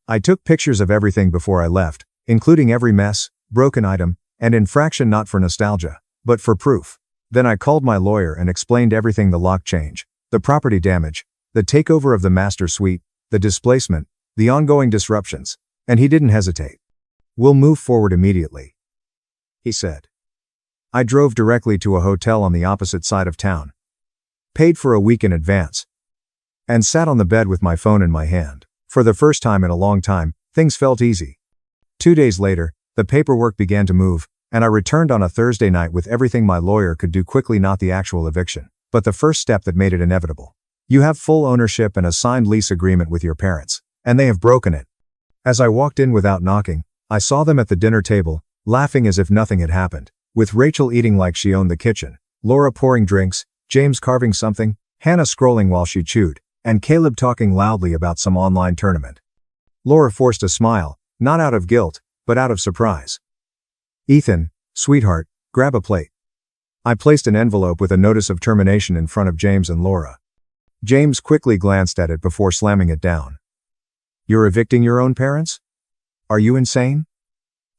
I took pictures of everything before I left, including every mess, broken item, and infraction, not for nostalgia, but for proof. Then I called my lawyer and explained everything: the lock change, the property damage, the takeover of the master suite, the displacement, the ongoing disruptions, and he didn't hesitate. "We'll move forward immediately," he said. I drove directly to a hotel on the opposite side of town, paid for a week in advance, and sat on the bed with my phone in my hand. For the first time in a long time, things felt easy. 2 days later, the paperwork began to move, and I returned on a Thursday night with everything my lawyer could do quickly: not the actual eviction, but the first step that made it inevitable. You have full ownership and a signed lease agreement with your parents, and they have broken it. As I walked in without knocking, I saw them at the dinner table, laughing as if nothing had happened, with Rachel eating like she owned the kitchen, Laura pouring drinks, James carving something, Hannah scrolling while she chewed, and Caleb talking loudly about some online tournament. Laura forced a smile, not out of guilt, but out of surprise. "Ethan, sweetheart, grab a plate." I placed an envelope with a notice of termination in front of James and Laura. James quickly glanced at it before slamming it down. "You're evicting your own parents? Are you insane?"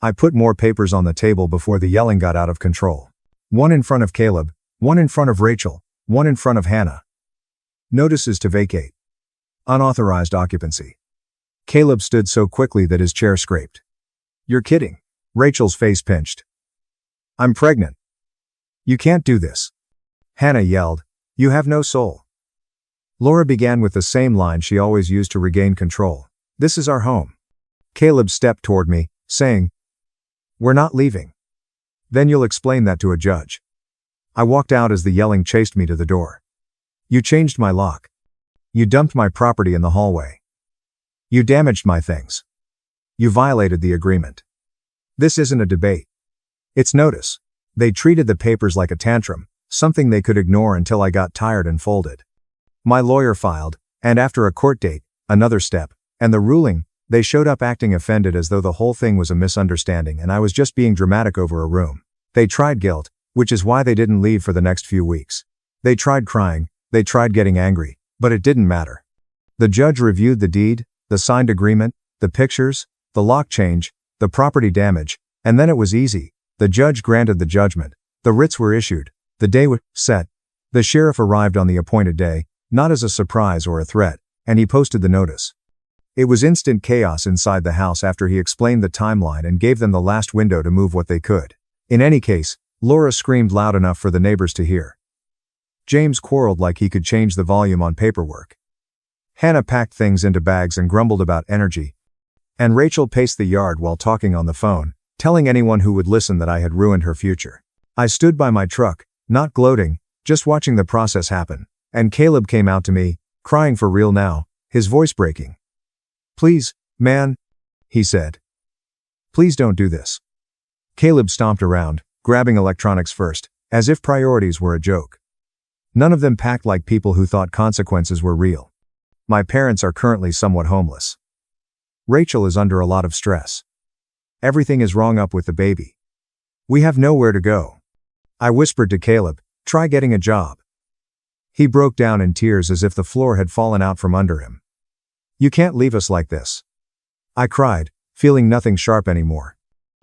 I put more papers on the table before the yelling got out of control. One in front of Caleb, one in front of Rachel, one in front of Hannah. Notices to vacate. Unauthorized occupancy. Caleb stood so quickly that his chair scraped. "You're kidding." Rachel's face pinched. "I'm pregnant." "You can't do this." Hannah yelled, "You have no soul." Laura began with the same line she always used to regain control. "This is our home." Caleb stepped toward me, saying, "We're not leaving." "Then you'll explain that to a judge." I walked out as the yelling chased me to the door. "You changed my lock. You dumped my property in the hallway. You damaged my things. You violated the agreement. This isn't a debate. It's notice." They treated the papers like a tantrum, something they could ignore until I got tired and folded. My lawyer filed, and after a court date, another step, and the ruling, they showed up acting offended as though the whole thing was a misunderstanding and I was just being dramatic over a room. They tried guilt, which is why they didn't leave for the next few weeks. They tried crying, they tried getting angry, but it didn't matter. The judge reviewed the deed, the signed agreement, the pictures, the lock change, the property damage, and then it was easy. The judge granted the judgment. The writs were issued. The day was set. The sheriff arrived on the appointed day, not as a surprise or a threat, and he posted the notice. It was instant chaos inside the house after he explained the timeline and gave them the last window to move what they could. In any case, Laura screamed loud enough for the neighbors to hear. James quarreled like he could change the volume on paperwork. Hannah packed things into bags and grumbled about energy. And Rachel paced the yard while talking on the phone, telling anyone who would listen that I had ruined her future. I stood by my truck, not gloating, just watching the process happen, and Caleb came out to me, crying for real now, his voice breaking. "Please, man," he said. "Please don't do this." Caleb stomped around, grabbing electronics first, as if priorities were a joke. None of them packed like people who thought consequences were real. My parents are currently somewhat homeless. Rachel is under a lot of stress. Everything is wrong up with the baby. We have nowhere to go. I whispered to Caleb, "Try getting a job." He broke down in tears as if the floor had fallen out from under him. "You can't leave us like this." I cried, feeling nothing sharp anymore.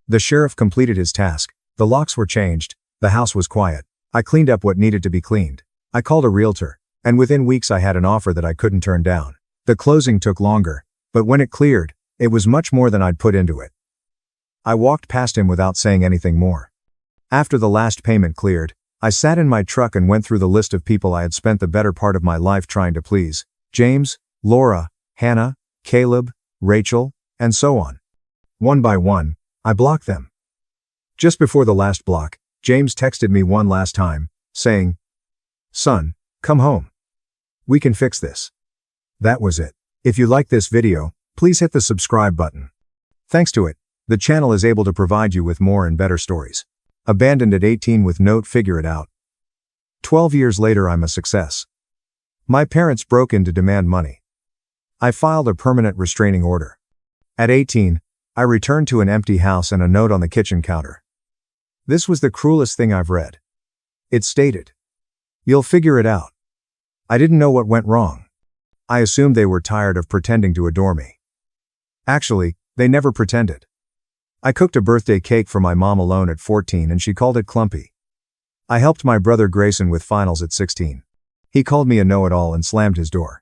The sheriff completed his task. The locks were changed. The house was quiet. I cleaned up what needed to be cleaned. I called a realtor, and within weeks I had an offer that I couldn't turn down. The closing took longer, but when it cleared, it was much more than I'd put into it. I walked past him without saying anything more. After the last payment cleared, I sat in my truck and went through the list of people I had spent the better part of my life trying to please: James, Laura, Hannah, Caleb, Rachel, and so on. One by one, I blocked them. Just before the last block, James texted me one last time, saying, "Son, come home. We can fix this." That was it. If you like this video, please hit the subscribe button. Thanks to it, the channel is able to provide you with more and better stories. Abandoned at 18 with note, figure it out. 12 years later, I'm a success. My parents broke in to demand money. I filed a permanent restraining order. At 18, I returned to an empty house and a note on the kitchen counter. This was the cruelest thing I've read. It stated, "You'll figure it out." I didn't know what went wrong. I assumed they were tired of pretending to adore me. Actually, they never pretended. I cooked a birthday cake for my mom alone at 14 and she called it clumpy. I helped my brother Grayson with finals at 16. He called me a know-it-all and slammed his door.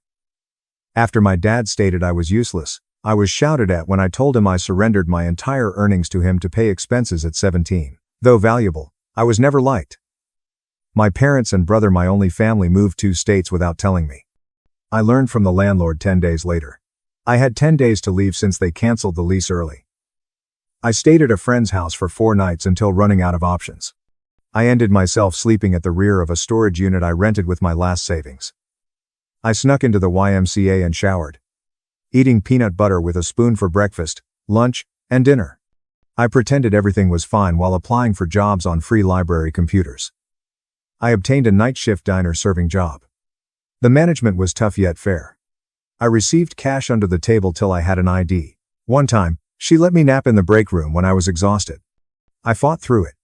After my dad stated I was useless, I was shouted at when I told him I surrendered my entire earnings to him to pay expenses at 17. Though valuable, I was never liked. My parents and brother, my only family, moved 2 states without telling me. I learned from the landlord 10 days later. I had 10 days to leave since they canceled the lease early. I stayed at a friend's house for 4 nights until running out of options. I ended myself sleeping at the rear of a storage unit I rented with my last savings. I snuck into the YMCA and showered. Eating peanut butter with a spoon for breakfast, lunch, and dinner. I pretended everything was fine while applying for jobs on free library computers. I obtained a night shift diner serving job. The management was tough yet fair. I received cash under the table till I had an ID. One time, she let me nap in the break room when I was exhausted. I fought through it.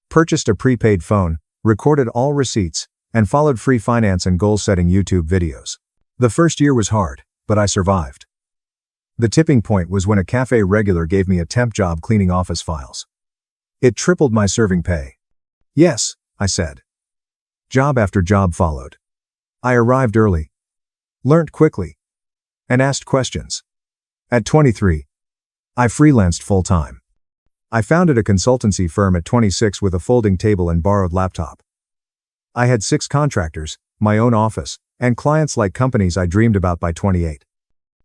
Purchased a prepaid phone, recorded all receipts, and followed free finance and goal-setting YouTube videos. The first year was hard, but I survived. The tipping point was when a cafe regular gave me a temp job cleaning office files. It tripled my serving pay. Yes, I said. Job after job followed. I arrived early, learnt quickly, and asked questions. At 23, I freelanced full-time. I founded a consultancy firm at 26 with a folding table and borrowed laptop. I had 6 contractors, my own office, and clients like companies I dreamed about by 28.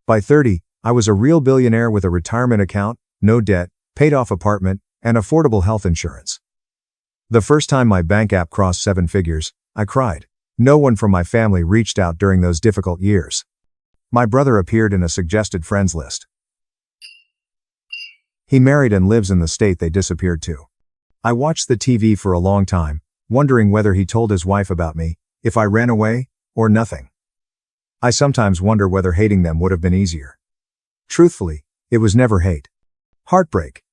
By 30, I was a real billionaire with a retirement account, no debt, paid-off apartment, and affordable health insurance. The first time my bank app crossed 7 figures, I cried. No one from my family reached out during those difficult years. My brother appeared in a suggested friends list. He married and lives in the state they disappeared to. I watched the TV for a long time, wondering whether he told his wife about me, if I ran away, or nothing. I sometimes wonder whether hating them would have been easier. Truthfully, it was never hate. Heartbreak.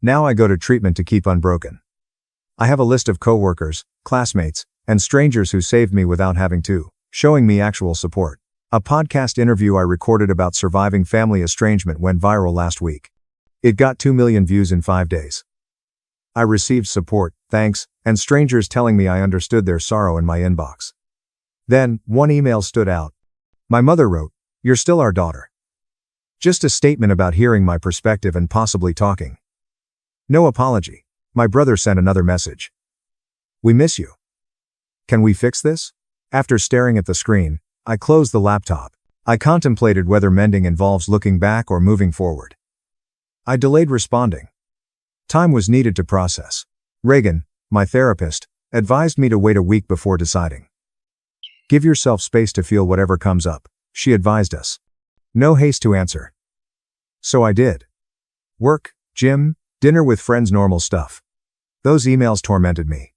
Now I go to treatment to keep unbroken. I have a list of coworkers, classmates, and strangers who saved me without having to, showing me actual support. A podcast interview I recorded about surviving family estrangement went viral last week. It got 2 million views in 5 days. I received support, thanks, and strangers telling me I understood their sorrow in my inbox. Then, one email stood out. My mother wrote, "You're still our daughter." Just a statement about hearing my perspective and possibly talking. No apology. My brother sent another message. "We miss you. Can we fix this?" After staring at the screen, I closed the laptop. I contemplated whether mending involves looking back or moving forward. I delayed responding. Time was needed to process. Reagan, my therapist, advised me to wait a week before deciding. Give yourself space to feel whatever comes up, she advised us. No haste to answer. So I did. Work, gym, dinner with friends, normal stuff. Those emails tormented me.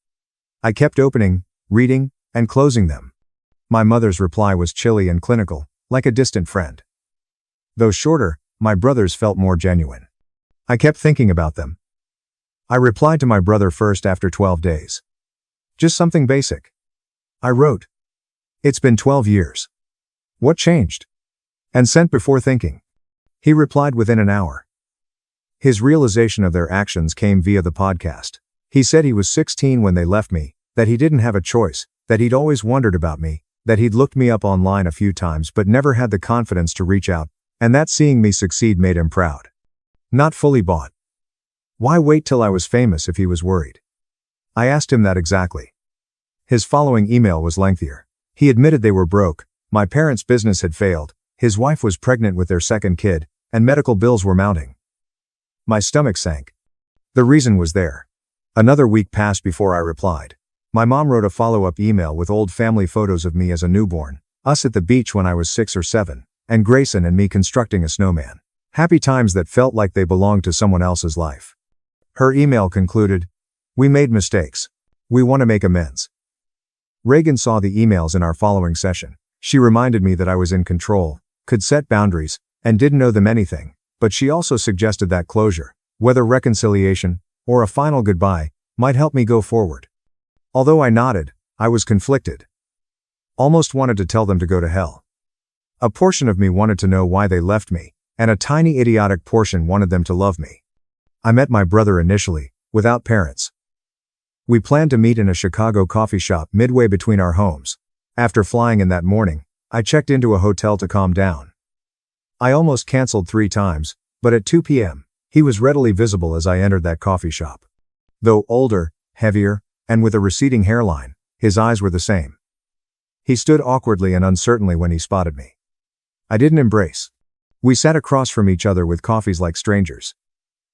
I kept opening, reading, and closing them. My mother's reply was chilly and clinical, like a distant friend. Though shorter, my brother's felt more genuine. I kept thinking about them. I replied to my brother first after 12 days. Just something basic. I wrote, "It's been 12 years. What changed?" And sent before thinking. He replied within an hour. His realization of their actions came via the podcast. He said he was 16 when they left me, that he didn't have a choice, that he'd always wondered about me, that he'd looked me up online a few times but never had the confidence to reach out, and that seeing me succeed made him proud. Not fully bought. Why wait till I was famous if he was worried? I asked him that exactly. His following email was lengthier. He admitted they were broke, my parents' business had failed, his wife was pregnant with their second kid, and medical bills were mounting. My stomach sank. The reason was there. Another week passed before I replied. My mom wrote a follow-up email with old family photos of me as a newborn, us at the beach when I was 6 or 7, and Grayson and me constructing a snowman. Happy times that felt like they belonged to someone else's life. Her email concluded, "We made mistakes. We want to make amends." Reagan saw the emails in our following session. She reminded me that I was in control, could set boundaries, and didn't owe them anything, but she also suggested that closure, whether reconciliation, or a final goodbye, might help me go forward. Although I nodded, I was conflicted. Almost wanted to tell them to go to hell. A portion of me wanted to know why they left me, and a tiny idiotic portion wanted them to love me. I met my brother initially, without parents. We planned to meet in a Chicago coffee shop midway between our homes. After flying in that morning, I checked into a hotel to calm down. I almost canceled 3 times, but at 2 p.m., he was readily visible as I entered that coffee shop. Though older, heavier, and with a receding hairline, his eyes were the same. He stood awkwardly and uncertainly when he spotted me. I didn't embrace. We sat across from each other with coffees like strangers.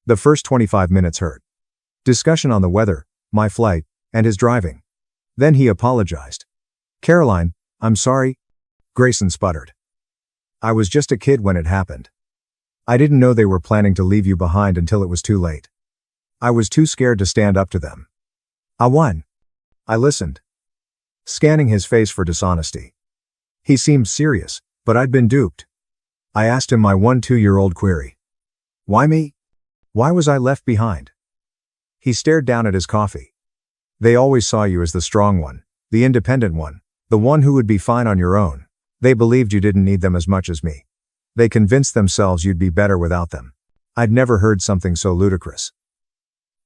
The first 25 minutes hurt. Discussion on the weather, my flight, and his driving. Then he apologized. "Caroline, I'm sorry," Grayson sputtered. "I was just a kid when it happened." I didn't know they were planning to leave you behind until it was too late. I was too scared to stand up to them. I won. I listened, scanning his face for dishonesty. He seemed serious, but I'd been duped. I asked him my 2-year-old query. Why me? Why was I left behind? He stared down at his coffee. They always saw you as the strong one, the independent one, the one who would be fine on your own. They believed you didn't need them as much as me. They convinced themselves you'd be better without them. I'd never heard something so ludicrous.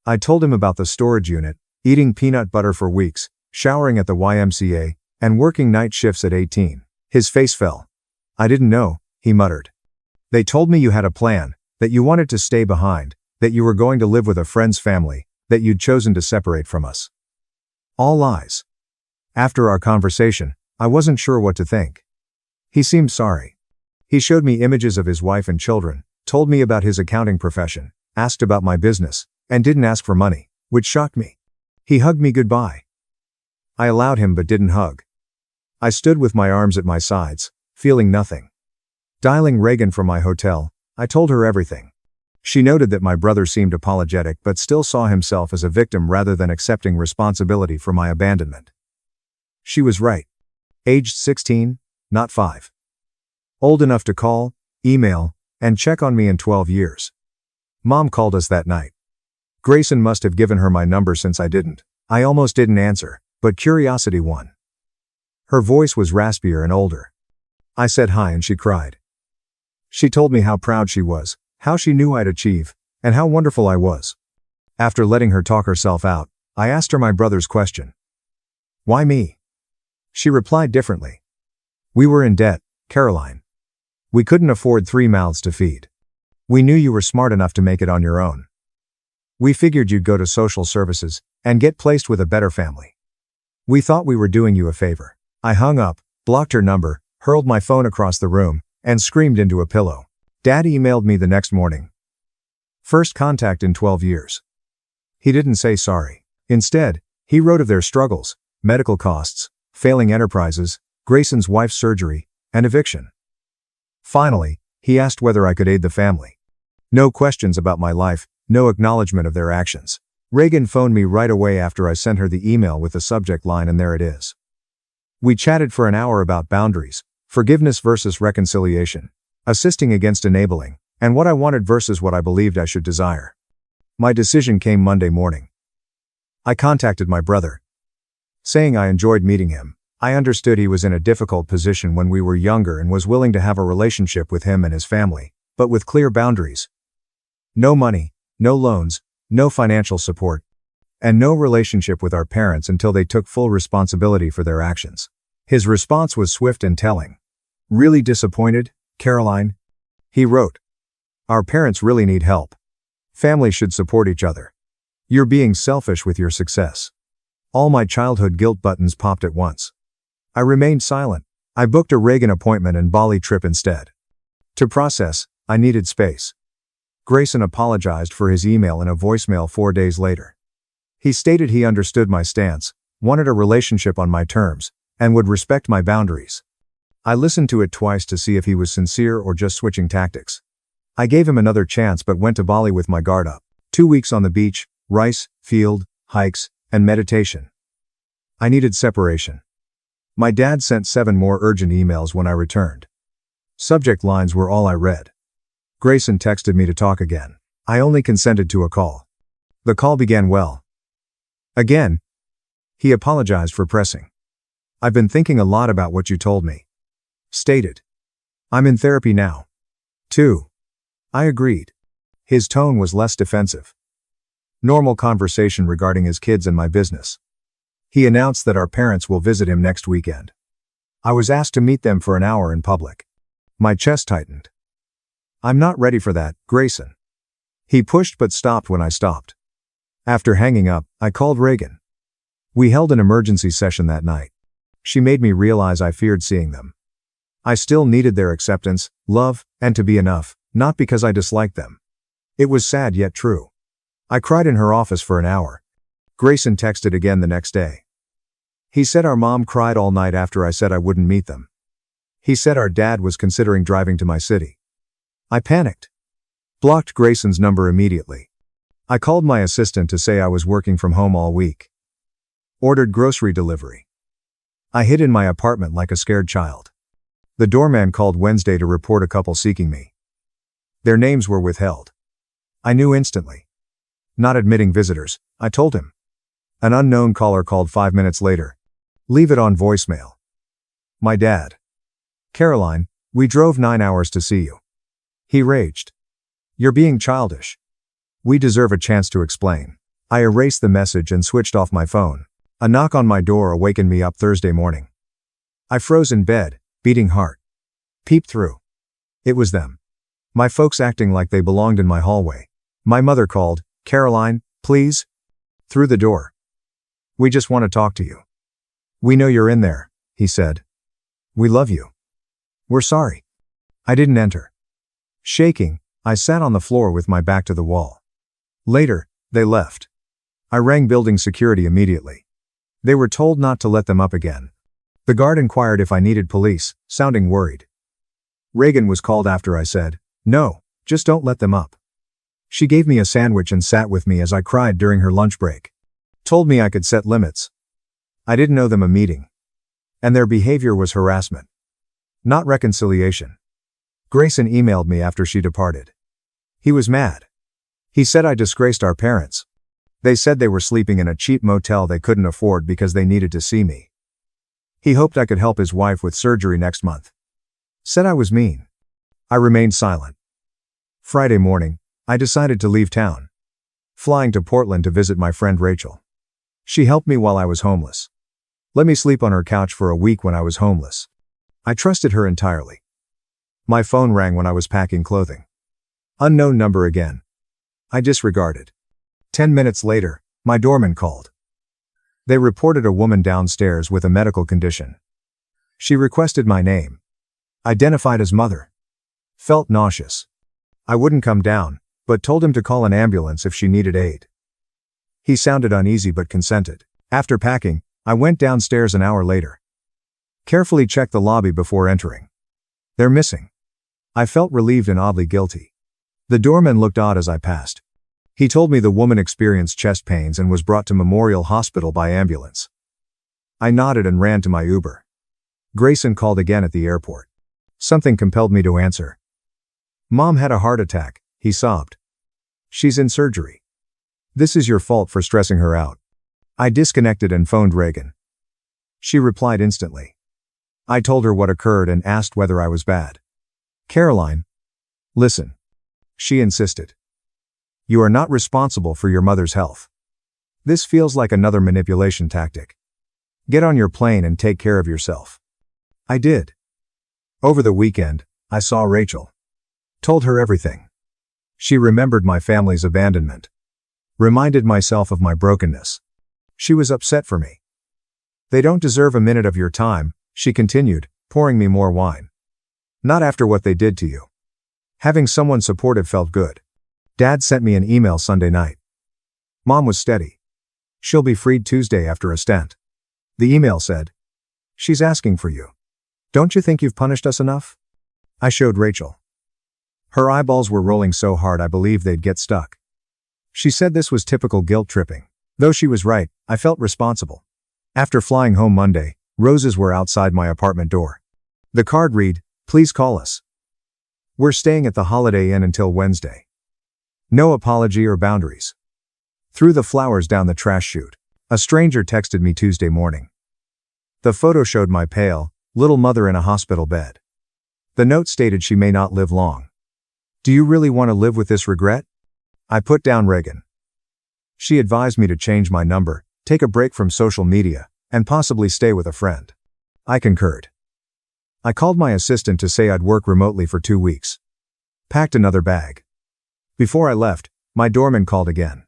I told him about the storage unit, eating peanut butter for weeks, showering at the YMCA, and working night shifts at 18. His face fell. I didn't know, he muttered. They told me you had a plan, that you wanted to stay behind, that you were going to live with a friend's family, that you'd chosen to separate from us. All lies. After our conversation, I wasn't sure what to think. He seemed sorry. He showed me images of his wife and children, told me about his accounting profession, asked about my business, and didn't ask for money, which shocked me. He hugged me goodbye. I allowed him but didn't hug. I stood with my arms at my sides, feeling nothing. Dialing Reagan from my hotel, I told her everything. She noted that my brother seemed apologetic but still saw himself as a victim rather than accepting responsibility for my abandonment. She was right. Aged 16, not 5. Old enough to call, email, and check on me in 12 years. Mom called us that night. Grayson must have given her my number since I didn't. I almost didn't answer, but curiosity won. Her voice was raspier and older. I said hi and she cried. She told me how proud she was, how she knew I'd achieve, and how wonderful I was. After letting her talk herself out, I asked her my brother's question. Why me? She replied differently. We were in debt, Caroline. We couldn't afford 3 mouths to feed. We knew you were smart enough to make it on your own. We figured you'd go to social services and get placed with a better family. We thought we were doing you a favor. I hung up, blocked her number, hurled my phone across the room, and screamed into a pillow. Dad emailed me the next morning. First contact in 12 years. He didn't say sorry. Instead, he wrote of their struggles, medical costs, failing enterprises, Grayson's wife's surgery, and eviction. Finally, he asked whether I could aid the family. No questions about my life, no acknowledgement of their actions. Reagan phoned me right away after I sent her the email with the subject line, and there it is. We chatted for an hour about boundaries, forgiveness versus reconciliation, assisting against enabling, and what I wanted versus what I believed I should desire. My decision came Monday morning. I contacted my brother, saying I enjoyed meeting him. I understood he was in a difficult position when we were younger and was willing to have a relationship with him and his family, but with clear boundaries. No money, no loans, no financial support, and no relationship with our parents until they took full responsibility for their actions. His response was swift and telling. Really disappointed, Caroline? He wrote. Our parents really need help. Families should support each other. You're being selfish with your success. All my childhood guilt buttons popped at once. I remained silent. I booked a Reagan appointment and Bali trip instead. To process, I needed space. Grayson apologized for his email in a voicemail 4 days later. He stated he understood my stance, wanted a relationship on my terms, and would respect my boundaries. I listened to it twice to see if he was sincere or just switching tactics. I gave him another chance but went to Bali with my guard up. 2 weeks on the beach, rice, field, hikes, and meditation. I needed separation. My dad sent 7 more urgent emails when I returned. Subject lines were all I read. Grayson texted me to talk again. I only consented to a call. The call began well. Again. He apologized for pressing. I've been thinking a lot about what you told me. Stated. I'm in therapy now. 2. I agreed. His tone was less defensive. Normal conversation regarding his kids and my business. He announced that our parents will visit him next weekend. I was asked to meet them for an hour in public. My chest tightened. I'm not ready for that, Grayson. He pushed but stopped when I stopped. After hanging up, I called Reagan. We held an emergency session that night. She made me realize I feared seeing them. I still needed their acceptance, love, and to be enough, not because I disliked them. It was sad yet true. I cried in her office for an hour. Grayson texted again the next day. He said our mom cried all night after I said I wouldn't meet them. He said our dad was considering driving to my city. I panicked. Blocked Grayson's number immediately. I called my assistant to say I was working from home all week. Ordered grocery delivery. I hid in my apartment like a scared child. The doorman called Wednesday to report a couple seeking me. Their names were withheld. I knew instantly. Not admitting visitors, I told him. An unknown caller called 5 minutes later. Leave it on voicemail. My dad. Caroline, we drove 9 hours to see you. He raged. You're being childish. We deserve a chance to explain. I erased the message and switched off my phone. A knock on my door awakened me up Thursday morning. I froze in bed, beating heart. Peeped through. It was them. My folks acting like they belonged in my hallway. My mother called, Caroline, please. Through the door. We just want to talk to you. We know you're in there, he said. We love you. We're sorry. I didn't enter. Shaking, I sat on the floor with my back to the wall. Later, they left. I rang building security immediately. They were told not to let them up again. The guard inquired if I needed police, sounding worried. Reagan was called after I said, no, just don't let them up. She gave me a sandwich and sat with me as I cried during her lunch break. Told me I could set limits. I didn't owe them a meeting. And their behavior was harassment. Not reconciliation. Grayson emailed me after she departed. He was mad. He said I disgraced our parents. They said they were sleeping in a cheap motel they couldn't afford because they needed to see me. He hoped I could help his wife with surgery next month. Said I was mean. I remained silent. Friday morning, I decided to leave town. Flying to Portland to visit my friend Rachel. She helped me while I was homeless. Let me sleep on her couch for a week when I was homeless. I trusted her entirely. My phone rang when I was packing clothing. Unknown number again. I disregarded. 10 minutes later, my doorman called. They reported a woman downstairs with a medical condition. She requested my name. Identified as mother. Felt nauseous. I wouldn't come down, but told him to call an ambulance if she needed aid. He sounded uneasy but consented. After packing, I went downstairs an hour later. Carefully checked the lobby before entering. They're missing. I felt relieved and oddly guilty. The doorman looked odd as I passed. He told me the woman experienced chest pains and was brought to Memorial Hospital by ambulance. I nodded and ran to my Uber. Grayson called again at the airport. Something compelled me to answer. Mom had a heart attack, he sobbed. She's in surgery. This is your fault for stressing her out. I disconnected and phoned Reagan. She replied instantly. I told her what occurred and asked whether I was bad. Caroline. Listen. She insisted. You are not responsible for your mother's health. This feels like another manipulation tactic. Get on your plane and take care of yourself. I did. Over the weekend, I saw Rachel. Told her everything. She remembered my family's abandonment. Reminded myself of my brokenness. She was upset for me. They don't deserve a minute of your time, she continued, pouring me more wine. Not after what they did to you. Having someone supportive felt good. Dad sent me an email Sunday night. Mom was steady. She'll be freed Tuesday after a stent. The email said, she's asking for you. Don't you think you've punished us enough? I showed Rachel. Her eyeballs were rolling so hard I believed they'd get stuck. She said this was typical guilt tripping. Though she was right, I felt responsible. After flying home Monday, roses were outside my apartment door. The card read, please call us. We're staying at the Holiday Inn until Wednesday. No apology or boundaries. Threw the flowers down the trash chute. A stranger texted me Tuesday morning. The photo showed my pale, little mother in a hospital bed. The note stated she may not live long. Do you really want to live with this regret? I put down Reagan. She advised me to change my number, take a break from social media, and possibly stay with a friend. I concurred. I called my assistant to say I'd work remotely for 2 weeks. Packed another bag. Before I left, my doorman called again.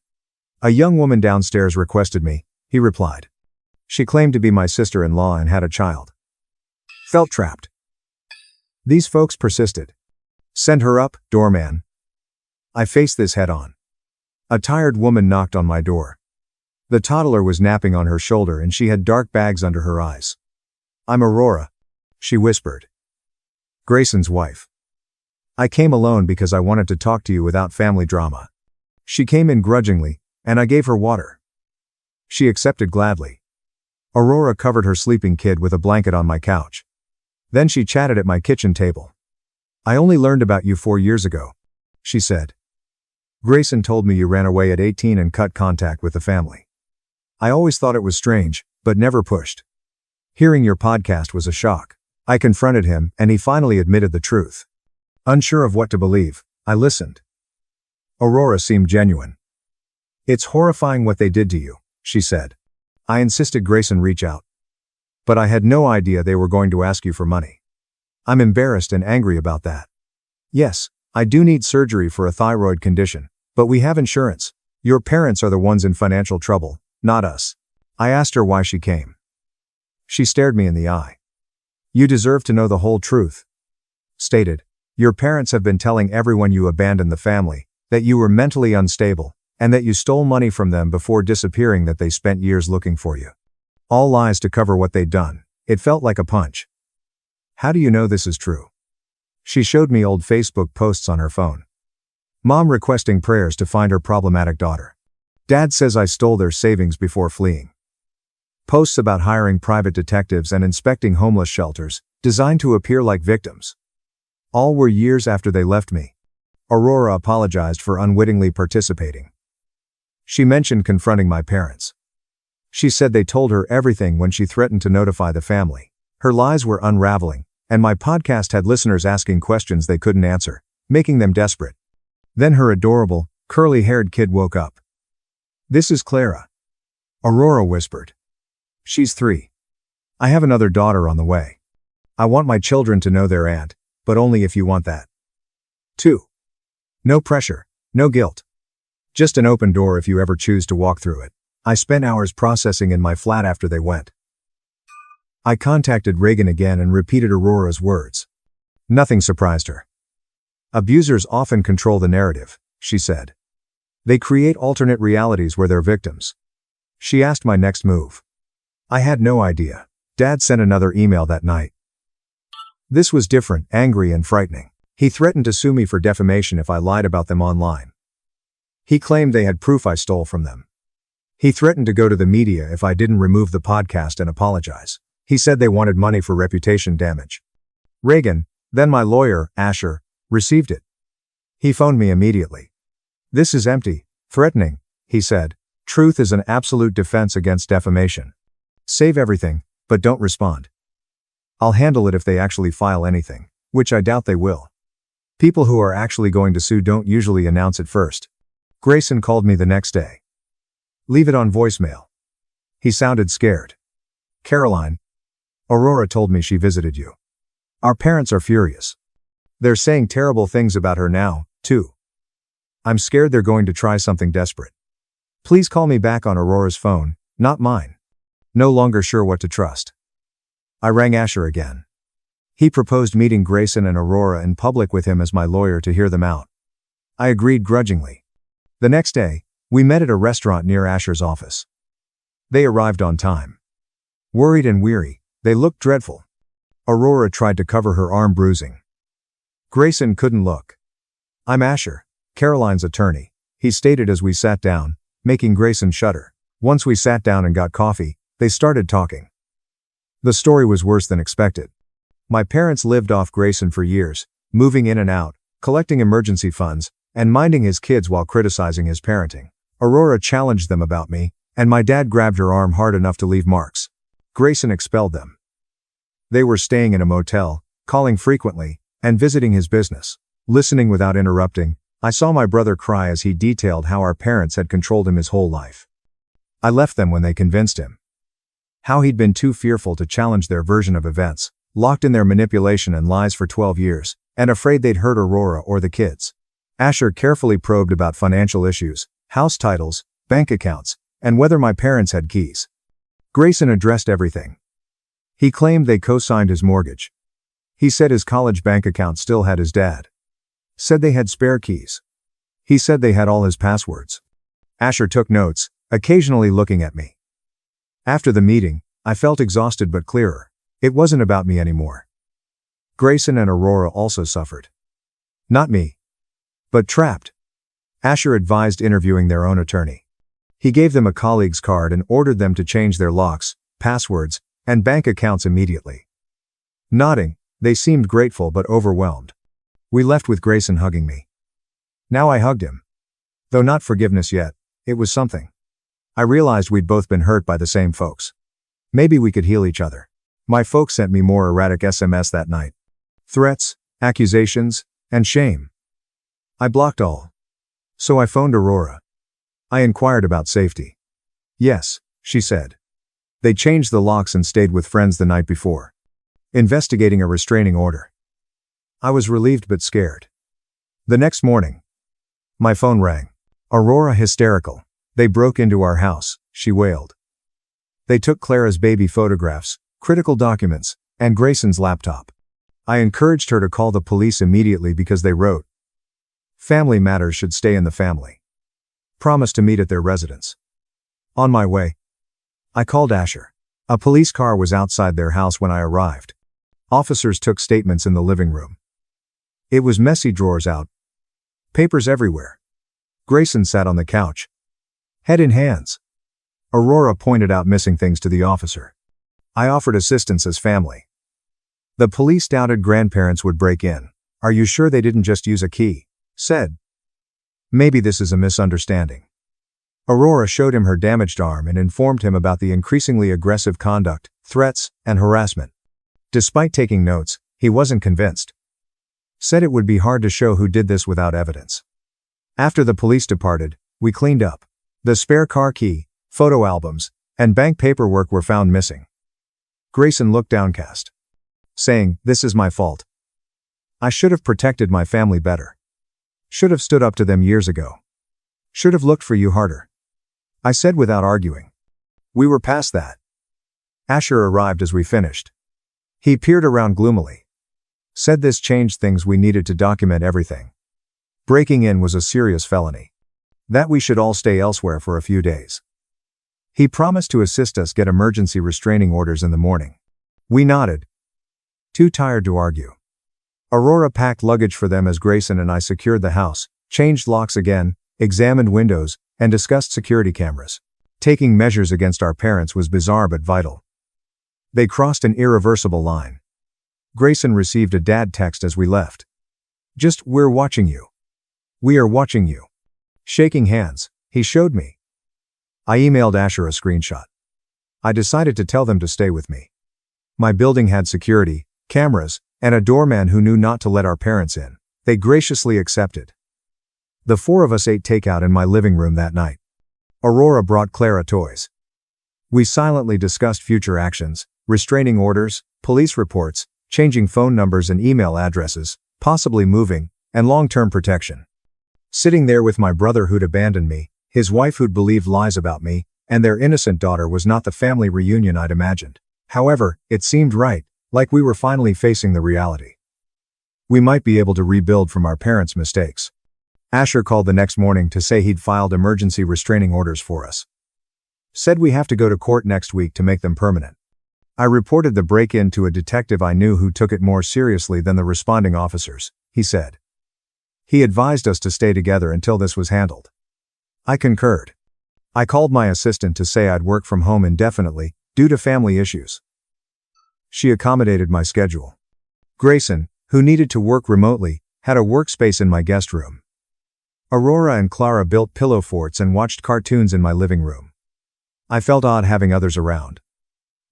A young woman downstairs requested me, he replied. She claimed to be my sister-in-law and had a child. Felt trapped. These folks persisted. Send her up, doorman. I faced this head on. A tired woman knocked on my door. The toddler was napping on her shoulder and she had dark bags under her eyes. I'm Aurora, she whispered. Grayson's wife. I came alone because I wanted to talk to you without family drama. She came in grudgingly, and I gave her water. She accepted gladly. Aurora covered her sleeping kid with a blanket on my couch. Then she chatted at my kitchen table. I only learned about you 4 years ago, she said. Grayson told me you ran away at 18 and cut contact with the family. I always thought it was strange, but never pushed. Hearing your podcast was a shock. I confronted him, and he finally admitted the truth. Unsure of what to believe, I listened. Aurora seemed genuine. It's horrifying what they did to you, she said. I insisted Grayson reach out. But I had no idea they were going to ask you for money. I'm embarrassed and angry about that. Yes, I do need surgery for a thyroid condition, but we have insurance. Your parents are the ones in financial trouble, not us. I asked her why she came. She stared me in the eye. You deserve to know the whole truth. Stated, your parents have been telling everyone you abandoned the family, that you were mentally unstable, and that you stole money from them before disappearing, that they spent years looking for you. All lies to cover what they'd done. It felt like a punch. How do you know this is true? She showed me old Facebook posts on her phone. Mom requesting prayers to find her problematic daughter. Dad says I stole their savings before fleeing. Posts about hiring private detectives and inspecting homeless shelters, designed to appear like victims. All were years after they left me. Aurora apologized for unwittingly participating. She mentioned confronting my parents. She said they told her everything when she threatened to notify the family. Her lies were unraveling, and my podcast had listeners asking questions they couldn't answer, making them desperate. Then her adorable, curly-haired kid woke up. This is Clara. Aurora whispered. She's 3. I have another daughter on the way. I want my children to know their aunt, but only if you want that. 2. No pressure, no guilt. Just an open door if you ever choose to walk through it. I spent hours processing in my flat after they went. I contacted Reagan again and repeated Aurora's words. Nothing surprised her. Abusers often control the narrative, she said. They create alternate realities where they're victims. She asked my next move. I had no idea. Dad sent another email that night. This was different, angry and frightening. He threatened to sue me for defamation if I lied about them online. He claimed they had proof I stole from them. He threatened to go to the media if I didn't remove the podcast and apologize. He said they wanted money for reputation damage. Reagan, then my lawyer, Asher, received it. He phoned me immediately. This is empty, threatening, he said. Truth is an absolute defense against defamation. Save everything, but don't respond. I'll handle it if they actually file anything, which I doubt they will. People who are actually going to sue don't usually announce it first. Grayson called me the next day. Leave it on voicemail. He sounded scared. Caroline, Aurora told me she visited you. Our parents are furious. They're saying terrible things about her now, too. I'm scared they're going to try something desperate. Please call me back on Aurora's phone, not mine. No longer sure what to trust. I rang Asher again. He proposed meeting Grayson and Aurora in public with him as my lawyer to hear them out. I agreed grudgingly. The next day, we met at a restaurant near Asher's office. They arrived on time. Worried and weary, they looked dreadful. Aurora tried to cover her arm bruising. Grayson couldn't look. I'm Asher, Caroline's attorney, he stated as we sat down, making Grayson shudder. Once we sat down and got coffee, they started talking. The story was worse than expected. My parents lived off Grayson for years, moving in and out, collecting emergency funds, and minding his kids while criticizing his parenting. Aurora challenged them about me, and my dad grabbed her arm hard enough to leave marks. Grayson expelled them. They were staying in a motel, calling frequently, and visiting his business. Listening without interrupting, I saw my brother cry as he detailed how our parents had controlled him his whole life. I left them when they convinced him. How he'd been too fearful to challenge their version of events, locked in their manipulation and lies for 12 years, and afraid they'd hurt Aurora or the kids. Asher carefully probed about financial issues, house titles, bank accounts, and whether my parents had keys. Grayson addressed everything. He claimed they co-signed his mortgage. He said his college bank account still had his dad. Said they had spare keys. He said they had all his passwords. Asher took notes, occasionally looking at me. After the meeting, I felt exhausted but clearer. It wasn't about me anymore. Grayson and Aurora also suffered. Not me. But trapped. Asher advised interviewing their own attorney. He gave them a colleague's card and ordered them to change their locks, passwords, and bank accounts immediately. Nodding, they seemed grateful but overwhelmed. We left with Grayson hugging me. Now I hugged him. Though not forgiveness yet, it was something. I realized we'd both been hurt by the same folks. Maybe we could heal each other. My folks sent me more erratic SMS that night. Threats, accusations, and shame. I blocked all. So I phoned Aurora. I inquired about safety. Yes, she said. They changed the locks and stayed with friends the night before. Investigating a restraining order. I was relieved but scared. The next morning, my phone rang. Aurora hysterical. They broke into our house, she wailed. They took Clara's baby photographs, critical documents, and Grayson's laptop. I encouraged her to call the police immediately because they wrote, "Family matters should stay in the family." Promised to meet at their residence. On my way, I called Asher. A police car was outside their house when I arrived. Officers took statements in the living room. It was messy, drawers out. Papers everywhere. Grayson sat on the couch, head in hands. Aurora pointed out missing things to the officer. I offered assistance as family. The police doubted grandparents would break in. "Are you sure they didn't just use a key?" said. "Maybe this is a misunderstanding." Aurora showed him her damaged arm and informed him about the increasingly aggressive conduct, threats, and harassment. Despite taking notes, he wasn't convinced. Said it would be hard to show who did this without evidence. After the police departed, we cleaned up. The spare car key, photo albums, and bank paperwork were found missing. Grayson looked downcast, saying, "This is my fault. I should have protected my family better. Should have stood up to them years ago. Should have looked for you harder." I said without arguing. We were past that. Asher arrived as we finished. He peered around gloomily. Said this changed things, we needed to document everything. Breaking in was a serious felony. That we should all stay elsewhere for a few days. He promised to assist us get emergency restraining orders in the morning. We nodded. Too tired to argue. Aurora packed luggage for them as Grayson and I secured the house, changed locks again, examined windows, and discussed security cameras. Taking measures against our parents was bizarre but vital. They crossed an irreversible line. Grayson received a dad text as we left. Just, "We're watching you. We are watching you." Shaking hands, he showed me. I emailed Asher a screenshot. I decided to tell them to stay with me. My building had security, cameras, and a doorman who knew not to let our parents in. They graciously accepted. The four of us ate takeout in my living room that night. Aurora brought Clara toys. We silently discussed future actions, restraining orders, police reports, changing phone numbers and email addresses, possibly moving, and long-term protection. Sitting there with my brother who'd abandoned me, his wife who'd believed lies about me, and their innocent daughter was not the family reunion I'd imagined. However, it seemed right, like we were finally facing the reality. We might be able to rebuild from our parents' mistakes. Asher called the next morning to say he'd filed emergency restraining orders for us. Said we have to go to court next week to make them permanent. I reported the break-in to a detective I knew who took it more seriously than the responding officers, he said. He advised us to stay together until this was handled. I concurred. I called my assistant to say I'd work from home indefinitely, due to family issues. She accommodated my schedule. Grayson, who needed to work remotely, had a workspace in my guest room. Aurora and Clara built pillow forts and watched cartoons in my living room. I felt odd having others around.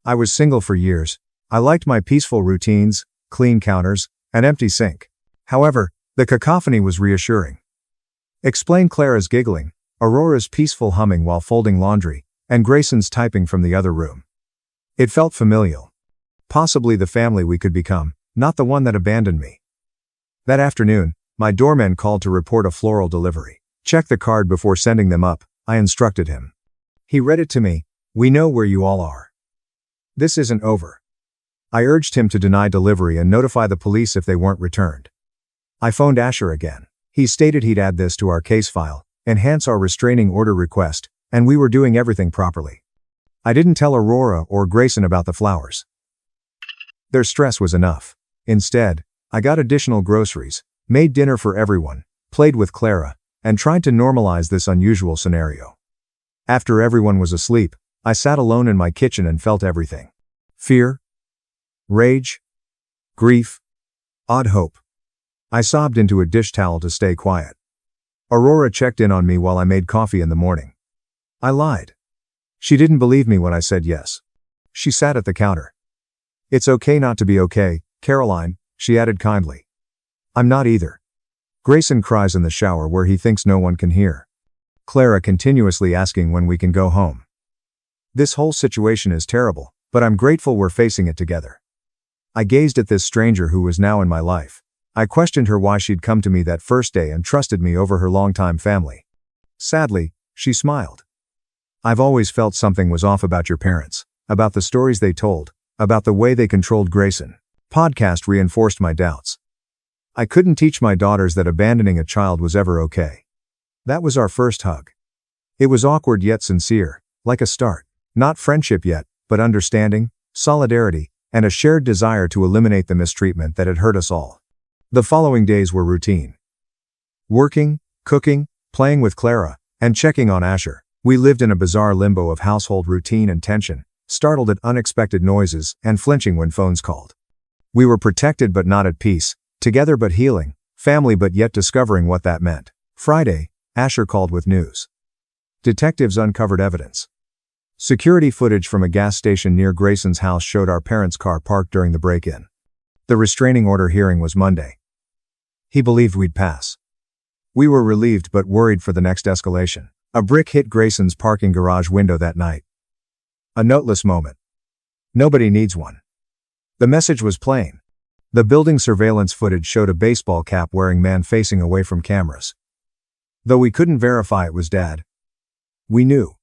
I was single for years. I liked my peaceful routines, clean counters, and empty sink. However, the cacophony was reassuring. Explain Clara's giggling, Aurora's peaceful humming while folding laundry, and Grayson's typing from the other room. It felt familial. Possibly the family we could become, not the one that abandoned me. That afternoon, my doorman called to report a floral delivery. Check the card before sending them up, I instructed him. He read it to me. We know where you all are. This isn't over. I urged him to deny delivery and notify the police if they weren't returned. I phoned Asher again. He stated he'd add this to our case file, enhance our restraining order request, and we were doing everything properly. I didn't tell Aurora or Grayson about the flowers. Their stress was enough. Instead, I got additional groceries, made dinner for everyone, played with Clara, and tried to normalize this unusual scenario. After everyone was asleep, I sat alone in my kitchen and felt everything. Fear, rage, grief, odd hope. I sobbed into a dish towel to stay quiet. Aurora checked in on me while I made coffee in the morning. I lied. She didn't believe me when I said yes. She sat at the counter. "It's okay not to be okay, Caroline," she added kindly. "I'm not either." Grayson cries in the shower where he thinks no one can hear. Clara continuously asking when we can go home. This whole situation is terrible, but I'm grateful we're facing it together. I gazed at this stranger who was now in my life. I questioned her why she'd come to me that first day and trusted me over her longtime family. Sadly, she smiled. "I've always felt something was off about your parents, about the stories they told, about the way they controlled Grayson." Podcast reinforced my doubts. I couldn't teach my daughters that abandoning a child was ever okay. That was our first hug. It was awkward yet sincere, like a start. Not friendship yet, but understanding, solidarity, and a shared desire to eliminate the mistreatment that had hurt us all. The following days were routine. Working, cooking, playing with Clara, and checking on Asher. We lived in a bizarre limbo of household routine and tension, startled at unexpected noises, and flinching when phones called. We were protected but not at peace, together but healing, family but yet discovering what that meant. Friday, Asher called with news. Detectives uncovered evidence. Security footage from a gas station near Grayson's house showed our parents' car parked during the break-in. The restraining order hearing was Monday. He believed we'd pass. We were relieved but worried for the next escalation. A brick hit Grayson's parking garage window that night. A noteless moment. Nobody needs one. The message was plain. The building surveillance footage showed a baseball cap-wearing man facing away from cameras. Though we couldn't verify it was Dad. We knew.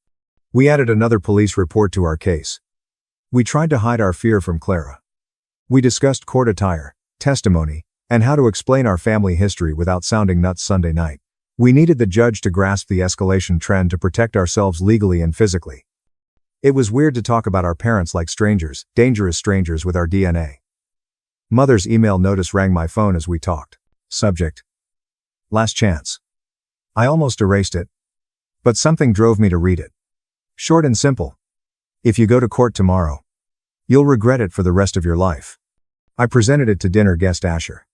We added another police report to our case. We tried to hide our fear from Clara. We discussed court attire, testimony, and how to explain our family history without sounding nuts Sunday night. We needed the judge to grasp the escalation trend to protect ourselves legally and physically. It was weird to talk about our parents like strangers, dangerous strangers with our DNA. Mother's email notice rang my phone as we talked. Subject: last chance. I almost erased it, but something drove me to read it. Short and simple. If you go to court tomorrow, you'll regret it for the rest of your life. I presented it to dinner guest Asher.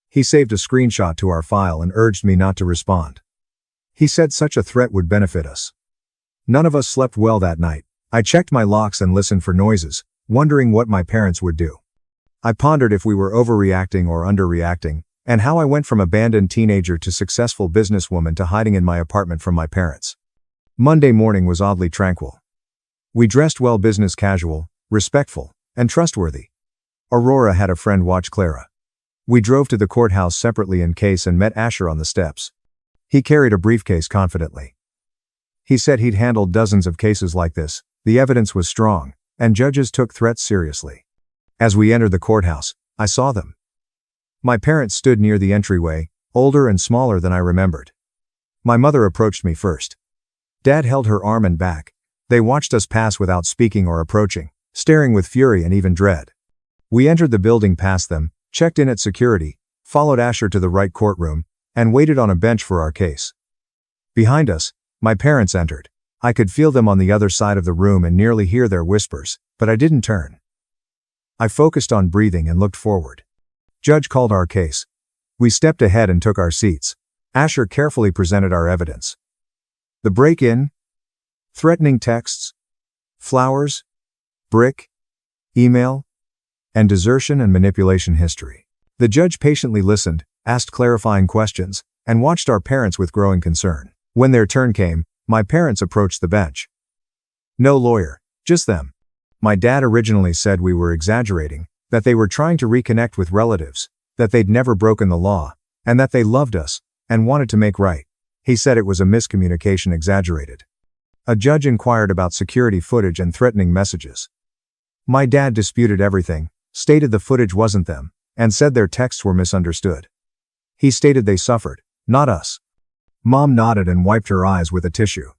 He saved a screenshot to our file and urged me not to respond. He said such a threat would benefit us. None of us slept well that night. I checked my locks and listened for noises, wondering what my parents would do. I pondered if we were overreacting or underreacting, and how I went from abandoned teenager to successful businesswoman to hiding in my apartment from my parents. Monday morning was oddly tranquil. We dressed well, business casual, respectful, and trustworthy. Aurora had a friend watch Clara. We drove to the courthouse separately in case and met Asher on the steps. He carried a briefcase confidently. He said he'd handled dozens of cases like this, the evidence was strong, and judges took threats seriously. As we entered the courthouse, I saw them. My parents stood near the entryway, older and smaller than I remembered. My mother approached me first. Dad held her arm and back. They watched us pass without speaking or approaching, staring with fury and even dread. We entered the building past them, checked in at security, followed Asher to the right courtroom, and waited on a bench for our case. Behind us, my parents entered. I could feel them on the other side of the room and nearly hear their whispers, but I didn't turn. I focused on breathing and looked forward. Judge called our case. We stepped ahead and took our seats. Asher carefully presented our evidence. The break-in, threatening texts, flowers, brick, email, and desertion and manipulation history. The judge patiently listened, asked clarifying questions, and watched our parents with growing concern. When their turn came, my parents approached the bench. No lawyer, just them. My dad originally said we were exaggerating, that they were trying to reconnect with relatives, that they'd never broken the law, and that they loved us, and wanted to make right. He said it was a miscommunication, exaggerated. A judge inquired about security footage and threatening messages. My dad disputed everything, stated the footage wasn't them, and said their texts were misunderstood. He stated they suffered, not us. Mom nodded and wiped her eyes with a tissue.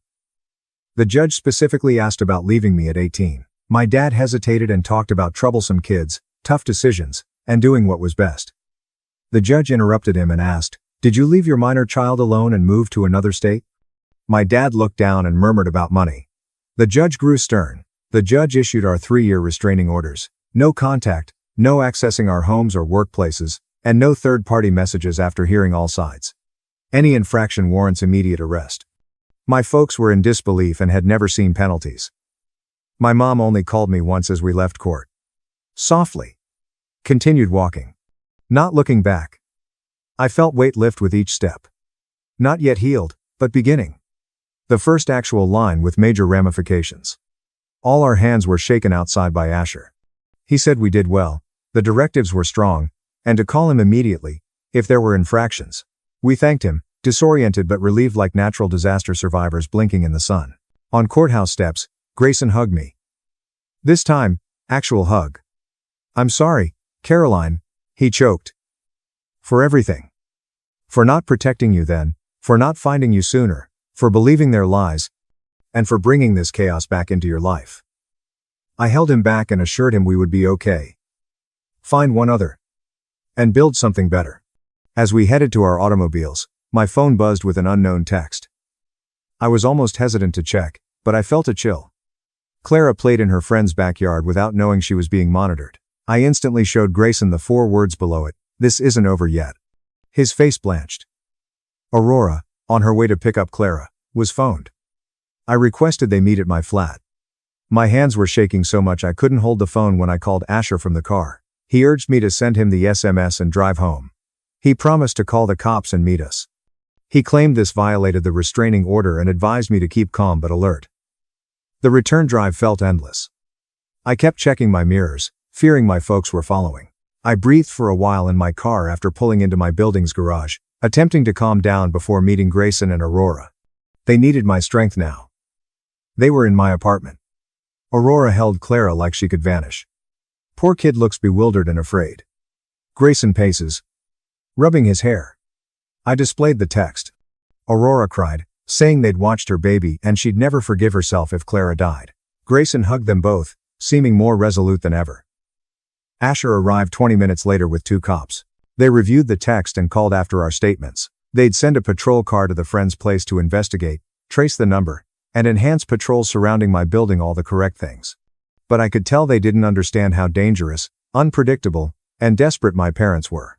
The judge specifically asked about leaving me at 18. My dad hesitated and talked about troublesome kids, tough decisions, and doing what was best. The judge interrupted him and asked, "Did you leave your minor child alone and move to another state?" My dad looked down and murmured about money. The judge grew stern. The judge issued our 3-year restraining orders. No contact, no accessing our homes or workplaces, and no third-party messages after hearing all sides. Any infraction warrants immediate arrest. My folks were in disbelief and had never seen penalties. My mom only called me once as we left court. Softly. Continued walking. Not looking back. I felt weight lift with each step. Not yet healed, but beginning. The first actual line with major ramifications. All our hands were shaken outside by Asher. He said we did well, the directives were strong, and to call him immediately, if there were infractions. We thanked him, disoriented but relieved like natural disaster survivors blinking in the sun. On courthouse steps, Grayson hugged me. This time, actual hug. "I'm sorry, Caroline," he choked. "For everything. For not protecting you then, for not finding you sooner, for believing their lies, and for bringing this chaos back into your life." I held him back and assured him we would be okay. Find one other. And build something better. As we headed to our automobiles, my phone buzzed with an unknown text. I was almost hesitant to check, but I felt a chill. Clara played in her friend's backyard without knowing she was being monitored. I instantly showed Grayson the 4 words below it, "This isn't over yet." His face blanched. Aurora, on her way to pick up Clara, was phoned. I requested they meet at my flat. My hands were shaking so much I couldn't hold the phone when I called Asher from the car. He urged me to send him the SMS and drive home. He promised to call the cops and meet us. He claimed this violated the restraining order and advised me to keep calm but alert. The return drive felt endless. I kept checking my mirrors, fearing my folks were following. I breathed for a while in my car after pulling into my building's garage, attempting to calm down before meeting Grayson and Aurora. They needed my strength now. They were in my apartment. Aurora held Clara like she could vanish. Poor kid looks bewildered and afraid. Grayson paces, rubbing his hair. I displayed the text. Aurora cried, saying they'd watched her baby and she'd never forgive herself if Clara died. Grayson hugged them both, seeming more resolute than ever. Asher arrived 20 minutes later with 2 cops. They reviewed the text and called after our statements. They'd send a patrol car to the friend's place to investigate, trace the number, and enhance patrols surrounding my building, all the correct things. But I could tell they didn't understand how dangerous, unpredictable, and desperate my parents were.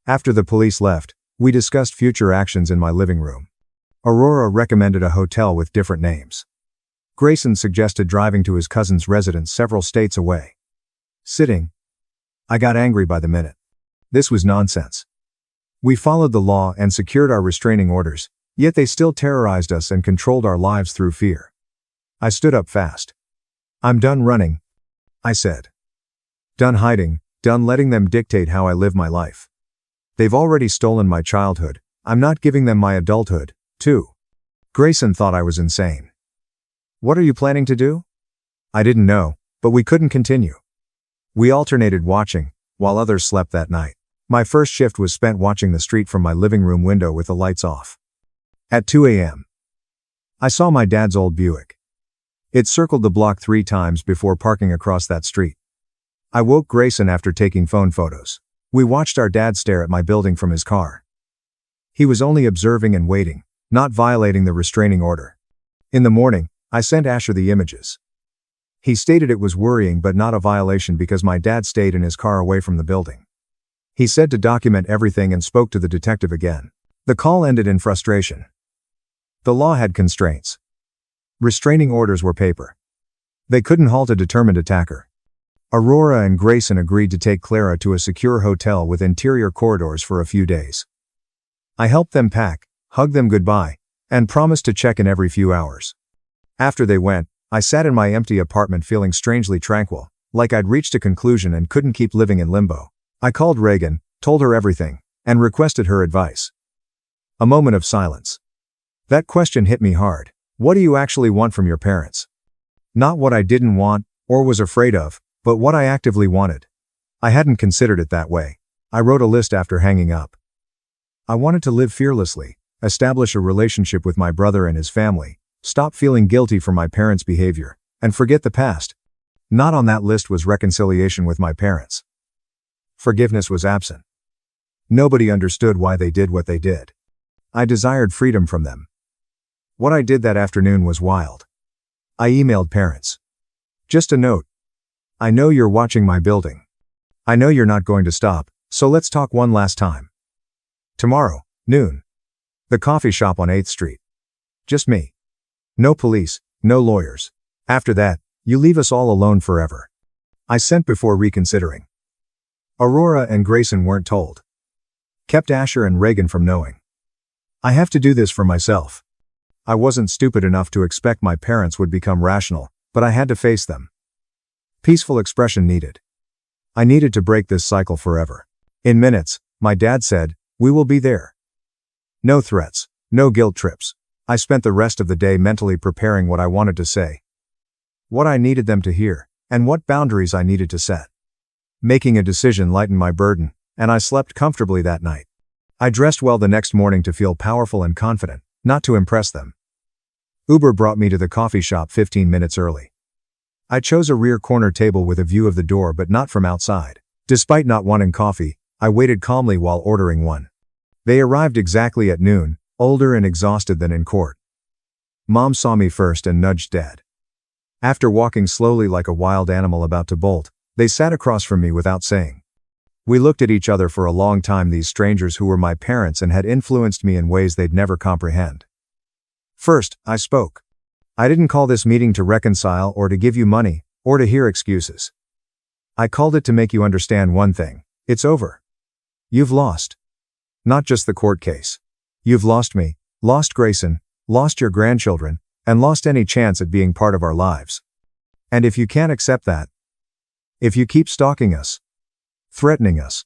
After the police left, we discussed future actions in my living room. Aurora recommended a hotel with different names. Grayson suggested driving to his cousin's residence several states away. Sitting. I got angry by the minute. This was nonsense. We followed the law and secured our restraining orders, yet they still terrorized us and controlled our lives through fear. I stood up fast. "I'm done running," I said. "Done hiding, done letting them dictate how I live my life. They've already stolen my childhood, I'm not giving them my adulthood, too." Grayson thought I was insane. "What are you planning to do?" I didn't know, but we couldn't continue. We alternated watching, while others slept that night. My first shift was spent watching the street from my living room window with the lights off. At 2 a.m., I saw my dad's old Buick. It circled the block 3 times before parking across that street. I woke Grayson after taking phone photos. We watched our dad stare at my building from his car. He was only observing and waiting, not violating the restraining order. In the morning, I sent Asher the images. He stated it was worrying but not a violation because my dad stayed in his car away from the building. He said to document everything and spoke to the detective again. The call ended in frustration. The law had constraints. Restraining orders were paper. They couldn't halt a determined attacker. Aurora and Grayson agreed to take Clara to a secure hotel with interior corridors for a few days. I helped them pack, hugged them goodbye, and promised to check in every few hours. After they went, I sat in my empty apartment feeling strangely tranquil, like I'd reached a conclusion and couldn't keep living in limbo. I called Reagan, told her everything, and requested her advice. A moment of silence. That question hit me hard. What do you actually want from your parents? Not what I didn't want, or was afraid of, but what I actively wanted. I hadn't considered it that way. I wrote a list after hanging up. I wanted to live fearlessly, establish a relationship with my brother and his family, stop feeling guilty for my parents' behavior, and forget the past. Not on that list was reconciliation with my parents. Forgiveness was absent. Nobody understood why they did what they did. I desired freedom from them. What I did that afternoon was wild. I emailed parents. Just a note. I know you're watching my building. I know you're not going to stop, so let's talk one last time. Tomorrow, noon. The coffee shop on 8th Street. Just me. No police, no lawyers. After that, you leave us all alone forever. I sent before reconsidering. Aurora and Grayson weren't told. Kept Asher and Reagan from knowing. I have to do this for myself. I wasn't stupid enough to expect my parents would become rational, but I had to face them. Peaceful expression needed. I needed to break this cycle forever. In minutes, my dad said, "We will be there." No threats, no guilt trips. I spent the rest of the day mentally preparing what I wanted to say, what I needed them to hear, and what boundaries I needed to set. Making a decision lightened my burden, and I slept comfortably that night. I dressed well the next morning to feel powerful and confident, not to impress them. Uber brought me to the coffee shop 15 minutes early. I chose a rear corner table with a view of the door but not from outside. Despite not wanting coffee, I waited calmly while ordering one. They arrived exactly at noon, older and exhausted than in court. Mom saw me first and nudged Dad. After walking slowly like a wild animal about to bolt, they sat across from me without saying. We looked at each other for a long time, these strangers who were my parents and had influenced me in ways they'd never comprehend. First, I spoke. I didn't call this meeting to reconcile or to give you money, or to hear excuses. I called it to make you understand one thing. It's over. You've lost. Not just the court case. You've lost me, lost Grayson, lost your grandchildren, and lost any chance at being part of our lives. And if you can't accept that, if you keep stalking us, threatening us,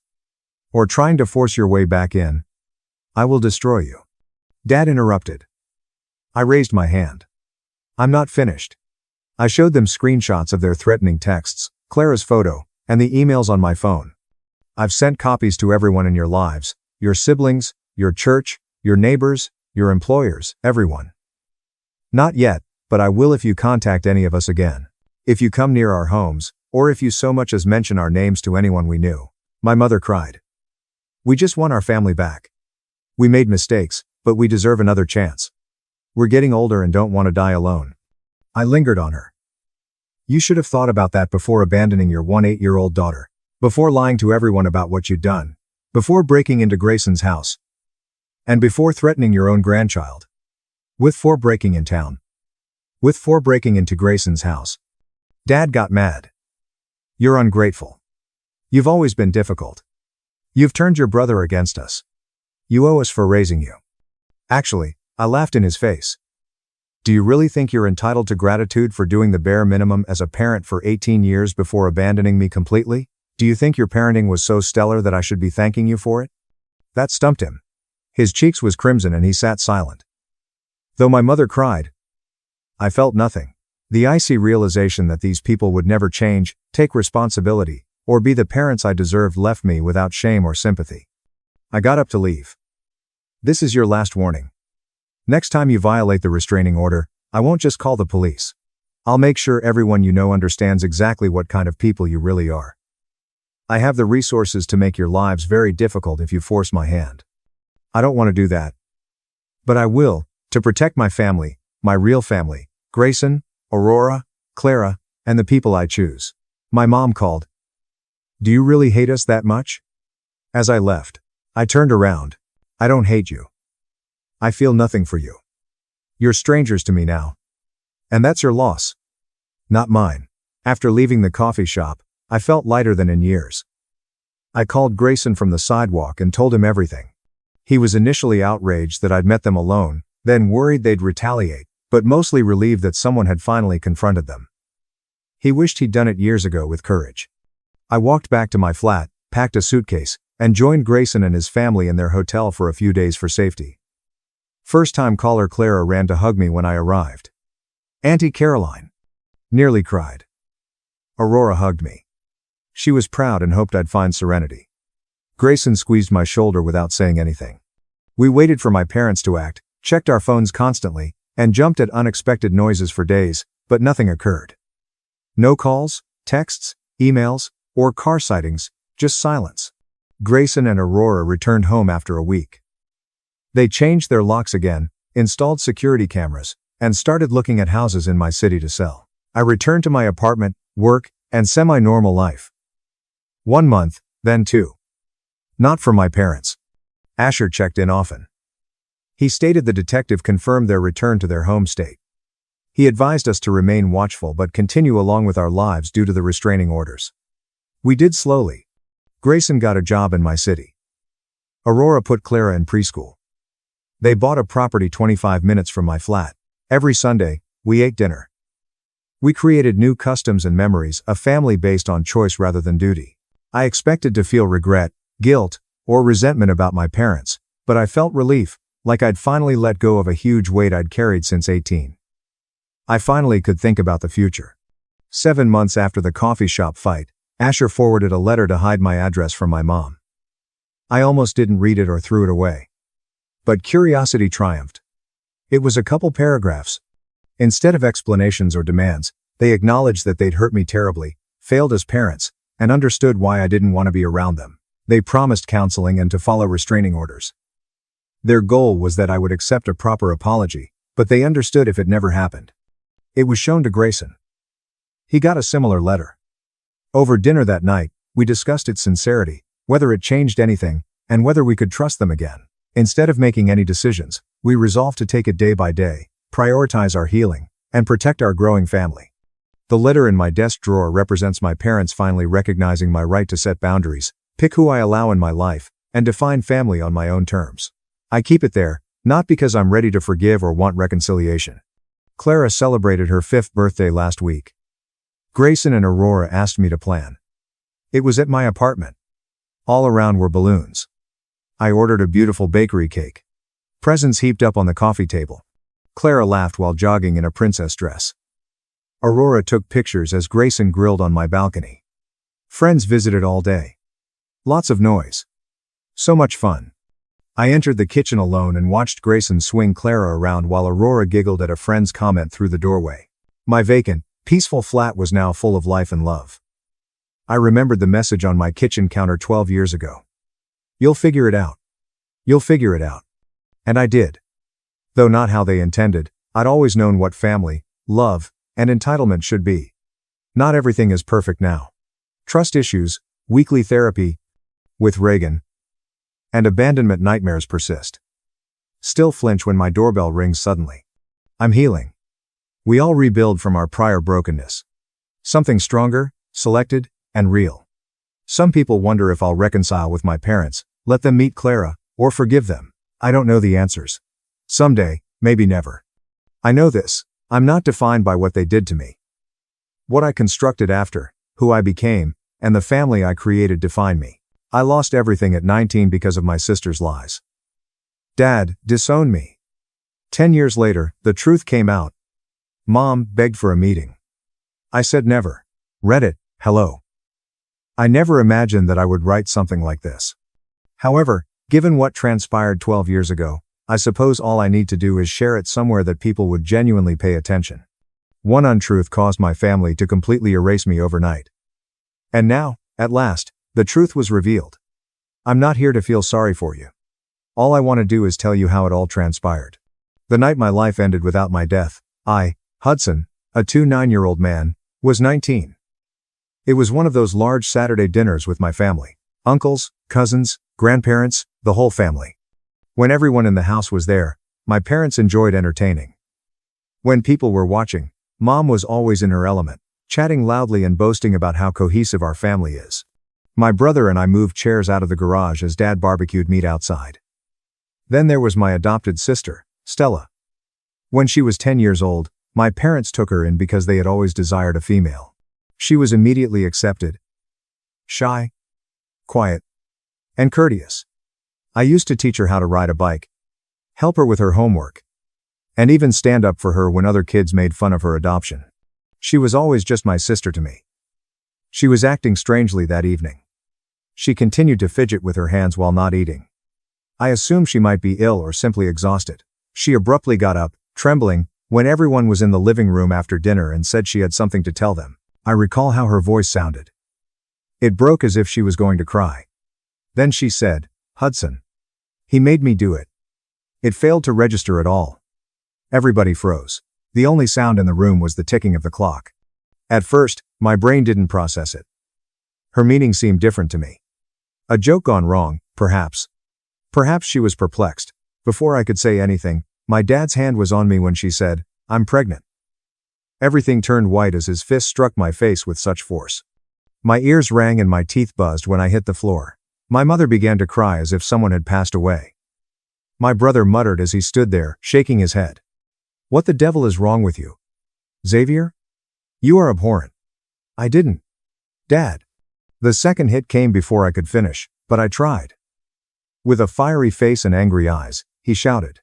or trying to force your way back in, I will destroy you. Dad interrupted. I raised my hand. I'm not finished. I showed them screenshots of their threatening texts, Clara's photo, and the emails on my phone. I've sent copies to everyone in your lives, your siblings, your church, your neighbors, your employers, everyone. Not yet, but I will if you contact any of us again. If you come near our homes, or if you so much as mention our names to anyone we knew. My mother cried. We just want our family back. We made mistakes, but we deserve another chance. We're getting older and don't want to die alone. I lingered on her. You should have thought about that before abandoning your 8-year-old daughter. Before lying to everyone about what you'd done. Before breaking into Grayson's house. And before threatening your own grandchild. Before breaking in town. Before breaking into Grayson's house. Dad got mad. You're ungrateful. You've always been difficult. You've turned your brother against us. You owe us for raising you. Actually, I laughed in his face. Do you really think you're entitled to gratitude for doing the bare minimum as a parent for 18 years before abandoning me completely? Do you think your parenting was so stellar that I should be thanking you for it? That stumped him. His cheeks was crimson and he sat silent. Though my mother cried, I felt nothing. The icy realization that these people would never change, take responsibility, or be the parents I deserved left me without shame or sympathy. I got up to leave. This is your last warning. Next time you violate the restraining order, I won't just call the police. I'll make sure everyone you know understands exactly what kind of people you really are. I have the resources to make your lives very difficult if you force my hand. I don't want to do that. But I will, to protect my family, my real family, Grayson, Aurora, Clara, and the people I choose. My mom called. Do you really hate us that much? As I left, I turned around. I don't hate you. I feel nothing for you. You're strangers to me now. And that's your loss. Not mine. After leaving the coffee shop, I felt lighter than in years. I called Grayson from the sidewalk and told him everything. He was initially outraged that I'd met them alone, then worried they'd retaliate, but mostly relieved that someone had finally confronted them. He wished he'd done it years ago with courage. I walked back to my flat, packed a suitcase, and joined Grayson and his family in their hotel for a few days for safety. First-time caller Clara ran to hug me when I arrived. Auntie Caroline. Nearly cried. Aurora hugged me. She was proud and hoped I'd find serenity. Grayson squeezed my shoulder without saying anything. We waited for my parents to act, checked our phones constantly, and jumped at unexpected noises for days, but nothing occurred. No calls, texts, emails, or car sightings, just silence. Grayson and Aurora returned home after a week. They changed their locks again, installed security cameras, and started looking at houses in my city to sell. I returned to my apartment, work, and semi-normal life. 1 month, then 2. Not from my parents. Asher checked in often. He stated the detective confirmed their return to their home state. He advised us to remain watchful but continue along with our lives due to the restraining orders. We did slowly. Grayson got a job in my city. Aurora put Clara in preschool. They bought a property 25 minutes from my flat. Every Sunday, we ate dinner. We created new customs and memories, a family based on choice rather than duty. I expected to feel regret, guilt, or resentment about my parents, but I felt relief, like I'd finally let go of a huge weight I'd carried since 18. I finally could think about the future. 7 months after the coffee shop fight, Asher forwarded a letter to hide my address from my mom. I almost didn't read it or threw it away. But curiosity triumphed. It was a couple paragraphs. Instead of explanations or demands, they acknowledged that they'd hurt me terribly, failed as parents, and understood why I didn't want to be around them. They promised counseling and to follow restraining orders. Their goal was that I would accept a proper apology, but they understood if it never happened. It was shown to Grayson. He got a similar letter. Over dinner that night, we discussed its sincerity, whether it changed anything, and whether we could trust them again. Instead of making any decisions, we resolved to take it day by day, prioritize our healing, and protect our growing family. The letter in my desk drawer represents my parents finally recognizing my right to set boundaries, pick who I allow in my life, and define family on my own terms. I keep it there, not because I'm ready to forgive or want reconciliation. Clara celebrated her 5th birthday last week. Grayson and Aurora asked me to plan. It was at my apartment. All around were balloons. I ordered a beautiful bakery cake. Presents heaped up on the coffee table. Clara laughed while jogging in a princess dress. Aurora took pictures as Grayson grilled on my balcony. Friends visited all day. Lots of noise. So much fun. I entered the kitchen alone and watched Grayson swing Clara around while Aurora giggled at a friend's comment through the doorway. My vacant, peaceful flat was now full of life and love. I remembered the message on my kitchen counter 12 years ago. You'll figure it out. You'll figure it out. And I did. Though not how they intended, I'd always known what family, love, and entitlement should be. Not everything is perfect now. Trust issues, weekly therapy, with Reagan, and abandonment nightmares persist. Still flinch when my doorbell rings suddenly. I'm healing. We all rebuild from our prior brokenness. Something stronger, selected, and real. Some people wonder if I'll reconcile with my parents, let them meet Clara, or forgive them. I don't know the answers. Someday, maybe never. I know this, I'm not defined by what they did to me. What I constructed after, who I became, and the family I created define me. I lost everything at 19 because of my sister's lies. Dad disowned me. 10 years later, the truth came out. Mom begged for a meeting. I said never. Reddit, hello. I never imagined that I would write something like this. However, given what transpired 12 years ago, I suppose all I need to do is share it somewhere that people would genuinely pay attention. One untruth caused my family to completely erase me overnight. And now, at last, the truth was revealed. I'm not here to feel sorry for you. All I want to do is tell you how it all transpired. The night my life ended without my death, I, Hudson, a 9-year-old man, was 19. It was one of those large Saturday dinners with my family. Uncles, cousins, grandparents, the whole family. When everyone in the house was there, my parents enjoyed entertaining. When people were watching, Mom was always in her element, chatting loudly and boasting about how cohesive our family is. My brother and I moved chairs out of the garage as Dad barbecued meat outside. Then there was my adopted sister, Stella. When she was 10 years old, my parents took her in because they had always desired a female. She was immediately accepted. Shy, quiet, and courteous. I used to teach her how to ride a bike, help her with her homework, and even stand up for her when other kids made fun of her adoption. She was always just my sister to me. She was acting strangely that evening. She continued to fidget with her hands while not eating. I assumed she might be ill or simply exhausted. She abruptly got up, trembling, when everyone was in the living room after dinner and said she had something to tell them. I recall how her voice sounded. It broke as if she was going to cry. Then she said, "Hudson. He made me do it." It failed to register at all. Everybody froze. The only sound in the room was the ticking of the clock. At first, my brain didn't process it. Her meaning seemed different to me. A joke gone wrong, perhaps. Perhaps she was perplexed. Before I could say anything, my dad's hand was on me when she said, "I'm pregnant." Everything turned white as his fist struck my face with such force. My ears rang and my teeth buzzed when I hit the floor. My mother began to cry as if someone had passed away. My brother muttered as he stood there, shaking his head. "What the devil is wrong with you? Xavier? You are abhorrent." I didn't. "Dad." The second hit came before I could finish, but I tried. With a fiery face and angry eyes, he shouted,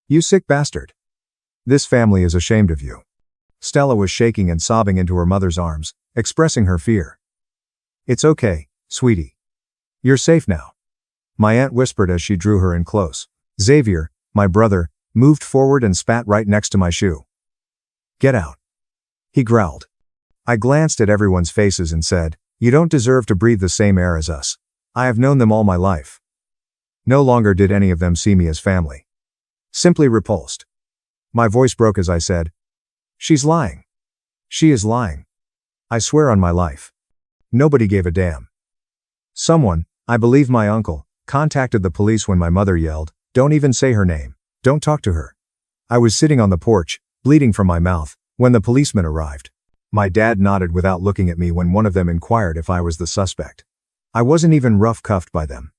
"You sick bastard. This family is ashamed of you." Stella was shaking and sobbing into her mother's arms, expressing her fear. "It's okay, sweetie. You're safe now," my aunt whispered as she drew her in close. Xavier, my brother, moved forward and spat right next to my shoe. "Get out," he growled. I glanced at everyone's faces and said, "You don't deserve to breathe the same air as us. I have known them all my life." No longer did any of them see me as family. Simply repulsed. My voice broke as I said, "She's lying. She is lying. I swear on my life." Nobody gave a damn. Someone, I believe my uncle, contacted the police when my mother yelled, "Don't even say her name. Don't talk to her." I was sitting on the porch, bleeding from my mouth, when the policeman arrived. My dad nodded without looking at me when one of them inquired if I was the suspect. I wasn't even rough-cuffed by them.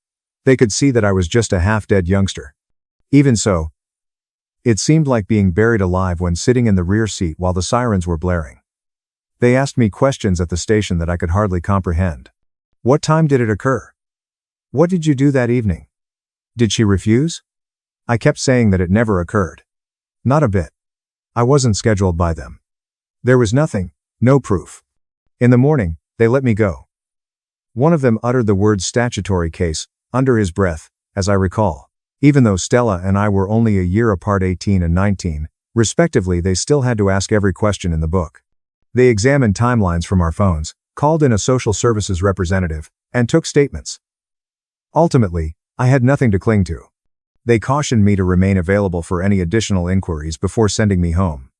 They could see that I was just a half-dead youngster. Even so, it seemed like being buried alive when sitting in the rear seat while the sirens were blaring. They asked me questions at the station that I could hardly comprehend. What time did it occur? What did you do that evening? Did she refuse? I kept saying that it never occurred. Not a bit. I wasn't scheduled by them. There was nothing, no proof. In the morning, they let me go. One of them uttered the word "statutory case" under his breath, as I recall. Even though Stella and I were only a year apart, 18 and 19, respectively, they still had to ask every question in the book. They examined timelines from our phones, called in a social services representative, and took statements. Ultimately, I had nothing to cling to. They cautioned me to remain available for any additional inquiries before sending me home.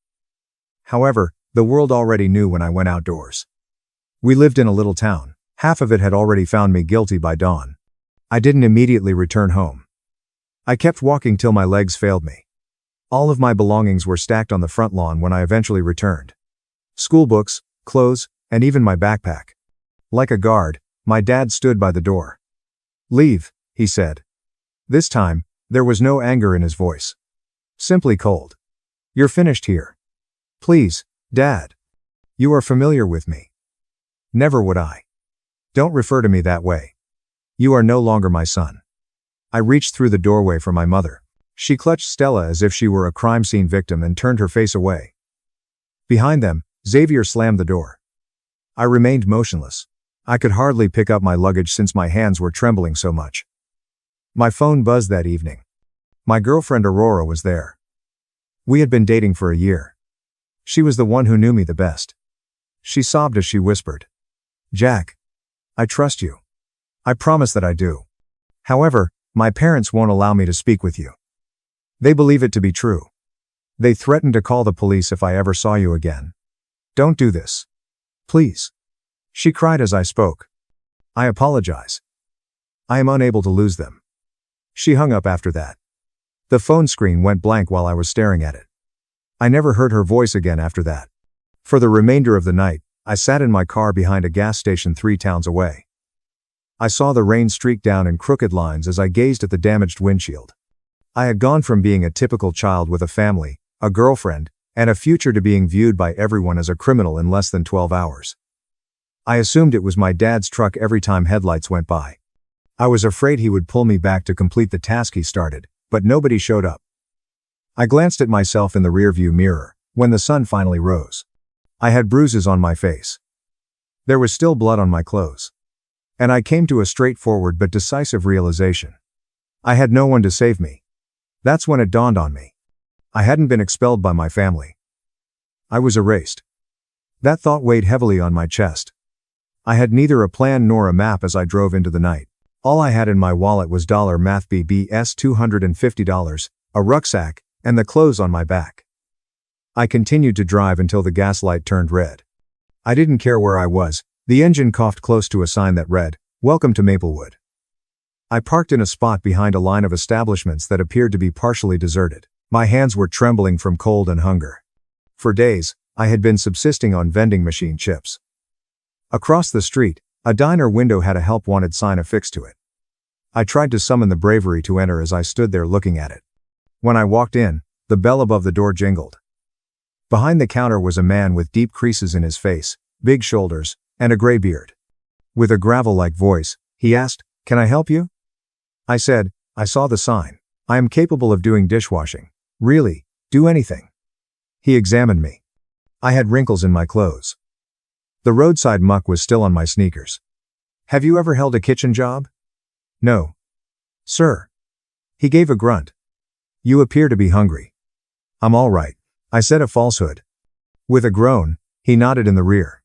However, the world already knew when I went outdoors. We lived in a little town. Half of it had already found me guilty by dawn. I didn't immediately return home. I kept walking till my legs failed me. All of my belongings were stacked on the front lawn when I eventually returned. School books, clothes, and even my backpack. Like a guard, my dad stood by the door. "Leave," he said. This time, there was no anger in his voice. Simply cold. "You're finished here. Please, Dad. You are familiar with me." Never would I. "Don't refer to me that way. You are no longer my son." I reached through the doorway for my mother. She clutched Stella as if she were a crime scene victim and turned her face away. Behind them, Xavier slammed the door. I remained motionless. I could hardly pick up my luggage since my hands were trembling so much. My phone buzzed that evening. My girlfriend Aurora was there. We had been dating for a year. She was the one who knew me the best. She sobbed as she whispered, "Jack, I trust you. I promise that I do. However, my parents won't allow me to speak with you. They believe it to be true. They threatened to call the police if I ever saw you again. Don't do this. Please." She cried as I spoke. "I apologize. I am unable to lose them." She hung up after that. The phone screen went blank while I was staring at it. I never heard her voice again after that. For the remainder of the night, I sat in my car behind a gas station 3 towns away. I saw the rain streak down in crooked lines as I gazed at the damaged windshield. I had gone from being a typical child with a family, a girlfriend, and a future to being viewed by everyone as a criminal in less than 12 hours. I assumed it was my dad's truck every time headlights went by. I was afraid he would pull me back to complete the task he started, but nobody showed up. I glanced at myself in the rearview mirror, when the sun finally rose. I had bruises on my face. There was still blood on my clothes. And I came to a straightforward but decisive realization. I had no one to save me. That's when it dawned on me. I hadn't been expelled by my family. I was erased. That thought weighed heavily on my chest. I had neither a plan nor a map as I drove into the night. All I had in my wallet was $math BBS $250, a rucksack, and the clothes on my back. I continued to drive until the gas light turned red. I didn't care where I was. The engine coughed close to a sign that read, "Welcome to Maplewood." I parked in a spot behind a line of establishments that appeared to be partially deserted. My hands were trembling from cold and hunger. For days, I had been subsisting on vending machine chips. Across the street, a diner window had a help wanted sign affixed to it. I tried to summon the bravery to enter as I stood there looking at it. When I walked in, the bell above the door jingled. Behind the counter was a man with deep creases in his face, big shoulders, and a gray beard. With a gravel-like voice, he asked, "Can I help you?" I said, "I saw the sign. I am capable of doing dishwashing. Really, do anything." He examined me. I had wrinkles in my clothes. The roadside muck was still on my sneakers. "Have you ever held a kitchen job?" "No. Sir." He gave a grunt. "You appear to be hungry." "I'm all right." I said a falsehood. With a groan, he nodded in the rear.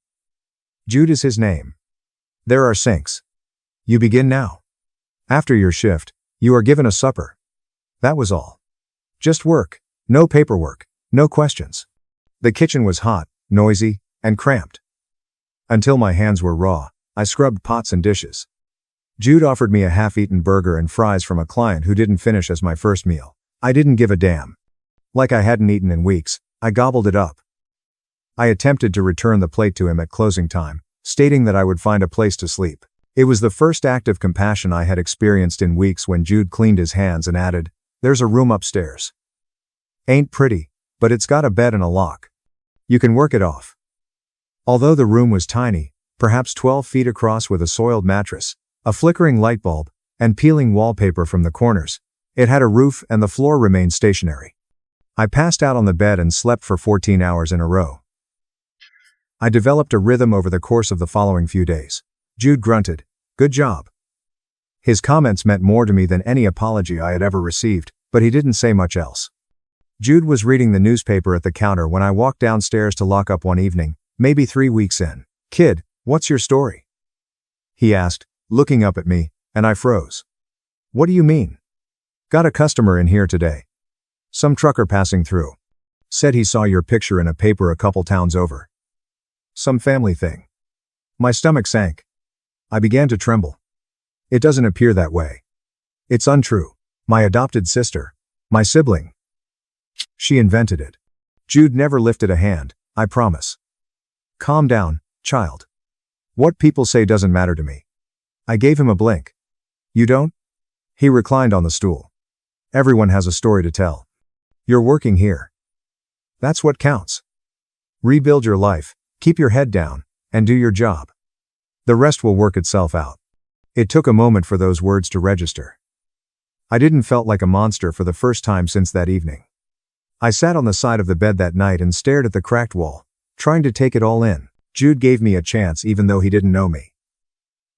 "Jude is his name. There are sinks. You begin now. After your shift, you are given a supper." That was all. Just work. No paperwork. No questions. The kitchen was hot, noisy, and cramped. Until my hands were raw, I scrubbed pots and dishes. Jude offered me a half-eaten burger and fries from a client who didn't finish as my first meal. I didn't give a damn. Like I hadn't eaten in weeks, I gobbled it up. I attempted to return the plate to him at closing time, stating that I would find a place to sleep. It was the first act of compassion I had experienced in weeks when Jude cleaned his hands and added, "There's a room upstairs. Ain't pretty, but it's got a bed and a lock. You can work it off." Although the room was tiny, perhaps 12 feet across with a soiled mattress, a flickering light bulb, and peeling wallpaper from the corners, it had a roof and the floor remained stationary. I passed out on the bed and slept for 14 hours in a row. I developed a rhythm over the course of the following few days. Jude grunted, "Good job." His comments meant more to me than any apology I had ever received, but he didn't say much else. Jude was reading the newspaper at the counter when I walked downstairs to lock up one evening, maybe 3 weeks in. "Kid, what's your story?" he asked, looking up at me, and I froze. "What do you mean?" "Got a customer in here today. Some trucker passing through. Said he saw your picture in a paper a couple towns over. Some family thing." My stomach sank. I began to tremble. "It doesn't appear that way. It's untrue. My adopted sister. My sibling. She invented it." Jude never lifted a hand, I promise. "Calm down, child. What people say doesn't matter to me." I gave him a blink. "You don't?" He reclined on the stool. "Everyone has a story to tell. You're working here. That's what counts. Rebuild your life, keep your head down, and do your job. The rest will work itself out." It took a moment for those words to register. I didn't felt like a monster for the first time since that evening. I sat on the side of the bed that night and stared at the cracked wall, trying to take it all in. Jude gave me a chance even though he didn't know me.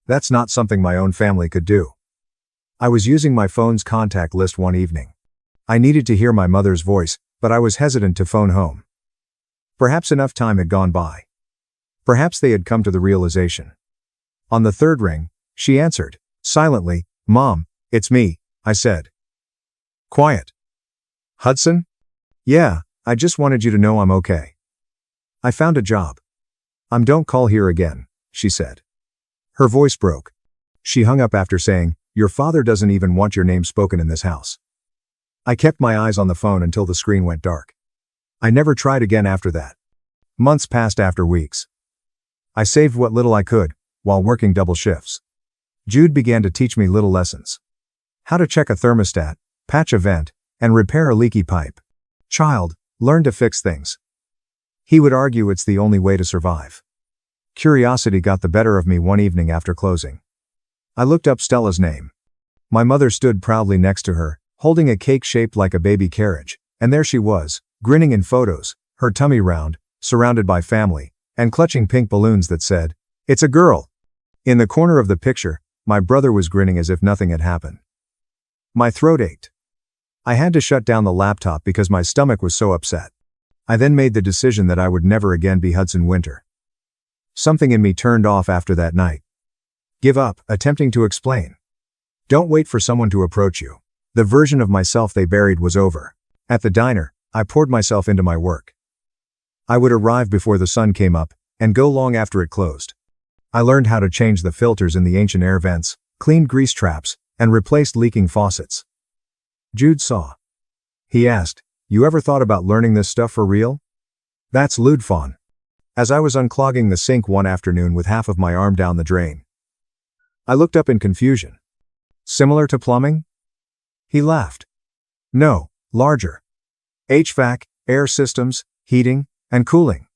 That's not something my own family could do. I was using my phone's contact list one evening. I needed to hear my mother's voice, but I was hesitant to phone home. Perhaps enough time had gone by. Perhaps they had come to the realization. On the third ring, she answered, silently, "Mom, it's me," I said. "Quiet. Hudson?" "Yeah, I just wanted you to know I'm okay. I found a job." Don't call here again," she said. Her voice broke. She hung up after saying, "Your father doesn't even want your name spoken in this house." I kept my eyes on the phone until the screen went dark. I never tried again after that. Months passed after weeks. I saved what little I could, while working double shifts. Jude began to teach me little lessons. How to check a thermostat, patch a vent, and repair a leaky pipe. "Child, learn to fix things." He would argue it's the only way to survive. Curiosity got the better of me one evening after closing. I looked up Stella's name. My mother stood proudly next to her, holding a cake shaped like a baby carriage, and there she was, grinning in photos, her tummy round, surrounded by family, and clutching pink balloons that said, "It's a girl." In the corner of the picture, my brother was grinning as if nothing had happened. My throat ached. I had to shut down the laptop because my stomach was so upset. I then made the decision that I would never again be Hudson Winter. Something in me turned off after that night. Give up, attempting to explain. Don't wait for someone to approach you. The version of myself they buried was over. At the diner, I poured myself into my work. I would arrive before the sun came up, and go long after it closed. I learned how to change the filters in the ancient air vents, cleaned grease traps, and replaced leaking faucets. Jude saw. He asked, "You ever thought about learning this stuff for real?" That's Ludfon. As I was unclogging the sink one afternoon with half of my arm down the drain, I looked up in confusion. Similar to plumbing? He laughed. No, larger. HVAC, air systems, heating, and cooling.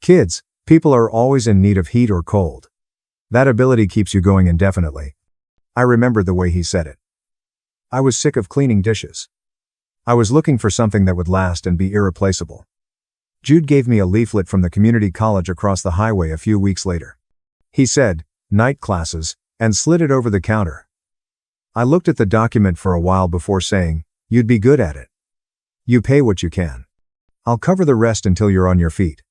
Kids, people are always in need of heat or cold. That ability keeps you going indefinitely. I remembered the way he said it. I was sick of cleaning dishes. I was looking for something that would last and be irreplaceable. Jude gave me a leaflet from the community college across the highway a few weeks later. He said, "Night classes," and slid it over the counter. I looked at the document for a while before saying, "You'd be good at it. You pay what you can. I'll cover the rest until you're on your feet."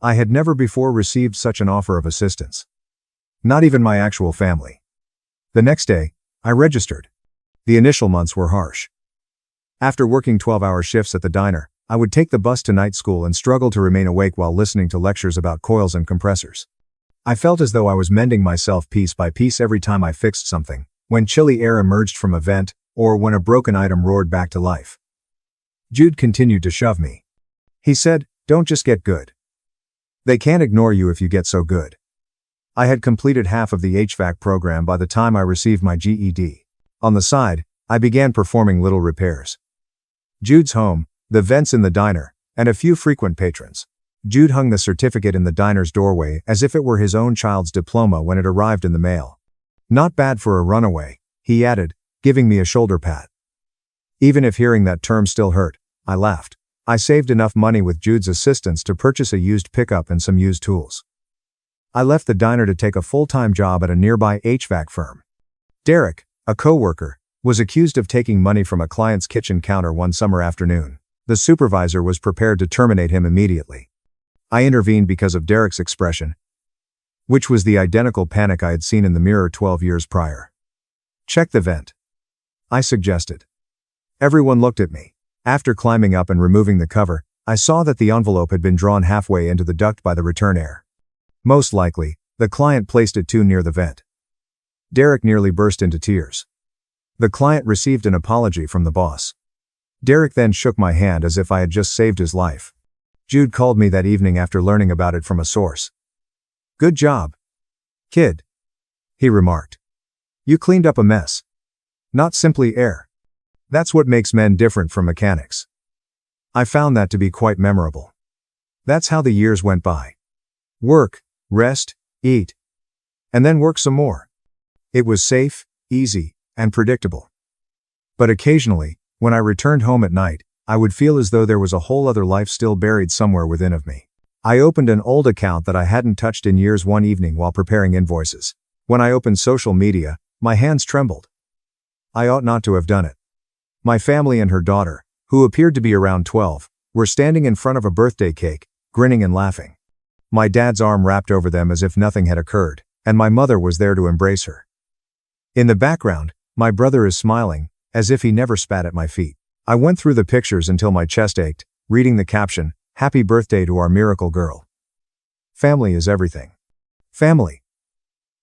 I had never before received such an offer of assistance. Not even my actual family. The next day, I registered. The initial months were harsh. After working 12-hour shifts at the diner, I would take the bus to night school and struggle to remain awake while listening to lectures about coils and compressors. I felt as though I was mending myself piece by piece every time I fixed something, when chilly air emerged from a vent, or when a broken item roared back to life. Jude continued to shove me. He said, "Don't just get good. They can't ignore you if you get so good." I had completed half of the HVAC program by the time I received my GED. On the side, I began performing little repairs. Jude's home, the vents in the diner, and a few frequent patrons. Jude hung the certificate in the diner's doorway as if it were his own child's diploma when it arrived in the mail. "Not bad for a runaway," he added, giving me a shoulder pat. Even if hearing that term still hurt, I laughed. I saved enough money with Jude's assistance to purchase a used pickup and some used tools. I left the diner to take a full-time job at a nearby HVAC firm. Derek, a co-worker, was accused of taking money from a client's kitchen counter one summer afternoon. The supervisor was prepared to terminate him immediately. I intervened because of Derek's expression, which was the identical panic I had seen in the mirror 12 years prior. "Check the vent," I suggested. Everyone looked at me. After climbing up and removing the cover, I saw that the envelope had been drawn halfway into the duct by the return air. Most likely, the client placed it too near the vent. Derek nearly burst into tears. The client received an apology from the boss. Derek then shook my hand as if I had just saved his life. Jude called me that evening after learning about it from a source. "Good job, kid," he remarked. "You cleaned up a mess. Not simply air. That's what makes men different from mechanics." I found that to be quite memorable. That's how the years went by. Work, rest, eat, and then work some more. It was safe, easy, and predictable. But occasionally, when I returned home at night, I would feel as though there was a whole other life still buried somewhere within of me. I opened an old account that I hadn't touched in years one evening while preparing invoices. When I opened social media, my hands trembled. I ought not to have done it. My family and her daughter, who appeared to be around 12, were standing in front of a birthday cake, grinning and laughing. My dad's arm wrapped over them as if nothing had occurred, and my mother was there to embrace her. In the background, my brother is smiling, as if he never spat at my feet. I went through the pictures until my chest ached, reading the caption, "Happy birthday to our miracle girl. Family is everything. Family."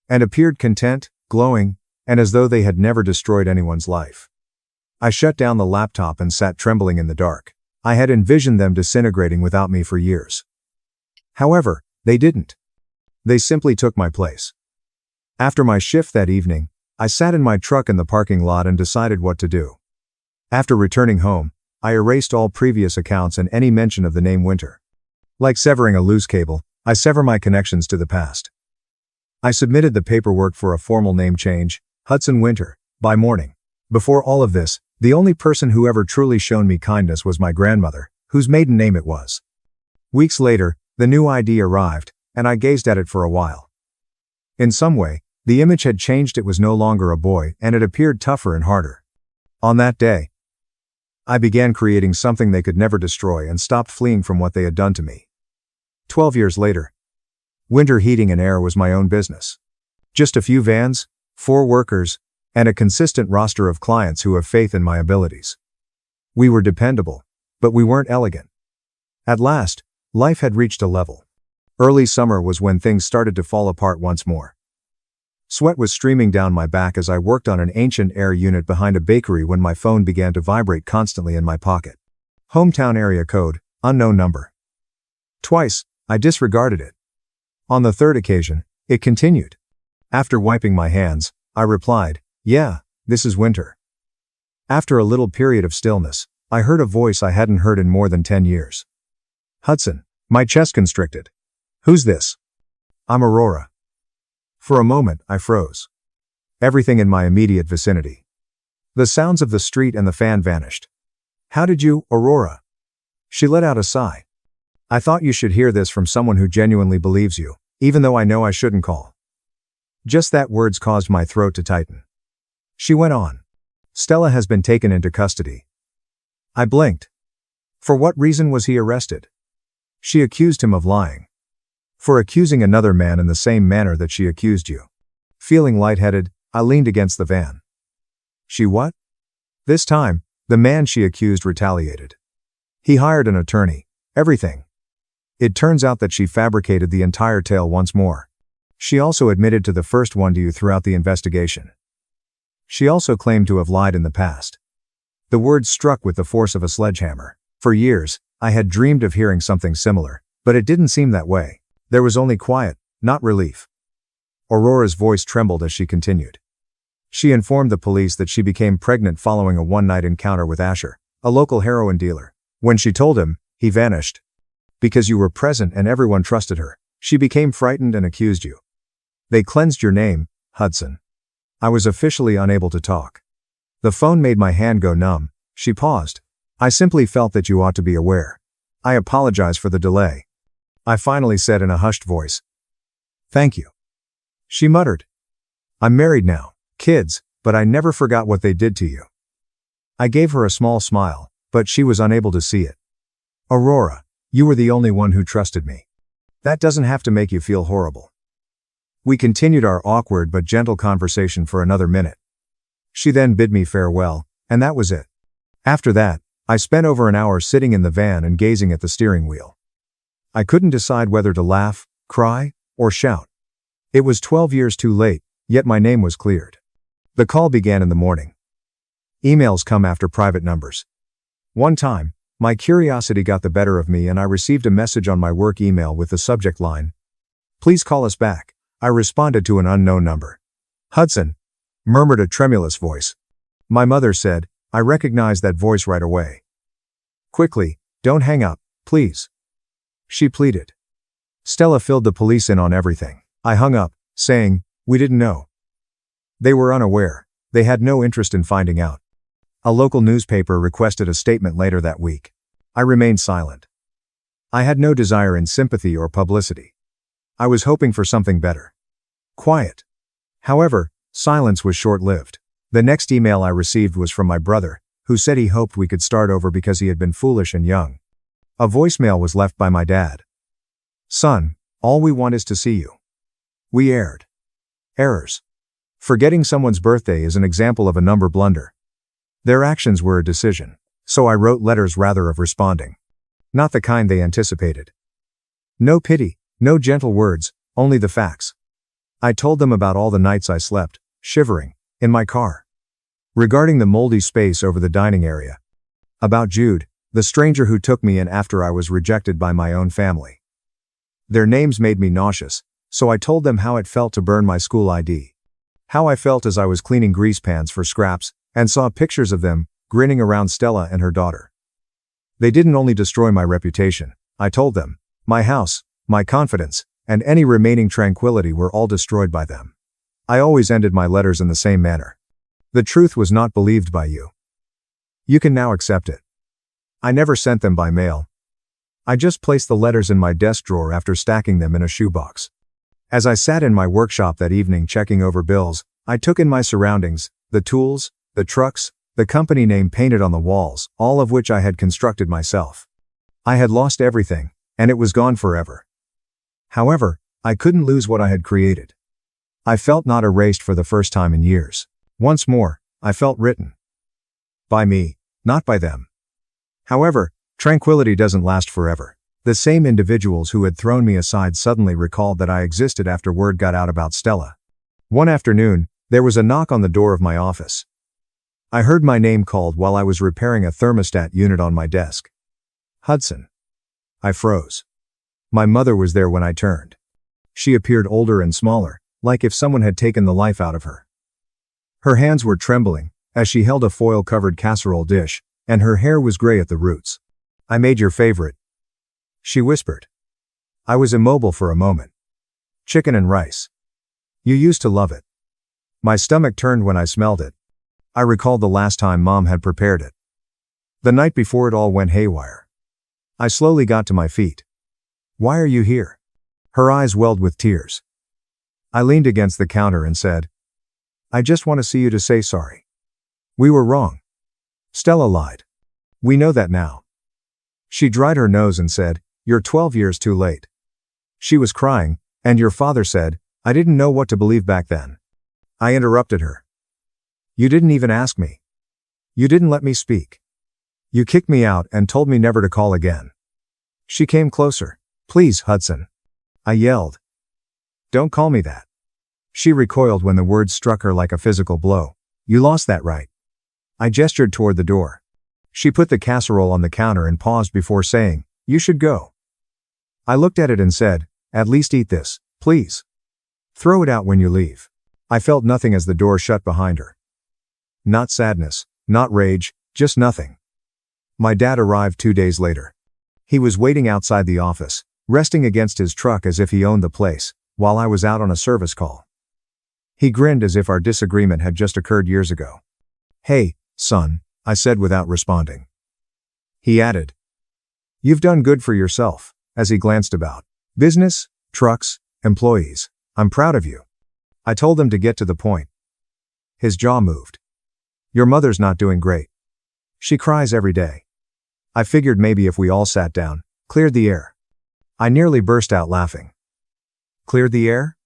And appeared content, glowing, and as though they had never destroyed anyone's life. I shut down the laptop and sat trembling in the dark. I had envisioned them disintegrating without me for years. However, they didn't. They simply took my place. After my shift that evening, I sat in my truck in the parking lot and decided what to do. After returning home, I erased all previous accounts and any mention of the name Winter. Like severing a loose cable, I sever my connections to the past. I submitted the paperwork for a formal name change, Hudson Winter, by morning. Before all of this, the only person who ever truly shown me kindness was my grandmother, whose maiden name it was. Weeks later, the new ID arrived, and I gazed at it for a while. In some way, the image had changed. It was no longer a boy, and it appeared tougher and harder. On that day, I began creating something they could never destroy and stopped fleeing from what they had done to me. 12 years later, Winter Heating and Air was my own business. Just a few vans, 4 workers, and a consistent roster of clients who have faith in my abilities. We were dependable, but we weren't elegant. At last, life had reached a level. Early summer was when things started to fall apart once more. Sweat was streaming down my back as I worked on an ancient air unit behind a bakery when my phone began to vibrate constantly in my pocket. Hometown area code, unknown number. Twice, I disregarded it. On the third occasion, it continued. After wiping my hands, I replied, "Yeah, this is Winter." After a little period of stillness, I heard a voice I hadn't heard in more than 10 years. "Hudson." My chest constricted. "Who's this?" "I'm Aurora." For a moment, I froze. Everything in my immediate vicinity. The sounds of the street and the fan vanished. "How did you, Aurora?" She let out a sigh. "I thought you should hear this from someone who genuinely believes you, even though I know I shouldn't call." Just that words caused my throat to tighten. She went on. "Stella has been taken into custody." I blinked. For what reason was he arrested? She accused him of lying. For accusing another man in the same manner that she accused you. Feeling lightheaded, I leaned against the van. She what? This time, the man she accused retaliated. He hired an attorney. Everything. It turns out that she fabricated the entire tale once more. She also admitted to the first one to you throughout the investigation. She also claimed to have lied in the past. The words struck with the force of a sledgehammer. For years, I had dreamed of hearing something similar, but it didn't seem that way. There was only quiet, not relief. Aurora's voice trembled as she continued. She informed the police that she became pregnant following a one-night encounter with Asher, a local heroin dealer. When she told him, he vanished. Because you were present and everyone trusted her, she became frightened and accused you. They cleansed your name, Hudson. I was officially unable to talk. The phone made my hand go numb. She paused. I simply felt that you ought to be aware. I apologize for the delay. I finally said in a hushed voice. Thank you. She muttered. I'm married now, kids, but I never forgot what they did to you. I gave her a small smile, but she was unable to see it. Aurora, you were the only one who trusted me. That doesn't have to make you feel horrible. We continued our awkward but gentle conversation for another minute. She then bid me farewell, and that was it. After that, I spent over an hour sitting in the van and gazing at the steering wheel. I couldn't decide whether to laugh, cry, or shout. It was 12 years too late, yet my name was cleared. The call began in the morning. Emails come after private numbers. One time, my curiosity got the better of me and I received a message on my work email with the subject line, "Please call us back." I responded to an unknown number. Hudson, murmured a tremulous voice. My mother said, I recognized that voice right away. Quickly, don't hang up, please. She pleaded. Stella filled the police in on everything. I hung up, saying, we didn't know. They were unaware. They had no interest in finding out. A local newspaper requested a statement later that week. I remained silent. I had no desire in sympathy or publicity. I was hoping for something better. Quiet. However, silence was short-lived. The next email I received was from my brother, who said he hoped we could start over because he had been foolish and young. A voicemail was left by my dad. Son, all we want is to see you. We erred. Errors. Forgetting someone's birthday is an example of a number blunder. Their actions were a decision, so I wrote letters rather of responding. Not the kind they anticipated. No pity, no gentle words, only the facts. I told them about all the nights I slept, shivering, in my car. Regarding the moldy space over the dining area. About Jude, the stranger who took me in after I was rejected by my own family. Their names made me nauseous, so I told them how it felt to burn my school ID. How I felt as I was cleaning grease pans for scraps, and saw pictures of them, grinning around Stella and her daughter. They didn't only destroy my reputation, I told them, my house, my confidence, and any remaining tranquility were all destroyed by them. I always ended my letters in the same manner. The truth was not believed by you. You can now accept it. I never sent them by mail. I just placed the letters in my desk drawer after stacking them in a shoebox. As I sat in my workshop that evening checking over bills, I took in my surroundings, the tools, the trucks, the company name painted on the walls, all of which I had constructed myself. I had lost everything, and it was gone forever. However, I couldn't lose what I had created. I felt not erased for the first time in years. Once more, I felt written. By me, not by them. However, tranquility doesn't last forever. The same individuals who had thrown me aside suddenly recalled that I existed after word got out about Stella. One afternoon, there was a knock on the door of my office. I heard my name called while I was repairing a thermostat unit on my desk. Hudson. I froze. My mother was there when I turned. She appeared older and smaller, like if someone had taken the life out of her. Her hands were trembling, as she held a foil-covered casserole dish, and her hair was gray at the roots. I made your favorite, she whispered. I was immobile for a moment. Chicken and rice. You used to love it. My stomach turned when I smelled it. I recalled the last time Mom had prepared it. The night before it all went haywire. I slowly got to my feet. Why are you here? Her eyes welled with tears. I leaned against the counter and said, I just want to see you to say sorry. We were wrong. Stella lied. We know that now. She dried her nose and said, You're 12 years too late. She was crying, and your father said, I didn't know what to believe back then. I interrupted her. You didn't even ask me. You didn't let me speak. You kicked me out and told me never to call again. She came closer. Please, Hudson. I yelled. Don't call me that. She recoiled when the words struck her like a physical blow. You lost that right. I gestured toward the door. She put the casserole on the counter and paused before saying, You should go. I looked at it and said, At least eat this, please. Throw it out when you leave. I felt nothing as the door shut behind her. Not sadness, not rage, just nothing. My dad arrived 2 days later. He was waiting outside the office, resting against his truck as if he owned the place, while I was out on a service call. He grinned as if our disagreement had just occurred years ago. Hey, son, I said without responding. He added, You've done good for yourself, as he glanced about. Business, trucks, employees. I'm proud of you. I told him to get to the point. His jaw moved. Your mother's not doing great. She cries every day. I figured maybe if we all sat down, cleared the air. I nearly burst out laughing. Cleared the air?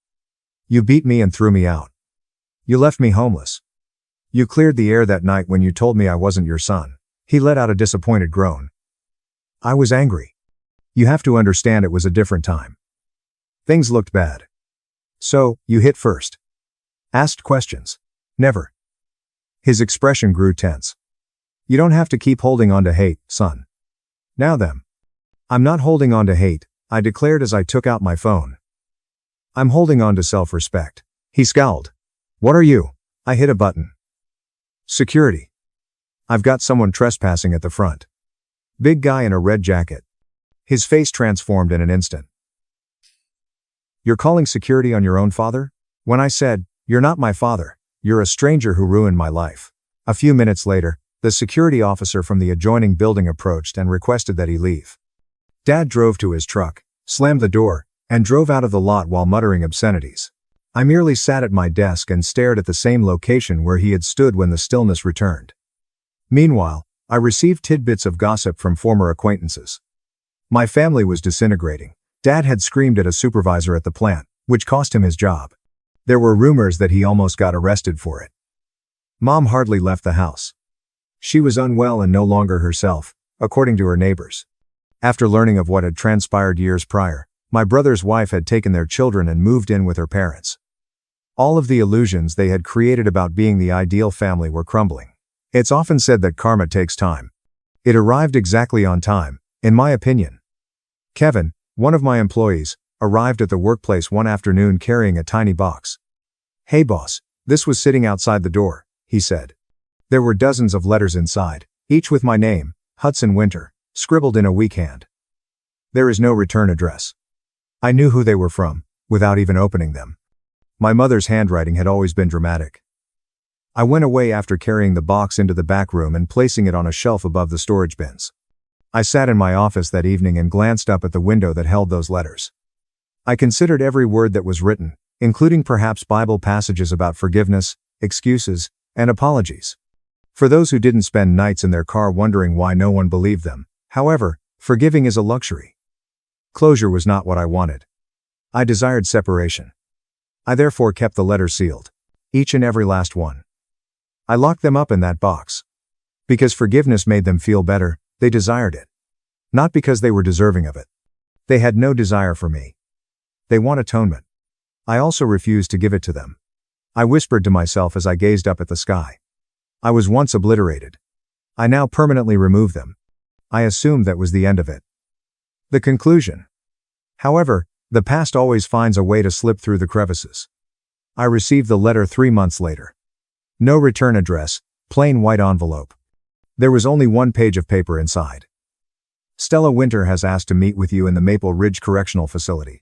You beat me and threw me out. You left me homeless. You cleared the air that night when you told me I wasn't your son. He let out a disappointed groan. I was angry. You have to understand it was a different time. Things looked bad. So, you hit first. Asked questions. Never. His expression grew tense. You don't have to keep holding on to hate, son. Now then. I'm not holding on to hate, I declared as I took out my phone. I'm holding on to self-respect. He scowled. What are you? I hit a button. Security. I've got someone trespassing at the front. Big guy in a red jacket. His face transformed in an instant. You're calling security on your own father? When I said, You're not my father, you're a stranger who ruined my life. A few minutes later, the security officer from the adjoining building approached and requested that he leave. Dad drove to his truck, slammed the door, and drove out of the lot while muttering obscenities. I merely sat at my desk and stared at the same location where he had stood when the stillness returned. Meanwhile, I received tidbits of gossip from former acquaintances. My family was disintegrating. Dad had screamed at a supervisor at the plant, which cost him his job. There were rumors that he almost got arrested for it. Mom hardly left the house. She was unwell and no longer herself, according to her neighbors. After learning of what had transpired years prior, my brother's wife had taken their children and moved in with her parents. All of the illusions they had created about being the ideal family were crumbling. It's often said that karma takes time. It arrived exactly on time, in my opinion. Kevin, one of my employees, arrived at the workplace one afternoon carrying a tiny box. Hey boss, this was sitting outside the door, he said. There were dozens of letters inside, each with my name, Hudson Winter, scribbled in a weak hand. There is no return address. I knew who they were from, without even opening them. My mother's handwriting had always been dramatic. I went away after carrying the box into the back room and placing it on a shelf above the storage bins. I sat in my office that evening and glanced up at the window that held those letters. I considered every word that was written, including perhaps Bible passages about forgiveness, excuses, and apologies. For those who didn't spend nights in their car wondering why no one believed them, however, forgiving is a luxury. Closure was not what I wanted. I desired separation. I therefore kept the letters sealed. Each and every last one. I locked them up in that box. Because forgiveness made them feel better, they desired it. Not because they were deserving of it. They had no desire for me. They want atonement. I also refused to give it to them. I whispered to myself as I gazed up at the sky. I was once obliterated. I now permanently remove them. I assumed that was the end of it. The conclusion. However, the past always finds a way to slip through the crevices. I received the letter 3 months later. No return address, plain white envelope. There was only 1 page of paper inside. Stella Winter has asked to meet with you in the Maple Ridge Correctional Facility.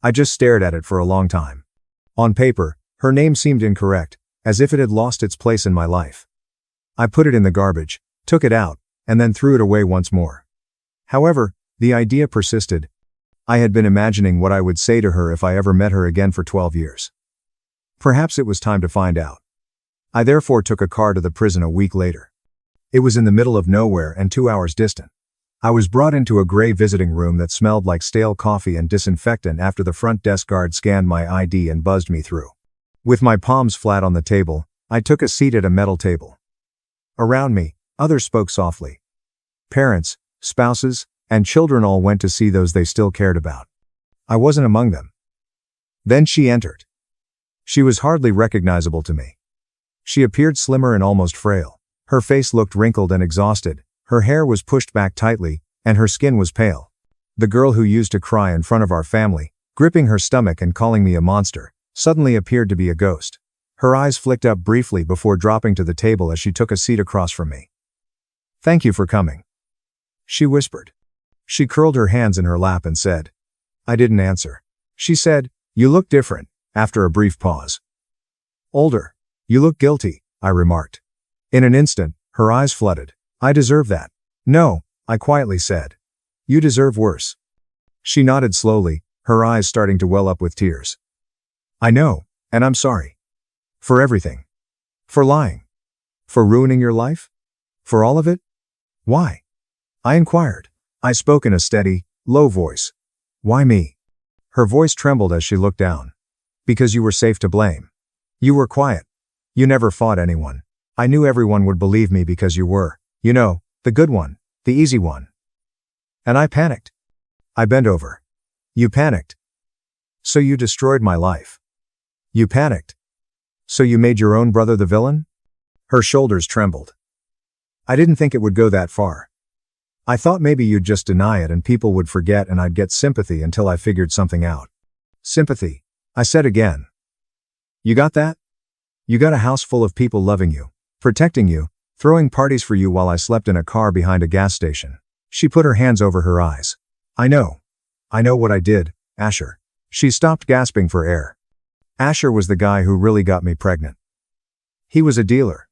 I just stared at it for a long time. On paper, her name seemed incorrect, as if it had lost its place in my life. I put it in the garbage, took it out, and then threw it away once more. However, the idea persisted. I had been imagining what I would say to her if I ever met her again for 12 years. Perhaps it was time to find out. I therefore took a car to the prison a week later. It was in the middle of nowhere and 2 hours distant. I was brought into a gray visiting room that smelled like stale coffee and disinfectant after the front desk guard scanned my ID and buzzed me through. With my palms flat on the table, I took a seat at a metal table. Around me, others spoke softly. Parents, spouses, and children all went to see those they still cared about. I wasn't among them. Then she entered. She was hardly recognizable to me. She appeared slimmer and almost frail. Her face looked wrinkled and exhausted, her hair was pushed back tightly, and her skin was pale. The girl who used to cry in front of our family, gripping her stomach and calling me a monster, suddenly appeared to be a ghost. Her eyes flicked up briefly before dropping to the table as she took a seat across from me. "Thank you for coming," she whispered. She curled her hands in her lap and said. I didn't answer. She said, "You look different," after a brief pause. "Older. You look guilty," I remarked. In an instant, her eyes flooded. "I deserve that." "No," I quietly said. "You deserve worse." She nodded slowly, her eyes starting to well up with tears. "I know, and I'm sorry. For everything. For lying. For ruining your life? For all of it? Why?" I inquired. I spoke in a steady, low voice. "Why me?" Her voice trembled as she looked down. "Because you were safe to blame. You were quiet. You never fought anyone. I knew everyone would believe me because you were, you know, the good one, the easy one. And I panicked." I bent over. "You panicked. So you destroyed my life. You panicked. So you made your own brother the villain?" Her shoulders trembled. "I didn't think it would go that far. I thought maybe you'd just deny it and people would forget and I'd get sympathy until I figured something out." "Sympathy," I said again. "You got that? You got a house full of people loving you, protecting you, throwing parties for you while I slept in a car behind a gas station." She put her hands over her eyes. I know what I did, Asher." She stopped gasping for air. "Asher was the guy who really got me pregnant. He was a dealer.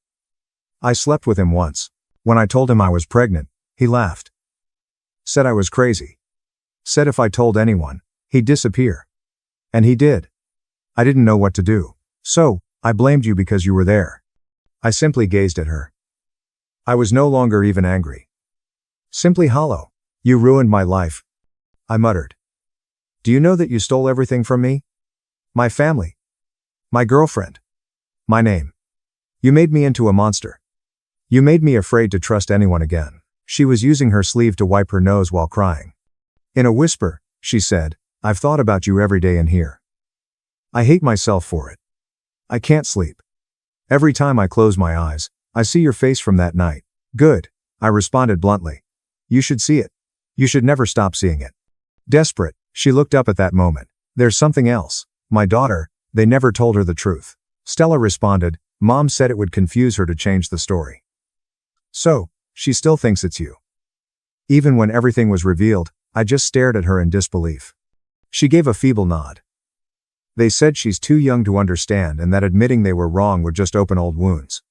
I slept with him once. When I told him I was pregnant, he laughed. Said I was crazy. Said if I told anyone, he'd disappear. And he did. I didn't know what to do. So, I blamed you because you were there." I simply gazed at her. I was no longer even angry. Simply hollow. "You ruined my life," I muttered. "Do you know that you stole everything from me? My family. My girlfriend. My name. You made me into a monster. You made me afraid to trust anyone again." She was using her sleeve to wipe her nose while crying. In a whisper, she said, "I've thought about you every day in here. I hate myself for it. I can't sleep. Every time I close my eyes, I see your face from that night." "Good," I responded bluntly. "You should see it. You should never stop seeing it." Desperate, she looked up at that moment. "There's something else. My daughter, they never told her the truth." Stella responded, "Mom said it would confuse her to change the story. So, she still thinks it's you." Even when everything was revealed, I just stared at her in disbelief. She gave a feeble nod. "They said she's too young to understand and that admitting they were wrong would just open old wounds.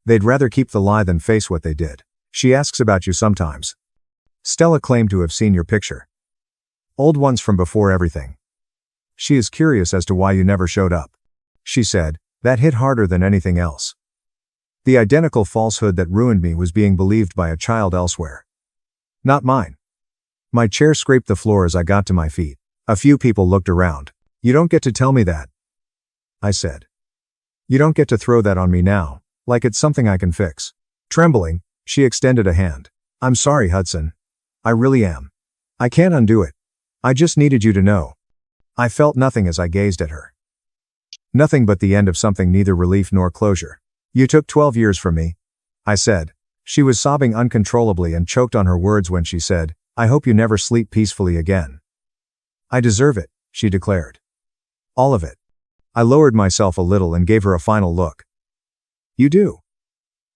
They'd rather keep the lie than face what they did. She asks about you sometimes. Stella claimed to have seen your picture. Old ones from before everything. She is curious as to why you never showed up." She said, "That hit harder than anything else. The identical falsehood that ruined me was being believed by a child elsewhere. Not mine." My chair scraped the floor as I got to my feet. A few people looked around. "You don't get to tell me that," I said. "You don't get to throw that on me now, like it's something I can fix. Trembling, she extended a hand. I'm sorry, Hudson. I really am. I can't undo it. I just needed you to know. I felt nothing as I gazed at her. Nothing but the end of something, neither relief nor closure. You took 12 years from me, I said. She was sobbing uncontrollably and choked on her words when she said, I hope you never sleep peacefully again. I deserve it, she declared. All of it. I lowered myself a little and gave her a final look. You do.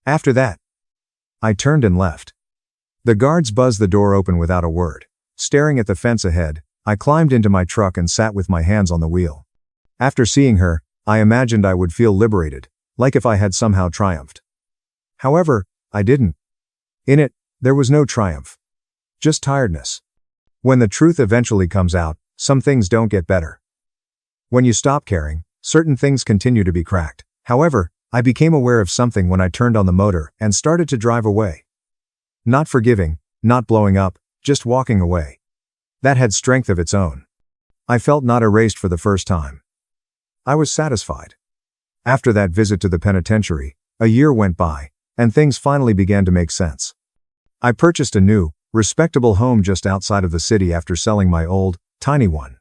After that, I turned and left. The guards buzzed the door open without a word. Staring at the fence ahead, I climbed into my truck and sat with my hands on the wheel. After seeing her, I imagined I would feel liberated, like if I had somehow triumphed. However, I didn't. In it, there was no triumph. Just tiredness. When the truth eventually comes out, some things don't get better. When you stop caring, certain things continue to be cracked. However, I became aware of something when I turned on the motor and started to drive away. Not forgiving, not blowing up, just walking away. That had strength of its own. I felt not erased for the first time. I was satisfied. After that visit to the penitentiary, a year went by, and things finally began to make sense. I purchased a new, respectable home just outside of the city after selling my old, tiny one.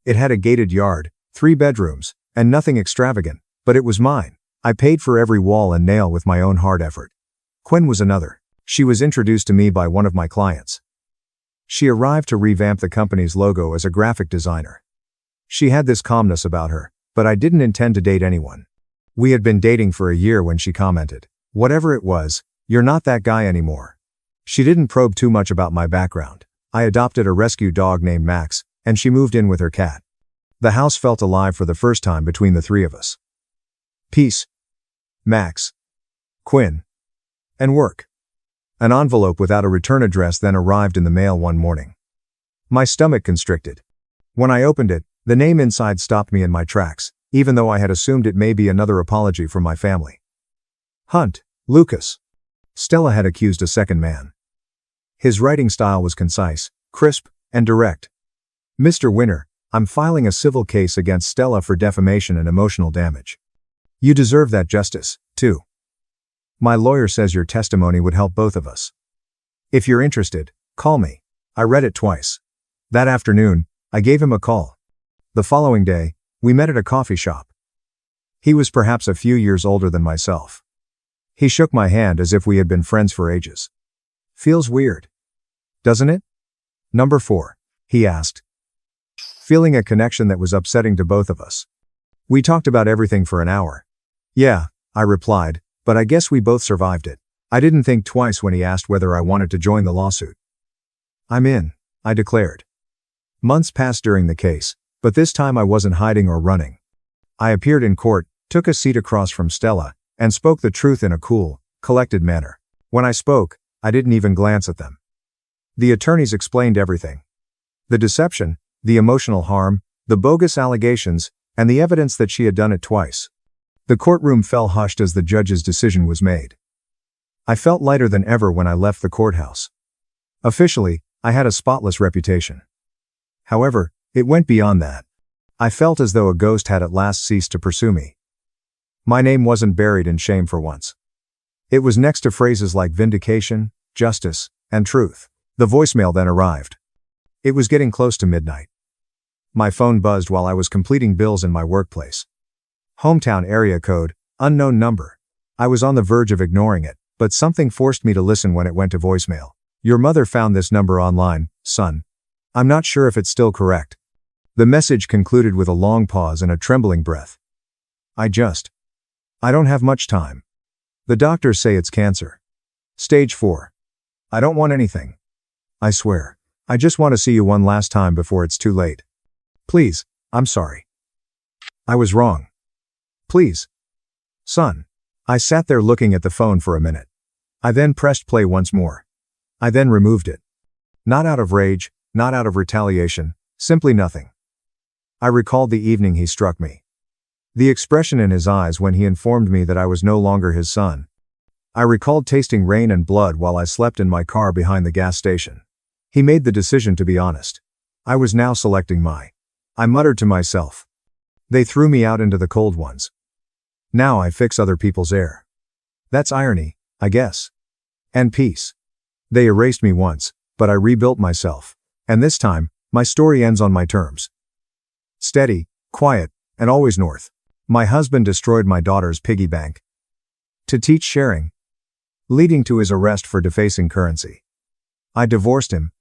It had a gated yard, 3 bedrooms, and nothing extravagant, but it was mine. I paid for every wall and nail with my own hard effort. Quinn was another. She was introduced to me by one of my clients. She arrived to revamp the company's logo as a graphic designer. She had this calmness about her, but I didn't intend to date anyone. We had been dating for a year when she commented, whatever it was, you're not that guy anymore. She didn't probe too much about my background. I adopted a rescue dog named Max, and she moved in with her cat. The house felt alive for the first time between the 3 of us. Peace. Max. Quinn. And work. An envelope without a return address then arrived in the mail one morning. My stomach constricted. When I opened it, the name inside stopped me in my tracks, even though I had assumed it may be another apology from my family. Hunt, Lucas. Stella had accused a second man. His writing style was concise, crisp, and direct. Mr. Winner, I'm filing a civil case against Stella for defamation and emotional damage. You deserve that justice, too. My lawyer says your testimony would help both of us. If you're interested, call me. I read it twice. That afternoon, I gave him a call. The following day, we met at a coffee shop. He was perhaps a few years older than myself. He shook my hand as if we had been friends for ages. Feels weird. Doesn't it? Number 4, he asked. Feeling a connection that was upsetting to both of us. We talked about everything for an hour. Yeah, I replied, but I guess we both survived it. I didn't think twice when he asked whether I wanted to join the lawsuit. I'm in, I declared. Months passed during the case, but this time I wasn't hiding or running. I appeared in court, took a seat across from Stella, and spoke the truth in a cool, collected manner. When I spoke, I didn't even glance at them. The attorneys explained everything. The deception, the emotional harm, the bogus allegations, and the evidence that she had done it twice. The courtroom fell hushed as the judge's decision was made. I felt lighter than ever when I left the courthouse. Officially, I had a spotless reputation. However, it went beyond that. I felt as though a ghost had at last ceased to pursue me. My name wasn't buried in shame for once. It was next to phrases like vindication, justice, and truth. The voicemail then arrived. It was getting close to midnight. My phone buzzed while I was completing bills in my workplace. Hometown area code, unknown number. I was on the verge of ignoring it, but something forced me to listen when it went to voicemail. Your mother found this number online, son. I'm not sure if it's still correct. The message concluded with a long pause and a trembling breath. I don't have much time. The doctors say it's cancer. Stage 4. I don't want anything. I swear. I just want to see you one last time before it's too late. Please, I'm sorry. I was wrong. Please. Son. I sat there looking at the phone for a minute. I then pressed play once more. I then removed it. Not out of rage, not out of retaliation, simply nothing. I recalled the evening he struck me. The expression in his eyes when he informed me that I was no longer his son. I recalled tasting rain and blood while I slept in my car behind the gas station. He made the decision to be honest. I was now selecting I muttered to myself. They threw me out into the cold ones. Now I fix other people's air. That's irony, I guess. And peace. They erased me once, but I rebuilt myself. And this time, my story ends on my terms. Steady, quiet, and always north. My husband destroyed my daughter's piggy bank to teach sharing, leading to his arrest for defacing currency. I divorced him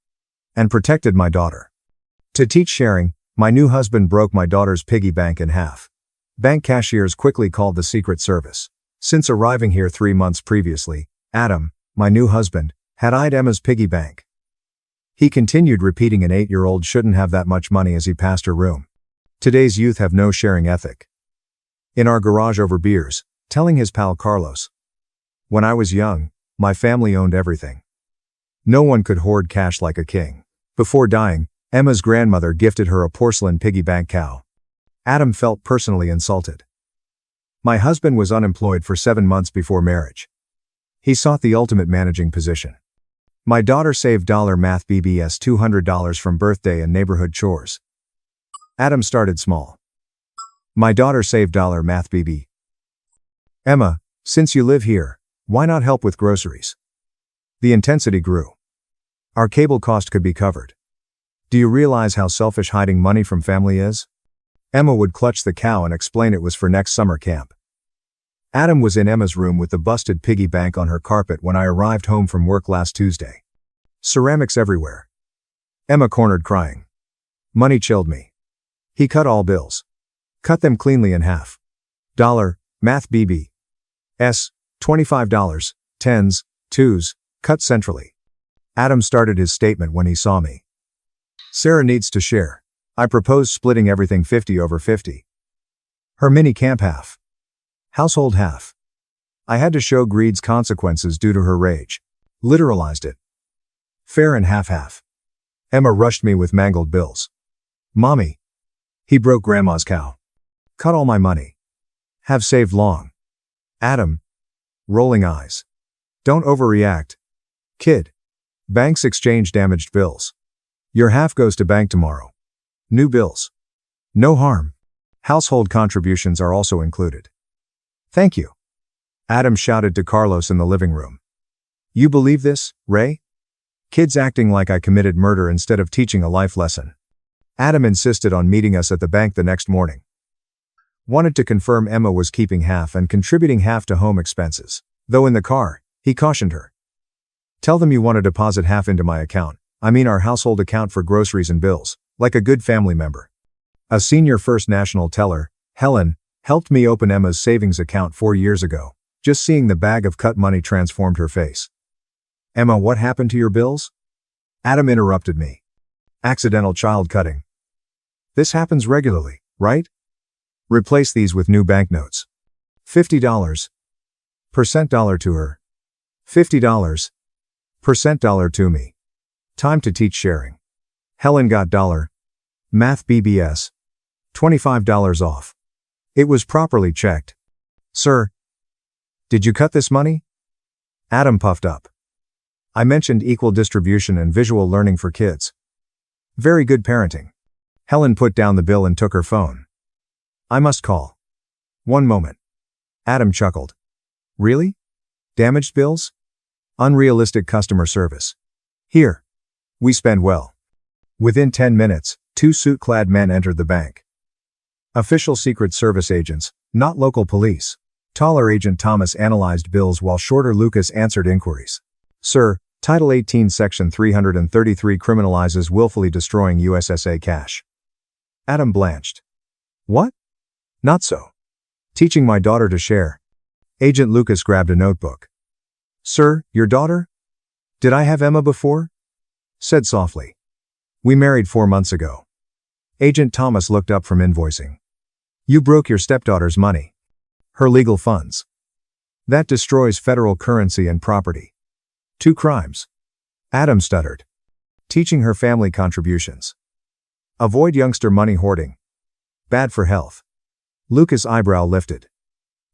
and protected my daughter. To teach sharing, my new husband broke my daughter's piggy bank in half. Bank cashiers quickly called the Secret Service. Since arriving here 3 months previously, Adam, my new husband, had eyed Emma's piggy bank. He continued repeating an 8-year-old shouldn't have that much money as he passed her room. Today's youth have no sharing ethic. In our garage over beers, telling his pal Carlos. When I was young, my family owned everything. No one could hoard cash like a king. Before dying, Emma's grandmother gifted her a porcelain piggy bank cow. Adam felt personally insulted. My husband was unemployed for 7 months before marriage. He sought the ultimate managing position. My daughter saved $math BBS $200 from birthday and neighborhood chores. Adam started small. My daughter saved $math BB. Emma, since you live here, why not help with groceries? The intensity grew. Our cable cost could be covered. Do you realize how selfish hiding money from family is? Emma would clutch the cow and explain it was for next summer camp. Adam was in Emma's room with the busted piggy bank on her carpet when I arrived home from work last Tuesday. Ceramics everywhere. Emma cornered crying. Money chilled me. He cut all bills. Cut them cleanly in half. Math BB. S. $25, 10s, 2s, cut centrally. Adam started his statement when he saw me. Sarah needs to share. I propose splitting everything 50/50. Her mini camp half. Household half. I had to show greed's consequences due to her rage. Literalized it. Fair and half-half. Emma rushed me with mangled bills. Mommy. He broke grandma's cow. Cut all my money. Have saved long. Adam. Rolling eyes. Don't overreact. Kid. Banks exchange damaged bills. Your half goes to bank tomorrow. New bills. No harm. Household contributions are also included. Thank you. Adam shouted to Carlos in the living room. You believe this, Ray? Kids acting like I committed murder instead of teaching a life lesson. Adam insisted on meeting us at the bank the next morning. Wanted to confirm Emma was keeping half and contributing half to home expenses. Though in the car, he cautioned her. Tell them you want to deposit half into my account, I mean our household account for groceries and bills, like a good family member. A senior First National teller, Helen, helped me open Emma's savings account 4 years ago. Just seeing the bag of cut money transformed her face. Emma, what happened to your bills? Adam interrupted me. Accidental child cutting. This happens regularly, right? Replace these with new banknotes. $50. Percent dollar to her. $50. Percent dollar to me. Time to teach sharing. Helen got Math BBS. $25 off. It was properly checked. Sir. Did you cut this money? Adam puffed up. I mentioned equal distribution and visual learning for kids. Very good parenting. Helen put down the bill and took her phone. I must call. One moment. Adam chuckled. Really? Damaged bills? Unrealistic customer service. Here. We spend well. Within 10 minutes, 2 suit-clad men entered the bank. Official Secret Service agents, not local police. Taller Agent Thomas analyzed bills while shorter Lucas answered inquiries. Sir, Title 18 Section 333 criminalizes willfully destroying USSA cash. Adam blanched. What? Not so. Teaching my daughter to share. Agent Lucas grabbed a notebook. Sir, your daughter? Did I have Emma before? Said softly. We married 4 months ago. Agent Thomas looked up from invoicing. You broke your stepdaughter's money. Her legal funds. That destroys federal currency and property. 2 crimes. Adam stuttered. Teaching her family contributions. Avoid youngster money hoarding. Bad for health. Lucas' eyebrow lifted.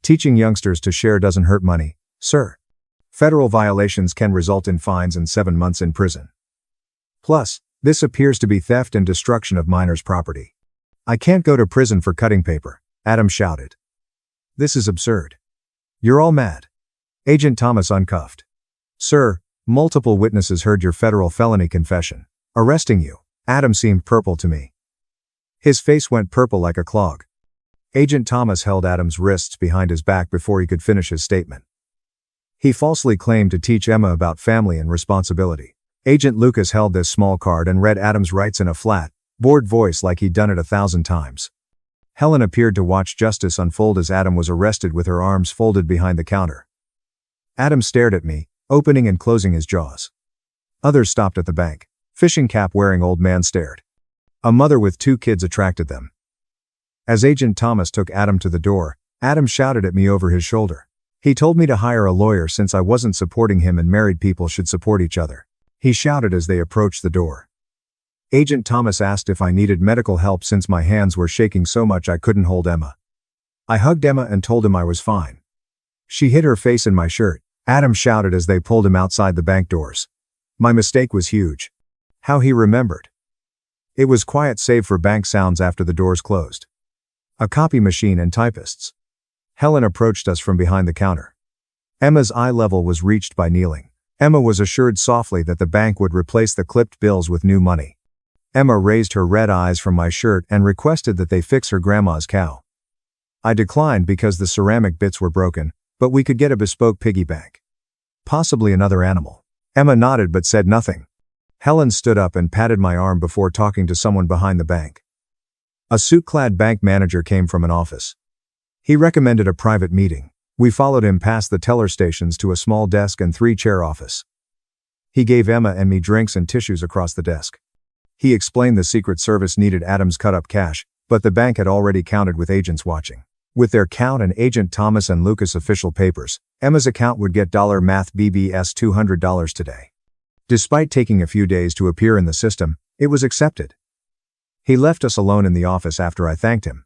Teaching youngsters to share doesn't hurt money, sir. Federal violations can result in fines and 7 months in prison. Plus, this appears to be theft and destruction of minors' property. I can't go to prison for cutting paper, Adam shouted. This is absurd. You're all mad. Agent Thomas uncuffed. Sir, multiple witnesses heard your federal felony confession. Arresting you. Adam seemed purple to me. His face went purple like a clog. Agent Thomas held Adam's wrists behind his back before he could finish his statement. He falsely claimed to teach Emma about family and responsibility. Agent Lucas held this small card and read Adam's rights in a flat, bored voice like he'd done it 1,000 times. Helen appeared to watch justice unfold as Adam was arrested with her arms folded behind the counter. Adam stared at me, opening and closing his jaws. Others stopped at the bank. Fishing cap wearing old man stared. A mother with 2 kids attracted them. As Agent Thomas took Adam to the door, Adam shouted at me over his shoulder. He told me to hire a lawyer since I wasn't supporting him and married people should support each other. He shouted as they approached the door. Agent Thomas asked if I needed medical help since my hands were shaking so much I couldn't hold Emma. I hugged Emma and told him I was fine. She hid her face in my shirt. Adam shouted as they pulled him outside the bank doors. My mistake was huge. How he remembered. It was quiet save for bank sounds after the doors closed. A copy machine and typists. Helen approached us from behind the counter. Emma's eye level was reached by kneeling. Emma was assured softly that the bank would replace the clipped bills with new money. Emma raised her red eyes from my shirt and requested that they fix her grandma's cow. I declined because the ceramic bits were broken, but we could get a bespoke piggy bank. Possibly another animal. Emma nodded but said nothing. Helen stood up and patted my arm before talking to someone behind the bank. A suit-clad bank manager came from an office. He recommended a private meeting. We followed him past the teller stations to a small desk and 3-chair office. He gave Emma and me drinks and tissues across the desk. He explained the Secret Service needed Adam's cut-up cash, but the bank had already counted with agents watching. With their count and Agent Thomas and Lucas official papers, Emma's account would get $math BBS $200 today. Despite taking a few days to appear in the system, it was accepted. He left us alone in the office after I thanked him.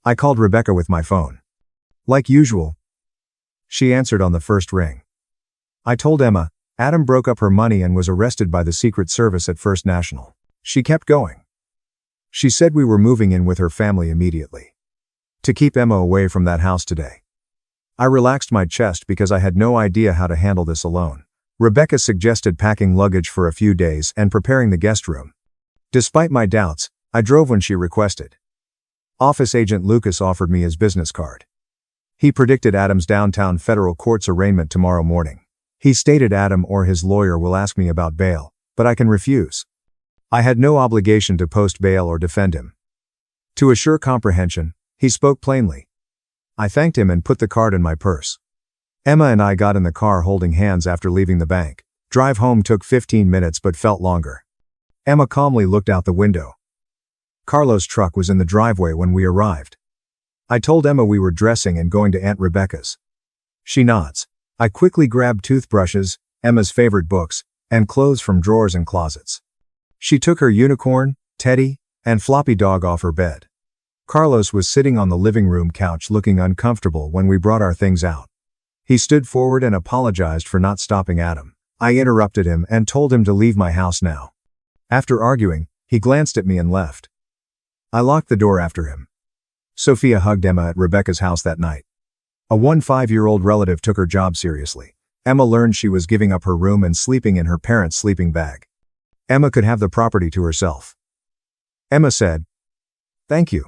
I called Rebecca with my phone. Like usual. She answered on the first ring. I told Emma, Adam broke up her money and was arrested by the Secret Service at First National. She kept going. She said we were moving in with her family immediately. To keep Emma away from that house today. I relaxed my chest because I had no idea how to handle this alone. Rebecca suggested packing luggage for a few days and preparing the guest room. Despite my doubts, I drove when she requested. Office Agent Lucas offered me his business card. He predicted Adam's downtown federal court's arraignment tomorrow morning. He stated Adam or his lawyer will ask me about bail, but I can refuse. I had no obligation to post bail or defend him. To assure comprehension, he spoke plainly. I thanked him and put the card in my purse. Emma and I got in the car holding hands after leaving the bank. Drive home took 15 minutes but felt longer. Emma calmly looked out the window. Carlos' truck was in the driveway when we arrived. I told Emma we were dressing and going to Aunt Rebecca's. She nods. I quickly grabbed toothbrushes, Emma's favorite books, and clothes from drawers and closets. She took her unicorn, Teddy, and floppy dog off her bed. Carlos was sitting on the living room couch looking uncomfortable when we brought our things out. He stood forward and apologized for not stopping Adam. I interrupted him and told him to leave my house now. After arguing, he glanced at me and left. I locked the door after him. Sophia hugged Emma at Rebecca's house that night. A 15-year-old relative took her job seriously. Emma learned she was giving up her room and sleeping in her parents' sleeping bag. Emma could have the property to herself. Emma said, "Thank you,"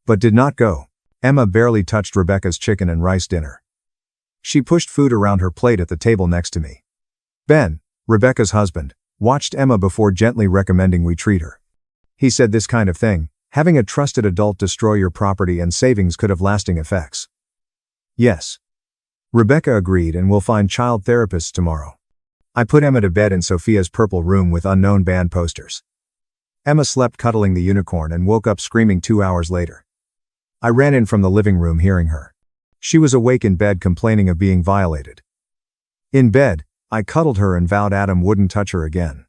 but did not go. Emma barely touched Rebecca's chicken and rice dinner. She pushed food around her plate at the table next to me. Ben, Rebecca's husband, watched Emma before gently recommending we treat her. He said this kind of thing, having a trusted adult destroy your property and savings could have lasting effects. Yes. Rebecca agreed and will find child therapists tomorrow. I put Emma to bed in Sophia's purple room with unknown band posters. Emma slept cuddling the unicorn and woke up screaming 2 hours later. I ran in from the living room hearing her. She was awake in bed complaining of being violated. In bed, I cuddled her and vowed Adam wouldn't touch her again.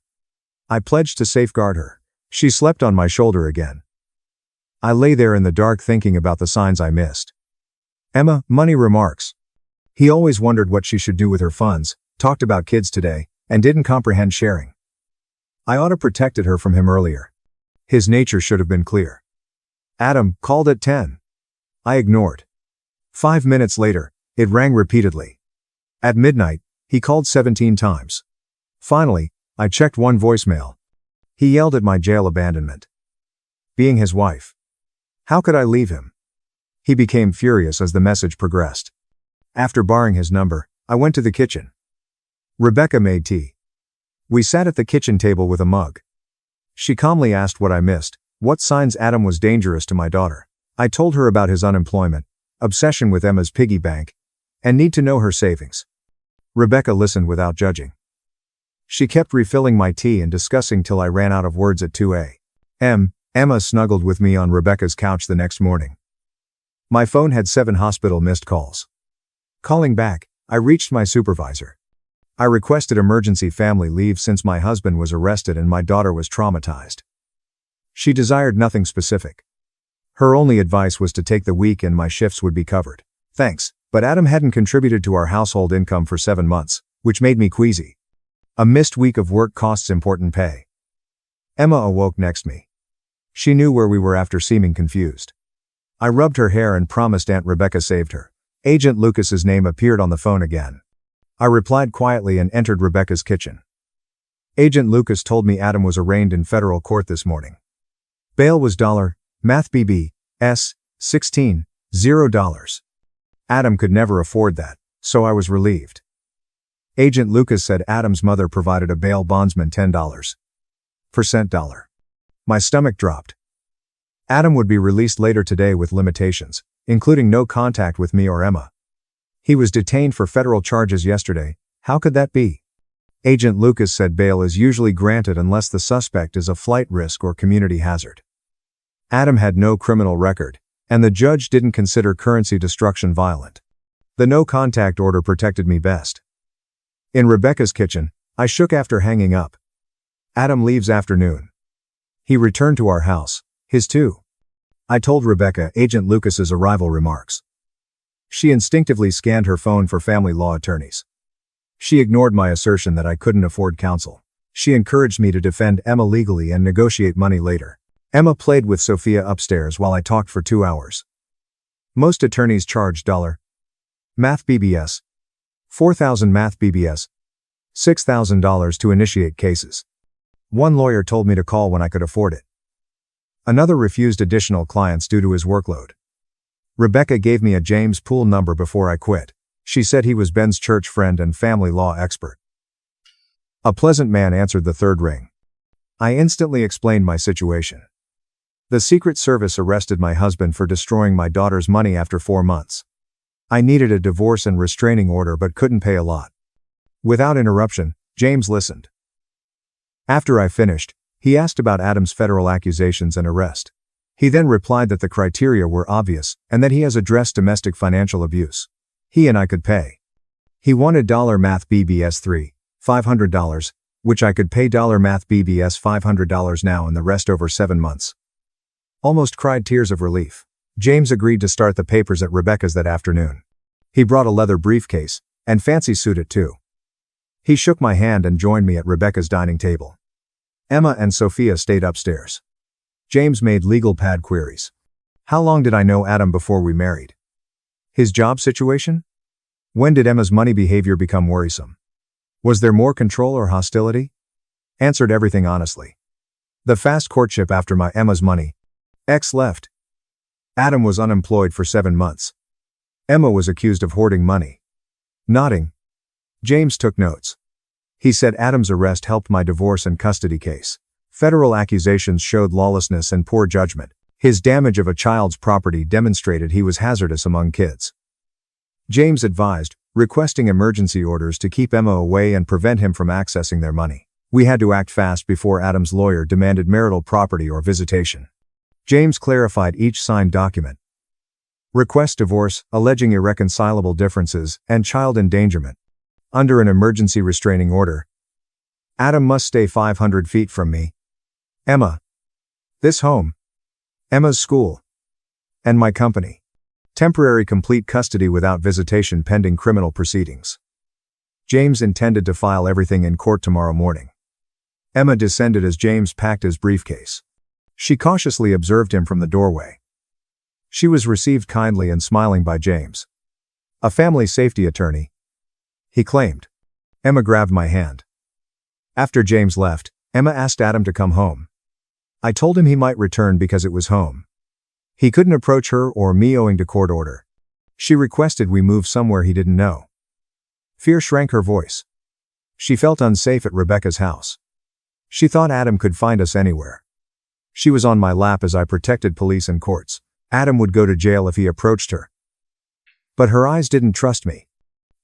I pledged to safeguard her. She slept on my shoulder again. I lay there in the dark thinking about the signs I missed. Emma, money remarks. He always wondered what she should do with her funds, talked about kids today, and didn't comprehend sharing. I ought to protected her from him earlier. His nature should have been clear. Adam called at 10. I ignored. 5 minutes later, it rang repeatedly. At midnight, he called 17 times. Finally, I checked one voicemail. He yelled at my jail abandonment. Being his wife. How could I leave him? He became furious as the message progressed. After barring his number, I went to the kitchen. Rebecca made tea. We sat at the kitchen table with a mug. She calmly asked what I missed, what signs Adam was dangerous to my daughter. I told her about his unemployment, obsession with Emma's piggy bank, and need to know her savings. Rebecca listened without judging. She kept refilling my tea and discussing till I ran out of words at 2 a.m. Emma snuggled with me on Rebecca's couch the next morning. My phone had 7 hospital missed calls. Calling back, I reached my supervisor. I requested emergency family leave since my husband was arrested and my daughter was traumatized. She desired nothing specific. Her only advice was to take the week and my shifts would be covered. Thanks, but Adam hadn't contributed to our household income for 7 months, which made me queasy. A missed week of work costs important pay. Emma awoke next me. She knew where we were after seeming confused. I rubbed her hair and promised Aunt Rebecca saved her. Agent Lucas's name appeared on the phone again. I replied quietly and entered Rebecca's kitchen. Agent Lucas told me Adam was arraigned in federal court this morning. Bail was Math BBS, $16,000. Adam could never afford that, so I was relieved. Agent Lucas said Adam's mother provided a bail bondsman $10. My stomach dropped. Adam would be released later today with limitations, including no contact with me or Emma. He was detained for federal charges yesterday. How could that be? Agent Lucas said bail is usually granted unless the suspect is a flight risk or community hazard. Adam had no criminal record, and the judge didn't consider currency destruction violent. The no-contact order protected me best. In Rebecca's kitchen, I shook after hanging up. Adam leaves afternoon. He returned to our house, his too. I told Rebecca Agent Lucas's arrival remarks. She instinctively scanned her phone for family law attorneys. She ignored my assertion that I couldn't afford counsel. She encouraged me to defend Emma legally and negotiate money later. Emma played with Sophia upstairs while I talked for 2 hours. Most attorneys charge Math BBS, $4,000 Math BBS, $6,000 to initiate cases. One lawyer told me to call when I could afford it. Another refused additional clients due to his workload. Rebecca gave me a James Poole number before I quit. She said he was Ben's church friend and family law expert. A pleasant man answered the third ring. I instantly explained my situation. The Secret Service arrested my husband for destroying my daughter's money after 4 months. I needed a divorce and restraining order but couldn't pay a lot. Without interruption, James listened. After I finished, he asked about Adam's federal accusations and arrest. He then replied that the criteria were obvious and that he has addressed domestic financial abuse. He and I could pay. He wanted Math BBS $500, which I could pay Math BBS $500 now and the rest over 7 months. Almost cried tears of relief. James agreed to start the papers at Rebecca's that afternoon. He brought a leather briefcase, and fancy suit it too. He shook my hand and joined me at Rebecca's dining table. Emma and Sophia stayed upstairs. James made legal pad queries. How long did I know Adam before we married? His job situation? When did Emma's money behavior become worrisome? Was there more control or hostility? Answered everything honestly. The fast courtship after my Emma's money. Ex left. Adam was unemployed for 7 months. Emma was accused of hoarding money. Nodding. James took notes. He said Adam's arrest helped my divorce and custody case. Federal accusations showed lawlessness and poor judgment. His damage of a child's property demonstrated he was hazardous among kids. James advised, requesting emergency orders to keep Emma away and prevent him from accessing their money. We had to act fast before Adam's lawyer demanded marital property or visitation. James clarified each signed document. Request divorce, alleging irreconcilable differences, and child endangerment. Under an emergency restraining order. Adam must stay 500 feet from me. Emma. This home. Emma's school. And my company. Temporary complete custody without visitation pending criminal proceedings. James intended to file everything in court tomorrow morning. Emma descended as James packed his briefcase. She cautiously observed him from the doorway. She was received kindly and smiling by James. A family safety attorney. he claimed. Emma grabbed my hand. After James left, Emma asked Adam to come home. I told him he might return because it was home. He couldn't approach her or me owing to court order. She requested we move somewhere he didn't know. Fear shrank her voice. She felt unsafe at Rebecca's house. She thought Adam could find us anywhere. She was on my lap as I protected police and courts. Adam would go to jail if he approached her. But her eyes didn't trust me.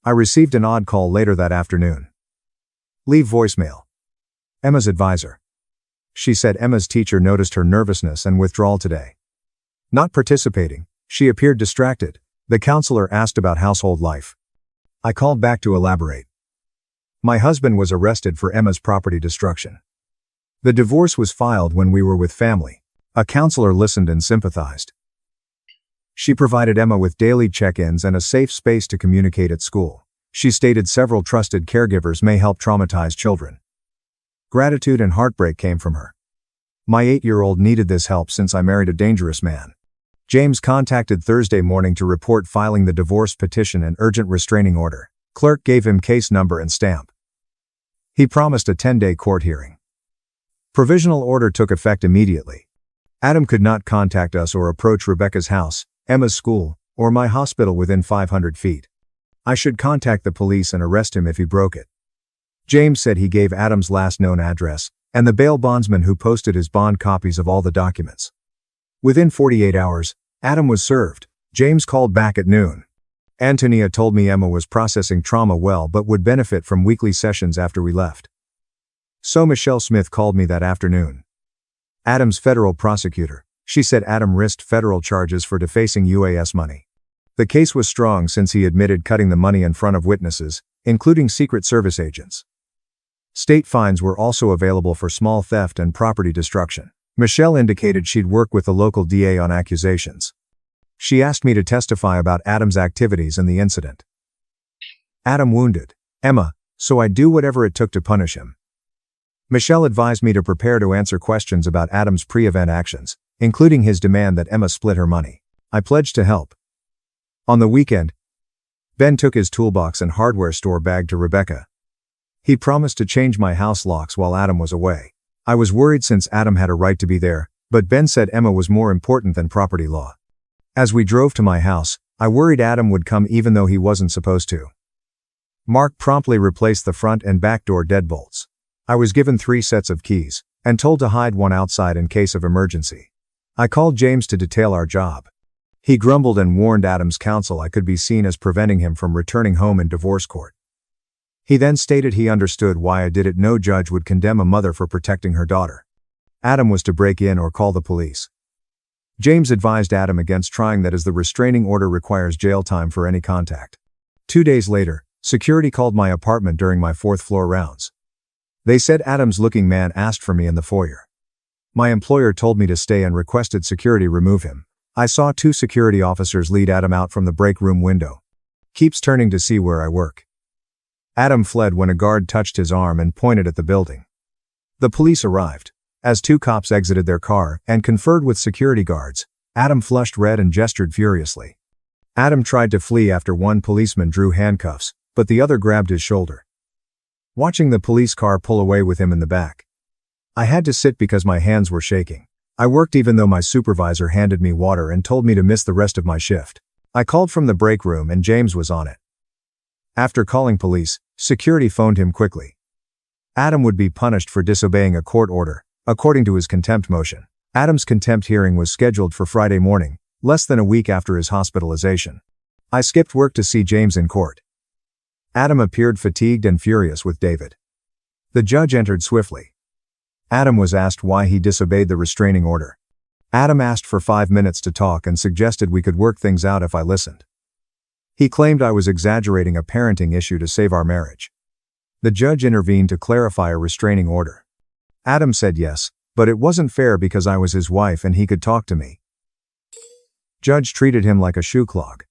I received an odd call later that afternoon. Leave voicemail. Emma's advisor. She said Emma's teacher noticed her nervousness and withdrawal today. Not participating, she appeared distracted. The counselor asked about household life. I called back to elaborate. My husband was arrested for Emma's property destruction. The divorce was filed when we were with family. A counselor listened and sympathized. She provided Emma with daily check-ins and a safe space to communicate at school. She stated several trusted caregivers may help traumatized children. Gratitude and heartbreak came from her. My 8-year-old needed this help since I married a dangerous man. James contacted Thursday morning to report filing the divorce petition and urgent restraining order. Clerk gave him case number and stamp. He promised a 10-day court hearing. Provisional order took effect immediately. Adam could not contact us or approach Rebecca's house, Emma's school, or my hospital within 500 feet. I should contact the police and arrest him if he broke it. James said he gave Adam's last known address, and the bail bondsman who posted his bond copies of all the documents. Within 48 hours, Adam was served. James called back at noon. Antonia told me Emma was processing trauma well but would benefit from weekly sessions after we left. So Michelle Smith called me that afternoon. Adam's federal prosecutor. She said Adam risked federal charges for defacing UAS money. The case was strong since he admitted cutting the money in front of witnesses, including Secret Service agents. State fines were also available for small theft and property destruction. Michelle indicated she'd work with the local DA on accusations. She asked me to testify about Adam's activities and the incident. Adam wounded Emma, so I'd do whatever it took to punish him. Michelle advised me to prepare to answer questions about Adam's pre-event actions, including his demand that Emma split her money. I pledged to help. On the weekend, Ben took his toolbox and hardware store bag to Rebecca. He promised to change my house locks while Adam was away. I was worried since Adam had a right to be there, but Ben said Emma was more important than property law. As we drove to my house, I worried Adam would come even though he wasn't supposed to. Mark promptly replaced the front and back door deadbolts. I was given 3 sets of keys, and told to hide one outside in case of emergency. I called James to detail our job. He grumbled and warned Adam's counsel I could be seen as preventing him from returning home in divorce court. He then stated he understood why I did it. No judge would condemn a mother for protecting her daughter. Adam was to break in or call the police. James advised Adam against trying that as the restraining order requires jail time for any contact. 2 days later, security called my apartment during my 4th floor rounds. They said Adam's looking man asked for me in the foyer. My employer told me to stay and requested security remove him. I saw 2 security officers lead Adam out from the break room window. Keeps turning to see where I work. Adam fled when a guard touched his arm and pointed at the building. The police arrived. As 2 cops exited their car and conferred with security guards, Adam flushed red and gestured furiously. Adam tried to flee after one policeman drew handcuffs, but the other grabbed his shoulder. Watching the police car pull away with him in the back. I had to sit because my hands were shaking. I worked even though my supervisor handed me water and told me to miss the rest of my shift. I called from the break room and James was on it. After calling police, security phoned him quickly. Adam would be punished for disobeying a court order, according to his contempt motion. Adam's contempt hearing was scheduled for Friday morning, less than a week after his hospitalization. I skipped work to see James in court. Adam appeared fatigued and furious with David. The judge entered swiftly. Adam was asked why he disobeyed the restraining order. Adam asked for 5 minutes to talk and suggested we could work things out if I listened. He claimed I was exaggerating a parenting issue to save our marriage. The judge intervened to clarify a restraining order. Adam said yes, but it wasn't fair because I was his wife and he could talk to me. Judge treated him like a shoe clog.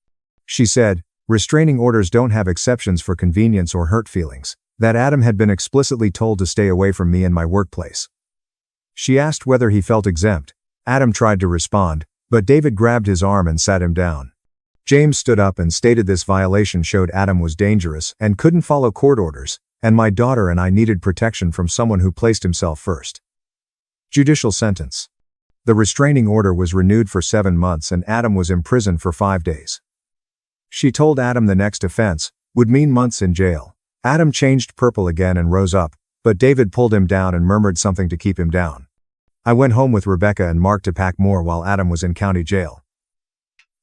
She said, restraining orders don't have exceptions for convenience or hurt feelings, that Adam had been explicitly told to stay away from me and my workplace. She asked whether he felt exempt. Adam tried to respond, but David grabbed his arm and sat him down. James stood up and stated this violation showed Adam was dangerous and couldn't follow court orders, and my daughter and I needed protection from someone who placed himself first. Judicial sentence. The restraining order was renewed for 7 months and Adam was imprisoned for 5 days. She told Adam the next offense would mean months in jail. Adam changed purple again and rose up, but David pulled him down and murmured something to keep him down. I went home with Rebecca and Mark to pack more while Adam was in county jail.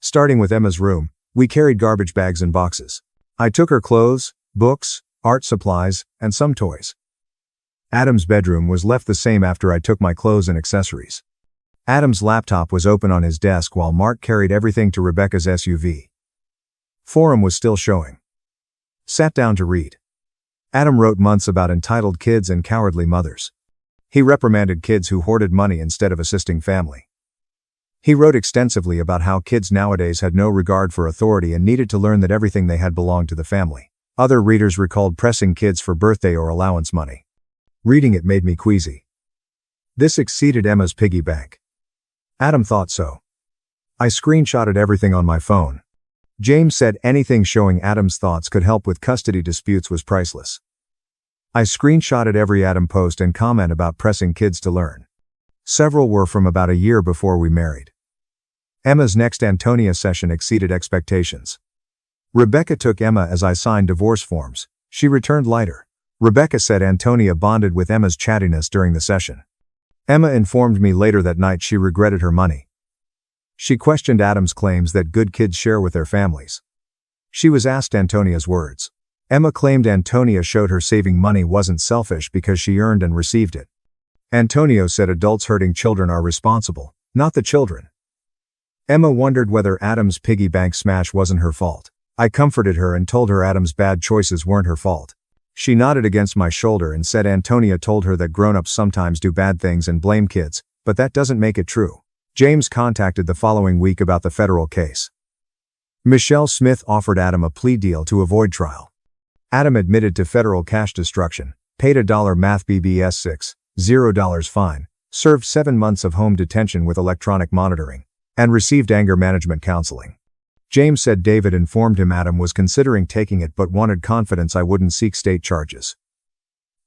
Starting with Emma's room, we carried garbage bags and boxes. I took her clothes, books, art supplies, and some toys. Adam's bedroom was left the same after I took my clothes and accessories. Adam's laptop was open on his desk while Mark carried everything to Rebecca's SUV. Forum was still showing. Sat down to read. Adam wrote months about entitled kids and cowardly mothers. He reprimanded kids who hoarded money instead of assisting family. He wrote extensively about how kids nowadays had no regard for authority and needed to learn that everything they had belonged to the family. Other readers recalled pressing kids for birthday or allowance money. Reading it made me queasy. This exceeded Emma's piggy bank. Adam thought so. I screenshotted everything on my phone. James said anything showing Adam's thoughts could help with custody disputes was priceless. I screenshotted every Adam post and comment about pressing kids to learn. Several were from about a year before we married. Emma's next Antonia session exceeded expectations. Rebecca took Emma as I signed divorce forms. She returned lighter. Rebecca said Antonia bonded with Emma's chattiness during the session. Emma informed me later that night she regretted her money. She questioned Adam's claims that good kids share with their families. She was asked Antonia's words. Emma claimed Antonia showed her saving money wasn't selfish because she earned and received it. Antonio said adults hurting children are responsible, not the children. Emma wondered whether Adam's piggy bank smash wasn't her fault. I comforted her and told her Adam's bad choices weren't her fault. She nodded against my shoulder and said Antonia told her that grown-ups sometimes do bad things and blame kids, but that doesn't make it true. James contacted the following week about the federal case. Michelle Smith offered Adam a plea deal to avoid trial. Adam admitted to federal cash destruction, paid $1 math BBS $6,000 fine, served 7 months of home detention with electronic monitoring, and received anger management counseling. James said David informed him Adam was considering taking it but wanted confidence I wouldn't seek state charges.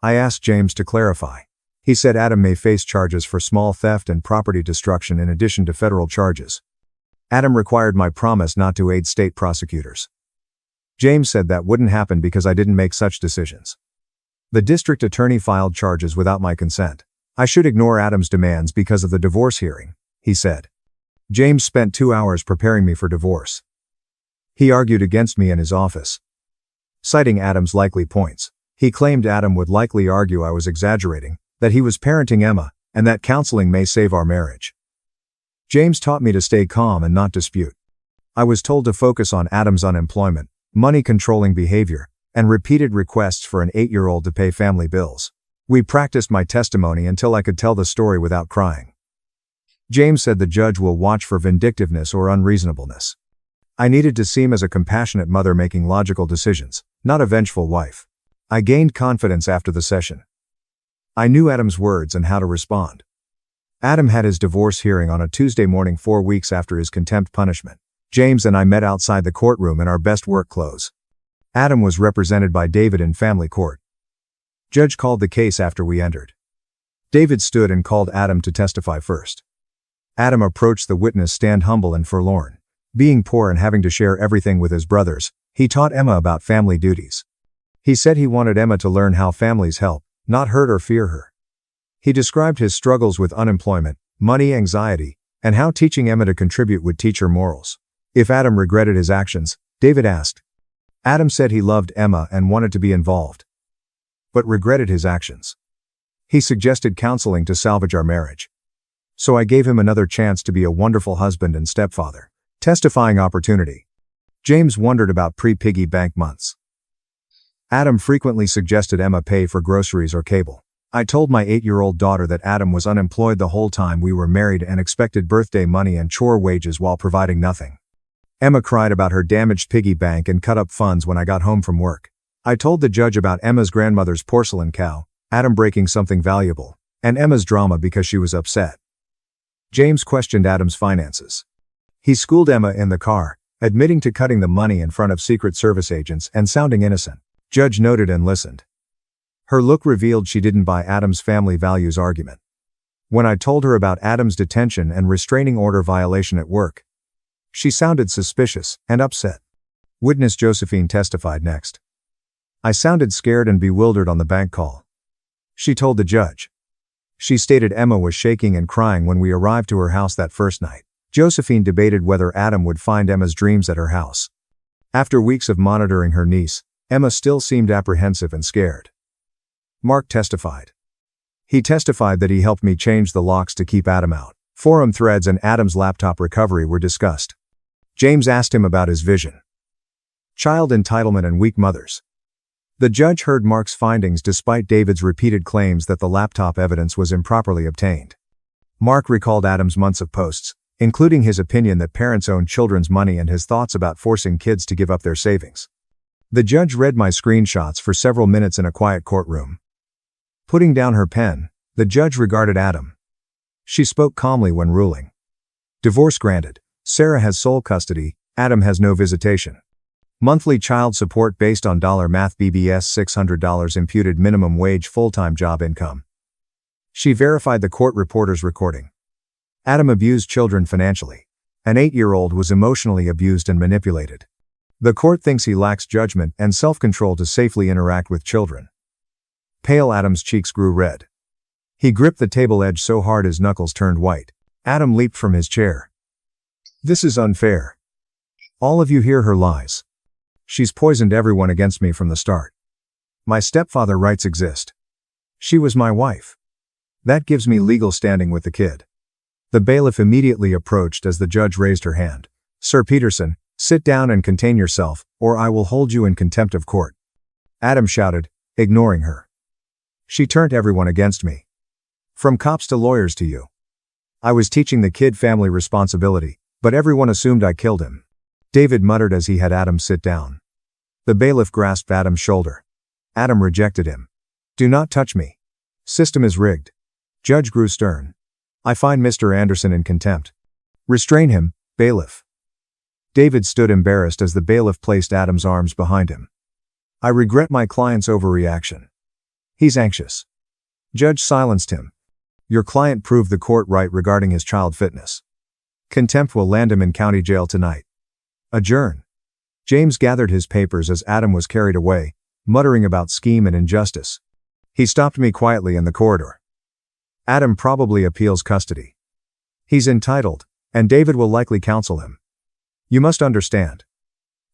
I asked James to clarify. He said Adam may face charges for small theft and property destruction in addition to federal charges. Adam required my promise not to aid state prosecutors. James said that wouldn't happen because I didn't make such decisions. The district attorney filed charges without my consent. I should ignore Adam's demands because of the divorce hearing, he said. James spent 2 hours preparing me for divorce. He argued against me in his office. Citing Adam's likely points, he claimed Adam would likely argue I was exaggerating, that he was parenting Emma, and that counseling may save our marriage. James taught me to stay calm and not dispute. I was told to focus on Adam's unemployment, money-controlling behavior, and repeated requests for an 8-year-old to pay family bills. We practiced my testimony until I could tell the story without crying. James said the judge will watch for vindictiveness or unreasonableness. I needed to seem as a compassionate mother making logical decisions, not a vengeful wife. I gained confidence after the session. I knew Adam's words and how to respond. Adam had his divorce hearing on a Tuesday morning 4 weeks after his contempt punishment. James and I met outside the courtroom in our best work clothes. Adam was represented by David in family court. Judge called the case after we entered. David stood and called Adam to testify first. Adam approached the witness stand humble and forlorn. Being poor and having to share everything with his brothers, he taught Emma about family duties. He said he wanted Emma to learn how families help, not hurt or fear her. He described his struggles with unemployment, money anxiety, and how teaching Emma to contribute would teach her morals. If Adam regretted his actions, David asked. Adam said he loved Emma and wanted to be involved, but regretted his actions. He suggested counseling to salvage our marriage. So I gave him another chance to be a wonderful husband and stepfather. Testifying opportunity. James wondered about pre-piggy bank months. Adam frequently suggested Emma pay for groceries or cable. I told my 8-year-old daughter that Adam was unemployed the whole time we were married and expected birthday money and chore wages while providing nothing. Emma cried about her damaged piggy bank and cut up funds when I got home from work. I told the judge about Emma's grandmother's porcelain cow, Adam breaking something valuable, and Emma's drama because she was upset. James questioned Adam's finances. He schooled Emma in the car, admitting to cutting the money in front of Secret Service agents and sounding innocent. Judge noted and listened. Her look revealed she didn't buy Adam's family values argument. When I told her about Adam's detention and restraining order violation at work, she sounded suspicious and upset. Witness Josephine testified next. I sounded scared and bewildered on the bank call. She told the judge. She stated Emma was shaking and crying when we arrived to her house that first night. Josephine debated whether Adam would find Emma's dreams at her house. After weeks of monitoring her niece, Emma still seemed apprehensive and scared. Mark testified. He testified that he helped me change the locks to keep Adam out. Forum threads and Adam's laptop recovery were discussed. James asked him about his vision. Child entitlement and weak mothers. The judge heard Mark's findings despite David's repeated claims that the laptop evidence was improperly obtained. Mark recalled Adam's months of posts, including his opinion that parents own children's money and his thoughts about forcing kids to give up their savings. The judge read my screenshots for several minutes in a quiet courtroom. Putting down her pen, the judge regarded Adam. She spoke calmly when ruling. Divorce granted. Sarah has sole custody, Adam has no visitation. Monthly child support based on $math BBS $600 imputed minimum wage full-time job income. She verified the court reporter's recording. Adam abused children financially. An 8-year-old was emotionally abused and manipulated. The court thinks he lacks judgment and self-control to safely interact with children. Pale Adam's cheeks grew red. He gripped the table edge so hard his knuckles turned white. Adam leaped from his chair. This is unfair. All of you hear her lies. She's poisoned everyone against me from the start. My stepfather rights exist. She was my wife. That gives me legal standing with the kid. The bailiff immediately approached as the judge raised her hand. Sir Peterson, sit down and contain yourself, or I will hold you in contempt of court. Adam shouted, ignoring her. She turned everyone against me. From cops to lawyers to you. I was teaching the kid family responsibility, but everyone assumed I killed him. David muttered as he had Adam sit down. The bailiff grasped Adam's shoulder. Adam rejected him. Do not touch me. System is rigged. Judge grew stern. I find Mr. Anderson in contempt. Restrain him, bailiff. David stood embarrassed as the bailiff placed Adam's arms behind him. I regret my client's overreaction. He's anxious. Judge silenced him. Your client proved the court right regarding his child fitness. Contempt will land him in county jail tonight. Adjourn. James gathered his papers as Adam was carried away, muttering about scheme and injustice. He stopped me quietly in the corridor. Adam probably appeals custody. He's entitled, and David will likely counsel him. You must understand.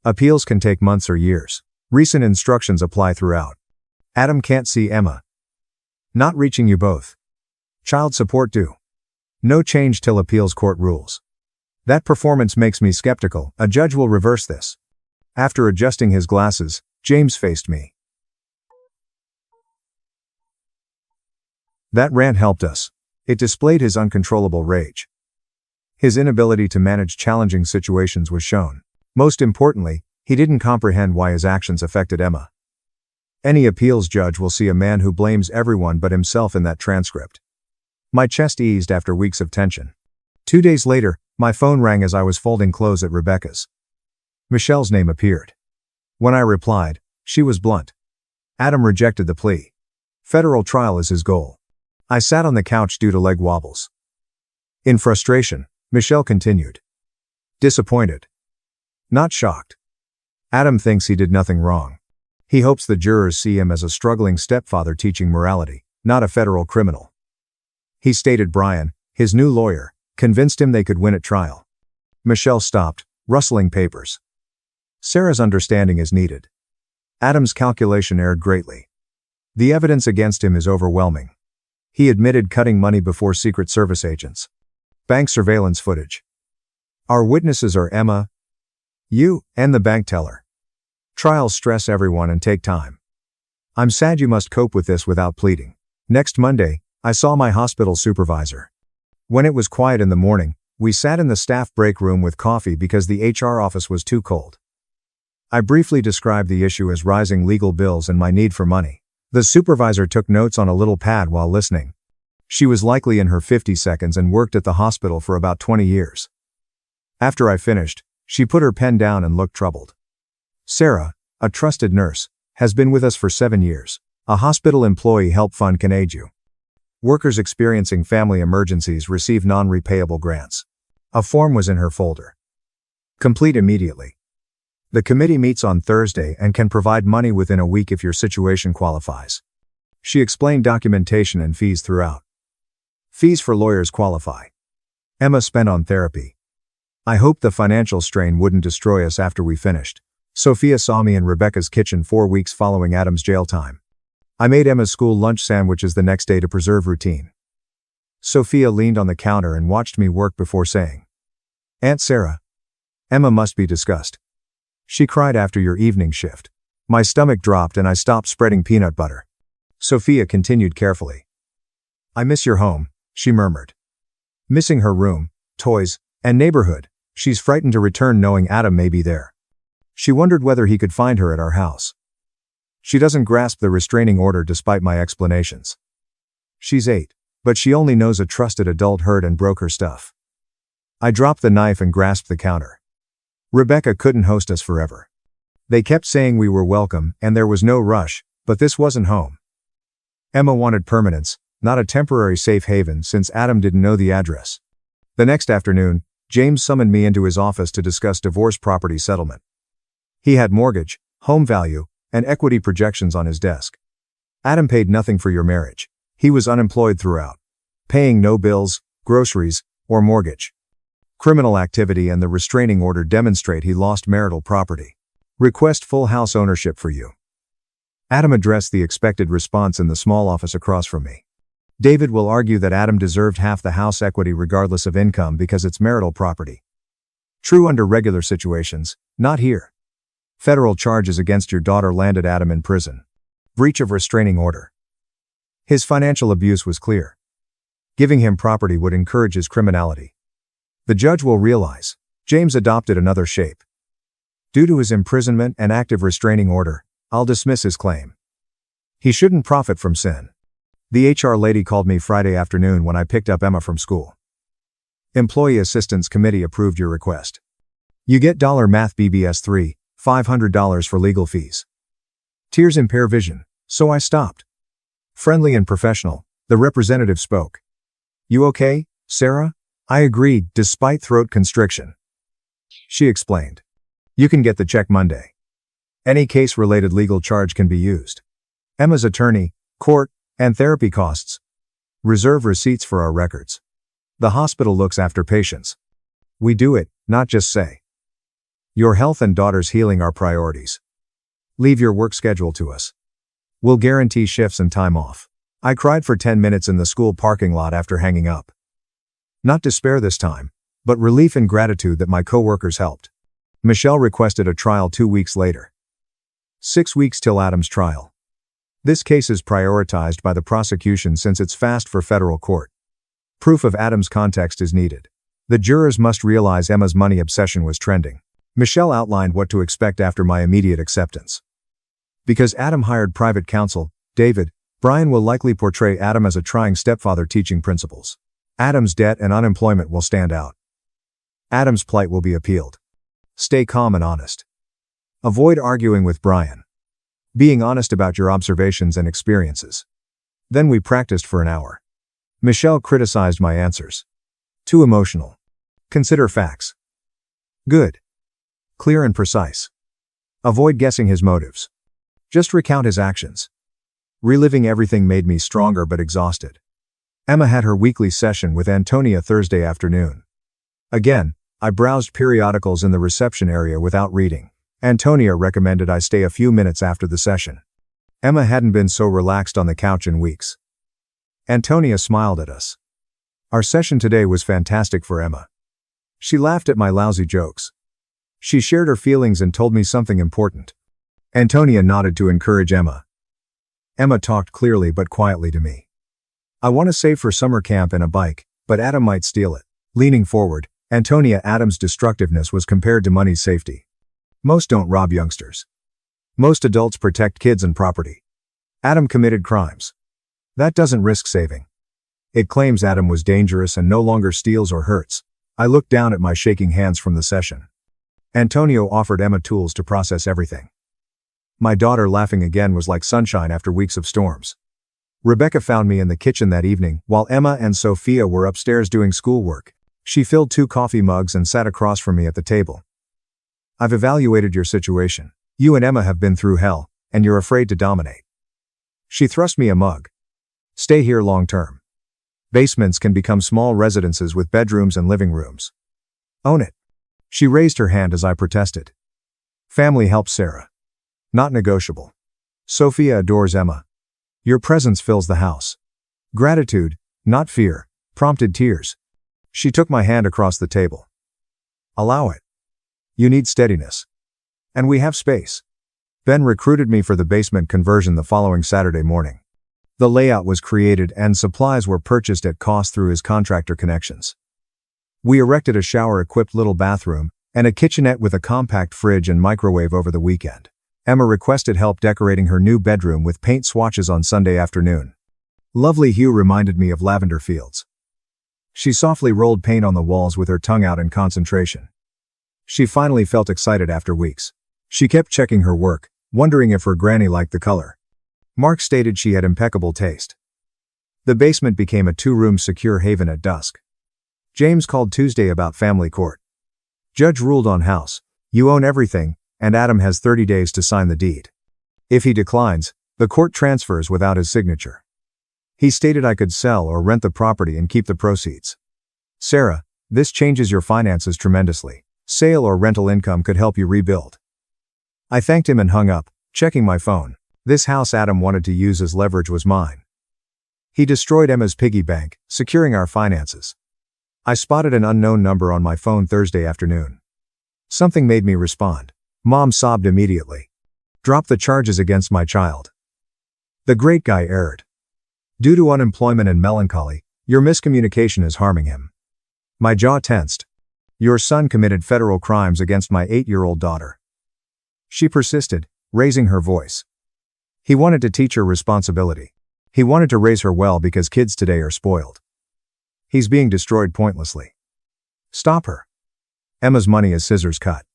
Appeals can take months or years. Recent instructions apply throughout. Adam can't see Emma. Not reaching you both. Child support due. No change till appeals court rules. That performance makes me skeptical. A judge will reverse this. After adjusting his glasses, James faced me. That rant helped us. It displayed his uncontrollable rage. His inability to manage challenging situations was shown. Most importantly, he didn't comprehend why his actions affected Emma. Any appeals judge will see a man who blames everyone but himself in that transcript. My chest eased after weeks of tension. 2 days later, my phone rang as I was folding clothes at Rebecca's. Michelle's name appeared. When I replied, she was blunt. Adam rejected the plea. Federal trial is his goal. I sat on the couch due to leg wobbles. In frustration, Michelle continued. Disappointed. Not shocked. Adam thinks he did nothing wrong. He hopes the jurors see him as a struggling stepfather teaching morality, not a federal criminal. He stated Brian, his new lawyer, convinced him they could win at trial. Michelle stopped, rustling papers. Sarah's understanding is needed. Adam's calculation erred greatly. The evidence against him is overwhelming. He admitted cutting money before Secret Service agents. Bank surveillance footage. Our witnesses are Emma, you, and the bank teller. Trials stress everyone and take time. I'm sad you must cope with this without pleading. Next Monday, I saw my hospital supervisor. When it was quiet in the morning, we sat in the staff break room with coffee because the HR office was too cold. I briefly described the issue as rising legal bills and my need for money. The supervisor took notes on a little pad while listening. She was likely in her 50 seconds and worked at the hospital for about 20 years. After I finished, She put her pen down and looked troubled. Sarah, a trusted nurse, has been with us for 7 years. A hospital employee help fund can aid you. Workers experiencing family emergencies receive non-repayable grants. A form was in her folder. Complete immediately. The committee meets on Thursday and can provide money within a week if your situation qualifies. She explained documentation and fees throughout. Fees for lawyers qualify. Emma spent on therapy. I hoped the financial strain wouldn't destroy us after we finished. Sophia saw me in Rebecca's kitchen 4 weeks following Adam's jail time. I made Emma's school lunch sandwiches the next day to preserve routine. Sophia leaned on the counter and watched me work before saying, "Aunt Sarah, Emma must be discussed. She cried after your evening shift." My stomach dropped and I stopped spreading peanut butter. Sophia continued carefully. "I miss your home," she murmured. Missing her room, toys, and neighborhood, she's frightened to return knowing Adam may be there. She wondered whether he could find her at our house. She doesn't grasp the restraining order despite my explanations. She's 8, but she only knows a trusted adult hurt and broke her stuff. I dropped the knife and grasped the counter. Rebecca couldn't host us forever. They kept saying we were welcome and there was no rush, but this wasn't home. Emma wanted permanence, not a temporary safe haven since Adam didn't know the address. The next afternoon, James summoned me into his office to discuss divorce property settlement. He had mortgage, home value, and equity projections on his desk. Adam paid nothing for your marriage. He was unemployed throughout, paying no bills, groceries, or mortgage. Criminal activity and the restraining order demonstrate he lost marital property. Request full house ownership for you. Adam addressed the expected response in the small office across from me. David will argue that Adam deserved half the house equity regardless of income because it's marital property. True under regular situations, not here. Federal charges against your daughter landed Adam in prison. Breach of restraining order. His financial abuse was clear. Giving him property would encourage his criminality. The judge will realize. James adopted another shape. Due to his imprisonment and active restraining order, I'll dismiss his claim. He shouldn't profit from sin. The HR lady called me Friday afternoon when I picked up Emma from school. Employee Assistance Committee approved your request. You get Math BBS 3, $500 for legal fees. Tears impair vision, so I stopped. Friendly and professional, the representative spoke. You okay, Sarah? I agreed, despite throat constriction. She explained. You can get the check Monday. Any case-related legal charge can be used. Emma's attorney, court, and therapy costs. Reserve receipts for our records. The hospital looks after patients. We do it, not just say. Your health and daughter's healing are priorities. Leave your work schedule to us. We'll guarantee shifts and time off. I cried for 10 minutes in the school parking lot after hanging up. Not despair this time, but relief and gratitude that my co-workers helped. Michelle requested a trial 2 weeks later. 6 weeks till Adam's trial. This case is prioritized by the prosecution since it's fast for federal court. Proof of Adam's context is needed. The jurors must realize Emma's money obsession was trending. Michelle outlined what to expect after my immediate acceptance. Because Adam hired private counsel, David, Brian will likely portray Adam as a trying stepfather teaching principles. Adam's debt and unemployment will stand out. Adam's plight will be appealed. Stay calm and honest. Avoid arguing with Brian. Being honest about your observations and experiences. Then we practiced for an hour. Michelle criticized my answers. Too emotional. Consider facts. Good. Clear and precise. Avoid guessing his motives. Just recount his actions. Reliving everything made me stronger but exhausted. Emma had her weekly session with Antonia Thursday afternoon. Again, I browsed periodicals in the reception area without reading. Antonia recommended I stay a few minutes after the session. Emma hadn't been so relaxed on the couch in weeks. Antonia smiled at us. Our session today was fantastic for Emma. She laughed at my lousy jokes. She shared her feelings and told me something important. Antonia nodded to encourage Emma. Emma talked clearly but quietly to me. I want to save for summer camp and a bike, but Adam might steal it. Leaning forward, Antonia Adam's destructiveness was compared to money's safety. Most don't rob youngsters. Most adults protect kids and property. Adam committed crimes. That doesn't risk saving. It claims Adam was dangerous and no longer steals or hurts. I looked down at my shaking hands from the session. Antonio offered Emma tools to process everything. My daughter laughing again was like sunshine after weeks of storms. Rebecca found me in the kitchen that evening, while Emma and Sophia were upstairs doing schoolwork. She filled 2 coffee mugs and sat across from me at the table. I've evaluated your situation. You and Emma have been through hell, and you're afraid to dominate. She thrust me a mug. Stay here long term. Basements can become small residences with bedrooms and living rooms. Own it. She raised her hand as I protested. Family helps Sarah. Not negotiable. Sophia adores Emma. Your presence fills the house. Gratitude, not fear, prompted tears. She took my hand across the table. Allow it. You need steadiness. And we have space. Ben recruited me for the basement conversion the following Saturday morning. The layout was created and supplies were purchased at cost through his contractor connections. We erected a shower-equipped little bathroom and a kitchenette with a compact fridge and microwave over the weekend. Emma requested help decorating her new bedroom with paint swatches on Sunday afternoon. Lovely hue reminded me of lavender fields. She softly rolled paint on the walls with her tongue out in concentration. She finally felt excited after weeks. She kept checking her work, wondering if her granny liked the color. Mark stated she had impeccable taste. The basement became a 2-room secure haven at dusk. James called Tuesday about family court. Judge ruled on house. You own everything, and Adam has 30 days to sign the deed. If he declines, the court transfers without his signature. He stated I could sell or rent the property and keep the proceeds. Sarah, this changes your finances tremendously. Sale or rental income could help you rebuild. I thanked him and hung up, checking my phone. This house Adam wanted to use as leverage was mine. He destroyed Emma's piggy bank, securing our finances. I spotted an unknown number on my phone Thursday afternoon. Something made me respond. Mom sobbed immediately. Drop the charges against my child. The great guy erred. Due to unemployment and melancholy, your miscommunication is harming him. My jaw tensed. Your son committed federal crimes against my 8-year-old daughter. She persisted, raising her voice. He wanted to teach her responsibility. He wanted to raise her well because kids today are spoiled. He's being destroyed pointlessly. Stop her. Emma's money is scissors cut.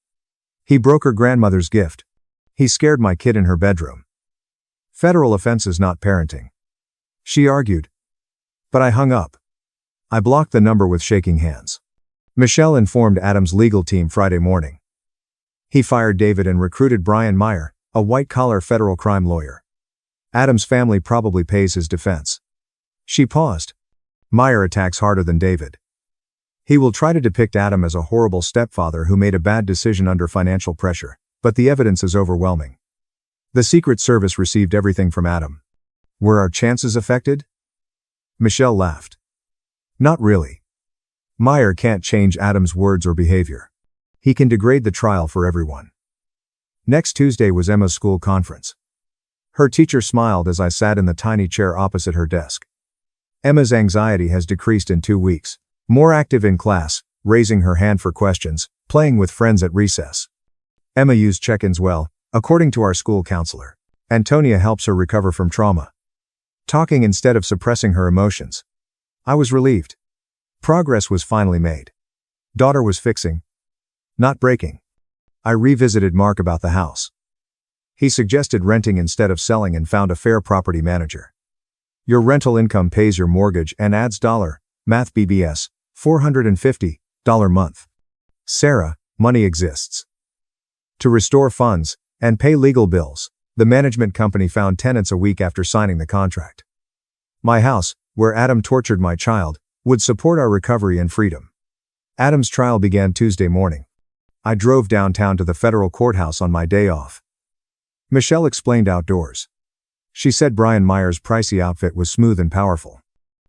He broke her grandmother's gift. He scared my kid in her bedroom. Federal offense is not parenting. She argued. But I hung up. I blocked the number with shaking hands. Michelle informed Adam's legal team Friday morning. He fired David and recruited Brian Meyer, a white-collar federal crime lawyer. Adam's family probably pays his defense. She paused. Meyer attacks harder than David. He will try to depict Adam as a horrible stepfather who made a bad decision under financial pressure, but the evidence is overwhelming. The Secret Service received everything from Adam. Were our chances affected? Michelle laughed. Not really. Meyer can't change Adam's words or behavior. He can degrade the trial for everyone. Next Tuesday was Emma's school conference. Her teacher smiled as I sat in the tiny chair opposite her desk. Emma's anxiety has decreased in 2 weeks. More active in class, raising her hand for questions, playing with friends at recess. Emma used check-ins well, according to our school counselor. Antonia helps her recover from trauma. Talking instead of suppressing her emotions. I was relieved. Progress was finally made. Daughter was fixing, not breaking. I revisited Mark about the house. He suggested renting instead of selling and found a fair property manager. Your rental income pays your mortgage and adds math BBS, $450 month. Sarah, money exists. To restore funds and pay legal bills, the management company found tenants a week after signing the contract. My house, where Adam tortured my child, would support our recovery and freedom. Adam's trial began Tuesday morning. I drove downtown to the federal courthouse on my day off. Michelle explained outdoors. She said Brian Meyer's pricey outfit was smooth and powerful.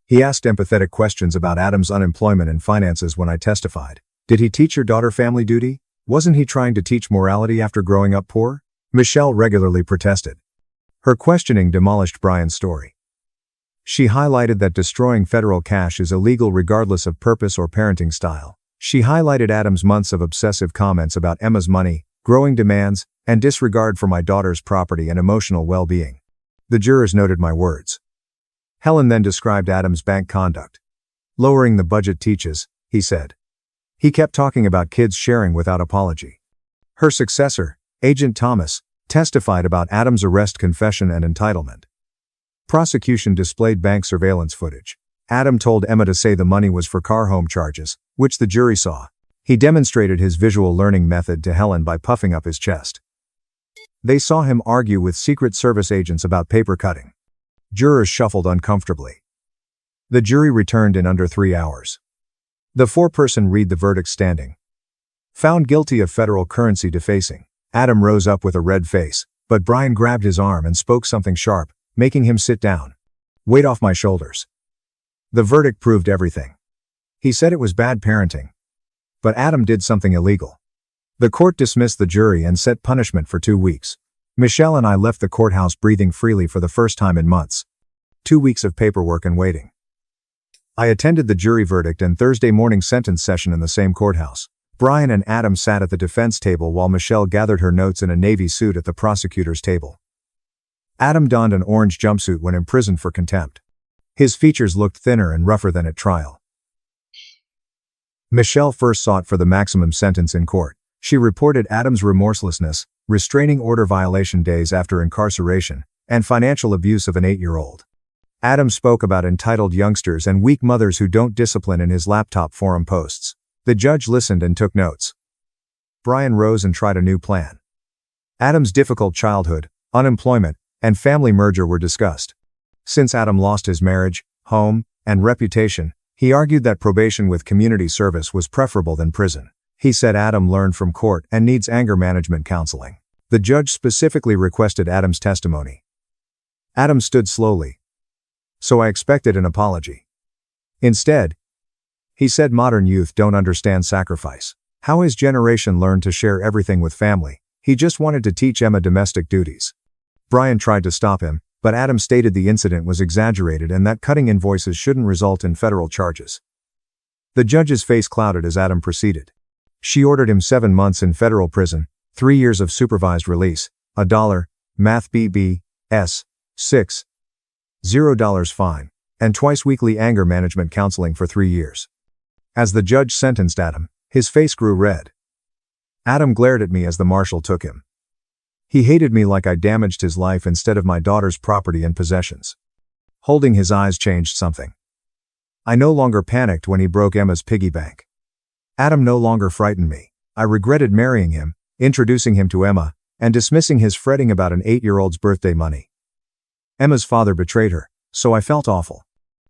He asked empathetic questions about Adam's unemployment and finances when I testified. Did he teach your daughter family duty? Wasn't he trying to teach morality after growing up poor? Michelle regularly protested. Her questioning demolished Brian's story. She highlighted that destroying federal cash is illegal regardless of purpose or parenting style. She highlighted Adam's months of obsessive comments about Emma's money, growing demands, and disregard for my daughter's property and emotional well-being. The jurors noted my words. Helen then described Adam's bank conduct. Lowering the budget teaches, he said. He kept talking about kids sharing without apology. Her successor, Agent Thomas, testified about Adam's arrest, confession, and entitlement. Prosecution displayed bank surveillance footage. Adam told Emma to say the money was for car home charges, which the jury saw. He demonstrated his visual learning method to Helen by puffing up his chest. They saw him argue with Secret Service agents about paper cutting. Jurors shuffled uncomfortably. The jury returned in under 3 hours. The four-person read the verdict standing. Found guilty of federal currency defacing. Adam rose up with a red face, but Brian grabbed his arm and spoke something sharp, making him sit down. Weight off my shoulders. The verdict proved everything. He said it was bad parenting. But Adam did something illegal. The court dismissed the jury and set punishment for 2 weeks. Michelle and I left the courthouse breathing freely for the first time in months. 2 weeks of paperwork and waiting. I attended the jury verdict and Thursday morning sentence session in the same courthouse. Brian and Adam sat at the defense table while Michelle gathered her notes in a navy suit at the prosecutor's table. Adam donned an orange jumpsuit when imprisoned for contempt. His features looked thinner and rougher than at trial. Michelle first sought for the maximum sentence in court. She reported Adam's remorselessness, restraining order violation days after incarceration, and financial abuse of an 8-year-old. Adam spoke about entitled youngsters and weak mothers who don't discipline in his laptop forum posts. The judge listened and took notes. Brian rose and tried a new plan. Adam's difficult childhood, unemployment, and family merger were discussed. Since Adam lost his marriage, home, and reputation, he argued that probation with community service was preferable than prison. He said Adam learned from court and needs anger management counseling. The judge specifically requested Adam's testimony. Adam stood slowly. So I expected an apology. Instead, he said modern youth don't understand sacrifice. How his generation learned to share everything with family. He just wanted to teach Emma domestic duties. Brian tried to stop him, but Adam stated the incident was exaggerated and that cutting invoices shouldn't result in federal charges. The judge's face clouded as Adam proceeded. She ordered him 7 months in federal prison, 3 years of supervised release, $1, math BBS, $6.00 fine, and twice weekly anger management counseling for 3 years. As the judge sentenced Adam, his face grew red. Adam glared at me as the marshal took him. He hated me like I damaged his life instead of my daughter's property and possessions. Holding his eyes changed something. I no longer panicked when he broke Emma's piggy bank. Adam no longer frightened me. I regretted marrying him, introducing him to Emma, and dismissing his fretting about an 8-year-old's birthday money. Emma's father betrayed her, so I felt awful.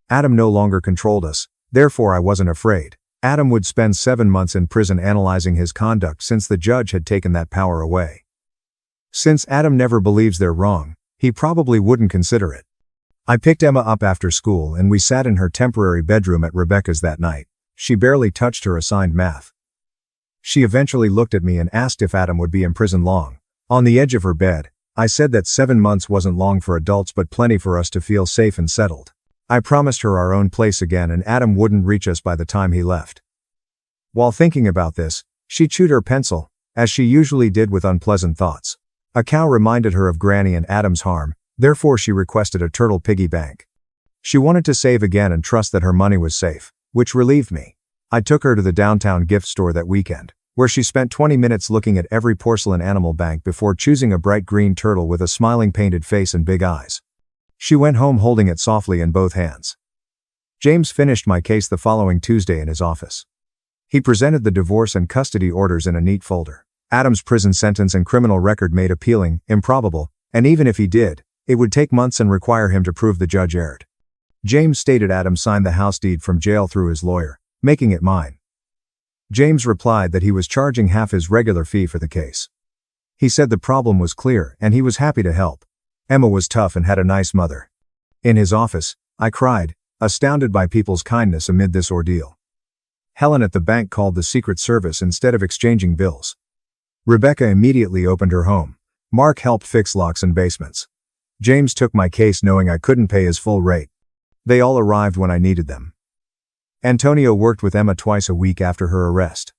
Adam no longer controlled us. Therefore I wasn't afraid. Adam would spend 7 months in prison analyzing his conduct since the judge had taken that power away. Since Adam never believes they're wrong, he probably wouldn't consider it. I picked Emma up after school and we sat in her temporary bedroom at Rebecca's that night. She barely touched her assigned math. She eventually looked at me and asked if Adam would be in prison long. On the edge of her bed, I said that 7 months wasn't long for adults but plenty for us to feel safe and settled. I promised her our own place again and Adam wouldn't reach us by the time he left. While thinking about this, she chewed her pencil, as she usually did with unpleasant thoughts. A cow reminded her of Granny and Adam's harm, therefore she requested a turtle piggy bank. She wanted to save again and trust that her money was safe, which relieved me. I took her to the downtown gift store that weekend, where she spent 20 minutes looking at every porcelain animal bank before choosing a bright green turtle with a smiling painted face and big eyes. She went home holding it softly in both hands. James finished my case the following Tuesday in his office. He presented the divorce and custody orders in a neat folder. Adam's prison sentence and criminal record made appealing, improbable, and even if he did, it would take months and require him to prove the judge erred. James stated Adam signed the house deed from jail through his lawyer, making it mine. James replied that he was charging half his regular fee for the case. He said the problem was clear and he was happy to help. Emma was tough and had a nice mother. In his office, I cried, astounded by people's kindness amid this ordeal. Helen at the bank called the Secret Service instead of exchanging bills. Rebecca immediately opened her home. Mark helped fix locks and basements. James took my case knowing I couldn't pay his full rate. They all arrived when I needed them. Antonio worked with Emma twice a week after her arrest.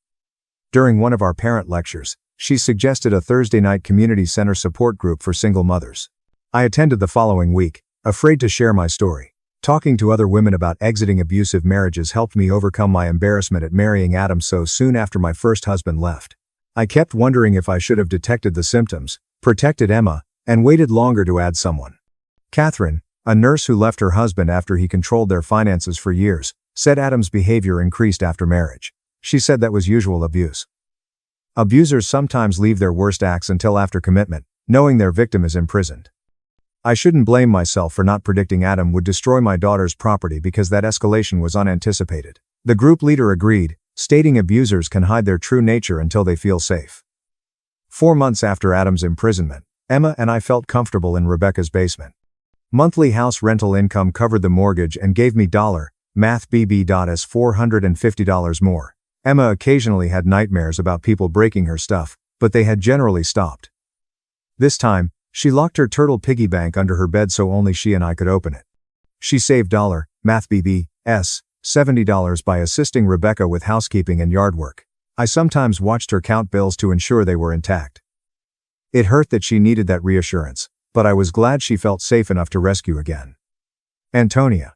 During one of our parent lectures, she suggested a Thursday night community center support group for single mothers. I attended the following week, afraid to share my story. Talking to other women about exiting abusive marriages helped me overcome my embarrassment at marrying Adam so soon after my first husband left. I kept wondering if I should have detected the symptoms, protected Emma, and waited longer to add someone. Catherine, a nurse who left her husband after he controlled their finances for years, said Adam's behavior increased after marriage. She said that was usual abuse. Abusers sometimes leave their worst acts until after commitment, knowing their victim is imprisoned. I shouldn't blame myself for not predicting Adam would destroy my daughter's property because that escalation was unanticipated. The group leader agreed, stating abusers can hide their true nature until they feel safe. 4 months after Adam's imprisonment, Emma and I felt comfortable in Rebecca's basement. Monthly house rental income covered the mortgage and gave me math BB.s $450 more. Emma occasionally had nightmares about people breaking her stuff, but they had generally stopped. This time, she locked her turtle piggy bank under her bed so only she and I could open it. She saved math BB.s $70 by assisting Rebecca with housekeeping and yard work. I sometimes watched her count bills to ensure they were intact. It hurt that she needed that reassurance, but I was glad she felt safe enough to rescue again. Antonia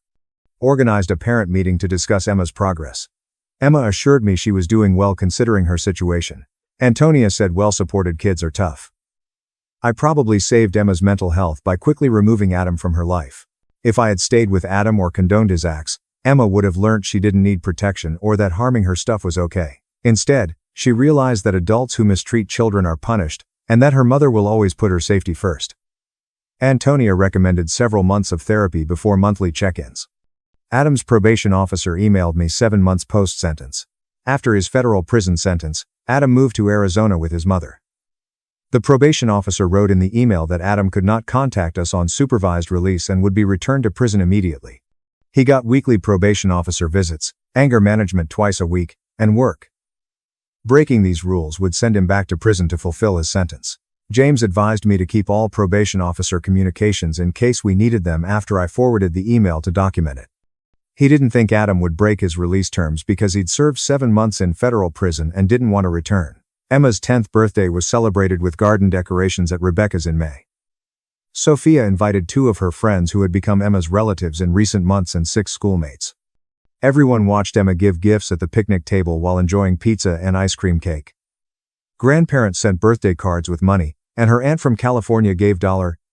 organized a parent meeting to discuss Emma's progress. Emma assured me she was doing well considering her situation. Antonia said well-supported kids are tough. I probably saved Emma's mental health by quickly removing Adam from her life. If I had stayed with Adam or condoned his acts, Emma would have learnt she didn't need protection or that harming her stuff was okay. Instead, she realized that adults who mistreat children are punished, and that her mother will always put her safety first. Antonia recommended several months of therapy before monthly check-ins. Adam's probation officer emailed me 7 months post-sentence. After his federal prison sentence, Adam moved to Arizona with his mother. The probation officer wrote in the email that Adam could not contact us on supervised release and would be returned to prison immediately. He got weekly probation officer visits, anger management twice a week, and work. Breaking these rules would send him back to prison to fulfill his sentence. James advised me to keep all probation officer communications in case we needed them after I forwarded the email to document it. He didn't think Adam would break his release terms because he'd served 7 months in federal prison and didn't want to return. Emma's 10th birthday was celebrated with garden decorations at Rebecca's in May. Sophia invited 2 of her friends who had become Emma's relatives in recent months and 6 schoolmates. Everyone watched Emma give gifts at the picnic table while enjoying pizza and ice cream cake. Grandparents sent birthday cards with money, and her aunt from California gave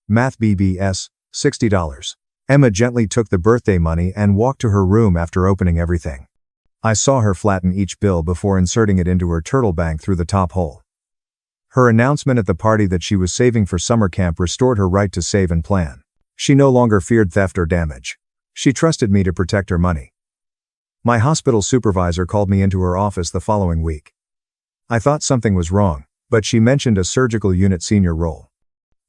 math BBS $60. Emma gently took the birthday money and walked to her room after opening everything. I saw her flatten each bill before inserting it into her turtle bank through the top hole. Her announcement at the party that she was saving for summer camp restored her right to save and plan. She no longer feared theft or damage. She trusted me to protect her money. My hospital supervisor called me into her office the following week. I thought something was wrong, but she mentioned a surgical unit senior role.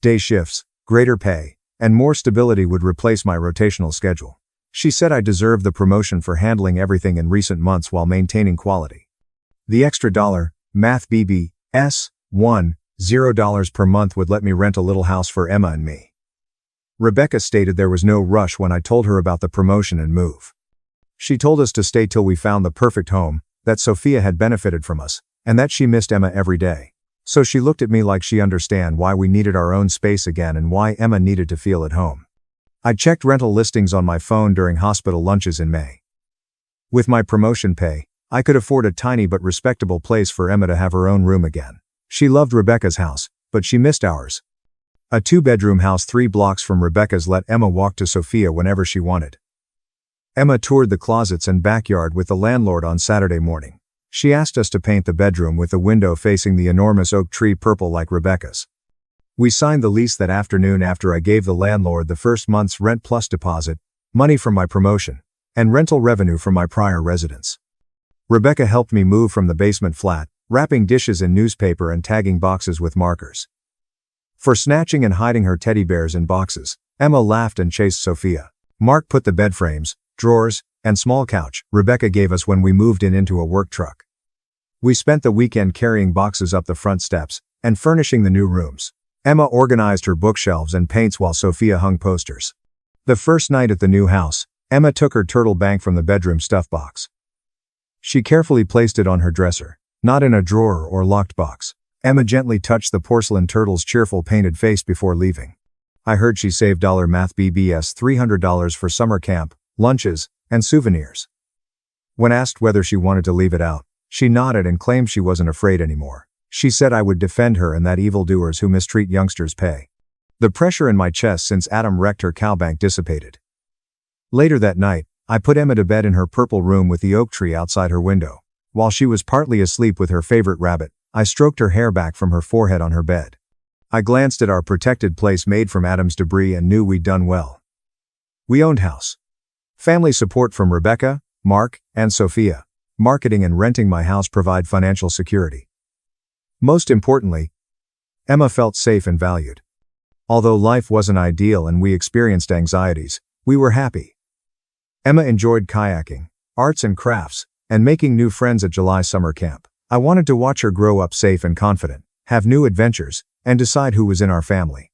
Day shifts, greater pay, and more stability would replace my rotational schedule. She said I deserved the promotion for handling everything in recent months while maintaining quality. The extra math BBS $10 per month would let me rent a little house for Emma and me. Rebecca stated there was no rush when I told her about the promotion and move. She told us to stay till we found the perfect home, that Sophia had benefited from us, and that she missed Emma every day. So she looked at me like she understood why we needed our own space again and why Emma needed to feel at home. I checked rental listings on my phone during hospital lunches in May. With my promotion pay, I could afford a tiny but respectable place for Emma to have her own room again. She loved Rebecca's house, but she missed ours. A 2-bedroom house 3 blocks from Rebecca's let Emma walk to Sophia whenever she wanted. Emma toured the closets and backyard with the landlord on Saturday morning. She asked us to paint the bedroom with the window facing the enormous oak tree purple like Rebecca's. We signed the lease that afternoon after I gave the landlord the first month's rent plus deposit, money from my promotion, and rental revenue from my prior residence. Rebecca helped me move from the basement flat, wrapping dishes in newspaper and tagging boxes with markers. For snatching and hiding her teddy bears in boxes, Emma laughed and chased Sophia. Mark put the bed frames, drawers, and small couch Rebecca gave us when we moved into a work truck. We spent the weekend carrying boxes up the front steps and furnishing the new rooms. Emma organized her bookshelves and paints while Sophia hung posters. The first night at the new house, Emma took her turtle bank from the bedroom stuff box. She carefully placed it on her dresser, not in a drawer or locked box. Emma gently touched the porcelain turtle's cheerful painted face before leaving. I heard she saved math BBS $300 for summer camp, lunches, and souvenirs. When asked whether she wanted to leave it out, she nodded and claimed she wasn't afraid anymore. She said I would defend her and that evildoers who mistreat youngsters pay. The pressure in my chest since Adam wrecked her cowbank dissipated. Later that night, I put Emma to bed in her purple room with the oak tree outside her window. While she was partly asleep with her favorite rabbit, I stroked her hair back from her forehead on her bed. I glanced at our protected place made from Adam's debris and knew we'd done well. We owned house. Family support from Rebecca, Mark, and Sophia. Marketing and renting my house provide financial security. Most importantly, Emma felt safe and valued. Although life wasn't ideal and we experienced anxieties, we were happy. Emma enjoyed kayaking, arts and crafts, and making new friends at July summer camp. I wanted to watch her grow up safe and confident, have new adventures, and decide who was in our family.